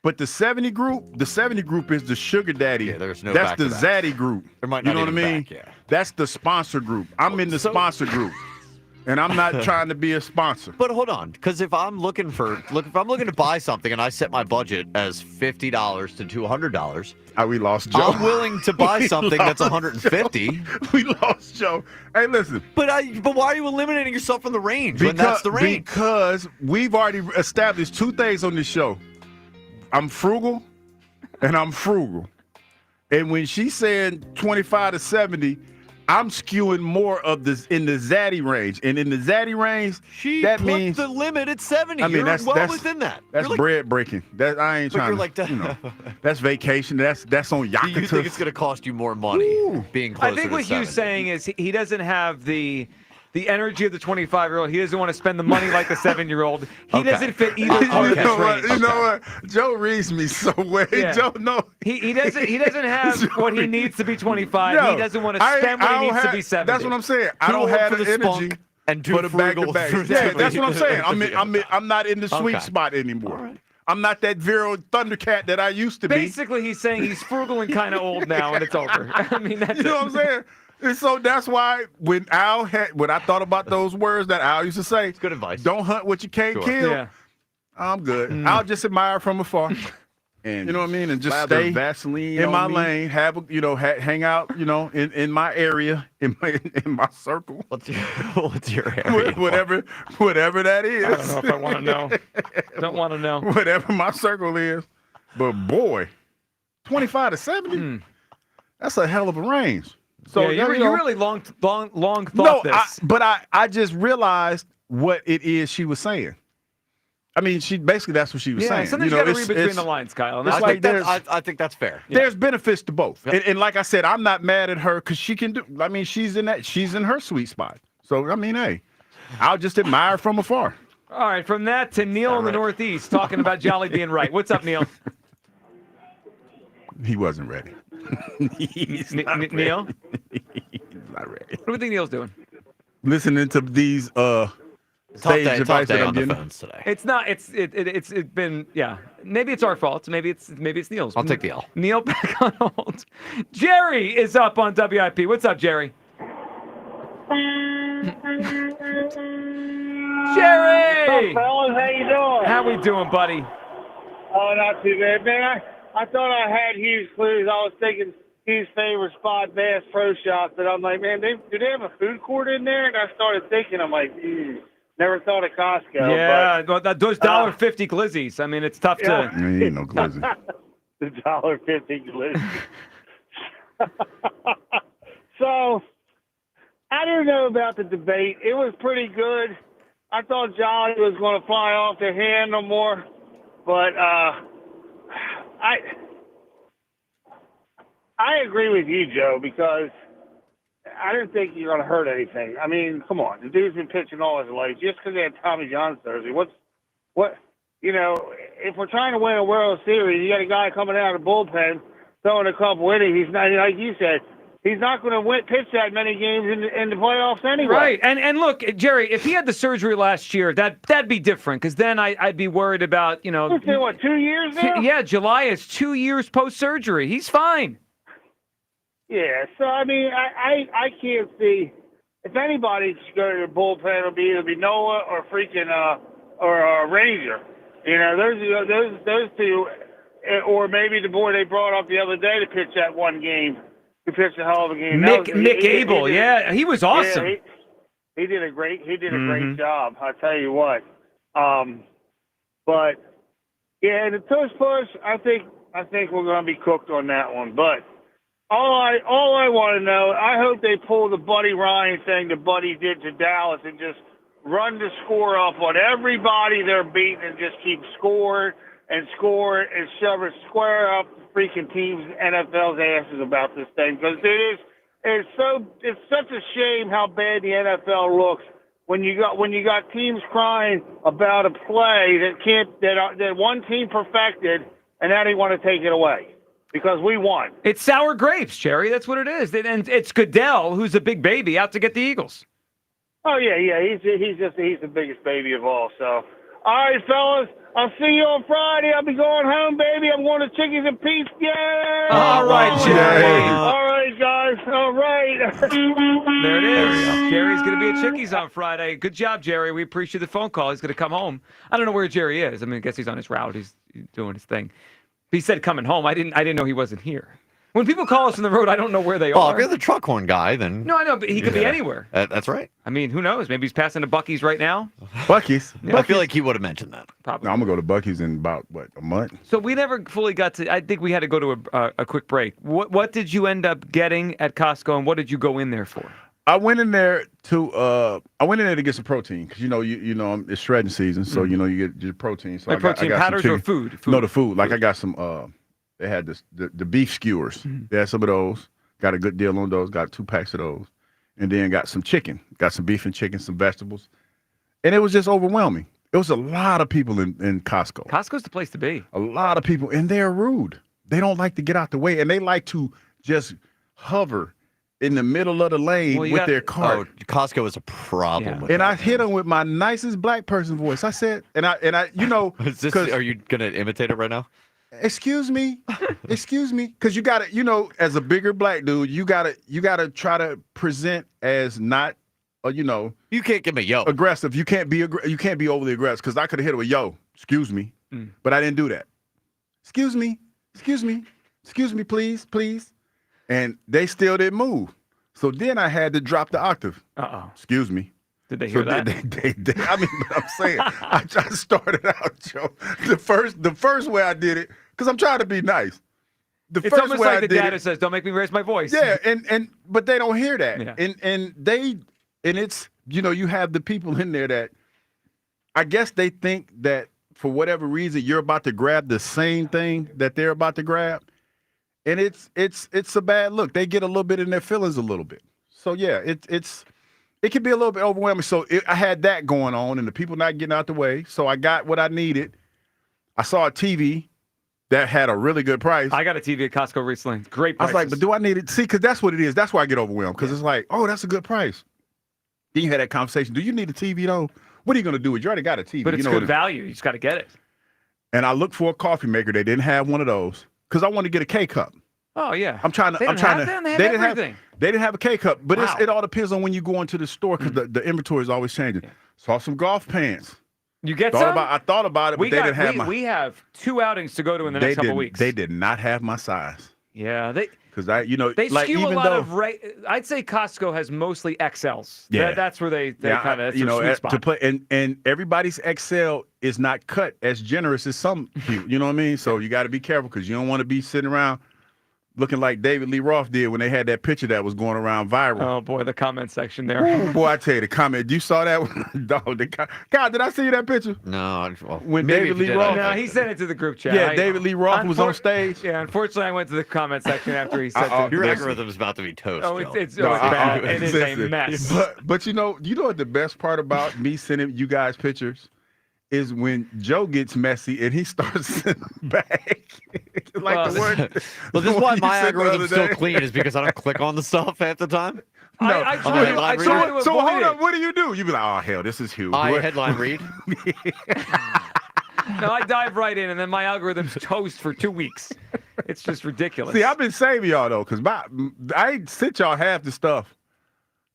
But the 70 group is the sugar daddy. Yeah, there's no That's the back-to-backs. zaddy group. There might you not know what I even mean? back, yeah. That's the sponsor group. I'm in the sponsor group. And I'm not trying to be a sponsor. But hold on, because if I'm looking to buy something and I set my budget as $50 to $200, we lost Joe. I'm willing to buy something that's $150. We lost Joe. Hey, listen. But why are you eliminating yourself from the range when that's the range? Because we've already established two things on this show. I'm frugal, and I'm frugal. And when she's saying 25 to 70. I'm skewing more of this in the Zaddy range, and in the Zaddy range, that means the limit at 70. I mean, you're well within that. That's bread breaking. That I ain't trying to. That's vacation. That's on yacht. You think it's going to cost you more money being closer I think to what 70. Hugh's saying is he doesn't have the energy of the 25-year-old. He doesn't want to spend the money like the 7-year-old. He doesn't fit either part of the range. You know what? Joe reads me so well. Yeah. Joe, no. He doesn't have what he needs to be 25. No, he doesn't want to spend what he needs to be 70. That's what I'm saying. I don't have the energy and for the back-to-back. Yeah, that's what I'm saying. I'm not in the sweet spot anymore. Right. I'm not that virile Thundercat that I used to be. Basically, he's saying he's frugal and kind of old now, and it's over. I mean, that's you know what I'm saying? And so that's why when I thought about those words that Al used to say, it's good advice. Don't hunt what you can't kill. Yeah. I'm good. I'll just admire from afar. And you know what I mean? And just stay Vaseline in my on me. lane, hang out, in my area, in my circle. What's your area? Whatever that is. I don't know if I want to know. Don't want to know. Whatever my circle is. But boy, 25 to 70, that's a hell of a range. So yeah, you really long thought this. But I just realized what it is she was saying. I mean, that's what she was saying. Sometimes you got to read between the lines, Kyle. And I think that's fair. There's benefits to both. Yep. And like I said, I'm not mad at her because she can do. I mean, she's in her sweet spot. So I mean, hey, I'll just admire from afar. All right, from that to Neil in the Northeast talking about Jolly being right. What's up, Neil? He wasn't ready. Neil? He's not ready. What do you think Neil's doing? Listening to these sage advice that I'm on the getting. phones today. It's not. It's been. Yeah. Maybe it's our fault. Maybe it's Neil's. I'll take the L. Neil back on hold. Jerry is up on WIP. What's up, Jerry? Jerry. What's up, fellas? How you doing? How we doing, buddy? Oh, not too bad, man. I thought I had Hughes clues. I was thinking Hughes' favorite spot, Bass Pro Shop, but I'm like, man, do they have a food court in there? And I started thinking, I'm like, never thought of Costco. Yeah, but those $1.50 glizzies. I mean, it's tough to. Ain't no glizzy. The $1.50 glizzy. So, I didn't know about the debate. It was pretty good. I thought Jolly was going to fly off the handle more, but I agree with you, Joe, because I didn't think you're going to hurt anything. I mean, come on. The dude's been pitching all his life. Just because they had Tommy John Thursday, if we're trying to win a World Series, you got a guy coming out of the bullpen, throwing a couple innings. He's not, like you said, he's not going to pitch that many games in the playoffs anyway. Right. And look, Jerry, if he had the surgery last year, that'd be different, because then I'd be worried about, It's been, 2 years now? Yeah, July is 2 years post-surgery. He's fine. Yeah, so, I mean, I can't see. If anybody should go to the bullpen, it'll be Noah or freaking or Ranger. Those two, or maybe the boy they brought up the other day to pitch that one game. He pitched a hell of a game. Mick Abel, he was awesome. Yeah, he did a great great job. I tell you what. But yeah, the Tush Push, I think we're going to be cooked on that one. But all I want to know, I hope they pull the Buddy Ryan thing that Buddy did to Dallas and just run the score up on everybody they're beating and just keep scoring and shove it square up the freaking teams NFL's asses about this thing, because it's such a shame how bad the NFL looks when you got teams crying about a play that one team perfected and now they want to take it away because we won. It's sour grapes, Jerry. That's what it is. And it's Goodell, who's a big baby, out to get the Eagles. Oh yeah. He's the biggest baby of all. So, all right, fellas. I'll see you on Friday. I'll be going home, baby. I'm going to Chickies and Pete's. Yay! All right, Jerry. All right, guys. All right. There it is. Jerry's going to be at Chickies on Friday. Good job, Jerry. We appreciate the phone call. He's going to come home. I don't know where Jerry is. I mean, I guess he's on his route. He's doing his thing. He said coming home. I didn't know he wasn't here. When people call us on the road, I don't know where they Well, are. if you're the truck horn guy, then... No, I know, but he could be anywhere. That's right. I mean, who knows? Maybe he's passing to Buc-ee's right now. Buc-ee's. Yeah. I feel like he would have mentioned that. Probably. No, I'm going to go to Buc-ee's in about, a month? So we never fully got to... I think we had to go to a quick break. What did you end up getting at Costco, and what did you go in there for? I went in there to get some protein because it's shredding season, so you get your protein. So Like I got protein some powders or chicken. food? No, the food. Like I got some. They had the beef skewers. They had some of those. Got a good deal on those. Got 2 packs of those, and then got some chicken. Got some beef and chicken, some vegetables, and it was just overwhelming. It was a lot of people in Costco. Costco's the place to be. A lot of people, and they're rude. They don't like to get out the way, and they like to just hover in the middle of the lane with their cart. Oh, Costco is a problem. With And that. I hit them with my nicest black person voice. I said, and I, Are you gonna imitate it right now? excuse me, because you gotta, as a bigger black dude, you gotta try to present as not, you can't give me yo aggressive. You can't be overly aggressive because I could have hit it with yo, excuse me, but I didn't do that. Excuse me, please. And they still didn't move. So then I had to drop the octave. Excuse me. Did they hear that? They, I mean, I'm saying, I started out, Joe. The first way I did it, because I'm trying to be nice. It's almost like the dad says, "Don't make me raise my voice." Yeah, but they don't hear that. Yeah. And it's, you have the people in there that I guess they think that for whatever reason you're about to grab the same thing that they're about to grab. And it's a bad look. They get a little bit in their feelings a little bit. So yeah, it can be a little bit overwhelming. So I had that going on, and the people not getting out the way. So I got what I needed. I saw a TV that had a really good price. I got a TV at Costco recently. Great price. I was like, but do I need it? See, because that's what it is. That's why I get overwhelmed, because it's like, oh, that's a good price. Then you had that conversation. Do you need a TV though? What are you going to do? You already got a TV. But it's good value. You just got to get it. And I looked for a coffee maker. They didn't have one of those because I wanted to get a K cup. Oh yeah. I'm trying to. They didn't have a K cup, but Wow. it all depends on when you go into the store because the inventory is always changing. Yeah. Saw some golf pants. You get some? some? I thought about it, but they didn't have my. We have 2 outings to go to in the next couple weeks. They did not have my size. Yeah, because they like skew even a lot though, of. I'd say Costco has mostly XLs. Yeah. That's where they kind of sweet spot. to play and everybody's XL is not cut as generous as some people. You know what I mean? So you got to be careful because you don't want to be sitting around looking like David Lee Roth did when they had that picture that was going around viral. Oh boy, the comment section there. Ooh, boy, I tell you, the comment. You saw that? God, did I see that picture? No. When David Lee Roth. No, he sent it to the group chat. Yeah, David Lee Roth was on stage. Yeah, unfortunately, I went to the comment section after he said your algorithm's about to be toast. Oh, Joe. it's bad. It is a mess. But you know what the best part about me sending you guys pictures is when Joe gets messy and he starts sending back. This is why my algorithm's still clean is because I don't click on the stuff half the time. No, I try to so avoid hold it. up. What do? You be like, oh hell, this is huge. I headline read. No, I dive right in, and then my algorithm's toast for 2 weeks. It's just ridiculous. See, I've been saving y'all though, because I ain't sent y'all half the stuff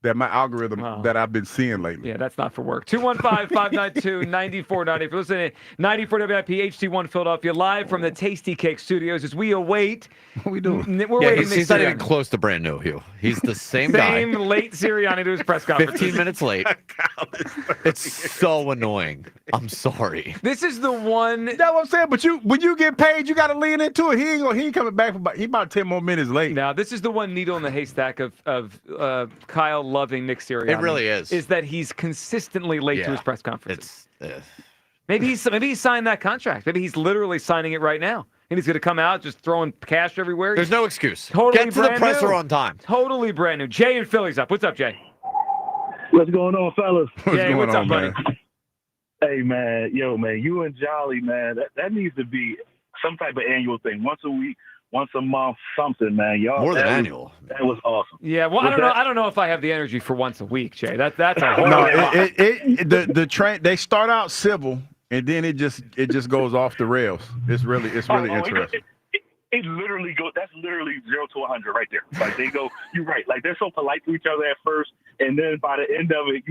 that my algorithm that I've been seeing lately. Yeah, that's not for work. 215-592-9490. If you're listening, 94 WIP HT1 Philadelphia, live from the Tasty Cake Studios as we await. What we doing? We're waiting. He's not even close to brand new, Hugh. He's the same guy. Same late Sirianni to his press conference. 15 minutes late. It's so annoying. I'm sorry. This is the one. That's what I'm saying. But when you get paid, you got to lean into it. He ain't coming back for he about 10 more minutes late. Now, this is the one needle in the haystack of Kyle loving Nick Sirianni. It really is. Is that he's consistently late to his press conferences. Maybe he signed that contract. Maybe he's literally signing it right now. And he's going to come out just throwing cash everywhere. There's no excuse. Totally Get to the brand presser new. on time. Totally brand new. Jay in Philly's up. What's up, Jay? What's going on, fellas? Jay, what's up, buddy? Hey, man. Yo, man, you and Jolly, man, that needs to be some type of annual thing. Once a week, once a month, something, man. Y'all More than annual. That was awesome. Yeah, well, I don't know if I have the energy for once a week, Jay. That's a whole No, lot. the train. They start out civil, and then it just goes off the rails. It's really interesting. It literally goes. That's literally 0 to 100 right there. Like they go. You're right. Like they're so polite to each other at first, and then by the end of it,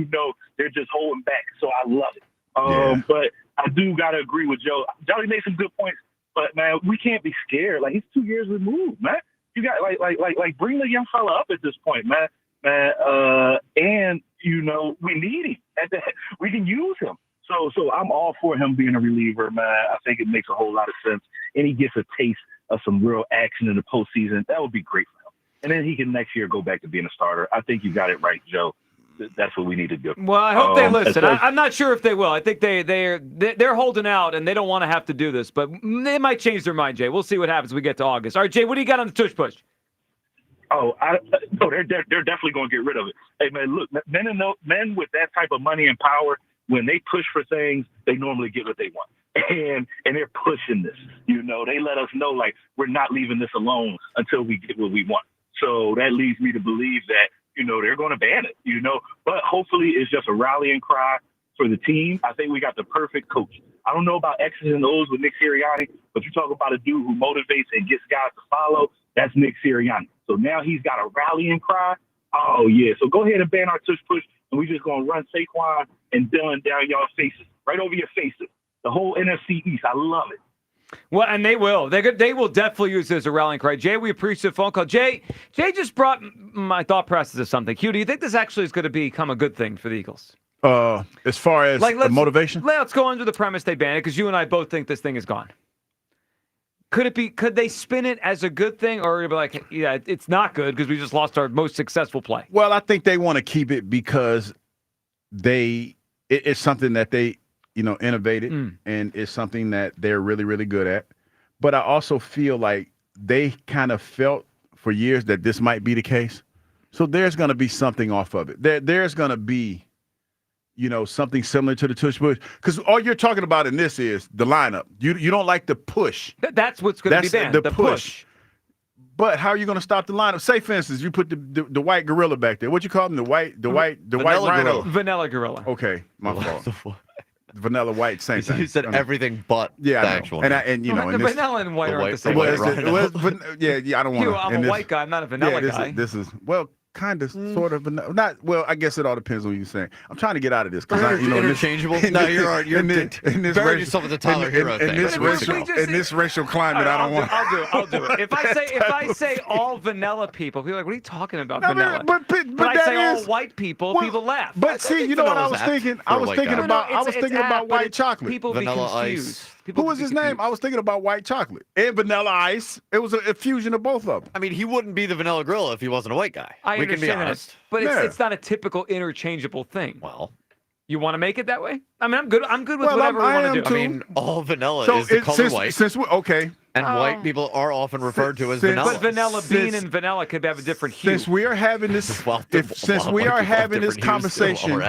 they're just holding back. So I love it. But I do gotta agree with Joe. Jolly made some good points, but man, we can't be scared. Like he's 2 years removed, man. You got like bring the young fella up at this point, man. And we need him. We can use him. So I'm all for him being a reliever, man. I think it makes a whole lot of sense, and he gets a taste of some real action in the postseason. That would be great for him. And then he can next year go back to being a starter. I think you got it right, Joe. That's what we need to do. Well, I hope they listen. I'm not sure if they will. I think they're holding out, and they don't want to have to do this, but they might change their mind, Jay. We'll see what happens when we get to August. All right, Jay, what do you got on the Tush Push? No, they're definitely going to get rid of it. Hey, man, look, men with that type of money and power, when they push for things, they normally get what they want. And they're pushing this. They let us know, like, we're not leaving this alone until we get what we want. So that leads me to believe that, they're going to ban it, But hopefully it's just a rallying cry for the team. I think we got the perfect coach. I don't know about X's and O's with Nick Sirianni, but you talk about a dude who motivates and gets guys to follow. That's Nick Sirianni. So now he's got a rallying cry. Oh, yeah. So go ahead and ban our Tush Push, and we're just going to run Saquon and Dylan down y'all's faces, right over your faces. The whole NFC East. I love it. Well, and they will. They will definitely use this as a rallying cry. Jay, we appreciate the phone call. Jay just brought my thought process to something. Q, do you think this actually is going to become a good thing for the Eagles? As far as motivation? Let's go under the premise they ban it, because you and I both think this thing is gone. Could they spin it as a good thing, or be like, yeah, it's not good because we just lost our most successful play? Well, I think they want to keep it because it's something that they innovated, and it's something that they're really, really good at. But I also feel like they kind of felt for years that this might be the case. So there's going to be something off of it. There's going to be, something similar to the Tush Push. Because all you're talking about in this is the lineup. You don't like the push. That's what's going to be banned, the push. But how are you going to stop the lineup? Say, for instance, you put the white gorilla back there. What you call him? The white rhino. Vanilla gorilla. Okay, my fault. Vanilla white, same thing. You said everything but the actual. And vanilla and white aren't the same. I don't want to. I'm a white guy. I'm not a vanilla guy. This is kind of, sort of, not. Well, I guess it all depends on what you're saying. I'm trying to get out of this because interchangeable. No, you're burying yourself with the Tyler Hero thing. In this racial climate, I don't want. I'll do it. If I say all vanilla people are like, what are you talking about, vanilla? But I say all white people, people laugh. But see, you know what I was thinking? I was thinking about white chocolate. People be confused. Who was his name? I was thinking about white chocolate and vanilla ice. It was a fusion of both of them. I mean, he wouldn't be the vanilla gorilla if he wasn't a white guy. We can be honest. But it's not a typical interchangeable thing. Well, you want to make it that way? I mean, I'm good with whatever we want to do. I mean, all vanilla is the color white. And white people are often referred to as vanilla. But vanilla bean and vanilla could have a different hue. Since we are having this, since we are having this conversation.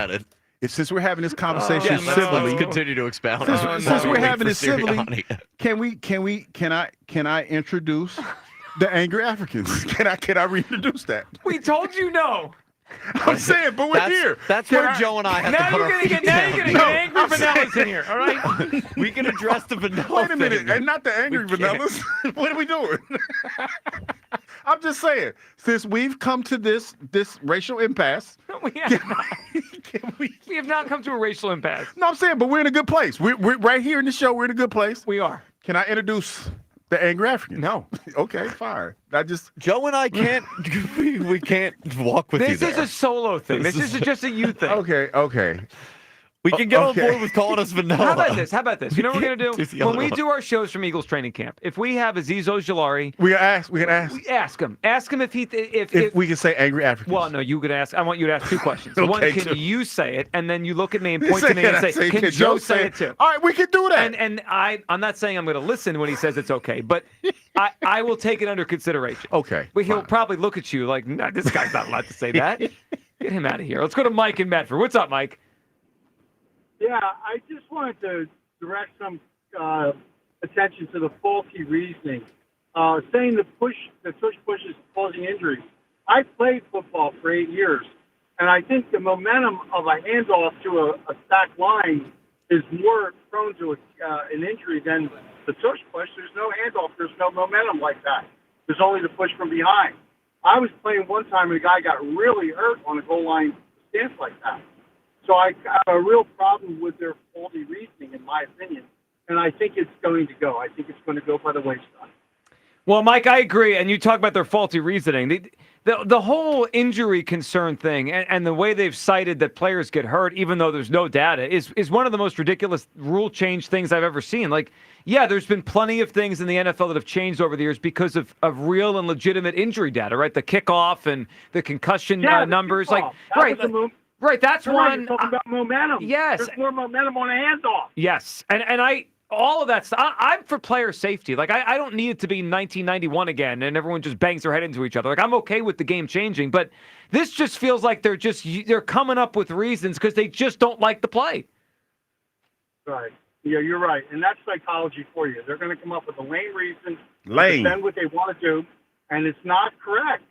Since we're having this conversation civilly, continue to expound. Since we're having this civilly, can I introduce the angry Africans? Can I reintroduce that? We told you no. I'm saying, but we're here. That's where Joe and I have to put our feet down. Now you're gonna get angry vanillas in here, all right? We can address the vanilla. Wait a minute, and not the angry vanillas. What are we doing? I'm just saying, since we've come to this racial impasse, we have not come to a racial impasse. No, I'm saying, but we're in a good place. We're right here in the show. We're in a good place. We are. Can I introduce the angry African? No. Okay, fine. Joe and I can't. we can't walk with you. This is a solo thing. This is just a you thing. Okay. We can get on board with calling us vanilla. How about this? You know what we're going to do? When we do our shows from Eagles training camp, if we have Azeez Ojulari... We can ask. Ask him. Ask him if we can say angry Africans. Well, no, you could ask. I want you to ask two questions. One, can you say it? And then you look at me and point to me and say, can Joe say it too? All right, we can do that. And I'm not saying I'm going to listen when he says it's okay, but I will take it under consideration. Okay. But he'll probably look at you like, nah, this guy's not allowed to say that. Get him out of here. Let's go to Mike in Medford. What's up, Mike? Yeah, I just wanted to direct some attention to the faulty reasoning. Saying the Tush Push is causing injuries. I played football for 8 years, and I think the momentum of a handoff to a stacked line is more prone to an injury than The tush push, there's no handoff. There's no momentum like that. There's only the push from behind. I was playing one time and a guy got really hurt on a goal line stance like that. So I have a real problem with their faulty reasoning, in my opinion. And I think it's going to go. I think it's going to go by the wayside. Well, Mike, I agree. And you talk about their faulty reasoning. The whole injury concern thing and the way they've cited that players get hurt, even though there's no data, is one of the most ridiculous rule change things I've ever seen. Like, yeah, there's been plenty of things in the NFL that have changed over the years because of real and legitimate injury data, right? The kickoff and the concussion numbers. Kickoff. Right, that's one. You're talking about momentum. Yes. There's more momentum on a handoff. Yes, and all of that stuff. I'm for player safety. Like, I don't need it to be 1991 again and everyone just bangs their head into each other. Like, I'm okay with the game changing, but this just feels like they're coming up with reasons because they just don't like the play. Right. Yeah, you're right. And that's psychology for you. They're going to come up with a lame reason to Lame. defend what they want to do, and it's not correct.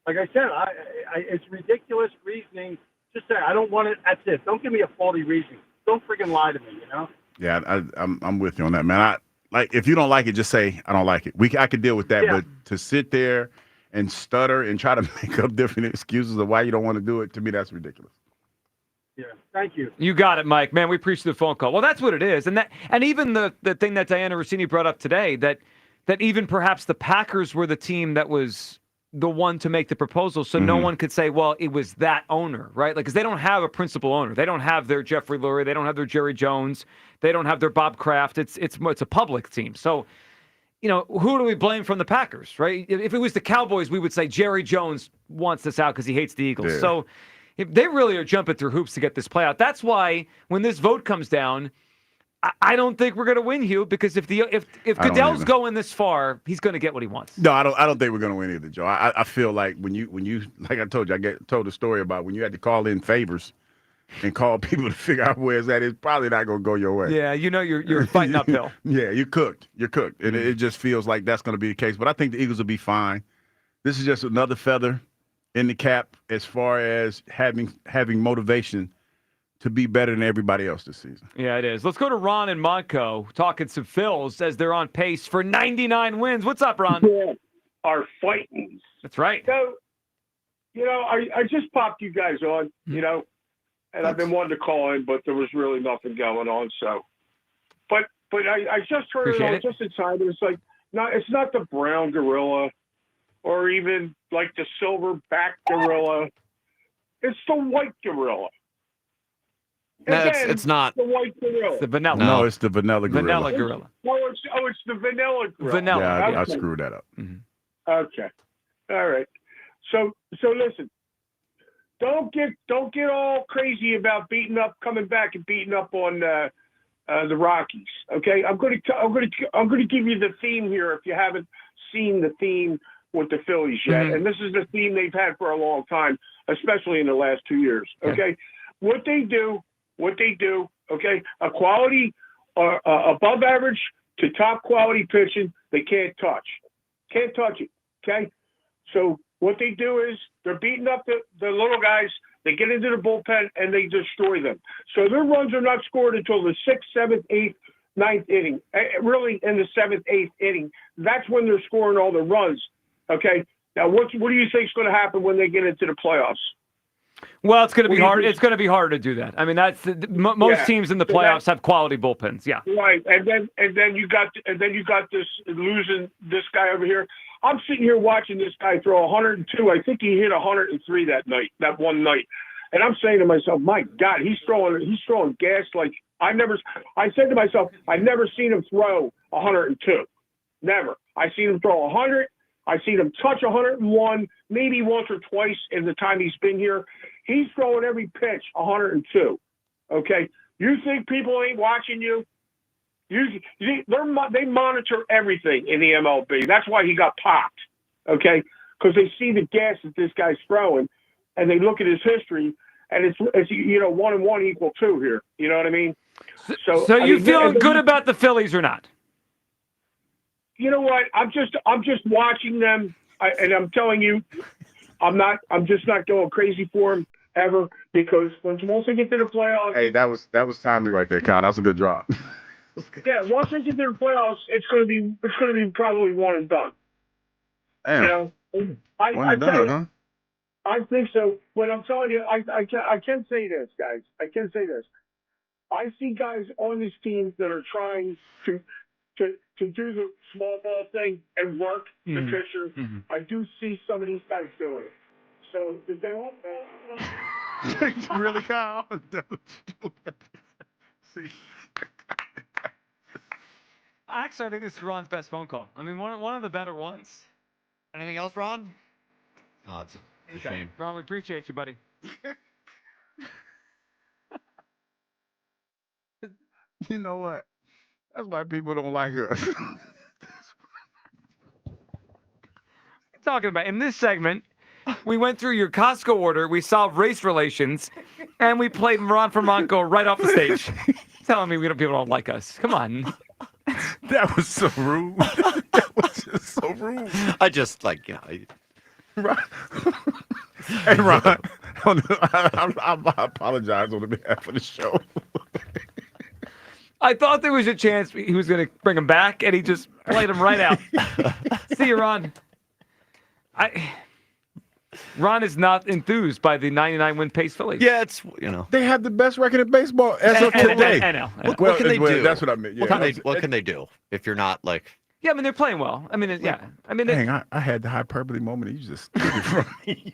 Like I said, it's ridiculous reasoning. Just say, I don't want it. That's it. Don't give me a faulty reason. Don't freaking lie to me, you know? Yeah, I'm with you on that, man. If you don't like it, just say I don't like it. I could deal with that, but to sit there and stutter and try to make up different excuses of why you don't want to do it, to me, that's ridiculous. Yeah, thank you. You got it, Mike. Man, we appreciate the phone call. Well, that's what it is, and even the thing that Diana Rossini brought up today, that even perhaps the Packers were the team that was the one to make the proposal, so no one could say, well, it was that owner, right? Like, because they don't have a principal owner. They don't have their Jeffrey Lurie. They don't have their Jerry Jones. They don't have their Bob Kraft. It's a public team. So, who do we blame from the Packers, right? If it was the Cowboys, we would say Jerry Jones wants this out because he hates the Eagles. Yeah. So if they really are jumping through hoops to get this play out. That's why when this vote comes down, I don't think we're going to win, Hugh, because if Goodell's going this far, he's going to get what he wants. No, I don't think we're going to win either, Joe. I feel like when you like I told you, told a story about when you had to call in favors and call people to figure out where it's at, it's probably not going to go your way. Yeah, you're fighting uphill. Yeah, you're cooked. And it just feels like that's going to be the case. But I think the Eagles will be fine. This is just another feather in the cap as far as having motivation to be better than everybody else this season. Yeah, it is. Let's go to Ron in Montco, talking some Phils as they're on pace for 99 wins. What's up, Ron? Are fighting. That's right. So, I just popped you guys on, and I've been wanting to call in, but there was really nothing going on. So, but I just heard it all just inside. It's like, it's not the brown gorilla or even like the silverback gorilla. It's the white gorilla. No, it's not. The white gorilla. It's the vanilla. No, it's the vanilla gorilla. Vanilla gorilla. It's the vanilla gorilla. Vanilla. Yeah, I screwed that up. Mm-hmm. Okay. All right. So listen. Don't get all crazy about coming back and beating up on the Rockies. Okay. I'm going to give you the theme here if you haven't seen the theme with the Phillies yet, and this is the theme they've had for a long time, especially in the last 2 years. Okay. What they do, okay, a quality above average to top quality pitching, they can't touch. Can't touch it, okay? So what they do is they're beating up the little guys, they get into the bullpen, and they destroy them. So their runs are not scored until the 6th, 7th, 8th, 9th inning. Really in the 7th, 8th inning. That's when they're scoring all the runs, okay? Now, what do you think is going to happen when they get into the playoffs? Well, it's going to be hard. It's going to be hard to do that. I mean, that's most teams in the playoffs have quality bullpens. Yeah, right. And then you got this losing this guy over here. I'm sitting here watching this guy throw 102. I think he hit 103 that one night. And I'm saying to myself, my God, he's throwing gas like I said to myself, I've never seen him throw 102. Never. I seen him throw 100. I've seen him touch 101, maybe once or twice in the time he's been here. He's throwing every pitch 102. Okay? You think people ain't watching you? They monitor everything in the MLB. That's why he got popped. Okay? Because they see the gas that this guy's throwing, and they look at his history, and it's 1 and 1 equal 2 here. You know what I mean? So you feeling good about the Phillies or not? You know what? I'm just watching them, and I'm telling you, I'm just not going crazy for them ever, because once they get to the playoffs. Hey, that was timely right there, Kyle. That was a good drop. Yeah, once they get to the playoffs, it's going to be probably one and done. Damn. You know, One and done, huh? I think so. But I'm telling you, I can say this, guys. I can say this. I see guys on this team that are trying to do the small ball thing and work the pitcher. I do see some of these guys doing it. So did they all? Really, Kyle? See. Actually, I think this is Ron's best phone call. I mean, one of the better ones. Anything else, Ron? Oh, it's a shame. Ron, we appreciate you, buddy. You know what? That's why people don't like us. Talking about in this segment, we went through your Costco order, we solved race relations, and we played Ron Franco right off the stage. Telling me people don't like us. Come on. That was so rude. That was just so rude. I just Ron. Hey, Ron. I apologize on behalf of the show. I thought there was a chance he was going to bring him back, and he just played him right out. See you, Ron. Ron is not enthused by the 99-win pace Phillies. Yeah, it's They have the best record in baseball as of today. I know. What can they do? That's what I meant. Yeah. What can they do if you're not like? Yeah, I mean they're playing well. I mean, yeah. I mean, Dang, I had the hyperbole moment. You just took it from me.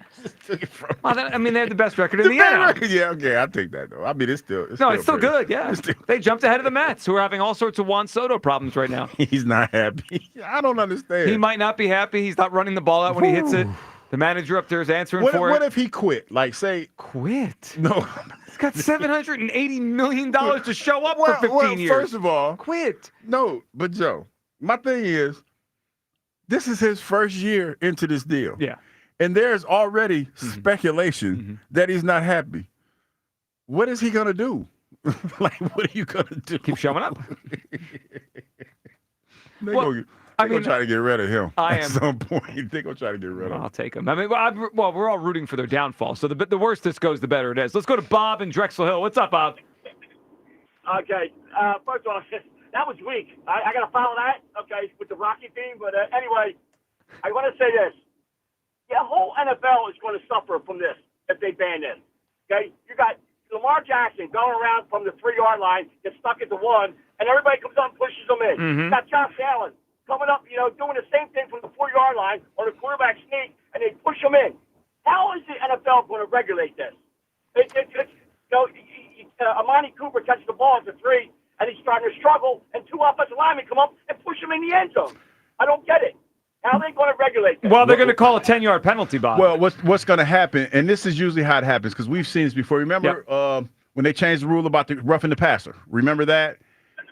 I mean, they have the best record in the NL. Yeah, okay, I take that though. I mean, it's still still good. Yeah, they jumped ahead of the Mets, who are having all sorts of Juan Soto problems right now. He's not happy. I don't understand. He might not be happy. He's not running the ball out when he hits it. The manager up there is answering for it. What if he quit? Like, say quit? No. He's got $780 million to show up for 15 years. First of all, quit. No, but Joe, my thing is, this is his first year into this deal. Yeah. And there's already speculation that he's not happy. What is he going to do? Like, what are you going to do? Keep showing up. They're going to try to get rid of him at some point. They're going to try to get rid of him. I'll take him. I mean, we're all rooting for their downfall. So the worse this goes, the better it is. Let's go to Bob in Drexel Hill. What's up, Bob? Okay. First of all, that was weak. I got to follow that, okay, with the Rocky theme. But anyway, I want to say this. The whole NFL is going to suffer from this if they ban this. Okay? You got Lamar Jackson going around from the 3-yard line, gets stuck at the 1, and everybody comes up and pushes him in. You got Josh Allen coming up, doing the same thing from the 4-yard line on a quarterback sneak, and they push him in. How is the NFL going to regulate this? Amani Cooper catches the ball at the 3, and he's starting to struggle, and 2 offensive linemen come up and push him in the end zone. I don't get it. How are they going to regulate this? Well, they're going to call a 10-yard penalty, Bob. Well, what's going to happen, and this is usually how it happens, because we've seen this before. Remember when they changed the rule about the roughing the passer? Remember that?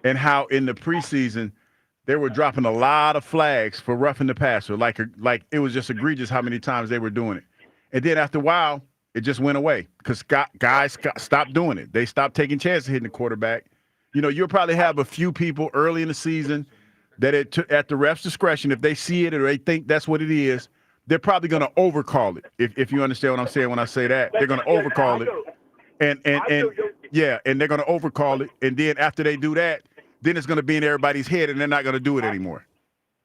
And how in the preseason they were dropping a lot of flags for roughing the passer. Like it was just egregious how many times they were doing it. And then after a while, it just went away because guys stopped doing it. They stopped taking chances hitting the quarterback. You'll probably have a few people early in the season that at the ref's discretion, if they see it or they think that's what it is, they're probably going to overcall it. If you understand what I'm saying when I say that, they're going to overcall it. And they're going to overcall it. And then after they do that, then it's going to be in everybody's head, and they're not going to do it anymore.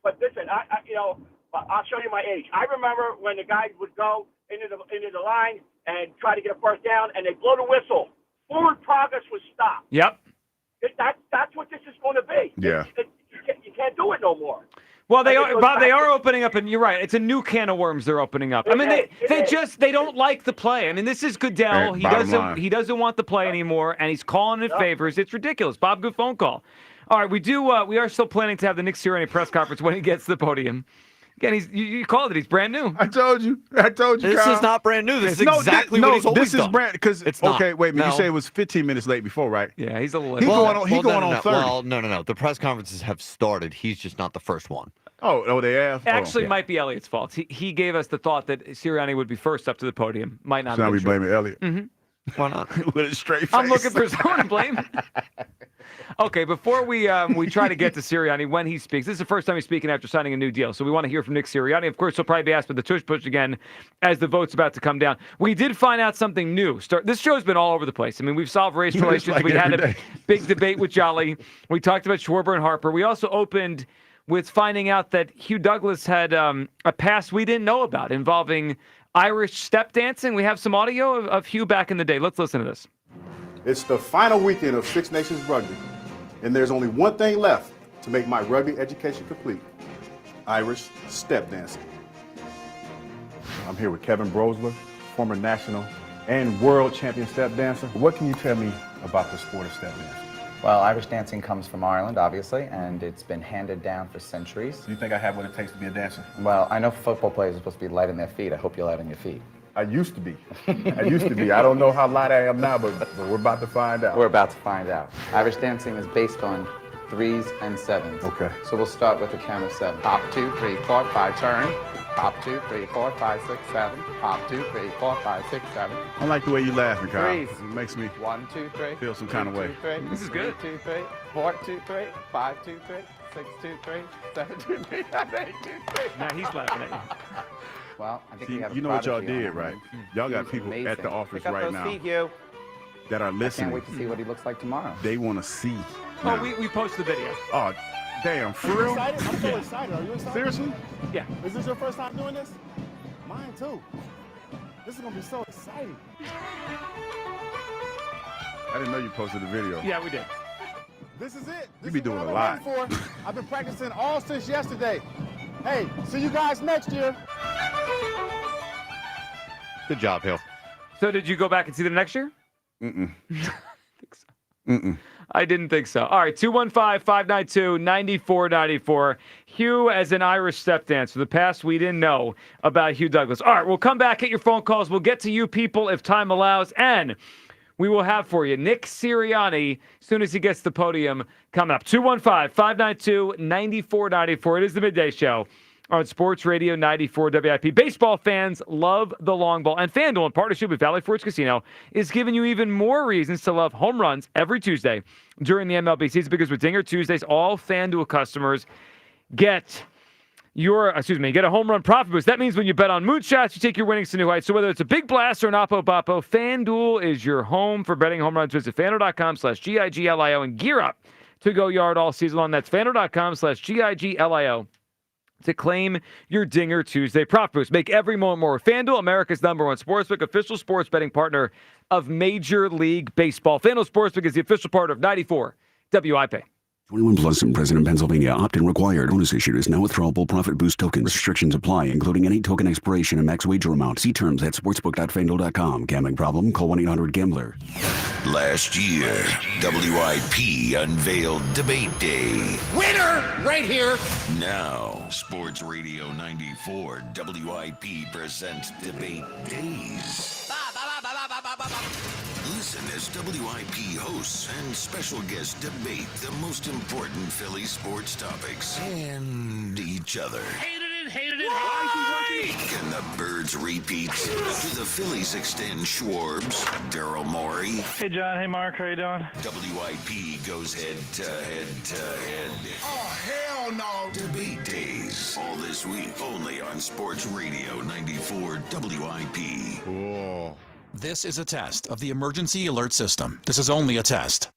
But listen, I'll show you my age. I remember when the guys would go into the line and try to get a first down, and they blow the whistle. Forward progress was stopped. Yep. That's what this is going to be. Yeah. You can't do it no more. Well, they are opening up, and you're right. It's a new can of worms they're opening up. I mean, they don't like the play. I mean, this is Goodell. He doesn't want the play anymore, and he's calling in favors. It's ridiculous. Bob, good phone call. All right, we are still planning to have the Nick Sirianni press conference when he gets to the podium. Again, you called it. He's brand new. I told you. This Kyle. is not brand new. This is exactly what he's always done. This is brand because okay. Wait a minute. You say it was 15 minutes late before, right? Yeah, he's a little. He going on 30. Well, no. The press conferences have started. He's just not the first one. Oh, they have. Actually, it might be Elliott's fault. He gave us the thought that Sirianni would be first up to the podium. Might not. So now we blaming Elliott. Mm-hmm. Why not? With a straight face. I'm looking for someone to blame. Okay, before we try to get to Sirianni when he speaks, this is the first time he's speaking after signing a new deal, so we want to hear from Nick Sirianni. Of course, he'll probably be asked for the Tush Push again as the vote's about to come down. We did find out something new. This show's been all over the place. I mean, we've solved race relations. Like we had a day. big debate with Jolly. We talked about Schwarber and Harper. We also opened with finding out that Hugh Douglas had a past we didn't know about involving Irish step dancing. We have some audio of Hugh back in the day. Let's listen to this. It's the final weekend of Six Nations Rugby, and there's only one thing left to make my rugby education complete: Irish step dancing. I'm here with Kevin Brosler, former national and world champion step dancer. What can you tell me about the sport of step dancing? Well, Irish dancing comes from Ireland, obviously, and it's been handed down for centuries. Do you think I have what it takes to be a dancer? Well, I know football players are supposed to be light on their feet. I hope you're light on your feet. I used to be. I don't know how light I am now, but we're about to find out. We're about to find out. Irish dancing is based on 3s and 7s. Okay. So we'll start with a count of 7. Hop, 2, 3, 4, 5, turn. Hop, 2, 3, 4, 5, 6, 7. Hop, 2, 3, 4, 5, 6, 7. I like the way you laughing, Kyle. Threes. It makes me 1, 2, 3. feel some kind of way. 2, 3. This is good. 2, 3. 4, 2, 3. 5, 2, 3. 6, 2, 3. 7, 2, 3. 8, 2, 3. Now he's laughing at you. Well, I think See, we have a you know what y'all prodigy on did, our right? hands. Y'all got He's people at amazing. the office Pick up right those now feet, Hugh. that are I listening. can't wait to see what he looks like tomorrow. They want to see. Oh, now. we post the video. Oh, damn, for real? I'm so excited. Are you excited? Seriously? Yeah. Is this your first time doing this? Mine too. This is gonna be so exciting. I didn't know you posted a video. Yeah, we did. This is it. You This be is doing what a I've been lot. waiting for. I've been practicing all since yesterday. Hey, see you guys next year. Good job, Hill. So did you go back and see them next year? Mm-mm. Mm-mm. I didn't think so. All right, 215-592-9494. Hugh as an Irish step dancer. The past we didn't know about Hugh Douglas. All right, we'll come back at your phone calls. We'll get to you people if time allows. And we will have for you Nick Sirianni as soon as he gets to the podium coming up. 215-592-9494. It is the Midday Show on Sports Radio 94 WIP. Baseball fans love the long ball, and FanDuel, in partnership with Valley Forge Casino, is giving you even more reasons to love home runs every Tuesday during the MLB season, because with Dinger Tuesdays, all FanDuel customers get a home run profit boost. That means when you bet on moonshots, you take your winnings to new heights. So whether it's a big blast or an oppo-boppo, FanDuel is your home for betting home runs. Visit FanDuel.com/GIGLIO and gear up to go yard all season long. That's FanDuel.com/GIGLIO to claim your Dinger Tuesday profit boost. Make every moment more. FanDuel, America's #1 sportsbook, official sports betting partner of Major League Baseball. FanDuel Sportsbook is the official partner of 94 WIP. 21 plus and present in Pennsylvania. Opt-in required. Bonus issued is now withdrawable profit boost token. Restrictions apply, including any token expiration and max wager amount. See terms at sportsbook.fanduel.com. Gambling problem? Call 1-800-GAMBLER. Last year, WIP unveiled Debate Day. Winner! Right here. Now, Sports Radio 94 WIP presents Debate Days. Listen as WIP hosts and special guests debate the most important Philly sports topics and each other. Hated it. Can the Birds repeat? Do the Phillies extend Schwarbs? Daryl Morey? Hey, John. Hey, Mark. How you doing? WIP goes head to head. Oh, hell no. Debate Days. All this week, only on Sports Radio 94 WIP. Cool. This is a test of the emergency alert system. This is only a test.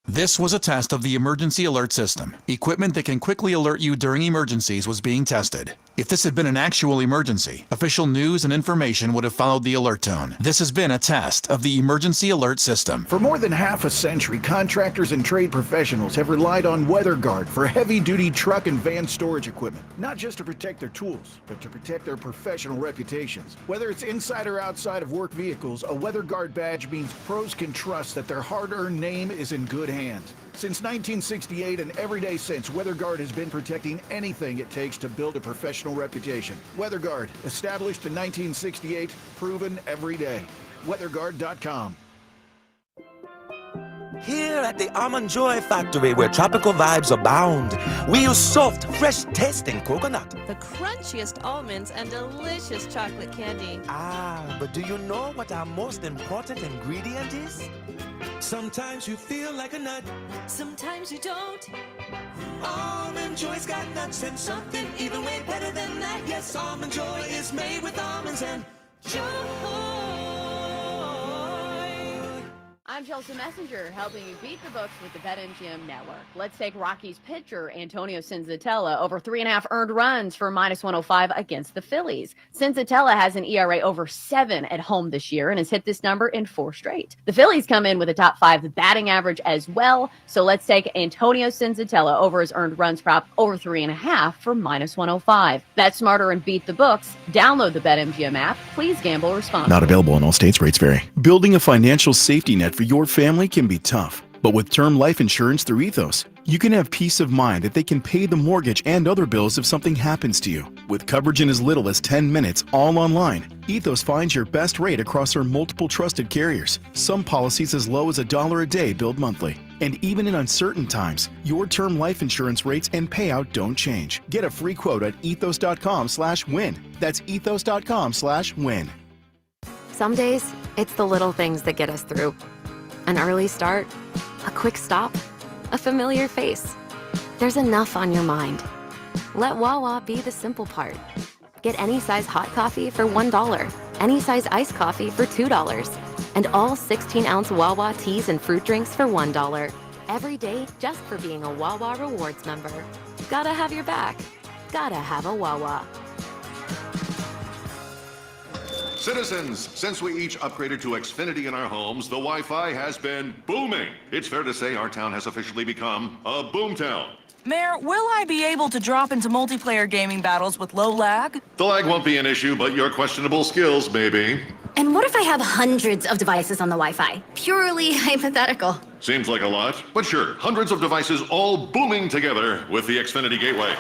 This was a test of the emergency alert system. Equipment that can quickly alert you during emergencies was being tested. If this had been an actual emergency, official news and information would have followed the alert tone. This has been a test of the emergency alert system. For more than half a century, contractors and trade professionals have relied on WeatherGuard for heavy-duty truck and van storage equipment. Not just to protect their tools, but to protect their professional reputations. Whether it's inside or outside of work vehicles, a WeatherGuard badge means pros can trust that their hard-earned name is in good hands. Since 1968 and every day since, WeatherGuard has been protecting anything it takes to build a professional reputation. WeatherGuard, established in 1968, proven every day. WeatherGuard.com. Here at the Almond Joy Factory, where tropical vibes abound, we use soft, fresh-tasting coconut. The crunchiest almonds and delicious chocolate candy. Ah, but do you know what our most important ingredient is? Sometimes you feel like a nut. Sometimes you don't. Almond Joy's got nuts and something even way better than that. Yes, Almond Joy is made with almonds and joy. I'm Chelsea Messenger, helping you beat the books with the BetMGM Network. Let's take Rockies pitcher Antonio Senzatella over 3.5 earned runs for -105 against the Phillies. Senzatella has an ERA over 7 at home this year and has hit this number in 4 straight. The Phillies come in with a top 5 batting average as well, so let's take Antonio Senzatella over his earned runs prop over 3.5 for -105. Bet smarter and beat the books. Download the BetMGM app. Please gamble responsibly. Not available in all states. Rates vary. Building a financial safety net for your family can be tough, but with term life insurance through Ethos, you can have peace of mind that they can pay the mortgage and other bills if something happens to you. With coverage in as little as 10 minutes, all online, Ethos finds your best rate across our multiple trusted carriers. Some policies as low as $1 a day billed monthly. And even in uncertain times, your term life insurance rates and payout don't change. Get a free quote at ethos.com/win. That's ethos.com/win. Some days, it's the little things that get us through. An early start, a quick stop, a familiar face. There's enough on your mind. Let Wawa be the simple part. Get any size hot coffee for $1, any size iced coffee for $2, and all 16-ounce Wawa teas and fruit drinks for $1. Every day, just for being a Wawa Rewards member. Gotta have your back. Gotta have a Wawa. Citizens, since we each upgraded to Xfinity in our homes, the Wi-Fi has been booming. It's fair to say our town has officially become a boomtown. Mayor, will I be able to drop into multiplayer gaming battles with low lag? The lag won't be an issue, but your questionable skills may be. And what if I have hundreds of devices on the Wi-Fi? Purely hypothetical. Seems like a lot, but sure, hundreds of devices all booming together with the Xfinity Gateway.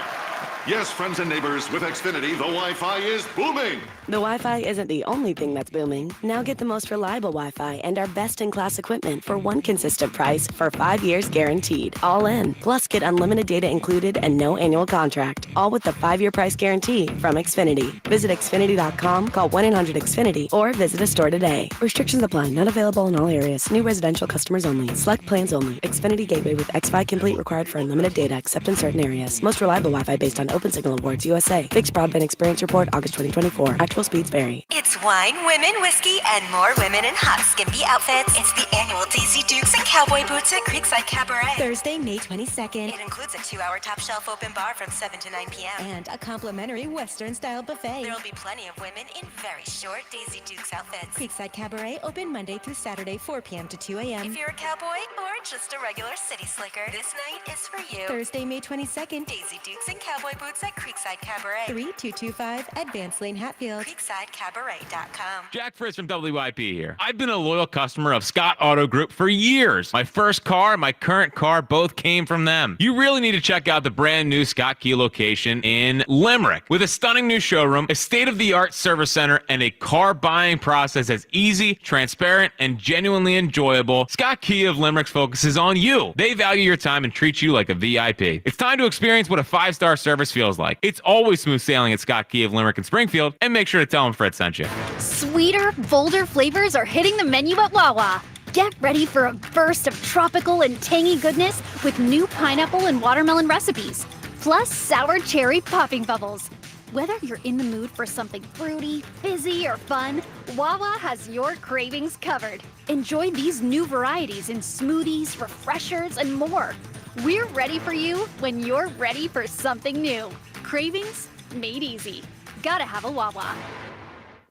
Yes, friends and neighbors, with Xfinity, the Wi-Fi is booming. The Wi-Fi isn't the only thing that's booming. Now get the most reliable Wi-Fi and our best-in-class equipment for one consistent price for 5 years guaranteed. All in. Plus, get unlimited data included and no annual contract. All with the 5-year price guarantee from Xfinity. Visit Xfinity.com, call 1-800-XFINITY, or visit a store today. Restrictions apply. Not available in all areas. New residential customers only. Select plans only. Xfinity Gateway with Xfi Complete required for unlimited data except in certain areas. Most reliable Wi-Fi based on Open Signal Awards USA. Fixed Broadband Experience Report, August 2024. Actual speeds vary. It's wine, women, whiskey, and more women in hot skimpy outfits. It's the annual Daisy Dukes and Cowboy Boots at Creekside Cabaret. Thursday, May 22nd. It includes a 2-hour top shelf open bar from 7 to 9 p.m. And a complimentary Western-style buffet. There will be plenty of women in very short Daisy Dukes outfits. Creekside Cabaret, open Monday through Saturday, 4 p.m. to 2 a.m. If you're a cowboy or just a regular city slicker, this night is for you. Thursday, May 22nd. Daisy Dukes and Cowboy Boots at Creekside Cabaret. 3225 Advance Lane, Hatfield. CreeksideCabaret.com. Jack Fritz from WYP here. I've been a loyal customer of Scott Auto Group for years. My first car, my current car, both came from them. You really need to check out the brand new Scott Key location in Limerick. With a stunning new showroom, a state-of-the-art service center, and a car buying process that's easy, transparent, and genuinely enjoyable, Scott Key of Limerick focuses on you. They value your time and treat you like a VIP. It's time to experience what a 5-star service feels like. It's always smooth sailing at Scott Key of Limerick and Springfield, and make sure to tell them Fred sent you. Sweeter, bolder flavors are hitting the menu at Wawa. Get ready for a burst of tropical and tangy goodness with new pineapple and watermelon recipes, plus sour cherry popping bubbles. Whether you're in the mood for something fruity, fizzy, or fun, Wawa has your cravings covered. Enjoy these new varieties in smoothies, refreshers, and more. We're ready for you when you're ready for something new. Cravings made easy. Gotta have a Wawa.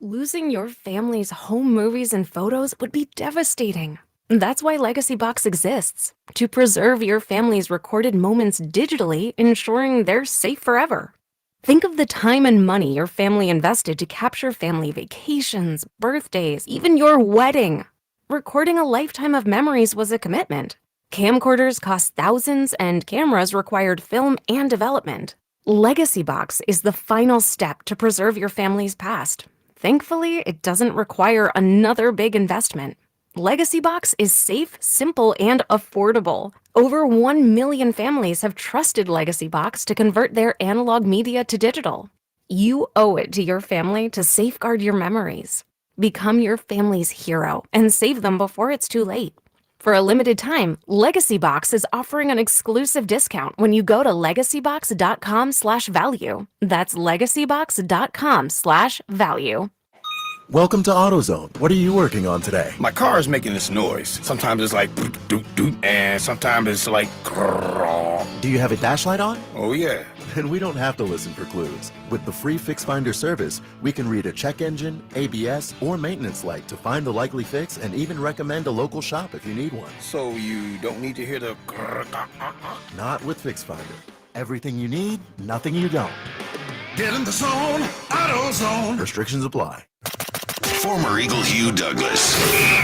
Losing your family's home movies and photos would be devastating. That's why Legacy Box exists, to preserve your family's recorded moments digitally, ensuring they're safe forever. Think of the time and money your family invested to capture family vacations, birthdays, even your wedding. Recording a lifetime of memories was a commitment. Camcorders cost thousands, and cameras required film and development. Legacy Box is the final step to preserve your family's past. Thankfully, it doesn't require another big investment. Legacy Box is safe, simple, and affordable. Over 1 million families have trusted Legacy Box to convert their analog media to digital. You owe it to your family to safeguard your memories. Become your family's hero and save them before it's too late. For a limited time, Legacy Box is offering an exclusive discount when you go to legacybox.com/value. That's legacybox.com/value. Welcome to AutoZone. What are you working on today? My car is making this noise. Sometimes it's like doot doot doot, and sometimes it's like grrr. Do you have a dash light on? Oh yeah. Then we don't have to listen for clues. With the free Fix Finder service, we can read a check engine, ABS, or maintenance light to find the likely fix and even recommend a local shop if you need one. So you don't need to hear the grrr. Not with Fix Finder. Everything you need, nothing you don't. Get in the zone, AutoZone. Restrictions apply. Former Eagle Hugh Douglas,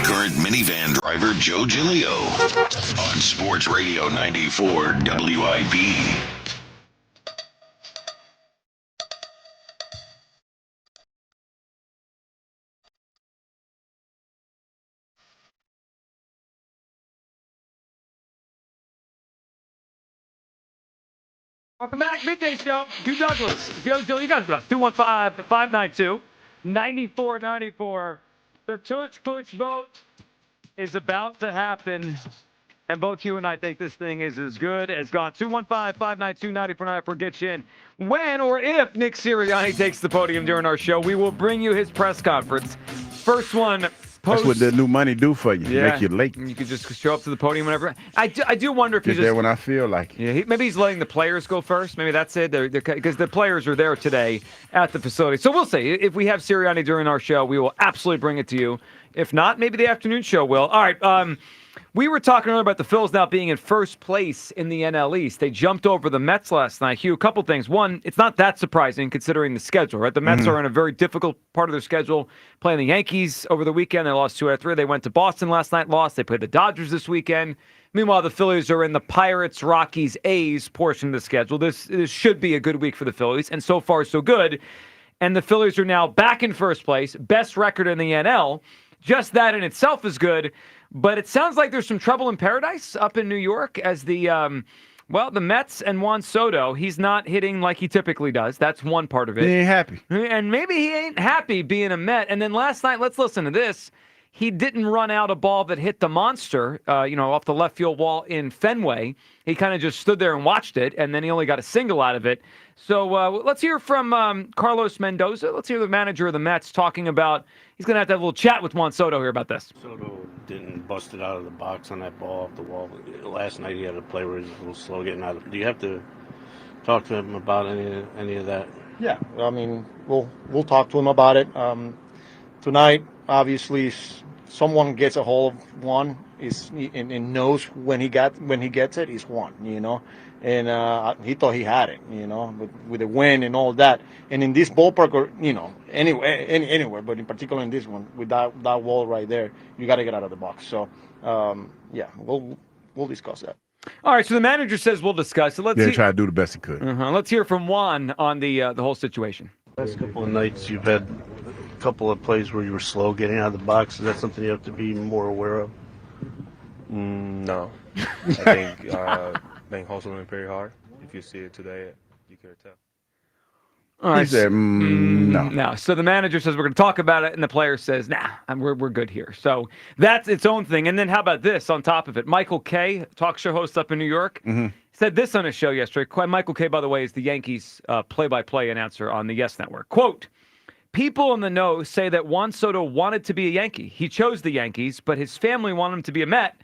current minivan driver Joe Giglio, on Sports Radio 94 WIP. Welcome back, Midday Show. Hugh Douglas. Joe, you guys got 215-592-9494. The Tush Push vote is about to happen, and both you and I think this thing is as good as gone. 215-592-9494 gets you in. When or if Nick Sirianni takes the podium during our show, we will bring you his press conference. First one. That's what the new money do for you. Yeah. Make you late. You could just show up to the podium whenever. I do wonder if Get he's just there when I feel like it. Yeah, maybe he's letting the players go first. Maybe that's it. Because the players are there today at the facility. So we'll see. If we have Sirianni during our show, we will absolutely bring it to you. If not, maybe the afternoon show will. All right. We were talking earlier about the Phils now being in first place in the NL East. They jumped over the Mets last night. Hugh, a couple things. One, it's not that surprising considering the schedule, right? The Mets are in a very difficult part of their schedule, playing the Yankees over the weekend. They lost 2 out of 3. They went to Boston last night, lost. They played the Dodgers this weekend. Meanwhile, the Phillies are in the Pirates, Rockies, A's portion of the schedule. This should be a good week for the Phillies, and so far so good. And the Phillies are now back in first place, best record in the NL. Just that in itself is good. But it sounds like there's some trouble in paradise up in New York as the Mets and Juan Soto, he's not hitting like he typically does. That's one part of it. He ain't happy. And maybe he ain't happy being a Met. And then last night, let's listen to this. He didn't run out a ball that hit the monster, off the left field wall in Fenway. He kind of just stood there and watched it, and then he only got a single out of it. So let's hear from Carlos Mendoza. Let's hear the manager of the Mets talking about he's going to have a little chat with Juan Soto here about this. Soto didn't bust it out of the box on that ball off the wall. Last night he had a play where he was a little slow getting out of it. Do you have to talk to him about any of that? Yeah, I mean, we'll talk to him about it. Tonight, obviously, someone gets a hold of one and knows when he gets it, he's won, And he thought he had it, with the win and all that. And in this ballpark, or anywhere, but in particular in this one, with that wall right there, you got to get out of the box. So, we'll discuss that. All right, so the manager says we'll discuss it. Let's try to do the best he could. Let's hear from Juan on the whole situation. Last couple of nights, you've had a couple of plays where you were slow getting out of the box. Is that something you have to be more aware of? No. I think Hustle went very hard. If you see it today, you can tell. All right. He said, no. No. So the manager says we're going to talk about it, and the player says, nah, we're good here. So that's its own thing. And then how about this on top of it? Michael Kay, talk show host up in New York, said this on his show yesterday. Michael Kay, by the way, is the Yankees play-by-play announcer on the Yes Network. Quote, people in the know say that Juan Soto wanted to be a Yankee. He chose the Yankees, but his family wanted him to be a Met,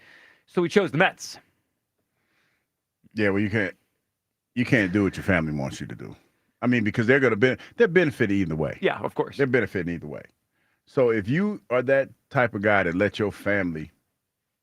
so he chose the Mets. Yeah, well, you can't do what your family wants you to do. I mean, because they're benefit either way. Yeah, of course. They're benefiting either way. So if you are that type of guy that let your family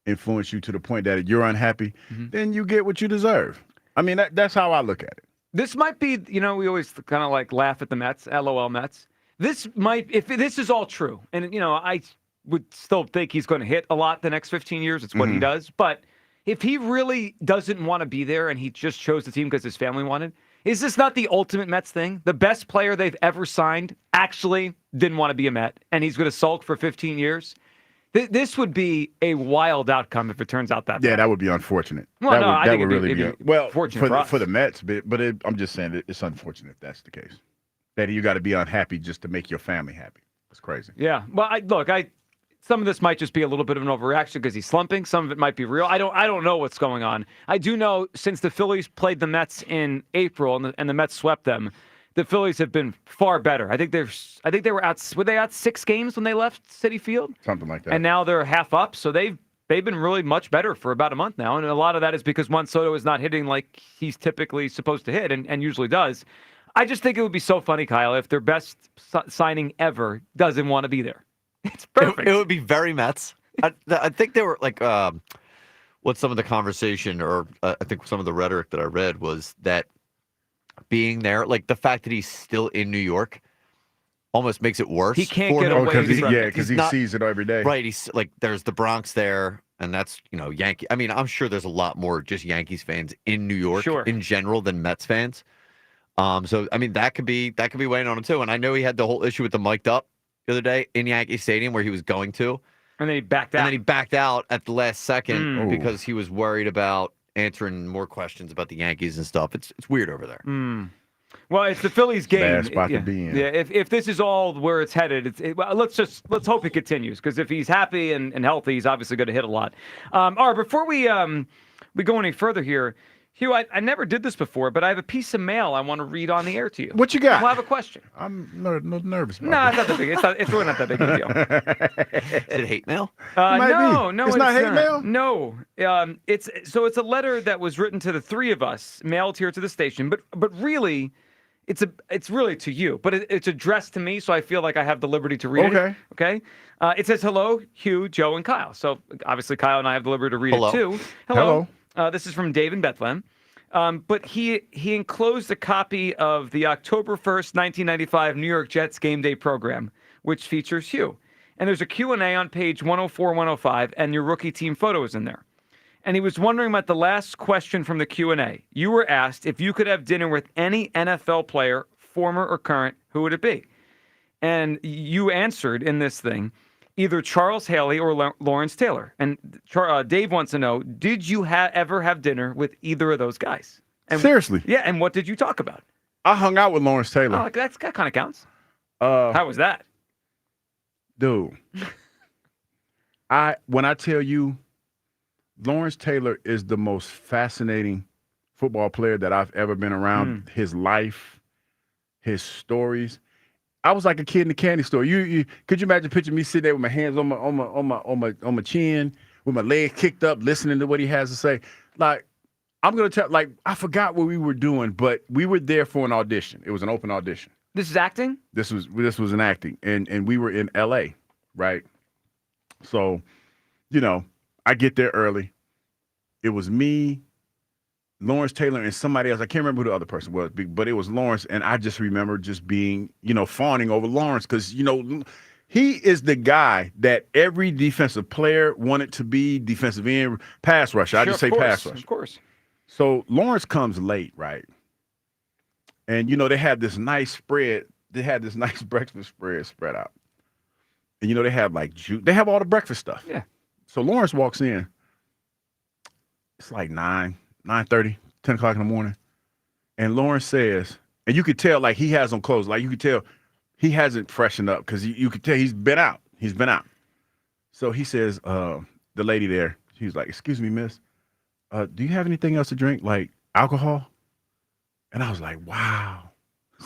influence you to the point that you're unhappy, then you get what you deserve. I mean, that's how I look at it. This might be, we always kind of like laugh at the Mets, LOL Mets. This might, if this is all true, and, I would still think he's going to hit a lot the next 15 years. It's what he does. But if he really doesn't want to be there and he just chose the team because his family wanted, is this not the ultimate Mets thing? The best player they've ever signed actually didn't want to be a Met, and he's going to sulk for 15 years? This would be a wild outcome if it turns out that. Yeah, that would be unfortunate. Well, I think would really be well fortunate for the Mets, but I'm just saying it's unfortunate if that's the case. That you got to be unhappy just to make your family happy. It's crazy. Yeah. Well, some of this might just be a little bit of an overreaction because he's slumping. Some of it might be real. I don't know what's going on. I do know since the Phillies played the Mets in April and the Mets swept them, the Phillies have been far better. I think they were out 6 games when they left Citi Field? Something like that. And now they're half up, so they've been really much better for about a month now. And a lot of that is because Juan Soto is not hitting like he's typically supposed to hit and usually does. I just think it would be so funny, Kyle, if their best signing ever doesn't want to be there. It's perfect. It would be very Mets. I think they were like, what some of the conversation or I think some of the rhetoric that I read was that being there, like the fact that he's still in New York almost makes it worse. He can't get away because he sees it every day. Right. He's like, there's the Bronx there, and that's, Yankee. I mean, I'm sure there's a lot more just Yankees fans in New York in general than Mets fans. So I mean, that could be weighing on him too. And I know he had the whole issue with the mic'd up the other day in Yankee Stadium where he was going to. And then he backed out. And then he backed out at the last second because he was worried about answering more questions about the Yankees and stuff. It's weird over there. Well, it's the Phillies game. Bad spot to be in. Yeah, if this is all where it's headed, let's hope it continues, because if he's happy and healthy, he's obviously going to hit a lot. All right, before we go any further here, Hugh, I never did this before, but I have a piece of mail I want to read on the air to you. What you got? Well, I have a question. I'm nervous about No, it's not that big. It's really not that big of a deal. Is it hate mail? No, it's not hate mail? No, it's a letter that was written to the three of us, mailed here to the station, but really, it's really to you, but it's addressed to me, so I feel like I have the liberty to read it. Okay. It says, "Hello, Hugh, Joe, and Kyle." So obviously, Kyle and I have the liberty to read it too. Hello. This is from Dave in Bethlehem. But he enclosed a copy of the October 1st, 1995 New York Jets game day program, which features Hugh. And there's a Q&A on page 104, 105, and your rookie team photo is in there. And he was wondering about the last question from the Q&A. You were asked if you could have dinner with any NFL player, former or current, who would it be? And you answered in this thing, either Charles Haley or Lawrence Taylor. And Dave wants to know, did you ever have dinner with either of those guys? And, seriously? Yeah, and what did you talk about? I hung out with Lawrence Taylor. Oh, that kind of counts. How was that? Dude, when I tell you, Lawrence Taylor is the most fascinating football player that I've ever been around. His life, his stories. I was like a kid in the candy store. You could you imagine picturing me sitting there with my hands on my chin, with my legs kicked up, listening to what he has to say? Like, I'm gonna tell. Like, I forgot what we were doing, but we were there for an audition. It was an open audition. This is acting? This was an acting, and we were in L.A. Right. So, I get there early. It was me, Lawrence Taylor, and somebody else. I can't remember who the other person was, but it was Lawrence, and I just remember just being, fawning over Lawrence because, he is the guy that every defensive player wanted to be, defensive end, pass rusher. I just say pass rusher. Of course. So Lawrence comes late, right? And, they had this nice spread. They had this nice breakfast spread out. And, they have like juice. They have all the breakfast stuff. Yeah. So Lawrence walks in. It's like 9:30, 10 o'clock in the morning. And Lawrence says, and you could tell, like, he has on clothes. Like, you could tell he hasn't freshened up because you could tell he's been out. He's been out. So he says, the lady there, she's like, "Excuse me, miss, do you have anything else to drink, like alcohol?" And I was like, wow.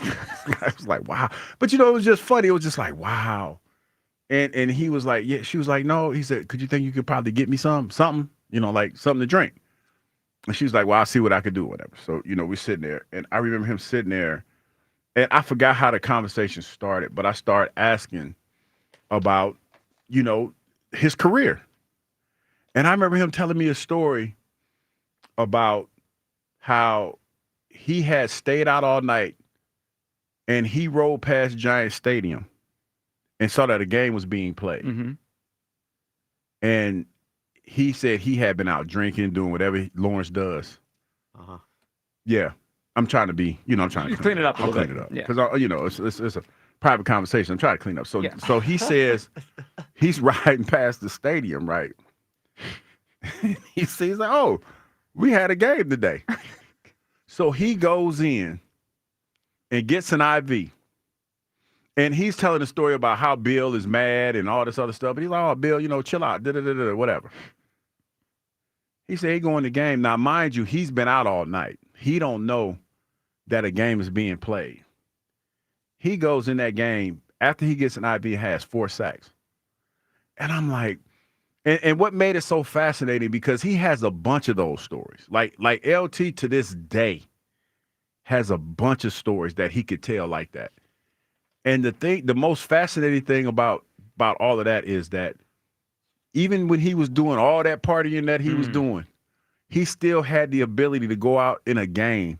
I was like, wow. But, it was just funny. It was just like, wow. And he was like, yeah. She was like, no. He said, "Could you think you could probably get me something, like something to drink?" And she was like, "Well, I'll see what I could do," whatever. So, we're sitting there. And I remember him sitting there. And I forgot how the conversation started. But I started asking about, his career. And I remember him telling me a story about how he had stayed out all night. And he rode past Giant Stadium and saw that a game was being played. Mm-hmm. And he said he had been out drinking, doing whatever Lawrence does. Uh-huh. Yeah, I'm trying to be, I'm trying to clean it up a I'll little clean bit. it up Yeah. because it's a private conversation. I'm trying to clean up. So he says he's riding past the stadium, right? He sees like, oh, we had a game today. So he goes in and gets an IV. And he's telling a story about how Bill is mad and all this other stuff. But he's like, oh, Bill, chill out, whatever. He said he going to the game. Now, mind you, he's been out all night. He don't know that a game is being played. He goes in that game after he gets an IV, has 4 sacks. And I'm like, and what made it so fascinating, because he has a bunch of those stories. Like LT to this day has a bunch of stories that he could tell like that. And the most fascinating thing about all of that is that even when he was doing all that partying that he was doing, he still had the ability to go out in a game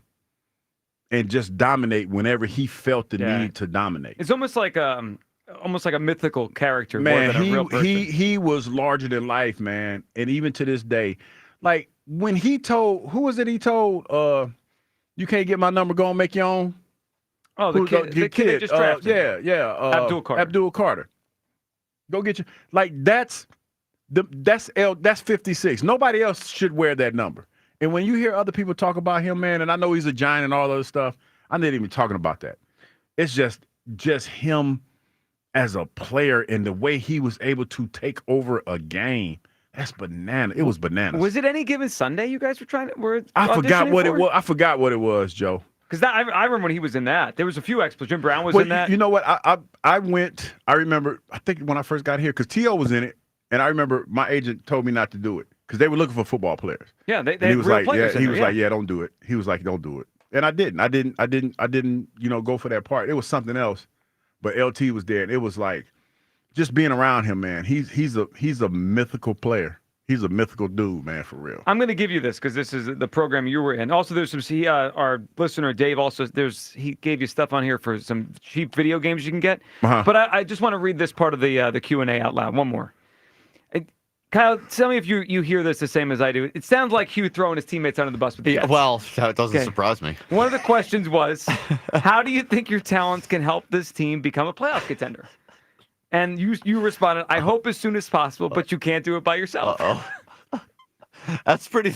and just dominate whenever he felt the need to dominate. It's almost like a mythical character, man, more than a real person. He was larger than life, man. And even to this day, like when he told, who was it he told, you can't get my number, go and make your own? Oh, the kid that just drafted. Abdul Carter. Go get your, like that's 56. Nobody else should wear that number. And when you hear other people talk about him, man, and I know he's a giant and all that stuff, I'm not even talking about that. It's just him as a player and the way he was able to take over a game. That's banana. It was bananas. Was it Any Given Sunday you guys were I forgot what it was. I forgot what it was, Joe. Because I remember when he was in that. There was a few exploits. Jim Brown was in that. You know what? I remember, I think when I first got here, because T.O. was in it, and I remember my agent told me not to do it because they were looking for football players. Yeah, they he was real like, players yeah, he was like, yeah, don't do it. He was like, don't do it. And I didn't. I didn't, go for that part. It was something else. But LT was there, and it was like just being around him, man. He's a mythical player. He's a mythical dude, man, for real. I'm going to give you this because this is the program you were in. Also, there's some. Our listener Dave he gave you stuff on here for some cheap video games you can get. Uh-huh. But I just want to read this part of the Q&A out loud. One more. Kyle, tell me if you hear this the same as I do. It sounds like Hugh throwing his teammates under the bus with the Jets. Well, that doesn't surprise me. One of the questions was, how do you think your talents can help this team become a playoff contender? And you responded, I hope as soon as possible, but you can't do it by yourself. Uh-oh. It's pretty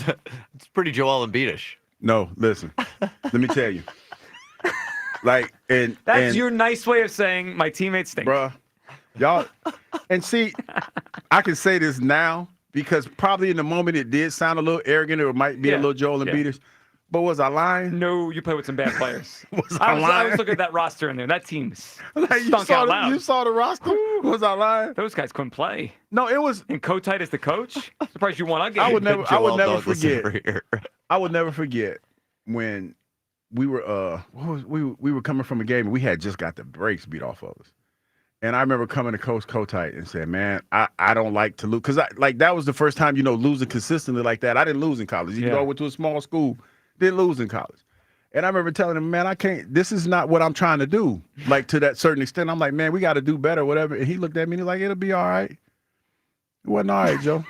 Joel Embiid-ish. No, listen. Let me tell you. That's your nice way of saying my teammates stink. Bruh, y'all, and see, I can say this now because probably in the moment it did sound a little arrogant or it might be a little Joel Embiid-ish. But was I lying? No, you play with some bad players. I was looking at that roster in there. That team stunk out loud. You saw the roster? Was I lying? Those guys couldn't play. No, it was. And Kotite is the coach? Surprised you won a game. I would never forget. I would never forget when we were we were coming from a game and we had just got the brakes beat off of us. And I remember coming to Coach Kotite and saying, man, I don't like to lose. Because that was the first time, losing consistently like that. I didn't lose in college. Even though I went to a small school, didn't lose in college. And I remember telling him, man, I can't, this is not what I'm trying to do. Like to that certain extent. I'm like, man, we got to do better, whatever. And he looked at me and he was like, it'll be all right. It wasn't all right, Joe.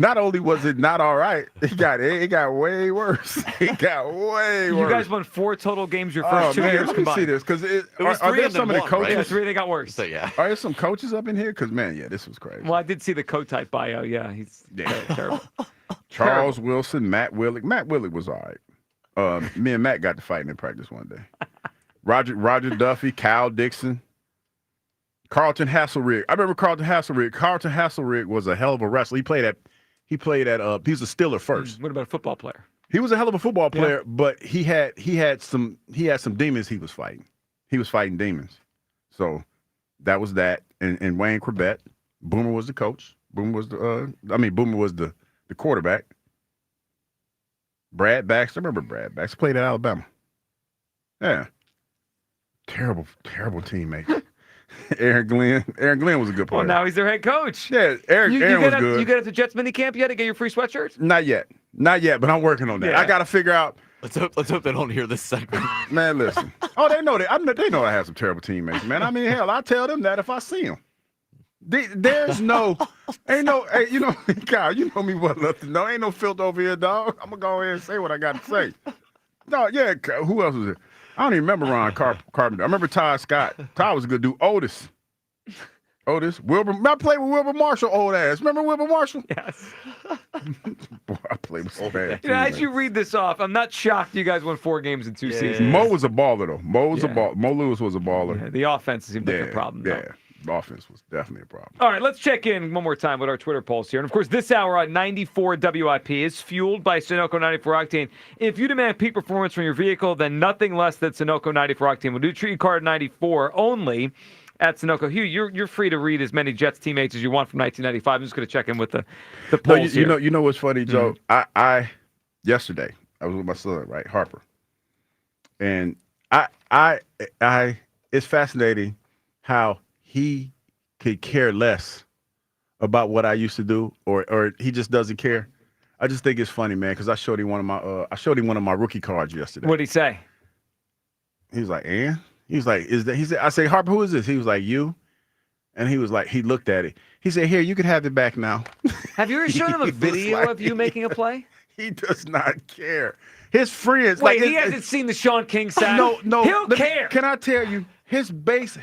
Not only was it not all right, it got way worse. It got way worse. You guys won 4 total games your first 2 years let combined. me see this, because are there some of the coaches? Right? 3 they got worse. So, yeah. Are there some coaches up in here? Because man, this was crazy. Well, I did see the Kotite bio. Yeah, he's terrible. Charles Wilson, Matt Willick. Matt Willick was all right. Me and Matt got to fighting in practice one day. Roger Duffy, Kyle Dixon. Carlton Hasselrig. I remember Carlton Hasselrig. Carlton Hasselrig was a hell of a wrestler. He played at he was a Steeler first. What about a football player? He was a hell of a football player, but he had some demons he was fighting. He was fighting demons. So that was that. And Wayne Corbett. Boomer was the coach. Boomer was the quarterback. Brad Baxter. I remember Brad Baxter played at Alabama. Yeah. Terrible teammate. Aaron Glenn was a good player. Well, now he's their head coach. Yeah, Aaron was good. You get at the Jets mini camp yet to get your free sweatshirts? Not yet, but I'm working on that. Yeah. I got to figure out. Let's hope they don't hear this segment. Man, listen. Oh, they know that. They know I have some terrible teammates, man. I mean, hell, I tell them that if I see them. There's no, ain't no, hey, you know, Kyle, you know me well enough to know. Ain't no filter over here, dog. I'm going to go ahead and say what I got to say. No, yeah, who else was it? I don't even remember Ron Carpenter. I remember Todd Scott. Todd was a good dude. Otis, Wilbur. I played with Wilbur Marshall, old ass. Remember Wilbur Marshall? Yes. Boy, I played with some bad You know, as you read this off, I'm not shocked you guys won 4 games in 2 seasons. Mo was a baller, though. Mo Lewis was a baller. Yeah, the offense seemed like a problem, though. Yeah, the offense was definitely a problem. All right, let's check in one more time with our Twitter polls here. And, of course, this hour on 94 WIP is fueled by Sunoco 94 Octane. If you demand peak performance from your vehicle, then nothing less than Sunoco 94 Octane will do. Treat your car at 94 only at Sunoco. Hugh, you're free to read as many Jets teammates as you want from 1995. I'm just going to check in with the polls here. You know what's funny, Joe? I yesterday I was with my son, right, Harper, and I it's fascinating how he could care less about what I used to do, or he just doesn't care. I just think it's funny, man, because I showed him one of my rookie cards yesterday. What'd he say? He was like, "And?" He was like, "Is that?" He said, "I say, Harper, who is this?" He was like, "You," and he was like, he looked at it. He said, "Here, you can have it back now." Have you ever shown him a video of you making a play? He does not care. His friends, Wait, he hasn't seen the Sean King sack? No, he'll care. Can I tell you? His buddies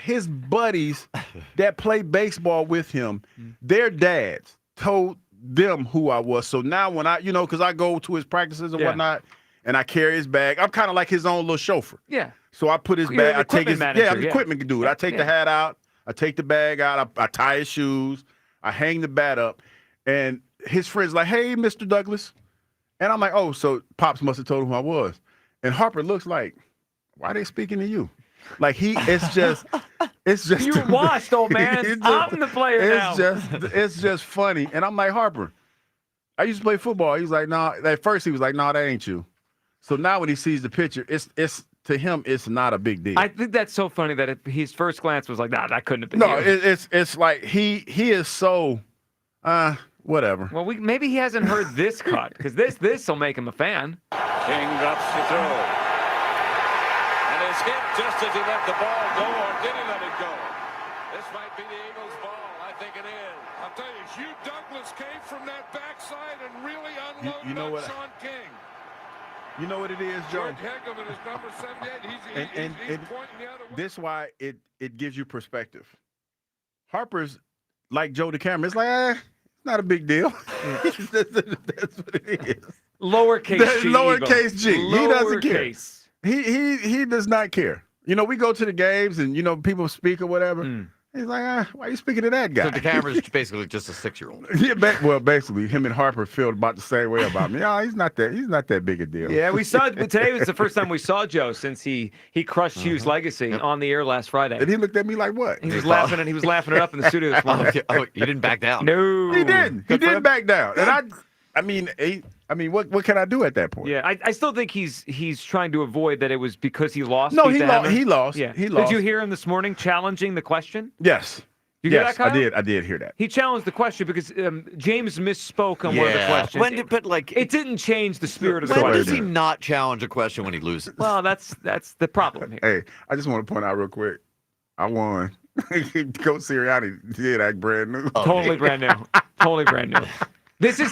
that play baseball with him, their dads told them who I was. So now when because I go to his practices and whatnot, and I carry his bag, I'm kind of like his own little chauffeur. Yeah. So I put his bag, I take his, manager, I'm the equipment dude. I take the hat out, I take the bag out, I tie his shoes, I hang the bat up, and his friends like, "Hey, Mr. Douglas," and I'm like, "Oh, so Pops must have told him who I was," and Harper looks like, "Why are they speaking to you?" Like it's just You're washed, old man. I'm the player now. It's just funny, and I'm like, Harper, I used to play football. He's like, "No." At first, he was like, "No, that ain't you." So now when he sees the picture, it's to him, it's not a big deal. I think that's so funny that his first glance was like, "Nah, that couldn't have been." No, you. it's like he is so whatever. Well, maybe he hasn't heard this cut because this will make him a fan. King drops the throw. And it's hit just as he let the ball go, or did he let it go? This might be the Eagles' ball. I think it is. I'll tell you, Hugh Douglas came from that backside and really unloaded you know on what? Sean King. You know what it is, Joe? George Heckman is number 78. He's pointing the other way. This why it gives you perspective. Harper's like Joe the camera. It's like, it's not a big deal. That's what it is. Lowercase G. Lowercase G. He doesn't care. Case. He does not care. You know, we go to the games and, people speak or whatever. He's like, why are you speaking to that guy? So the camera's basically just a 6-year-old. Yeah, basically, him and Harper feel about the same way about me. Oh, he's not that big a deal. Yeah, we saw today was the first time we saw Joe since he crushed Hugh's legacy on the air last Friday. And he looked at me like, what? He was laughing it up in the studio this morning. You didn't back down. No, he didn't. He didn't back down. And I mean, what can I do at that point? Yeah, I still think he's trying to avoid that it was because he lost. No, he lost. Yeah, he lost. Did you hear him this morning challenging the question? Yes. You hear that, Kyle? I did hear that. He challenged the question because James misspoke on one of the questions. It didn't change the spirit of the question. When does he not challenge a question when he loses? Well, that's the problem here. Hey, I just want to point out real quick, I won. Coach Sirianni did act brand new. Totally brand new. Totally brand new. This is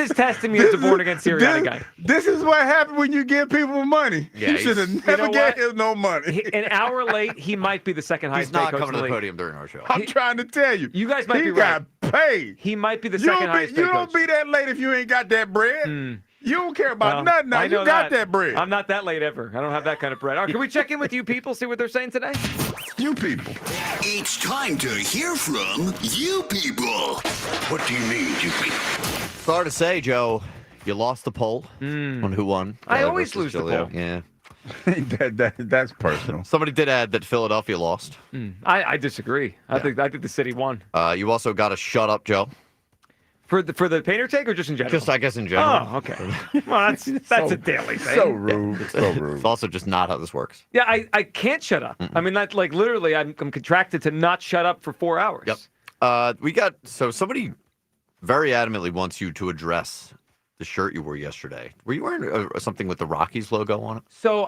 testing me as a born-again Sirianni guy. This is what happened when you give people money. Yeah, you should have never gave him no money. An hour late, he might be the second highest paid coach. He's not coming to the podium during our show. I'm trying to tell you. You guys might be right. He got paid. He might be the second highest paid You coach. don't be that late if you ain't got that bread. You don't care about nothing now. You got that bread. I'm not that late ever. I don't have that kind of bread. All right, can we check in with you people, see what they're saying today? You people. It's time to hear from you people. What do you mean, you people? Sorry to say, Joe, you lost the poll on who won. I always lose the poll. Yeah. That's personal. Somebody did add that Philadelphia lost. I disagree. I think the city won. You also got to shut up, Joe. For the painter take or just in general? Just, I guess, in general. Oh, okay. Well, that's a daily thing. So rude. So rude. It's also just not how this works. Yeah, I can't shut up. I mean, that's like literally, I'm contracted to not shut up for 4 hours. Yep. Somebody very adamantly wants you to address the shirt you wore yesterday. Were you wearing something with the Rockies logo on it? So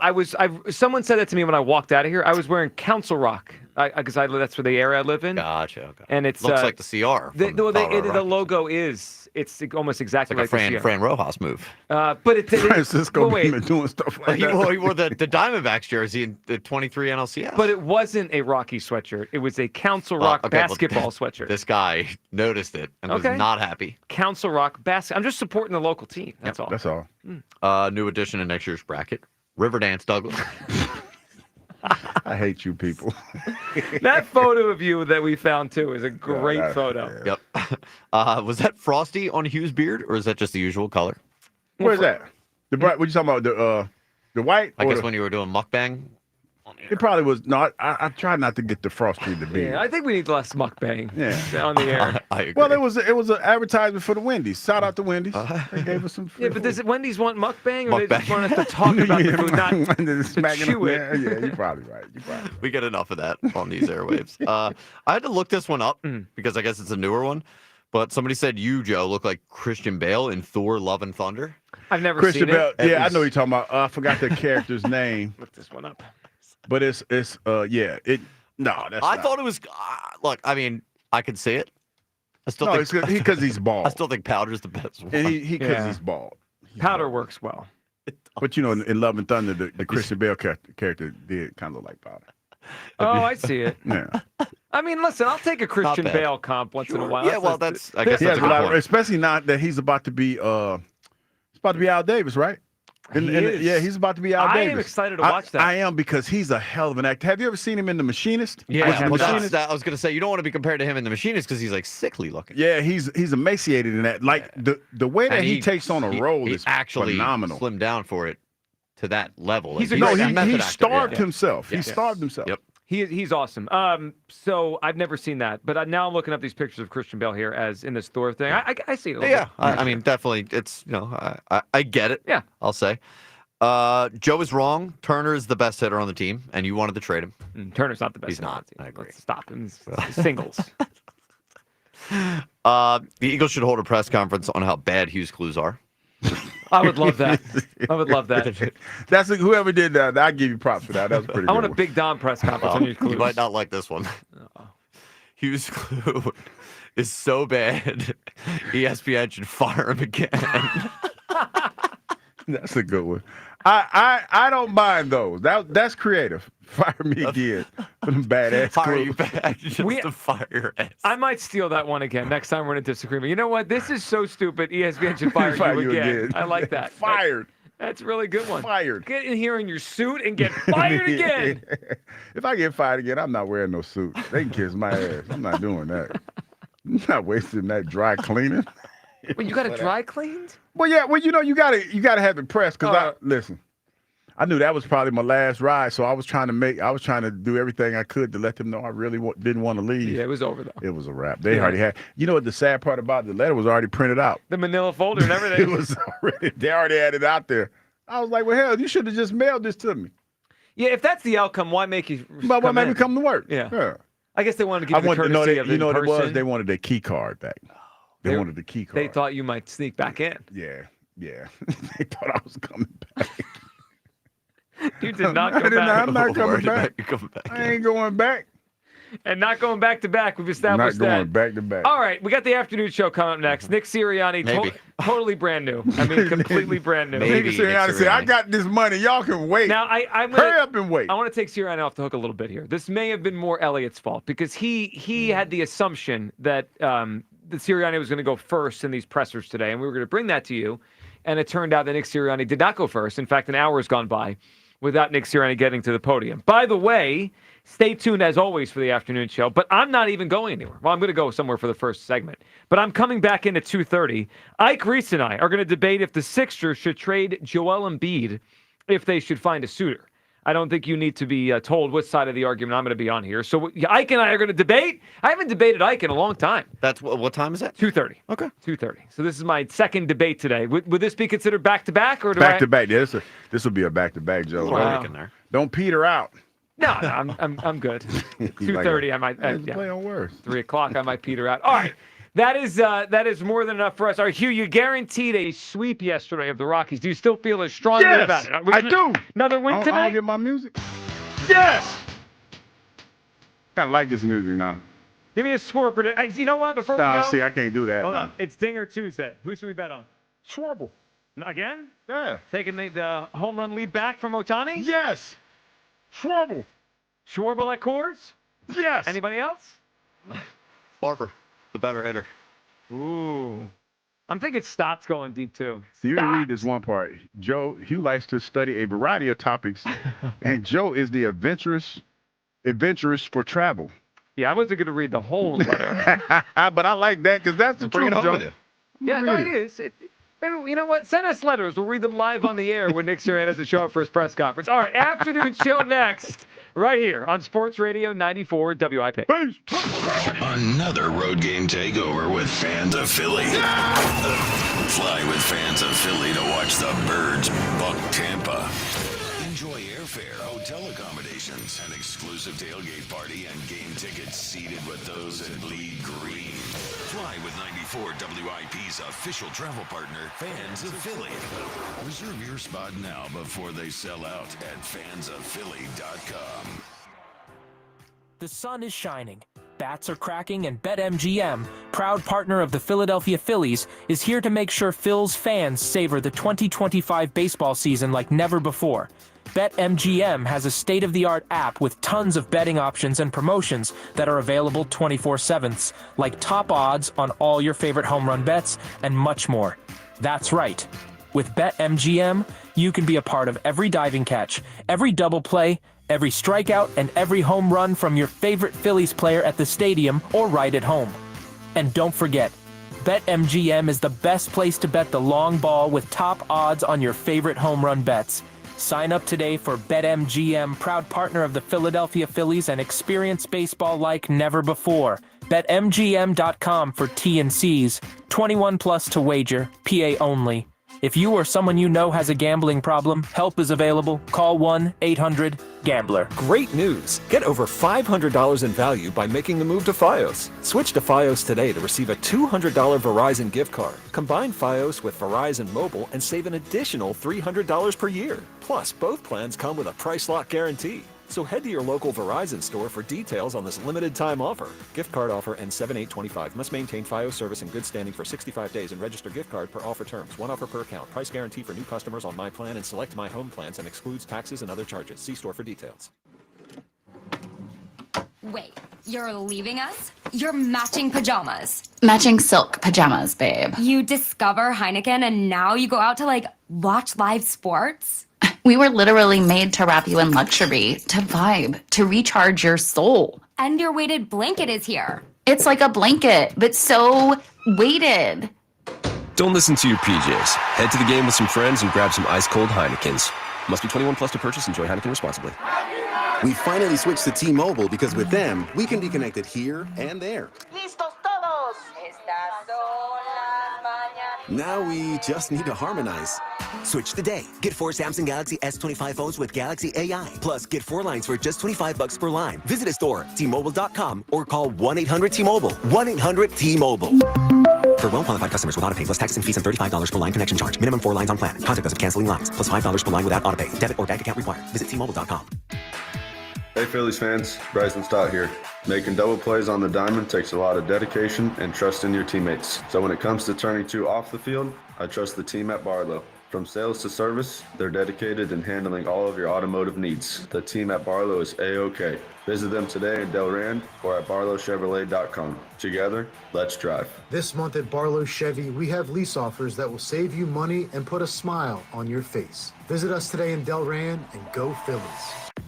someone said that to me when I walked out of here. I was wearing Council Rock because that's where the area I live in. Gotcha. Okay. And it looks like the CR. The logo is almost exactly like a Fran Rojas move. But it's Francisco been doing stuff like that. He wore the Diamondbacks jersey in the 23 NLCS. But it wasn't a Rocky sweatshirt. It was a Council Rock basketball sweatshirt. This guy noticed it and was not happy. Council Rock basketball. I'm just supporting the local team. That's all. That's all. New addition to next year's bracket. Riverdance Douglas. I hate you people. That photo of you that we found too is a great photo. Yep. Was that Frosty on Hugh's beard, or is that just the usual color? Where's that? The bright? What you talking about? The white? I guess when you were doing mukbang. It probably was not. I tried not to get the Frosty to be. Yeah, I think we need less mukbang. On the air. I agree. Well, it was an advertisement for the Wendy's. Shout out to Wendy's. They gave us some free but does Wendy's want mukbang, or they just want us to talk about the food, not to chew it? Yeah, you're probably right. We get enough of that on these airwaves. I had to look this one up because I guess it's a newer one. But somebody said you, Joe, look like Christian Bale in Thor: Love and Thunder. I've never Christian seen Bale. it. Yeah, I know what you're talking about. I forgot the character's name. Look this one up. But it's yeah. I thought it was. Look, I mean, I can see it. I still think because he's bald. I still think Powder's the best one. And because he's bald. Powder works well. But you know, in Love and Thunder, the Christian Bale character did kind of look like Powder. Oh, I see it. Yeah. I mean, listen, I'll take a Christian Bale comp once in a while. Yeah, well, I guess that's a good point. Especially now that he's about to be Al Davis, right? Yeah, he's about to be Al Davis. I am excited to watch that. I am, because he's a hell of an actor. Have you ever seen him in The Machinist? Yeah, I was going to say, you don't want to be compared to him in The Machinist because he's like sickly looking. Yeah, he's emaciated in that. Like the way that he takes on a role is actually phenomenal. Slimmed down for it to that level. He starved himself. He starved himself. Yep. He's awesome. So I've never seen that, but now I'm looking up these pictures of Christian Bale here as in this Thor thing. I see it. I mean, definitely, it's I get it. Yeah, I'll say. Joe is wrong. Turner is the best hitter on the team, and you wanted to trade him. Turner's not the best. He's hitter not. on the team. I agree. Let's stop him. He's singles. The Eagles should hold a press conference on how bad Hughes' clues are. I would love that. I would love that. That's whoever did that. I give you props for that. That was pretty. I want a Big Don press conference on your clues. You might not like this one. Hughes' clue is so bad, ESPN should fire him again. That's a good one. I don't mind those. That's creative. Fire me again for them badass. Fire you back just to fire your ass. I might steal that one again next time we're in a disagreement. You know what? This is so stupid. ESPN should fire you again. I like that. Fired. That's a really good one. Fired. Get in here in your suit and get fired again. If I get fired again, I'm not wearing no suit. They can kiss my ass. I'm not doing that. I'm not wasting that dry cleaning. Well, you got it dry cleaned? Well, yeah. Well, you gotta have it pressed. Cause listen, I knew that was probably my last ride, so I was trying to do everything I could to let them know I really didn't want to leave. Yeah, it was over though. It was a wrap. They already had. You know what the sad part about the letter was already printed out. The manila folder and everything. They already had it out there. I was like, well, hell, you should have just mailed this to me. Yeah, if that's the outcome, why make you? But why make me come to work? Yeah. I guess they wanted to give you the courtesy of you know what it was? person. They wanted their key card back. They wanted the key card. They thought you might sneak back in. Yeah. They thought I was coming back. You did not go back. I'm not coming back. I ain't going back. And not going back to back. We've established that. Not going back to back. All right, we got the afternoon show coming up next. Nick Sirianni, totally brand new. I mean, completely brand new. Nick Sirianni said, I got this money. Y'all can wait. Now, hurry up and wait. I want to take Sirianni off the hook a little bit here. This may have been more Elliott's fault because he had the assumption that Sirianni was going to go first in these pressers today, and we were going to bring that to you. And it turned out that Nick Sirianni did not go first. In fact, an hour has gone by without Nick Sirianni getting to the podium. By the way, stay tuned as always for the afternoon show, but I'm not even going anywhere. Well, I'm going to go somewhere for the first segment, but I'm coming back in at 2:30. Ike Reese and I are going to debate if the Sixers should trade Joel Embiid if they should find a suitor. I don't think you need to be told what side of the argument I'm going to be on here. So Ike and I are going to debate. I haven't debated Ike in a long time. That's what time is that? 2:30. Okay. 2:30. So this is my second debate today. Would this be considered back-to-back? Or back-to-back. Yeah, this will be a back-to-back, Joe. Wow. Don't peter out. No, I'm good. 2:30, I might. Play on words. 3 o'clock, I might peter out. All right. That is more than enough for us. All right, Hugh, you guaranteed a sweep yesterday of the Rockies. Do you still feel as strongly about it? I do. Another win tonight? I'll get my music. Yes. Kind of like this music now. Give me a score prediction. You know what? Before we go, See, I can't do that. hold on. It's Dinger Tuesday. Who should we bet on? Schwarber. Again? Yeah. Taking the home run lead back from Ohtani? Yes. Schwarber. Schwarber at Coors? Yes. Anybody else? Barber, the better hitter. Ooh. I'm thinking Stott's going deep, too. So you read this one part. Hugh likes to study a variety of topics, and Joe is the adventurous for travel. Yeah, I wasn't going to read the whole letter. But I like that because that's the Bring truth, it home Joe. with Yeah, no, it is. You know what? Send us letters. We'll read them live on the air when Nick Sirianni doesn't show up for his press conference. All right, afternoon show next, right here on Sports Radio 94 WIP. Peace. Another road game takeover with fans of Philly. Fly with fans of Philly to watch the Birds buck Tampa. Enjoy airfare, hotel accommodations, an exclusive tailgate party, and game tickets seated with those in bleed green. Fly with 94 WIP's official travel partner, Fans of Philly. Reserve your spot now before they sell out at fansofphilly.com. The sun is shining, bats are cracking, and BetMGM, proud partner of the Philadelphia Phillies, is here to make sure Phil's fans savor the 2025 baseball season like never before. BetMGM has a state-of-the-art app with tons of betting options and promotions that are available 24/7, like top odds on all your favorite home run bets and much more. That's right. With BetMGM, you can be a part of every diving catch, every double play, every strikeout, and every home run from your favorite Phillies player at the stadium or right at home. And don't forget, BetMGM is the best place to bet the long ball with top odds on your favorite home run bets. Sign up today for BetMGM, proud partner of the Philadelphia Phillies, and experience baseball like never before. BetMGM.com for T&Cs. 21 plus to wager. PA only. If you or someone you know has a gambling problem, help is available. Call 1-800-GAMBLER. Great news! Get over $500 in value by making the move to Fios. Switch to Fios today to receive a $200 Verizon gift card. Combine Fios with Verizon Mobile and save an additional $300 per year. Plus, both plans come with a price lock guarantee. So head to your local Verizon store for details on this limited time offer. Gift card offer ends 7/8/25. Must maintain Fios service in good standing for 65 days and register gift card per offer terms. One offer per account. Price guarantee for new customers on My Plan and select My Home plans and excludes taxes and other charges. See store for details. Wait, you're leaving us? You're matching pajamas. Matching silk pajamas, babe. You discover Heineken and now you go out to watch live sports? We were literally made to wrap you in luxury, to vibe, to recharge your soul. And your weighted blanket is here. It's like a blanket, but so weighted. Don't listen to your PJs. Head to the game with some friends and grab some ice-cold Heinekens. Must be 21 plus to purchase. Enjoy Heineken responsibly. We finally switched to T-Mobile because with them, we can be connected here and there. ¡Listos todos! Estas son las mañanas. Now we just need to harmonize. Switch today. Get 4 Samsung Galaxy S25 phones with Galaxy AI. Plus, get 4 lines for just $25 per line. Visit a store, T-Mobile.com, or call 1-800-T-Mobile. 1-800-T-Mobile. For well-qualified customers with autopay plus taxes and fees and $35 per line connection charge. Minimum 4 lines on plan. Contact us if canceling lines. Plus $5 per line without autopay. Debit or bank account required. Visit T-Mobile.com. Hey Phillies fans, Bryson Stott here. Making double plays on the diamond takes a lot of dedication and trust in your teammates. So when it comes to turning 2 off the field, I trust the team at Barlow. From sales to service, they're dedicated in handling all of your automotive needs. The team at Barlow is A-OK. Visit them today in Delran or at barlowchevrolet.com. Together, let's drive. This month at Barlow Chevy, we have lease offers that will save you money and put a smile on your face. Visit us today in Delran and go Phillies.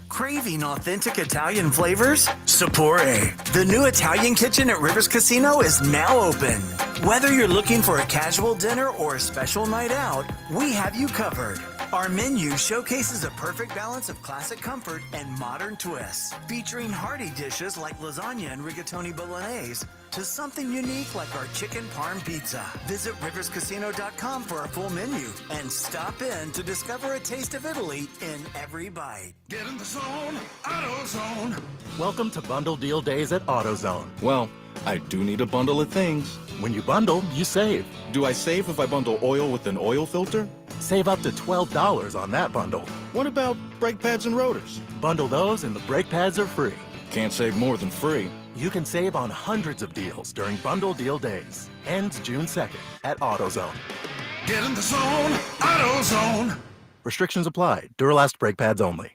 Craving authentic Italian flavors? Sapore, the new Italian kitchen at Rivers Casino, is now open. Whether you're looking for a casual dinner or a special night out, we have you covered. Our menu showcases a perfect balance of classic comfort and modern twists, featuring hearty dishes like lasagna and rigatoni bolognese to something unique like our chicken parm pizza. Visit riverscasino.com for our full menu and stop in to discover a taste of Italy in every bite. Get in the zone, AutoZone. Welcome to Bundle Deal Days at AutoZone. Well, I do need a bundle of things. When you bundle, you save. Do I save if I bundle oil with an oil filter? Save up to $12 on that bundle. What about brake pads and rotors? Bundle those and the brake pads are free. Can't save more than free. You can save on hundreds of deals during Bundle Deal Days. Ends June 2nd at AutoZone. Get in the zone, AutoZone. Restrictions apply. Duralast brake pads only.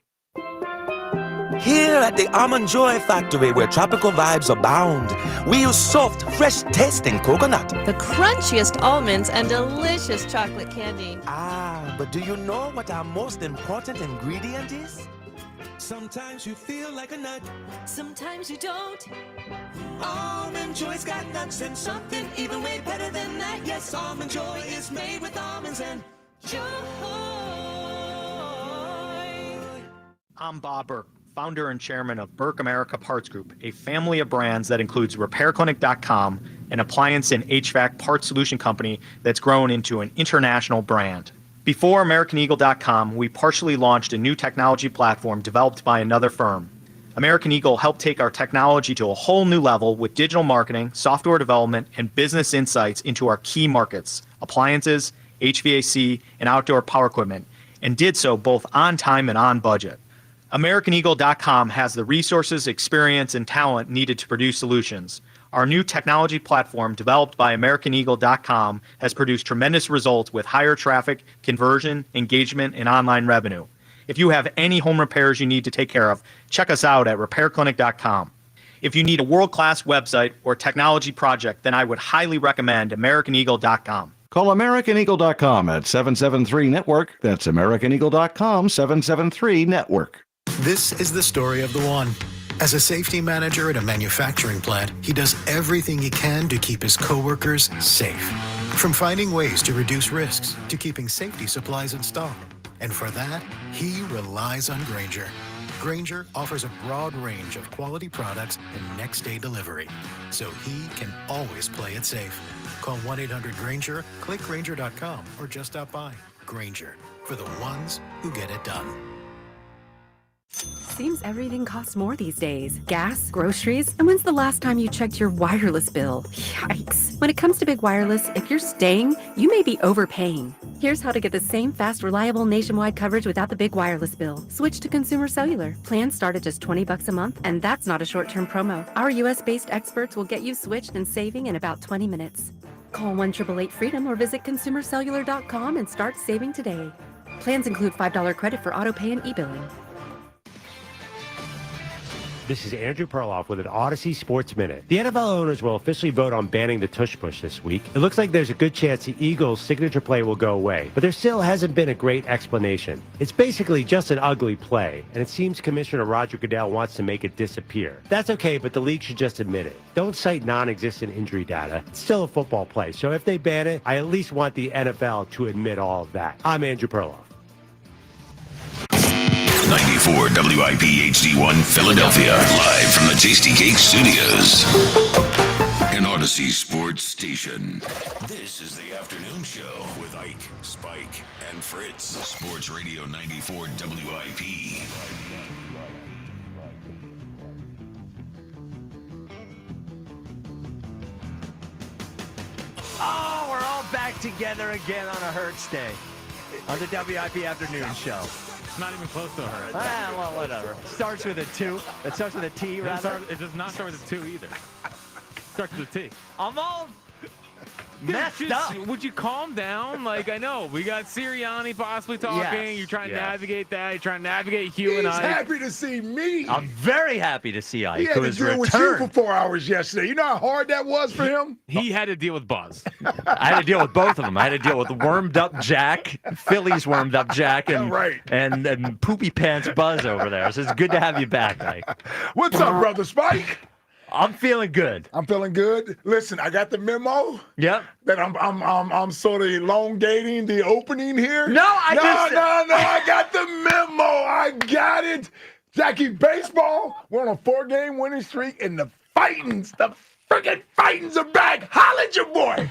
Here at the Almond Joy Factory, where tropical vibes abound, we use soft, fresh-tasting coconut. The crunchiest almonds and delicious chocolate candy. Ah, but do you know what our most important ingredient is? Sometimes you feel like a nut. Sometimes you don't. Almond Joy's got nuts and something even way better than that. Yes, Almond Joy is made with almonds and joy. I'm Bob Burke, founder and chairman of Burke America Parts Group, a family of brands that includes RepairClinic.com, an appliance and HVAC parts solution company that's grown into an international brand. Before AmericanEagle.com, we partially launched a new technology platform developed by another firm. American Eagle helped take our technology to a whole new level with digital marketing, software development, and business insights into our key markets, appliances, HVAC, and outdoor power equipment, and did so both on time and on budget. AmericanEagle.com has the resources, experience, and talent needed to produce solutions. Our new technology platform, developed by AmericanEagle.com, has produced tremendous results with higher traffic, conversion, engagement, and online revenue. If you have any home repairs you need to take care of, check us out at RepairClinic.com. If you need a world-class website or technology project, then I would highly recommend AmericanEagle.com. Call AmericanEagle.com at 773-NETWORK. That's AmericanEagle.com, 773-NETWORK. This is the story of the one. As a safety manager at a manufacturing plant, he does everything he can to keep his coworkers safe. From finding ways to reduce risks to keeping safety supplies in stock. And for that, he relies on Grainger. Grainger offers a broad range of quality products and next-day delivery, so he can always play it safe. Call 1-800-GRAINGER, click Grainger.com, or just stop by. Grainger, for the ones who get it done. Seems everything costs more these days. Gas, groceries, and when's the last time you checked your wireless bill? Yikes. When it comes to big wireless, if you're staying, you may be overpaying. Here's how to get the same fast, reliable nationwide coverage without the big wireless bill. Switch to Consumer Cellular. Plans start at just $20 a month, and that's not a short-term promo. Our US-based experts will get you switched and saving in about 20 minutes. Call 1-888-FREEDOM or visit consumercellular.com and start saving today. Plans include $5 credit for auto pay and e-billing. This is Andrew Perloff with an Odyssey Sports Minute. The NFL owners will officially vote on banning the Tush Push this week. It looks like there's a good chance the Eagles' signature play will go away, but there still hasn't been a great explanation. It's basically just an ugly play, and it seems Commissioner Roger Goodell wants to make it disappear. That's okay, but the league should just admit it. Don't cite non-existent injury data. It's still a football play, so if they ban it, I at least want the NFL to admit all of that. I'm Andrew Perloff. 94 WIP HD1 Philadelphia, live from the Tasty Cake Studios. An Odyssey Sports Station. This is the afternoon show with Ike, Spike, and Fritz. Sports Radio 94 WIP. Oh, we're all back together again on a Hertz Day on the WIP afternoon show. It's not even close to her. Ah, well, whatever. Starts with a 2. It starts with a T, rather. It does not start with a 2 either. Starts with a T. I'm all messed up. Would you calm down? Like, I know, we got Sirianni possibly talking. Yes. You're trying to navigate that. You're trying to navigate Hugh and He's I. happy to see me. I'm very happy to see Ike, He had who to has deal with you for 4 hours yesterday. You know how hard that was for him? He had to deal with Buzz. I had to deal with both of them. I had to deal with the warmed-up Jack, Phillies warmed-up Jack, and, Right. and poopy pants Buzz over there. So it's good to have you back, Ike. What's up, brother Spike? I'm feeling good. I'm feeling good. Listen, I got the memo. Yep. That I'm sort of elongating the opening here. No, I got the memo. I got it. Jackie, baseball. We're on a 4-game winning streak, and the Freaking Titans are back. Holla at your boy.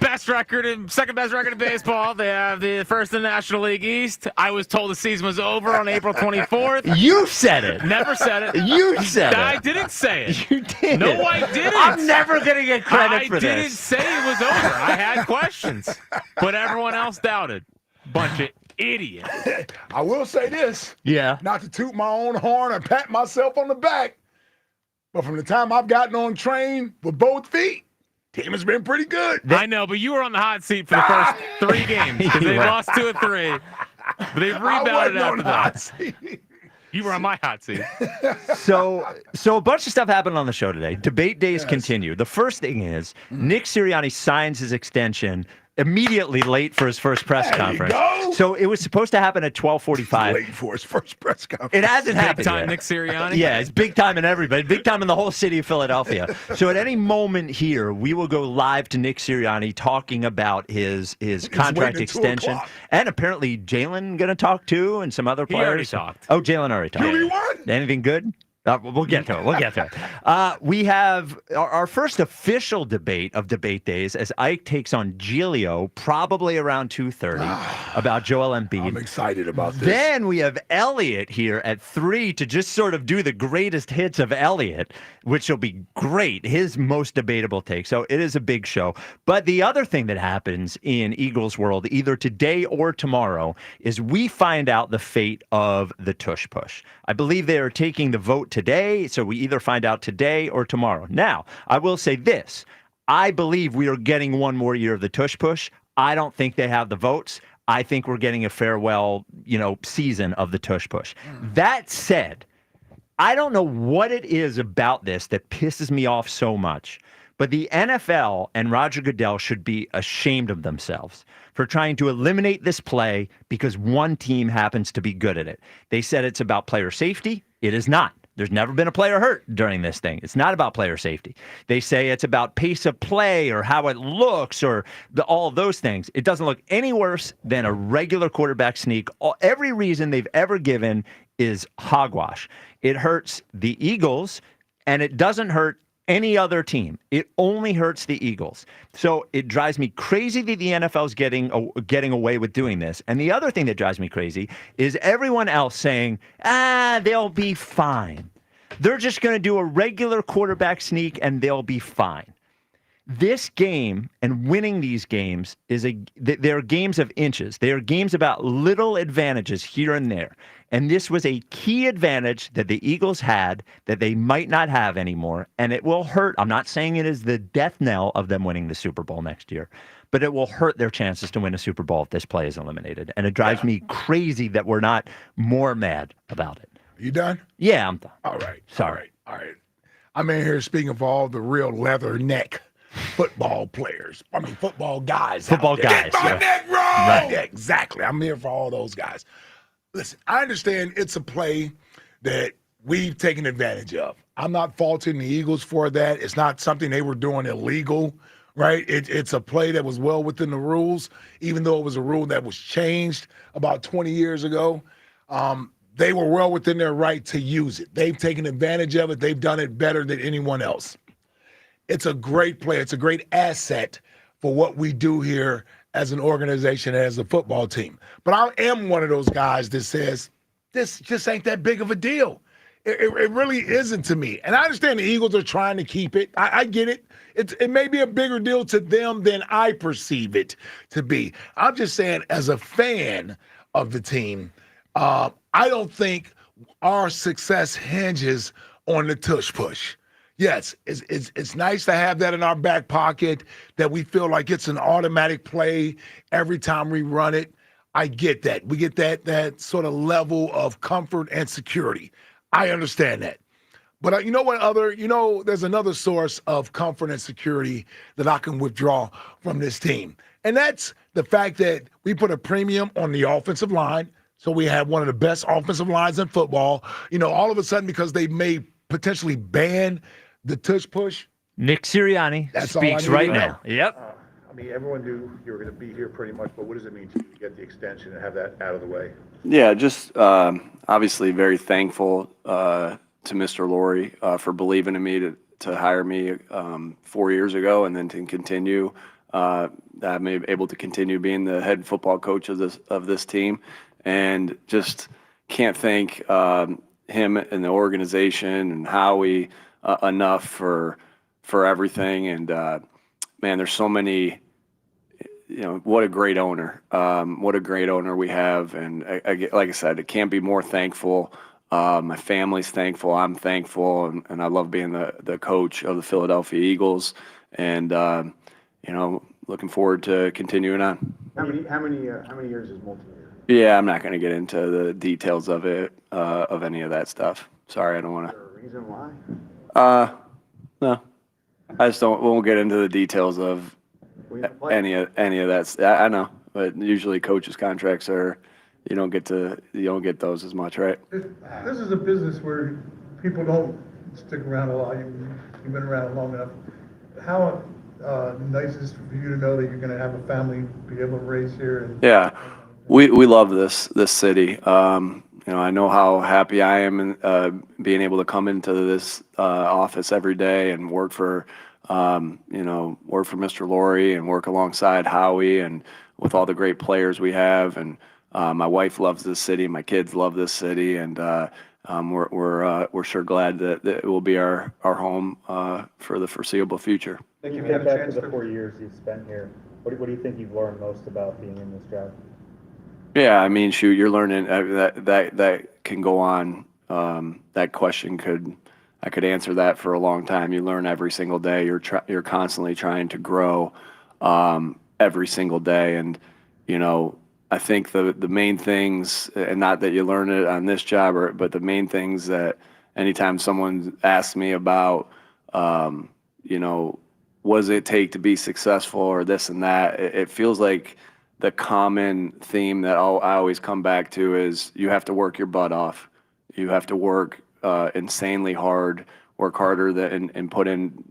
Second best record in baseball. They have the first in the National League East. I was told the season was over on April 24th. You said it. Never said it. You said it. I didn't say it. You did. No, I didn't. I'm never going to get credit for this. I didn't say it was over. I had questions, but everyone else doubted. Bunch of idiots. I will say this. Yeah. Not to toot my own horn or pat myself on the back, but from the time I've gotten on train with both feet, team has been pretty good. I know, but you were on the hot seat for the first 3 games because they lost 2 of 3. But they've rebounded after that. You were on my hot seat. So a bunch of stuff happened on the show today. Debate days continue. The first thing is Nick Sirianni signs his extension immediately late for his first press conference. So it was supposed to happen at 12:45. Late for his first press conference. It hasn't happened Big time yet. Nick Sirianni? Yeah, it's big time in everybody. Big time in the whole city of Philadelphia. So at any moment here, we will go live to Nick Sirianni talking about his contract extension. And apparently Jalen going to talk too, and some other players. He already talked. Oh, Jalen already talked. QB1? Anything good? We'll get to it. We have our first official debate of debate days as Ike takes on Giglio, probably around 2:30, about Joel Embiid. I'm excited about this. Then we have Elliot here at 3 to just sort of do the greatest hits of Elliot, which will be great. His most debatable take. So it is a big show. But the other thing that happens in Eagles world, either today or tomorrow, is we find out the fate of the Tush Push. I believe they are taking the vote today, so we either find out today or tomorrow. Now, I will say this. I believe we are getting one more year of the Tush Push. I don't think they have the votes. I think we're getting a farewell, season of the Tush Push. That said, I don't know what it is about this that pisses me off so much, but the NFL and Roger Goodell should be ashamed of themselves for trying to eliminate this play because one team happens to be good at it. They said it's about player safety. It is not. There's never been a player hurt during this thing. It's not about player safety. They say it's about pace of play or how it looks or all of those things. It doesn't look any worse than a regular quarterback sneak. Every reason they've ever given is hogwash. It hurts the Eagles, and it doesn't hurt any other team. It only hurts the Eagles. So it drives me crazy that the NFL is getting away with doing this. And the other thing that drives me crazy is everyone else saying, they'll be fine. They're just going to do a regular quarterback sneak and they'll be fine. This game and winning these games they're games of inches. They are games about little advantages here and there. And this was a key advantage that the Eagles had that they might not have anymore. And it will hurt. I'm not saying it is the death knell of them winning the Super Bowl next year, but it will hurt their chances to win a Super Bowl if this play is eliminated. And it drives me crazy that we're not more mad about it. You done? Yeah, I'm done. All right. Sorry. All right. I'm in here speaking of all the real leather neck football players. I mean, football guys. Football guys. Get my neck wrong. Right. Yeah, exactly. I'm here for all those guys. Listen, I understand it's a play that we've taken advantage of. I'm not faulting the Eagles for that. It's not something they were doing illegal, right? It's a play that was well within the rules, even though it was a rule that was changed about 20 years ago. They were well within their right to use it. They've taken advantage of it. They've done it better than anyone else. It's a great play. It's a great asset for what we do here as an organization, as a football team. But I am one of those guys that says, this just ain't that big of a deal. It really isn't to me. And I understand the Eagles are trying to keep it. I get it. It may be a bigger deal to them than I perceive it to be. I'm just saying, as a fan of the team, I don't think our success hinges on the Tush Push. Yes, it's nice to have that in our back pocket, that we feel like it's an automatic play every time we run it. I get that. We get that sort of level of comfort and security. I understand that. But you know what there's another source of comfort and security that I can withdraw from this team. And that's the fact that we put a premium on the offensive line. So we have one of the best offensive lines in football. All of a sudden, because they may potentially ban the Tush Push. Nick Sirianni speaks right now. Yep. I mean, everyone knew you were going to be here pretty much, but what does it mean to you to get the extension and have that out of the way? Yeah, just obviously very thankful to Mr. Lurie for believing in me to hire me 4 years ago, and then to continue. I'm able to continue being the head football coach of this team, and just can't thank him and the organization and Howie enough for everything. And man, there's so many. What a great owner. What a great owner we have. And like I said, it can't be more thankful. My family's thankful. I'm thankful. And I love being the coach of the Philadelphia Eagles. And, looking forward to continuing on. How many years is multi-year? Yeah, I'm not going to get into the details of it, of any of that stuff. Sorry, I don't want to. Is there a reason why? No. I just won't get into the details of any of that. I know, but usually coaches' contracts are, you don't get those as much, right? This is a business where people don't stick around a lot. You've been around long enough. How nice is it for you to know that you're going to have a family, be able to raise here? Yeah, we love this city. I know how happy I am in being able to come into this office every day and work for Mr. Laurie and work alongside Howie and with all the great players we have. And my wife loves this city. My kids love this city. And we're sure glad that it will be our home for the foreseeable future. If you get back to the 4 years you've spent here, what do you think you've learned most about being in this job? Yeah, I mean, shoot, you're learning that can go on. That question I could answer that for a long time. You learn every single day. You're constantly trying to grow every single day. And, I think the main things, and not that you learn it on this job, but the main things that anytime someone asks me about, what does it take to be successful or this and that, it feels like the common theme that I always come back to is you have to work your butt off. You have to work insanely hard, work harder and put in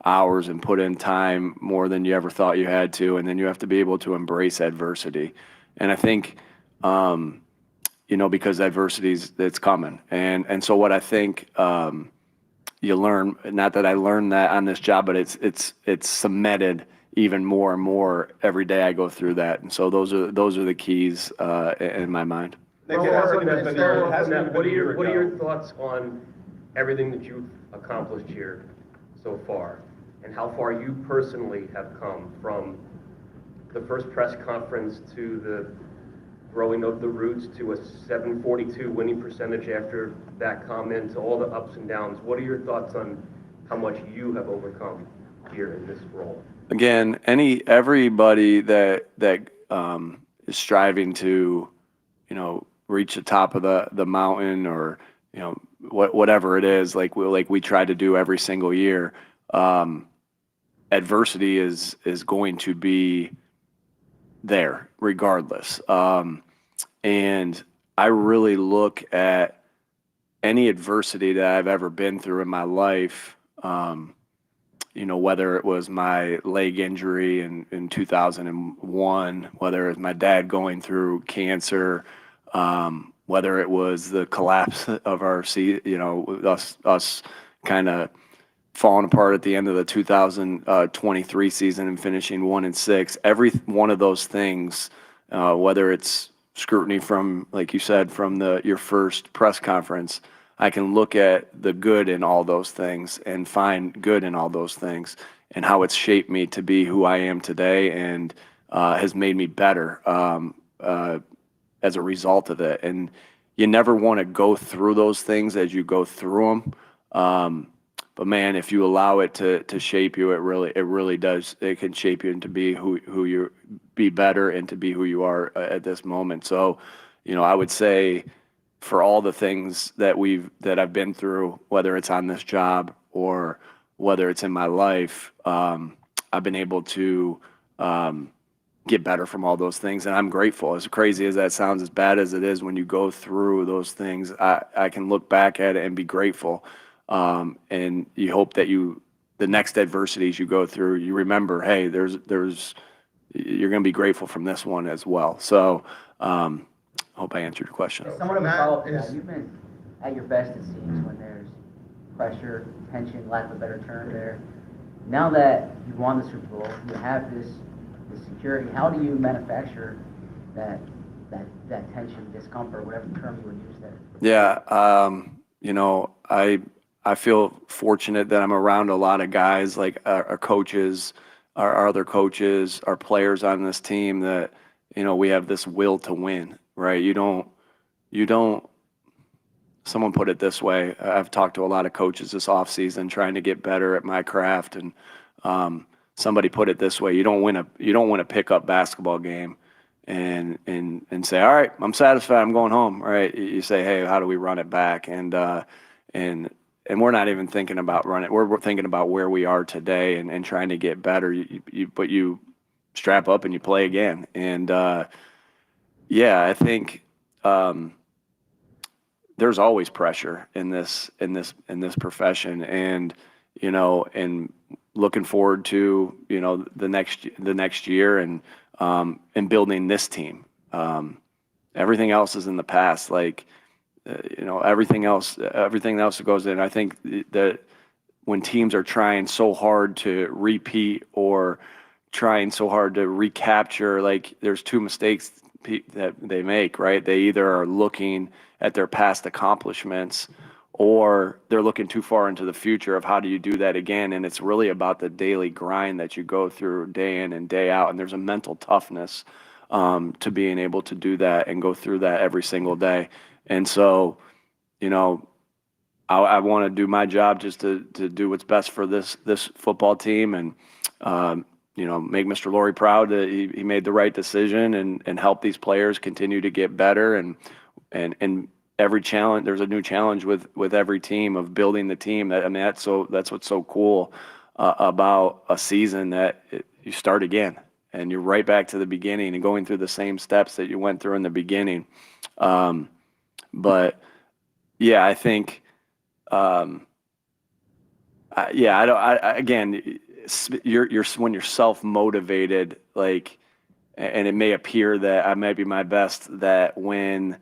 hours and put in time more than you ever thought you had to. And then you have to be able to embrace adversity. And I think, because adversity's it's coming. And so what I think you learn, not that I learned that on this job, but it's cemented even more and more every day I go through that. And so those are the keys in my mind. What are your thoughts on everything that you've accomplished here so far, and how far you personally have come from the first press conference to the growing of the roots to a 742 winning percentage after that comment to all the ups and downs? What are your thoughts on how much you have overcome here in this role? Again, everybody that is striving to, reach the top of the mountain or, whatever it is, like we try to do every single year, adversity is going to be there regardless. And I really look at any adversity that I've ever been through in my life, whether it was my leg injury in 2001, whether it was my dad going through cancer, whether it was the collapse of our us kind of falling apart at the end of the 2023 season and finishing 1-6. Every one of those things, whether it's scrutiny from, like you said, from your first press conference, I can look at the good in all those things and find good in all those things and how it's shaped me to be who I am today and has made me better as a result of it. And you never want to go through those things as you go through them. But man, if you allow it to shape you, it really does. It can shape you into be who you be better and to be who you are at this moment. So, I would say for all the things that I've been through, whether it's on this job or whether it's in my life, I've been able to get better from all those things, and I'm grateful. As crazy as that sounds, as bad as it is, when you go through those things, I can look back at it and be grateful. And you hope that the next adversities you go through, you remember, hey, you're going to be grateful from this one as well. So, hope I answered your question. Somewhat of a follow-up to that. You've been at your best, it seems, when there's pressure, tension, lack of a better term there. Now that you won the Super Bowl, you have this security. How do you manufacture that tension, discomfort, whatever term you would use there? Yeah, I feel fortunate that I'm around a lot of guys like our coaches, our other coaches, our players on this team that, we have this will to win, right? You don't, someone put it this way. I've talked to a lot of coaches this offseason trying to get better at my craft. And somebody put it this way. You don't win a pickup basketball game and say, all right, I'm satisfied, I'm going home, right? You say, hey, how do we run it back? And we're not even thinking about running. We're thinking about where we are today and trying to get better. But you strap up and you play again. And I think there's always pressure in this profession, and and looking forward to the next year and building this team. Everything else is in the past. Like everything else that goes in. I think that when teams are trying so hard to repeat or trying so hard to recapture, like there's two mistakes that they make, right? They either are looking at their past accomplishments or they're looking too far into the future of how do you do that again. And it's really about the daily grind that you go through day in and day out. And there's a mental toughness to being able to do that and go through that every single day. And so, I want to do my job just to do what's best for this football team and, make Mr. Laurie proud that he made the right decision and help these players continue to get better. And every challenge, there's a new challenge with every team of building the team. That's what's so cool about a season that you start again and you're right back to the beginning and going through the same steps that you went through in the beginning. But yeah, I think, you're when you're self-motivated, like, and it may appear that I might be my best that when,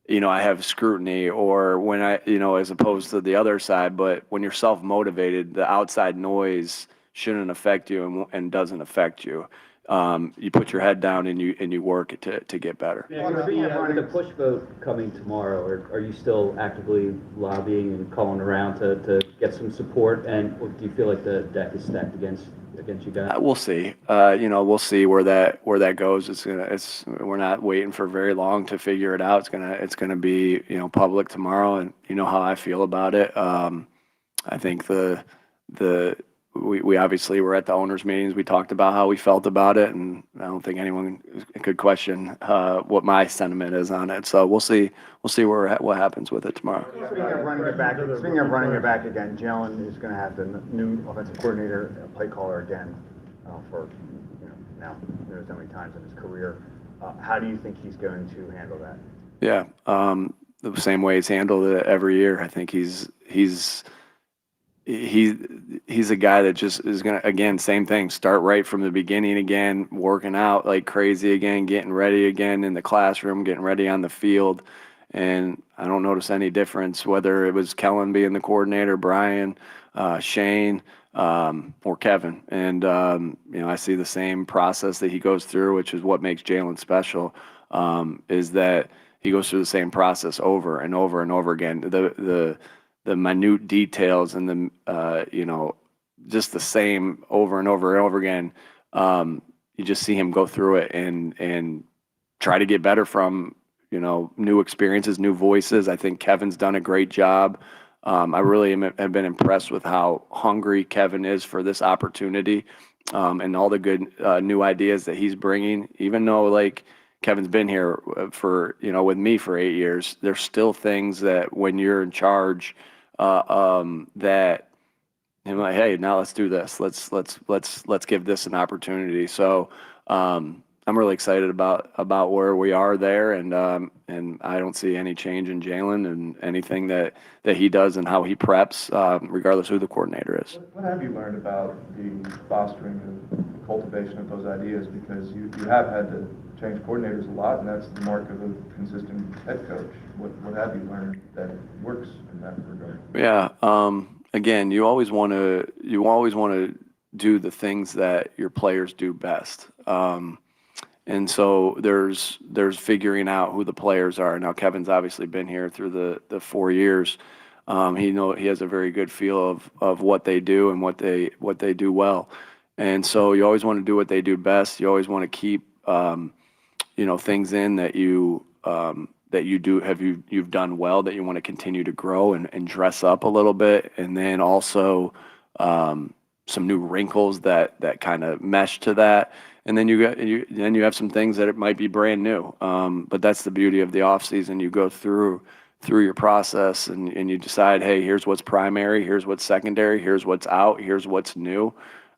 I have scrutiny or when as opposed to the other side, but when you're self-motivated, the outside noise shouldn't affect you and doesn't affect you. You put your head down and you work to get better. With the push vote coming tomorrow, are you still actively lobbying and calling around to get some support? And do you feel like the deck is stacked against you guys? We'll see. We'll see where that goes. We're not waiting for very long to figure it out. It's gonna be public tomorrow, and you know how I feel about it. I think we obviously were at the owners' meetings. We talked about how we felt about it, and I don't think anyone could question what my sentiment is on it. So we'll see. We'll see what happens with it tomorrow. Speaking of running it back again, Jalen is going to have the new offensive coordinator, play caller again for now there's how many times in his career. How do you think he's going to handle that? Yeah, the same way he's handled it every year. I think he's a guy that just is going to, again, same thing, start right from the beginning again, working out like crazy again, getting ready again in the classroom, getting ready on the field. And I don't notice any difference whether it was Kellen being the coordinator, Brian, Shane, or Kevin. And, I see the same process that he goes through, which is what makes Jalen special, is that he goes through the same process over and over and over again. The minute details and the, just the same over and over and over again. You just see him go through it and try to get better from, new experiences, new voices. I think Kevin's done a great job. I really have been impressed with how hungry Kevin is for this opportunity and all the good new ideas that he's bringing. Even though, like, Kevin's been here for, with me for 8 years, there's still things that when you're in charge, that I'm like, hey, now let's do this. Let's give this an opportunity. So I'm really excited about where we are there, and I don't see any change in Jalen and anything that he does and how he preps, regardless who the coordinator is. What have you learned about the fostering and cultivation of those ideas? Because you have had to change coordinators a lot, and that's the mark of a consistent head coach. What have you learned that works in that regard? Yeah, again, you always want to do the things that your players do best. And so there's figuring out who the players are. Now Kevin's obviously been here through the 4 years. He has a very good feel of what they do and what they do well. And so you always want to do what they do best. You always want to keep things in that you've done well, that you want to continue to grow and dress up a little bit, and then also some new wrinkles that kind of mesh to that. And then you have some things that it might be brand new. But that's the beauty of the off season. You go through your process and you decide, hey, here's what's primary, here's what's secondary, here's what's out, here's what's new.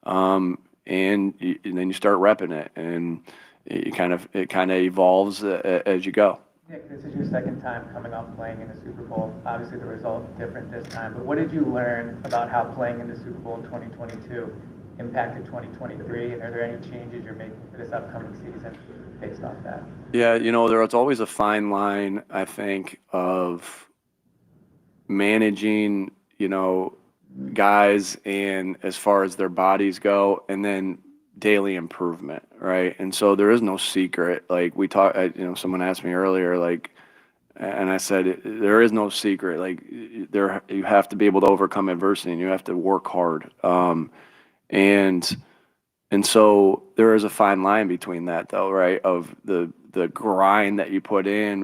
And then you start repping it, and it kind of evolves as you go. Nick, this is your second time coming off playing in the Super Bowl. Obviously, the result different this time, but what did you learn about how playing in the Super Bowl in 2022 impacted 2023, and are there any changes you're making for this upcoming season based off that? Yeah, there's always a fine line, I think, of managing, guys and as far as their bodies go, and then daily improvement, right? And so there is no secret. Like someone asked me earlier, and I said, there is no secret. Like you have to be able to overcome adversity, and you have to work hard. And so there is a fine line between that, though, right? Of the grind that you put in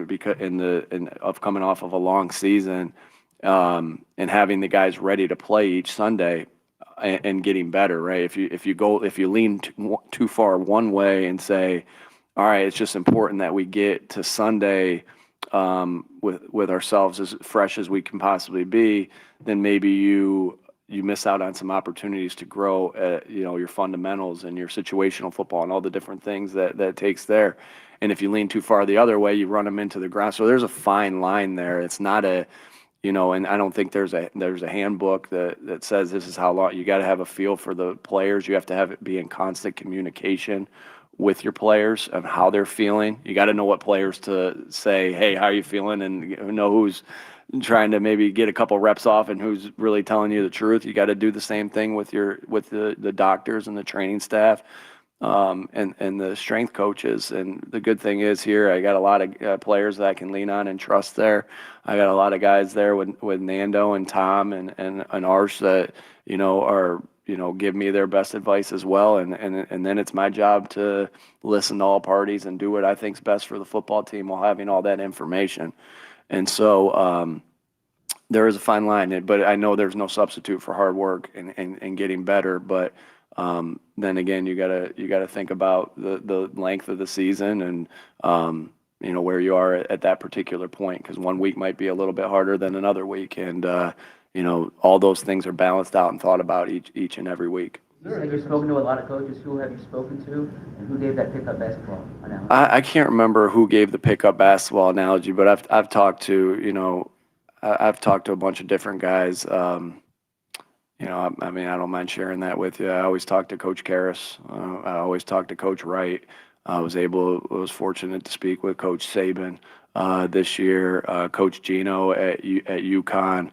of coming off of a long season, and having the guys ready to play each Sunday, and getting better, right? If you lean too far one way and say, all right, it's just important that we get to Sunday with ourselves as fresh as we can possibly be, then maybe you miss out on some opportunities to grow your fundamentals and your situational football and all the different things that it takes there. And if you lean too far the other way, you run them into the ground. So there's a fine line there. It's not and I don't think there's a handbook that says this is how long. You got to have a feel for the players. You have to have it be in constant communication with your players of how they're feeling. You got to know what players to say, hey, how are you feeling? And know who's trying to maybe get a couple reps off and who's really telling you the truth. You got to do the same thing with the doctors and the training staff, and the strength coaches. And the good thing is here, I got a lot of players that I can lean on and trust there. I got a lot of guys there with Nando and Tom and Arsh that, are, give me their best advice as well. And then it's my job to listen to all parties and do what I think's best for the football team while having all that information. And so there is a fine line, but I know there's no substitute for hard work and getting better. But then again, you gotta think about the length of the season and where you are at that particular point, because one week might be a little bit harder than another week, and all those things are balanced out and thought about each and every week. You said you've spoken to a lot of coaches. Who have you spoken to, and who gave that pickup basketball analogy? I can't remember who gave the pickup basketball analogy, but I've talked to I've talked to a bunch of different guys. I don't mind sharing that with you. I always talk to Coach Karras. I always talk to Coach Wright. I was fortunate to speak with Coach Saban this year, Coach Gino at UConn,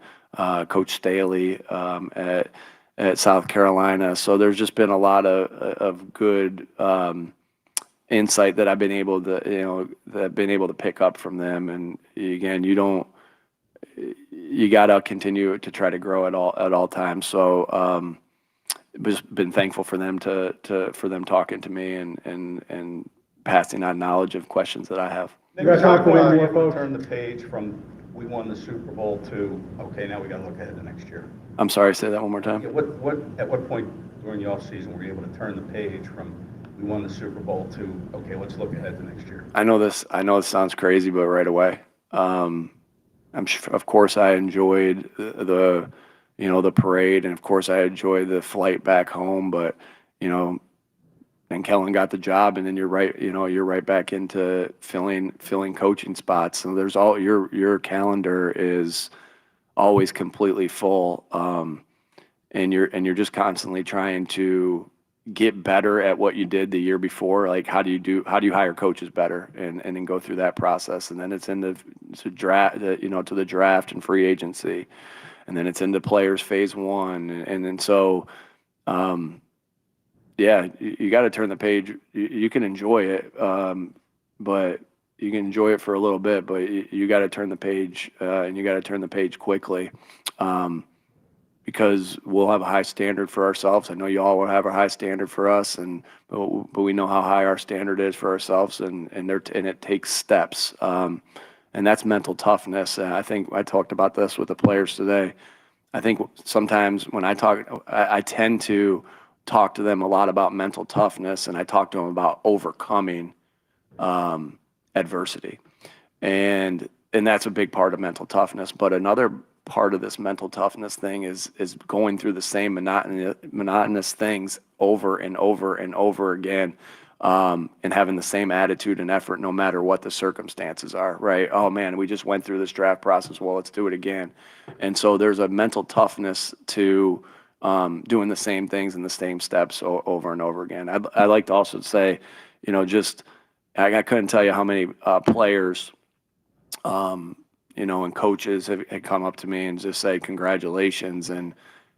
Coach Staley at South Carolina. So there's just been a lot of good insight that I've been able to pick up from them. And again, you gotta continue to try to grow at all times. So just been thankful for them for them talking to me and passing on knowledge of questions that I have. Nick, at what point are you able to turn the page from we won the Super Bowl to, okay, now we got to look ahead to next year? I'm sorry, say that one more time. Yeah, at what point during the offseason were you able to turn the page from we won the Super Bowl to, okay, let's look ahead to next year? I know it sounds crazy, but right away. Of course, I enjoyed the parade, and of course, I enjoyed the flight back home. But then Kellen got the job, and then you're right back into filling coaching spots. So there's your calendar is always completely full, and you're just constantly trying to get better at what you did the year before. Like how do you hire coaches better, and then go through that process, and then it's in the draft and free agency, and then it's into players phase one. And then so, yeah, you got to turn the page. You can enjoy it, but you can enjoy it for a little bit, but you got to turn the page, and you got to turn the page quickly, because we'll have a high standard for ourselves. I know you all will have a high standard for us, but we know how high our standard is for ourselves, and it takes steps, and that's mental toughness. And I think I talked about this with the players today. I think sometimes when I talk, I tend to talk to them a lot about mental toughness, and I talk to them about overcoming adversity, and that's a big part of mental toughness. But another part of this mental toughness thing is going through the same monotonous things over and over and over again, and having the same attitude and effort no matter what the circumstances are, right? Oh man, we just went through this draft process, well, let's do it again. And so there's a mental toughness to doing the same things and the same steps over and over again. I'd like to also say, I couldn't tell you how many players, and coaches had come up to me and just say congratulations. And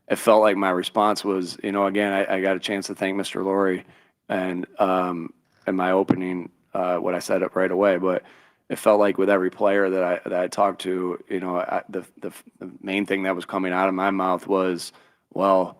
it felt like my response was, again, I got a chance to thank Mr. Lurie and in my opening, what I said up right away. But it felt like with every player that I talked to, the main thing that was coming out of my mouth was, well,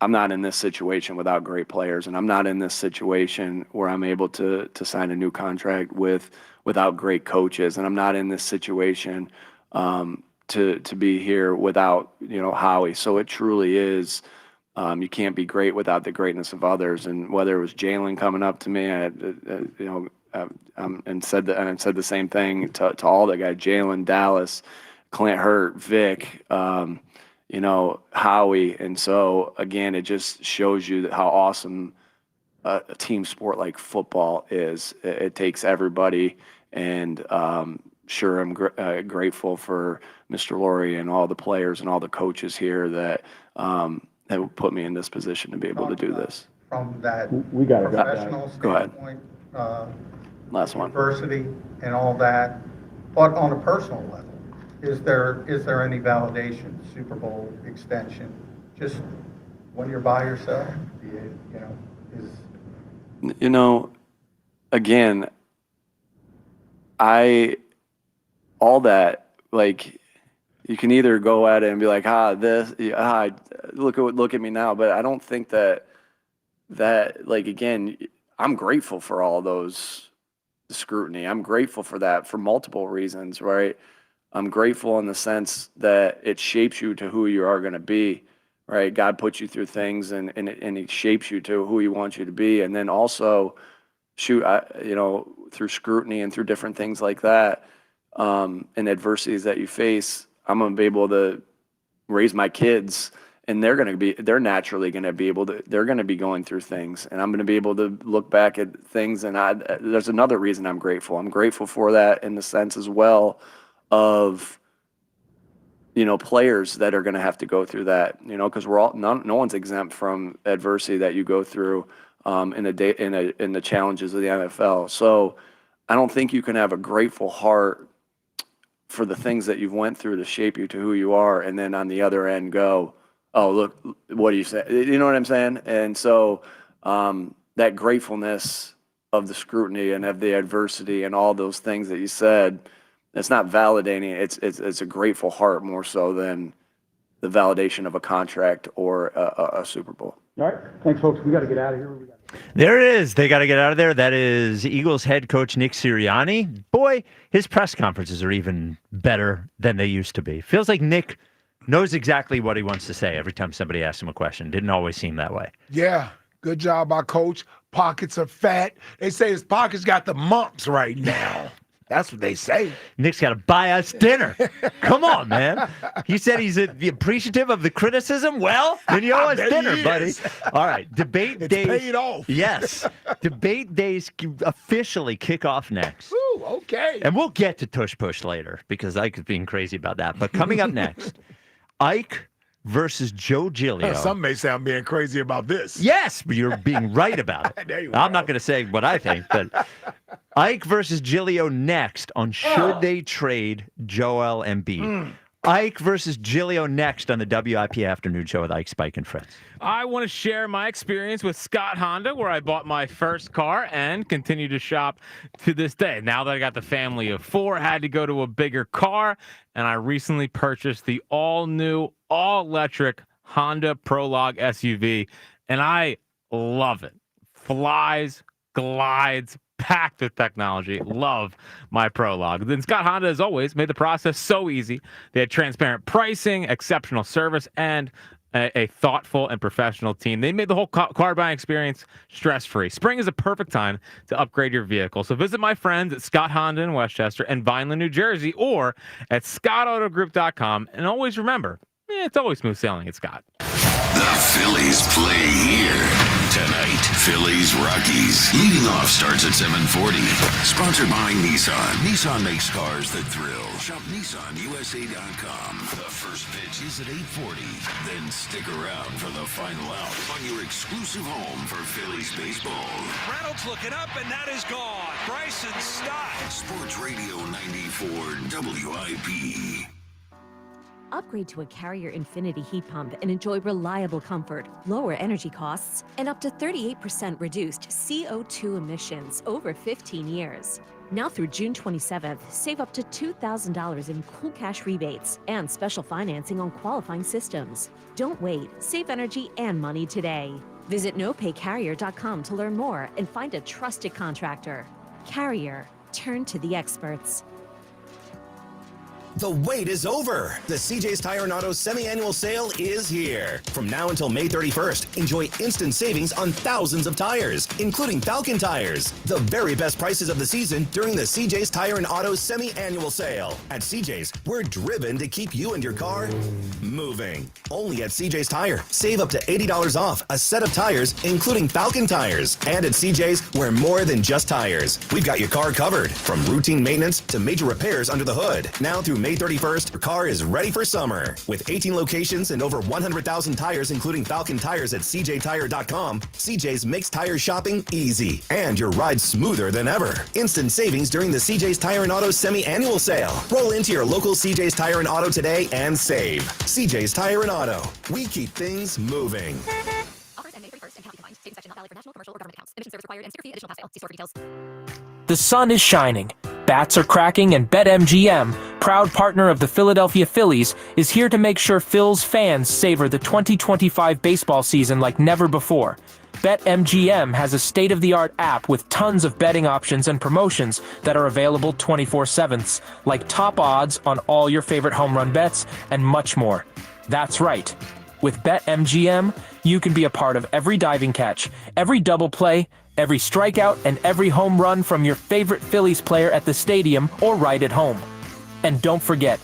I'm not in this situation without great players, and I'm not in this situation where I'm able to sign a new contract without great coaches, and I'm not in this situation to be here without Howie. So it truly is. You can't be great without the greatness of others. And whether it was Jalen coming up to me, and said the same thing to all the guys: Jalen, Dallas, Clint Hurt, Vic. Howie. And so, again, it just shows you how awesome a team sport like football is. It takes everybody. And sure, I'm grateful for Mr. Lurie and all the players and all the coaches here that put me in this position to be able to do this. From that We got it. professional Go ahead. standpoint, Last one. diversity and all that, but on a personal level, is there any validation, Super Bowl extension, just when you're by yourself, Again, all that, like, you can either go at it and be like, look at me now. But I don't think that like, again, I'm grateful for all those scrutiny. I'm grateful for that for multiple reasons, right? I'm grateful in the sense that it shapes you to who you are going to be, right? God puts you through things and he shapes you to who he wants you to be. And then also through scrutiny and through different things like that, and adversities that you face, I'm going to be able to raise my kids, and they're naturally going to be able to, they're going to be going through things, and I'm going to be able to look back at things. And there's another reason I'm grateful. I'm grateful for that in the sense as well of, players that are going to have to go through that, because no one's exempt from adversity that you go through in the challenges of the NFL. So I don't think you can have a grateful heart for the things that you've went through to shape you to who you are, and then on the other end go, oh, look, what do you say? You know what I'm saying? And so that gratefulness of the scrutiny and of the adversity and all those things that you said, it's not validating. It's a grateful heart more so than the validation of a contract or a Super Bowl. All right. Thanks, folks. We got to get out of here. There it is. They got to get out of there. That is Eagles head coach Nick Sirianni. Boy, his press conferences are even better than they used to be. Feels like Nick knows exactly what he wants to say every time somebody asks him a question. Didn't always seem that way. Yeah. Good job by Coach. Pockets are fat. They say his pockets got the mumps right now. That's what they say. Nick's got to buy us dinner. Come on, man. He said he's appreciative of the criticism. Well, then you owe us dinner, buddy. All right. Debate days. Paid off. Yes. Debate days officially kick off next. Ooh, okay. And we'll get to Tush Push later because Ike is being crazy about that. But coming up next, Ike versus Joe Giglio. Some may say I'm being crazy about this. Yes, but you're being right about it. There you I'm go. not going to say what I think, but Ike versus Giglio next on should they trade Joel Embiid. Ike versus Gilio next on the WIP Afternoon Show with Ike, Spike, and Friends. I want to share my experience with Scott Honda, where I bought my first car and continue to shop to this day. Now that I got the family of 4, I had to go to a bigger car, and I recently purchased the all-new, all-electric Honda Prologue SUV, and I love it. Flies, glides, packed with technology. Love my Prologue. Then Scott Honda, as always, made the process so easy. They had transparent pricing, exceptional service, and a thoughtful and professional team. They made the whole car buying experience stress-free. Spring is a perfect time to upgrade your vehicle. So visit my friends at Scott Honda in Westchester and Vineland, New Jersey, or at scottautogroup.com. And always remember, it's always smooth sailing at Scott. The Phillies play here tonight. Phillies Rockies. Leading off starts at 7:40. Sponsored by Nissan. Nissan makes cars that thrill. Shop NissanUSA.com. The first pitch is at 8:40. Then stick around for the final out on your exclusive home for Phillies baseball. Reynolds looking up, and that is gone. Bryson Stott. Sports Radio 94 WIP. Upgrade to a Carrier Infinity heat pump and enjoy reliable comfort, lower energy costs, and up to 38% reduced CO2 emissions over 15 years. Now through June 27th, save up to $2,000 in cool cash rebates and special financing on qualifying systems. Don't wait. Save energy and money today. Visit nopaycarrier.com to learn more and find a trusted contractor. Carrier. Turn to the experts. The wait is over. The CJ's Tire and Auto semi-annual sale is here. From now until May 31st, enjoy instant savings on thousands of tires, including Falcon tires. The very best prices of the season during the CJ's Tire and Auto semi-annual sale. At CJ's, we're driven to keep you and your car moving. Only at CJ's Tire. Save up to $80 off a set of tires, including Falcon tires. And at CJ's, we're more than just tires. We've got your car covered, from routine maintenance to major repairs under the hood. Now through May 31st, your car is ready for summer. With 18 locations and over 100,000 tires, including Falcon tires at cjtire.com, CJ's makes tire shopping easy and your ride smoother than ever. Instant savings during the CJ's Tire and Auto semi-annual sale. Roll into your local CJ's Tire and Auto today and save. CJ's Tire and Auto. We keep things moving. Offers end May 31st and cannot be combined. Same section not valid for national, commercial, or government accounts. Emission service required and sticker fee additional pass sale. See store for details. The sun is shining, bats are cracking, and BetMGM, proud partner of the Philadelphia Phillies, is here to make sure Phil's fans savor the 2025 baseball season like never before. BetMGM has a state-of-the-art app with tons of betting options and promotions that are available 24/7, like top odds on all your favorite home run bets and much more. That's right. With BetMGM, you can be a part of every diving catch, every double play, every strikeout, and every home run from your favorite Phillies player at the stadium or right at home. And don't forget,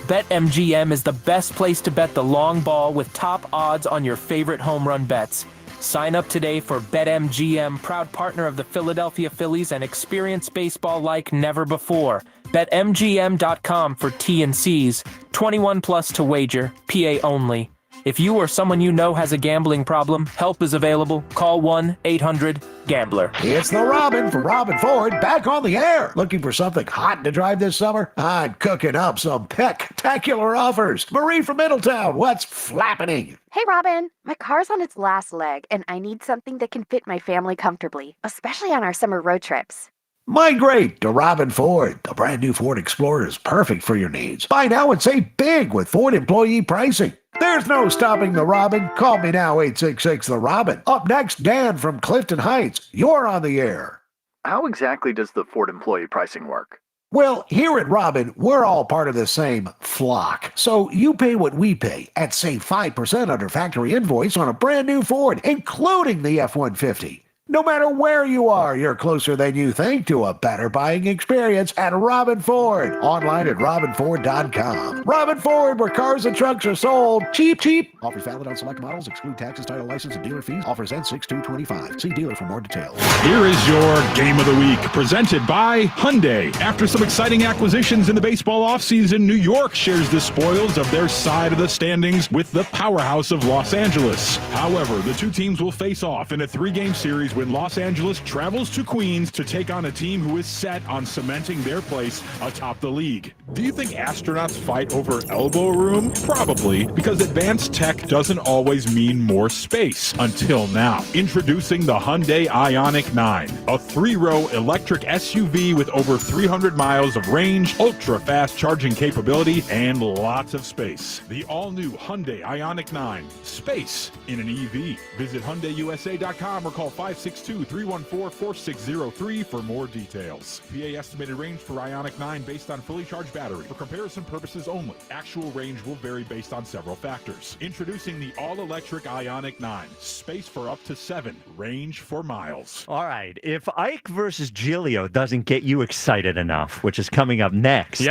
BetMGM is the best place to bet the long ball with top odds on your favorite home run bets. Sign up today for BetMGM, proud partner of the Philadelphia Phillies, and experience baseball like never before. BetMGM.com for T&Cs. 21 plus to wager. PA only. If you or someone you know has a gambling problem, help is available. Call 1-800-GAMBLER. It's the Robin from Robin Ford back on the air. Looking for something hot to drive this summer? I'm cooking up some spectacular offers. Marie from Middletown, what's flapping? Hey, Robin. My car's on its last leg, and I need something that can fit my family comfortably, especially on our summer road trips. Migrate to Robin Ford. The brand new Ford Explorer is perfect for your needs. Buy now and save big with Ford employee pricing. There's no stopping the Robin. Call me now, 866-THE-ROBIN. Up next, Dan from Clifton Heights. You're on the air. How exactly does the Ford employee pricing work? Well, here at Robin, we're all part of the same flock. So you pay what we pay and save 5% under factory invoice on a brand new Ford, including the F-150. No matter where you are, you're closer than you think to a better buying experience at Robin Ford. Online at robinford.com. Robin Ford, where cars and trucks are sold cheap, cheap. Offers valid on select models, exclude taxes, title, license, and dealer fees. Offers end 6/2/25. See dealer for more details. Here is your Game of the Week, presented by Hyundai. After some exciting acquisitions in the baseball offseason, New York shares the spoils of their side of the standings with the powerhouse of Los Angeles. However, the two teams will face off in a 3-game series with when Los Angeles travels to Queens to take on a team who is set on cementing their place atop the league. Do you think astronauts fight over elbow room? Probably, because advanced tech doesn't always mean more space. Until now. Introducing the Hyundai Ioniq 9, a 3-row electric SUV with over 300 miles of range, ultra-fast charging capability, and lots of space. The all-new Hyundai Ioniq 9. Space in an EV. Visit HyundaiUSA.com or call 562-314-4603 for more details. PA estimated range for Ioniq 9 based on fully charged battery. For comparison purposes only. Actual range will vary based on several factors. Introducing the all-electric Ioniq 9. Space for up to 7. Range for miles. All right. If Ike versus Giglio doesn't get you excited enough, which is coming up next,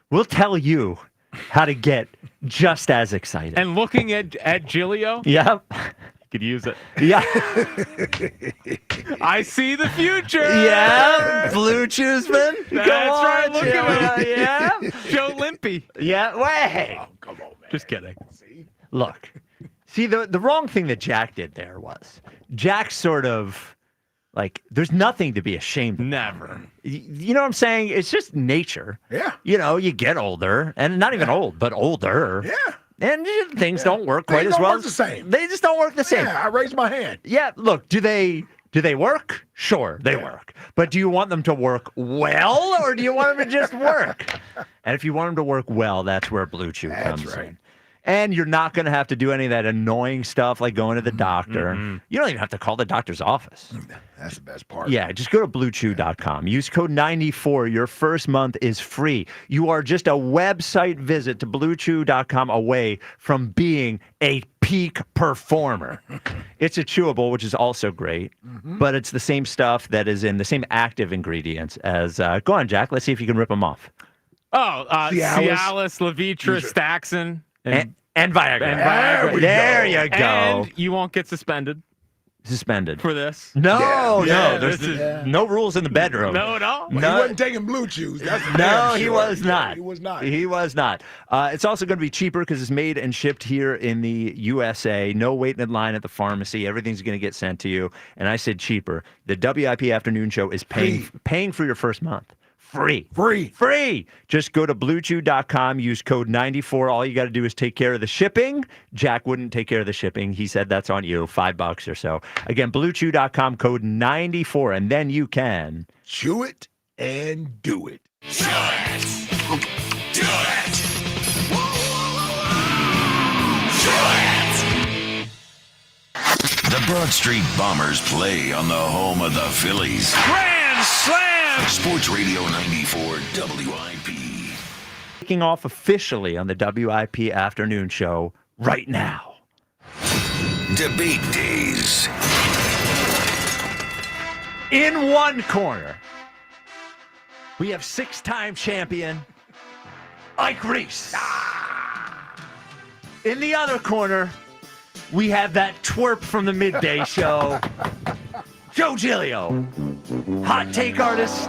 we'll tell you how to get just as excited. And looking at Giglio, Yep. could use it. Yeah. I see the future. Yeah. Blue Chewsman. That's right. Look at it. Yeah. Joe Limpy. Yeah. Wait. Oh, come on, man. Just kidding. Look. See, the wrong thing that Jack did there was Jack sort of like, there's nothing to be ashamed of. Never. You know what I'm saying? It's just nature. Yeah. You know, you get older, and not even old, but older. Yeah. And things don't work quite Things as don't well. work the same. They just don't work the same. Yeah, I raised my hand. Yeah, look, do they work? Sure, they work. But do you want them to work well, or do you want them to just work? And if you want them to work well, that's where Blue Chew comes in. And you're not going to have to do any of that annoying stuff like going to the doctor. You don't even have to call the doctor's office. That's the best part. Yeah, just go to bluechew.com. Use code 94. Your first month is free. You are just a website visit to bluechew.com away from being a peak performer. It's a chewable, which is also great, but it's the same stuff that is in the same active ingredients as, go on, Jack. Let's see if you can rip them off. Oh, Cialis, Levitra, Staxin. And Viagra. There you go. And you won't get suspended for this. No, there's no rules in the bedroom. No, no. Well, he wasn't taking Blue Chews. That's No, he was not. He was not. He was not. It's also going to be cheaper because it's made and shipped here in the USA. No waiting in line at the pharmacy. Everything's going to get sent to you. And I said cheaper. The WIP Afternoon Show is paying for your first month. Free. Just go to bluechew.com, use code 94. All you got to do is take care of the shipping. Jack wouldn't take care of the shipping. He said that's on you, $5 or so. Again, bluechew.com, code 94, and then you can chew it and do it. Chew it. Do it. Chew it. The Broad Street Bombers play on the home of the Phillies. Grand Slam! Sports Radio 94 WIP. Kicking off officially on the WIP Afternoon Show right now. Debate Days. In one corner, we have 6-time champion Ike Reese. In the other corner, we have that twerp from the midday show, Joe Giglio. Hot take artist,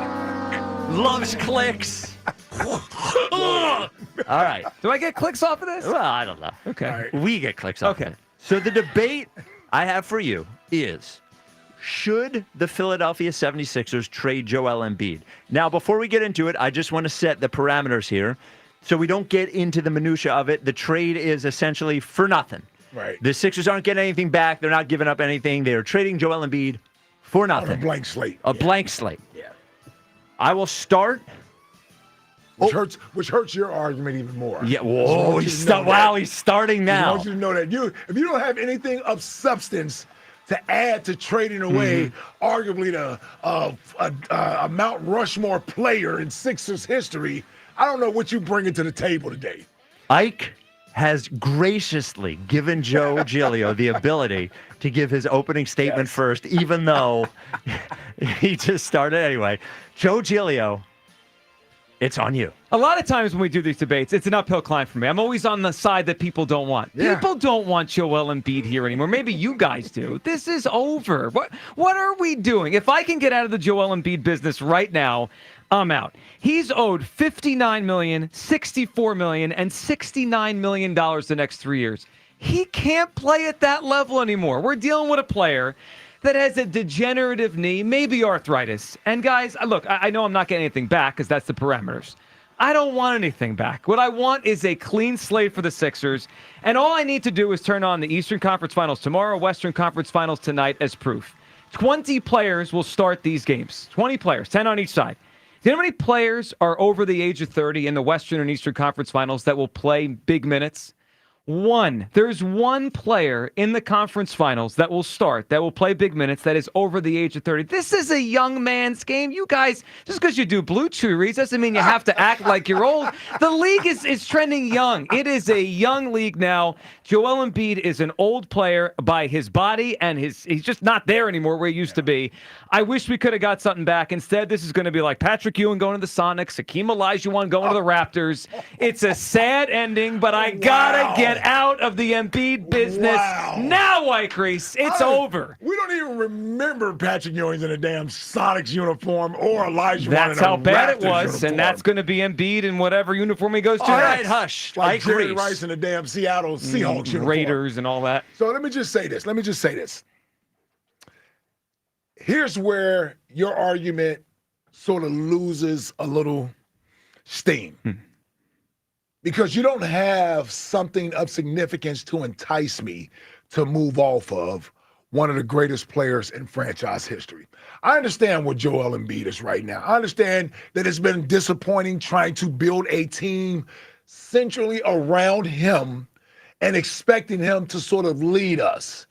loves clicks. All right. Do I get clicks off of this? Well, I don't know. Okay. We get clicks off of it. So the debate I have for you is, should the Philadelphia 76ers trade Joel Embiid? Now, before we get into it, I just want to set the parameters here so we don't get into the minutia of it. The trade is essentially for nothing. Right. The Sixers aren't getting anything back. They're not giving up anything. They are trading Joel Embiid for nothing. On a blank slate. A blank slate. Yeah. I will start. Which hurts your argument even more. Yeah. Whoa. He's starting now. I want you to know that if you don't have anything of substance to add to trading away arguably a Mount Rushmore player in Sixers history, I don't know what you bring to the table today. Ike has graciously given Joe Giglio the ability to give his opening statement first, even though he just started anyway. Joe Giglio, it's on you. A lot of times when we do these debates, it's an uphill climb for me. I'm always on the side that people don't want. Yeah. People don't want Joel Embiid here anymore. Maybe you guys do. This is over. What are we doing? If I can get out of the Joel Embiid business right now, I'm out. He's owed $59 million, $64 million, and $69 million the next 3 years. He can't play at that level anymore. We're dealing with a player that has a degenerative knee, maybe arthritis. And guys, look, I know I'm not getting anything back because that's the parameters. I don't want anything back. What I want is a clean slate for the Sixers. And all I need to do is turn on the Eastern Conference Finals tomorrow, Western Conference Finals tonight as proof. 20 players will start these games. 20 players, 10 on each side. Do you know how many players are over the age of 30 in the Western and Eastern Conference Finals that will play big minutes? One. There's one player in the conference finals that will start, that will play big minutes, that is over the age of 30. This is a young man's game. You guys, just because you do blue chew doesn't mean you have to act like you're old. The league is trending young. It is a young league now. Joel Embiid is an old player by his body, and he's just not there anymore where he used to be. I wish we could have got something back. Instead, this is going to be like Patrick Ewing going to the Sonics, Hakeem Olajuwon going to the Raptors. It's a sad ending, but I gotta get out of the Embiid business now, White Crease. It's over. We don't even remember Patrick Ewing's in a damn Sonics uniform or Olajuwon That's in a how bad it Raptors was, uniform. and that's going to be Embiid in whatever uniform he goes to. All right, hush. Like Jerry Crease. Rice in the damn Seattle Seahawks uniform. Raiders and all that. So let me just say this. Here's where your argument sort of loses a little steam. Because you don't have something of significance to entice me to move off of one of the greatest players in franchise history. I understand what Joel Embiid is right now. I understand that it's been disappointing trying to build a team centrally around him and expecting him to sort of lead us.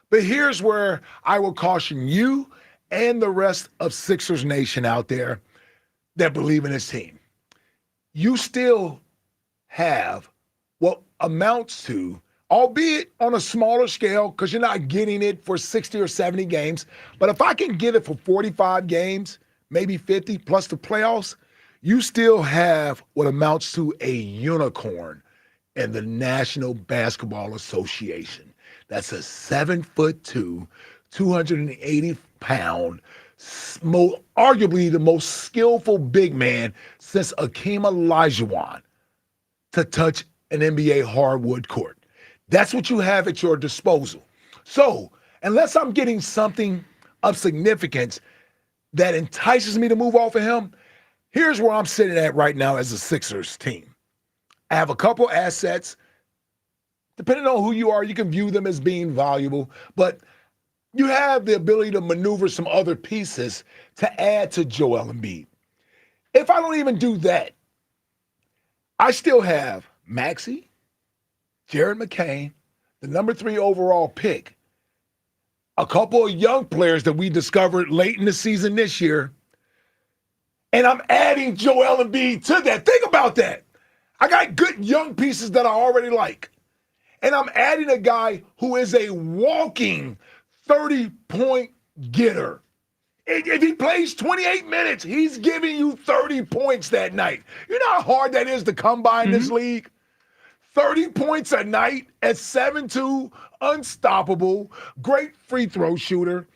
But here's where I will caution you and the rest of Sixers Nation out there that believe in his team. You still have what amounts to, albeit on a smaller scale, because you're not getting it for 60 or 70 games, but if I can get it for 45 games, maybe 50 plus the playoffs, you still have what amounts to a unicorn in the National Basketball Association. That's a 7'2", 280-pound, arguably the most skillful big man since Hakeem Olajuwon to touch an NBA hardwood court. That's what you have at your disposal. So, unless I'm getting something of significance that entices me to move off of him, here's where I'm sitting at right now as a Sixers team. I have a couple assets. Depending on who you are, you can view them as being valuable, but you have the ability to maneuver some other pieces to add to Joel Embiid. If I don't even do that, I still have Maxey, Jared McCain, the number 3 overall pick, a couple of young players that we discovered late in the season this year, and I'm adding Joel Embiid to that. Think about that. I got good young pieces that I already like, and I'm adding a guy who is a walking 30-point getter. If he plays 28 minutes, he's giving you 30 points that night. You know how hard that is to come by in this league? 30 points a night at 7'2", unstoppable, great free throw shooter.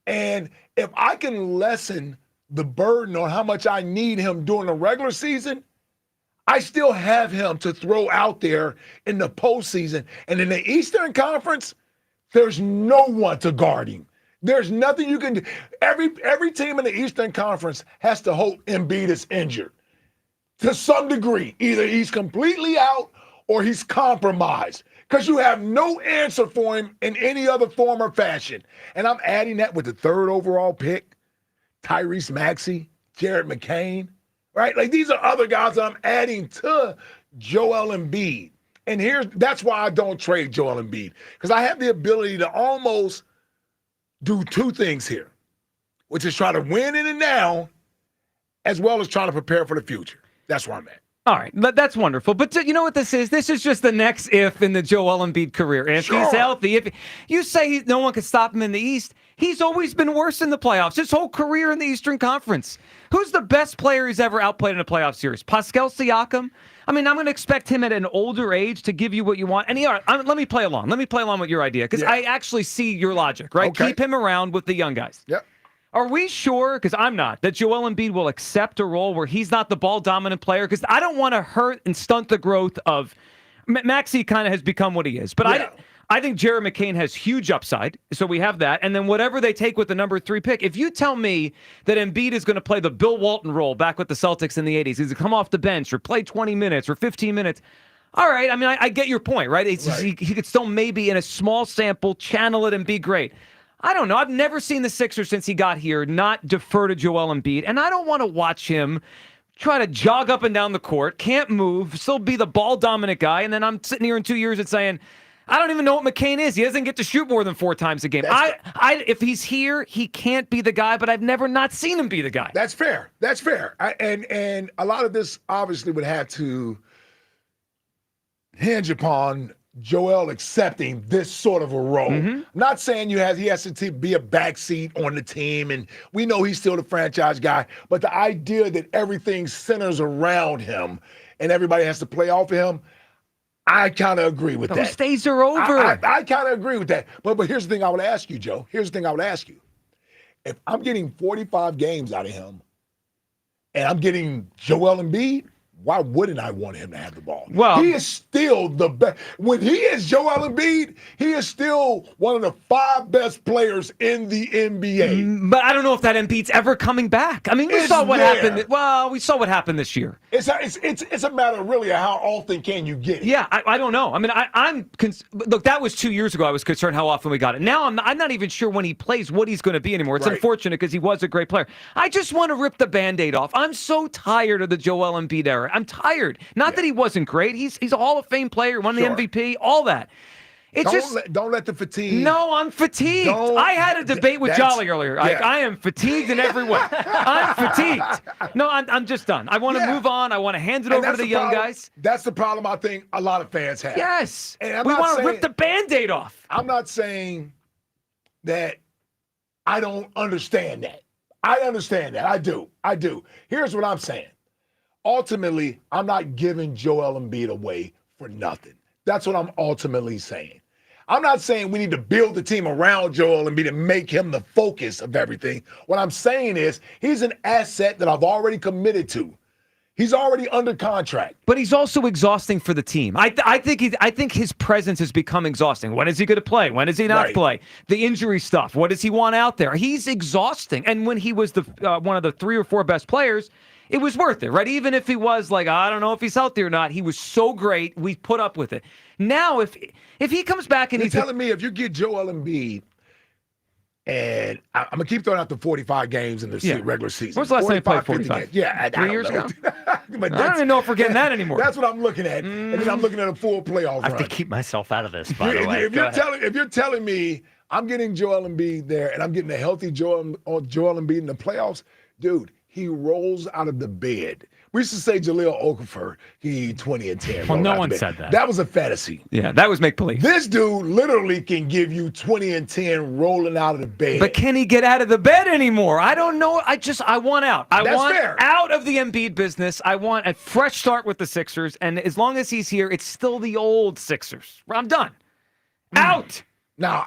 And if I can lessen the burden on how much I need him during the regular season, I still have him to throw out there in the postseason. And in the Eastern Conference, there's no one to guard him. There's nothing you can do. Every team in the Eastern Conference has to hope Embiid is injured to some degree. Either he's completely out or he's compromised, because you have no answer for him in any other form or fashion. And I'm adding that with the 3rd overall pick, Tyrese Maxey, Jared McCain, right? Like, these are other guys I'm adding to Joel Embiid. And that's why I don't trade Joel Embiid, because I have the ability to almost do 2 things here, which is try to win in the now, as well as trying to prepare for the future. That's where I'm at. All right, that's wonderful. But you know what this is? This is just the next if in the Joel Embiid career. And if he's healthy, if you say no one can stop him in the East, he's always been worse in the playoffs. His whole career in the Eastern Conference. Who's the best player he's ever outplayed in a playoff series? Pascal Siakam? I mean, I'm going to expect him at an older age to give you what you want. And let me play along. Let me play along with your idea, because I actually see your logic, right? Okay. Keep him around with the young guys. Yep. Are we sure, because I'm not, that Joel Embiid will accept a role where he's not the ball-dominant player? Because I don't want to hurt and stunt the growth of Maxey. Kind of has become what he is. But I think Jared McCain has huge upside, so we have that. And then whatever they take with the number 3 pick, if you tell me that Embiid is going to play the Bill Walton role back with the Celtics in the 80s, he's going to come off the bench or play 20 minutes or 15 minutes, all right, I mean, I get your point, right? He could still maybe in a small sample channel it and be great. I don't know. I've never seen the Sixers since he got here not defer to Joel Embiid, and I don't want to watch him try to jog up and down the court, can't move, still be the ball-dominant guy, and then I'm sitting here in 2 years and saying, I don't even know what McCain is. He doesn't get to shoot more than 4 times a game. If he's here, he can't be the guy, but I've never not seen him be the guy. That's fair. That's fair. And a lot of this obviously would have to hinge upon Joel accepting this sort of a role. I'm not saying he has to be a backseat on the team, and we know he's still the franchise guy, but the idea that everything centers around him and everybody has to play off of him, I kind of agree with that. Those days are over. I kind of agree with that. But here's the thing I would ask you, Joe. Here's the thing I would ask you. If I'm getting 45 games out of him and I'm getting Joel Embiid, why wouldn't I want him to have the ball? Well, he is still the best. When he is Joel Embiid, he is still one of the 5 best players in the NBA. But I don't know if that Embiid's ever coming back. I mean, we saw what happened. Well, we saw what happened this year. It's a matter really of how often can you get it. Yeah, I don't know. I mean, look, that was 2 years ago. I was concerned how often we got it. Now I'm not even sure when he plays what he's going to be anymore. It's unfortunate because he was a great player. I just want to rip the Band-Aid off. I'm so tired of the Joel Embiid era. I'm tired. Not that he wasn't great. He's a Hall of Fame player, won the MVP, all that. Don't let the fatigue. No, I'm fatigued. I had a debate with Jolly earlier. Yeah. I am fatigued in every way. I'm fatigued. No, I'm just done. I want to move on. I want to hand it over to the young guys. That's the problem I think a lot of fans have. Yes. And we want to rip the Band-Aid off. I'm not saying that I don't understand that. I understand that. I do. Here's what I'm saying. Ultimately, I'm not giving Joel Embiid away for nothing. That's what I'm ultimately saying. I'm not saying we need to build the team around Joel Embiid and make him the focus of everything. What I'm saying is he's an asset that I've already committed to. He's already under contract. But he's also exhausting for the team. I think his presence has become exhausting. When is he going to play? When does he not play? The injury stuff. What does he want out there? He's exhausting. And when he was the one of the 3 or 4 best players, it was worth it, right? Even if he was like, I don't know if he's healthy or not, he was so great, we put up with it. Now, if he comes back and You're telling me if you get Joel Embiid, and I'm going to keep throwing out the 45 games in the regular season. When's the last time he played 45? Games. Yeah, 3 years ago? But I don't even know if we're getting that anymore. That's what I'm looking at. And then I'm looking at a full playoff I run. have to keep myself out of this, by the way. If you're telling me I'm getting Joel Embiid there and I'm getting a healthy Joel Embiid in the playoffs, dude, he rolls out of the bed. We used to say Jahlil Okafor, he 20 and 10. Well, no one said that. That was a fantasy. Yeah, that was make-believe. This dude literally can give you 20 and 10 rolling out of the bed. But can he get out of the bed anymore? I don't know. I want out. I want out of the Embiid business. I want a fresh start with the Sixers. And as long as he's here, it's still the old Sixers. I'm done. Out. Now,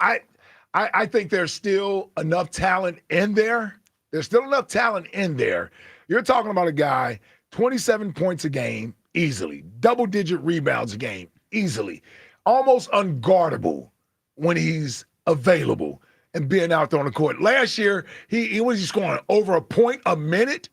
I think there's still enough talent in there. There's still enough talent in there. You're talking about a guy, 27 points a game, easily. Double-digit rebounds a game, easily. Almost unguardable when he's available and being out there on the court. Last year, he was scoring over a point a minute.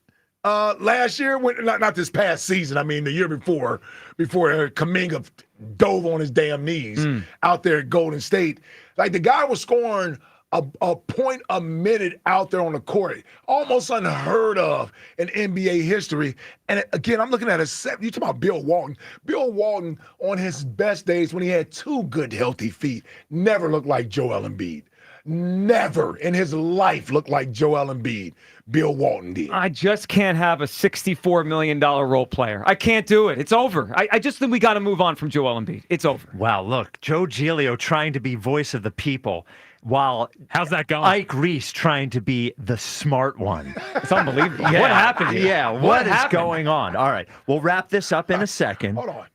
Last year, not this past season. I mean, the year before Kuminga dove on his damn knees out there at Golden State. Like, the guy was scoring a point a minute out there on the court, almost unheard of in NBA history. And again, I'm looking at you talking about Bill Walton. Bill Walton, on his best days when he had 2 good, healthy feet, never looked like Joel Embiid. Never in his life looked like Joel Embiid. Bill Walton did. I just can't have a $64 million role player. I can't do it. It's over. I just think we got to move on from Joel Embiid. It's over. Wow, look, Joe Giglio trying to be voice of the people, while how's that going? Ike Reese trying to be the smart one. It's unbelievable. What happened here? Yeah, what is going on? All right, we'll wrap this up in a second. Hold on.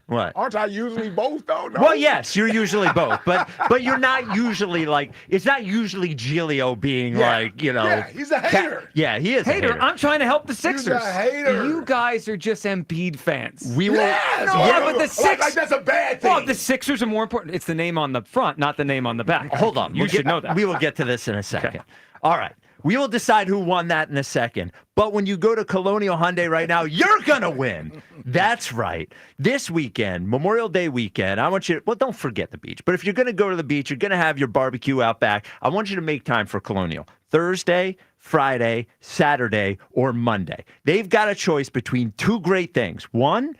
What? Aren't I usually both, though? No? Well, yes, you're usually both, but you're not usually like, it's not usually Giglio being like, Yeah, he's a hater. Yeah, he is a hater. I'm trying to help the Sixers. a hater. You guys are just Embiid fans. We will. But the Sixers. Like that's a bad thing. Well, the Sixers are more important. It's the name on the front, not the name on the back. Hold on. You should know that. We will get to this in a second. All right. We will decide who won that in a second. But when you go to Colonial Hyundai right now, you're going to win. That's right. This weekend, Memorial Day weekend, I want you to, well, don't forget the beach. But if you're going to go to the beach, you're going to have your barbecue out back. I want you to make time for Colonial. Thursday, Friday, Saturday, or Monday. They've got a choice between two great things. One,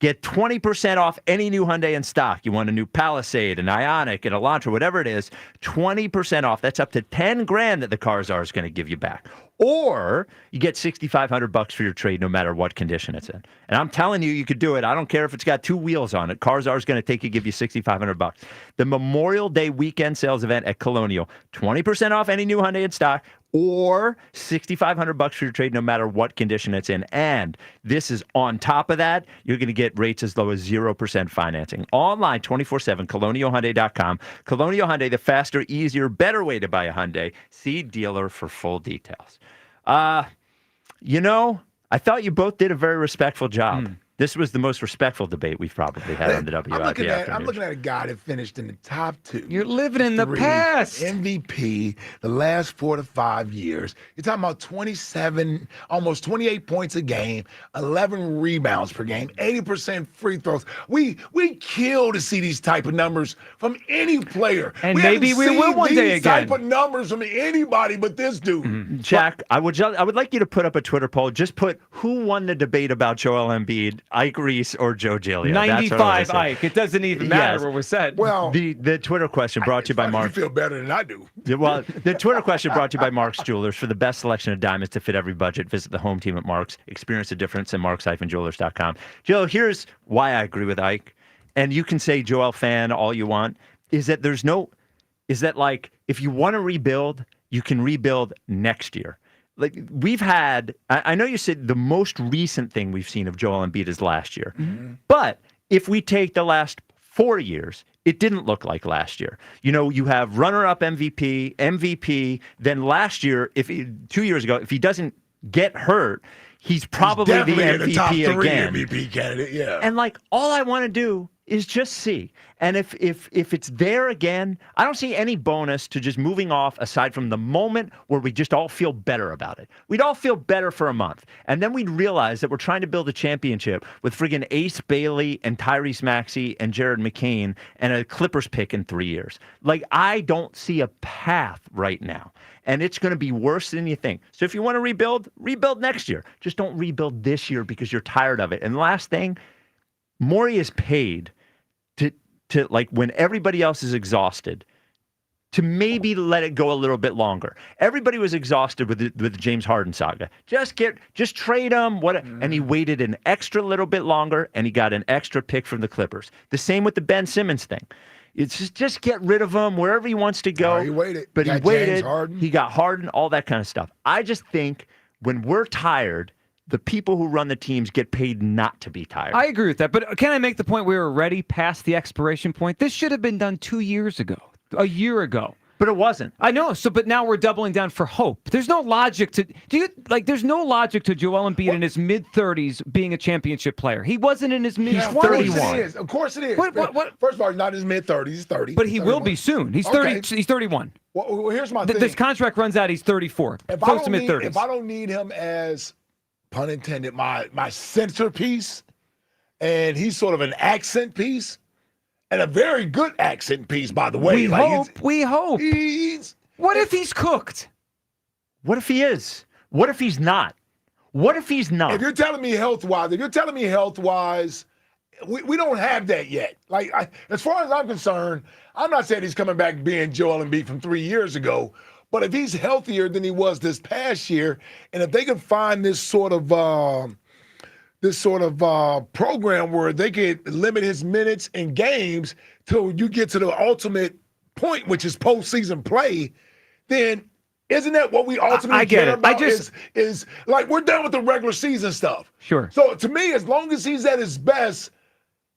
get 20% off any new Hyundai in stock. You want a new Palisade, an Ioniq, an Elantra, whatever it is, 20% off. That's up to $10,000 that the Cars R is going to give you back. Or you get $6,500 for your trade no matter what condition it's in. And I'm telling you, you could do it. I don't care if it's got two wheels on it. Cars R is going to give you $6,500. The Memorial Day weekend sales event at Colonial, 20% off any new Hyundai in stock, or $6,500 for your trade no matter what condition it's in. And this is on top of that, you're going to get rates as low as 0% financing. Online 24/7, colonialhyundai.com. Colonial Hyundai, the faster, easier, better way to buy a Hyundai. See dealer for full details. You know, I thought you both did a very respectful job. This was the most respectful debate we've probably had on the WIP. I'm looking at a guy that finished in the top 2. You're living in the past. MVP the last 4 to 5 years. You're talking about 27, almost 28 points a game, 11 rebounds per game, 80% free throws. We kill to see these type of numbers from any player. And maybe we will one day again. These type of numbers from anybody but this dude. Jack, I would like you to put up a Twitter poll. Just put who won the debate about Joel Embiid, Ike Reese or Joe Giglio. 95 Ike. It doesn't even matter what was said. Well, the Twitter question brought to you by Mark. You feel better than I do. Well, the Twitter question brought to you by Mark's Jewelers. For the best selection of diamonds to fit every budget, visit the home team at Mark's. Experience the difference at marks-jewelers.com. Joe, here's why I agree with Ike. And you can say Joel fan all you want. Is that like if you want to rebuild, you can rebuild next year. Like we've had, I know you said the most recent thing we've seen of Joel Embiid is last year, but if we take the last 4 years, it didn't look like last year. You know, you have runner-up MVP, then last year, 2 years ago, if he doesn't get hurt, he's probably the MVP top 3 again. MVP candidate, yeah. And like all I want to do is just see. And if it's there again, I don't see any bonus to just moving off aside from the moment where we just all feel better about it. We'd all feel better for a month. And then we'd realize that we're trying to build a championship with friggin' Ace Bailey and Tyrese Maxey and Jared McCain and a Clippers pick in 3 years. Like, I don't see a path right now. And it's going to be worse than you think. So if you want to rebuild next year. Just don't rebuild this year because you're tired of it. And last thing, Morey is paid to like when everybody else is exhausted, to maybe let it go a little bit longer. Everybody was exhausted with the James Harden saga. Just trade him. And he waited an extra little bit longer, and he got an extra pick from the Clippers. The same with the Ben Simmons thing. It's just get rid of him wherever he wants to go. He waited. But he waited. Harden. He got Harden, all that kind of stuff. I just think when we're tired, the people who run the teams get paid not to be tired. I agree with that. But can I make the point we were already past the expiration point? This should have been done 2 years ago, a year ago. But it wasn't. I know. But now we're doubling down for hope. There's no logic to there's no logic to Joel Embiid in his mid-30s being a championship player. He wasn't in his mid-20s. Of course it is. What? First of all, he's not in his mid-30s. He's 30. But he will be soon. He's 30. Okay. He's 31. Well, here's my thing. This contract runs out. He's 34. Close to mid-30s. If I don't need him as, pun intended, my centerpiece, and he's sort of an accent piece, and a very good accent piece, by the way. We hope. What if he's cooked? What if he is? What if he's not? What if he's not? If you're telling me health-wise, we don't have that yet. As far as I'm concerned, I'm not saying he's coming back being Joel Embiid from 3 years ago, but if he's healthier than he was this past year, and if they can find this sort of program where they could limit his minutes and games till you get to the ultimate point, which is postseason play, then isn't that what we ultimately care about? Is like we're done with the regular season stuff. Sure. So to me, as long as he's at his best,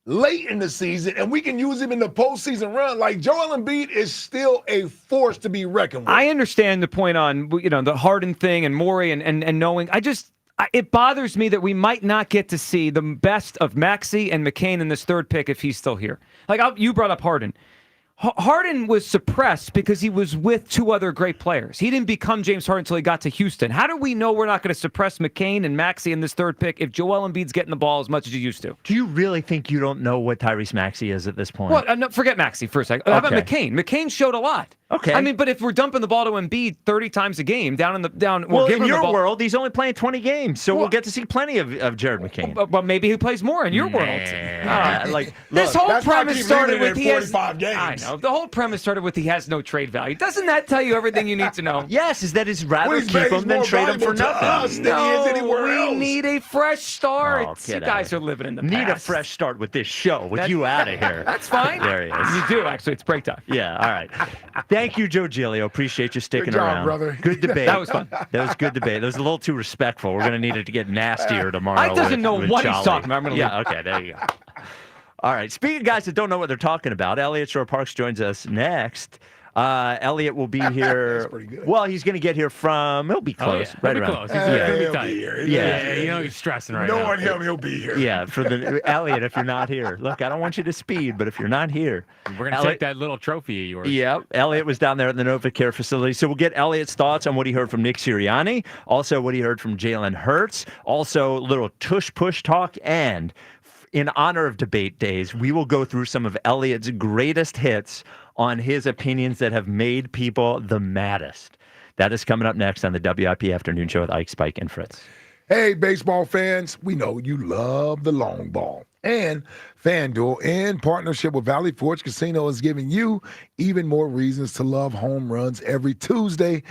late in the season, and we can use him in the postseason run. Like, Joel Embiid is still a force to be reckoned with. I understand the point on, the Harden thing and Morey and knowing. It bothers me that we might not get to see the best of Maxey and McCain in this third pick if he's still here. Like, you brought up Harden. Harden was suppressed because he was with two other great players. He didn't become James Harden until he got to Houston. How do we know we're not going to suppress McCain and Maxey in this third pick if Joel Embiid's getting the ball as much as he used to? Do you really think you don't know what Tyrese Maxey is at this point? Well, no, forget Maxey for a second. How about McCain? McCain showed a lot. Okay. I mean, but if we're dumping the ball to Embiid 30 times a game well, in your world, he's only playing 20 games, so we'll get to see plenty of Jared McCain. But maybe he plays more in your world. This whole premise started with he has 45 games. I know. The whole premise started with he has no trade value. Doesn't that tell you everything you need to know? Yes, is that he's rather keep him than trade him for nothing. We need a fresh start. You guys are living in the past. Need a fresh start with this show, with you out of here. That's fine. There he is. You do, actually. It's break time. Yeah, all right. Thank you, Joe Giglio. Appreciate you sticking Good job, around. brother. Good debate. That was fun. That was good debate. That was a little too respectful. We're going to need it to get nastier tomorrow. I doesn't know with what he's Charlie. talking about. I'm going to Yeah, okay, there you go. All right. Speaking of guys that don't know what they're talking about, Elliot Shore-Parks joins us next. Elliot will be here. That's pretty good. Well, he's going to get here from. He'll be close, right He'll be around. close. He'll be tight. here. Yeah, he's stressing right now. Knowing him, he'll be here. Yeah, for the Elliot. If you're not here, look, I don't want you to speed, but if you're not here, We're going to take that little trophy of yours. Yeah, Elliot was down there at the NovaCare facility. So we'll get Elliot's thoughts on what he heard from Nick Sirianni, also what he heard from Jalen Hurts, also a little tush push talk, and in honor of debate days, we will go through some of Elliot's greatest hits on his opinions that have made people the maddest. That is coming up next on the WIP Afternoon Show with Ike, Spike, and Fritz. Hey, baseball fans, we know you love the long ball. And FanDuel, in partnership with Valley Forge Casino, is giving you even more reasons to love home runs every Tuesday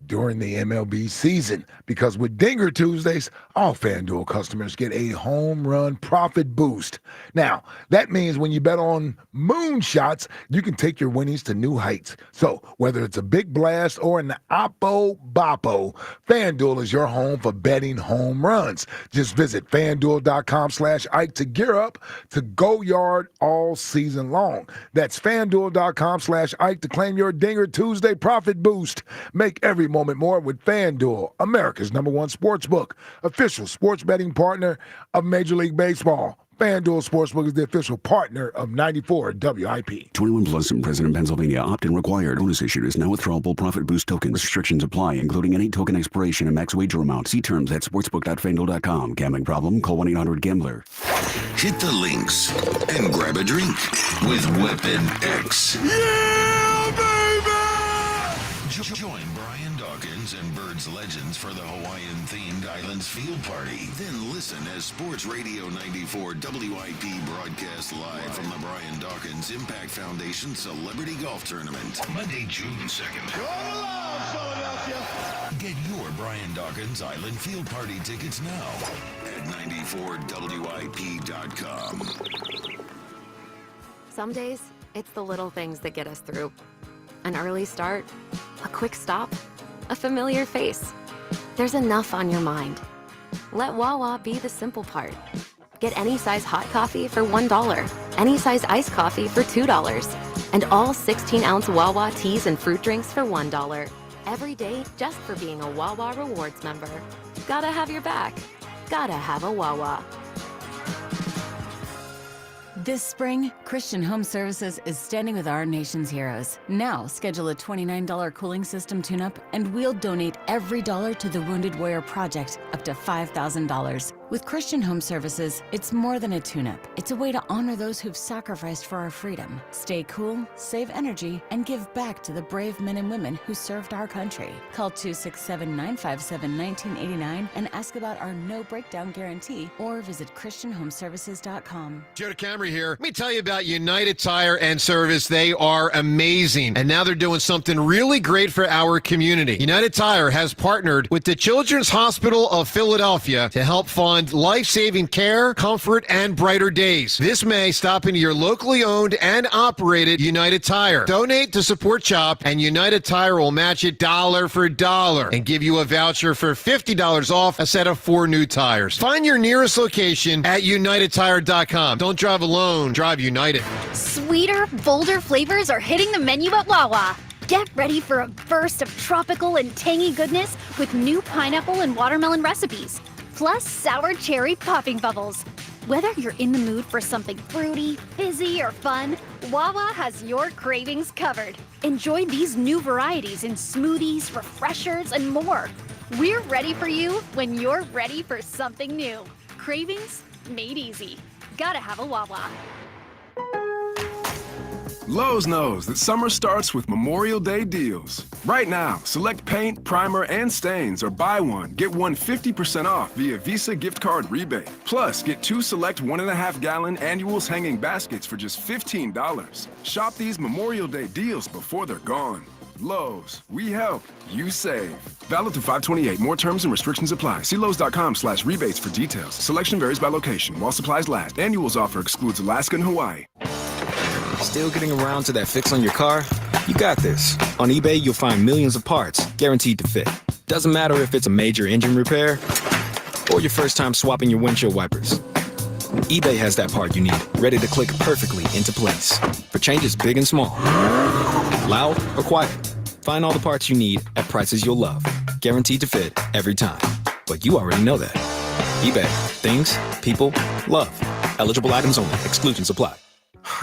during the MLB season. Because with Dinger Tuesdays, all FanDuel customers get a home run profit boost. Now, that means when you bet on moonshots, you can take your winnings to new heights. So whether it's a big blast or an oppo-boppo, FanDuel is your home for betting home runs. Just visit FanDuel.com/Ike to gear up to go yard all season long. That's FanDuel.com/Ike to claim your Dinger Tuesday profit boost. Make every moment more with FanDuel, America's #1 sportsbook, official sports betting partner of Major League Baseball. FanDuel Sportsbook is the official partner of 94 WIP. 21 plus and present in Pennsylvania. Opt-in required. Bonus issued is now withdrawable profit boost token. Restrictions apply, including any token expiration and max wager amount. See terms at sportsbook.fanduel.com. Gambling problem? Call 1-800-GAMBLER. Hit the links and grab a drink with Weapon X. Yeah, baby! Join Brian Dawkins and Birds Legends for the Hawaiian-themed Islands Field Party. Then listen as Sports Radio 94 WIP broadcasts live from the Brian Dawkins Impact Foundation Celebrity Golf Tournament. Monday, June 2nd. Get your Brian Dawkins Island Field Party tickets now at 94WIP.com. Some days, it's the little things that get us through. An early start, a quick stop, a familiar face. There's enough on your mind. Let Wawa be the simple part. Get any size hot coffee for $1, any size iced coffee for $2, and all 16-ounce Wawa teas and fruit drinks for $1. Every day, just for being a Wawa Rewards member. Gotta have your back. Gotta have a Wawa. This spring, Christian Home Services is standing with our nation's heroes. Now, schedule a $29 cooling system tune-up, and we'll donate every dollar to the Wounded Warrior Project, up to $5,000. With Christian Home Services, it's more than a tune-up. It's a way to honor those who've sacrificed for our freedom. Stay cool, save energy, and give back to the brave men and women who served our country. Call 267-957-1989 and ask about our no breakdown guarantee, or visit ChristianHomeservices.com. Joe Camry here. Let me tell you about United Tire and Service. They are amazing. And now they're doing something really great for our community. United Tire has partnered with the Children's Hospital of Philadelphia to help fund beyond life-saving care, comfort, and brighter days. This May, stop into your locally owned and operated United Tire. Donate to support CHOP, and United Tire will match it dollar for dollar and give you a voucher for $50 off a set of 4 new tires. Find your nearest location at UnitedTire.com. Don't drive alone, drive United. Sweeter, bolder flavors are hitting the menu at Wawa. Get ready for a burst of tropical and tangy goodness with new pineapple and watermelon recipes, plus sour cherry popping bubbles. Whether you're in the mood for something fruity, fizzy, or fun, Wawa has your cravings covered. Enjoy these new varieties in smoothies, refreshers, and more. We're ready for you when you're ready for something new. Cravings made easy. Gotta have a Wawa. Lowe's knows that summer starts with Memorial Day deals. Right now, select paint, primer, and stains, or buy one, get one 50% off via Visa gift card rebate. Plus, get 2 select 1.5-gallon annuals hanging baskets for just $15. Shop these Memorial Day deals before they're gone. Lowe's, we help, you save. Valid through 5/28. More terms and restrictions apply. See Lowe's.com/rebates for details. Selection varies by location. While supplies last. Annuals offer excludes Alaska and Hawaii. Still getting around to that fix on your car? You got this. On eBay, you'll find millions of parts, guaranteed to fit. Doesn't matter if it's a major engine repair or your first time swapping your windshield wipers. eBay has that part you need, ready to click perfectly into place. For changes big and small. Loud or quiet. Find all the parts you need at prices you'll love. Guaranteed to fit every time. But you already know that. eBay. Things, people, love. Eligible items only. Exclusions apply.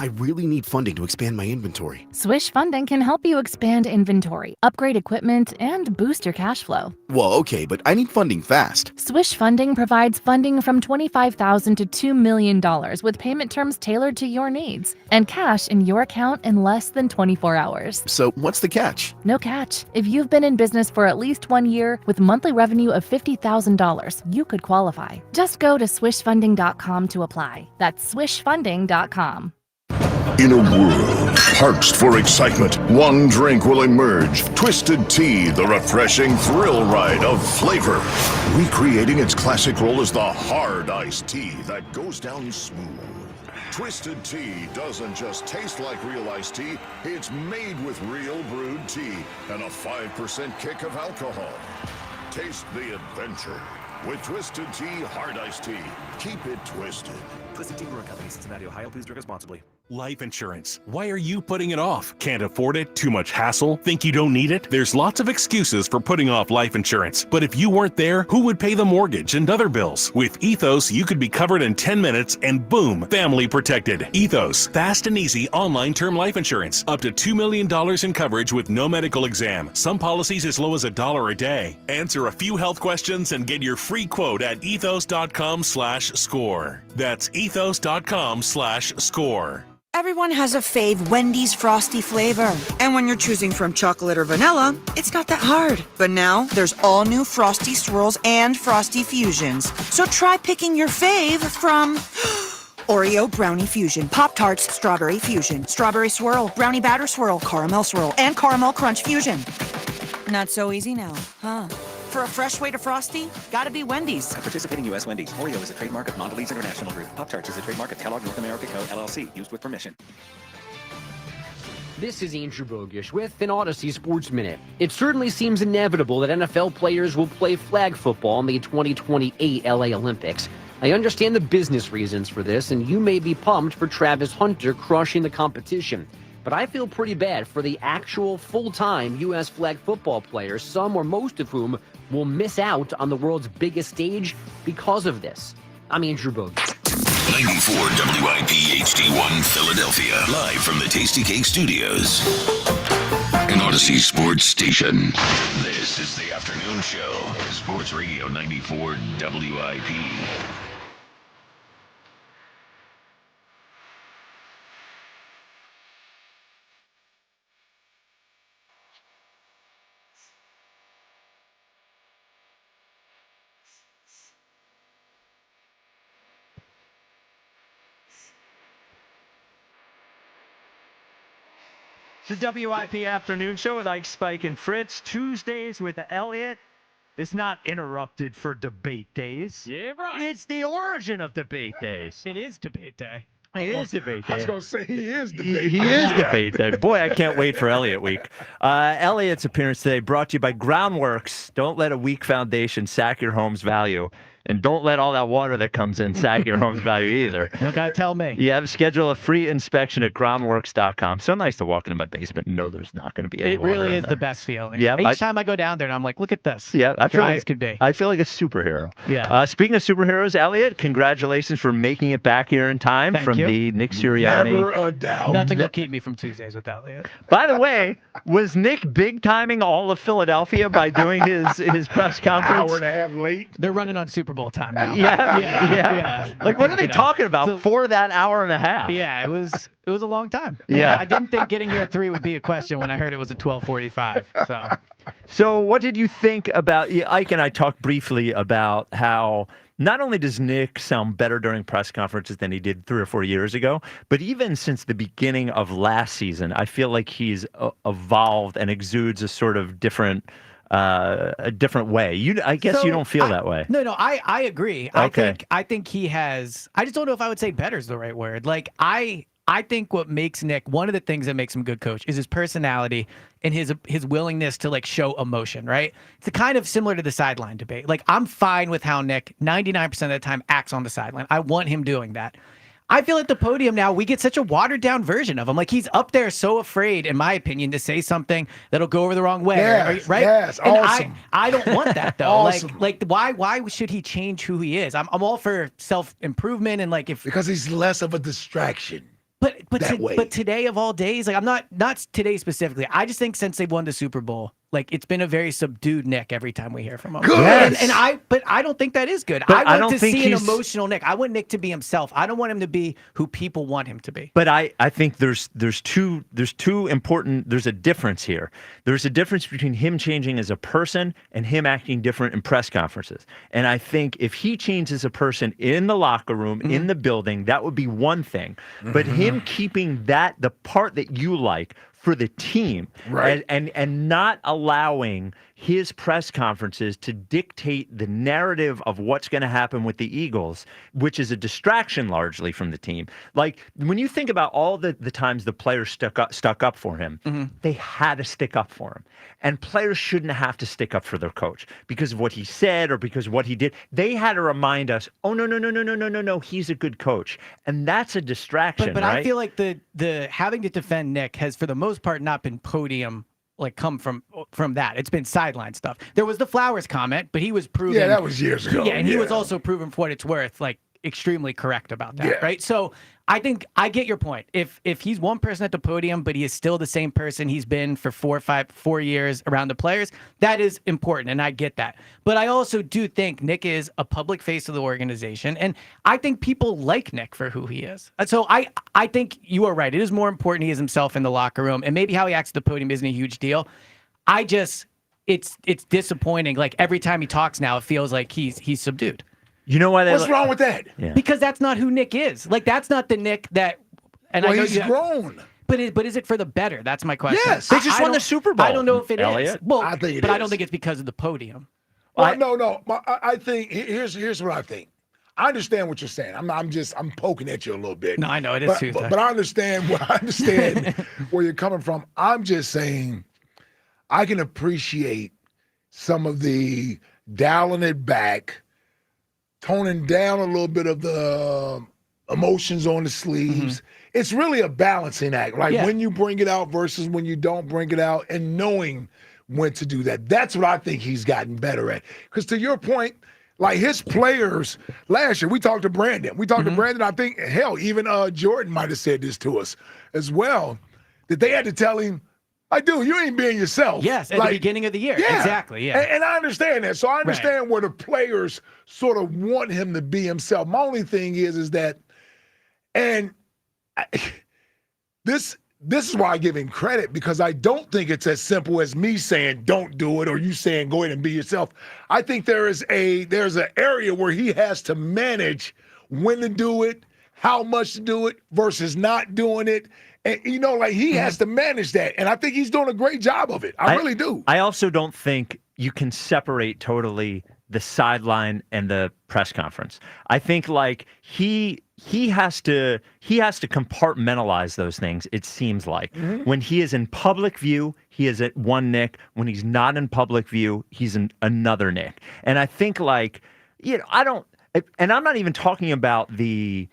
I really need funding to expand my inventory. Swish Funding can help you expand inventory, upgrade equipment, and boost your cash flow. Well, okay, but I need funding fast. Swish Funding provides funding from $25,000 to $2 million with payment terms tailored to your needs and cash in your account in less than 24 hours. So what's the catch? No catch. If you've been in business for at least 1 year with monthly revenue of $50,000, you could qualify. Just go to swishfunding.com to apply. That's swishfunding.com. In a world parched for excitement, one drink will emerge. Twisted Tea, the refreshing thrill ride of flavor. Recreating its classic role as the hard iced tea that goes down smooth. Twisted Tea doesn't just taste like real iced tea, it's made with real brewed tea and a 5% kick of alcohol. Taste the adventure with Twisted Tea Hard Iced Tea. Keep it twisted. Twisted Tea Brewing Company, Cincinnati, Ohio. Please drink responsibly. Life insurance. Why are you putting it off? Can't afford it? Too much hassle? Think you don't need it? There's lots of excuses for putting off life insurance. But if you weren't there, who would pay the mortgage and other bills? With Ethos, you could be covered in 10 minutes and boom, family protected. Ethos, fast and easy online term life insurance. Up to $2 million in coverage with no medical exam. Some policies as low as $1 a day. Answer a few health questions and get your free quote at ethos.com/score. That's ethos.com/score. Everyone has a fave Wendy's Frosty flavor. And when you're choosing from chocolate or vanilla, it's not that hard. But now, there's all new Frosty Swirls and Frosty Fusions. So try picking your fave from Oreo Brownie Fusion, Pop-Tarts Strawberry Fusion, Strawberry Swirl, Brownie Batter Swirl, Caramel Swirl, and Caramel Crunch Fusion. Not so easy now, huh? For a fresh way to Frosty, gotta be Wendy's. Participating U.S. Wendy's. Oreo is a trademark of Mondelez International Group. Pop-Tarts is a trademark of Kellogg North America Co., LLC. Used with permission. This is Andrew Bogish with an Odyssey Sports Minute. It certainly seems inevitable that NFL players will play flag football in the 2028 LA Olympics. I understand the business reasons for this, and you may be pumped for Travis Hunter crushing the competition. But I feel pretty bad for the actual full-time U.S. flag football players, some or most of whom will miss out on the world's biggest stage because of this. I'm Andrew Bogish. 94 WIP HD1 Philadelphia. Live from the Tasty Cake Studios. An Odyssey Sports Station. This is the afternoon show. Sports Radio 94 WIP. The WIP Afternoon Show with Ike, Spike, and Fritz. Tuesdays with Elliot. is not interrupted for debate days. Yeah, right. It's the origin of debate days. It is debate day. It is debate I was day. going to say he is debate. He is debate day. Boy, I can't wait for Elliott Week. Elliott's appearance today brought to you by Groundworks. Don't let a weak foundation sack your home's value. And don't let all that water that comes in sack your home's value either. You don't got to tell me. You have to schedule a free inspection at groundworks.com. So nice to walk into my basement and know there's not going to be any It water really in is there. the best feeling. Yeah, Each time I go down there and I'm like, look at this. Yeah, I feel Dry like as could be. I feel like a superhero. Yeah. Speaking of superheroes, Elliott, congratulations for making it back here in time Thank from you. the Nick Sirianni. Never a doubt. Nothing will keep me from Tuesdays with Elliott. By the way, was Nick big timing all of Philadelphia by doing his press conference? Hour and a half late. They're running on Super Bowl time now. Yeah. Like, what are they talking about for that hour and a half? Yeah, it was a long time. Yeah. I didn't think getting here at 3 would be a question when I heard it was at 12:45. So what did you think about, Ike and I talked briefly about how not only does Nick sound better during press conferences than he did 3 or 4 years ago, but even since the beginning of last season, I feel like he's evolved and exudes a sort of a different way. I guess you don't feel that way. No, I agree. Okay. I think he has. I just don't know if I would say better is the right word. Like I think what makes Nick, one of the things that makes him a good coach is his personality and his willingness to like show emotion, right? It's kind of similar to the sideline debate. Like I'm fine with how Nick 99% of the time acts on the sideline. I want him doing that. I feel at the podium now, we get such a watered down version of him. Like he's up there so afraid, in my opinion, to say something that'll go over the wrong way. Yes, right? yes, And awesome. I don't want that though. Awesome. Like why should he change who he is? I'm all for self-improvement and like because he's less of a distraction. But today of all days, like I'm not today specifically. I just think since they won the Super Bowl, like it's been a very subdued Nick every time we hear from him. Good. And I don't think that is good. But I I want don't to think see an he's- emotional Nick. I want Nick to be himself. I don't want him to be who people want him to be. But I think there's two important, there's a difference here. There's a difference between him changing as a person and him acting different in press conferences. And I think if he changed as a person in the locker room, in the building, that would be one thing. But him keeping the part that you like for the team, right, and not allowing his press conferences to dictate the narrative of what's going to happen with the Eagles, which is a distraction largely from the team. Like when you think about all the times the players stuck up for him, they had to stick up for him. And players shouldn't have to stick up for their coach because of what he said or because of what he did. They had to remind us, oh, no, he's a good coach. And that's a distraction, But right? I feel like the having to defend Nick has, for the most part, not been podium like come from that. It's been sideline stuff. There was the Flowers comment, but he was proven. Yeah, that was years ago. Yeah, and he Yeah. was also proven for what it's worth, like extremely correct about that, Yeah. right? So I think I get your point. If he's one person at the podium, but he is still the same person he's been for 4 years around the players, that is important, and I get that. But I also do think Nick is a public face of the organization, and I think people like Nick for who he is. And so I think you are right. It is more important he is himself in the locker room, and maybe how he acts at the podium isn't a huge deal. It's disappointing. Like every time he talks now, it feels like he's subdued. You know why? What's wrong with that? Yeah. Because that's not who Nick is. Like that's not the Nick that. And Well, I know he's grown. But is it for the better? That's my question. Yes. They just I won the don't- Super Bowl, I don't know if it is. Elliot. Well, I think it but I don't is. think it's because of the podium. Well, no. I think here's what I think. I understand what you're saying. I'm poking at you a little bit. No, I know it is Tuesday. But I understand where you're coming from. I'm just saying I can appreciate some of the dialing it back, toning down a little bit of the emotions on the sleeves. It's really a balancing act, right? Yeah. When you bring it out versus when you don't bring it out, and knowing when to do that. That's what I think he's gotten better at. Because to your point, like his players last year, we talked to Brandon. I think, hell, even Jordan might have said this to us as well, that they had to tell him, like, dude, you ain't being yourself. Yes, at the beginning of the year. Yeah. Exactly, yeah. And I understand that. So I understand where the players sort of want him to be himself. My only thing is that, and this is why I give him credit, because I don't think it's as simple as me saying don't do it or you saying go ahead and be yourself. I think there's an area where he has to manage when to do it, how much to do it versus not doing it. And, like he has to manage that. And I think he's doing a great job of it. I really do. I also don't think you can separate totally the sideline and the press conference. I think like he has to compartmentalize those things. It seems like when he is in public view, he is at one Nick. When he's not in public view, he's in another Nick. And I think like, and I'm not even talking about the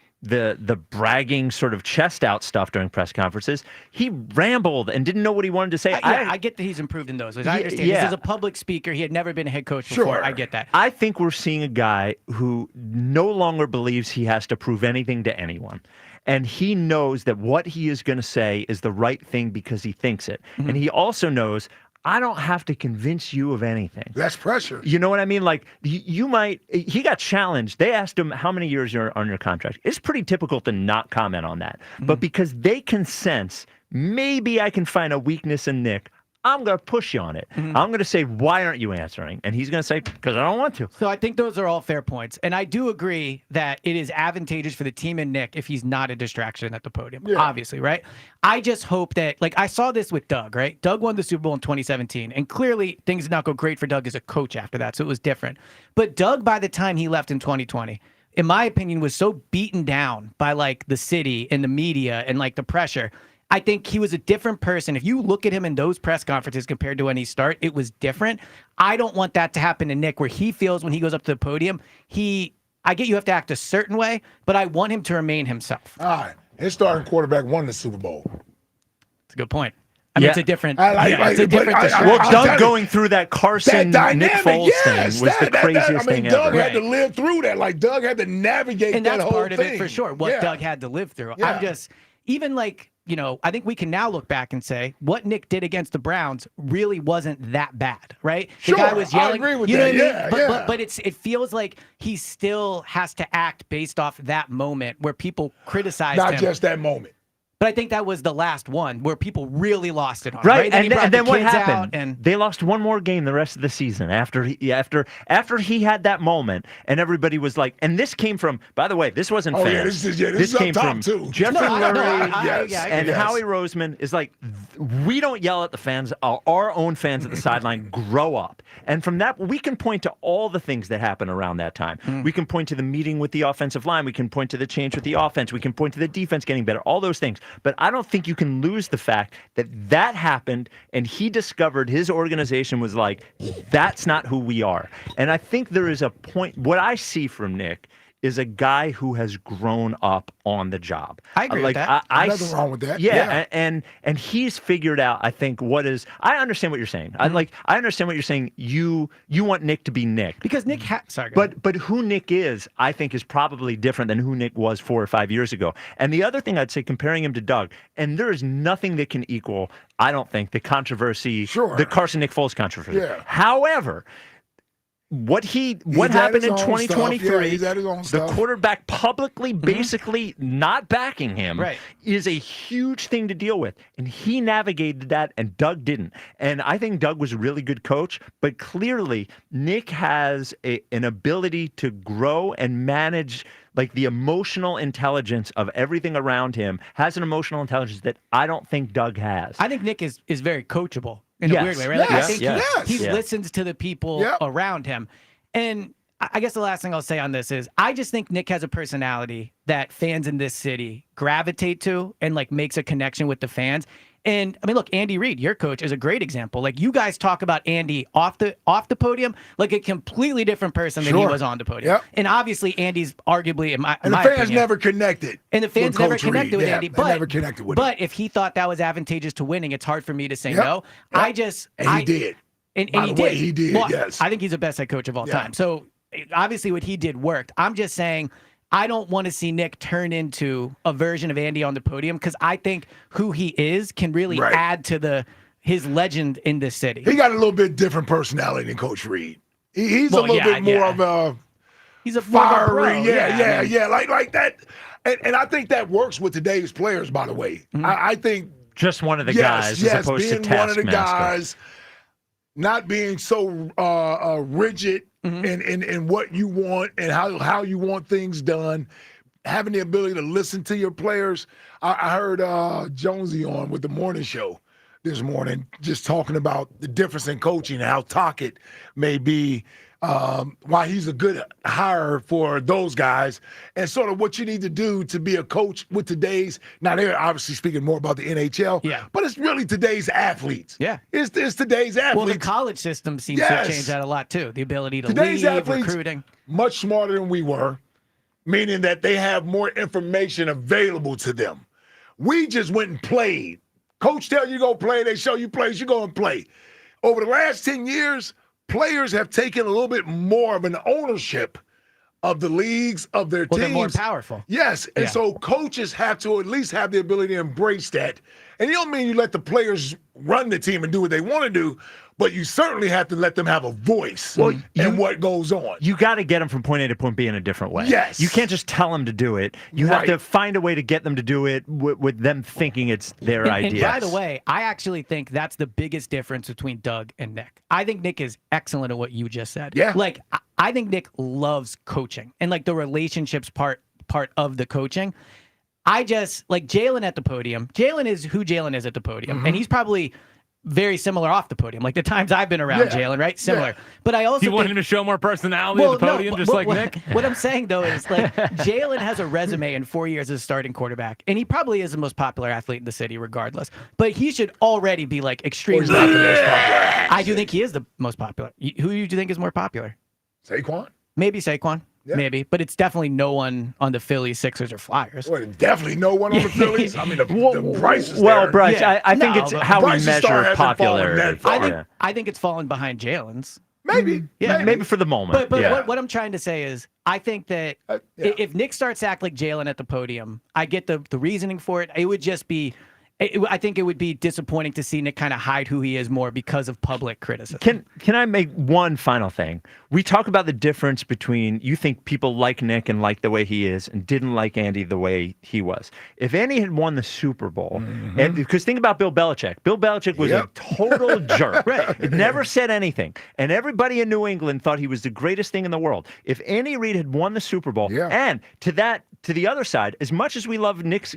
bragging sort of chest out stuff during press conferences. He rambled and didn't know what he wanted to say. I get that he's improved in those. I understand. Yeah. This is a public speaker. He had never been a head coach before. Sure. I get that. I think we're seeing a guy who no longer believes he has to prove anything to anyone. And he knows that what he is going to say is the right thing because he thinks it. Mm-hmm. And he also knows, I don't have to convince you of anything. Less pressure. You know what I mean? Like you might, he got challenged. They asked him how many years you're on your contract. It's pretty typical to not comment on that. But because they can sense, maybe I can find a weakness in Nick, I'm going to push you on it. I'm going to say, why aren't you answering? And he's going to say, because I don't want to. So I think those are all fair points. And I do agree that it is advantageous for the team and Nick if he's not a distraction at the podium, obviously, right? I just hope that, like, I saw this with Doug, right? Doug won the Super Bowl in 2017, and clearly things did not go great for Doug as a coach after that, so it was different. But Doug, by the time he left in 2020, in my opinion, was so beaten down by, like, the city and the media and, like, the pressure. I think he was a different person. If you look at him in those press conferences compared to when he started, it was different. I don't want that to happen to Nick, where he feels when he goes up to the podium, I get you have to act a certain way, but I want him to remain himself. All right. His starting quarterback won the Super Bowl. That's a good point. I mean, it's a different. It's a different. Well, Doug going through that Carson Nick Foles thing was the craziest thing ever. Doug had to live through that. Like, Doug had to navigate and that that's whole part thing. of it for sure. What Doug had to live through. I'm just even like. You know, I think we can now look back and say what Nick did against the Browns really wasn't that bad, right? Sure, the guy was yelling. I agree with you know that. What I mean? But it feels like he still has to act based off that moment where people criticized him. Not just that moment. But I think that was the last one where people really lost it on. Right, Then and then what happened? And they lost one more game the rest of the season after he had that moment, and everybody was like, and this came from, by the way, this wasn't fans. This this is came up top from too. Jeffrey Lurie and yes. Howie Roseman is like, we don't yell at the fans, our own fans at the sideline grow up. And from that, we can point to all the things that happened around that time. We can point to the meeting with the offensive line. We can point to the change with the offense. We can point to the defense getting better, all those things. But I don't think you can lose the fact that that happened, and he discovered his organization was like, that's not who we are. And I think there is a point, what I see from Nick is a guy who has grown up on the job. I agree with that. Nothing wrong with that. Yeah, and he's figured out, I think, what is. I understand what you're saying. I understand what you're saying. You want Nick to be Nick because Nick. Sorry, but who Nick is, I think, is probably different than who Nick was 4 or 5 years ago. And the other thing I'd say, comparing him to Doug, and there is nothing that can equal, I don't think, the controversy, the Carson Nick Foles controversy. Yeah. However, what happened in 2023, the quarterback publicly basically not backing him is a huge thing to deal with. And he navigated that and Doug didn't. And I think Doug was a really good coach, but clearly Nick has an ability to grow and manage like the emotional intelligence of everything around him, has an emotional intelligence that I don't think Doug has. I think Nick is very coachable. In a weird way, right? Like, I think he listens to the people around him. And I guess the last thing I'll say on this is I just think Nick has a personality that fans in this city gravitate to and like makes a connection with the fans. And I mean, look, Andy Reid, your coach, is a great example. Like you guys talk about Andy off the podium, like a completely different person than he was on the podium. And obviously, Andy's arguably, in my the fans opinion, never connected. And the fans with never Coach connected Reid. with Andy. They But never connected with him. But if he thought that was advantageous to winning, it's hard for me to say no. And he did. And By he the way, did. he did. Well, Yes. I think he's the best head coach of all time. So obviously, what he did worked. I'm just saying, I don't want to see Nick turn into a version of Andy on the podium because I think who he is can really add to his legend in this city. He got a little bit different personality than Coach Reid. He's a little bit more of a he's a fiery, more of a pro. like that. And I think that works with today's players. By the way, I think just one of the guys as opposed to being one of the Taskmaster. guys, not being so rigid in what you want and how you want things done, having the ability to listen to your players. I heard Jonesy on with the morning show this morning, just talking about the difference in coaching and how Tocchet may be, why he's a good hire for those guys, and sort of what you need to do to be a coach with today's. Now they're obviously speaking more about the NHL, but it's really today's athletes. Yeah, it's today's athletes. Well, the college system seems to change that a lot too. The ability to Today's leave, athletes, recruiting. much smarter than we were, meaning that they have more information available to them. We just went and played. Coach tell you go play, they show you plays, you go and play. Over the last 10 years, players have taken a little bit more of an ownership of the leagues, of their teams. They're more powerful. Yes, and so coaches have to at least have the ability to embrace that. And it don't mean you let the players run the team and do what they want to do, but you certainly have to let them have a voice in what goes on. You got to get them from point A to point B in a different way. Yes. You can't just tell them to do it. You have to find a way to get them to do it with them thinking it's their idea. And by the way, I actually think that's the biggest difference between Doug and Nick. I think Nick is excellent at what you just said. Yeah. Like, I think Nick loves coaching and like the relationships part of the coaching. I just like Jalen at the podium. Jalen is who Jalen is at the podium. And he's probably very similar off the podium. Like the times I've been around Jalen, right? Similar. But I also you want him to show more personality at the podium, just like Nick? What I'm saying, though, is like Jalen has a resume in 4 years as a starting quarterback, and he probably is the most popular athlete in the city regardless. But he should already be like extremely popular. I do think he is the most popular. Who do you think is more popular? Saquon? Maybe Saquon. Yeah. Maybe, but it's definitely no one on the Phillies, Sixers, or Flyers. Well, definitely no one on the Phillies. I mean, the price is well, there. Bryce, I think it's how we measure popularity. I think it's fallen behind Jalen's. Maybe. Maybe for the moment. But what I'm trying to say is, I think that if Nick starts to act like Jalen at the podium, I get the reasoning for it. It would just be, I think it would be disappointing to see Nick kind of hide who he is more because of public criticism. Can I make one final thing? We talk about the difference between you think people like Nick and like the way he is and didn't like Andy the way he was. If Andy had won the Super Bowl, and because think about Bill Belichick. Bill Belichick was a total jerk. Right. It never said anything. And everybody in New England thought he was the greatest thing in the world. If Andy Reid had won the Super Bowl, and to the other side, as much as we love Nick's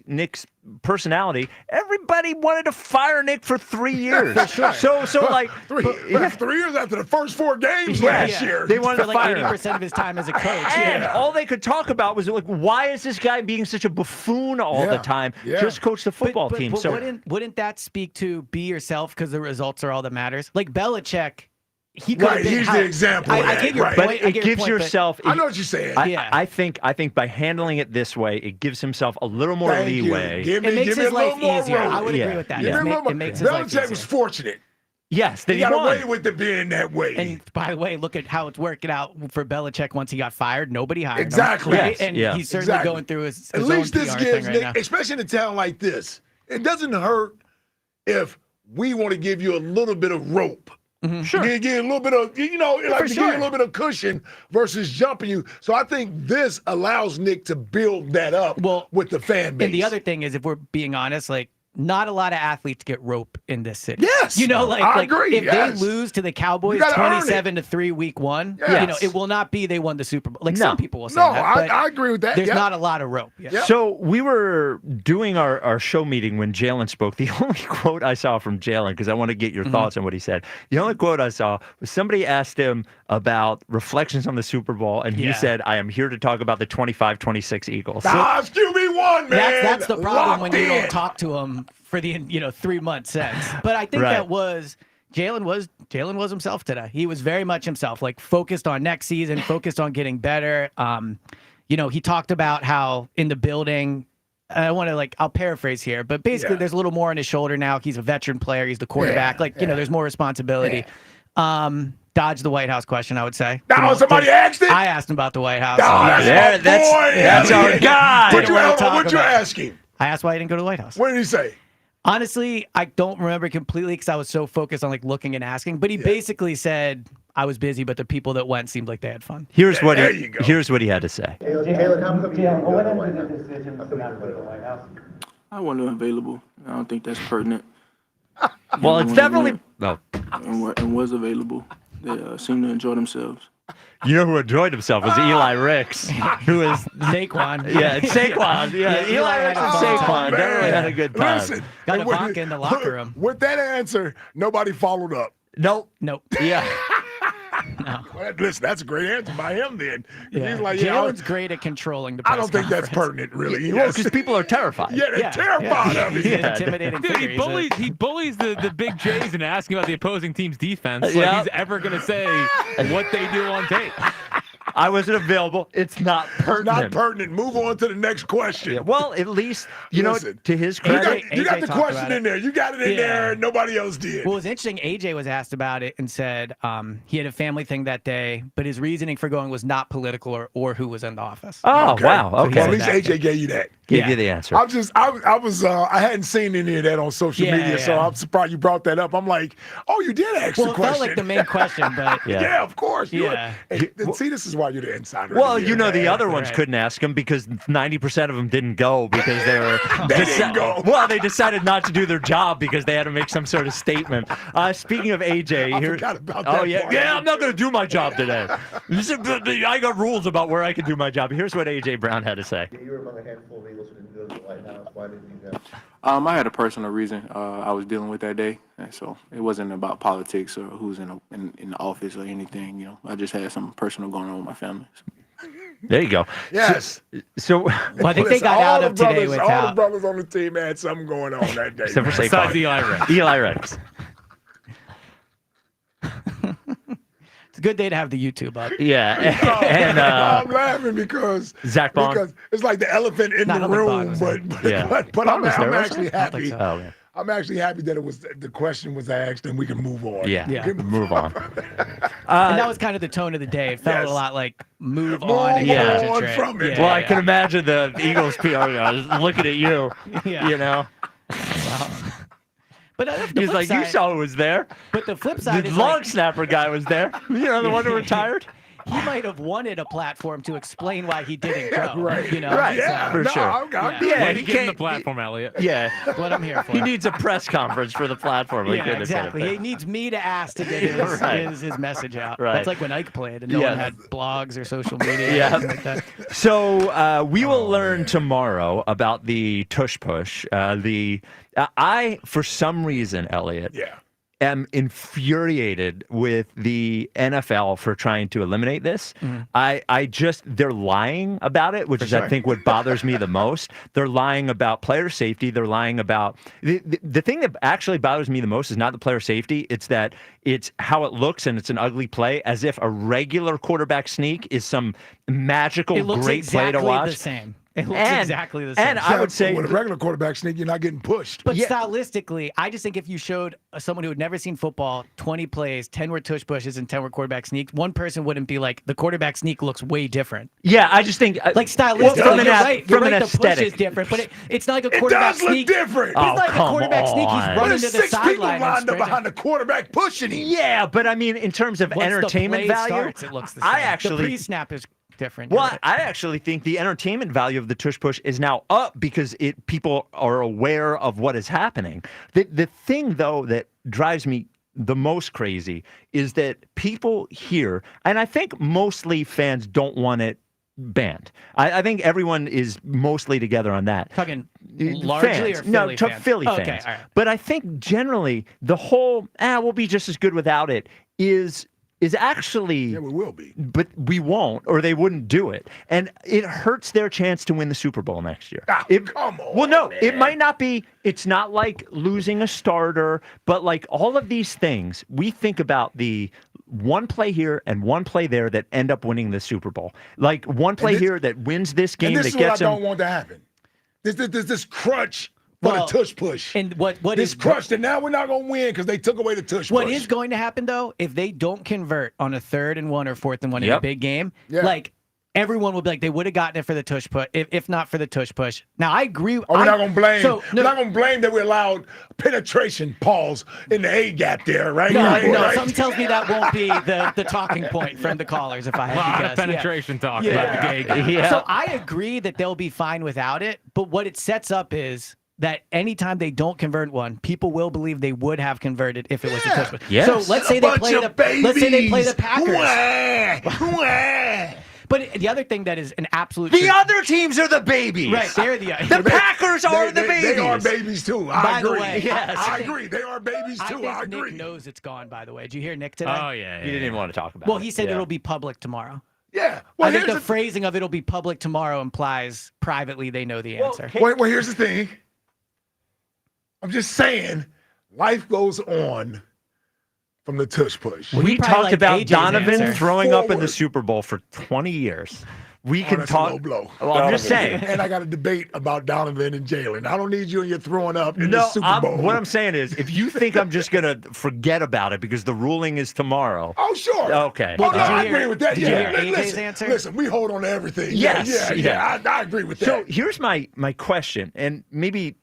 personality, everybody wanted to fire Nick for 3 years. For sure. So like 3 years after the first 4 games last year. They wanted for to fire 80% of his time as a coach. And all they could talk about was like, why is this guy being such a buffoon all the time? Just coach the football team. But So wouldn't that speak to be yourself because the results are all that matters? Like Belichick, he could have been he's the example. I get your point. But it gives yourself. I know what you're saying. I think by handling it this way, it gives himself a little more leeway. It makes his life easier. Road. I would agree with that. It makes his life Belichick easier. was fortunate. Yes, that he he got won. away with it being that way. And by the way, look at how it's working out for Belichick once he got fired. Nobody hired Exactly. him. Right? Yes, And yeah. he's certainly going through his At own least this PR gives thing Nick, right now. especially in a town like this, it doesn't hurt if we want to give you a little bit of rope. Sure. Give you a little bit of, give you a little bit of cushion versus jumping you. So I think this allows Nick to build that up with the fan base. And the other thing is, if we're being honest, like, not a lot of athletes get rope in this city. Yes, I agree. If they lose to the Cowboys 27-3 week 1, it will not be they won the Super Bowl. Like some people will say that. But I agree with that. There's not a lot of rope. So we were doing our show meeting when Jalen spoke. The only quote I saw from Jalen, because I want to get your thoughts on what he said. The only quote I saw was somebody asked him about reflections on the Super Bowl, and he said, "I am here to talk about the 25-26 Eagles." It's QB1, man. That's the problem when you don't talk to him for the 3 months since. But I think that was Jalen was himself today. He was very much himself, like focused on next season, focused on getting better. He talked about how in the building, I want to I'll paraphrase here, but basically there's a little more on his shoulder now. He's a veteran player. He's the quarterback. There's more responsibility. Dodge the White House question, I would say. Somebody asked it? I asked him about the White House. That's our guy. What'd you ask him? I asked why he didn't go to the White House. What did he say? Honestly, I don't remember completely because I was so focused on looking and asking. But he basically said I was busy, but the people that went seemed like they had fun. Here's what he had to say. Jalen, how come you didn't go to the decision to not go to the White House? I wasn't available. I don't think that's pertinent. Well, it's definitely and was available. They seemed to enjoy themselves. You know who enjoyed himself was Eli Ricks, who is Saquon. Yeah, Saquon. Yeah, Eli Ricks and Saquon definitely had a good time. Listen, Got a vodka in the locker room. With that answer, nobody followed up. Nope. Yeah. No. Well, listen, that's a great answer by him then. Yeah. He's like, Jalen's great at controlling the press I don't think that's conference. pertinent, really. Well, because people are terrified. Yeah, they're terrified of He's it. an intimidating Dude, figure. he bullies the big Jays and asking about the opposing team's defense. Like Yeah. he's ever going to say what they do on tape. I wasn't available. It's not pertinent. Not pertinent. Move on to the next question. Yeah, well, at least, you Listen, know, to his You credit. got the talked question about in there. You got it in there, and nobody else did. Well, it was interesting. AJ was asked about it and said he had a family thing that day, but his reasoning for going was not political or who was in the office. Oh, Okay. wow. Okay. Well, at least AJ gave you that. Gave you the answer. I hadn't seen any of that on social media, so I'm surprised you brought that up. I'm like, oh, you did ask Well, the it question. felt like the main question, but yeah, of course. Yeah. See, this is why you're the insider. Well, you know, the other ones couldn't ask him because 90% of them didn't go because they were. didn't go. Well, they decided not to do their job because they had to make some sort of statement. Speaking of AJ, I here. forgot about Oh, that yeah. part. Yeah, I'm not going to do my job today. I got rules about where I can do my job. Here's what AJ Brown had to say. You were among a handful of Eagles who didn't go to the White House. Why didn't you go? I had a personal reason I was dealing with that day, and so it wasn't about politics or who's in the office or anything. You know, I just had something personal going on with my family. There you go. Yes. So well, I think they got out of today All without. the brothers on the team had something going on that day. Except for Saquon. Besides Eli Ricks. Eli Ricks. It's a good day to have the YouTube up. Yeah. And I'm laughing because Zach Bond. because it's like the elephant in Not the Bond room, was but Yeah. I'm was there, actually wasn't it? I don't happy. think so. Oh, yeah. I'm actually happy that the question was asked and we can move on. Yeah. Yeah. Move on. And that was kind of the tone of the day. It felt Yes. a lot like move Move on and on concentrate. from it. Yeah, Well, I yeah. can imagine the Eagles PR guys looking at you. Yeah. You know, But the he's flip like, you side- saw who was there. But the flip side The is long like, snapper guy was there. You know, the one who retired. he might have wanted a platform to explain why he didn't go. Right. You know, Right. Yeah, For no, sure. I'm Yeah. Yeah, Way he to get in the can't. platform, Elliot. Yeah. what I'm here for. He needs a press conference for the platform. He Yeah, couldn't have said it exactly. there. He needs me to ask to get his, Right. his message out. Right. That's like when Ike played and no Yeah. one had blogs or social media. Yeah. Or anything like that. So we will learn tomorrow about the Tush Push. I, for some reason, Elliot, am infuriated with the NFL for trying to eliminate this. They're lying about it, which is, I think, what bothers me the most. They're lying about player safety. They're lying about the thing that actually bothers me the most is not the player safety. It's that it's how it looks and it's an ugly play, as if a regular quarterback sneak is some magical, It looks great play to exactly watch. the same. It looks exactly the same. And I would say with a regular quarterback sneak, you're not getting pushed. But stylistically, I just think if you showed someone who had never seen football 20 plays, 10 were tush pushes and 10 were quarterback sneaks, one person wouldn't be like, the quarterback sneak looks way different. Yeah, I just think like stylistically, from you're right. You're from an right, the push aesthetic. is different, but it's not like a It quarterback does look sneak. different. It's like a quarterback sneak. He's on. running There's to the 6 people sideline. and lined up sprinting. behind the quarterback pushing him. Yeah, but I mean, in terms of Once the entertainment play value, starts, it looks the same. I actually the pre-snap is different. Well, I actually think the entertainment value of the Tush Push is now up because people are aware of what is happening. The thing, though, that drives me the most crazy is that people here, and I think mostly fans don't want it banned. I think everyone is mostly together on that. Talking largely fans. or Philly to fans? Philly Okay, fans. all right. But I think generally the whole, we'll be just as good without it is actually, Yeah, we will be. but we won't, or they wouldn't do it, and it hurts their chance to win the Super Bowl next year. Come on. Well, no, man. it might not be. It's not like losing a starter, but like all of these things, we think about the one play here and one play there that end up winning the Super Bowl. Like one play here that wins this game And this that is what I gets them. don't want to happen. This crutch for the tush push. And what This is crutch that now we're not going to win because they took away the tush What push. is going to happen though, if they don't convert on a 3rd and 1 or 4th and 1 in a Yep. big game, Yeah. like everyone will be like, they would have gotten it for the tush push, if not for the tush push. Now I agree. We're not going to blame. So, we're not going to blame that we allowed penetration pause in the A gap there, right? No, Right, no, right. something tells me that won't be the talking point from the callers if I A had lot to of guess. Yeah. penetration talk Yeah. about the gay guy. Yeah. So I agree that they'll be fine without it, but what it sets up is that anytime they don't convert one, people will believe they would have converted if it was a Tush Push. Yes. So let's say they play the Packers. Wah. But the other thing that is an absolute The other teams are the babies. Right, they're the Packers are the babies. They are babies too. By I the agree. way, yes. I agree. They are babies too. I I think agree. Nick knows it's gone, by the way. Did you hear Nick today? Oh, yeah. He didn't even want to talk about Well, it. he said Yeah. it'll be public tomorrow. Yeah. I think the phrasing of it'll be public tomorrow implies privately they know the answer. Well, here's the thing. I'm just saying, life goes on from the Tush Push. We probably talked like about AJ's Donovan answer. throwing up in the Forward. Super Bowl for 20 years. We Oh, can that's talk. a low blow. Well, I'm just saying. And I got a debate about Donovan and Jalen. I don't need you and your throwing up in the No, Super Bowl. what I'm saying is, if you think I'm just going to forget about it because the ruling is tomorrow. Oh, sure. Okay. Well, no, did you I hear- agree with that. did you Yeah. hear AJ's Listen, answer? listen, we hold on to everything. Yes, Yeah. I agree with that. So here's my question, and maybe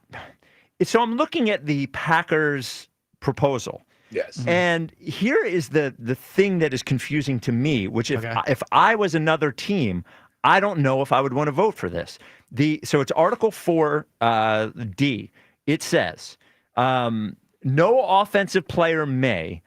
so I'm looking at the Packers proposal. Yes. And here is the thing that is confusing to me, which if I was another team, I don't know if I would want to vote for this. So it's Article 4D. It says, no offensive player may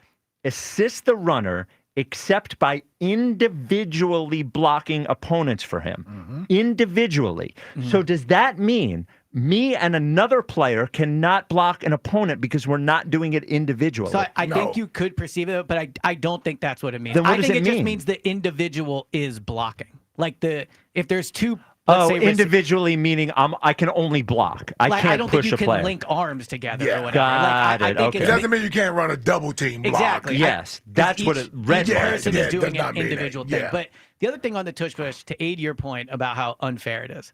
assist the runner except by individually blocking opponents for him. Individually. So does that mean me and another player cannot block an opponent because we're not doing it individually? So I think you could perceive it, but I don't think that's what it means. Then what I does think it just mean? means the individual is blocking. Like if there's two, let's say individually meaning I can only block. I like, can't I don't push think you a can player. link arms together Yeah. or whatever. Got I it, think okay. It doesn't mean you can't run a double team block. Exactly. Yes, that's what it read Each like. person Yeah, is it doing does an not mean that. individual thing. Yeah. But the other thing on the Tush Push, to aid your point about how unfair it is,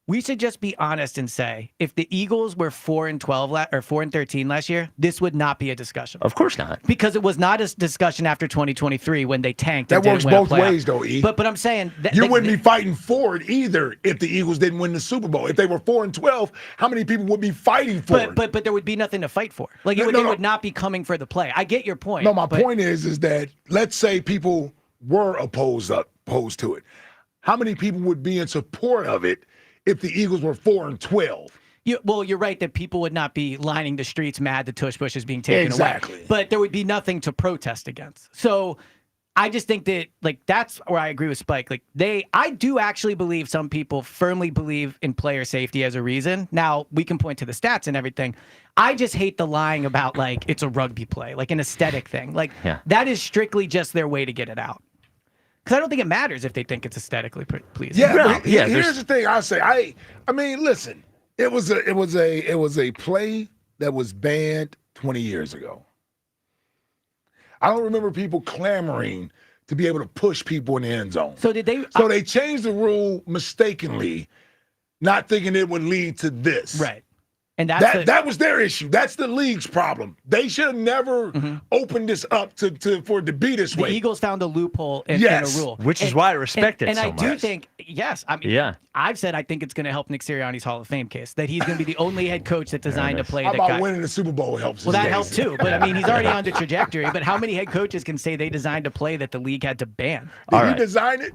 we should just be honest and say if the Eagles were 4-12 or 4-13 last year, this would not be a discussion. Of course not. Because it was not a discussion after 2023 when they tanked. That and didn't works win a both playoff. ways, though, E. But I'm saying that You wouldn't be fighting for it either if the Eagles didn't win the Super Bowl. If they were 4-12, how many people would be fighting for it? But there would be nothing to fight for. Like No, they no. would not be coming for the play. I get your point. No, my but- point is that let's say people were opposed to it. How many people would be in support of it if the Eagles were 4-12? Well, you're right that people would not be lining the streets mad that Tush Push is being taken Exactly. away. But there would be nothing to protest against. So I just think that that's where I agree with Spike. I do actually believe some people firmly believe in player safety as a reason. Now we can point to the stats and everything. I just hate the lying about it's a rugby play, like an aesthetic thing. That is strictly just their way to get it out. Because I don't think it matters if they think it's aesthetically pleasing. Yeah, No, but yeah, here's the thing I say. I mean, listen, it was a play that was banned 20 years ago. I don't remember people clamoring to be able to push people in the end zone. So did they? So they changed the rule mistakenly, not thinking it would lead to this. Right. And that was their issue. That's the league's problem. They should have never opened this up for it to be this the way. Eagles found a loophole in Yes. a rule. Which is why I respect it and so I do much. think, yes, I mean, Yeah. I've said I think it's going to help Nick Sirianni's Hall of Fame case, that he's going to be the only head coach that designed a play How that about got... winning the Super Bowl helps? Well, his that case? helped too. But I mean, he's already on the trajectory. But how many head coaches can say they designed a play that the league had to ban? Did All he right. design it?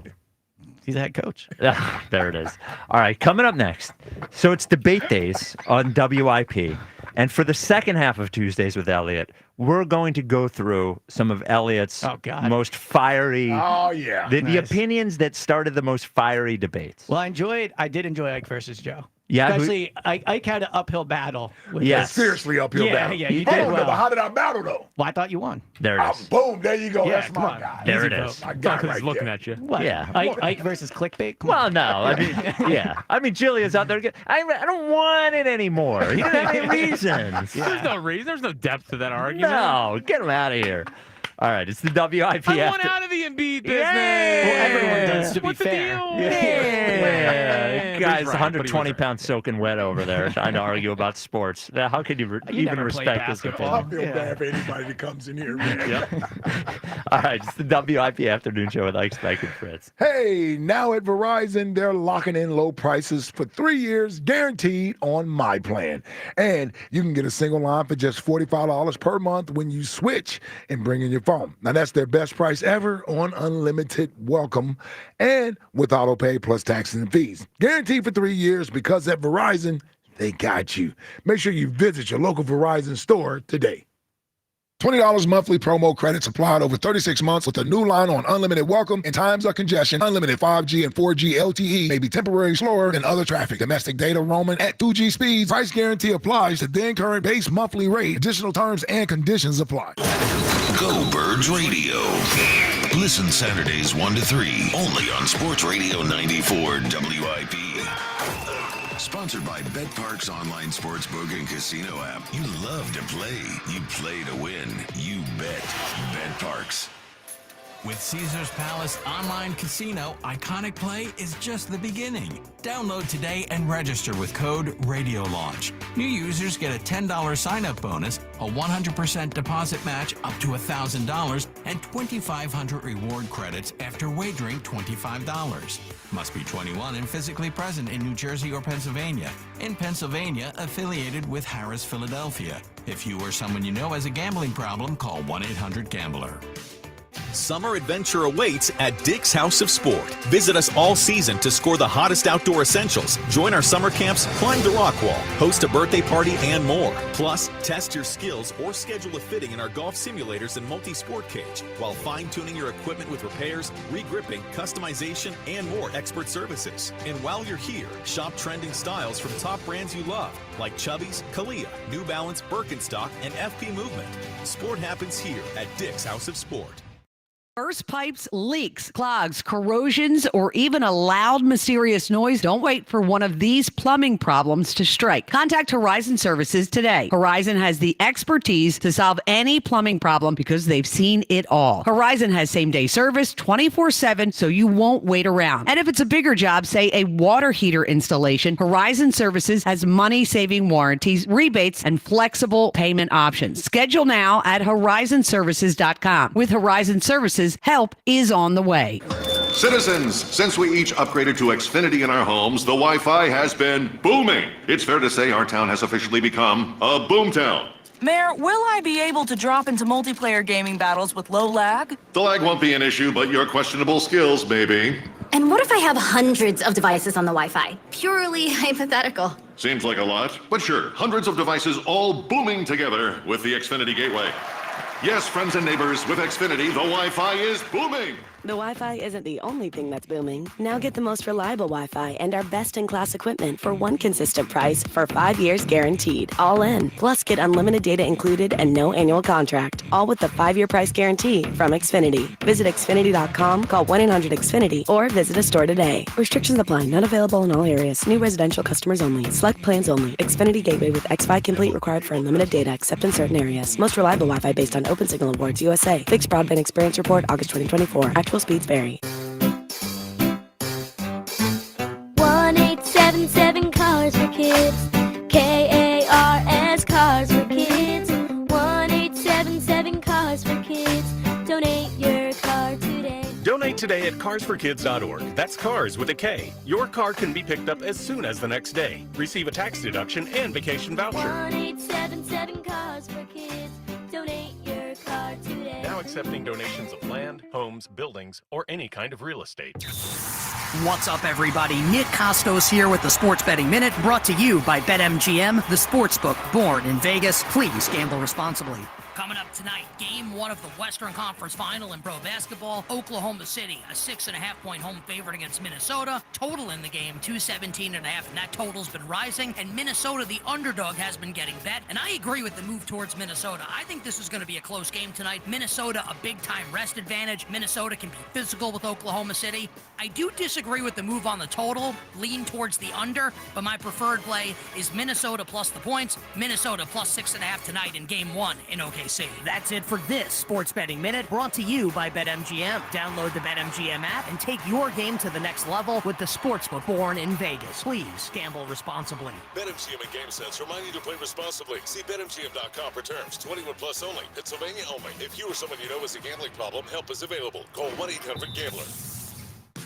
He's a head coach. There it is. All right, coming up next. So it's debate days on WIP. And for the second half of Tuesdays with Elliot, we're going to go through some of Elliot's most fiery, Oh, yeah. the Nice. opinions that started the most fiery debates. Well, I did enjoy Ike versus Joe. Yeah, Especially, Ike had an uphill battle. With Yes. Seriously uphill battle. Yeah, you Hold did on, well. but how did I battle, though? Well, I thought you won. There it is. Boom, there you go. Yeah, That's come my on. guy. There Easy it vote. is. My It's guy not because right he's looking there. at you. What? Yeah. Ike versus clickbait? Come Well, on. no. I mean, yeah. I mean, Julia's out there. I don't want it anymore. He didn't have any reasons. There's no reason. There's no depth to that argument. No, get him out of here. All right, it's the WIP. I want out of the Embiid business. Yeah. Well, everyone does, to be What's fair. the deal? Yeah. Guys, He's right, but he was 120 right. pounds soaking wet over there trying to argue about sports. Now, how could you even never played respect this basketball. I opinion? feel bad for anybody that comes in here, man. All right, it's the WIP Afternoon Show with Ike, Spike, and Fritz. Hey, now at Verizon, they're locking in low prices for 3 years, guaranteed on my plan. And you can get a single line for just $45 per month when you switch and bring in your phone. Now, that's their best price ever on unlimited welcome and with auto pay plus taxes and fees. Guaranteed for 3 years because at Verizon, they got you. Make sure you visit your local Verizon store today. $20 monthly promo credits applied over 36 months with a new line on unlimited welcome. In times of congestion, unlimited 5G and 4G LTE may be temporarily slower than other traffic. Domestic data roaming at 2G speeds. Price guarantee applies to then current base monthly rate. Additional terms and conditions apply. Go Birds Radio. Listen Saturdays 1 to 3 only on Sports Radio 94 WIP. Sponsored by BetParks online sportsbook and casino app. You love to play. You play to win. You bet. BetParks. With Caesars Palace Online Casino, iconic play is just the beginning. Download today and register with code RADIOLAUNCH. New users get a $10 sign-up bonus, a 100% deposit match up to $1,000, and 2,500 reward credits after wagering $25. Must be 21 and physically present in New Jersey or Pennsylvania. In Pennsylvania, affiliated with Harris Philadelphia. If you or someone you know has a gambling problem, call 1-800-GAMBLER. Summer adventure awaits at Dick's House of Sport. Visit us all season to score the hottest outdoor essentials, join our summer camps, climb the rock wall, host a birthday party, and more. Plus, test your skills or schedule a fitting in our golf simulators and multi-sport cage, while fine-tuning your equipment with repairs, re-gripping, customization, and more expert services. And while you're here, shop trending styles from top brands you love, like Chubbies, Kalia, New Balance, Birkenstock, and FP Movement. Sport happens here at Dick's House of Sport. Burst pipes, leaks, clogs, corrosions, or even a loud, mysterious noise, don't wait for one of these plumbing problems to strike. Contact Horizon Services today. Horizon has the expertise to solve any plumbing problem because they've seen it all. Horizon has same-day service 24/7, so you won't wait around. And if it's a bigger job, say a water heater installation, Horizon Services has money-saving warranties, rebates, and flexible payment options. Schedule now at horizonservices.com. With Horizon Services, help is on the way. Citizens, since we each upgraded to Xfinity in our homes, the Wi-Fi has been booming. It's fair to say our town has officially become a boomtown. Mayor, will I be able to drop into multiplayer gaming battles with low lag? The lag won't be an issue, but your questionable skills, maybe. And what if I have hundreds of devices on the Wi-Fi? Purely hypothetical. Seems like a lot, but sure, hundreds of devices all booming together with the Xfinity Gateway. Yes, friends and neighbors, with Xfinity, the Wi-Fi is booming. The Wi-Fi isn't the only thing that's booming. Now get the most reliable Wi-Fi and our best-in-class equipment for one consistent price for 5 years guaranteed. All in. Plus, get unlimited data included and no annual contract. All with the 5-year price guarantee from Xfinity. Visit Xfinity.com, call 1-800-XFINITY, or visit a store today. Restrictions apply. Not available in all areas. New residential customers only. Select plans only. Xfinity Gateway with Xfi Complete required for unlimited data except in certain areas. Most reliable Wi-Fi based on Open Signal Awards USA. Fixed Broadband Experience Report, August 2024. Actual speeds vary. 1-877 Cars for Kids. KARS Cars for Kids. 1-877 Cars for Kids. Donate your car today. Donate today at carsforkids.org. That's cars with a K. Your car can be picked up as soon as the next day. Receive a tax deduction and vacation voucher. 1-877 Cars for Kids. Donate your car today. Now accepting donations of land, homes, buildings, or any kind of real estate. What's up, everybody? Nick Costos here with the Sports Betting Minute, brought to you by BetMGM, the sportsbook born in Vegas. Please gamble responsibly. Coming up tonight, Game 1 of the Western Conference Final in pro basketball. Oklahoma City, a 6.5-point home favorite against Minnesota. Total in the game, 217.5, and that total's been rising. And Minnesota, the underdog, has been getting bet. And I agree with the move towards Minnesota. I think this is going to be a close game tonight. Minnesota, a big-time rest advantage. Minnesota can be physical with Oklahoma City. I do disagree with the move on the total, lean towards the under, but my preferred play is Minnesota plus the points. Minnesota plus 6.5 tonight in Game 1 in OKC. That's it for this Sports Betting Minute, brought to you by BetMGM. Download the BetMGM app and take your game to the next level with the sportsbook born in Vegas. Please gamble responsibly. BetMGM and GameSense remind you to play responsibly. See BetMGM.com for terms. 21 plus only. Pennsylvania only. If you or someone you know has a gambling problem, help is available. Call 1-800-GAMBLER.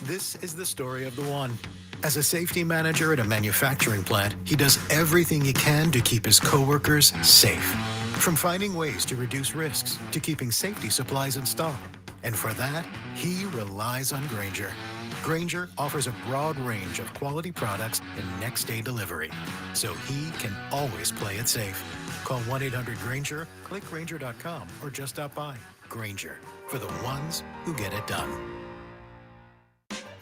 This is the story of the one. As a safety manager at a manufacturing plant, he does everything he can to keep his coworkers safe. From finding ways to reduce risks to keeping safety supplies in stock. And for that, he relies on Grainger, Grainger offers a broad range of quality products and next-day delivery, so he can always play it safe. Call 1-800-GRAINGER, click Grainger.com, or just stop by. Grainger, for the ones who get it done.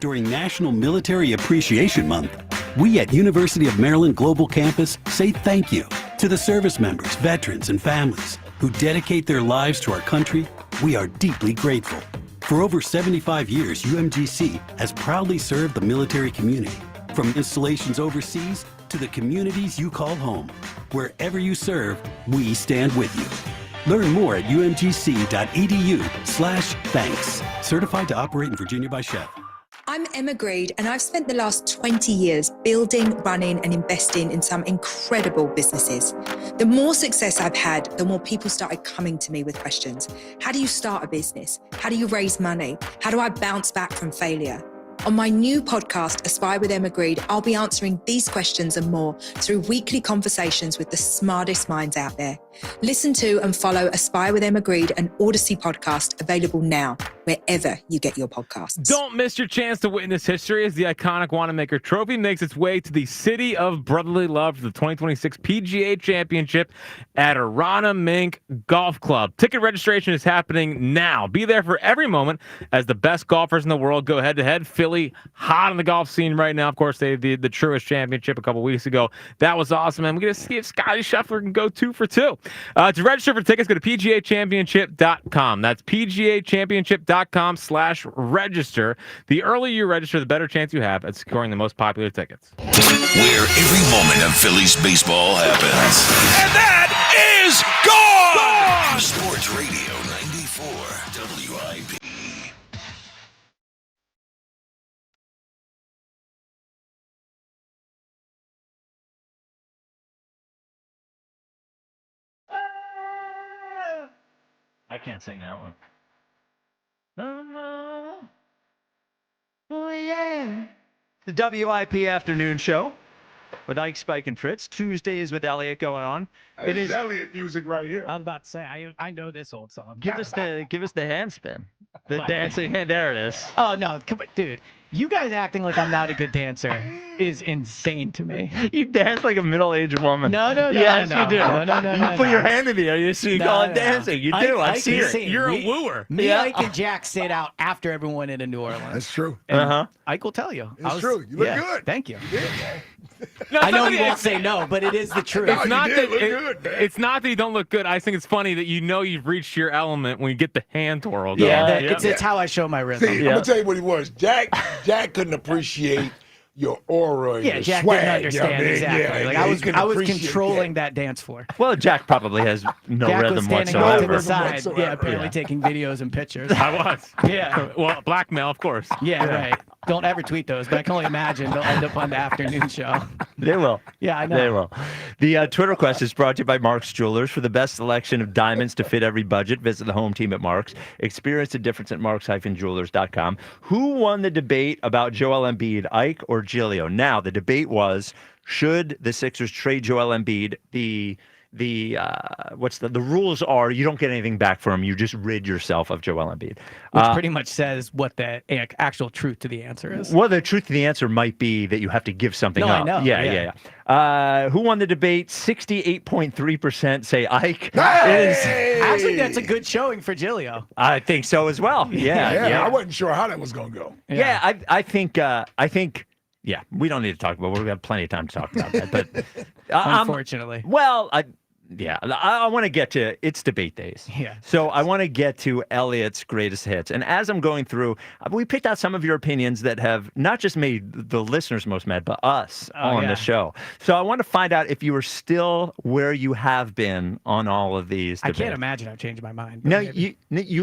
During National Military Appreciation Month, we at University of Maryland Global Campus say thank you to the service members, veterans, and families who dedicate their lives to our country. We are deeply grateful. For over 75 years, UMGC has proudly served the military community, from installations overseas to the communities you call home. Wherever you serve, we stand with you. Learn more at umgc.edu/thanks. Certified to operate in Virginia by Chef. I'm Emma Greed, and I've spent the last 20 years building, running, and investing in some incredible businesses. The more success I've had, the more people started coming to me with questions. How do you start a business? How do you raise money? How do I bounce back from failure? On my new podcast, Aspire with Emma Greed, I'll be answering these questions and more through weekly conversations with the smartest minds out there. Listen to and follow Aspire with Emma Greed, an Odyssey podcast, available now, wherever you get your podcasts. Don't miss your chance to witness history as the iconic Wanamaker Trophy makes its way to the City of Brotherly Love for the 2026 PGA Championship at Arana Mink Golf Club. Ticket registration is happening now. Be there for every moment as the best golfers in the world go head-to-head. Philly hot on the golf scene right now. Of course, they did the Truist Championship a couple weeks ago. That was awesome, and we're going to see if Scotty Scheffler can go 2 for 2. To register for tickets, go to PGAchampionship.com. That's PGAchampionship.com/register. The earlier you register, the better chance you have at securing the most popular tickets. Where every moment of Phillies baseball happens. And that is gone! Sports Radio 94 WIP. I can't sing that one. Oh, yeah. The WIP afternoon show with Ike, Spike, and Fritz. Tuesdays with Elliot going on. It is Elliot music right here. I was about to say, I know this old song. Give us the hand spin. The dancing hand. There it is. Oh, no. Come on, dude. You guys acting like I'm not a good dancer is insane to me. You dance like a middle-aged woman. No. Yes, no, you do. No. You put your hand in the air. You call it dancing. You do. I see it. You're a wooer. Me, Ike, and Jack stayed out after everyone went into New Orleans. That's true. Ike will tell you. It's true. You look good. Thank you. Yeah, No, I know you won't say no, but it is the truth. It's not that good, man. it's not that you don't look good. I think it's funny that you know you've reached your element when you get the hand twirl. It's how I show my rhythm. See, I'm gonna tell you what he was. Jack couldn't appreciate your aura and your Jack swag. didn't understand exactly. I was controlling that dance floor. Well, Jack probably has no Jack rhythm was standing whatsoever. off to the side. Yeah, apparently taking videos and pictures. I was. Yeah. Well, blackmail, of course. Yeah, right. Don't ever tweet those, but I can only imagine they'll end up on the afternoon show. They will. Yeah, I know. They will. The Twitter quest is brought to you by Mark's Jewelers. For the best selection of diamonds to fit every budget, visit the home team at Mark's. Experience the difference at marks-jewelers.com. Who won the debate about Joel Embiid, Ike or Gilio? Now, the debate was, should the Sixers trade Joel Embiid? The rules are you don't get anything back for him. You just rid yourself of Joel Embiid. Which pretty much says what the actual truth to the answer is. Well, the truth to the answer might be that you have to give something up. I know. Yeah. Who won the debate? 68.3% say Ike. Actually, that's a good showing for Gilio. I think so as well. Yeah. I wasn't sure how that was gonna go. Yeah, I think. Yeah, we don't need to talk about it. We've got plenty of time to talk about that. But Unfortunately. I want to get to it's debate days. Yeah. So I want to get to Elliot's greatest hits. And as I'm going through, we picked out some of your opinions that have not just made the listeners most mad, but us on the show. So I want to find out if you are still where you have been on all of these debates. I can't imagine I've changed my mind. No, you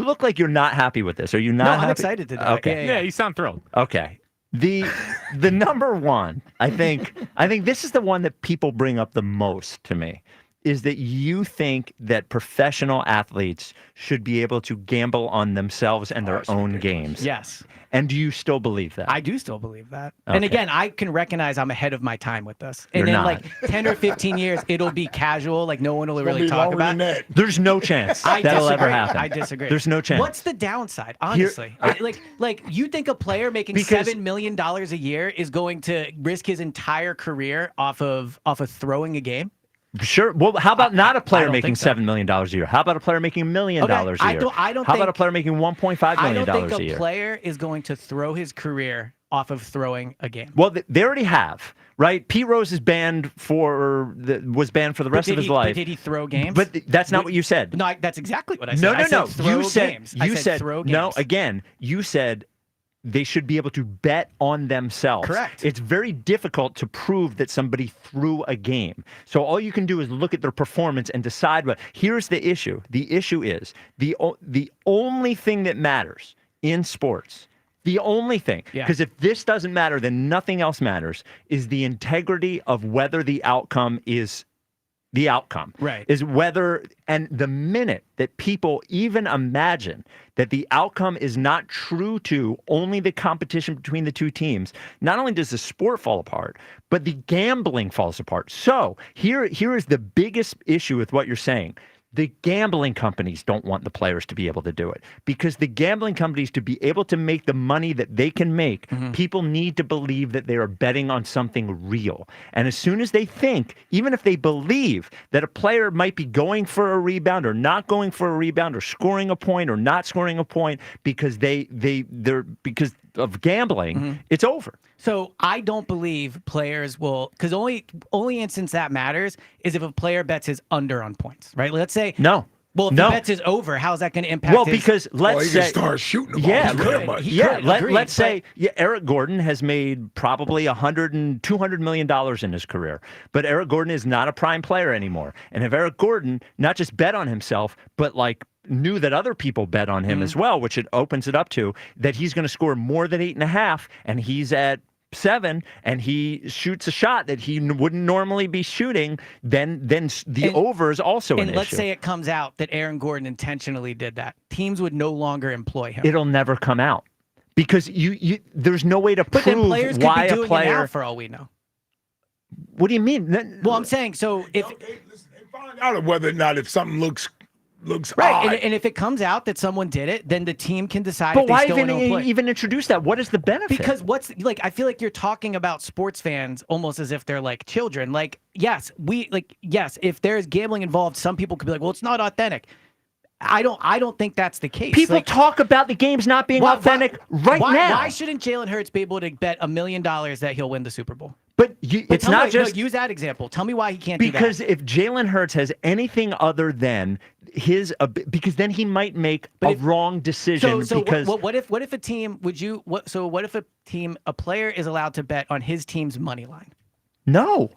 look like you're not happy with this. Are you not No, happy? I'm excited today. Okay. Yeah, you sound thrilled. Okay. The number one, I think this is the one that people bring up the most to me. is that you think that professional athletes should be able to gamble on themselves and their own games. Yes. And do you still believe that? I do still believe that. Okay. And again, I can recognize I'm ahead of my time with this. And You're in not. like 10 or 15 years, it'll be casual. Like no one will Gonna really be talk longer about than that. There's no chance that'll ever happen. I disagree. There's no chance. What's the downside, honestly? Like you think a player making $7 million a year is going to risk his entire career off of throwing a game? Sure. Well, how about not a player don't making think so. $7 million a year? How about a player making $1 million a year? I don't How think, about a player making $1.5 million I don't think a year? a player is going to throw his career off of throwing a game. Well, they already have, right? Pete Rose is banned was banned for the rest of his life. But did he throw games? But that's not what you said. No, that's exactly what I said. No. I said throw You said games. you I said said throw games. no. Again, you said they should be able to bet on themselves. Correct. It's very difficult to prove that somebody threw a game. So all you can do is look at their performance and decide what. Here's the issue. The issue is the only thing that matters in sports. The only thing, because if this doesn't matter, then nothing else matters, is the integrity of whether the outcome is the outcome. Right. Is whether, and the minute that people even imagine that the outcome is not true to only the competition between the two teams, not only does the sport fall apart, but the gambling falls apart. So here is the biggest issue with what you're saying. The gambling companies don't want the players to be able to do it, because the gambling companies, to be able to make the money that they can make, people need to believe that they are betting on something real. And as soon as they think, even if they believe that a player might be going for a rebound or not going for a rebound or scoring a point or not scoring a point because they're because of gambling, it's over. So I don't believe players will, because only instance that matters is if a player bets his under on points, right? Let's say no. Well, if no. he bets his over, how's that going to impact? Well, because let's he say can start shooting the ball. Let's say Eric Gordon has made probably $100 and $200 million in his career, but Eric Gordon is not a prime player anymore. And if Eric Gordon not just bet on himself, but like knew that other people bet on him as well, which it opens it up to that he's going to score more than 8.5, and he's at 7, and he shoots a shot that he wouldn't normally be shooting, then the over is also an issue. And let's say it comes out that Aaron Gordon intentionally did that. Teams would no longer employ him. It'll never come out because you there's no way to prove then players why could be doing a player. it now for all we know. What do you mean? Well, I'm saying so if they find out whether or not if something looks right, odd. and if it comes out that someone did it, then the team can decide. But if they why still want to employ. even introduce that? What is the benefit? Because I feel like you're talking about sports fans almost as if they're like children. Like, yes, if there's gambling involved, some people could be like, well, it's not authentic. I don't think that's the case. People talk about the games not being authentic now. Why shouldn't Jalen Hurts be able to bet $1 million that he'll win the Super Bowl? But it's not just use that example. Tell me why he can't do that. Because if Jalen Hurts has anything other than his, because then he might make a wrong decision. So because what if a team what if a player is allowed to bet on his team's money line? No.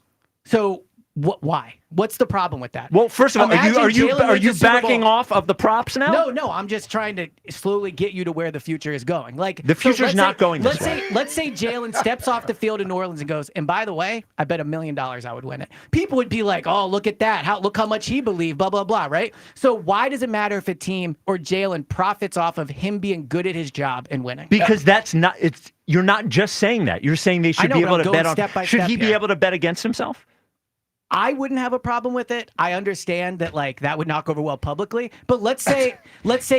So why? What's the problem with that? Well, first of all, are you backing off of the props now? No, I'm just trying to slowly get you to where the future is going. Like the future's not going this way. Let's say Jalen steps off the field in New Orleans and goes, and by the way, I bet $1 million I would win it. People would be like, oh, look at that. Look how much he believed, blah, blah, blah, right? So why does it matter if a team or Jalen profits off of him being good at his job and winning? Because you're not just saying that. You're saying they should be able to bet on. Should he be able to bet against himself? I wouldn't have a problem with it. I understand that that would not go over well publicly. But let's say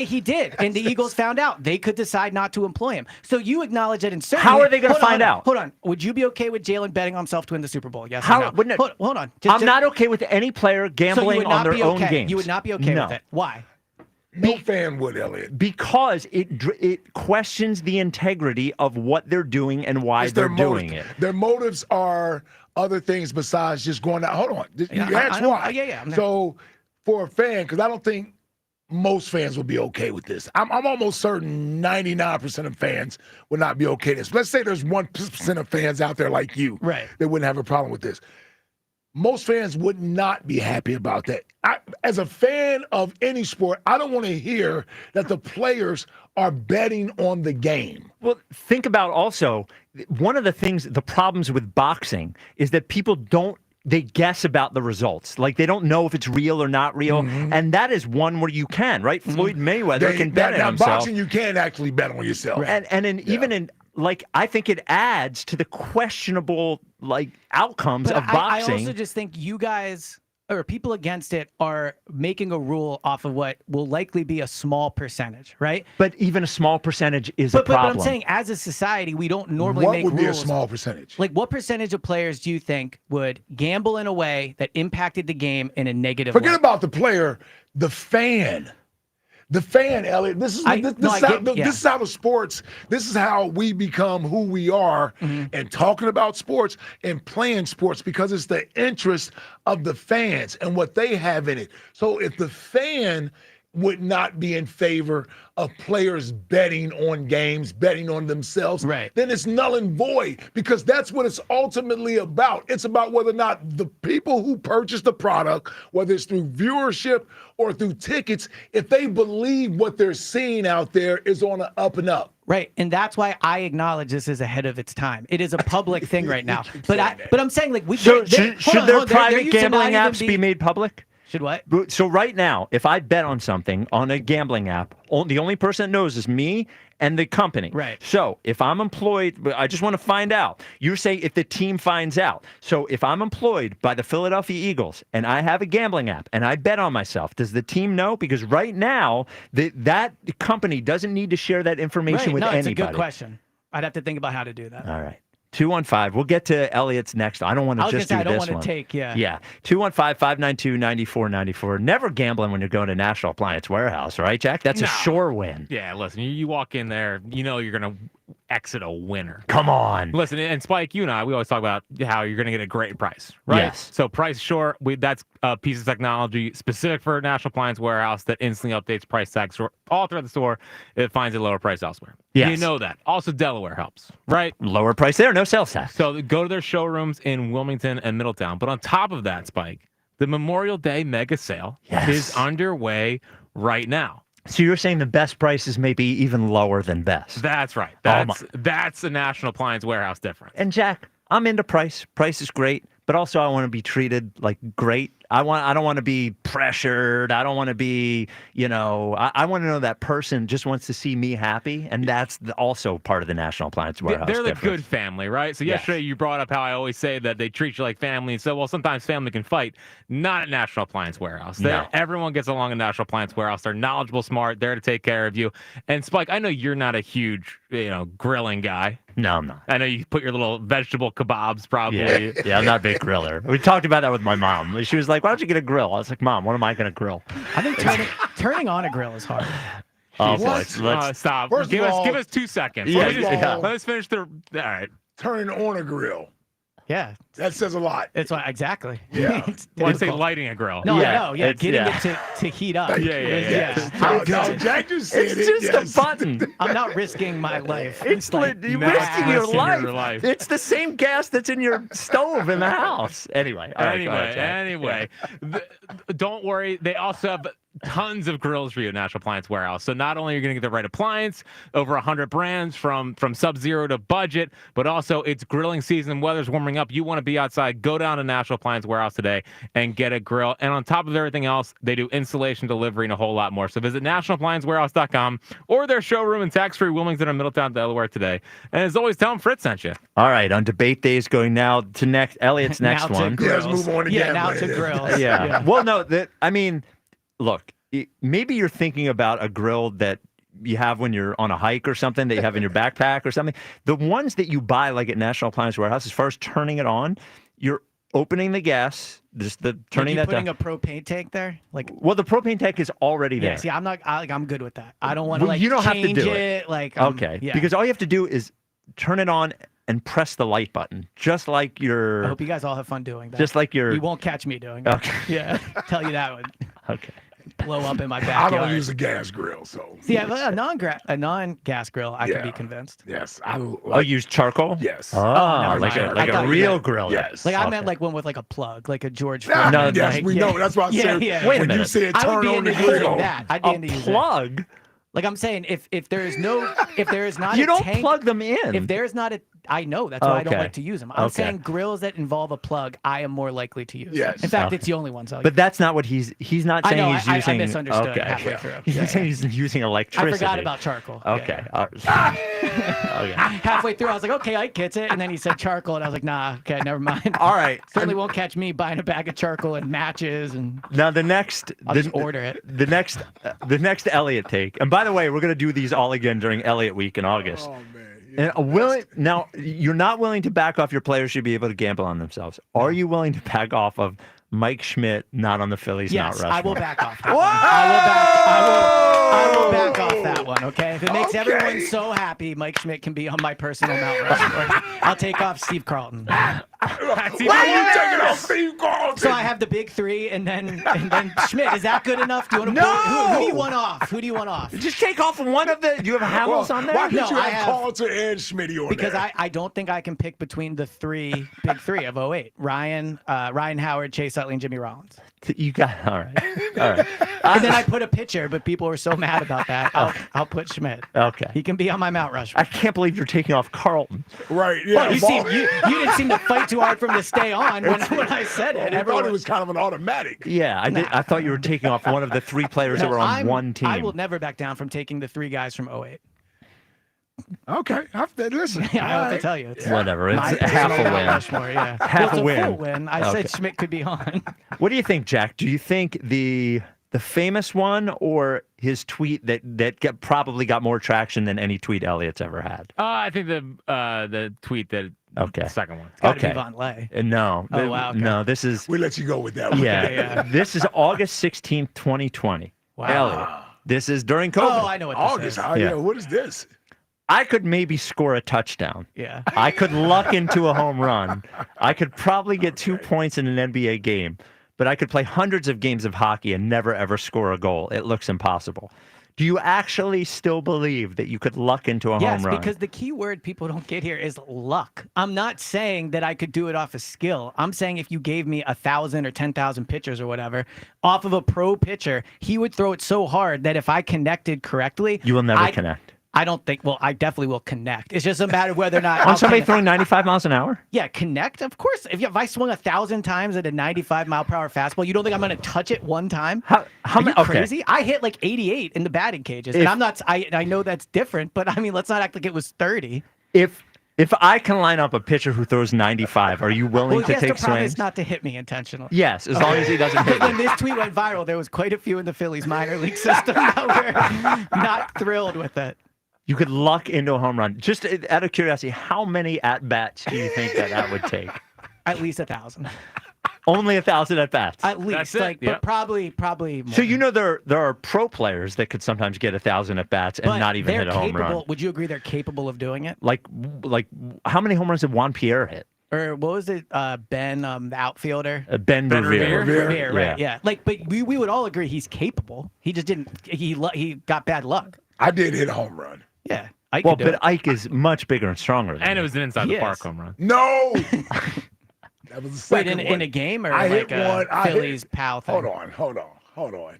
he did, and the Eagles found out. They could decide not to employ him. So you acknowledge that in certain. How are they going to find out? Hold on. Would you be okay with Jalen betting on himself to win the Super Bowl? Yes. How? Or no? Hold on. I'm not okay with any player gambling on their own games. You would not be okay with it. Why? No fan would, Elliot. Because it questions the integrity of what they're doing and why they're doing it. Their motives are other things besides just going out. Hold on. You asked why. Yeah. So for a fan, because I don't think most fans would be okay with this. I'm almost certain 99% of fans would not be okay with this. Let's say there's 1% of fans out there like you that wouldn't have a problem with this. Most fans would not be happy about that. As a fan of any sport, I don't want to hear that the players are betting on the game. Well, think about also, one of the problems with boxing is that people don't they guess about the results. Like they don't know if it's real or not real. And that is one where you can, right? Floyd Mayweather can bet on himself. Boxing, you can actually bet on yourself. Even in like, I think it adds to the questionable like outcomes of boxing. I also just think you guys or people against it are making a rule off of what will likely be a small percentage, right? But even a small percentage is a problem. But I'm saying, as a society, we don't normally make rules. What would be a small percentage? Like, what percentage of players do you think would gamble in a way that impacted the game in a negative way? Forget about the player, the fan. The fan, Elliot. This is how the sports. This is how we become who we are, and talking about sports and playing sports because it's the interest of the fans and what they have in it. So if the fan would not be in favor of players betting on games, betting on themselves, then it's null and void because that's what it's ultimately about. It's about whether or not the people who purchase the product, whether it's through viewership or through tickets, if they believe what they're seeing out there is on an up and up. Right, and that's why I acknowledge this is ahead of its time. It is a public thing right now. But I'm saying, like, should their private gambling apps be made public? Should what? So right now, if I bet on something on a gambling app, the only person that knows is me and the company. Right. So if I'm employed, I just want to find out. You're saying if the team finds out. So if I'm employed by the Philadelphia Eagles and I have a gambling app and I bet on myself, does the team know? Because right now, that company doesn't need to share that information with anybody. It's a good question. I'd have to think about how to do that. All right. 215. We'll get to Elliot's next. I don't want to just do this one. I don't want to take, Yeah. 215-592-9494. Never gambling when you're going to National Appliance Warehouse, right, Jack? That's a sure win. Yeah, listen, you walk in there, you know you're going to exit a winner. Come on. Listen, and Spike, you and I, we always talk about how you're going to get a great price, right? Yes. So price sure, that's a piece of technology specific for National Appliance Warehouse that instantly updates price tags all throughout the store. It finds a lower price elsewhere. Yes. You know that. Also, Delaware helps, right? Lower price there, no sales tax. So go to their showrooms in Wilmington and Middletown. But on top of that, Spike, the Memorial Day mega sale is underway right now. So you're saying the best price is maybe even lower than best. That's right. That's the National Appliance Warehouse difference. And Jack, I'm into price. Price is great, but also I want to be treated like great. I don't want to be pressured. I don't want to be, I want to know that person just wants to see me happy, and that's also part of the National Appliance Warehouse. They're the good family, right? So yesterday you brought up how I always say that they treat you like family, and so well sometimes family can fight. Not at National Appliance Warehouse. No. Everyone gets along at National Appliance Warehouse. They're knowledgeable, smart, there to take care of you. And Spike, I know you're not a huge, grilling guy. No, I'm not. I know you put your little vegetable kebabs probably. Yeah, I'm not a big griller. We talked about that with my mom. She was like, why don't you get a grill? I was like, Mom, what am I going to grill? I think turning on a grill is hard. Oh, boy. Let's stop. Give us 2 seconds. Yeah, Let's finish the. All right. Turning on a grill. Yeah. That says a lot. It's exactly. Yeah. When I say lighting a grill. No, I know. Yeah, getting it to heat up. Yeah. No, Jack just said it's just a button. I'm not risking my life. It's like you're risking your life. It's the same gas that's in your stove in the house. Anyway. Don't worry. They also have tons of grills for you at National Appliance Warehouse. So not only are you going to get the right appliance, over 100 brands from Sub-Zero to budget, but also it's grilling season. Weather's warming up. You want to be outside, go down to National Appliance Warehouse today and get a grill. And on top of everything else, they do installation, delivery, and a whole lot more. So visit nationalappliancewarehouse.com or their showroom in tax-free Wilmington or Middletown, Delaware today. And as always, tell them Fritz sent you. All right, on debate days going now to Elliot's next one. Let's move on again. Yeah, now to grills. Yeah. Well, no, look, maybe you're thinking about a grill that you have when you're on a hike or something, that you have in your backpack or something. The ones that you buy like at National Appliance Warehouse, as far as turning it on, you're opening the gas, turning that down. Putting a propane tank there? Well, the propane tank is already there. Yeah, see, I'm good with that. I don't want to you don't have to change do it. Okay, because all you have to do is turn it on and press the light button, just like your. I hope you guys all have fun doing that. Just like your. You won't catch me doing that. Okay. Yeah, tell you that one. Okay. Blow up in my backyard. I don't use a gas grill, so. See, a non-gas grill, I can be convinced. Yes. Use charcoal? Yes. Like a real grill. Yes. I meant like one with like a plug, like a George. We know. That's why I said. Wait a minute. When you said turn on the grill. I'd be into using plug. Like I'm saying, if there is not you a don't tank, plug them in. If there's not a I know that's why I don't Okay. like to use them. I'm Okay. saying grills that involve a plug, I am more likely to use. Yes. In fact, Okay. it's the only ones. But that's not what he's not I saying know, he's I using. misunderstood okay. halfway through. He's Yeah, saying he's using electricity. I forgot about charcoal. Okay. Okay. Halfway through, I was like, okay, Ike gets it. And then he said charcoal, and I was like, nah, okay, never mind. All right. Certainly won't catch me buying a bag of charcoal and matches. And Now the next, I'll just order it. The next Elliot take. And by the way, we're gonna do these all again during Elliot Week in August. Oh, man. Now you're not willing to back off your players should be able to gamble on themselves. Are you willing to back off of Mike Schmidt not on the Phillies Yes, Mount Rushmore? I will back off. That one. I will back off that one. Okay, if it makes everyone so happy, Mike Schmidt can be on my personal Mount Rushmore. I'll take off Steve Carlton. Why are you taking off Steve Carlton? So I have the big three, and then Schmidt. Is that good enough? Do you want to who do you want off? Who do you want off? Just take off one of the. Do you have Hamels on there? Why No, did you I have have- Carlton and Schmitty on Because there? I don't think I can pick between the big three of 08. Ryan Howard, Chase Utley, and Jimmy Rollins. You got all right. All right. And then I put a pitcher, but people were so mad about that. I'll put Schmidt. Okay. He can be on my Mount Rushmore. I can't believe you're taking off Carlton. Right, yeah. Well, you didn't seem to fight too hard for him to stay on when I said it. I thought it was kind of an automatic. Yeah, I did. I thought you were taking off one of the three players that were on one team. I will never back down from taking the three guys from 08. Okay, listen. Yeah, I have to tell you. It's Whatever. It's my half a personal win. Mount Rushmore, yeah. Half Well, a it's win. full win. I Okay. said Schmidt could be on. What do you think, Jack? Do you think the famous one or his tweet that probably got more traction than any tweet Elliot's ever had? I think the tweet that. Okay. The second one. Gotta Okay. be Von Lay. No. Oh, wow, okay. No, this is. We let you go with that one. Yeah. This is August 16th, 2020. Wow. Elliot. This is during COVID. Oh, I know what this August. is. Yeah. What is this? I could maybe score a touchdown. Yeah. I could luck into a home run. I could probably get 2 points in an NBA game, but I could play hundreds of games of hockey and never ever score a goal. It looks impossible. Do you actually still believe that you could luck into a home run? Yes, because the key word people don't get here is luck. I'm not saying that I could do it off of skill. I'm saying if you gave me 1,000 or 10,000 pitchers or whatever, off of a pro pitcher, he would throw it so hard that if I connected correctly, You will never connect. I don't think. Well, I definitely will connect. It's just a matter of whether or not On I'll somebody connect. throwing 95 miles an hour? Yeah, connect. Of course. If I swung 1,000 times at a 95 mile per hour fastball, you don't think I'm going to touch it one time? How Are many? you Okay. crazy? I hit like 88 in the batting cages, and I'm not. I know that's different, but I mean, let's not act like it was 30. If I can line up a pitcher who throws 95, are you willing Well, to he has take to promise swings? not to hit me intentionally. Yes, as long as he doesn't hit When you. this tweet went viral, there was quite a few in the Phillies minor league system that were not thrilled with it. You could luck into a home run. Just out of curiosity, how many at bats do you think that would take? At least 1,000. Only 1,000 at bats. At least, but probably more. So you know there are pro players that could sometimes get 1,000 at bats and But not even they're hit a home run. capable- Would you agree they're capable of doing it? Like how many home runs did Juan Pierre hit? Or what was it? Ben, the outfielder. Ben Revere. Revere, right? Yeah. Like, but we would all agree he's capable. He just didn't. He got bad luck. I did hit a home run. Yeah. Ike Well, could do but it. Ike is much bigger and stronger. Than And it you. was an inside the park home run. No. That was the Wait, second in one. a game or I like hit a one. Phillies pal thing? Hold on.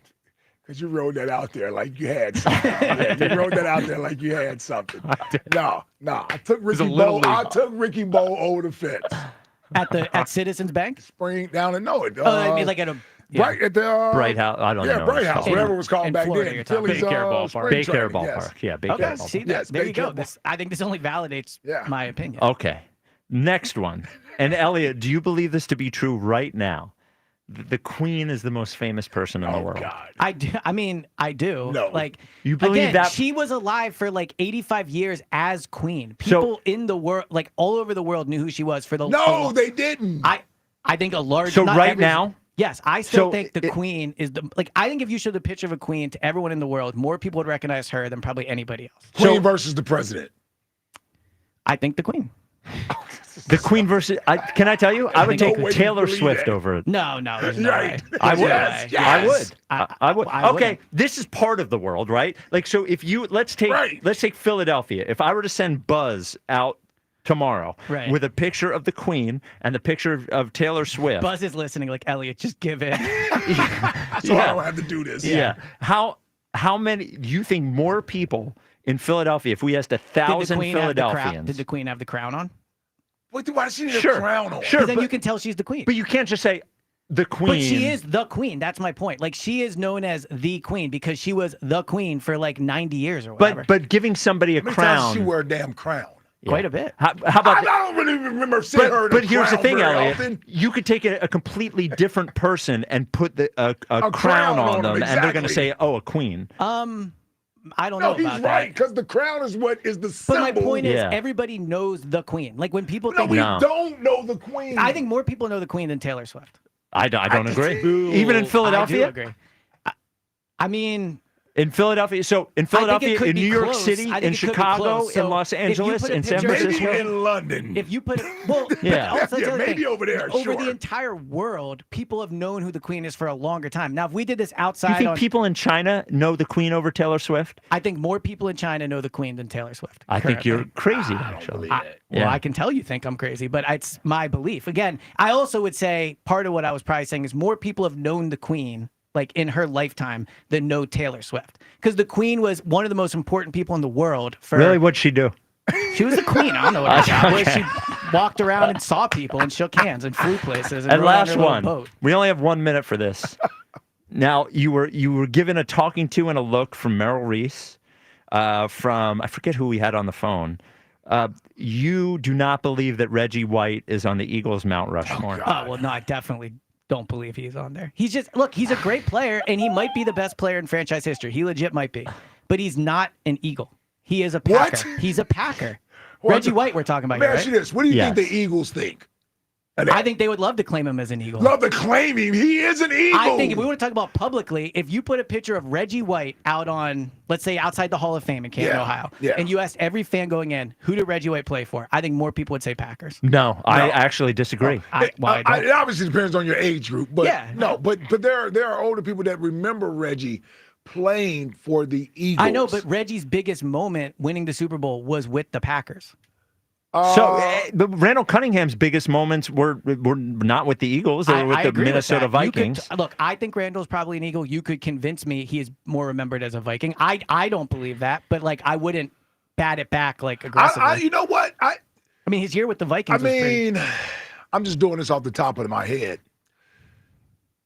Because you wrote that out there like you had something. Yeah, you wrote that out there like you had something. No. I took Ricky Bo. I took Ricky Bo over the fence. At Citizens Bank? Spring down and know it. I mean, like at a Right at the Bright House. I don't know. Yeah, Bright House, whatever it was called in back Florida, then. you're talking. Phillies, Baycare Ballpark. spring Baycare training, Ballpark. yes. Yeah, Baycare Okay, Ballpark. see, Yes, there you go. Baycare I think this only validates my opinion. Okay. Next one. And Elliot, do you believe this to be true right now? The Queen is the most famous person in the world. God. I do. I mean, I do. No. Like, You believe again, that? she was alive for like 85 years as queen. People in the world, like all over the world, knew who she was for the. No, they didn't. I think a large. So not right every- now? Yes, I still So think the queen is the like. I think if you showed the picture of a queen to everyone in the world, more people would recognize her than probably anybody else. Queen versus the president. I think the queen. The Queen versus. Can I tell you? I would take No way to Taylor believe Swift that. over it. No, there's no Right. way. I would. Yes, I would. yes. I would. I Okay, wouldn't. this is part of the world, right? Like, so if you let's take Philadelphia. If I were to send Buzz out tomorrow Right. with a picture of the Queen and the picture of Taylor Swift. Buzz is listening. Like Elliot, just give in. So I don't have to do this. Yeah. How many do you think more people in Philadelphia, if we asked 1,000 Philadelphians. Did the queen have the crown on? Why does she need Sure. a crown on? Sure, Then you can tell she's the queen. But you can't just say the queen. But she is the queen. That's my point. Like, she is known as the queen because she was the queen for like 90 years or whatever. But giving somebody a How many times crown. does she wear a damn crown? Quite a bit. How about I don't really remember seeing her in But a here's the crown thing, very Elliot. often. You could take a completely different person and put a crown on them, and they're going to exactly. say, "Oh, a queen." I don't No, know he's about right, that. because the crown is what is the But symbol. my point is, Yeah. everybody knows the queen. Like, when people No, think we don't know the queen. I think more people know the queen than Taylor Swift. I don't agree. Even in Philadelphia, I do agree. I mean, in Philadelphia. So in Philadelphia, could in be New York close. City, I think in it could be Chicago, close. So in Los if you Angeles, put a in San picture- Francisco. maybe in London. if you put it, well, Yeah. but also, that's the other maybe thing. over there, Over sure. the entire world, people have known who the queen is for a longer time. Now, if we did this You outside, think on, people in China know the queen over Taylor Swift? I think more people in China know the queen than Taylor Swift. I think you're currently. crazy, actually. Well, Yeah. I can tell you think I'm crazy, but it's my belief. Again, I also would say part of what I was probably saying is more people have known the queen, like in her lifetime, than know Taylor Swift. Because the queen was one of the most important people in the world. For Really, what'd she do? She was the queen. I don't know what her job was. Okay. She walked around and saw people and shook hands and flew places. And And rode on last her little one. boat. We only have 1 minute for this. Now you were given a talking to and a look from Merrill Reese, from I forget who we had on the phone. You do not believe that Reggie White is on the Eagles' Mount Rushmore. Oh, well, no, I definitely don't believe he's on there. He's just, look, he's a great player, and he might be the best player in franchise history. He legit might be. But he's not an Eagle. He is a Packer. What? He's a Packer. Well, Reggie White we're talking about Let here, me right? ask you this. What do you Yes. think the Eagles think? I think they would love to claim him as an Eagle. Love to claim him. He is an Eagle. I think if we want to talk about publicly, if you put a picture of Reggie White out on, let's say, outside the Hall of Fame in Canton, Yeah, Ohio, yeah. and you asked every fan going in, who did Reggie White play for? I think more people would say Packers. No, I actually disagree. It obviously depends on your age group, but Yeah. no, but there are older people that remember Reggie playing for the Eagles. I know, but Reggie's biggest moment winning the Super Bowl was with the Packers. But Randall Cunningham's biggest moments were not with the Eagles; they were with I the agree Minnesota with that. You could- Vikings. look, I think Randall's probably an Eagle. You could convince me he is more remembered as a Viking. I don't believe that, but like I wouldn't bat it back like aggressively. you know what? I mean, his year with the Vikings. was pretty- I'm just doing this off the top of my head.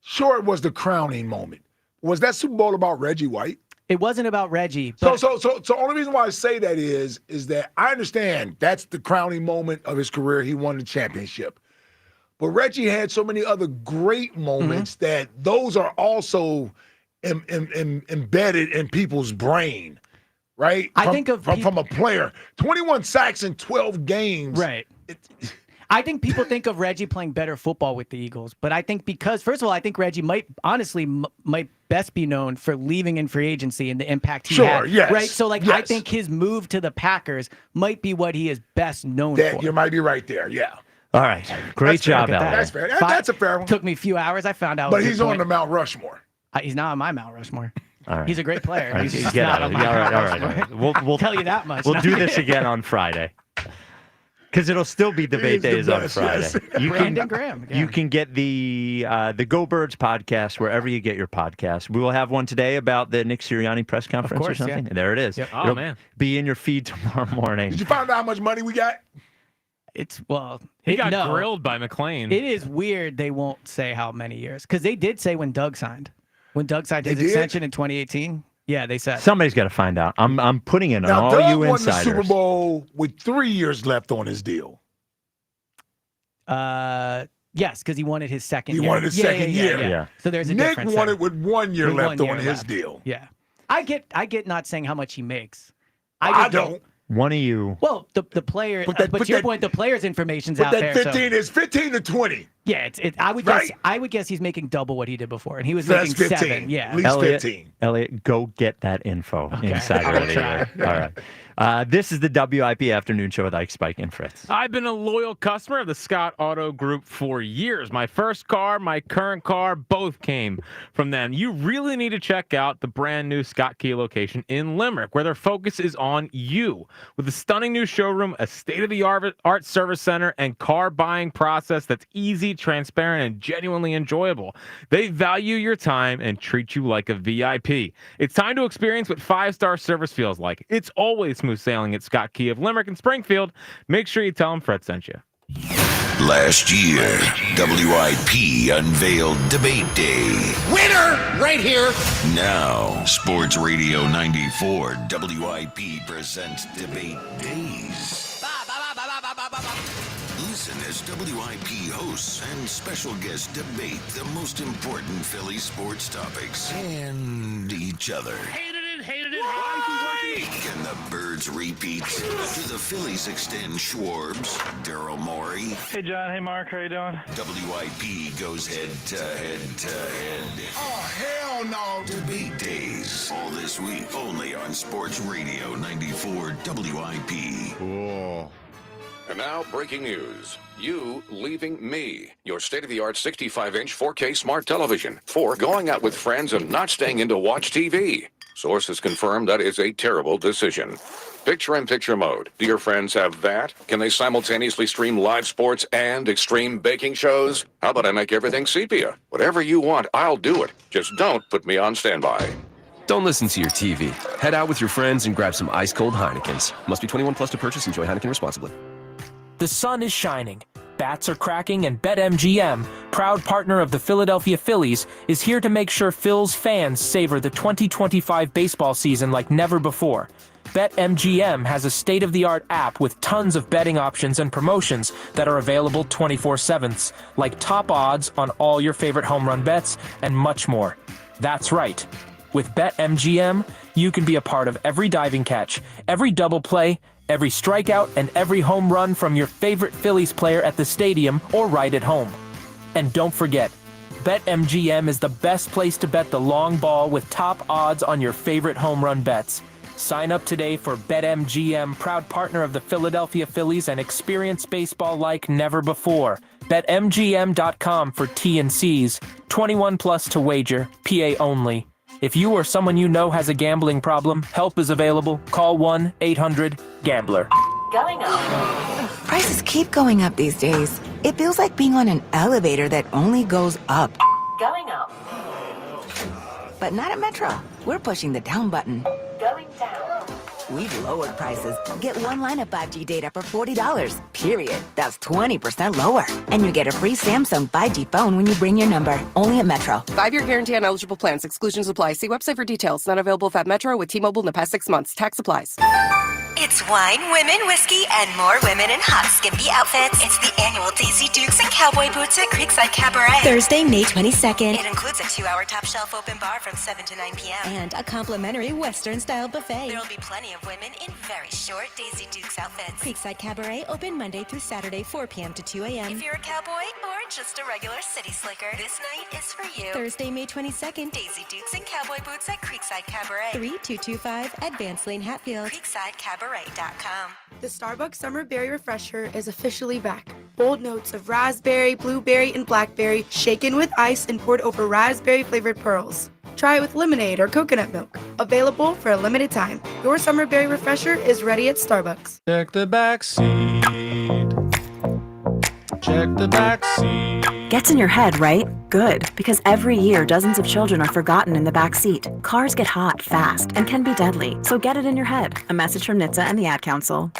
Sure, it was the crowning moment. Was that Super Bowl about Reggie White? It wasn't about Reggie. But So only reason why I say that is that I understand that's the crowning moment of his career. He won the championship. But Reggie had so many other great moments that those are also embedded in people's brain, right? I think of from a player. 21 sacks in 12 games. Right. I think people think of Reggie playing better football with the Eagles, but I think because, first of all, I think Reggie might best be known for leaving in free agency and the impact he had. Yes, right? So, I yes. think his move to the Packers might be what he is best known for. You might be right there, yeah. All right, great job, Look at Elliot. That's fair. That's a fair one. Took me a few hours. I found out. But he's on the Mount Rushmore. He's not on my Mount Rushmore. All right. He's a great player. All right, He's get not out on of my it. All right, Mount all right, all Rushmore. right. We'll tell you that much. We'll do this again on Friday. Because it'll still be debate days on Friday. Yes. Brandon Graham. Yeah. You can get the Go Birds podcast wherever you get your podcast. We will have one today about the Nick Sirianni press conference course, or something. yeah. There it is. Yep. Oh, It'll man. be in your feed tomorrow morning. Did you find out how much money we got? He got grilled by McLean. It is weird they won't say how many years because they did say when Doug signed. When Doug signed his They did? extension in 2018. Yeah, they said. Somebody's got to find out. I'm putting it on Now, all Doug you won insiders. the Super Bowl with 3 years left on his deal. Yes, because he wanted his second He year. wanted his second year. Yeah. So there's a Nick difference. won there. it with 1 year With left 1 year on his left. deal. Yeah. I get not saying how much he makes. I just don't. One of you. Well, the player, But to your point, the player's information's But out that there. 15 is 15 to 20. Yeah, I would Right? guess. I would guess he's making double what he did before, and he was That's making 15. 7. Yeah, At least Elliot, 15. Elliot, go get that info. Okay. Insider I'll of the year. try. All right. This is the WIP Afternoon Show with Ike, Spike, and Fritz. I've been a loyal customer of the Scott Auto Group for years. My first car, my current car, both came from them. You really need to check out the brand new Scott Kia location in Limerick, where their focus is on you. With a stunning new showroom, a state-of-the-art service center, and car buying process that's easy, transparent, and genuinely enjoyable. They value your time and treat you like a VIP. It's time to experience what 5-star service feels like. It's always smooth sailing at Scott Kia of Limerick and Springfield. Make sure you tell them Fred sent you. Last year, WIP unveiled Debate Day. Winner! Right here! Now, Sports Radio 94, WIP presents Debate Days. Listen as WIP hosts and special guests debate the most important Philly sports topics and each other. Hated it. Can the Birds repeat? Do the Phillies extend Schwarbs, Daryl Morey? Hey, John. Hey, Mark. How you doing? WIP goes head to head. Oh, hell no. Debate Days. All this week, only on Sports Radio 94 WIP. Cool. And now, breaking news. You leaving me, your state-of-the-art 65-inch 4K smart television, for going out with friends and not staying in to watch TV. Sources confirm that is a terrible decision. Picture-in-picture mode. Do your friends have that? Can they simultaneously stream live sports and extreme baking shows? How about I make everything sepia? Whatever you want, I'll do it. Just don't put me on standby. Don't listen to your TV. Head out with your friends and grab some ice-cold Heinekens. Must be 21 plus to purchase. Enjoy Heineken responsibly. The sun is shining, bats are cracking, and BetMGM, proud partner of the Philadelphia Phillies, is here to make sure Phil's fans savor the 2025 baseball season like never before. BetMGM has a state-of-the-art app with tons of betting options and promotions that are available 24/7, like top odds on all your favorite home run bets and much more. That's right. With BetMGM, you can be a part of every diving catch, every double play, every strikeout, and every home run from your favorite Phillies player at the stadium or right at home. And don't forget, BetMGM is the best place to bet the long ball with top odds on your favorite home run bets. Sign up today for BetMGM, proud partner of the Philadelphia Phillies, and experience baseball like never before. BetMGM.com for T&Cs. 21 plus to wager. PA only. If you or someone you know has a gambling problem, help is available. Call 1-800-GAMBLER. Going up. Prices keep going up these days. It feels like being on an elevator that only goes up. Going up. But not at Metro. We're pushing the down button. Going down. We've lowered prices. Get one line of 5G data for $40. Period. That's 20% lower. And you get a free Samsung 5G phone when you bring your number. Only at Metro. 5-year guarantee on eligible plans. Exclusions apply. See website for details. Not available at Metro with T-Mobile in the past 6 months. Tax applies. It's wine, women, whiskey, and more women in hot skimpy outfits. It's the annual Daisy Dukes and Cowboy Boots at Creekside Cabaret. Thursday, May 22nd. It includes a 2-hour top shelf open bar from 7 to 9 p.m. And a complimentary Western-style buffet. There'll be plenty of women in very short Daisy Dukes outfits. Creekside Cabaret open Monday through Saturday, 4 p.m. to 2 a.m. If you're a cowboy or just a regular city slicker, this night is for you. Thursday, May 22nd. Daisy Dukes and Cowboy Boots at Creekside Cabaret. 3225 Advance Lane, Hatfield. CreeksideCabaret.com. The Starbucks Summer Berry Refresher is officially back. Bold notes of raspberry, blueberry, and blackberry shaken with ice and poured over raspberry-flavored pearls. Try it with lemonade or coconut milk. Available for a limited time. Your Summer Berry Refresher is ready at Starbucks. Check the back seat. Check the back seat. Gets in your head, right? Good, because every year dozens of children are forgotten in the back seat. Cars get hot fast and can be deadly, so get it in your head. A message from NHTSA and the Ad Council.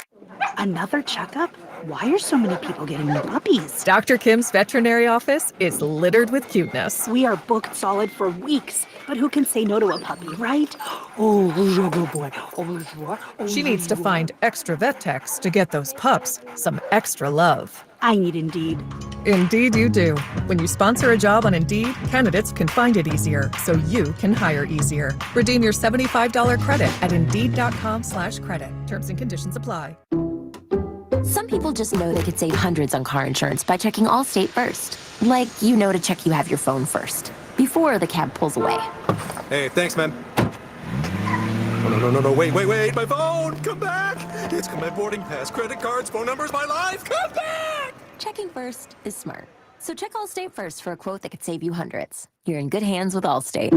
Another checkup? Why are so many people getting new puppies? Dr. Kim's veterinary office is littered with cuteness. We are booked solid for weeks, but who can say no to a puppy, right? Oh, who's a good boy? She needs to find extra vet techs to get those pups some extra love. I need Indeed. Indeed you do. When you sponsor a job on Indeed, candidates can find it easier, so you can hire easier. Redeem your $75 credit at Indeed.com/credit. Terms and conditions apply. Some people just know they could save hundreds on car insurance by checking Allstate first. Like, you know to check you have your phone first, before the cab pulls away. Hey, thanks, man. Oh, no, wait, my phone! Come back! It's got my boarding pass, credit cards, phone numbers, my life! Come back! Checking first is smart. So check Allstate first for a quote that could save you hundreds. You're in good hands with Allstate.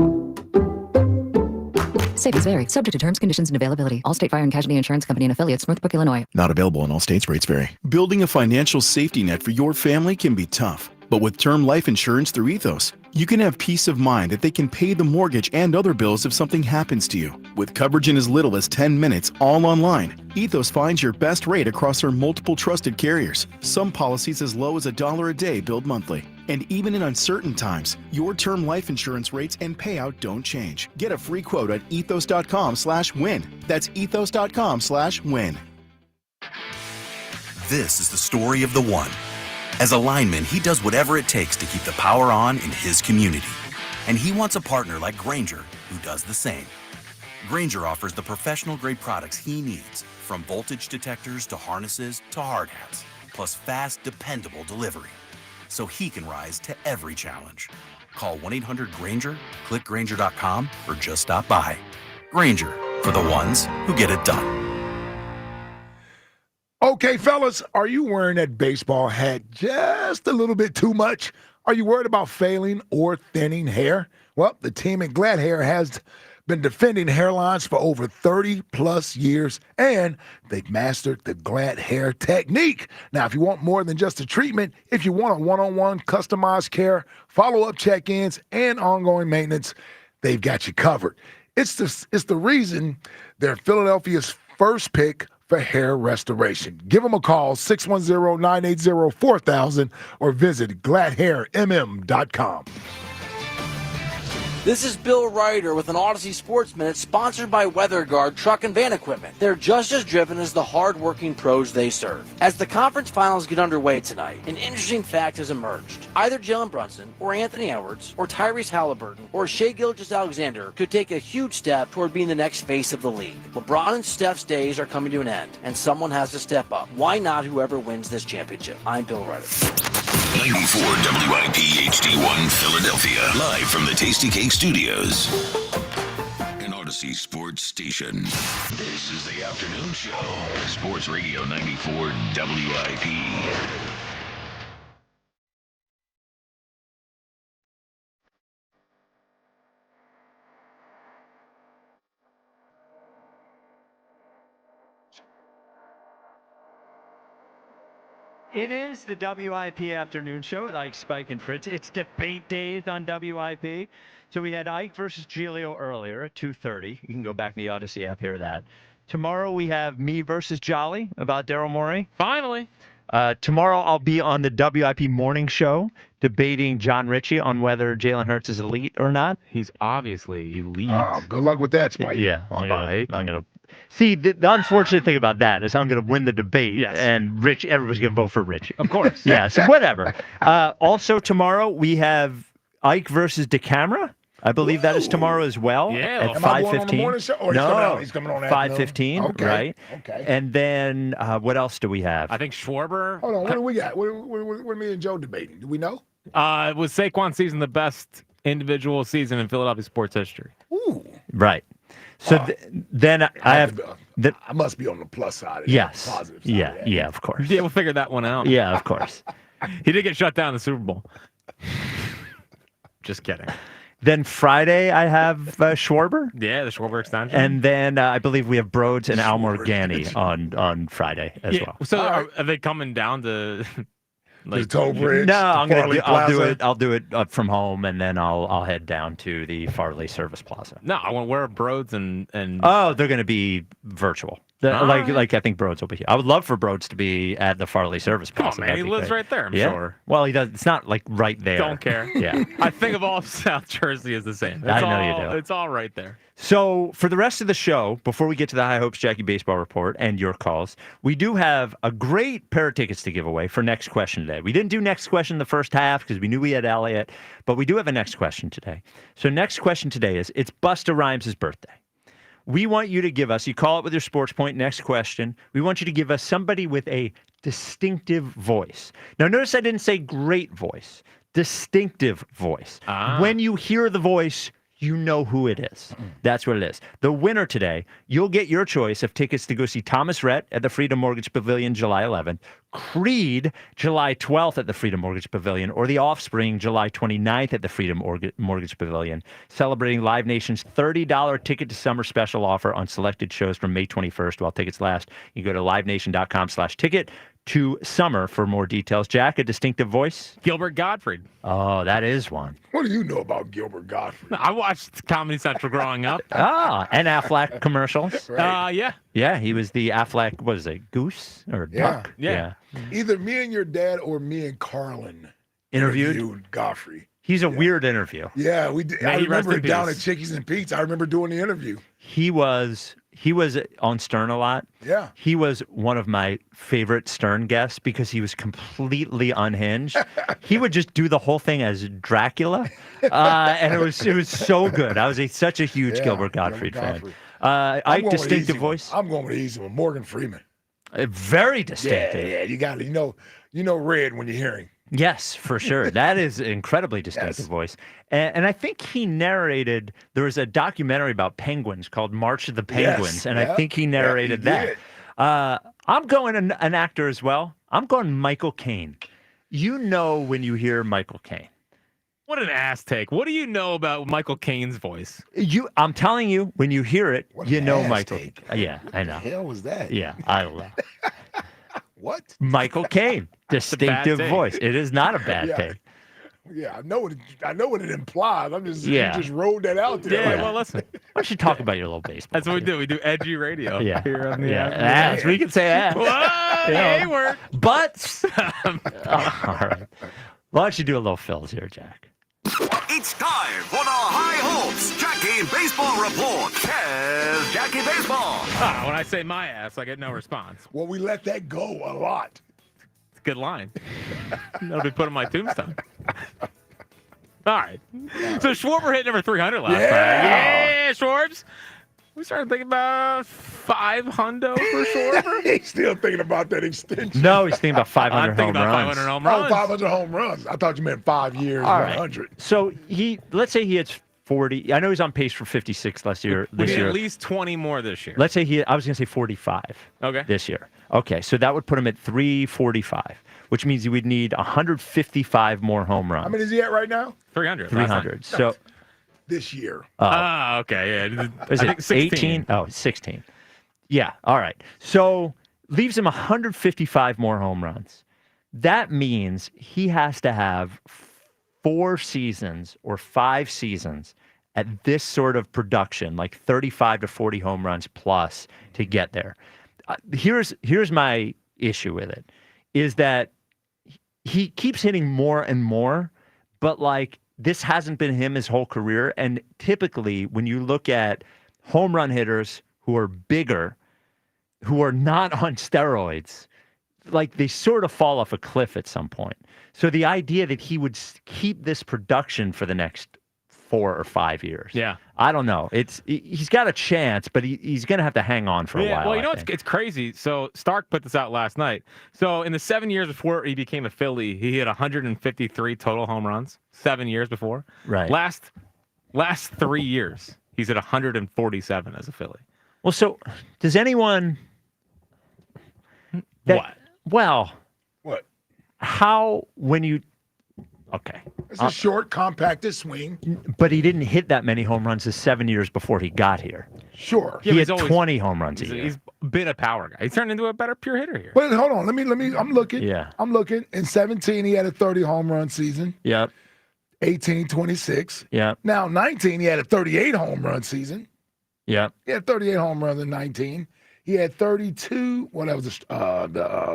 Savings vary. Subject to terms, conditions, and availability. Allstate Fire and Casualty Insurance Company and Affiliates, Northbrook, Illinois. Not available in all states. Rates vary. Building a financial safety net for your family can be tough. But with term life insurance through Ethos, you can have peace of mind that they can pay the mortgage and other bills if something happens to you. With coverage in as little as 10 minutes, all online, Ethos finds your best rate across their multiple trusted carriers. Some policies as low as $1 a day billed monthly. And even in uncertain times, your term life insurance rates and payout don't change. Get a free quote at ethos.com/win. That's ethos.com/win. This is the story of the one. As a lineman, he does whatever it takes to keep the power on in his community. And he wants a partner like Grainger who does the same. Grainger offers the professional-grade products he needs, from voltage detectors to harnesses to hard hats, plus fast, dependable delivery, so he can rise to every challenge. Call 1-800-GRAINGER, click Grainger.com, or just stop by. Grainger, for the ones who get it done. Okay, fellas, are you wearing that baseball hat just a little bit too much? Are you worried about failing or thinning hair? Well, the team at Glad Hair has been defending hairlines for over 30 plus years, and they've mastered the Glad Hair technique. Now, if you want more than just a treatment, if you want a one-on-one customized care, follow-up check-ins, and ongoing maintenance, they've got you covered. It's the reason they're Philadelphia's first pick for hair restoration. Give them a call, 610-980-4000, or visit gladhairmm.com. This is Bill Ryder with an Odyssey Sports Minute sponsored by WeatherGuard Truck and Van Equipment. They're just as driven as the hard-working pros they serve. As the conference finals get underway tonight, an interesting fact has emerged. Either Jalen Brunson or Anthony Edwards or Tyrese Halliburton or Shai Gilgeous-Alexander could take a huge step toward being the next face of the league. LeBron and Steph's days are coming to an end, and someone has to step up. Why not whoever wins this championship? I'm Bill Ryder. 94 WIP HD1 Philadelphia, live from the Tasty Cake Studios. An Odyssey Sports Station. This is the afternoon show. Sports Radio 94 WIP. It is the WIP afternoon show with Ike, Spike, and Fritz. It's debate days on WIP. So we had Ike versus Giglio earlier at 2:30. You can go back in the Odyssey app, hear that. Tomorrow we have me versus Jolly about Daryl Morey. Finally. Tomorrow I'll be on the WIP morning show debating John Ritchie on whether Jalen Hurts is elite or not. He's obviously elite. Oh, good luck with that, Spike. Yeah, I'm gonna. See, the unfortunate thing about that is I'm going to win the debate, and everybody's going to vote for Richie. Of course. Yeah, so whatever. Also, tomorrow we have Ike versus DeCamera. I believe that is tomorrow as well. Yeah. At Am I going 5:15. on the morning show? Or he's coming on at 5:15. Okay. Right. Okay. And then what else do we have? I think Schwarber. Hold on. What do we got? What are me and Joe debating? Do we know? Was Saquon's season the best individual season in Philadelphia sports history? Ooh. Right. So then I have. I must be on the plus side. Yes. Positive side. Yeah, of course. Yeah, we'll figure that one out. Yeah, of course. He did get shut down in the Super Bowl. Just kidding. Then Friday I have Schwarber. Yeah, the Schwarber extension. And then I believe we have Broads and Al Morgani on Friday as well. So are they coming down to the Toll Bridge? No, I'll do it from home, and then I'll head down to the Farley Service Plaza. No, I want to wear Broads and. Oh, they're going to be virtual. Like I think Broads will be here. I would love for Broads to be at the Farley Service Plaza. Come on, man. He lives right there, I'm sure. Well, he does. It's not like right there. Don't care. Yeah. I think of all of South Jersey as the same. I know you do. It's all right there. So for the rest of the show, before we get to the High Hopes Jackie Baseball Report and your calls, we do have a great pair of tickets to give away for Next Question today. We didn't do Next Question the first half because we knew we had Elliott, but we do have a Next Question today. So Next Question today is, it's Busta Rhymes' birthday. We want you to give us, you call it with your sports point, Next Question. We want you to give us somebody with a distinctive voice. Now, notice I didn't say great voice, distinctive voice. When you hear the voice, you know who it is. That's what it is. The winner today, you'll get your choice of tickets to go see Thomas Rhett at the Freedom Mortgage Pavilion July 11th, Creed July 12th at the Freedom Mortgage Pavilion, or The Offspring July 29th at the Freedom Mortgage Pavilion, celebrating Live Nation's $30 ticket to summer special offer on selected shows from May 21st while tickets last. You go to livenation.com/ticket to summer for more details. Jack, a distinctive voice? Gilbert Gottfried. Oh, that is one. What do you know about Gilbert Gottfried? I watched Comedy Central growing up. And Affleck commercials. Yeah. Yeah, he was the Affleck, what is it, goose or duck? Yeah. Either me and your dad or me and Carlin Interviewed Godfrey. He's a weird interview. Yeah, we did. I remember it down at Chickies and Pete's. I remember doing the interview. He was on Stern a lot. Yeah. He was one of my favorite Stern guests because he was completely unhinged. He would just do the whole thing as Dracula, and it was so good. I was such a huge Gilbert Gottfried fan. Ike, distinctive voice. I'm going with the easy one. Morgan Freeman. Very distinctive. Yeah, you got it. You know red when you hear him. Yes, for sure. That is incredibly distinctive voice. And I think he narrated, there was a documentary about penguins called March of the Penguins, and I think he narrated that. I'm going an actor as well. I'm going Michael Caine. You know when you hear Michael Caine. What an ass take. What do you know about Michael Caine's voice? I'm telling you, when you hear it, you know ass Michael. take. Yeah, I know. What the hell was that? Yeah, I love What? Michael Caine. Distinctive take. voice. It is not a bad take. Yeah, I know what it implies. I'm just Yeah. you just rolled that out there. Yeah, Like, well, listen. Why don't you talk about your little baseball? That's what we do. We do edgy radio Yeah. here on the Ass. We can say ass. Whoa, Yeah. the A-word. Butts. All right. Why don't you do a little fills here, Jack? It's time for the High Hopes Jackie Baseball Report. Here's Jackie Baseball. When I say my ass, I get no response. Well, we let that go a lot. It's a good line. That'll be put on my tombstone. All right. So Schwarber hit number 300 last night. Yeah, Schwarbs. We started thinking about $500 for Schwarber. He's still thinking about that extension. No, he's thinking about 500 I'm thinking home about runs. 500 home Oh, runs. 500 home runs. I thought you meant 5 years, All right. 100. So let's say he hits 40. I know he's on pace for 56 We this need year. at least 20 more this year. Let's say I was going to say 45 Okay. this year. Okay, so that would put him at 345, which means he would need 155 more home runs. How many is he at right now? 300. 300. So This year. Okay. Yeah. is I it think 16. 18? Oh, 16. Yeah, all right. So leaves him 155 more home runs. That means he has to have 4 seasons or 5 seasons at this sort of production, like 35 to 40 home runs plus to get there. Here's my issue with it, is that he keeps hitting more and more, but like this hasn't been him his whole career. And typically when you look at home run hitters who are bigger, who are not on steroids, like they sort of fall off a cliff at some point. So the idea that he would keep this production for the next 4 or 5 years. Yeah. I don't know. He's got a chance, but he's going to have to hang on for a while. Well, you know, I think. it's crazy. So Stark put this out last night. So in the 7 years before he became a Philly, he hit 153 total home runs. 7 years before. Right. Last 3 years, he's at 147 as a Philly. Well, so does anyone? What? Well, What? how when you? Okay. It's a short, compacted swing. But he didn't hit that many home runs the 7 years before he got here. Sure. He had 20 home runs a year. He's been a power guy. He's turned into a better pure hitter here. Wait, hold on. Let me. I'm looking. Yeah. I'm looking. In 17, he had a 30 home run season. Yep. 18, 26. Yep. Now, 19, he had a 38 home run season. Yep. He had 38 home runs in 19. He had 32. Well, that was the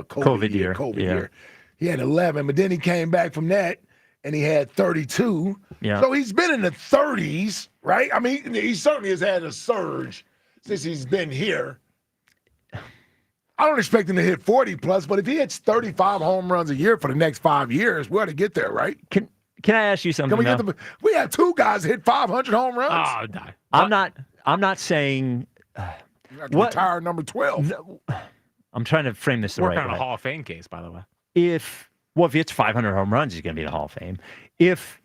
COVID year. COVID year. He had 11, but then he came back from that, and he had 32. Yeah. So he's been in the 30s, right? I mean, he certainly has had a surge since he's been here. I don't expect him to hit 40 plus, but if he hits 35 home runs a year for the next 5 years, we ought to get there, right? Can I ask you something? Can we we have 2 guys hit 500 home runs. Oh, no. I'm not saying. Retire number 12. No, I'm trying to frame this the Working right on way. a Hall of Fame case, by the way. If he hits 500 home runs, he's going to be in the Hall of Fame. If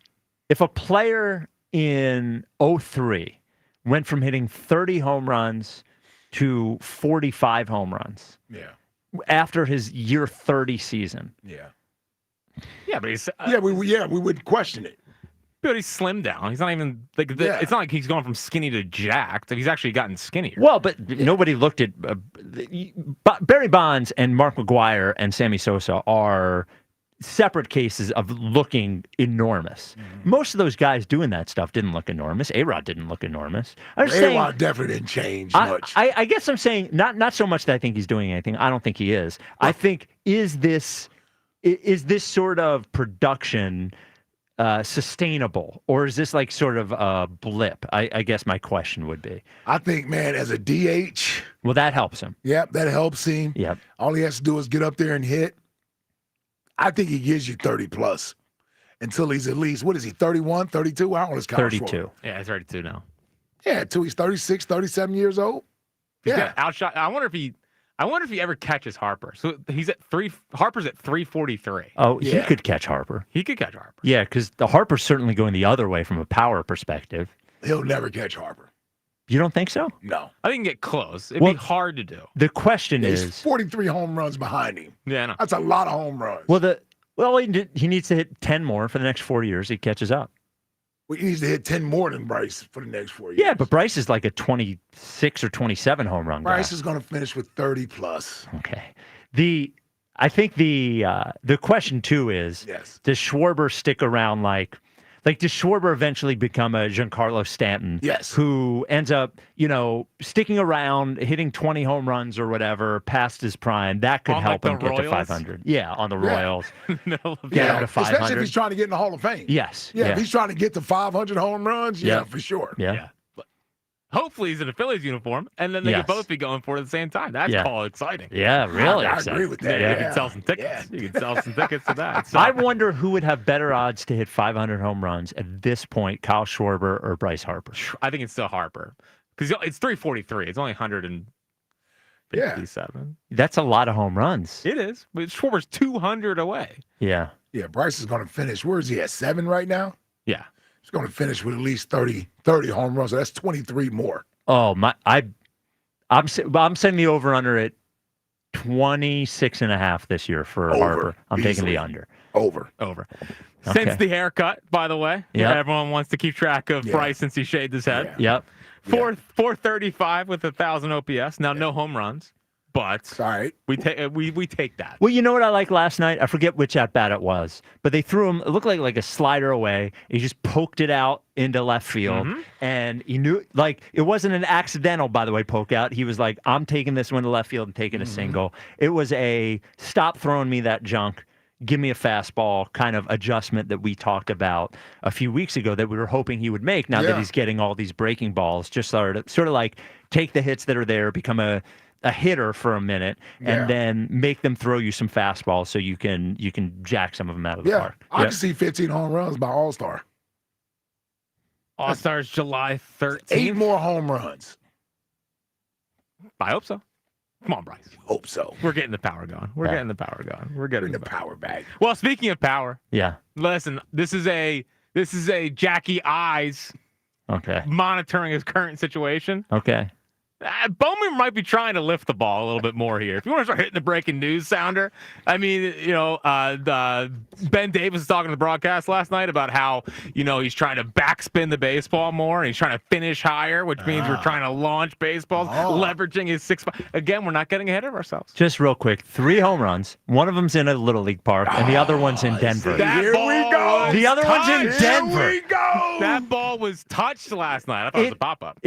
a player in 03 went from hitting 30 home runs to 45 home runs. Yeah. After his year 30 season. Yeah. Yeah, but he's we would question it. But he's slimmed down. He's not even like it's not like he's going from skinny to jacked. He's actually gotten skinnier. Well, but nobody looked at Barry Bonds and Mark McGwire and Sammy Sosa are separate cases of looking enormous. Most of those guys doing that stuff didn't look enormous. A-Rod didn't look enormous. A-Rod definitely didn't change much. I guess I'm saying not so much that I think he's doing anything. I don't think he is. I think is this sort of production sustainable, or is this like sort of a blip? I guess my question would be. I think, man, as a DH, well, that helps him. Yep, that helps him. Yep. All he has to do is get up there and hit. I think he gives you 30 plus until he's at least, what is he, 31, 32? I don't know his Kyle 32. Schwarber. Yeah, he's 32 now. Yeah, until he's 36, 37 years old. He's got outshot. I wonder if he ever catches Harper. So he's at Harper's at 343. Oh, he could catch Harper. He could catch Harper. Yeah, because the Harper's certainly going the other way from a power perspective. He'll never catch Harper. You don't think so? No. I think he can get close. It'd be hard to do. The question He's is 43 home runs behind him. Yeah, I know. That's a lot of home runs. He needs to hit 10 more for the next 4 years. He catches up. Well, he needs to hit 10 more than Bryce for the next 4 years. Yeah, but Bryce is like a 26 or 27 home run guy. Bryce is going to finish with 30 plus. Okay. I think the question too is, does Schwarber stick around like does Schwarber eventually become a Giancarlo Stanton? Yes. Who ends up, sticking around, hitting 20 home runs or whatever past his prime. That could help him get to 500. Yeah, on the Royals. Get him to 500. Especially if he's trying to get in the Hall of Fame. Yes. Yeah, if he's trying to get to 500 home runs, for sure. Yeah. But hopefully he's in a Phillies uniform, and then they could both be going for it at the same time. That's all exciting. Yeah, really I exciting. agree with that. You can sell some tickets. You can sell some tickets to that. So, I wonder who would have better odds to hit 500 home runs at this point, Kyle Schwarber or Bryce Harper? I think it's still Harper because it's 343. It's only 157. That's a lot of home runs. It is, but Schwarber's 200 away. Yeah. Yeah, Bryce is going to finish. Where is he at? 7 right now? Yeah. He's going to finish with at least 30 home runs. So that's 23 more. Oh, I'm setting the over-under at 26.5 this year for Harper. I'm taking the under. Over. Okay. Okay. Since the haircut, by the way. Yep. Everyone wants to keep track of Bryce since he shaved his head. Yep. 435 with 1,000 OPS. Now, no home runs, but we take that. Well, you know what I liked last night? I forget which at-bat it was, but they threw him, it looked like a slider away. He just poked it out into left field, and he knew, it wasn't an accidental, by the way, poke out. He was like, I'm taking this one to left field and taking a single. It was a stop throwing me that junk. Give me a fastball kind of adjustment that we talked about a few weeks ago that we were hoping he would make now that he's getting all these breaking balls. Just sort of like take the hits that are there, become a hitter for a minute, and then make them throw you some fastballs so you can jack some of them out of the park. I can see 15 home runs by All-Star. All-Star's July 13th. 8 more home runs. I hope so. Come on, Bryce. Hope so. We're getting the power going. We're getting the power going. We're getting the power back. Well, speaking of power, yeah. Listen, this is a Jackie Eyes monitoring his current situation. Okay. Bowman might be trying to lift the ball a little bit more here. If you want to start hitting the breaking news sounder, I mean, Ben Davis was talking to the broadcast last night about how, he's trying to backspin the baseball more and he's trying to finish higher, which means we're trying to launch baseballs, leveraging his 6. Again, we're not getting ahead of ourselves. Just real quick, 3 home runs. One of them's in a Little League park, and the other one's in Denver. Here we go. The other one's in Denver. Here we go. That ball was touched last night. I thought it was a pop-up.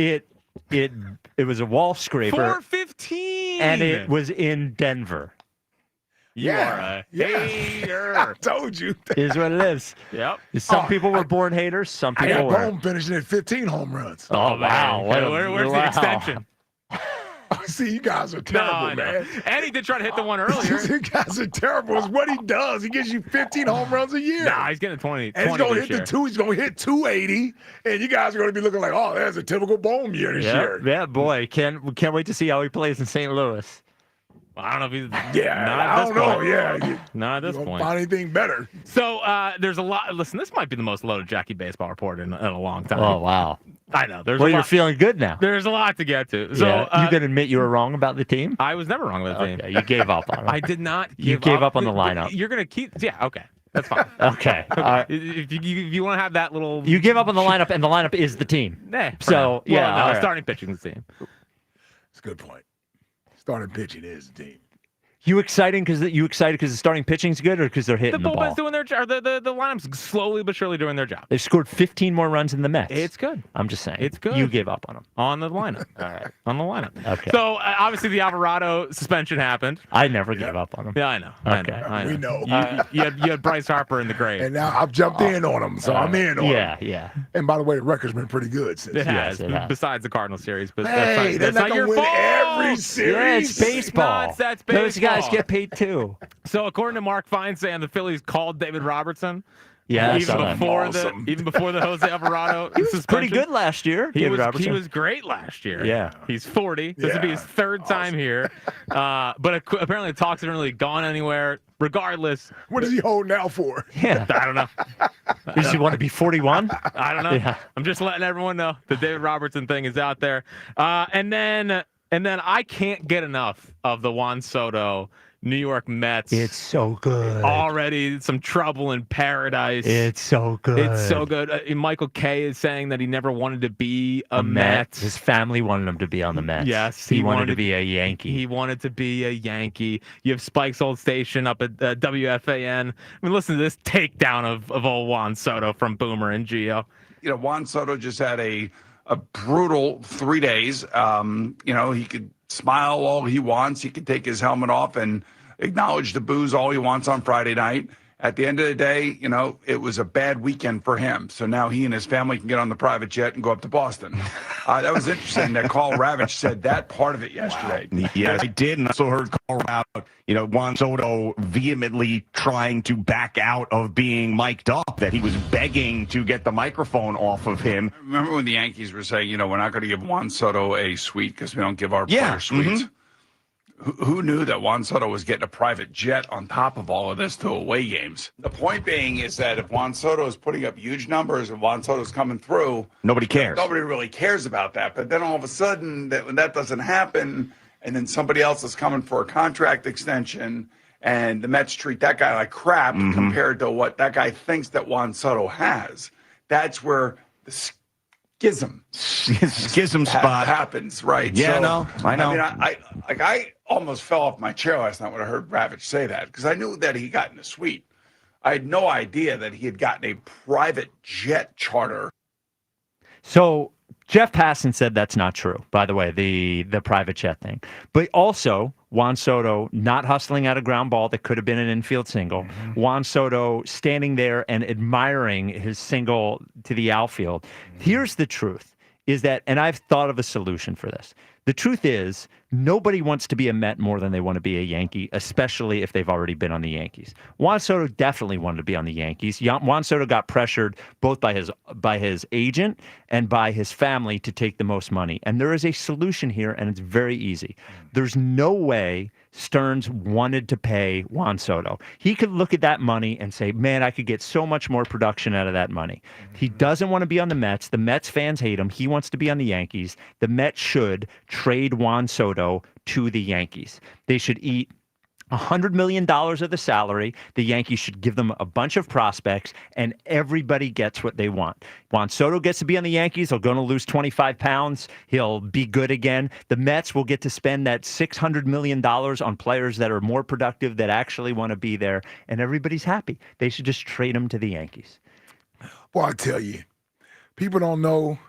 It was a wall scraper. 415. And it was in Denver. You are a hater. I told you. Is what it is. Yep. Some people were born haters. Some I people got were. Bone finishing at 15 home runs. Oh, wow. Where's the extension? See, you guys are terrible, man. And he did try to hit the one earlier. You guys are terrible. It's what he does. He gives you 15 home runs a year. Nah, he's getting 20. And he's going to hit the 2. He's going to hit 280. And you guys are going to be looking like, oh, there's a typical Bone year this year. Yeah, boy. Can't wait to see how he plays in St. Louis. I don't know if he's. Yeah, not I at don't this know. point. Yeah, Not at this you point. find anything better. So there's a lot. Listen, this might be the most loaded Jackie baseball report in a long time. Oh, wow. I know. There's Well, a you're lot, feeling good now. There's a lot to get to. So Yeah. You can admit you were wrong about the team? I was never wrong about the team. Okay, you gave up on it. I did not. You gave up on the lineup. You're gonna keep. Yeah. Okay. That's fine. Okay. If you want to have that little. You gave up on the lineup, and the lineup is the team. So, yeah. Well, no, all right. starting pitching is the team. That's a good point. Starting pitching is the team. You excited because the starting pitching's good, or because they're hitting the ball? bullpen's doing their job. The lineup's slowly but surely doing their job. They've scored 15 more runs than the Mets. It's good. I'm just saying. It's good. You gave up on them. On the lineup. All right. On the lineup. Okay. So obviously the Alvarado suspension happened. I never gave up on them. Yeah, I know. Okay. I know. We know. You had Bryce Harper in the grave. And now I've jumped in on him, so I'm in on him. Yeah. And by the way, the record's been pretty good since. It has, it has. besides the Cardinal series. But Hey, that's they're not not your gonna win fault. every series. Yeah, it's baseball. That's baseball. Those guys get paid too. So according to Mark Feinsand, the Phillies called David Robertson. Yeah, even before the Jose Alvarado He was suspension. pretty good last year. He David was Robertson. he was great last year. Yeah. He's 40. This will be his third time here. But apparently the talks haven't really gone anywhere. Regardless, What is he holding out for? Yeah. I don't know. Does he want to be 41? I don't know. Yeah. I'm just letting everyone know the David Robertson thing is out there. And then I can't get enough of the Juan Soto New York Mets. It's so good. Already some trouble in paradise. It's so good. It's so good. Michael Kay is saying that he never wanted to be a Met. His family wanted him to be on the Mets. Yes, he wanted to be a Yankee. He wanted to be a Yankee. You have Spike's old station up at WFAN. I mean, listen to this takedown of old Juan Soto from Boomer and Gio. You know, Juan Soto just had a brutal 3 days. He could smile all he wants. He could take his helmet off and acknowledge the booze all he wants on Friday night. At the end of the day, it was a bad weekend for him. So now he and his family can get on the private jet and go up to Boston. That was interesting that Carl Ravitch said that part of it yesterday. Wow. Yes, I did. And I also heard Carl about, Juan Soto vehemently trying to back out of being mic'd up, that he was begging to get the microphone off of him. Remember when the Yankees were saying, we're not going to give Juan Soto a suite because we don't give our players suites? Who knew that Juan Soto was getting a private jet on top of all of this to away games? The point being is that if Juan Soto is putting up huge numbers and Juan Soto's coming through, nobody cares. Nobody really cares about that. But then all of a sudden, when that doesn't happen, and then somebody else is coming for a contract extension, and the Mets treat that guy like crap compared to what that guy thinks that Juan Soto has, that's where the schism spot happens, right? Yeah, So, I know. I mean, I almost fell off my chair last night when I heard Ravitch say that, because I knew that he got in the suite. I had no idea that he had gotten a private jet charter. So Jeff Passan said that's not true, by the way, the private jet thing. But also, Juan Soto not hustling at a ground ball that could have been an infield single. Juan Soto standing there and admiring his single to the outfield. Here's the truth, is that, and I've thought of a solution for this. The truth is, nobody wants to be a Met more than they want to be a Yankee, especially if they've already been on the Yankees. Juan Soto definitely wanted to be on the Yankees. Juan Soto got pressured both by his agent and by his family to take the most money. And there is a solution here, and it's very easy. There's no way Stearns wanted to pay Juan Soto. He could look at that money and say, man, I could get so much more production out of that money. He doesn't want to be on the Mets. The Mets fans hate him. He wants to be on the Yankees. The Mets should trade Juan Soto to the Yankees. They should eat $100 million of the salary. The Yankees should give them a bunch of prospects, and everybody gets what they want. Juan Soto gets to be on the Yankees. He'll going to lose 25 pounds. He'll be good again. The Mets will get to spend that $600 million on players that are more productive, that actually want to be there, and everybody's happy. They should just trade them to the Yankees. Well, I tell you, people don't know.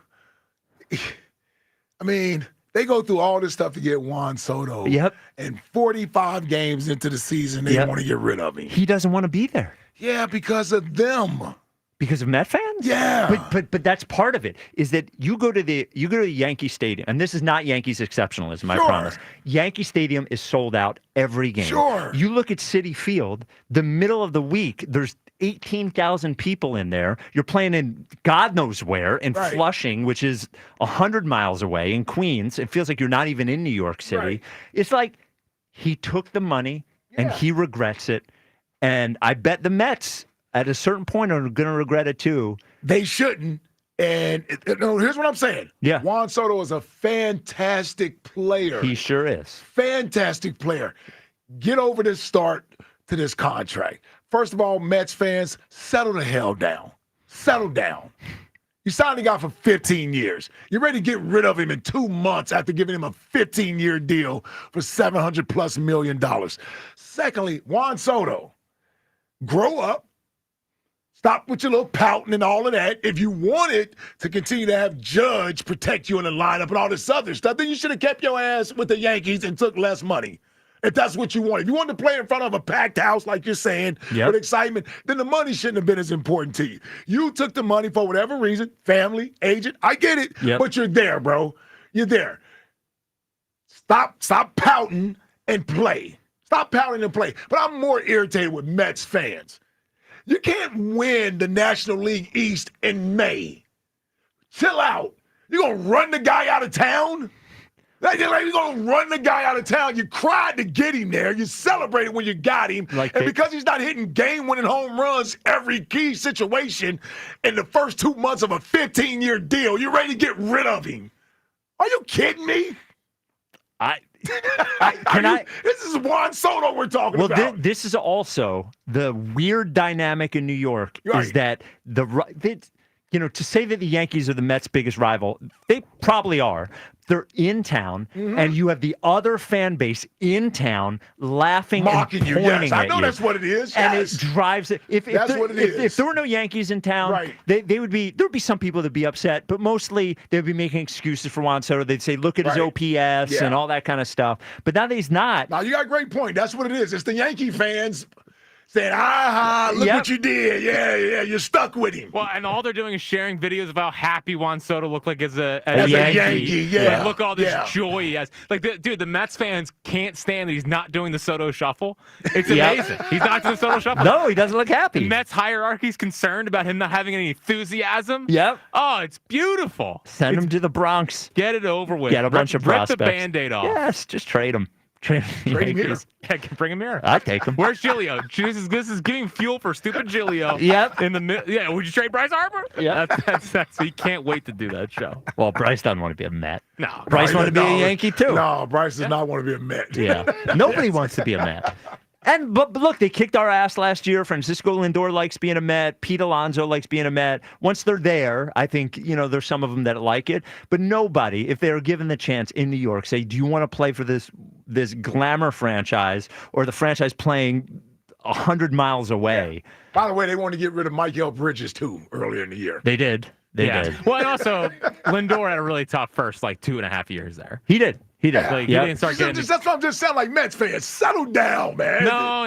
I mean, they go through all this stuff to get Juan Soto. Yep. And 45 games into the season, they want to get rid of him. He doesn't want to be there. Yeah, because of them. Because of Met fans? Yeah. But that's part of it, is that you go to the Yankee Stadium, and this is not Yankees exceptionalism, I promise. Yankee Stadium is sold out every game. Sure. You look at Citi Field, the middle of the week, there's 18,000 people in there. You're playing in God knows where, in Flushing, which is 100 miles away, in Queens. It feels like you're not even in New York City. It's like, he took the money and he regrets it. And I bet the Mets at a certain point are going to regret it too. They shouldn't. And here's what I'm saying. Yeah. Juan Soto is a fantastic player. He sure is. Fantastic player. Get over this start to this contract. First of all, Mets fans, settle the hell down. Settle down. You signed the guy for 15 years. You're ready to get rid of him in 2 months after giving him a 15-year deal for $700+ million. Secondly, Juan Soto, grow up. Stop with your little pouting and all of that. If you wanted to continue to have Judge protect you in the lineup and all this other stuff, then you should have kept your ass with the Yankees and took less money. If that's what you wanted. If you wanted to play in front of a packed house, like you're saying, with excitement, then the money shouldn't have been as important to you. You took the money for whatever reason, family, agent, I get it, but you're there, bro. You're there. Stop pouting and play. Stop pouting and play. But I'm more irritated with Mets fans. You can't win the National League East in May. Chill out. You gonna run the guy out of town? Like you're going to run the guy out of town. You cried to get him there. You celebrated when you got him. And because he's not hitting game-winning home runs every key situation in the first 2 months of a 15-year deal, you're ready to get rid of him. Are you kidding me? This is Juan Soto we're talking about. Well, this is also the weird dynamic in New York is that to say that the Yankees are the Mets' biggest rival, they probably are. They're in town, and you have the other fan base in town laughing mocking and pointing you. Yes, I know you. that's what it is. And yes. it drives it. If there were no Yankees in town, there would be some people that'd be upset, but mostly they'd be making excuses for Juan Soto. They'd say, look at his OPS and all that kind of stuff. But now that he's not. Now, you got a great point. That's what it is. It's the Yankee fans saying, look what you did. Yeah, you're stuck with him. Well, and all they're doing is sharing videos of how happy Juan Soto looked like as a Yankee. Yeah. Like, look at all this joy he has. Like, the Mets fans can't stand that he's not doing the Soto shuffle. It's amazing. He's not doing the Soto shuffle. No, he doesn't look happy. The Mets hierarchy's concerned about him not having any enthusiasm. Yep. Oh, it's beautiful. Send him to the Bronx. Get it over with. Get a bunch of prospects. Rip the Band-Aid off. Yes, just trade him. Trade him here. Yeah, bring him here. I'd take him. Where's Giglio? This is giving fuel for stupid Giglio. Yep. Would you trade Bryce Harper? Yeah. That's he can't wait to do that show. Well, Bryce doesn't want to be a Met. No. Bryce wants to be a Yankee too. No, Bryce does not want to be a Met. Yeah. Nobody wants to be a Met. But look, they kicked our ass last year. Francisco Lindor likes being a Met. Pete Alonso likes being a Met. Once they're there, I think, there's some of them that like it. But nobody, if they were given the chance in New York, say, do you want to play for this glamour franchise or the franchise playing 100 miles away? Yeah. By the way, they wanted to get rid of Mike Bridges, too, earlier in the year. They did. They did. Well, and also, Lindor had a really tough first, 2.5 years there. He did. He did. He didn't start getting. That's what I'm just saying, like Mets fans. Settle down, man. No.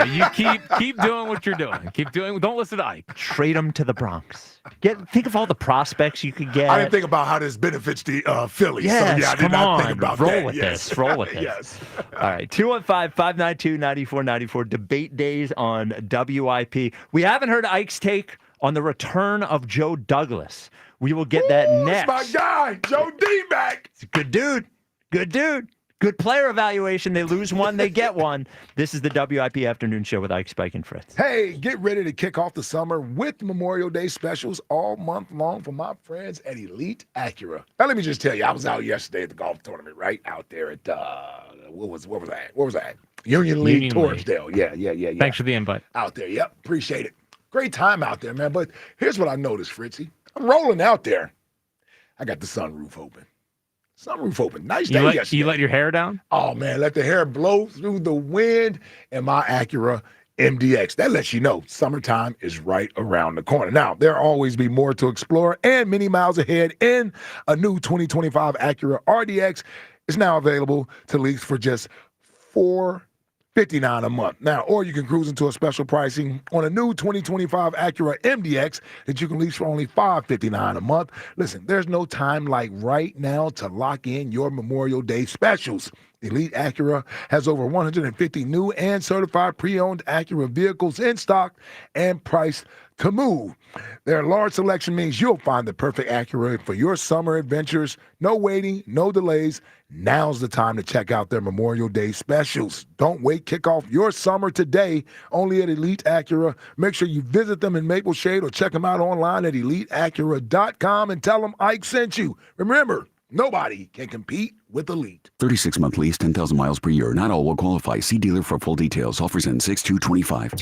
You keep doing what you're doing. Keep doing. Don't listen to Ike. Trade him to the Bronx. Think of all the prospects you could get. I didn't think about how this benefits the Phillies. Yes, so, I did not think about Roll that. with this. Roll with this. Yes. All right. 215-592-9494. Debate days on WIP. We haven't heard Ike's take on the return of Joe Douglas. We will get that next. That's my guy, Joe D back. It's a good dude. Good dude. Good player evaluation. They lose one, they get one. This is the WIP Afternoon Show with Ike, Spike, and Fritz. Hey, get ready to kick off the summer with Memorial Day specials all month long from my friends at Elite Acura. Now, let me just tell you, I was out yesterday at the golf tournament, right? Out there at, where was that? Union League, Torresdale. Yeah. Thanks for the invite. Out there, yep. Appreciate it. Great time out there, man. But here's what I noticed, Fritzy. I'm rolling out there. I got the sunroof open. Nice day yesterday. You let your hair down? Oh, man, let the hair blow through the wind in my Acura MDX. That lets you know summertime is right around the corner. Now, there'll always be more to explore and many miles ahead in a new 2025 Acura RDX. Is now available to lease for just $459 a month. Now, or you can cruise into a special pricing on a new 2025 Acura MDX that you can lease for only $559 a month. Listen, there's no time like right now to lock in your Memorial Day specials. Elite Acura has over 150 new and certified pre-owned Acura vehicles in stock and priced to move. Their large selection means you'll find the perfect Acura for your summer adventures. No waiting, no delays. Now's the time to check out their Memorial Day specials. Don't wait. Kick off your summer today only at Elite Acura. Make sure you visit them in Maple Shade or check them out online at EliteAcura.com and tell them Ike sent you. Remember, nobody can compete with Elite. 36-month lease, 10,000 miles per year. Not all will qualify. See dealer for full details. Offers end 6/2/25.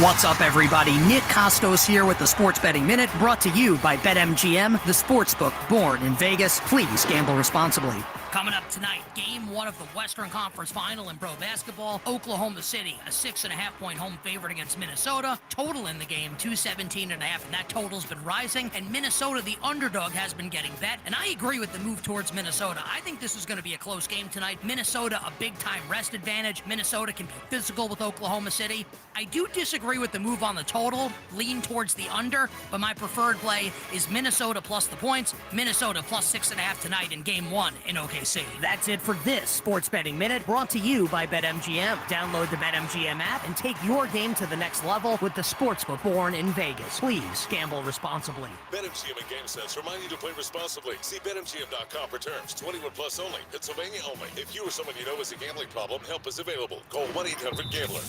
What's up, everybody? Nick Costos here with the Sports Betting Minute, brought to you by BetMGM, the sportsbook born in Vegas. Please gamble responsibly. Coming up tonight, Game 1 of the Western Conference Final in pro basketball. Oklahoma City, a 6.5-point home favorite against Minnesota. Total in the game, 217.5, and that total's been rising. And Minnesota, the underdog, has been getting bet. And I agree with the move towards Minnesota. I think this is going to be a close game tonight. Minnesota, a big-time rest advantage. Minnesota can be physical with Oklahoma City. I do disagree with the move on the total, lean towards the under, but my preferred play is Minnesota plus the points. Minnesota plus 6.5 tonight in Game 1 in OKC. That's it for this Sports Betting Minute, brought to you by BetMGM. Download the BetMGM app and take your game to the next level with the sportsbook born in Vegas. Please gamble responsibly. BetMGM and GameSense remind you to play responsibly. See BetMGM.com for terms. 21 plus only. Pennsylvania only. If you or someone you know has a gambling problem, help is available. Call 1-800-GAMBLER.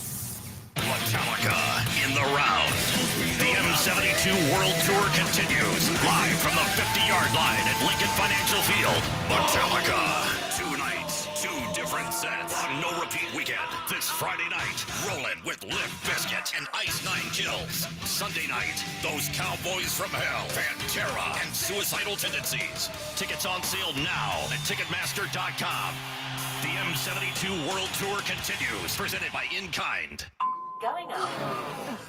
Metallica in the round. The M72 World Tour continues live from the 50-yard line at Lincoln Financial Field. Metallica. 2 nights, 2 different sets. A no-repeat weekend. This Friday night, Rollin' with Limp Bizkit and Ice 9 Kills. Sunday night, those Cowboys from Hell, Pantera, and Suicidal Tendencies. Tickets on sale now at Ticketmaster.com. The M72 World Tour continues, presented by In Kind. Going up.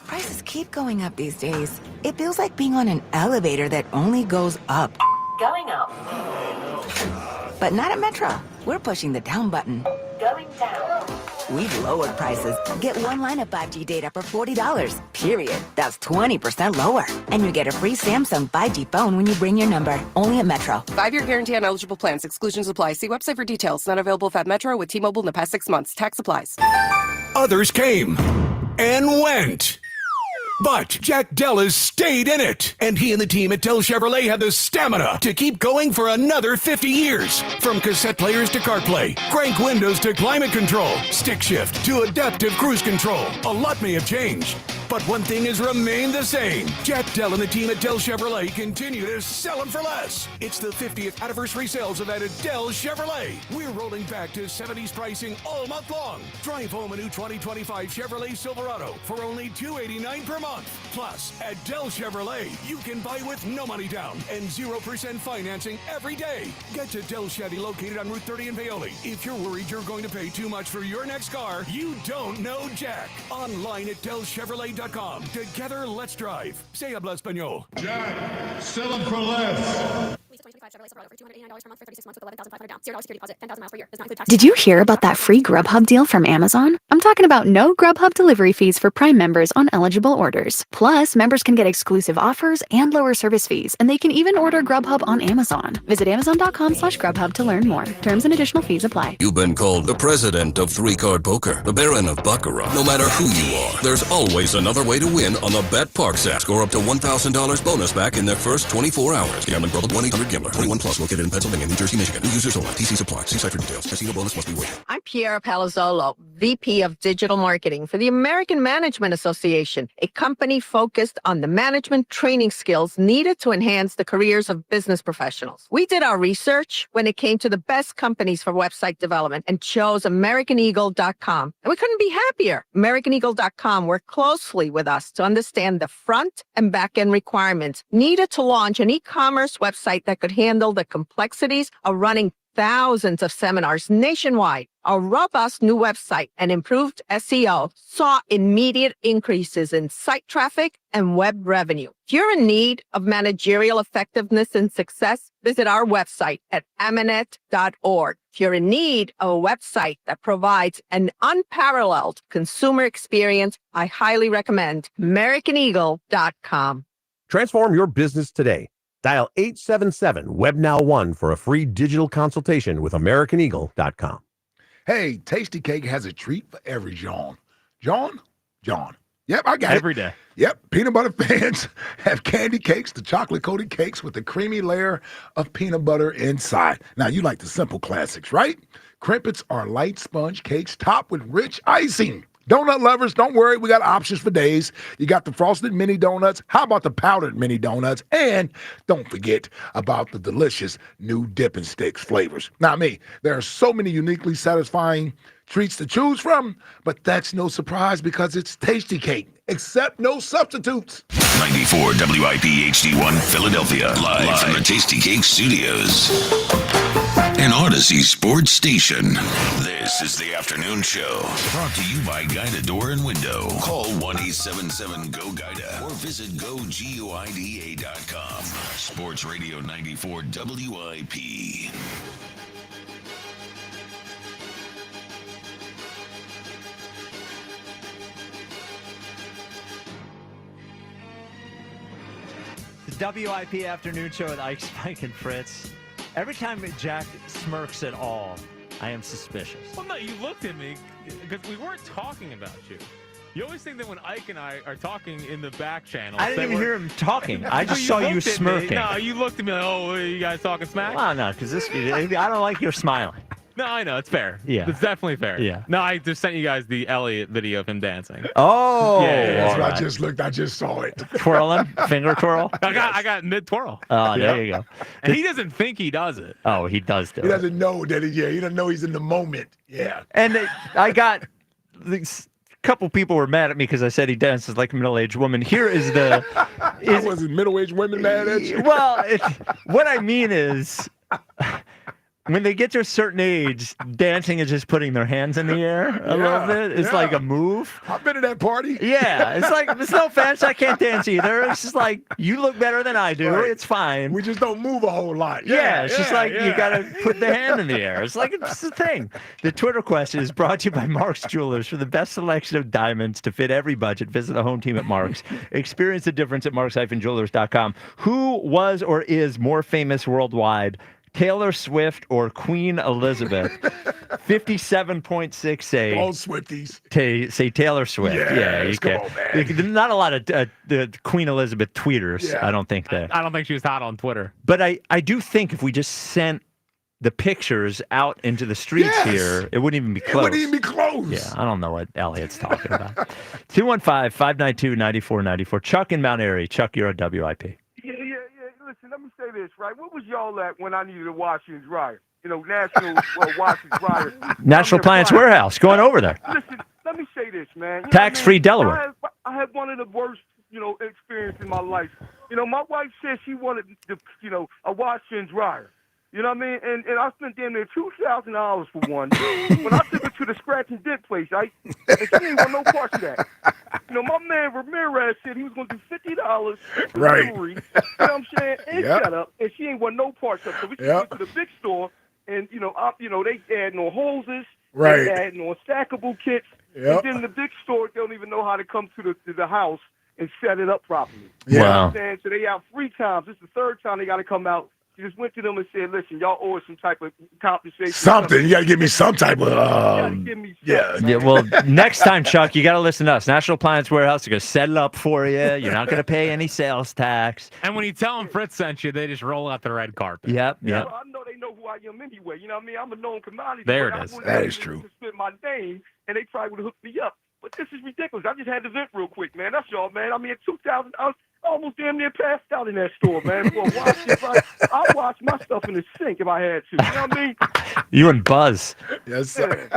Prices keep going up these days. It feels like being on an elevator that only goes up. Going up. But not at Metro. We're pushing the down button. Going down. We've lowered prices. Get one line of 5G data for $40. Period. That's 20% lower. And you get a free Samsung 5G phone when you bring your number. Only at Metro. 5-year guarantee on eligible plans. Exclusions apply. See website for details. Not available at Metro with T-Mobile in the past 6 months. Tax applies. Others came and went. But Jack Dellas stayed in it, and he and the team at Dell Chevrolet had the stamina to keep going for another 50 years. From cassette players to CarPlay, crank windows to climate control, stick shift to adaptive cruise control. A lot may have changed, but one thing has remained the same. Jack Dell and the team at Dell Chevrolet continue to sell them for less. It's the 50th anniversary sales event at Dell Chevrolet. We're rolling back to 70s pricing all month long. Drive home a new 2025 Chevrolet Silverado for only $289 per month. Plus, at Dell Chevrolet, you can buy with no money down and 0% financing every day. Get to Dell Chevy, located on Route 30 in Paoli. If you're worried you're going to pay too much for your next car, you don't know Jack. Online at DellChevrolet.com. Together, let's drive. Se habla español. Jack, sell them for less. Did you hear about that free Grubhub deal from Amazon? I'm talking about no Grubhub delivery fees for Prime members on eligible orders. Plus, members can get exclusive offers and lower service fees, and they can even order Grubhub on Amazon. Visit Amazon.com/Grubhub to learn more. Terms and additional fees apply. You've been called the president of three-card poker, the baron of baccarat. No matter who you are, there's always another way to win on the Bet Parks app. Score up to $1,000 bonus back in the first 24 hours. Gambling problem? 1-800-GAMBLER. 21 plus. Located in Pennsylvania, New Jersey, Michigan. New users only. TC Supply. See site for details. Casino bonus must be waived. I'm Piera Palazzolo, VP of Digital Marketing for the American Management Association, a company focused on the management training skills needed to enhance the careers of business professionals. We did our research when it came to the best companies for website development and chose AmericanEagle.com. And we couldn't be happier. AmericanEagle.com worked closely with us to understand the front and back end requirements needed to launch an e-commerce website that could handle the complexities of running thousands of seminars nationwide. Our robust new website and improved SEO saw immediate increases in site traffic and web revenue. If you're in need of managerial effectiveness and success, visit our website at amanet.org. If you're in need of a website that provides an unparalleled consumer experience, I highly recommend AmericanEagle.com. Transform your business today. Dial 877-WebNow1 for a free digital consultation with AmericanEagle.com. Hey, Tasty Cake has a treat for every John. John? Yep, I got every day. Yep, peanut butter fans have candy cakes, the chocolate-coated cakes with a creamy layer of peanut butter inside. Now, you like the simple classics, right? Crimpets are light sponge cakes topped with rich icing. Donut lovers, don't worry, we got options for days. You got the frosted mini donuts. How about the powdered mini donuts? And don't forget about the delicious new Dippin' Sticks flavors. Now, there are so many uniquely satisfying treats to choose from, but that's no surprise because it's Tasty Cake, except no substitutes. 94 WIP HD1 Philadelphia, live from the Tasty Cake Studios. An Odyssey sports station. This is the afternoon show. Brought to you by Guida Door and Window. Call 1-877-GO-GUIDA or visit GoGuida.com. Sports Radio 94 WIP. The WIP afternoon show with Ike, Spike, and Fritz. Every time Jack smirks at all, I am suspicious. Well, no, you looked at me because we weren't talking about you. You always think that when Ike and I are talking in the back channel, I didn't even hear him talking. I just saw you smirking. No, you looked at me like, oh, are you guys talking smack? Well, no, because I don't like your smiling. No, I know. It's fair. Yeah. It's definitely fair. Yeah. No, I just sent you guys the Elliott video of him dancing. Oh. Yeah. That's what I just looked. I just saw it. Twirling? Finger twirl? I got mid-twirl. Oh, there you go. And he doesn't think he does it. Oh, he does do it. He doesn't know that he doesn't know he's in the moment. Yeah. And I got these couple people were mad at me because I said he dances like a middle-aged woman. Here is the... Was it middle-aged women mad at you? Well, what I mean is... When they get to a certain age, dancing is just putting their hands in the air a little bit. It's like a move. I've been to that party. Yeah, it's like, it's no offense, I can't dance either. It's just like, you look better than I do. Right. It's fine. We just don't move a whole lot. Yeah, it's just like you got to put the hand in the air. It's like it's the thing. The Twitter question is brought to you by Mark's Jewelers. For the best selection of diamonds to fit every budget, visit the home team at Mark's. Experience the difference at marks-jewelers.com. Who was or is more famous worldwide? Taylor Swift or Queen Elizabeth? 57.68. All Swifties. Say Taylor Swift. Yeah, you can. There's not a lot of the Queen Elizabeth tweeters. Yeah. I don't think that. I don't think she was hot on Twitter. But I do think if we just sent the pictures out into the streets here, it wouldn't even be close. It wouldn't even be close. Yeah, I don't know what Elliot's talking about. 215-592-9494. Chuck in Mount Airy. Chuck, you're a WIP. Listen, let me say this, right? What was y'all at when I needed a washer and dryer? National washer and dryer. National Appliance Warehouse. Going over there. Listen, let me say this, man. Tax-free Delaware. I had one of the worst, experience in my life. My wife said she wanted, a washer and dryer. You know what I mean? And I spent damn near $2,000 for one. When I took it to the scratch and dent place, and she ain't want no parts of that. My man Ramirez said he was going to do $50 for delivery. You know what I'm saying? And shut up. And she ain't want no parts of it. So we went to the big store, and they adding on hoses, they adding on stackable kits, and then the big store don't even know how to come to the house and set it up properly. Yeah. You know what I'm saying? So they out 3 times. This is the 3rd time they got to come out. She just went to them and said, listen, y'all owe us some type of compensation. Something. You got to give me some type of... Yeah, well, next time, Chuck, you got to listen to us. National Appliance Warehouse, they're going to set it up for you. You're not going to pay any sales tax. And when you tell them Fritz sent you, they just roll out the red carpet. Yep. Well, I know they know who I am anyway. You know what I mean? I'm a known commodity. There it is. That is true. To spit my name, and they probably would have hooked me up. But this is ridiculous. I just had to vent real quick, man. That's all, man. I mean, at 2,000, I was almost damn near passed out in that store, man. I washed my stuff in the sink if I had to. You know what I mean? You and Buzz. Yes, sir.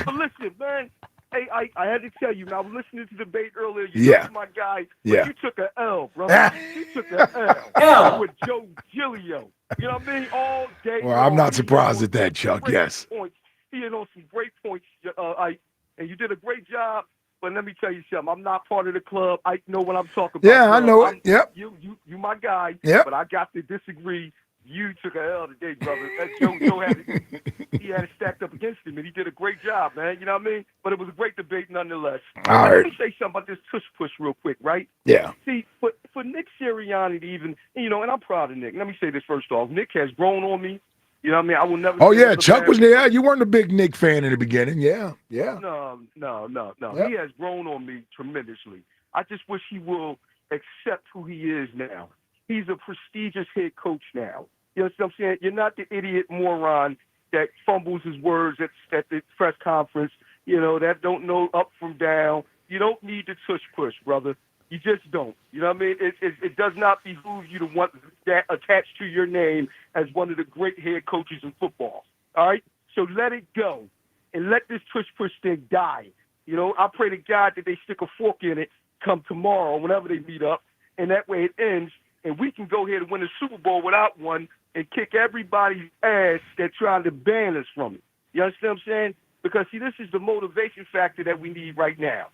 But listen, man. Hey, I had to tell you, man, I was listening to the debate earlier. You know my guy. Yeah. You took an L, brother. You took an L with Joe Giglio. You know what I mean? All day. Well, I'm not surprised at that, Chuck. Yes. Points. He had on some great points, and you did a great job. But let me tell you something. I'm not part of the club. I know what I'm talking about. Yeah, I know it. Yep. You my guy. Yep. But I got to disagree. You took a L today, brother. Joe had it stacked up against him, and he did a great job, man. You know what I mean? But it was a great debate nonetheless. All right. Let me say something about this Tush Push real quick, right? Yeah. See, for Nick Sirianni to even, and I'm proud of Nick. Let me say this first off. Nick has grown on me. You know what I mean? I will never. Oh say yeah, another Chuck bad was word. there. You weren't a big Nick fan in the beginning. Yeah. No. Yep. He has grown on me tremendously. I just wish he will accept who he is now. He's a prestigious head coach now. You know what I'm saying? You're not the idiot moron that fumbles his words at the press conference, that don't know up from down. You don't need the tush push, brother. You just don't. You know what I mean? It does not behoove you to want that attached to your name as one of the great head coaches in football. All right? So let it go and let this tush push thing die. I pray to God that they stick a fork in it come tomorrow, whenever they meet up, and that way it ends, and we can go ahead and win the Super Bowl without one and kick everybody's ass that trying to ban us from it. You understand what I'm saying? Because, see, this is the motivation factor that we need right now.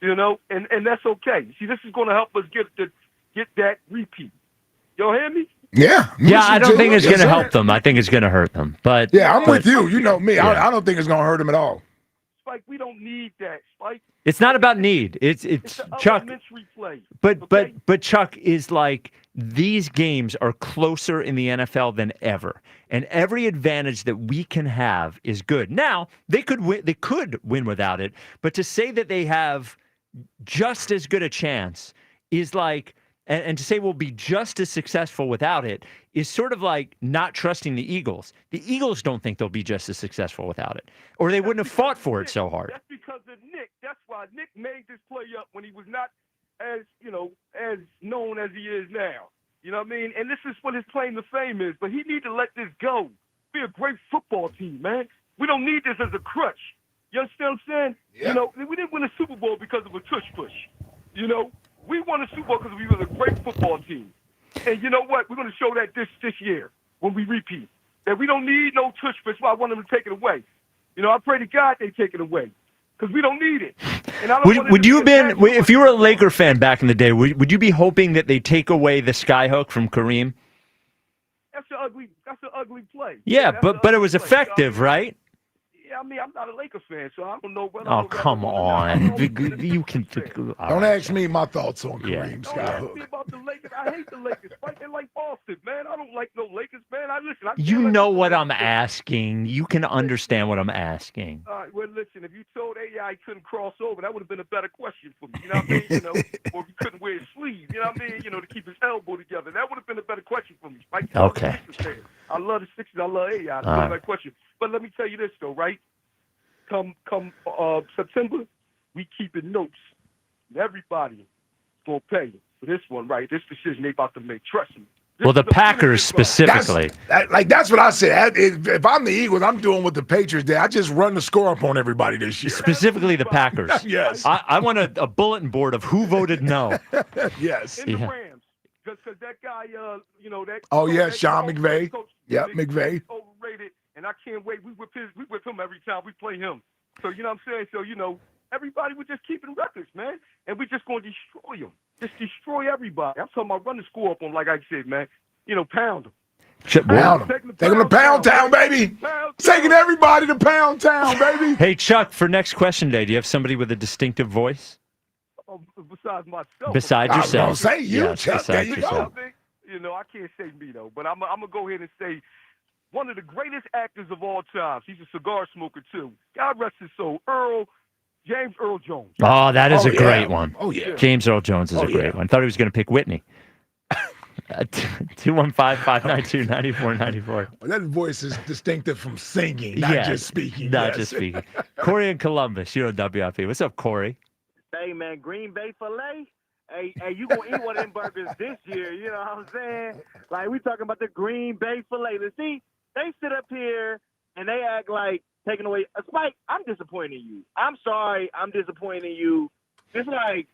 And that's okay. See, this is going to help us get that repeat. Y'all hear me? Yeah. I don't think it's going to help them. I think it's going to hurt them. But yeah, I'm with you. You know me. Yeah. I don't think it's going to hurt him at all. Spike, we don't need that, Spike. It's not about need. It's Chuck. Elementary play. But Chuck is like, these games are closer in the NFL than ever, and every advantage that we can have is good. Now they could win. They could win without it, but to say that they have just as good a chance is like, and to say we'll be just as successful without it is sort of like not trusting the Eagles. The Eagles don't think they'll be just as successful without it, or they wouldn't have fought for it so hard. That's because of Nick. That's why Nick made this play up when he was not as known as he is now. You know what I mean? And this is what his claim to fame is. But he need to let this go. Be a great football team, man. We don't need this as a crutch. You understand what I'm saying? Yeah. We didn't win a Super Bowl because of a tush push. We won a Super Bowl because we were a great football team. And you know what? We're going to show that this year when we repeat. That we don't need no tush push. Well, I want them to take it away. I pray to God they take it away. Because we don't need it. And I don't Would you have been, if you were a Laker fan back in the day, would you be hoping that they take away the skyhook from Kareem? That's an ugly play. Yeah, but it was effective, right? Yeah, I mean, I'm not a Laker fan, so I don't know whether. Oh, come on. You can. Don't ask me my thoughts on Kareem Don't ask me about the Lakers. I hate the Lakers. They're like Boston, man. I don't like no Lakers, man. You know what I'm asking. You can understand what I'm asking. All right, well, listen, if you told AI he couldn't cross over, that would have been a better question for me. You know what I mean? Or if he couldn't wear his sleeve, you know what I mean? To keep his elbow together. That would have been a better question for me. Okay. I love the Sixers. I love AI. That's a better question. But let me tell you this, though, right? Come September, we keeping notes. And everybody gonna pay for this one, right? This decision they about to make. Trust me. Well, the Packers specifically. That's what I said. If I'm the Eagles, I'm doing what the Patriots did. I just run the score up on everybody this year. Specifically the Packers. Yes. I want a bulletin board of who voted no. Yes. In the Rams. Because that guy, Oh, yeah, that Sean coach, McVay. coach, Yep, McVay. He's overrated, and I can't wait. We whip him every time we play him. So, you know what I'm saying? So, everybody was just keeping records, man. And we just going to destroy them. Just destroy everybody. I'm talking about run the score up on, like I said, man. Pound them. Take them to Pound Town, baby. Taking everybody to Pound Town, baby. Hey, Chuck, for next question day, do you have somebody with a distinctive voice? Besides myself. Besides yourself. I was gonna say you, yes, Chuck. There you yourself. go. I can't say me, though. But I'm going to go ahead and say one of the greatest actors of all time. He's a cigar smoker, too. God rest his soul. James Earl Jones. Oh, that is a great one. Oh, yeah. James Earl Jones is a great one. I thought he was going to pick Whitney. 215-592-9494. Well, that voice is distinctive from singing, not just speaking. Not just speaking. Corey in Columbus, you're on WIP. What's up, Corey? Hey, man, Green Bay filet. Hey, you going to eat one of them burgers this year. You know what I'm saying? Like, we talking about the Green Bay filet. See, they sit up here and they act like taking away. Spike, I'm disappointed in you. I'm sorry. I'm disappointed in you. It's like,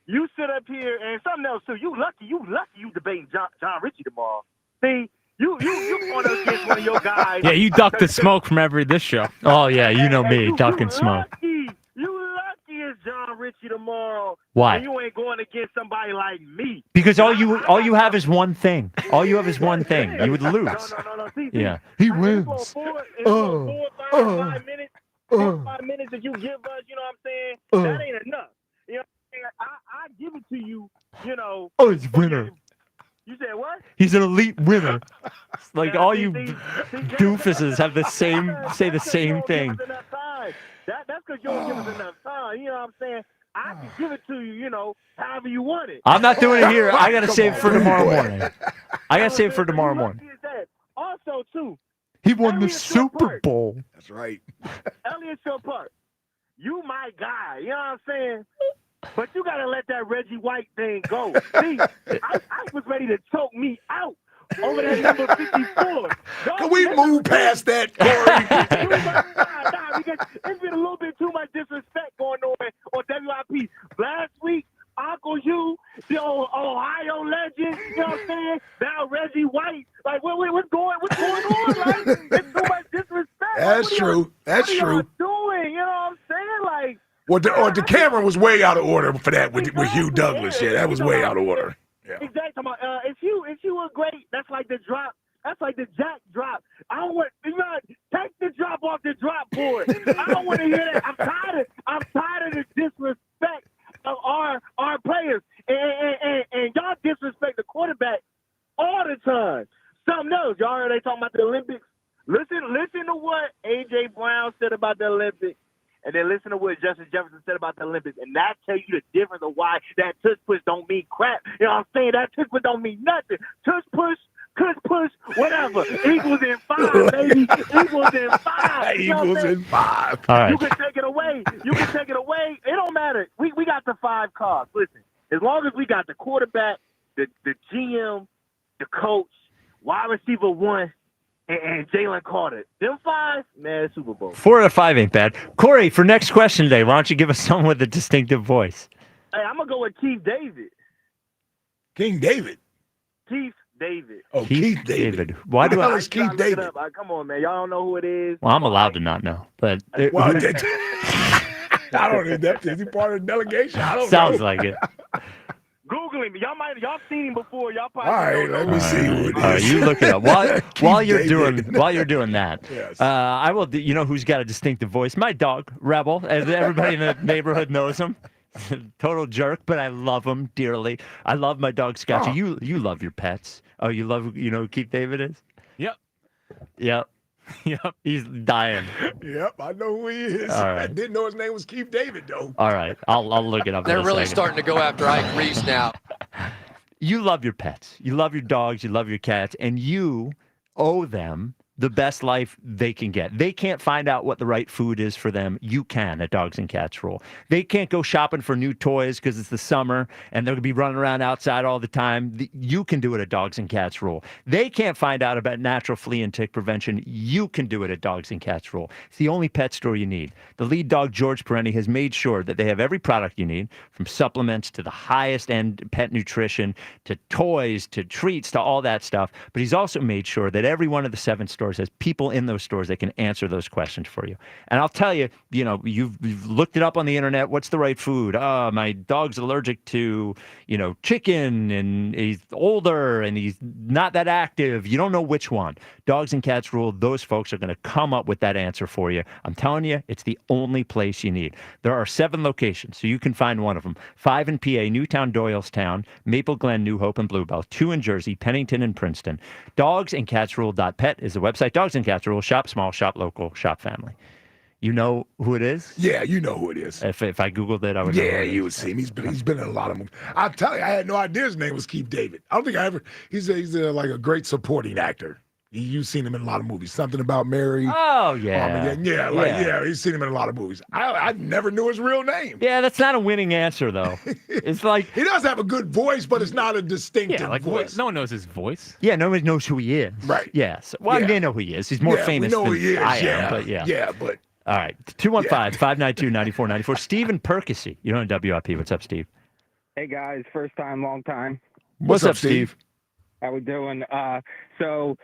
you sit up here and something else too. You lucky you debating John Ritchie tomorrow. See, you going up against one of your guys. Yeah, you duck the smoke from this show. Oh yeah, you know me, ducking smoke. You lucky it's John Ritchie tomorrow. Why? And you ain't going against somebody like me. Because all you have is one thing. All you have is one thing. You would lose. No. See, yeah, he wins. 5 minutes. 5 minutes that you give us. You know what I'm saying? That ain't enough. You know. I give it to you, Oh, it's winner. You said said what? He's an elite winner. Like Yeah, all see, you see, doofuses have the same say the same thing. That's because you don't give us enough time. You know what I'm saying? I can give it to you, however you want it. I'm not doing it here. I gotta save it for tomorrow boy. morning. I gotta save it for tomorrow morning. Also, too, He won the Elliott Super Short Bowl. That's right. Elliott Short Park, you my guy. You know what I'm saying? But you got to let that Reggie White thing go. See, I was ready to choke me out over that number 54. Can we move past that, Corey? Nah, because it's been a little bit too much disrespect going on WIP. Last week, Uncle Hugh, the old Ohio legend, you know what I'm saying? Now Reggie White. Like, what's going on? Like, it's too much disrespect. That's true. That's what are y'all true. doing? You know what I'm saying? Like, Well, the camera was way out of order for that with Hugh Douglas. Yeah, that was way out of order. Yeah. Exactly. If you were great, that's like the drop. That's like the jack drop. I don't want take the drop off the drop board. I don't want to hear that. I'm tired of the disrespect of our players, and y'all disrespect the quarterback all the time. Something else. Y'all heard they talking about the Olympics. Listen to what A.J. Brown said about the Olympics. And then listen to what Justin Jefferson said about the Olympics. And that tell you the difference of why that tush push don't mean crap. You know what I'm saying? That tush push don't mean nothing. Tush push, whatever. Equals in 5, baby. Equals in 5. Equals in 5. All right. You can take it away. It don't matter. We got the 5 cards. Listen, as long as we got the quarterback, the GM, the coach, wide receiver 1, and Jalen Carter. Them 5, man, Super Bowl. 4 out of 5 ain't bad. Corey, for next question today, why don't you give us someone with a distinctive voice? Hey, I'm going to go with Keith David. King David. Keith David. Oh, Keith David. Why do I? Keith David? Come on, man. Y'all don't know who it is. Well, I'm allowed to not know, but Well, I don't know that. Is he part of the delegation? I don't sounds know. like it. Google him. Y'all seen him before. Y'all probably All right, let me see who it is. All right, you look it up while you're David. doing that. Yes. I will. You know who's got a distinctive voice? My dog, Rebel. As everybody in the neighborhood knows him. Total jerk, but I love him dearly. I love my dog Scotchy. Oh. You love your pets. Oh, you love. You know who Keith David is? Yep. Yep. Yep. He's dying. Yep, I know who he is. All right. I didn't know his name was Keith David, though. All right. I'll look it up. They're in a really second. starting to go after Ike Reese now. You love your pets. You love your dogs. You love your cats. And you owe them the best life they can get. They can't find out what the right food is for them. You can at Dogs and Cats Rule. They can't go shopping for new toys because it's the summer and they're going to be running around outside all the time. You can do it at Dogs and Cats Rule. They can't find out about natural flea and tick prevention. You can do it at Dogs and Cats Rule. It's the only pet store you need. The lead dog, George Perenni, has made sure that they have every product you need, from supplements to the highest end pet nutrition to toys to treats to all that stuff. But he's also made sure that every one of the 7 stores has people in those stores that can answer those questions for you. And I'll tell you, you've looked it up on the internet. What's the right food? My dog's allergic to, chicken, and he's older and he's not that active. You don't know which one. Dogs and Cats Rule, those folks are going to come up with that answer for you. I'm telling you, it's the only place you need. There are 7 locations, so you can find one of them. 5 in PA, Newtown, Doylestown, Maple Glen, New Hope, and Bluebell. 2 in Jersey, Pennington, and Princeton. Dogsandcatsrule.pet is the website. Dogs and Cats Rule. Shop small, shop local, shop family. You know who it is? Yeah, you know who it is. If I Googled it, I would know. Yeah, you would see him. He's been in a lot of movies. I'll tell you, I had no idea his name was Keith David. I don't think I ever. He's like a great supporting actor. You've seen him in a lot of movies. Something About Mary. Oh, yeah. He's seen him in a lot of movies. I never knew his real name. Yeah, that's not a winning answer, though. It's like... He does have a good voice, but it's not a distinctive voice. No one knows his voice. Yeah, nobody knows who he is. Right. Yes. Well, they know who he is. He's more famous we know than who he is. I am, but yeah. Yeah, but... All right. 215-592-9494. Stephen Perkisey. You're on WIP. What's up, Steve? Hey, guys. First time, long time. What's up, Steve? How we doing? So...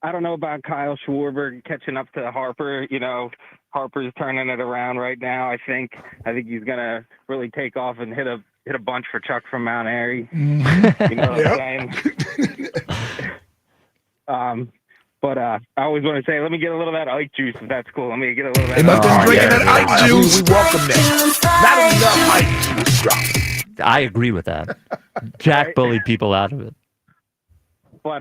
I don't know about Kyle Schwarber catching up to Harper. Harper's turning it around right now. I think he's gonna really take off and hit a bunch for Chuck from Mount Airy. You know what I'm saying? But I always want to say, let me get a little of that Ike juice, if that's cool. Let me get a little of that. They must have been drinking that Ike juice. We welcome that. Not enough Ike juice drops. I agree with that. Jack bullied people out of it. But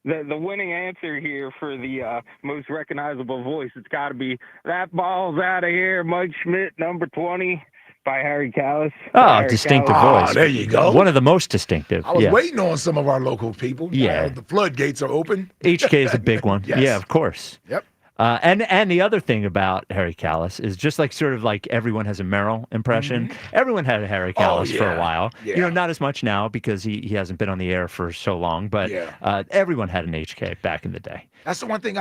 the winning answer here for the most recognizable voice, it's got to be "That Ball's Out of Here," Mike Schmidt, number 20 by Harry Callis. Oh, distinctive voice. there you go. One of the most distinctive. I was yeah. waiting on some of our local people. Yeah. The floodgates are open. HK is a big one. Yes. Yeah, of course. Yep. And the other thing about Harry Callis is just like sort of like everyone has a Merrill impression. Everyone had a Harry Callis for a while. Yeah. You know, not as much now because he hasn't been on the air for so long, but everyone had an HK back in the day. That's the one thing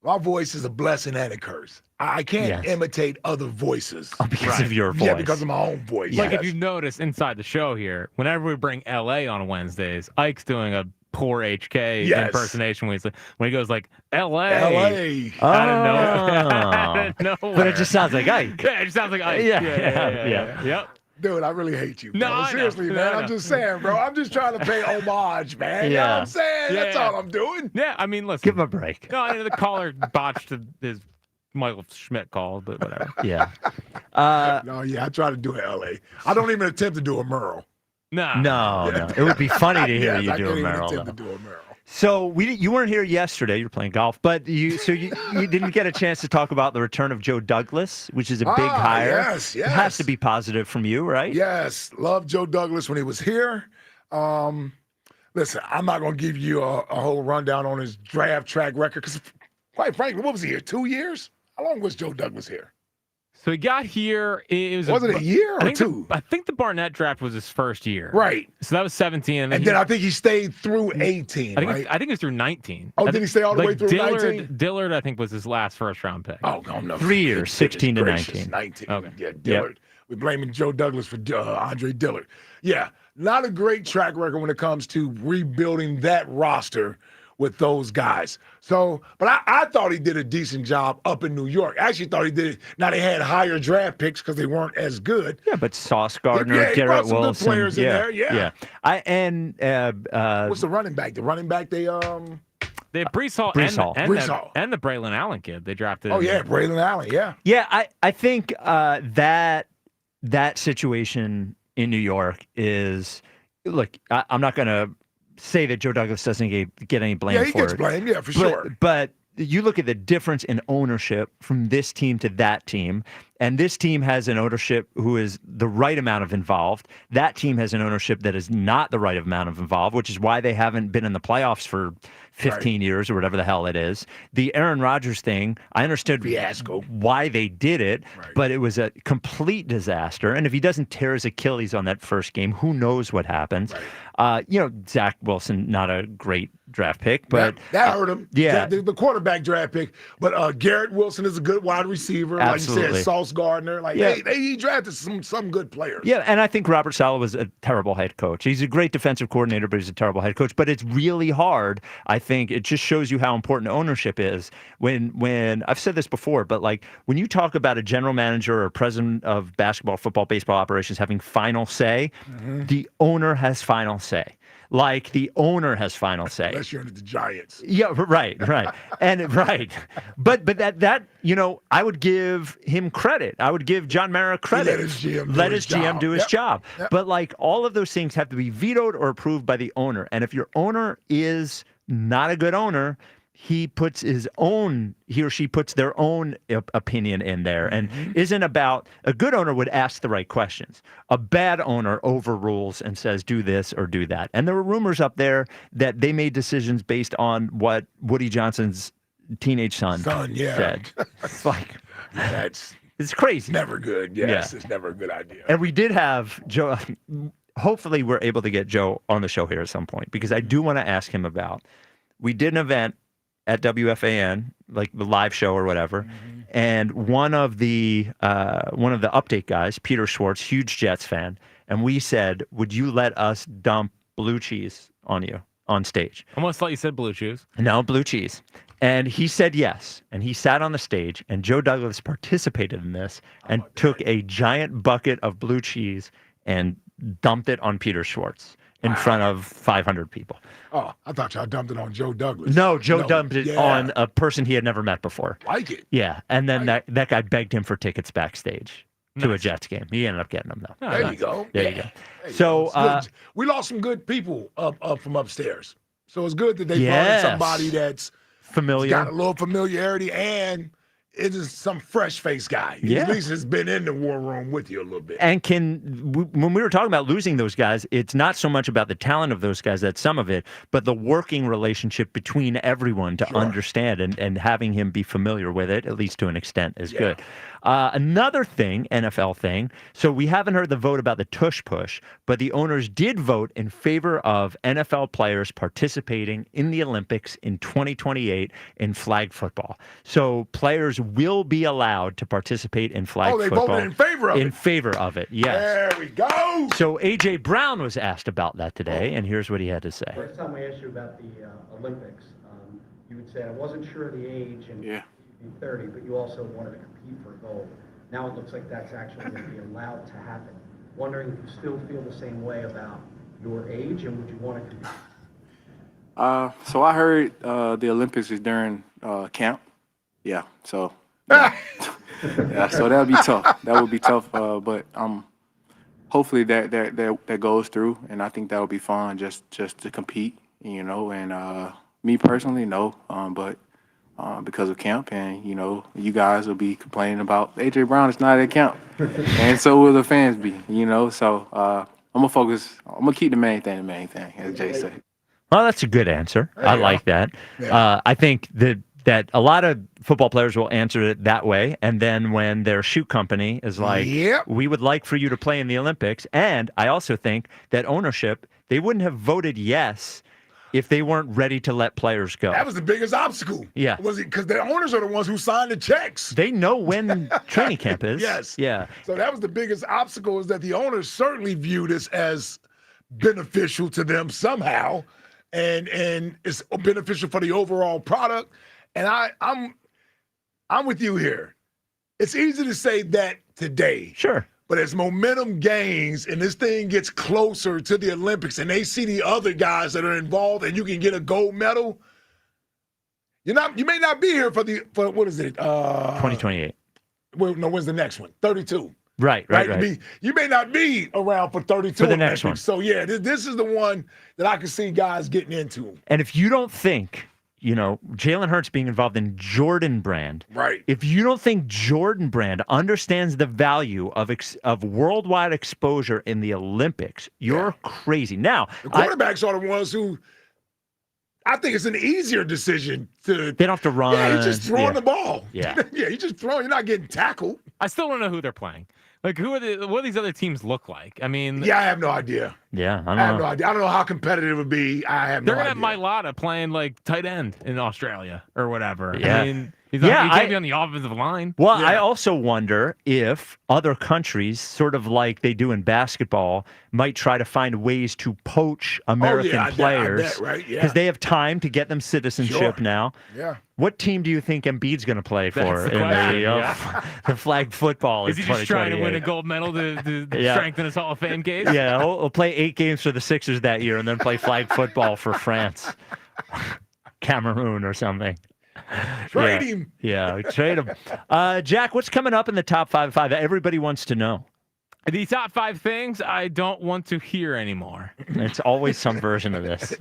my voice is a blessing and a curse. I can't imitate other voices. Because of your voice. Yeah, because of my own voice. Like if you notice inside the show here, whenever we bring LA on Wednesdays, Ike's doing a poor HK impersonation when he goes like LA. Out of nowhere. But it just sounds like Ike. Yeah, it just sounds like Ike. Yeah. Yep. Dude, I really hate you. No, bro. Seriously, I know. man. I I'm know. just saying, bro. I'm just trying to pay homage, man. You know what I'm saying? That's all I'm doing. Yeah, I mean, listen. Give him a break. No, I know the caller botched his Michael Schmidt call, but whatever. Yeah. I try to do it LA. I don't even attempt to do a Merle. No. It would be funny to hear you I do can't a even Merrill. attempt to do a Merle. So you weren't here yesterday. You were playing golf, but you didn't get a chance to talk about the return of Joe Douglas, which is a big hire. Yes. It has to be positive from you, right? Yes. Loved Joe Douglas when he was here. Listen, I'm not going to give you a whole rundown on his draft track record because, quite frankly, what was he here? 2 years? How long was Joe Douglas here? So he got here. Was it a year or two? I think the Barnett draft was his first year. Right. So that was 17. And then I think he stayed through 18, I think right? I think it was through 19. Oh, did he stay all the way through Dillard, 19? Dillard, I think, was his last first-round pick. Oh, no. 3 years, 16 to 19. 19. Okay. Yeah, Dillard. We're blaming Joe Douglas for Andre Dillard. Yeah, not a great track record when it comes to rebuilding that roster with those guys. So, but I thought he did a decent job up in New York. I actually thought he did. Now they had higher draft picks because they weren't as good. Yeah, but Sauce Gardner, he Garrett brought some Wilson, good players in there. Yeah. What's the running back? The running back They had Brees Hall, and the Braylon Allen kid they drafted. Oh yeah, Braylon Allen. Yeah. Yeah, I think that situation in New York is look. I'm not going to say that Joe Douglas doesn't get any blame for it. Yeah, he gets blamed. Yeah, for sure. But you look at the difference in ownership from this team to that team, and this team has an ownership who is the right amount of involved. That team has an ownership that is not the right amount of involved, which is why they haven't been in the playoffs for 15 years or whatever the hell it is. The Aaron Rodgers thing, I understood why they did it, but it was a complete disaster. And if he doesn't tear his Achilles on that first game, who knows what happens? Zach Wilson, not a great draft pick, but that hurt him. Yeah, the quarterback draft pick, but Garrett Wilson is a good wide receiver. Absolutely. Like you said, Sauce Gardner. He drafted some good players. Yeah, and I think Robert Saleh was a terrible head coach. He's a great defensive coordinator, but he's a terrible head coach. But it's really hard. I think it just shows you how important ownership is. When I've said this before, but like when you talk about a general manager or president of basketball, football, baseball operations having final say, the owner has final say. Like the owner has final say. Unless you're into the Giants. Yeah, right. And But that I would give him credit. I would give John Mara credit. Let his GM do his job. Yep. But like all of those things have to be vetoed or approved by the owner. And if your owner is not a good owner, he or she puts their own opinion in there and isn't about. A good owner would ask the right questions. A bad owner overrules and says, do this or do that. And there were rumors up there that they made decisions based on what Woody Johnson's teenage son said. It's like, it's crazy. Never good. Yes, it's never a good idea. And we did have Joe. Hopefully we're able to get Joe on the show here at some point because I do want to ask him about, we did an event at WFAN, like the live show or whatever, and one of the update guys, Peter Schwartz, huge Jets fan, and we said, "Would you let us dump blue cheese on you on stage?" Almost thought you said blue cheese. No, blue cheese. And he said yes, and he sat on the stage, and Joe Douglas participated in this and took a giant bucket of blue cheese and dumped it on Peter Schwartz in front of 500 people. Oh, I thought y'all dumped it on Joe Douglas. No, Joe dumped it on a person he had never met before. Like it. Yeah, and then that guy begged him for tickets backstage. to a Jets game. He ended up getting them, though. Oh, there you go. There you go. There you So go. We lost some good people up from upstairs. So it's good that they brought in somebody that's familiar, got a little familiarity, and it is some fresh-faced guy. He at least has been in the war room with you a little bit. And when we were talking about losing those guys, it's not so much about the talent of those guys, that's some of it, but the working relationship between everyone to understand and having him be familiar with it, at least to an extent, is good. Another thing, NFL thing, so we haven't heard the vote about the Tush Push, but the owners did vote in favor of NFL players participating in the Olympics in 2028 in flag football. So players will be allowed to participate in flag football. Oh, they voted in favor of it. In favor of it, yes. There we go. So A.J. Brown was asked about that today, and here's what he had to say. First time I asked you about the Olympics, you would say I wasn't sure of the age and you'd be 30, but you also wanted to compete for gold. Now it looks like that's actually going to be allowed to happen. Wondering if you still feel the same way about your age, and would you want to compete? So I heard the Olympics is during camp. Yeah, so yeah, so that'll be tough. That would be tough, but hopefully that goes through, and I think that would be fun just to compete, you know. And me personally, no, but because of camp, and you know, you guys will be complaining about A.J. Brown is not at camp, and so will the fans be, you know. So I'm gonna focus. I'm gonna keep the main thing, as Jay said. Well, that's a good answer. I like that. Yeah. I think that a lot of football players will answer it that way, and then when their shoe company is like, we would like for you to play in the Olympics, and I also think that ownership, they wouldn't have voted yes if they weren't ready to let players go. That was the biggest obstacle. Yeah. Was it because the owners are the ones who signed the checks? They know when training camp is. Yes. Yeah. So that was the biggest obstacle, is that the owners certainly view this as beneficial to them somehow, and it's beneficial for the overall product. And I'm with you here. It's easy to say that today. Sure. But as momentum gains and this thing gets closer to the Olympics and they see the other guys that are involved and you can get a gold medal, you may not be here for what is it? 2028. Well, no, when's the next one? 32. Right. You may not be around for 32 for the next one. So yeah, this is the one that I can see guys getting into. And if you don't think, you know, Jalen Hurts being involved in Jordan Brand. Right. If you don't think Jordan Brand understands the value of worldwide exposure in the Olympics, you're crazy. Now, the quarterbacks are the ones who, I think it's an easier decision to. They don't have to run. Yeah, you're just throwing the ball. Yeah. Yeah, you're just throwing. You're not getting tackled. I still don't know who they're playing. Like, what do these other teams look like? I mean, yeah, I have no idea. Yeah, I have no idea. I don't know how competitive it would be. I have no idea. They're gonna have Mailata playing like tight end in Australia or whatever. Yeah. I mean, he can't be on the offensive line. Well, I also wonder if other countries, sort of like they do in basketball, might try to find ways to poach American players. I bet, right? Yeah. Because they have time to get them citizenship now. Yeah. What team do you think Embiid's going to play for That's the in the flag football? Is he just trying to win a gold medal to strengthen his Hall of Fame case? Yeah, he'll play 8 games for the Sixers that year and then play flag football for France, Cameroon, or something. Trade him. Yeah, trade him. Jack, what's coming up in the top 5 that everybody wants to know? The top 5 things I don't want to hear anymore. It's always some version of this.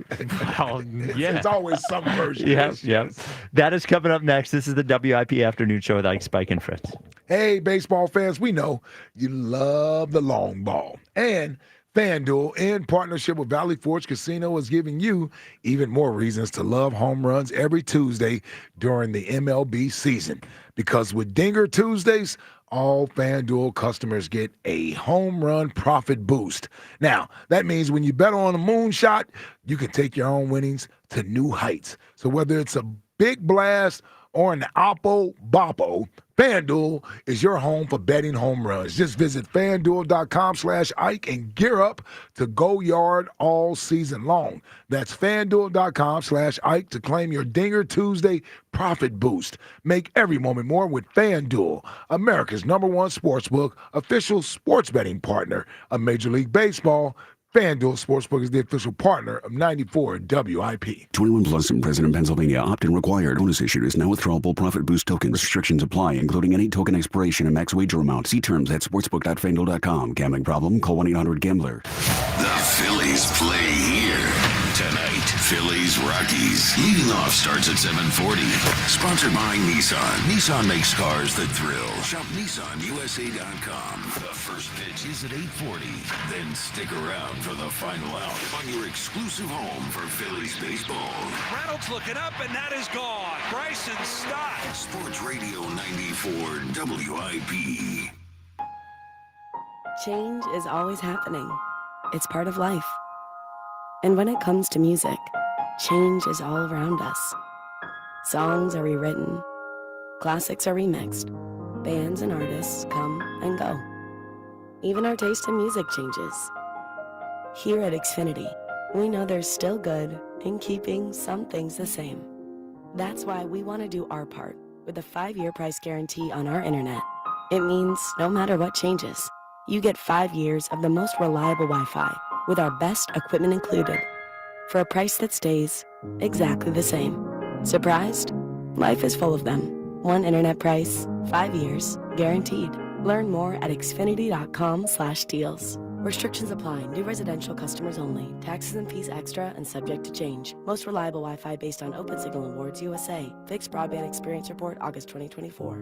Well, yeah. It's always some version. Yep. That is coming up next. This is the WIP Afternoon Show with Ike, Spike, and Fritz. Hey, baseball fans, we know you love the long ball. And FanDuel, in partnership with Valley Forge Casino, is giving you even more reasons to love home runs every Tuesday during the MLB season. Because with Dinger Tuesdays, all FanDuel customers get a home run profit boost. Now, that means when you bet on a moonshot, you can take your own winnings to new heights. So whether it's a big blast or an Oppo Boppo, FanDuel is your home for betting home runs. Just visit FanDuel.com/Ike and gear up to go yard all season long. That's FanDuel.com/Ike to claim your Dinger Tuesday profit boost. Make every moment more with FanDuel, America's #1 sportsbook, official sports betting partner of Major League Baseball. FanDuel Sportsbook is the official partner of 94 WIP. 21 plus and present in Pennsylvania. Opt-in required. Bonus issued is now withdrawable profit boost token. Restrictions apply, including any token expiration and max wager amount. See terms at sportsbook.fanduel.com. Gambling problem? Call 1-800-GAMBLER. The Phillies play here tonight. Phillies Rockies. Leading off starts at 7:40. Sponsored by Nissan. Nissan makes cars that thrill. Shop NissanUSA.com. The first pitch is at 8:40. Then stick around for the final out on your exclusive home for Phillies baseball. Reynolds looking up, and that is gone. Bryson Stott. Sports Radio 94 WIP. Change is always happening. It's part of life. And when it comes to music, change is all around us. Songs are rewritten. Classics are remixed. Bands and artists come and go. Even our taste in music changes. Here at Xfinity, we know there's still good in keeping some things the same. That's why we want to do our part with a 5-year price guarantee on our internet. It means no matter what changes, you get 5 years of the most reliable Wi-Fi with our best equipment included for a price that stays exactly the same. Surprised? Life is full of them. One internet price, 5 years, guaranteed. Learn more at xfinity.com/deals. Restrictions apply. New residential customers only. Taxes and fees extra and subject to change. Most reliable Wi-Fi based on Open Signal Awards USA. Fixed Broadband Experience Report, August 2024.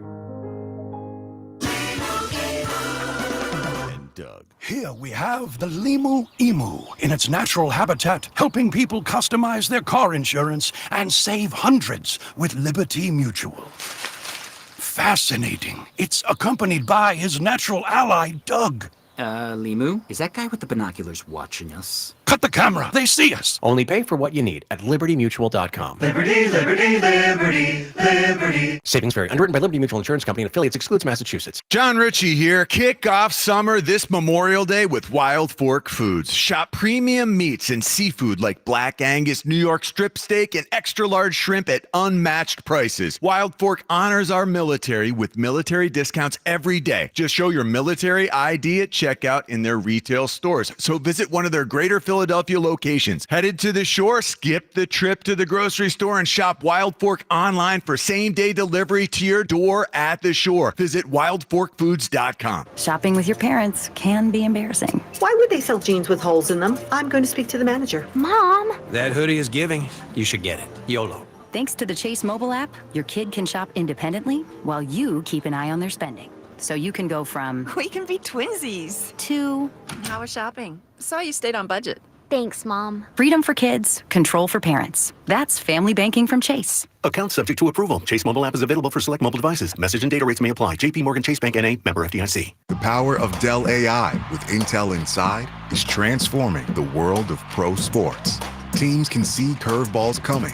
Doug. Here we have the Limu Emu in its natural habitat, helping people customize their car insurance and save hundreds with Liberty Mutual. Fascinating. It's accompanied by his natural ally, Doug. Limu, is that guy with the binoculars watching us? Cut the camera. They see us. Only pay for what you need at libertymutual.com. Liberty, liberty, liberty, liberty. Savings vary. Underwritten by Liberty Mutual Insurance Company and affiliates. Excludes Massachusetts. John Ritchie here. Kick off summer this Memorial Day with Wild Fork Foods. Shop premium meats and seafood like Black Angus, New York strip steak, and extra large shrimp at unmatched prices. Wild Fork honors our military with military discounts every day. Just show your military ID at checkout in their retail stores. So visit one of their greater Philadelphia locations. Headed to the shore? Skip the trip to the grocery store and shop Wild Fork online for same-day delivery to your door at the shore. Visit wildforkfoods.com. Shopping with your parents can be embarrassing. Why would they sell jeans with holes in them? I'm going to speak to the manager. Mom! That hoodie is giving. You should get it. YOLO. Thanks to the Chase mobile app, your kid can shop independently while you keep an eye on their spending. So you can go from... We can be twinsies. ...to... How was shopping? Saw you stayed on budget. Thanks, Mom. Freedom for kids, control for parents. That's family banking from Chase. Account subject to approval. Chase mobile app is available for select mobile devices. Message and data rates may apply. JP Morgan Chase Bank N.A. Member FDIC. The power of Dell AI with Intel Inside is transforming the world of pro sports. Teams can see curveballs coming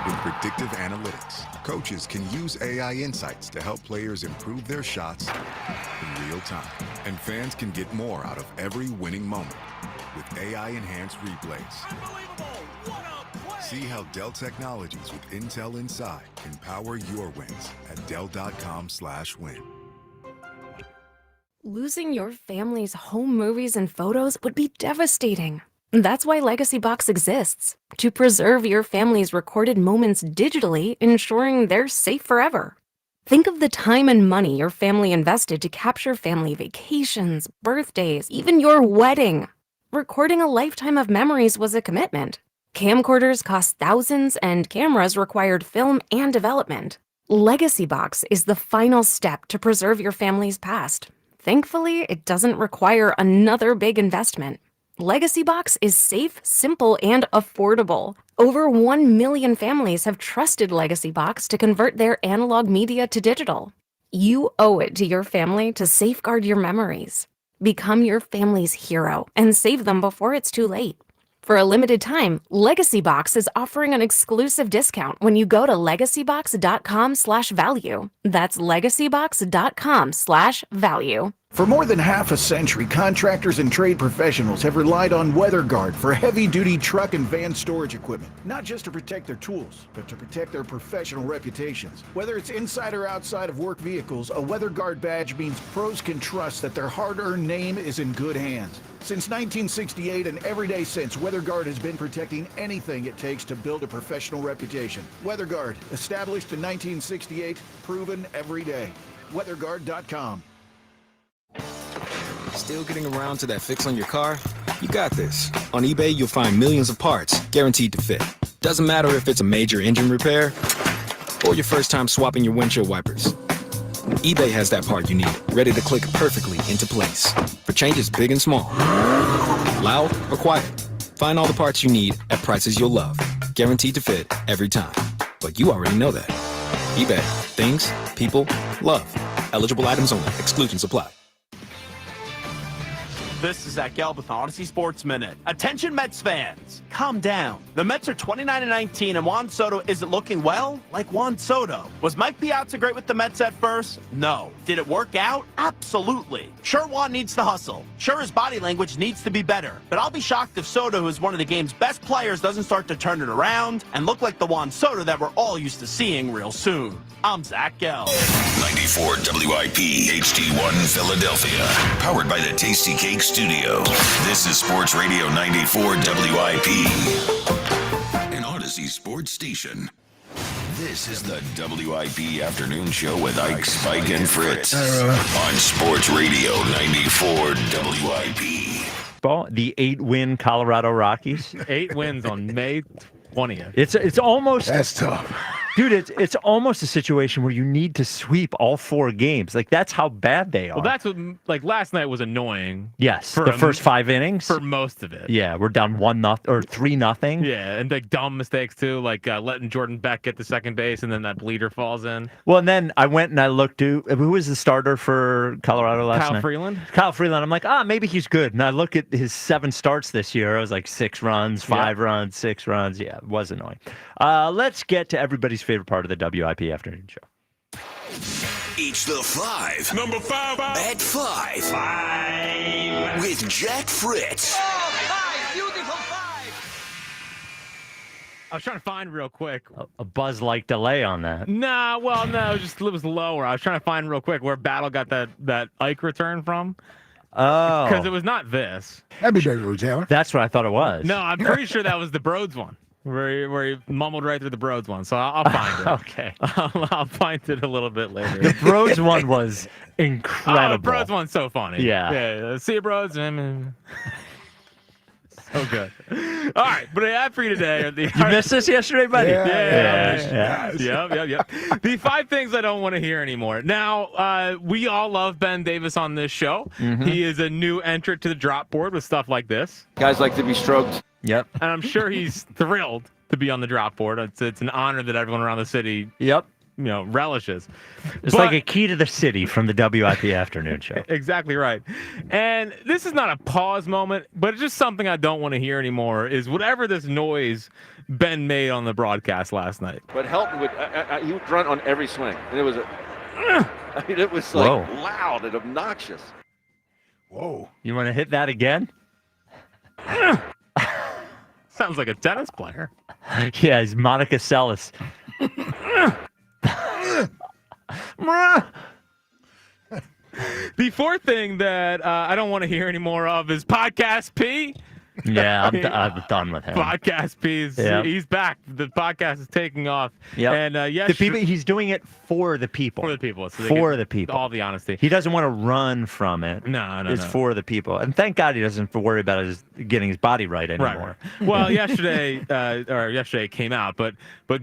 with predictive analytics. Coaches can use AI insights to help players improve their shots in real time. And fans can get more out of every winning moment with AI-enhanced replays. See how Dell Technologies with Intel Inside can power your wins at Dell.com/win. Losing your family's home movies and photos would be devastating. That's why Legacy Box exists, to preserve your family's recorded moments digitally, ensuring they're safe forever. Think of the time and money your family invested to capture family vacations, birthdays, even your wedding. Recording a lifetime of memories was a commitment. Camcorders cost thousands, and cameras required film and development. Legacy Box is the final step to preserve your family's past. Thankfully, it doesn't require another big investment. Legacy Box is safe, simple, and affordable. Over 1 million families have trusted Legacy Box to convert their analog media to digital. You owe it to your family to safeguard your memories. Become your family's hero and save them before it's too late. For a limited time, Legacy Box is offering an exclusive discount when you go to legacybox.com/value. That's legacybox.com/value. For more than half a century, contractors and trade professionals have relied on WeatherGuard for heavy-duty truck and van storage equipment. Not just to protect their tools, but to protect their professional reputations. Whether it's inside or outside of work vehicles, a WeatherGuard badge means pros can trust that their hard-earned name is in good hands. Since 1968 and every day since, WeatherGuard has been protecting anything it takes to build a professional reputation. WeatherGuard, established in 1968, proven every day. WeatherGuard.com. Still getting around to that fix on your car? You got this. On eBay, you'll find millions of parts, guaranteed to fit. Doesn't matter if it's a major engine repair or your first time swapping your windshield wipers. eBay has that part you need, ready to click perfectly into place. For changes big and small. Loud or quiet. Find all the parts you need at prices you'll love. Guaranteed to fit every time. But you already know that. eBay. Things, people, love. Eligible items only. Exclusions apply. This is Zach Gelb with Odyssey Sports Minute. Attention Mets fans, calm down. The Mets are 29-19 and Juan Soto isn't looking well like Juan Soto. Was Mike Piazza great with the Mets at first? No. Did it work out? Absolutely. Sure, Juan needs to hustle. Sure, his body language needs to be better. But I'll be shocked if Soto, who is one of the game's best players, doesn't start to turn it around and look like the Juan Soto that we're all used to seeing real soon. I'm Zach Gelb. 94 WIP HD1 Philadelphia. Powered by the Tasty Cake Studio. This is Sports Radio 94 WIP. An Odyssey Sports Station. This is the WIP Afternoon Show with Ike, Spike, and Fritz. On Sports Radio 94 WIP. The 8-win Colorado Rockies. 8 wins on May 20th. It's almost... That's tough. Dude, it's almost a situation where you need to sweep all 4 games. Like, that's how bad they are. Well, that's what, like, last night was annoying. Yes, the first 5 innings. For most of it. Yeah, we're down 1-0 or 3-0. Yeah, and like dumb mistakes too, like letting Jordan Beck get to second base and then that bleeder falls in. Well, and then I went and I looked who was the starter for Colorado last night? Kyle Freeland. Kyle Freeland. I'm like, maybe he's good. And I look at his 7 starts this year. It was like 6 runs, 5 runs, 6 runs. Yeah, it was annoying. Let's get to everybody's favorite part of the WIP Afternoon Show. It's the 5. Number 5. At 5. With Jack Fritz. I was trying to find real quick. A buzz-like delay on that. Nah, well, no, it was lower. I was trying to find real quick where Battle got that Ike return from. Oh. Because it was not this. That'd be David Taylor. That's what I thought it was. No, I'm pretty sure that was the Broads one. Where he mumbled right through the Broads one. So I'll find it. Okay. I'll find it a little bit later. The Broads one was incredible. Oh, the Broads one's so funny. Yeah. See you, Broads. So good. All right, but I have for you today. You missed this yesterday, buddy? Yeah. Yep. The 5 things I don't want to hear anymore. Now, we all love Ben Davis on this show. Mm-hmm. He is a new entrant to the drop board with stuff like this. Guys like to be stroked. Yep. And I'm sure he's thrilled to be on the drop board. It's an honor that everyone around the city relishes. It's like a key to the city from the WIP Afternoon Show. Exactly right. And this is not a pause moment, but it's just something I don't want to hear anymore is whatever this noise Ben made on the broadcast last night. But Helton he would grunt on every swing. And it was it was like loud and obnoxious. Whoa. You want to hit that again? Sounds like a tennis player. Yeah, he's Monica Seles. The 4th thing that I don't want to hear anymore of is Podcast P. Yeah, I'm done with him. Podcast P he's back. The podcast is taking off. Yeah, and yes, he's doing it for the people. For the people. So for the people. All the honesty. He doesn't want to run from it. No. It's for the people, and thank God he doesn't have to worry about getting his body right anymore. Right. Well, yesterday it came out, but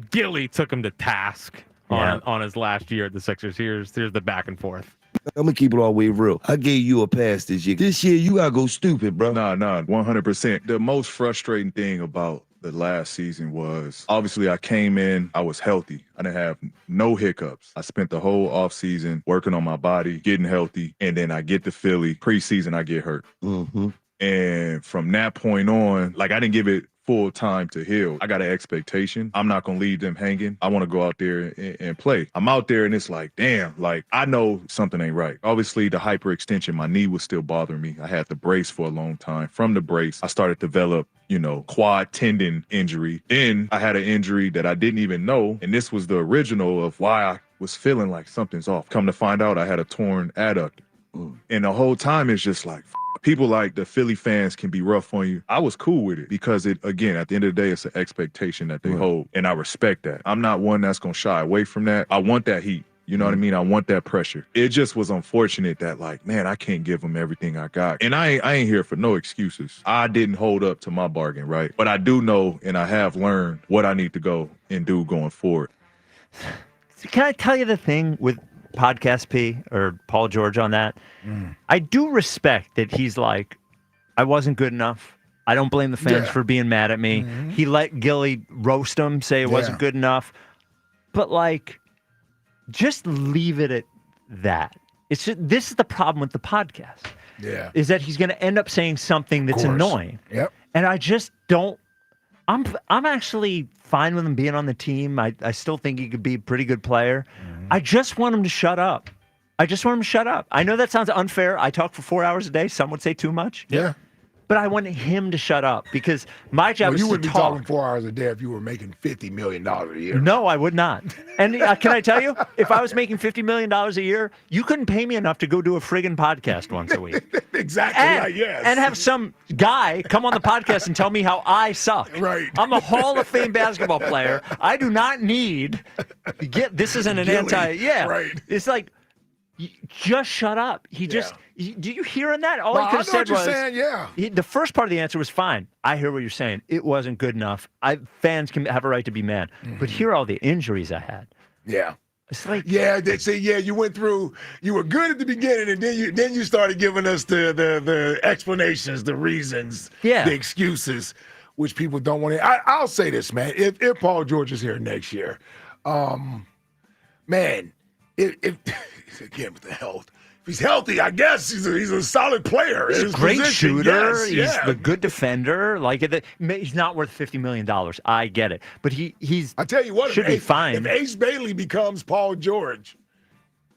Gilly took him to task on his last year at the Sixers. Here's the back and forth. I'm gonna keep it all the way real. I gave you a pass this year. This year you gotta go stupid, bro. Nah, 100%. The most frustrating thing about the last season was obviously I came in, I was healthy. I didn't have no hiccups. I spent the whole offseason working on my body, getting healthy, and then I get to Philly. Preseason, I get hurt. Mm-hmm. And from that point on, I didn't give it full time to heal. I got an expectation. I'm not going to leave them hanging. I want to go out there and play. I'm out there and it's like, damn, I know something ain't right. Obviously, the hyperextension, my knee was still bothering me. I had the brace for a long time. From the brace, I started to develop, quad tendon injury. Then I had an injury that I didn't even know. And this was the original of why I was feeling like something's off. Come to find out, I had a torn adductor. And the whole time it's just like, people like the Philly fans can be rough on you. I was cool with it because again, at the end of the day, it's an expectation that they hold, and I respect that. I'm not one that's going to shy away from that. I want that heat. You know what I mean? I want that pressure. It just was unfortunate that, like, man, I can't give them everything I got. And I ain't here for no excuses. I didn't hold up to my bargain, right? But I do know, and I have learned what I need to go and do going forward. Can I tell you the thing with Podcast P or Paul George on that? I do respect that he's like, I wasn't good enough. I don't blame the fans for being mad at me. He let Gilly roast him, say it wasn't good enough. But, like, just leave it at that. It's just, this is the problem with the podcast. Yeah. Is that he's going to end up saying something that's annoying. Yep. And I just don't. I'm actually fine with him being on the team. I still think he could be a pretty good player. I just want him to shut up. I just want him to shut up. I know that sounds unfair. I talk for 4 hours a day. Some would say too much. Yeah. But I want him to shut up because my job is to talk. You wouldn't be talking 4 hours a day if you were making $50 million a year. No, I would not. And can I tell you, if I was making $50 million a year, you couldn't pay me enough to go do a friggin' podcast once a week. Exactly. And, Yes. and have some guy come on the podcast and tell me how I suck. Right. I'm a Hall of Fame basketball player. I do not need to get. This isn't an anti. Yeah. Right. It's like, just shut up. He just. Do you hear in that? All No, he could have said was, saying, yeah. The first part of the answer was fine. I hear what you're saying. It wasn't good enough. Fans can have a right to be mad. But here are all the injuries I had. Yeah. It's like, they say, you went through, you were good at the beginning, and then you started giving us the explanations, the reasons, the excuses, which people don't want to. I'll say this, man. If Paul George is here next year, man, if again with the health. If he's healthy, I guess he's a solid player. He's a great position. shooter. Yes, he's a good defender. Like he's not worth $50 million. I get it, but he's. I tell you what, should be fine. If Ace Bailey becomes Paul George,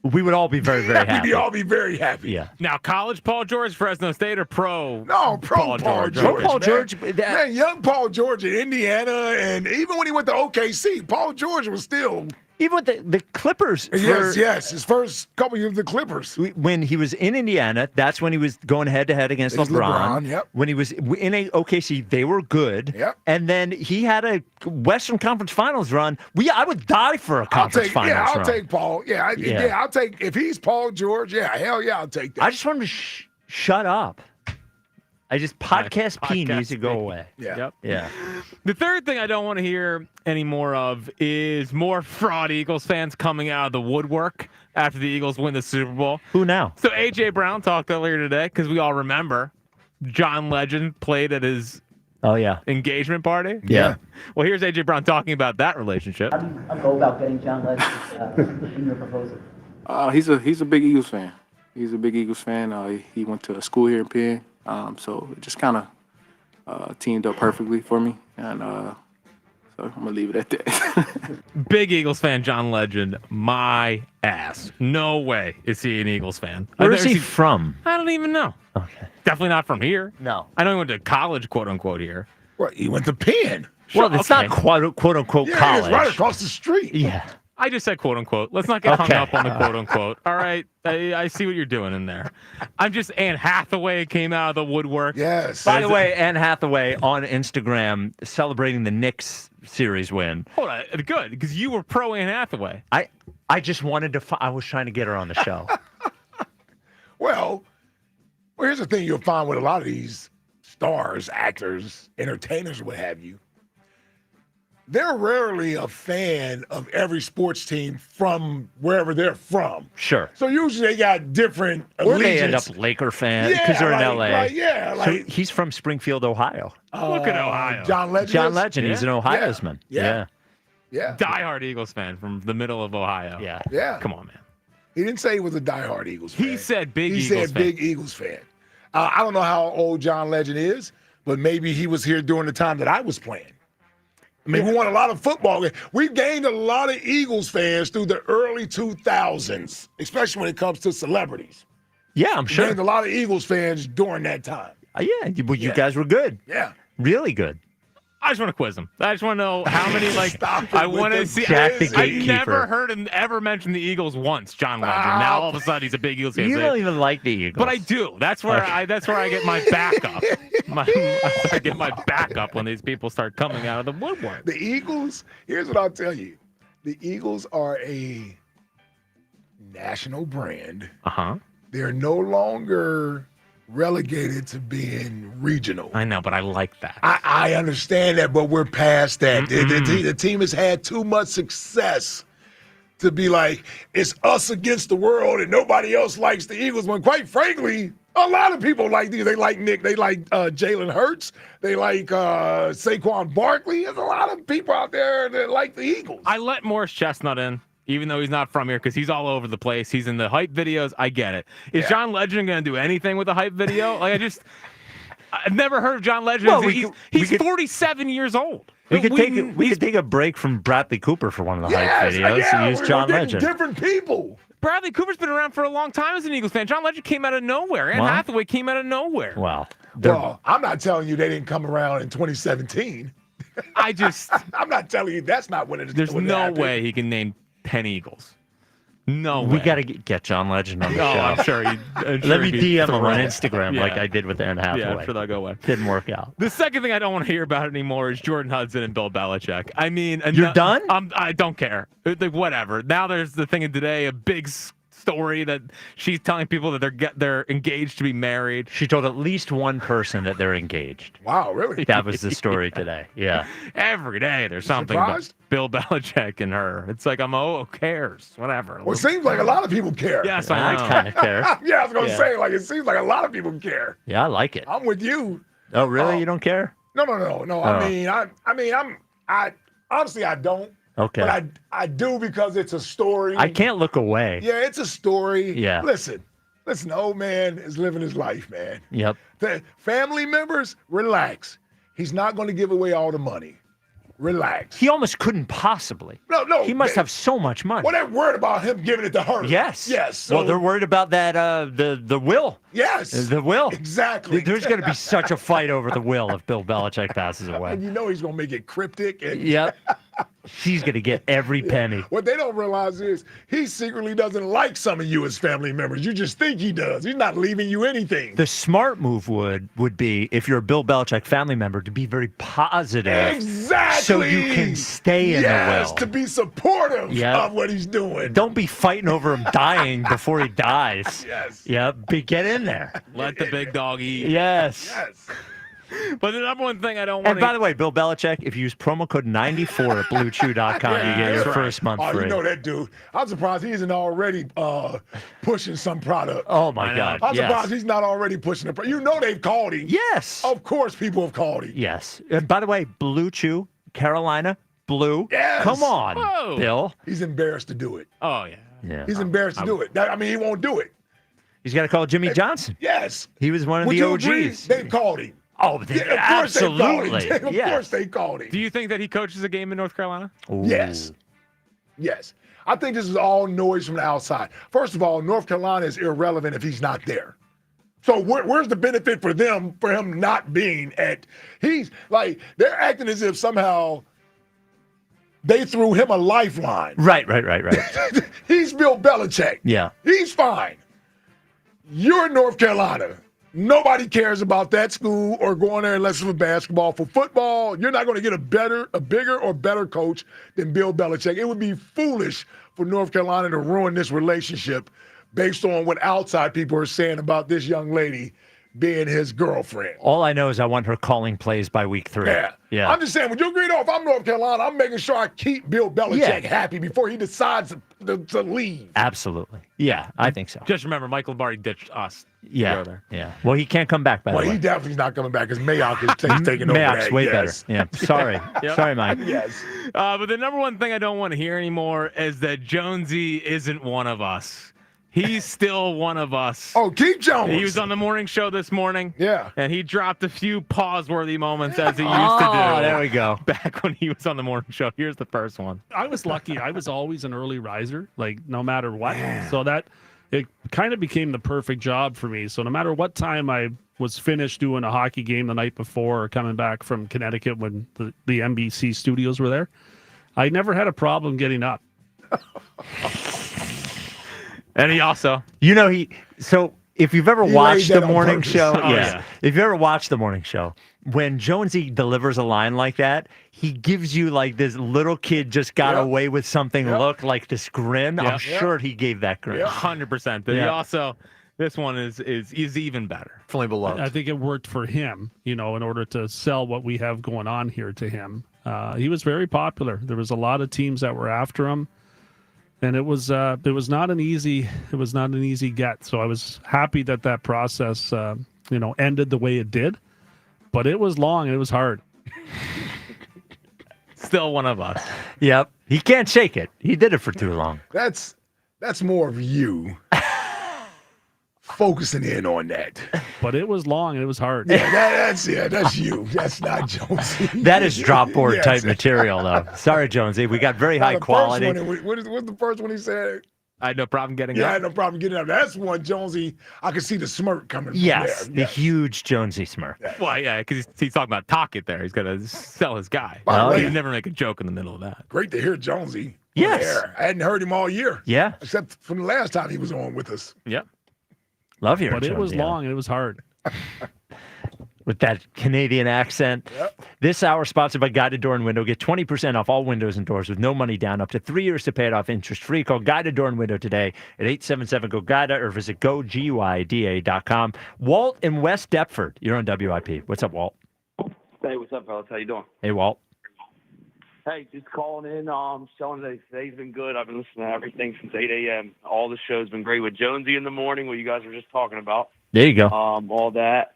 we would all be very, very happy. We'd all be very happy. Yeah. Now, college Paul George, Fresno State, or pro? No, pro Paul George. Paul George. Man, young Paul George in Indiana, and even when he went to OKC, Paul George was still. Even with the Clippers. Yes. His first couple years with the Clippers. When he was in Indiana, that's when he was going head-to-head against LeBron. Yep. When he was in OKC, they were good. Yep. And then he had a Western Conference Finals run. I would die for a conference finals run. I'll take Paul. I'll take, if he's Paul George, hell yeah, I'll take that. I just want him to shut up. Podcast P needs to go away. Yeah. Yep. Yeah. The third thing I don't want to hear any more of is more fraud Eagles fans coming out of the woodwork after the Eagles win the Super Bowl. Who now? So A.J. Brown talked earlier today because we all remember John Legend played at his engagement party. Yeah. Well, here's A.J. Brown talking about that relationship. How do you go about getting John Legend in your proposal? He's a big Eagles fan. He's a big Eagles fan. He went to a school here in Penn. So it just kind of teamed up perfectly for me. And so I'm going to leave it at that. Big Eagles fan, John Legend. My ass. No way is he an Eagles fan. Where is he from? I don't even know. Okay. Definitely not from here. No. I know he went to college, quote unquote, here. Well, he went to Penn. Well, it's not quote unquote college. It's right across the street. Yeah. I just said quote unquote. Let's not get hung up on the quote unquote. All right. I see what you're doing in there. I'm just Anne Hathaway came out of the woodwork. Yes. By the way, Anne Hathaway on Instagram celebrating the Knicks series win. Hold on. Good, because you were pro Anne Hathaway. I just wanted to. I was trying to get her on the show. Well, here's the thing you'll find with a lot of these stars, actors, entertainers, what have you. They're rarely a fan of every sports team from wherever they're from. Sure. So usually they got different Or allegiance. they end up Laker fans because they're in LA. So he's from Springfield, Ohio. Look at Ohio. John Legend. John Legend. He's an Ohio'sman. Yeah. Diehard Eagles fan from the middle of Ohio. Yeah. Yeah. Come on, man. He didn't say he was a diehard Eagles fan. He said big Eagles Eagles fan. fan. Big Eagles fan. I don't know how old John Legend is, but maybe he was here during the time that I was playing. I mean, we won a lot of football games. We gained a lot of Eagles fans through the early 2000s, especially when it comes to celebrities. Yeah, I'm sure. We gained a lot of Eagles fans during that time. Yeah, well, you guys were good. Yeah. Really good. I just want to quiz him. I just want to know how many, I want to see. I never heard him ever mention the Eagles once, John Legend. Now all of a sudden he's a big Eagles fan. You don't even like the Eagles. But I do. That's where I get my backup. I get my backup when these people start coming out of the woodwork. The Eagles, here's what I'll tell you. The Eagles are a national brand. They're no longer relegated to being regional. I know, but I like that. I understand that, but we're past that. The team has had too much success to be like, it's us against the world and nobody else likes the Eagles, when quite frankly, a lot of people like these. They like Nick. They like Jalen Hurts. They like Saquon Barkley. There's a lot of people out there that like the Eagles. I let Morris Chestnut in, even though he's not from here, because he's all over the place. He's in the hype videos. I get it. Is John Legend going to do anything with a hype video? I've never heard of John Legend. Well, he's 47 years old. We could take a break from Bradley Cooper for one of the hype videos and use John Legend. Different people. Bradley Cooper's been around for a long time as an Eagles fan. John Legend came out of nowhere. Anne Hathaway came out of nowhere. Well, I'm not telling you they didn't come around in 2017. I'm not telling you that's not when it is. There's no way he can name 10 Eagles. No way. We got to get John Legend on the show. I'm sure. Let me DM him on Instagram like I did with Anne Hathaway. Yeah, I'm sure that'll go away. Didn't work out. The second thing I don't want to hear about anymore is Jordan Hudson and Bill Belichick. I mean, you're done? I don't care. Whatever. Now there's the thing of today, a big story that she's telling people that they're engaged to be married. She told at least one person that they're engaged. Wow, really? That was the story today. Yeah. Every day there's something about Bill Belichick and her. It's like, who cares? Whatever. Well, it seems like a lot of people care. Yes, I kind of care. Yeah, I was going to say, it seems like a lot of people care. Yeah, I like it. I'm with you. Oh, really? You don't care? No. I honestly, I don't. Okay. But I do because it's a story. I can't look away. Yeah, it's a story. Yeah. Listen, the old man is living his life, man. Yep. The family members, relax. He's not going to give away all the money. Relax. He almost couldn't possibly. No. He must have so much money. Well, they're worried about him giving it to her. Yes. Yes. Well, they're worried about that, the will. Yes. The will. Exactly. There's going to be such a fight over the will if Bill Belichick passes away. And you know he's going to make it cryptic. Yep. He's going to get every penny. What they don't realize is he secretly doesn't like some of you as family members. You just think he does. He's not leaving you anything. The smart move would be, if you're a Bill Belichick family member, to be very positive. Exactly. So you can stay in the will. Yes, to be supportive of what he's doing. Don't be fighting over him dying before he dies. Yes. Yep. Get in there. Let the big dog eat. Yes. Yes. But the number one thing I don't want And by the way, Bill Belichick, if you use promo code 94 at BlueChew.com, you get your first month free. Oh, you know that dude. I'm surprised he isn't already pushing some product. Oh, my God. I'm surprised he's not already pushing the product. You know they've called him. Yes. Of course people have called him. Yes. And by the way, Blue Chew, Carolina, Blue. Yes. Come on, Whoa. Bill. He's embarrassed to do it. Oh, yeah. Yeah. He's embarrassed to do it. He won't do it. He's got to call Jimmy Johnson. Yes. He was one of Would the you OGs. agree? They've called him. Oh, Of course absolutely. they called him. Of course they called him. Do you think that he coaches a game in North Carolina? Ooh. Yes. Yes. I think this is all noise from the outside. First of all, North Carolina is irrelevant if he's not there. So where's the benefit for him not being at? He's like, they're acting as if somehow they threw him a lifeline. Right. He's Bill Belichick. Yeah. He's fine. You're in North Carolina. Nobody cares about that school or going there unless it's for basketball. For football, you're not going to get a bigger or better coach than Bill Belichick. It would be foolish for North Carolina to ruin this relationship based on what outside people are saying about this young lady being his girlfriend. All I know is I want her calling plays by week 3. Yeah. I'm just saying, would you agree, though, if I'm North Carolina, I'm making sure I keep Bill Belichick happy before he decides to leave. Absolutely. Yeah, I think so. Just remember, Michael Lombardi ditched us. Yeah. Well, he can't come back, by the way. Well, he definitely not coming back because Mayock is taking over Mayock's that. way Yes. better. Yeah. Sorry. Sorry, Mike. Yes. But the number one thing I don't want to hear anymore is that Jonesy isn't one of us. He's still one of us. Oh, Keith Jones. He was on the morning show this morning. Yeah. And he dropped a few pause-worthy moments as he used to do. Oh, there we go. Back when he was on the morning show. Here's the first one. I was lucky. I was always an early riser, like no matter what. So that it kind of became the perfect job for me. So no matter what time I was finished doing a hockey game the night before or coming back from Connecticut when the NBC studios were there, I never had a problem getting up. And he also, so if you've ever watched the morning show, yeah. If you ever watched the morning show, when Jonesy delivers a line like that, he gives you like this little kid just got away with something look, like this grin. Yep. I'm sure he gave that grin. 100%. But he also, this one is even better. Fully beloved. I think it worked for him, in order to sell what we have going on here to him. He was very popular. There was a lot of teams that were after him. And it was not an easy get. So I was happy that process ended the way it did, but it was long and it was hard. Still one of us. Yep, he can't shake it. He did it for too long. That's more of you focusing in on that. But it was long and it was hard. Yeah, that's you. That's not Jonesy. That is drop board type material, though. Sorry, Jonesy. We got very high quality. What's the first one he said? I had no problem getting up. Yeah, I had no problem getting up. That's one, Jonesy. I could see the smirk coming from Yes, there. the huge Jonesy smirk. Well, yeah, because he's talking about Talkit there. He's going to sell his guy. Oh, He'd yeah. never make a joke in the middle of that. Great to hear Jonesy. Yes. There. I hadn't heard him all year. Yeah. Except from the last time he was on with us. Yep. Love hearing But it was Jonesy, long and it was hard. with that Canadian accent. Yep. This hour sponsored by Guided Door and Window. Get 20% off all windows and doors with no money down, up to 3 years to pay it off interest-free. Call Guided Door and Window today at 877-GO-GUIDA or visit GoGuida.com. Walt in West Deptford. You're on WIP. What's up, Walt? Hey, what's up, fellas? How you doing? Hey, Walt. Hey, just calling in, showing that today's been good. I've been listening to everything since 8 a.m. All the show's been great with Jonesy in the morning, what you guys were just talking about. There you go. All that.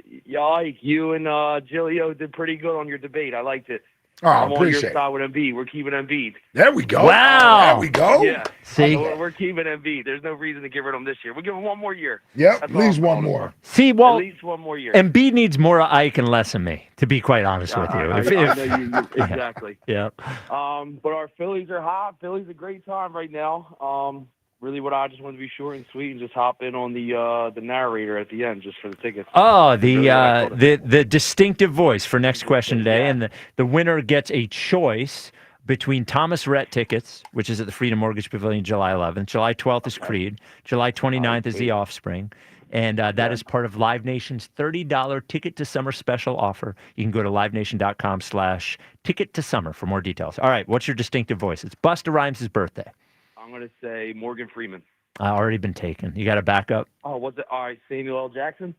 You and Gilio did pretty good on your debate. I liked it. Oh, I'm on your appreciate it. side with Embiid. We're keeping Embiid. There we go. Wow. There we go. Yeah. See? We're keeping Embiid. There's no reason to get rid of him this year. We'll give him one more year. Yep, That's at least all I'm one calling more. for. See, Walt, At least one more year. Embiid needs more of Ike and less of me, to be quite honest with you. I know you exactly. Yeah. But our Phillies are hot. Phillies a great time right now. Really, what I just want to be short and sweet and just hop in on the narrator at the end just for the tickets. Oh, Really the distinctive voice for next question today, and the winner gets a choice between Thomas Rhett tickets, which is at the Freedom Mortgage Pavilion July 11th. July 12th is Creed. July 29th is The Offspring. And that is part of Live Nation's $30 Ticket to Summer special offer. You can go to liveNation.com/ticket to summer for more details. All right, what's your distinctive voice? It's Busta Rhymes' birthday. I'm going to say Morgan Freeman. Already been taken. You got a backup? Oh, what's it? All right, Samuel L. Jackson.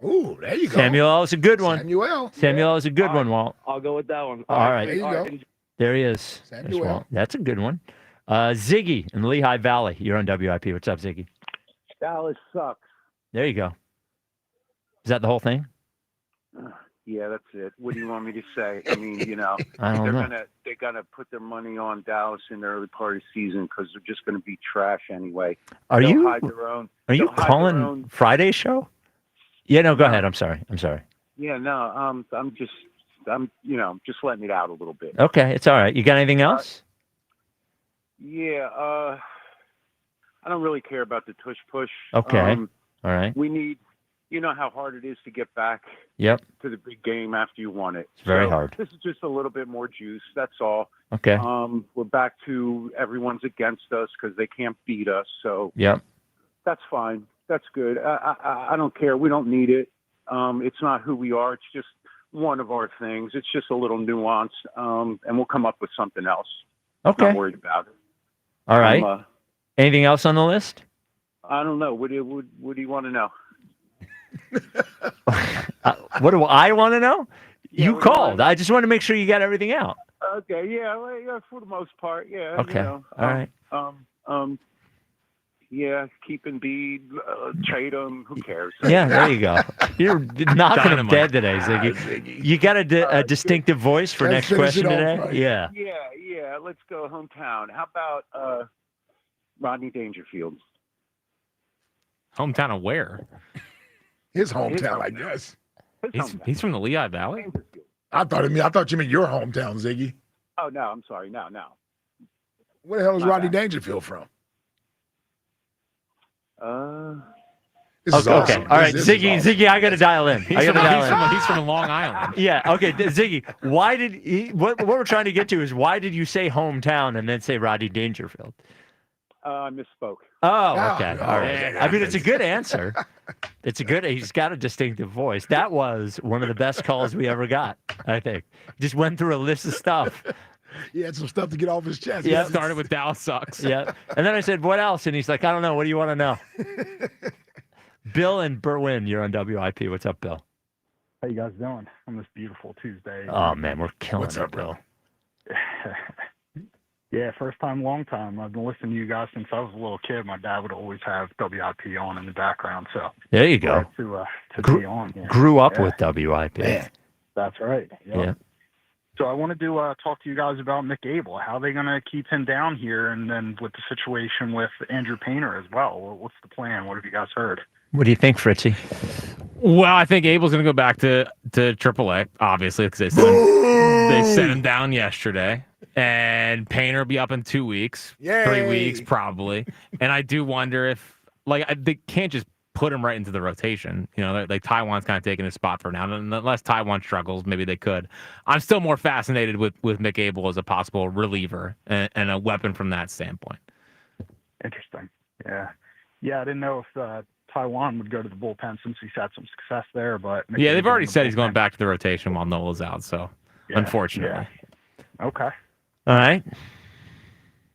Ooh, there you go. Samuel L. is a good one. Samuel. Samuel L. is a good one, Walt. I'll go with that one. All right. There you go. There he is. There's Samuel. Walt. That's a good one. Ziggy in the Lehigh Valley. You're on WIP. What's up, Ziggy? Dallas sucks. There you go. Is that the whole thing? Yeah, that's it. What do you want me to say? I mean, I don't know. they're gonna put their money on Dallas in the early part of the season because they're just gonna be trash anyway. Are They'll you hide their own- Are you they'll hide their calling own- Friday's show? Yeah, no, go ahead. I'm sorry. Yeah, no, I'm just letting it out a little bit. Okay, it's all right. You got anything else? Yeah, I don't really care about the Tush Push. Okay. All right. We need, how hard it is to get back Yep. to the big game after you won it. It's very So hard. This is just a little bit more juice. That's all. Okay. We're back to everyone's against us because they can't beat us. So Yep. that's fine. That's good. I don't care. We don't need it. It's not who we are. It's just one of our things. It's just a little nuance, and we'll come up with something else. Okay. Not worried about it. All right. Anything else on the list? I don't know. What do you want to know? What do I want to know? You called. I just want to make sure you got everything out. Okay. Yeah. Well, yeah. For the most part. Yeah. Okay. All right. Yeah. Keep Embiid, trade him. Who cares? Yeah, there you go. You're knocking them Dynamite. dead today, Ziggy. You got a distinctive voice for Let's next finish question it off today? right. Yeah. Yeah. Let's go hometown. How about Rodney Dangerfield? Hometown of where? His hometown, I guess. He's from the Lehigh Valley? I thought you meant your hometown, Ziggy. Oh no, I'm sorry. No. Where the hell is My Rodney bad. Dangerfield from? This is Okay. awesome. All right, This is Ziggy. awesome. Ziggy, I got to dial in. He's from Long Island. Yeah. Okay, Ziggy. Why did what we're trying to get to is why did you say hometown and then say Rodney Dangerfield? I misspoke. Oh, okay. Oh, All right. yeah. I mean, it's a good answer. He's got a distinctive voice. That was one of the best calls we ever got, I think. Just went through a list of stuff. He had some stuff to get off his chest. Yeah. Started with Dallas sucks. Yeah. And then I said, what else? And he's like, I don't know. What do you want to know? Bill and Berwyn, you're on WIP. What's up, Bill? How you guys doing on this beautiful Tuesday? Oh, man, we're killing What's it, up, Bill. Yeah, first time, long time. I've been listening to you guys since I was a little kid. My dad would always have WIP on in the background, so There you go. glad to be on. Yeah. Grew up Yeah, with WIP. Man. That's right. Yep. Yeah. So I wanted to talk to you guys about Mick Abel. How are they going to keep him down here, and then with the situation with Andrew Painter as well? What's the plan? What have you guys heard? What do you think, Fritzy? Well, I think Abel's going to go back to AAA, obviously, because they sent him down yesterday. And Painter will be up in 2 weeks, Yay. 3 weeks probably. And I do wonder if, they can't just put him right into the rotation. You know, like Taiwan's kind of taking his spot for now. And unless Taiwan struggles, maybe they could. I'm still more fascinated with Mick Abel as a possible reliever and a weapon from that standpoint. Interesting. Yeah. Yeah, I didn't know if Taiwan would go to the bullpen since he's had some success there, but Yeah, they've already said he's going back to the rotation while Nola's out. So, unfortunately. Yeah. Okay. All right.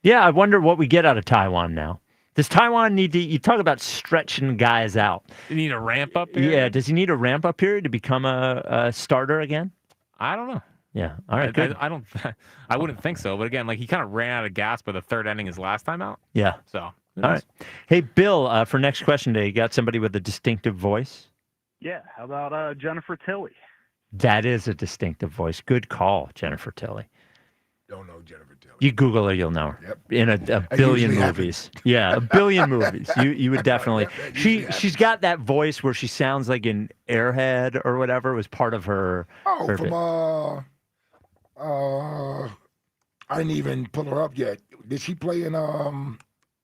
Yeah, I wonder what we get out of Taiwan now. Does Taiwan need to, you talk about stretching guys out. You need a ramp up period? Yeah, does he need a ramp up period to become a starter again? I don't know. Yeah. All right, good. I wouldn't think so. But again, he kind of ran out of gas by the third inning his last time out. Yeah. So, all right. Hey, Bill, for next question today, you got somebody with a distinctive voice? Yeah. How about Jennifer Tilly? That is a distinctive voice. Good call, Jennifer Tilly. Don't know Jennifer Tilly. You Google her, you'll know her. Yep. In a billion usually movies. Yeah, a billion movies. You would definitely. She's got that voice where she sounds like an Airhead or whatever. It was part of her. Oh, her from I didn't even pull her up yet. Did she play in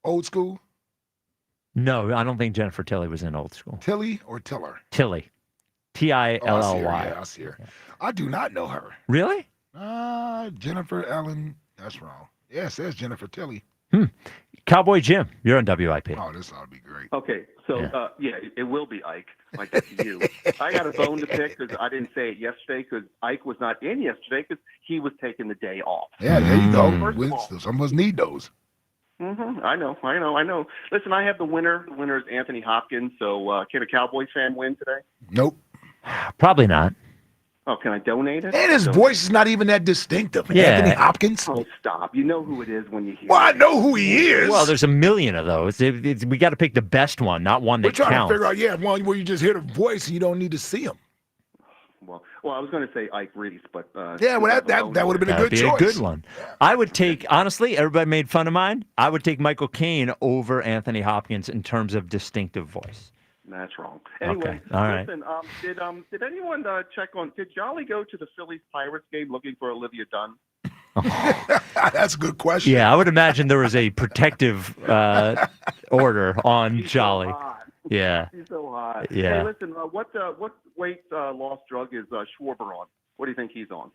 Old School? No, I don't think Jennifer Tilly was in Old School. Tilly or Tiller? Tilly. Tilly. Yeah, I see her. I do not know her. Really? Jennifer Ellen. That's wrong. Yeah, it says Jennifer Tilly. Cowboy Jim, you're on WIP. Oh, this ought to be great. Okay, so it will be Ike, like that's you. I got a bone to pick because I didn't say it yesterday because Ike was not in yesterday because he was taking the day off. Yeah, there you go. First of all, Some of us need those. I know. Listen, I have the winner. The winner is Anthony Hopkins. So can a Cowboys fan win today? Nope. Probably not. Oh, can I donate it? And his voice is not even that distinctive. Yeah. Anthony Hopkins. Oh, stop. You know who it is when you hear Well, I it. know who he is. Well, there's a million of those. We got to pick the best one, not one We're that trying counts. to figure out, one where you just hear the voice and you don't need to see him. Well, I was going to say Ike Reese, but Yeah, well, that would have been a That'd good be choice. a good one. I would take, honestly, everybody made fun of mine. I would take Michael Caine over Anthony Hopkins in terms of distinctive voice. That's wrong. Anyway, all right. listen, did anyone check on, did Jolly go to the Phillies Pirates game looking for Olivia Dunn? That's a good question. Yeah, I would imagine there was a protective order on She's Jolly. So hot. Yeah. She's so hot. Yeah. Hey, listen, what weight loss drug is Schwarber on? What do you think he's on?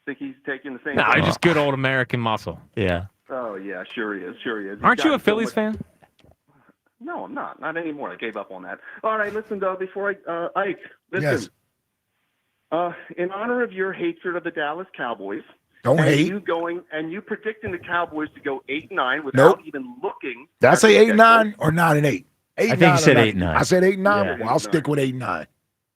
Think he's taking the same? No, drug? just good old American muscle. Yeah. Oh yeah, sure he is. Aren't you a He's got so Phillies much- fan? No, I'm not. Not anymore. I gave up on that. All right, listen, though, before Ike, Yes. listen. In honor of your hatred of the Dallas Cowboys, Don't and hate. you predicting the Cowboys to go 8-9 without Nope. even looking. Did I at say the 8-9 or 9-8? 8-9 I think you or said 9? 8-9. I said 8-9. Yeah, Well, I'll 8-9. stick with 8-9.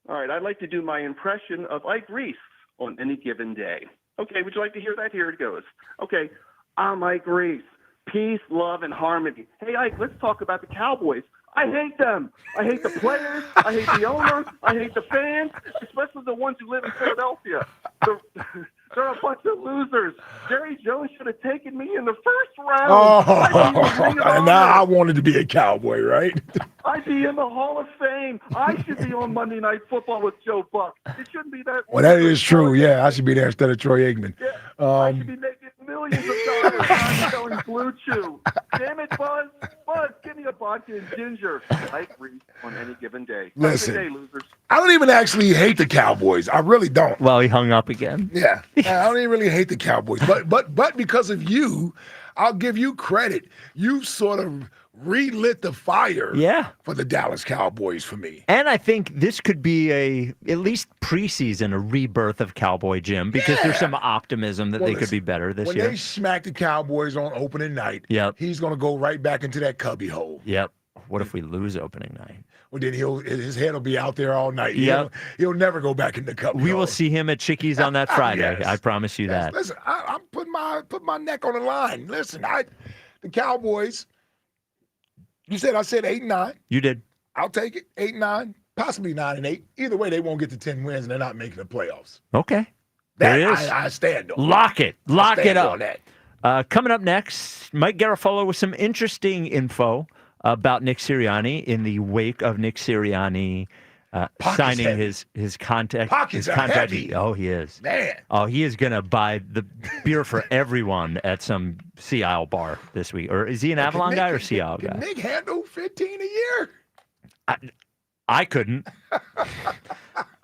All right, I'd like to do my impression of Ike Reese on any given day. Okay, would you like to hear that? Here it goes. Okay, I'm Ike Reese. Peace, love, and harmony. Hey, Ike, let's talk about the Cowboys. I hate them. I hate the players. I hate the owner. I hate the fans, especially the ones who live in Philadelphia. They're a bunch of losers. Jerry Jones should have taken me in the first round. Oh, now I wanted to be a Cowboy, right? I'd be in the Hall of Fame. I should be on Monday Night Football with Joe Buck. It shouldn't be that. Well, that is true. Yeah, I should be there instead of Troy Aikman. I should be making millions of dollars selling Blue Chew. Damn it, Buzz. Buzz, give me a vodka and ginger. Like Reese on any given day. Listen. Have a good day, losers. I don't even actually hate the Cowboys. I really don't. Well, he hung up again. Yeah, I don't even really hate the Cowboys, but because of you, I'll give you credit. You sort of relit the fire. Yeah. For the Dallas Cowboys for me. And I think this could be at least preseason, a rebirth of Cowboy Jim, because there's some optimism that they could be better this when year. When they smack the Cowboys on opening night, he's going to go right back into that cubby hole. Yep. What if we lose opening night? Well, then his head will be out there all night. Yep. He'll never go back in the cubby We hole. will see him at Chickies on that Friday. Yes. I promise you that. Listen, I'm putting my neck on the line. Listen, the Cowboys. You said I said 8-9. You did. I'll take it. 8-9, possibly 9-8. Either way, they won't get to 10 wins, and they're not making the playoffs. Okay. There it is. I stand on. Lock it. Lock it up. On that. Coming up next, Mike Garafolo with some interesting info about Nick Sirianni in the wake of Nick Sirianni signing heavy. his contract. Pockets his are contract. heavy. Oh, he is. Man. Oh, he is going to buy the beer for everyone at some Sea Isle bar this week. Or is he an Avalon guy or Sea Isle guy? Can Nick handle 15 a year? I couldn't.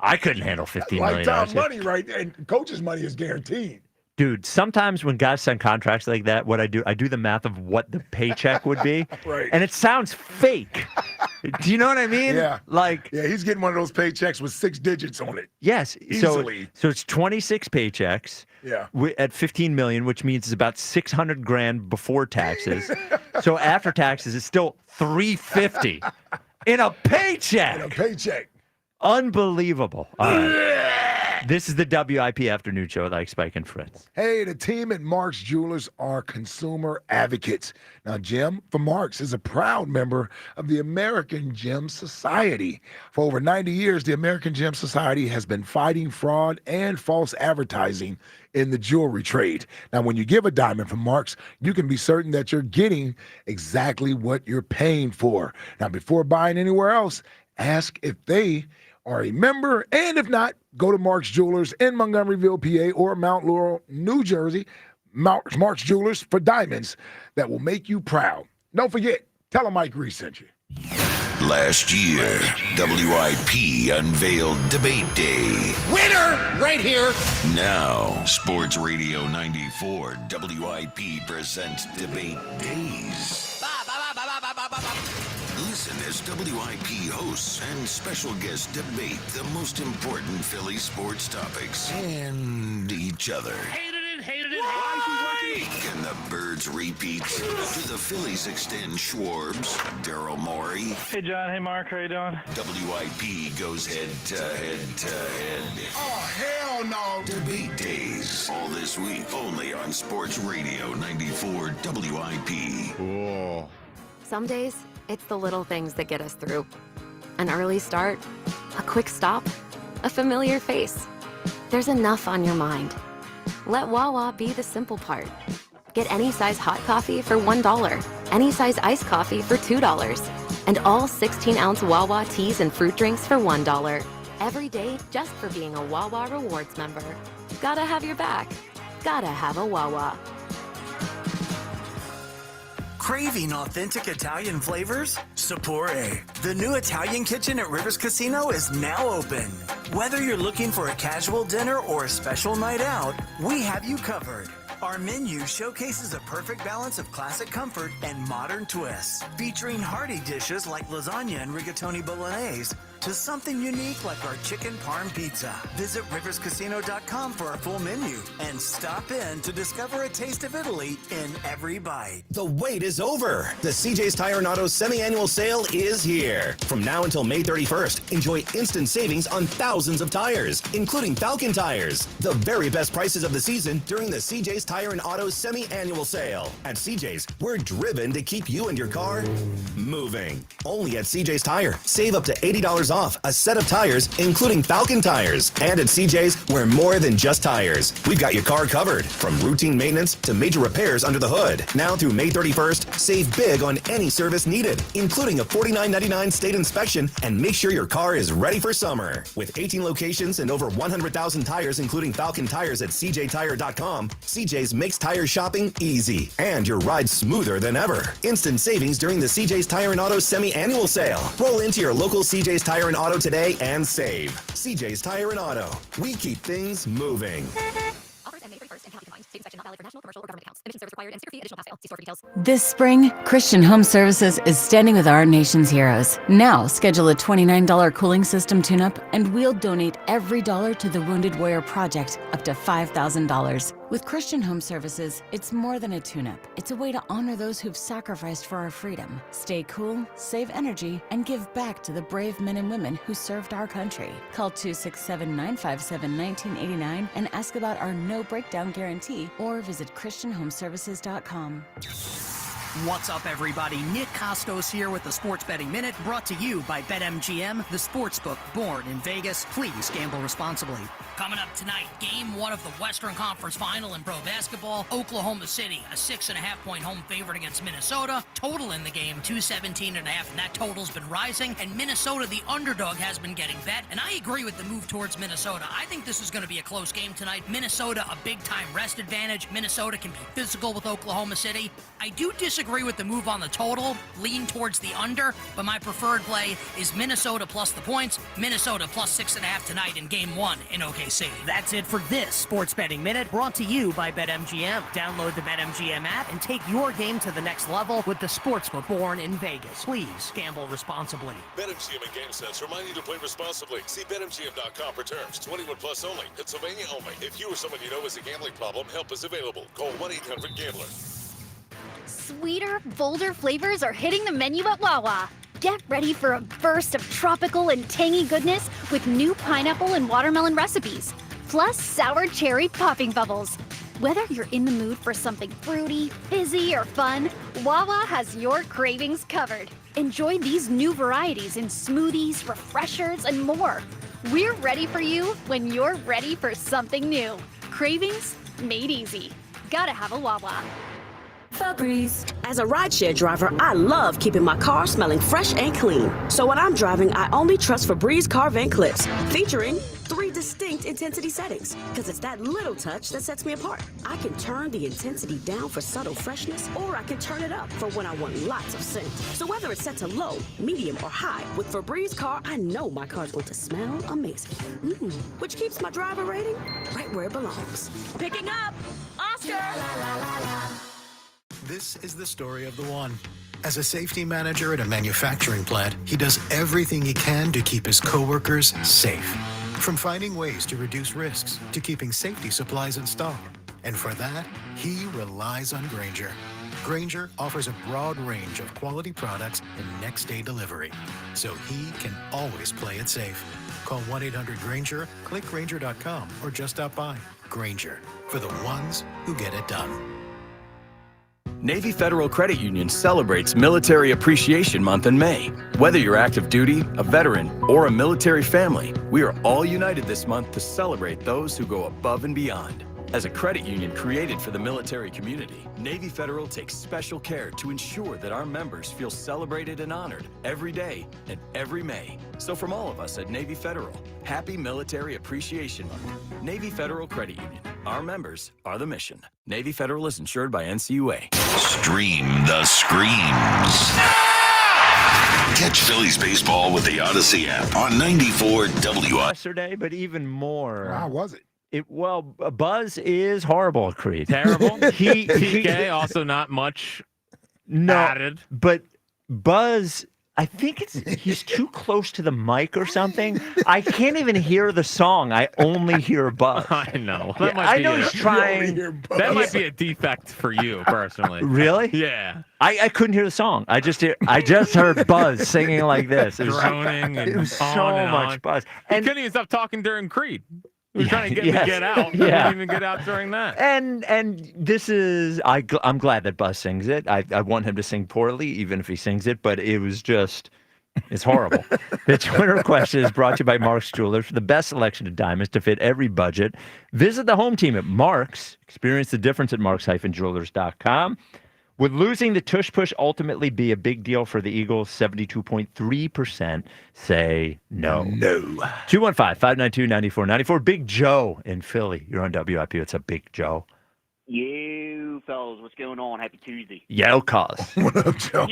I couldn't handle $15 million. Lifetime money right there. And coach's money is guaranteed. Dude, sometimes when guys sign contracts like that, what I do the math of what the paycheck would be. Right. And it sounds fake. Do you know what I mean? Yeah. Yeah, he's getting one of those paychecks with 6 digits on it. Yes. Easily. So it's 26 paychecks. Yeah. At 15 million, which means it's about 600 grand before taxes. So after taxes, it's still 350 in a paycheck. Unbelievable. All right. This is the WIP Afternoon Show with Ike, Spike, and Fritz. Hey, the team at Mark's Jewelers are consumer advocates. Now, Jim from Mark's is a proud member of the American Gem Society. For over 90 years, the American Gem Society has been fighting fraud and false advertising in the jewelry trade. Now, when you give a diamond from Mark's, you can be certain that you're getting exactly what you're paying for. Now, before buying anywhere else, ask if they are a member, and if not, go to Mark's Jewelers in Montgomeryville, PA, or Mount Laurel, New Jersey. Mark's Jewelers for diamonds that will make you proud. Don't forget, tell them Mike Reese sent you. Last year, WIP unveiled Debate Day. Winner! Right here! Now, Sports Radio 94, WIP presents Debate Days. Listen as WIP hosts and special guests debate the most important Philly sports topics and each other. Hated it. Why? Can the Birds repeat? Do the Phillies extend Schwarbs, Daryl Morey? Hey, John. Hey, Mark. How you doing? WIP goes head to head. Oh, hell no. Debate Days. All this week, only on Sports Radio 94 WIP. Cool. Some days, it's the little things that get us through. An early start, a quick stop, a familiar face. There's enough on your mind. Let Wawa be the simple part. Get any size hot coffee for $1, any size iced coffee for $2, and all 16-ounce Wawa teas and fruit drinks for $1. Every day just for being a Wawa Rewards member. Gotta have your back. Gotta have a Wawa. Craving authentic Italian flavors? Sapore, the new Italian kitchen at Rivers Casino, is now open. Whether you're looking for a casual dinner or a special night out, we have you covered. Our menu showcases a perfect balance of classic comfort and modern twists, featuring hearty dishes like lasagna and rigatoni bolognese to something unique like our chicken parm pizza. Visit riverscasino.com for our full menu and stop in to discover a taste of Italy in every bite. The wait is over. The CJ's Tire and Auto semi-annual sale is here. From now until May 31st, enjoy instant savings on thousands of tires, including Falcon tires. The very best prices of the season during the CJ's Tire and Auto semi-annual sale. At CJ's, we're driven to keep you and your car moving. Only at CJ's Tire. Save up to $80 $50 off a set of tires, including Falcon tires. And at CJ's, we're more than just tires. We've got your car covered, from routine maintenance to major repairs under the hood. Now through May 31st, save big on any service needed, including a $49.99 state inspection, and make sure your car is ready for summer. With 18 locations and over 100,000 tires, including Falcon tires at cjtire.com, CJ's makes tire shopping easy and your ride smoother than ever. Instant savings during the CJ's Tire and Auto semi-annual sale. Roll into your local CJ's Tire and Auto today and save. CJ's Tire and Auto. We keep things moving. This spring, Christian Home Services is standing with our nation's heroes. Now, schedule a $29 cooling system tune-up and we'll donate every dollar to the Wounded Warrior Project, up to $5,000. With Christian Home Services, it's more than a tune-up. It's a way to honor those who've sacrificed for our freedom. Stay cool, save energy, and give back to the brave men and women who served our country. Call 267-957-1989 and ask about our no breakdown guarantee, or visit ChristianHomeservices.com. What's up, everybody? Nick Costos here with the Sports Betting Minute, brought to you by BetMGM, the sportsbook born in Vegas. Please gamble responsibly. Coming up tonight, Game 1 of the Western Conference Final in pro basketball. Oklahoma City, a 6.5-point home favorite against Minnesota. Total in the game, 217.5, and that total's been rising. And Minnesota, the underdog, has been getting bet. And I agree with the move towards Minnesota. I think this is going to be a close game tonight. Minnesota, a big-time rest advantage. Minnesota can be physical with Oklahoma City. I do disagree with the move on the total, lean towards the under, but my preferred play is Minnesota plus the points, Minnesota plus 6.5 tonight in Game 1 in OKC. That's it for this Sports Betting Minute, brought to you by BetMGM. Download the BetMGM app and take your game to the next level with the sportsbook born in Vegas. Please gamble responsibly. BetMGM and GameSense remind you to play responsibly. See BetMGM.com for terms. 21 plus only. Pennsylvania only. If you or someone you know has a gambling problem, help is available. Call 1-800-GAMBLER. Sweeter, bolder flavors are hitting the menu at Wawa. Get ready for a burst of tropical and tangy goodness with new pineapple and watermelon recipes, plus sour cherry popping bubbles. Whether you're in the mood for something fruity, fizzy, or fun, Wawa has your cravings covered. Enjoy these new varieties in smoothies, refreshers, and more. We're ready for you when you're ready for something new. Cravings made easy. Gotta have a Wawa. Febreze. As a rideshare driver, I love keeping my car smelling fresh and clean. So when I'm driving, I only trust Febreze car vent clips, featuring 3 distinct intensity settings, because it's that little touch that sets me apart. I can turn the intensity down for subtle freshness, or I can turn it up for when I want lots of scent. So whether it's set to low, medium, or high, with Febreze car, I know my car's going to smell amazing. Which keeps my driver rating right where it belongs. Picking up Oscar! This is the story of the one. As a safety manager at a manufacturing plant, he does everything he can to keep his coworkers safe. From finding ways to reduce risks to keeping safety supplies in stock. And for that, he relies on Grainger. Grainger offers a broad range of quality products and next-day delivery, so he can always play it safe. Call 1-800-GRAINGER, click Grainger.com, or just stop by. Grainger, for the ones who get it done. Navy Federal Credit Union celebrates Military Appreciation Month in May. Whether you're active duty, a veteran, or a military family, we are all united this month to celebrate those who go above and beyond. As a credit union created for the military community, Navy Federal takes special care to ensure that our members feel celebrated and honored every day and every May. So from all of us at Navy Federal, happy Military Appreciation Month. Navy Federal Credit Union. Our members are the mission. Navy Federal is insured by NCUA. Stream the screams. Catch Phillies baseball with the Odyssey app on 94 WI. Yesterday, but even more. How was it? Buzz is horrible, Creed. Terrible. he TK also not much added. But Buzz, I think he's too close to the mic or something. I can't even hear the song. I only hear Buzz. I know. I know he's trying. That might be a defect for you personally. Really? Yeah. I couldn't hear the song. I just heard Buzz singing like this. It was, Droning and it was on so and much on. Buzz. He And couldn't even stop talking during Creed. He was trying to get me yes. to get out. Yeah. Couldn't even get out during that. And this is I'm glad that Buzz sings it. I want him to sing poorly, even if he sings it. But it was just It's horrible. The Twitter question is brought to you by Mark's Jewelers. For the best selection of diamonds to fit every budget, visit the home team at Mark's. Experience the difference at marks-jewelers.com. Would losing the Tush Push ultimately be a big deal for the Eagles? 72.3% say no. No. 215-592-9494. Big Joe in Philly. You're on WIP. It's a Big Joe. You fellas, what's going on? Happy Tuesday. Yo, cause. What up, Joe?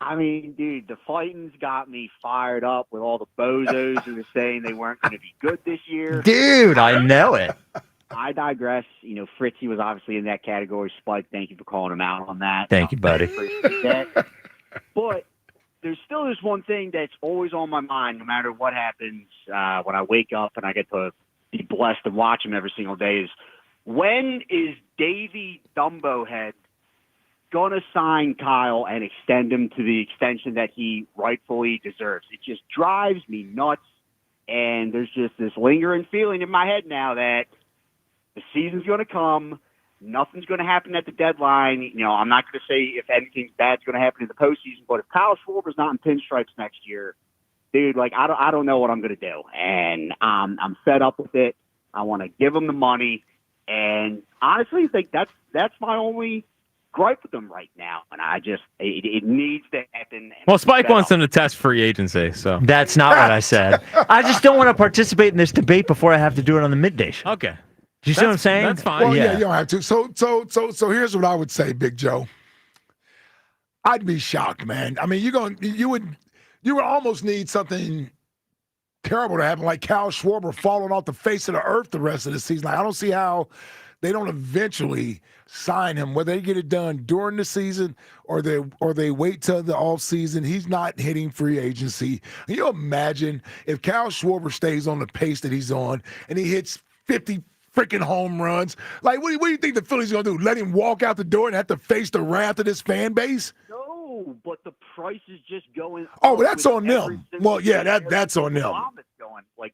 I mean, dude, the fighting's got me fired up with all the bozos who were saying they weren't going to be good this year. Dude, I know it. I digress. You know, Fritzy was obviously in that category. Spike, thank you for calling him out on that. Thank you, buddy. Appreciate that. But there's still this one thing that's always on my mind, no matter what happens when I wake up and I get to be blessed and watch him every single day, is when is Davey Dumbohead going to sign Kyle and extend him to the extension that he rightfully deserves? It just drives me nuts. And there's just this lingering feeling in my head now that the season's going to come. Nothing's going to happen at the deadline. You know, I'm not going to say if anything bad's going to happen in the postseason, but if Kyle Schwarber's not in pinstripes next year, dude, like I don't know what I'm going to do, and I'm fed up with it. I want to give him the money, and honestly, I think that's my only gripe with them right now, and it needs to happen. Well, Spike wants them to test free agency, so that's not what I said. I just don't want to participate in this debate before I have to do it on the midday show. Okay. Do you see what I'm saying? That's fine. Well, yeah, you don't have to. So here's what I would say, Big Joe. I'd be shocked, man. I mean, you would almost need something terrible to happen, like Kyle Schwarber falling off the face of the earth the rest of the season. Like, I don't see how they don't eventually sign him, whether they get it done during the season or they wait till the off season. He's not hitting free agency. Can you imagine if Kyle Schwarber stays on the pace that he's on and he hits 50 freaking home runs? Like, what do you think the Phillies are going to do? Let him walk out the door and have to face the wrath of this fan base? No, but the price is just going. Oh, well, that's on them. Well, yeah, that's on them.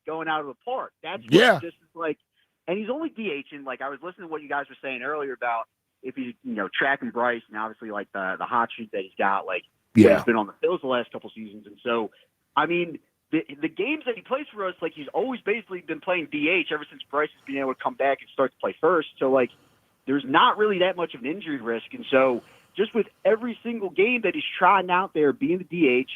Going out of the park. That's what just is like. And he's only DHing. Like, I was listening to what you guys were saying earlier about if he's tracking Bryce, and obviously like the hot streak that he's got. Like, he's been on the Phils the last couple seasons, and so I mean. The games that he plays for us, like, he's always basically been playing DH ever since Bryce has been able to come back and start to play first. So, like, there's not really that much of an injury risk. And so just with every single game that he's trying out there being the DH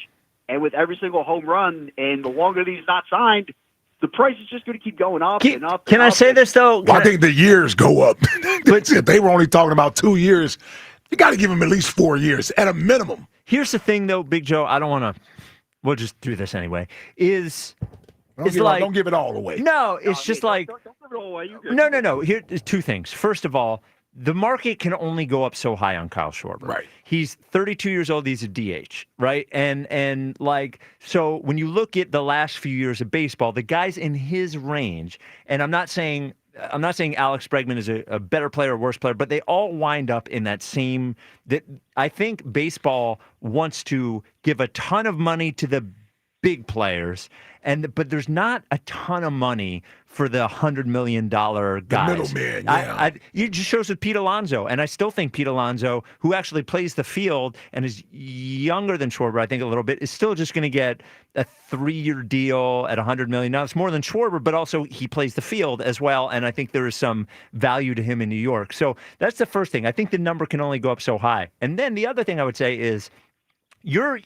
and with every single home run, and the longer that he's not signed, the price is just going to keep going up and up. Can I say this, though? Well, I think the years go up. If they were only talking about 2 years, you got to give him at least 4 years at a minimum. Here's the thing, though, Big Joe. I don't want to. We'll just do this anyway. Don't give it all away. No, it's just like. Don't give it all away. No. Here's two things. First of all, the market can only go up so high on Kyle Schwarber. Right. He's 32 years old. He's a DH, right? And like, so when you look at the last few years of baseball, the guys in his range, and I'm not saying Alex Bregman is a better player or worse player, but they all wind up in that same. That I think baseball wants to give a ton of money to the big players, but there's not a ton of money for the $100 million guys. The middleman, yeah. It just shows with Pete Alonso, and I still think Pete Alonso, who actually plays the field and is younger than Schwarber, I think a little bit, is still just going to get a 3-year deal at $100 million. Now, it's more than Schwarber, but also he plays the field as well, and I think there is some value to him in New York. So that's the first thing. I think the number can only go up so high. And then the other thing I would say is you're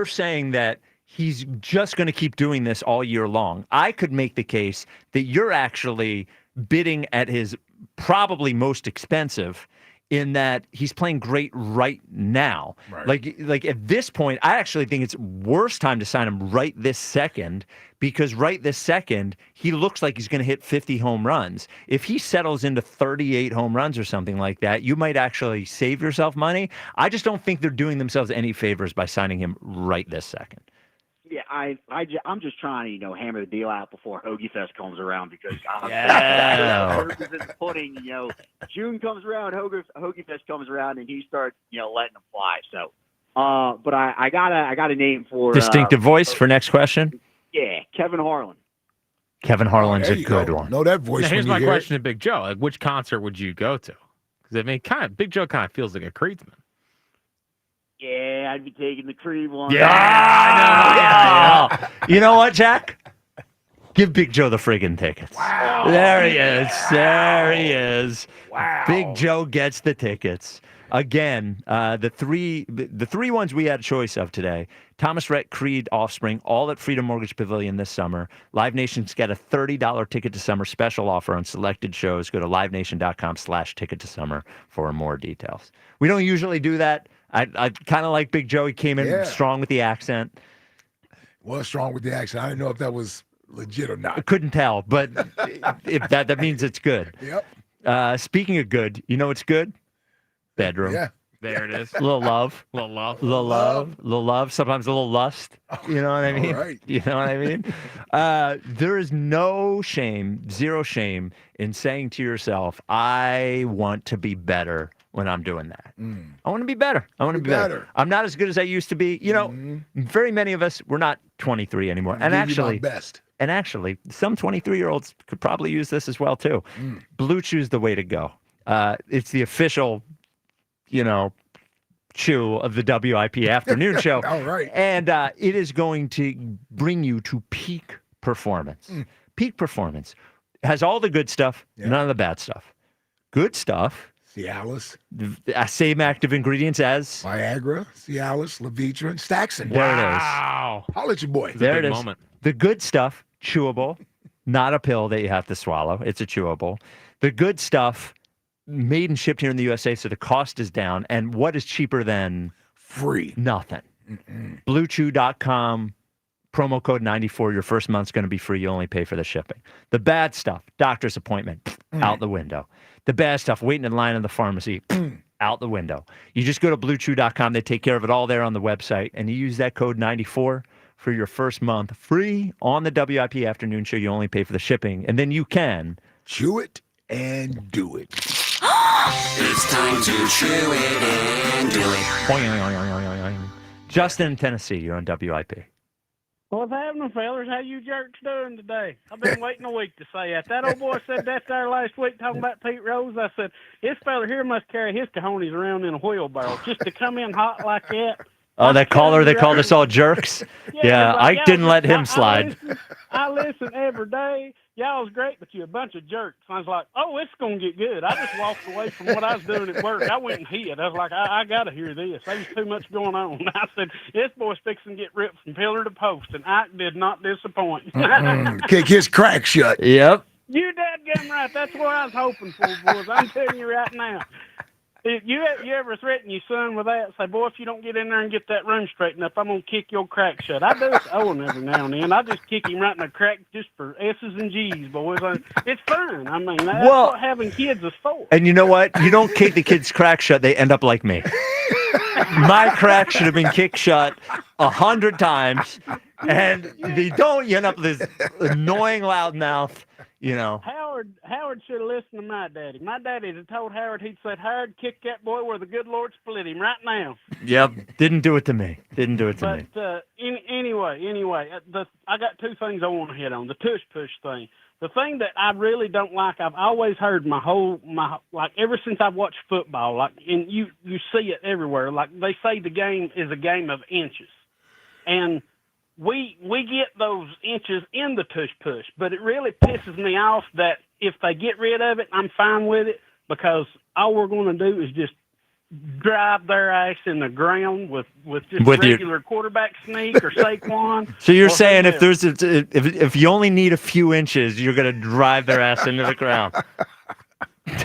saying that he's just going to keep doing this all year long. I could make the case that you're actually bidding at his probably most expensive in that he's playing great right now. Right. Like at this point, I actually think it's worse time to sign him right this second, because right this second, he looks like he's going to hit 50 home runs. If he settles into 38 home runs or something like that, you might actually save yourself money. I just don't think they're doing themselves any favors by signing him right this second. Yeah, I'm just trying to, hammer the deal out before Hoagie Fest comes around, because proof is in the pudding. June comes around, Hoagie Fest comes around, and he starts, letting them fly. So, but I got a name for distinctive voice for next question. Yeah, Kevin Harlan. Kevin Harlan's a good one. Know that voice. Now, here's my question to Big Joe: like, which concert would you go to? Because Big Joe kind of feels like a Creedsman. Yeah, day, I'd be taking the cream one. Yeah, I know. Yeah. You know what, Jack? Give Big Joe the friggin' tickets. Wow. There he is. There he is. Wow. Big Joe gets the tickets. Again, the three ones we had a choice of today: Thomas Rhett, Creed, Offspring, all at Freedom Mortgage Pavilion this summer. Live Nation's got a $30 ticket to summer special offer on selected shows. Go to livenation.com/ticket to summer for more details. We don't usually do that. I kind of like Big Joe. He came in strong with the accent. Was strong with the accent. I didn't know if that was legit or not. I couldn't tell, but if that means it's good. Yep. Speaking of good, you know what's good? Bedroom. Yeah. There it is. A little love. Little love. A little love. A little love. Sometimes a little lust. You know what I mean? All right. You know what I mean? There is no shame, zero shame in saying to yourself, I want to be better when I'm doing that. I want to be better. I want to be better. I'm not as good as I used to be. You know, very many of us, we're not 23 anymore. And actually, best. And actually, some 23-year-olds could probably use this as well, too. Blue Chew's the way to go. It's the official, chew of the WIP afternoon show. All right. And it is going to bring you to peak performance. Peak performance has all the good stuff, none of the bad stuff. Good stuff. Cialis. Same active ingredients as Viagra, Cialis, Levitra, and Staxin. There it is. Wow. Holla at your boy. There it is. Moment. The good stuff, chewable, not a pill that you have to swallow. It's a chewable. The good stuff, made and shipped here in the USA, so the cost is down. And what is cheaper than free? Nothing. BlueChew.com, promo code 94. Your first month's going to be free. You only pay for the shipping. The bad stuff, doctor's appointment, out the window. The bad stuff, waiting in line in the pharmacy, out the window. You just go to BlueChew.com. They take care of it all there on the website. And you use that code 94 for your first month free on the WIP afternoon show. You only pay for the shipping. And then you can chew it and do it. It's time to chew it and do it. Justin in Tennessee, you're on WIP. What's happening, fellas? How you jerks doing today? I've been waiting a week to say that. That old boy said that there last week talking about Pete Rose. I said, this fella here must carry his cojones around in a wheelbarrow just to come in hot like that. Oh, that caller, they called us all jerks? Yeah, like, Ike didn't let him slide. I listen every day. Y'all's great, but you're a bunch of jerks. I was like, oh, it's going to get good. I just walked away from what I was doing at work. I went and hid. I was like, I got to hear this. There's too much going on. I said, this boy's fixing to get ripped from pillar to post, and Ike did not disappoint. Kick his crack shut. Yep. You dadgum right. That's what I was hoping for, boys. I'm telling you right now. If you ever threaten your son with that, say, boy, if you don't get in there and get that room straightened up, I'm going to kick your crack shut. I do it to Owen every now and then. I just kick him right in the crack just for S's and G's, boys. It's fun. I mean, that's what having kids is for. And you know what? You don't kick the kids' crack shut, they end up like me. My crack should have been kicked shut 100 times, and they don't. You end up with this annoying loud mouth. Howard should have listened to my daddy. My daddy had told Howard, he'd said, Howard, kick that boy where the good Lord split him right now. Yep. Didn't do it to me. But anyway, I got two things I want to hit on. The Tush Push thing. The thing that I really don't like, I've always heard ever since I've watched football, and you see it everywhere. Like they say the game is a game of inches. And we get those inches in the Tush Push, but it really pisses me off that if they get rid of it, I'm fine with it, because all we're going to do is just drive their ass in the ground with regular quarterback sneak or Saquon. So you're saying if you only need a few inches, you're going to drive their ass into the ground.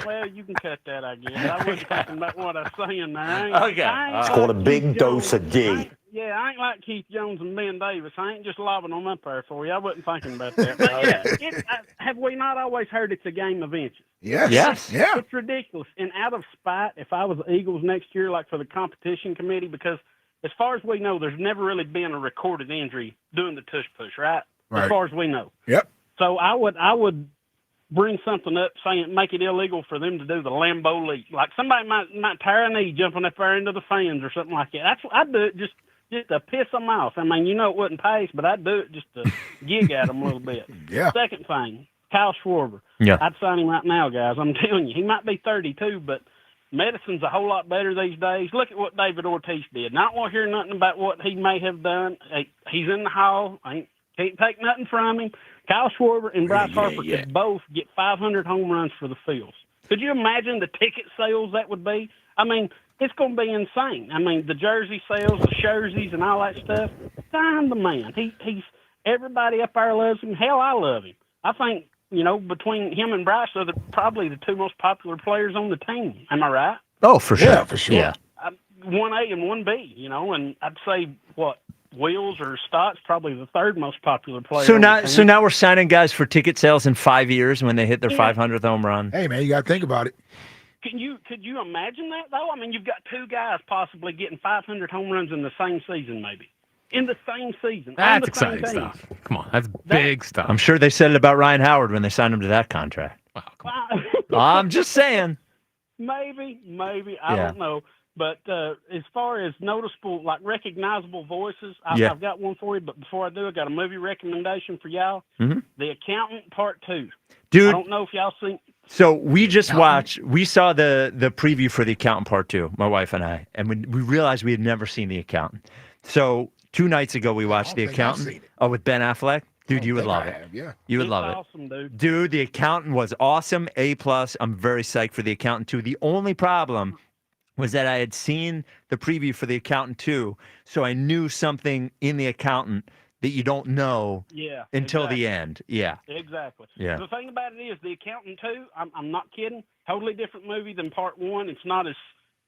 Well, you can cut that, I guess. I wasn't talking about what I was saying there. Okay. It's called a big dose of D. I ain't like Keith Jones and Ben Davis. I ain't just lobbing them up there for you. I wasn't thinking about that. But have we not always heard it's a game of inches? Yes. Yeah. It's ridiculous. And out of spite, if I was the Eagles next year, like for the competition committee, because as far as we know, there's never really been a recorded injury doing the Tush Push, right? As far as we know. Yep. So I would bring something up saying make it illegal for them to do the Lambeau Leap. Like somebody might tear a knee jumping up there into the fans or something like that. I'd do it just to piss them off. I mean, it wouldn't pass, but I'd do it just to gig at them a little bit. Yeah. Second thing, Kyle Schwarber. Yeah. I'd sign him right now, guys. I'm telling you, he might be 32, but Medicine's a whole lot better these days. Look at what David Ortiz did. Not want to hear nothing about what he may have done. He's in the Hall. Can't take nothing from him. Kyle Schwarber and Bryce Harper could both get 500 home runs for the Phils. Could you imagine the ticket sales that would be? I mean, it's going to be insane. I mean, the jersey sales, the jerseys, and all that stuff. I'm the man. He's everybody up there loves him. Hell, I love him. I think, between him and Bryce are probably the two most popular players on the team. Am I right? Oh, for sure. Yeah, for sure. Yeah. 1A and 1B, and I'd say, Wheels or Stott's probably the third most popular player. So now we're signing guys for ticket sales in 5 years when they hit their 500th home run. Hey, man, you got to think about it. Could you imagine that, though? I mean, you've got two guys possibly getting 500 home runs in the same season, maybe. In the same season. That's exciting stuff. Come on, that's big stuff. I'm sure they said it about Ryan Howard when they signed him to that contract. I'm just saying. Maybe. I don't know. But as far as noticeable, recognizable voices, I've got one for you. But before I do, I got a movie recommendation for y'all. Mm-hmm. The Accountant Part 2. Dude. I don't know if y'all seen. So we just we saw the preview for The Accountant Part 2, my wife and I, and we realized we had never seen The Accountant. So 2 nights ago, we watched The Accountant. With Ben Affleck. Dude, you would love it. You would love it. Awesome, Dude, The Accountant was awesome. A+. I'm very psyched for The Accountant 2. The only problem was that I had seen the preview for The Accountant 2, so I knew something in The Accountant that you don't know until the end. Yeah. Exactly. Yeah. The thing about it is The Accountant 2, I'm not kidding, totally different movie than Part 1. It's not as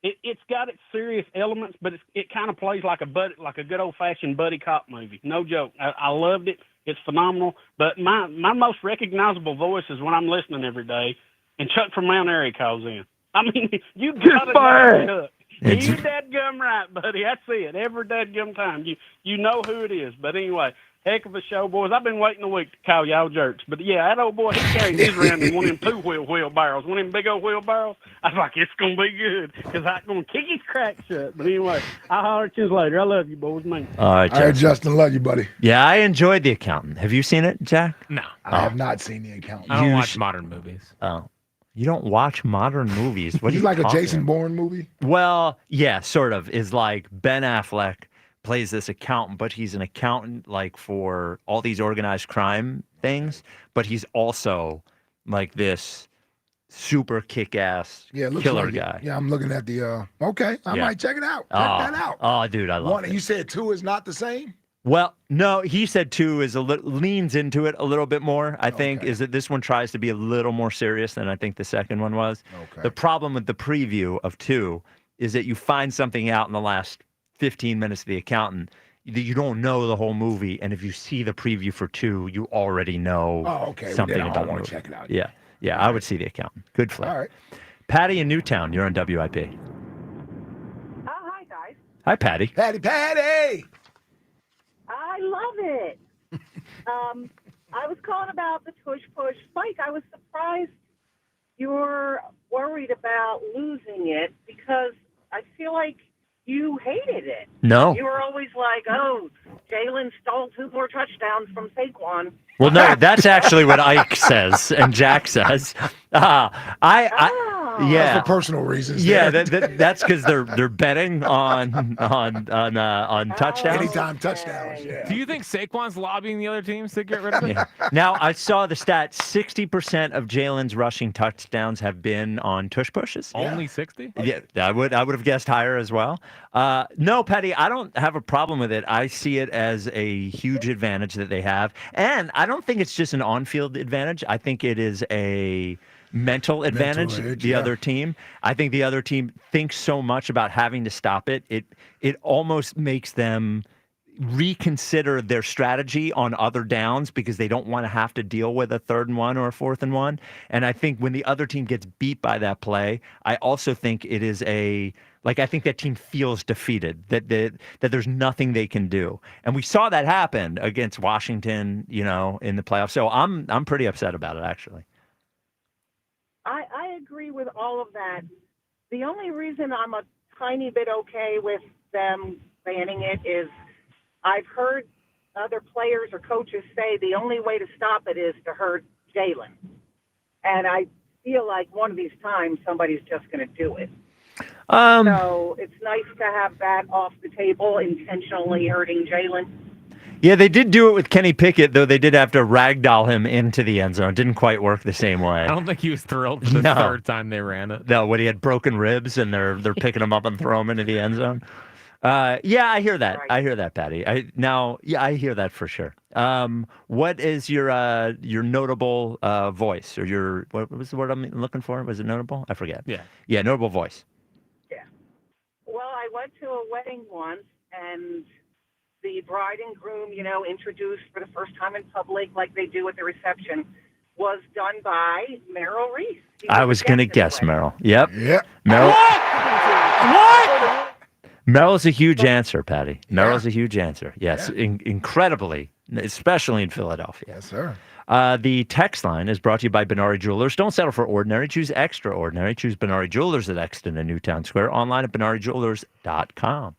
it's got its serious elements, but it kind of plays like a good old-fashioned buddy cop movie. No joke. I loved it. It's phenomenal. But my most recognizable voice is when I'm listening every day, and Chuck from Mount Airy calls in. I mean, you gotta know Chuck. You dadgum right, buddy. That's it. Every dadgum time. You know who it is. But anyway, heck of a show, boys. I've been waiting a week to call y'all jerks. But yeah, that old boy, he carried his around in one of them wheelbarrows. One of them big old wheelbarrows. I was like, it's going to be good because I'm going to kick his crack shut. But anyway, I'll holler at you later. I love you, boys, man. All right, Justin. Love you, buddy. Yeah, I enjoyed The Accountant. Have you seen it, Jack? No. I have not seen The Accountant. I don't watch modern movies. Oh. You don't watch modern movies. What Is are it you like a talking Jason about? Bourne movie? Well, yeah, sort of. Is like Ben Affleck plays this accountant, but he's an accountant for all these organized crime things, but he's also like this super kick-ass killer guy. Yeah, I'm looking at the okay. I might check it out. Check that out. Oh, dude, I love it. You said 2 is not the same? Well, no, he said 2 is leans into it a little bit more. I think is that this one tries to be a little more serious than I think the second one was. Okay. The problem with the preview of 2 is that you find something out in the last 15 minutes of The Accountant that you don't know the whole movie, and if you see the preview for 2, you already know something Well, about I want the to check it out. Yeah, I would see The Accountant. Good flick. All right. Patty in Newtown, you're on WIP. Hi, guys. Hi, Patty. Patty! I love it. I was calling about the Tush Push. Mike, I was surprised you were worried about losing it because I feel like you hated it. No. You were always like, oh, Jalen stole 2 more touchdowns from Saquon. Well, no, that's actually what Ike says and Jack says. Yeah, for personal reasons. Yeah, that's because they're betting on touchdowns. Anytime touchdowns. Yeah. Do you think Saquon's lobbying the other teams to get rid of it? Yeah. Now I saw the stat: 60% of Jalen's rushing touchdowns have been on tush pushes. Only 60? Yeah, I would have guessed higher as well. No, Patty, I don't have a problem with it. I see it as a huge advantage that they have, and I don't think it's just an on-field advantage. I think it is a mental advantage. The other team. I think the other team thinks so much about having to stop it. It almost makes them reconsider their strategy on other downs because they don't want to have to deal with a 3rd and 1 or a 4th and 1. And I think when the other team gets beat by that play, I also think it is I think that team feels defeated, that there's nothing they can do. And we saw that happen against Washington, in the playoffs. So I'm pretty upset about it, actually. I agree with all of that. The only reason I'm a tiny bit okay with them banning it is I've heard other players or coaches say the only way to stop it is to hurt Jalen. And I feel like one of these times somebody's just going to do it. So it's nice to have that off the table, intentionally hurting Jalen. Yeah, they did do it with Kenny Pickett, though they did have to ragdoll him into the end zone. It didn't quite work the same way. I don't think he was thrilled for the third time they ran it. No, when he had broken ribs and they're picking him up and throwing him into the end zone. Yeah, I hear that. I hear that, Patty. I hear that for sure. What is your notable voice or your what was the word I'm looking for? Was it notable? I forget. Yeah, notable voice. Yeah. Well, I went to a wedding once, and the bride and groom, introduced for the first time in public, like they do at the reception, was done by Merrill Reese. I was going to guess Merrill. Yep. Yeah. Merrill. What? Merrill's a huge answer, Patty. Merrill's a huge answer. Yes, incredibly, especially in Philadelphia. Yes, sir. The text line is brought to you by Benari Jewelers. Don't settle for ordinary. Choose extraordinary. Choose Benari Jewelers at Exton and Newtown Square. Online at benarijewelers.com.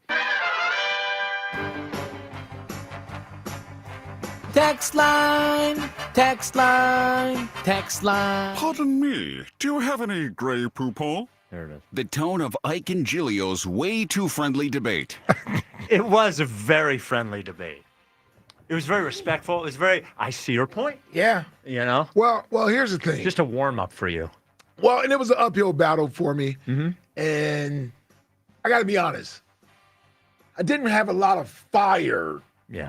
Text line, text line, text line. Pardon me, do you have any Grey Poupon? There it is. The tone of Ike and Giglio's way too friendly debate. It was a very friendly debate. It was very respectful. It was very, I see your point. Yeah. You know? Well, here's the thing. Just a warm-up for you. Well, and it was an uphill battle for me. Mm-hmm. And I got to be honest. I didn't have a lot of fire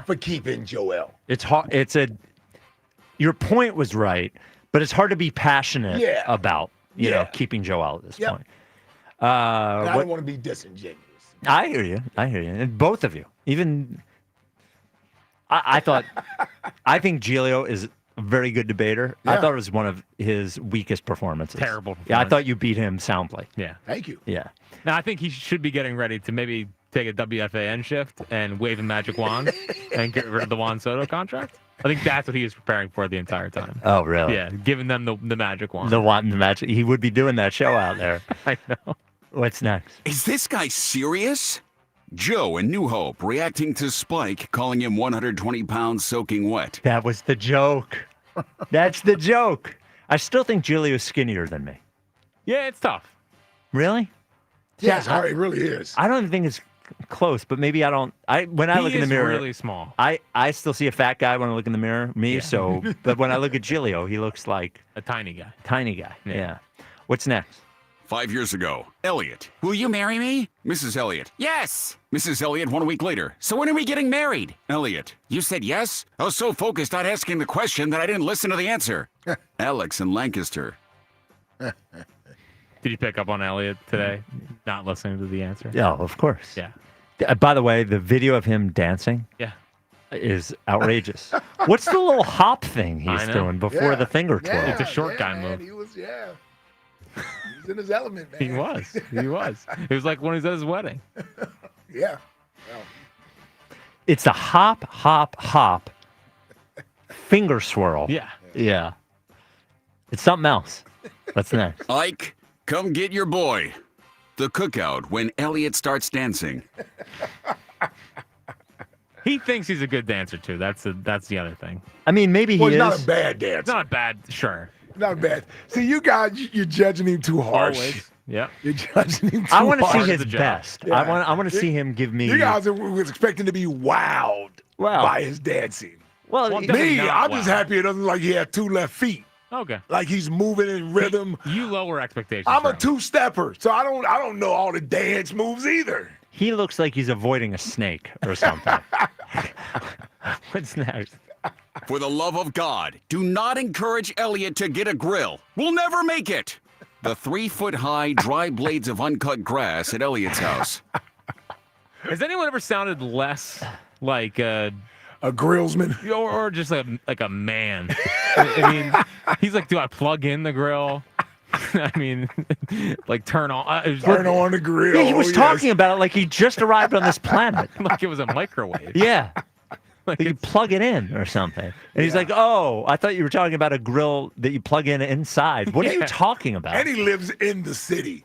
for keeping Joel. It's hard. Your point was right, but it's hard to be passionate about, you know, keeping Joel at this point. And I don't want to be disingenuous. I hear you. And both of you. Even I think Giglio is a very good debater. I thought it was one of his weakest performances. Terrible performance. Yeah, I thought you beat him soundly. Yeah. Thank you. Yeah. Now, I think he should be getting ready to maybe take a WFAN shift and wave a magic wand and get rid of the Juan Soto contract. I think that's what he was preparing for the entire time. Oh, really? Yeah, giving them the magic wand. The magic. He would be doing that show out there. I know. What's next? Is this guy serious? Joe in New Hope reacting to Spike calling him 120 pounds soaking wet. That was the joke. That's the joke. I still think Giglio's skinnier than me. Yeah, it's tough. Really? Yes, it really is. I don't even think it's close, but maybe I don't. When I look in the mirror, really small. I still see a fat guy when I look in the mirror. Me, so. But when I look at Giglio, he looks like a tiny guy. Tiny guy. Yeah. What's next? 5 years ago, Elliot. Will you marry me? Mrs. Elliot. Yes. Mrs. Elliot 1 week later. So when are we getting married? Elliot. You said yes? I was so focused on asking the question that I didn't listen to the answer. Alex in Lancaster. Did you pick up on Elliot today? Not listening to the answer? Yeah, of course. Yeah. By the way, the video of him dancing is outrageous. What's the little hop thing he's doing before the finger twirl? It's a short guy move. He was in his element, man. He was. It was like when he was at his wedding. Yeah. It's a hop, hop, hop finger swirl. Yeah. It's something else. What's next? Ike, come get your boy. The cookout when Elliot starts dancing. He thinks he's a good dancer too. That's the other thing. I mean, maybe he he's is. not a bad dancer. Not bad, sure. Not bad. See, you guys, you're judging him too harsh. Always. Yeah. You're judging him too I want to harsh. see his best. I want to see him give me. You guys was expecting to be wowed by his dancing. Well, me, I'm just happy it doesn't look like he had 2 left feet. Okay. Like he's moving in rhythm. You lower expectations. I'm a 2-stepper, so I don't know all the dance moves either. He looks like he's avoiding a snake or something. What's next? For the love of God, do not encourage Elliot to get a grill. We'll never make it. The 3-foot-high dry blades of uncut grass at Elliot's house. Has anyone ever sounded less like a grillsman or just like a man? I mean, he's like, do I plug in the grill? I mean, like turn on the grill. Yeah, he was talking about it like he just arrived on this planet. Like it was a microwave. Yeah. Like you plug it in or something. And he's like, oh, I thought you were talking about a grill that you plug in inside. What are you talking about? And he lives in the city.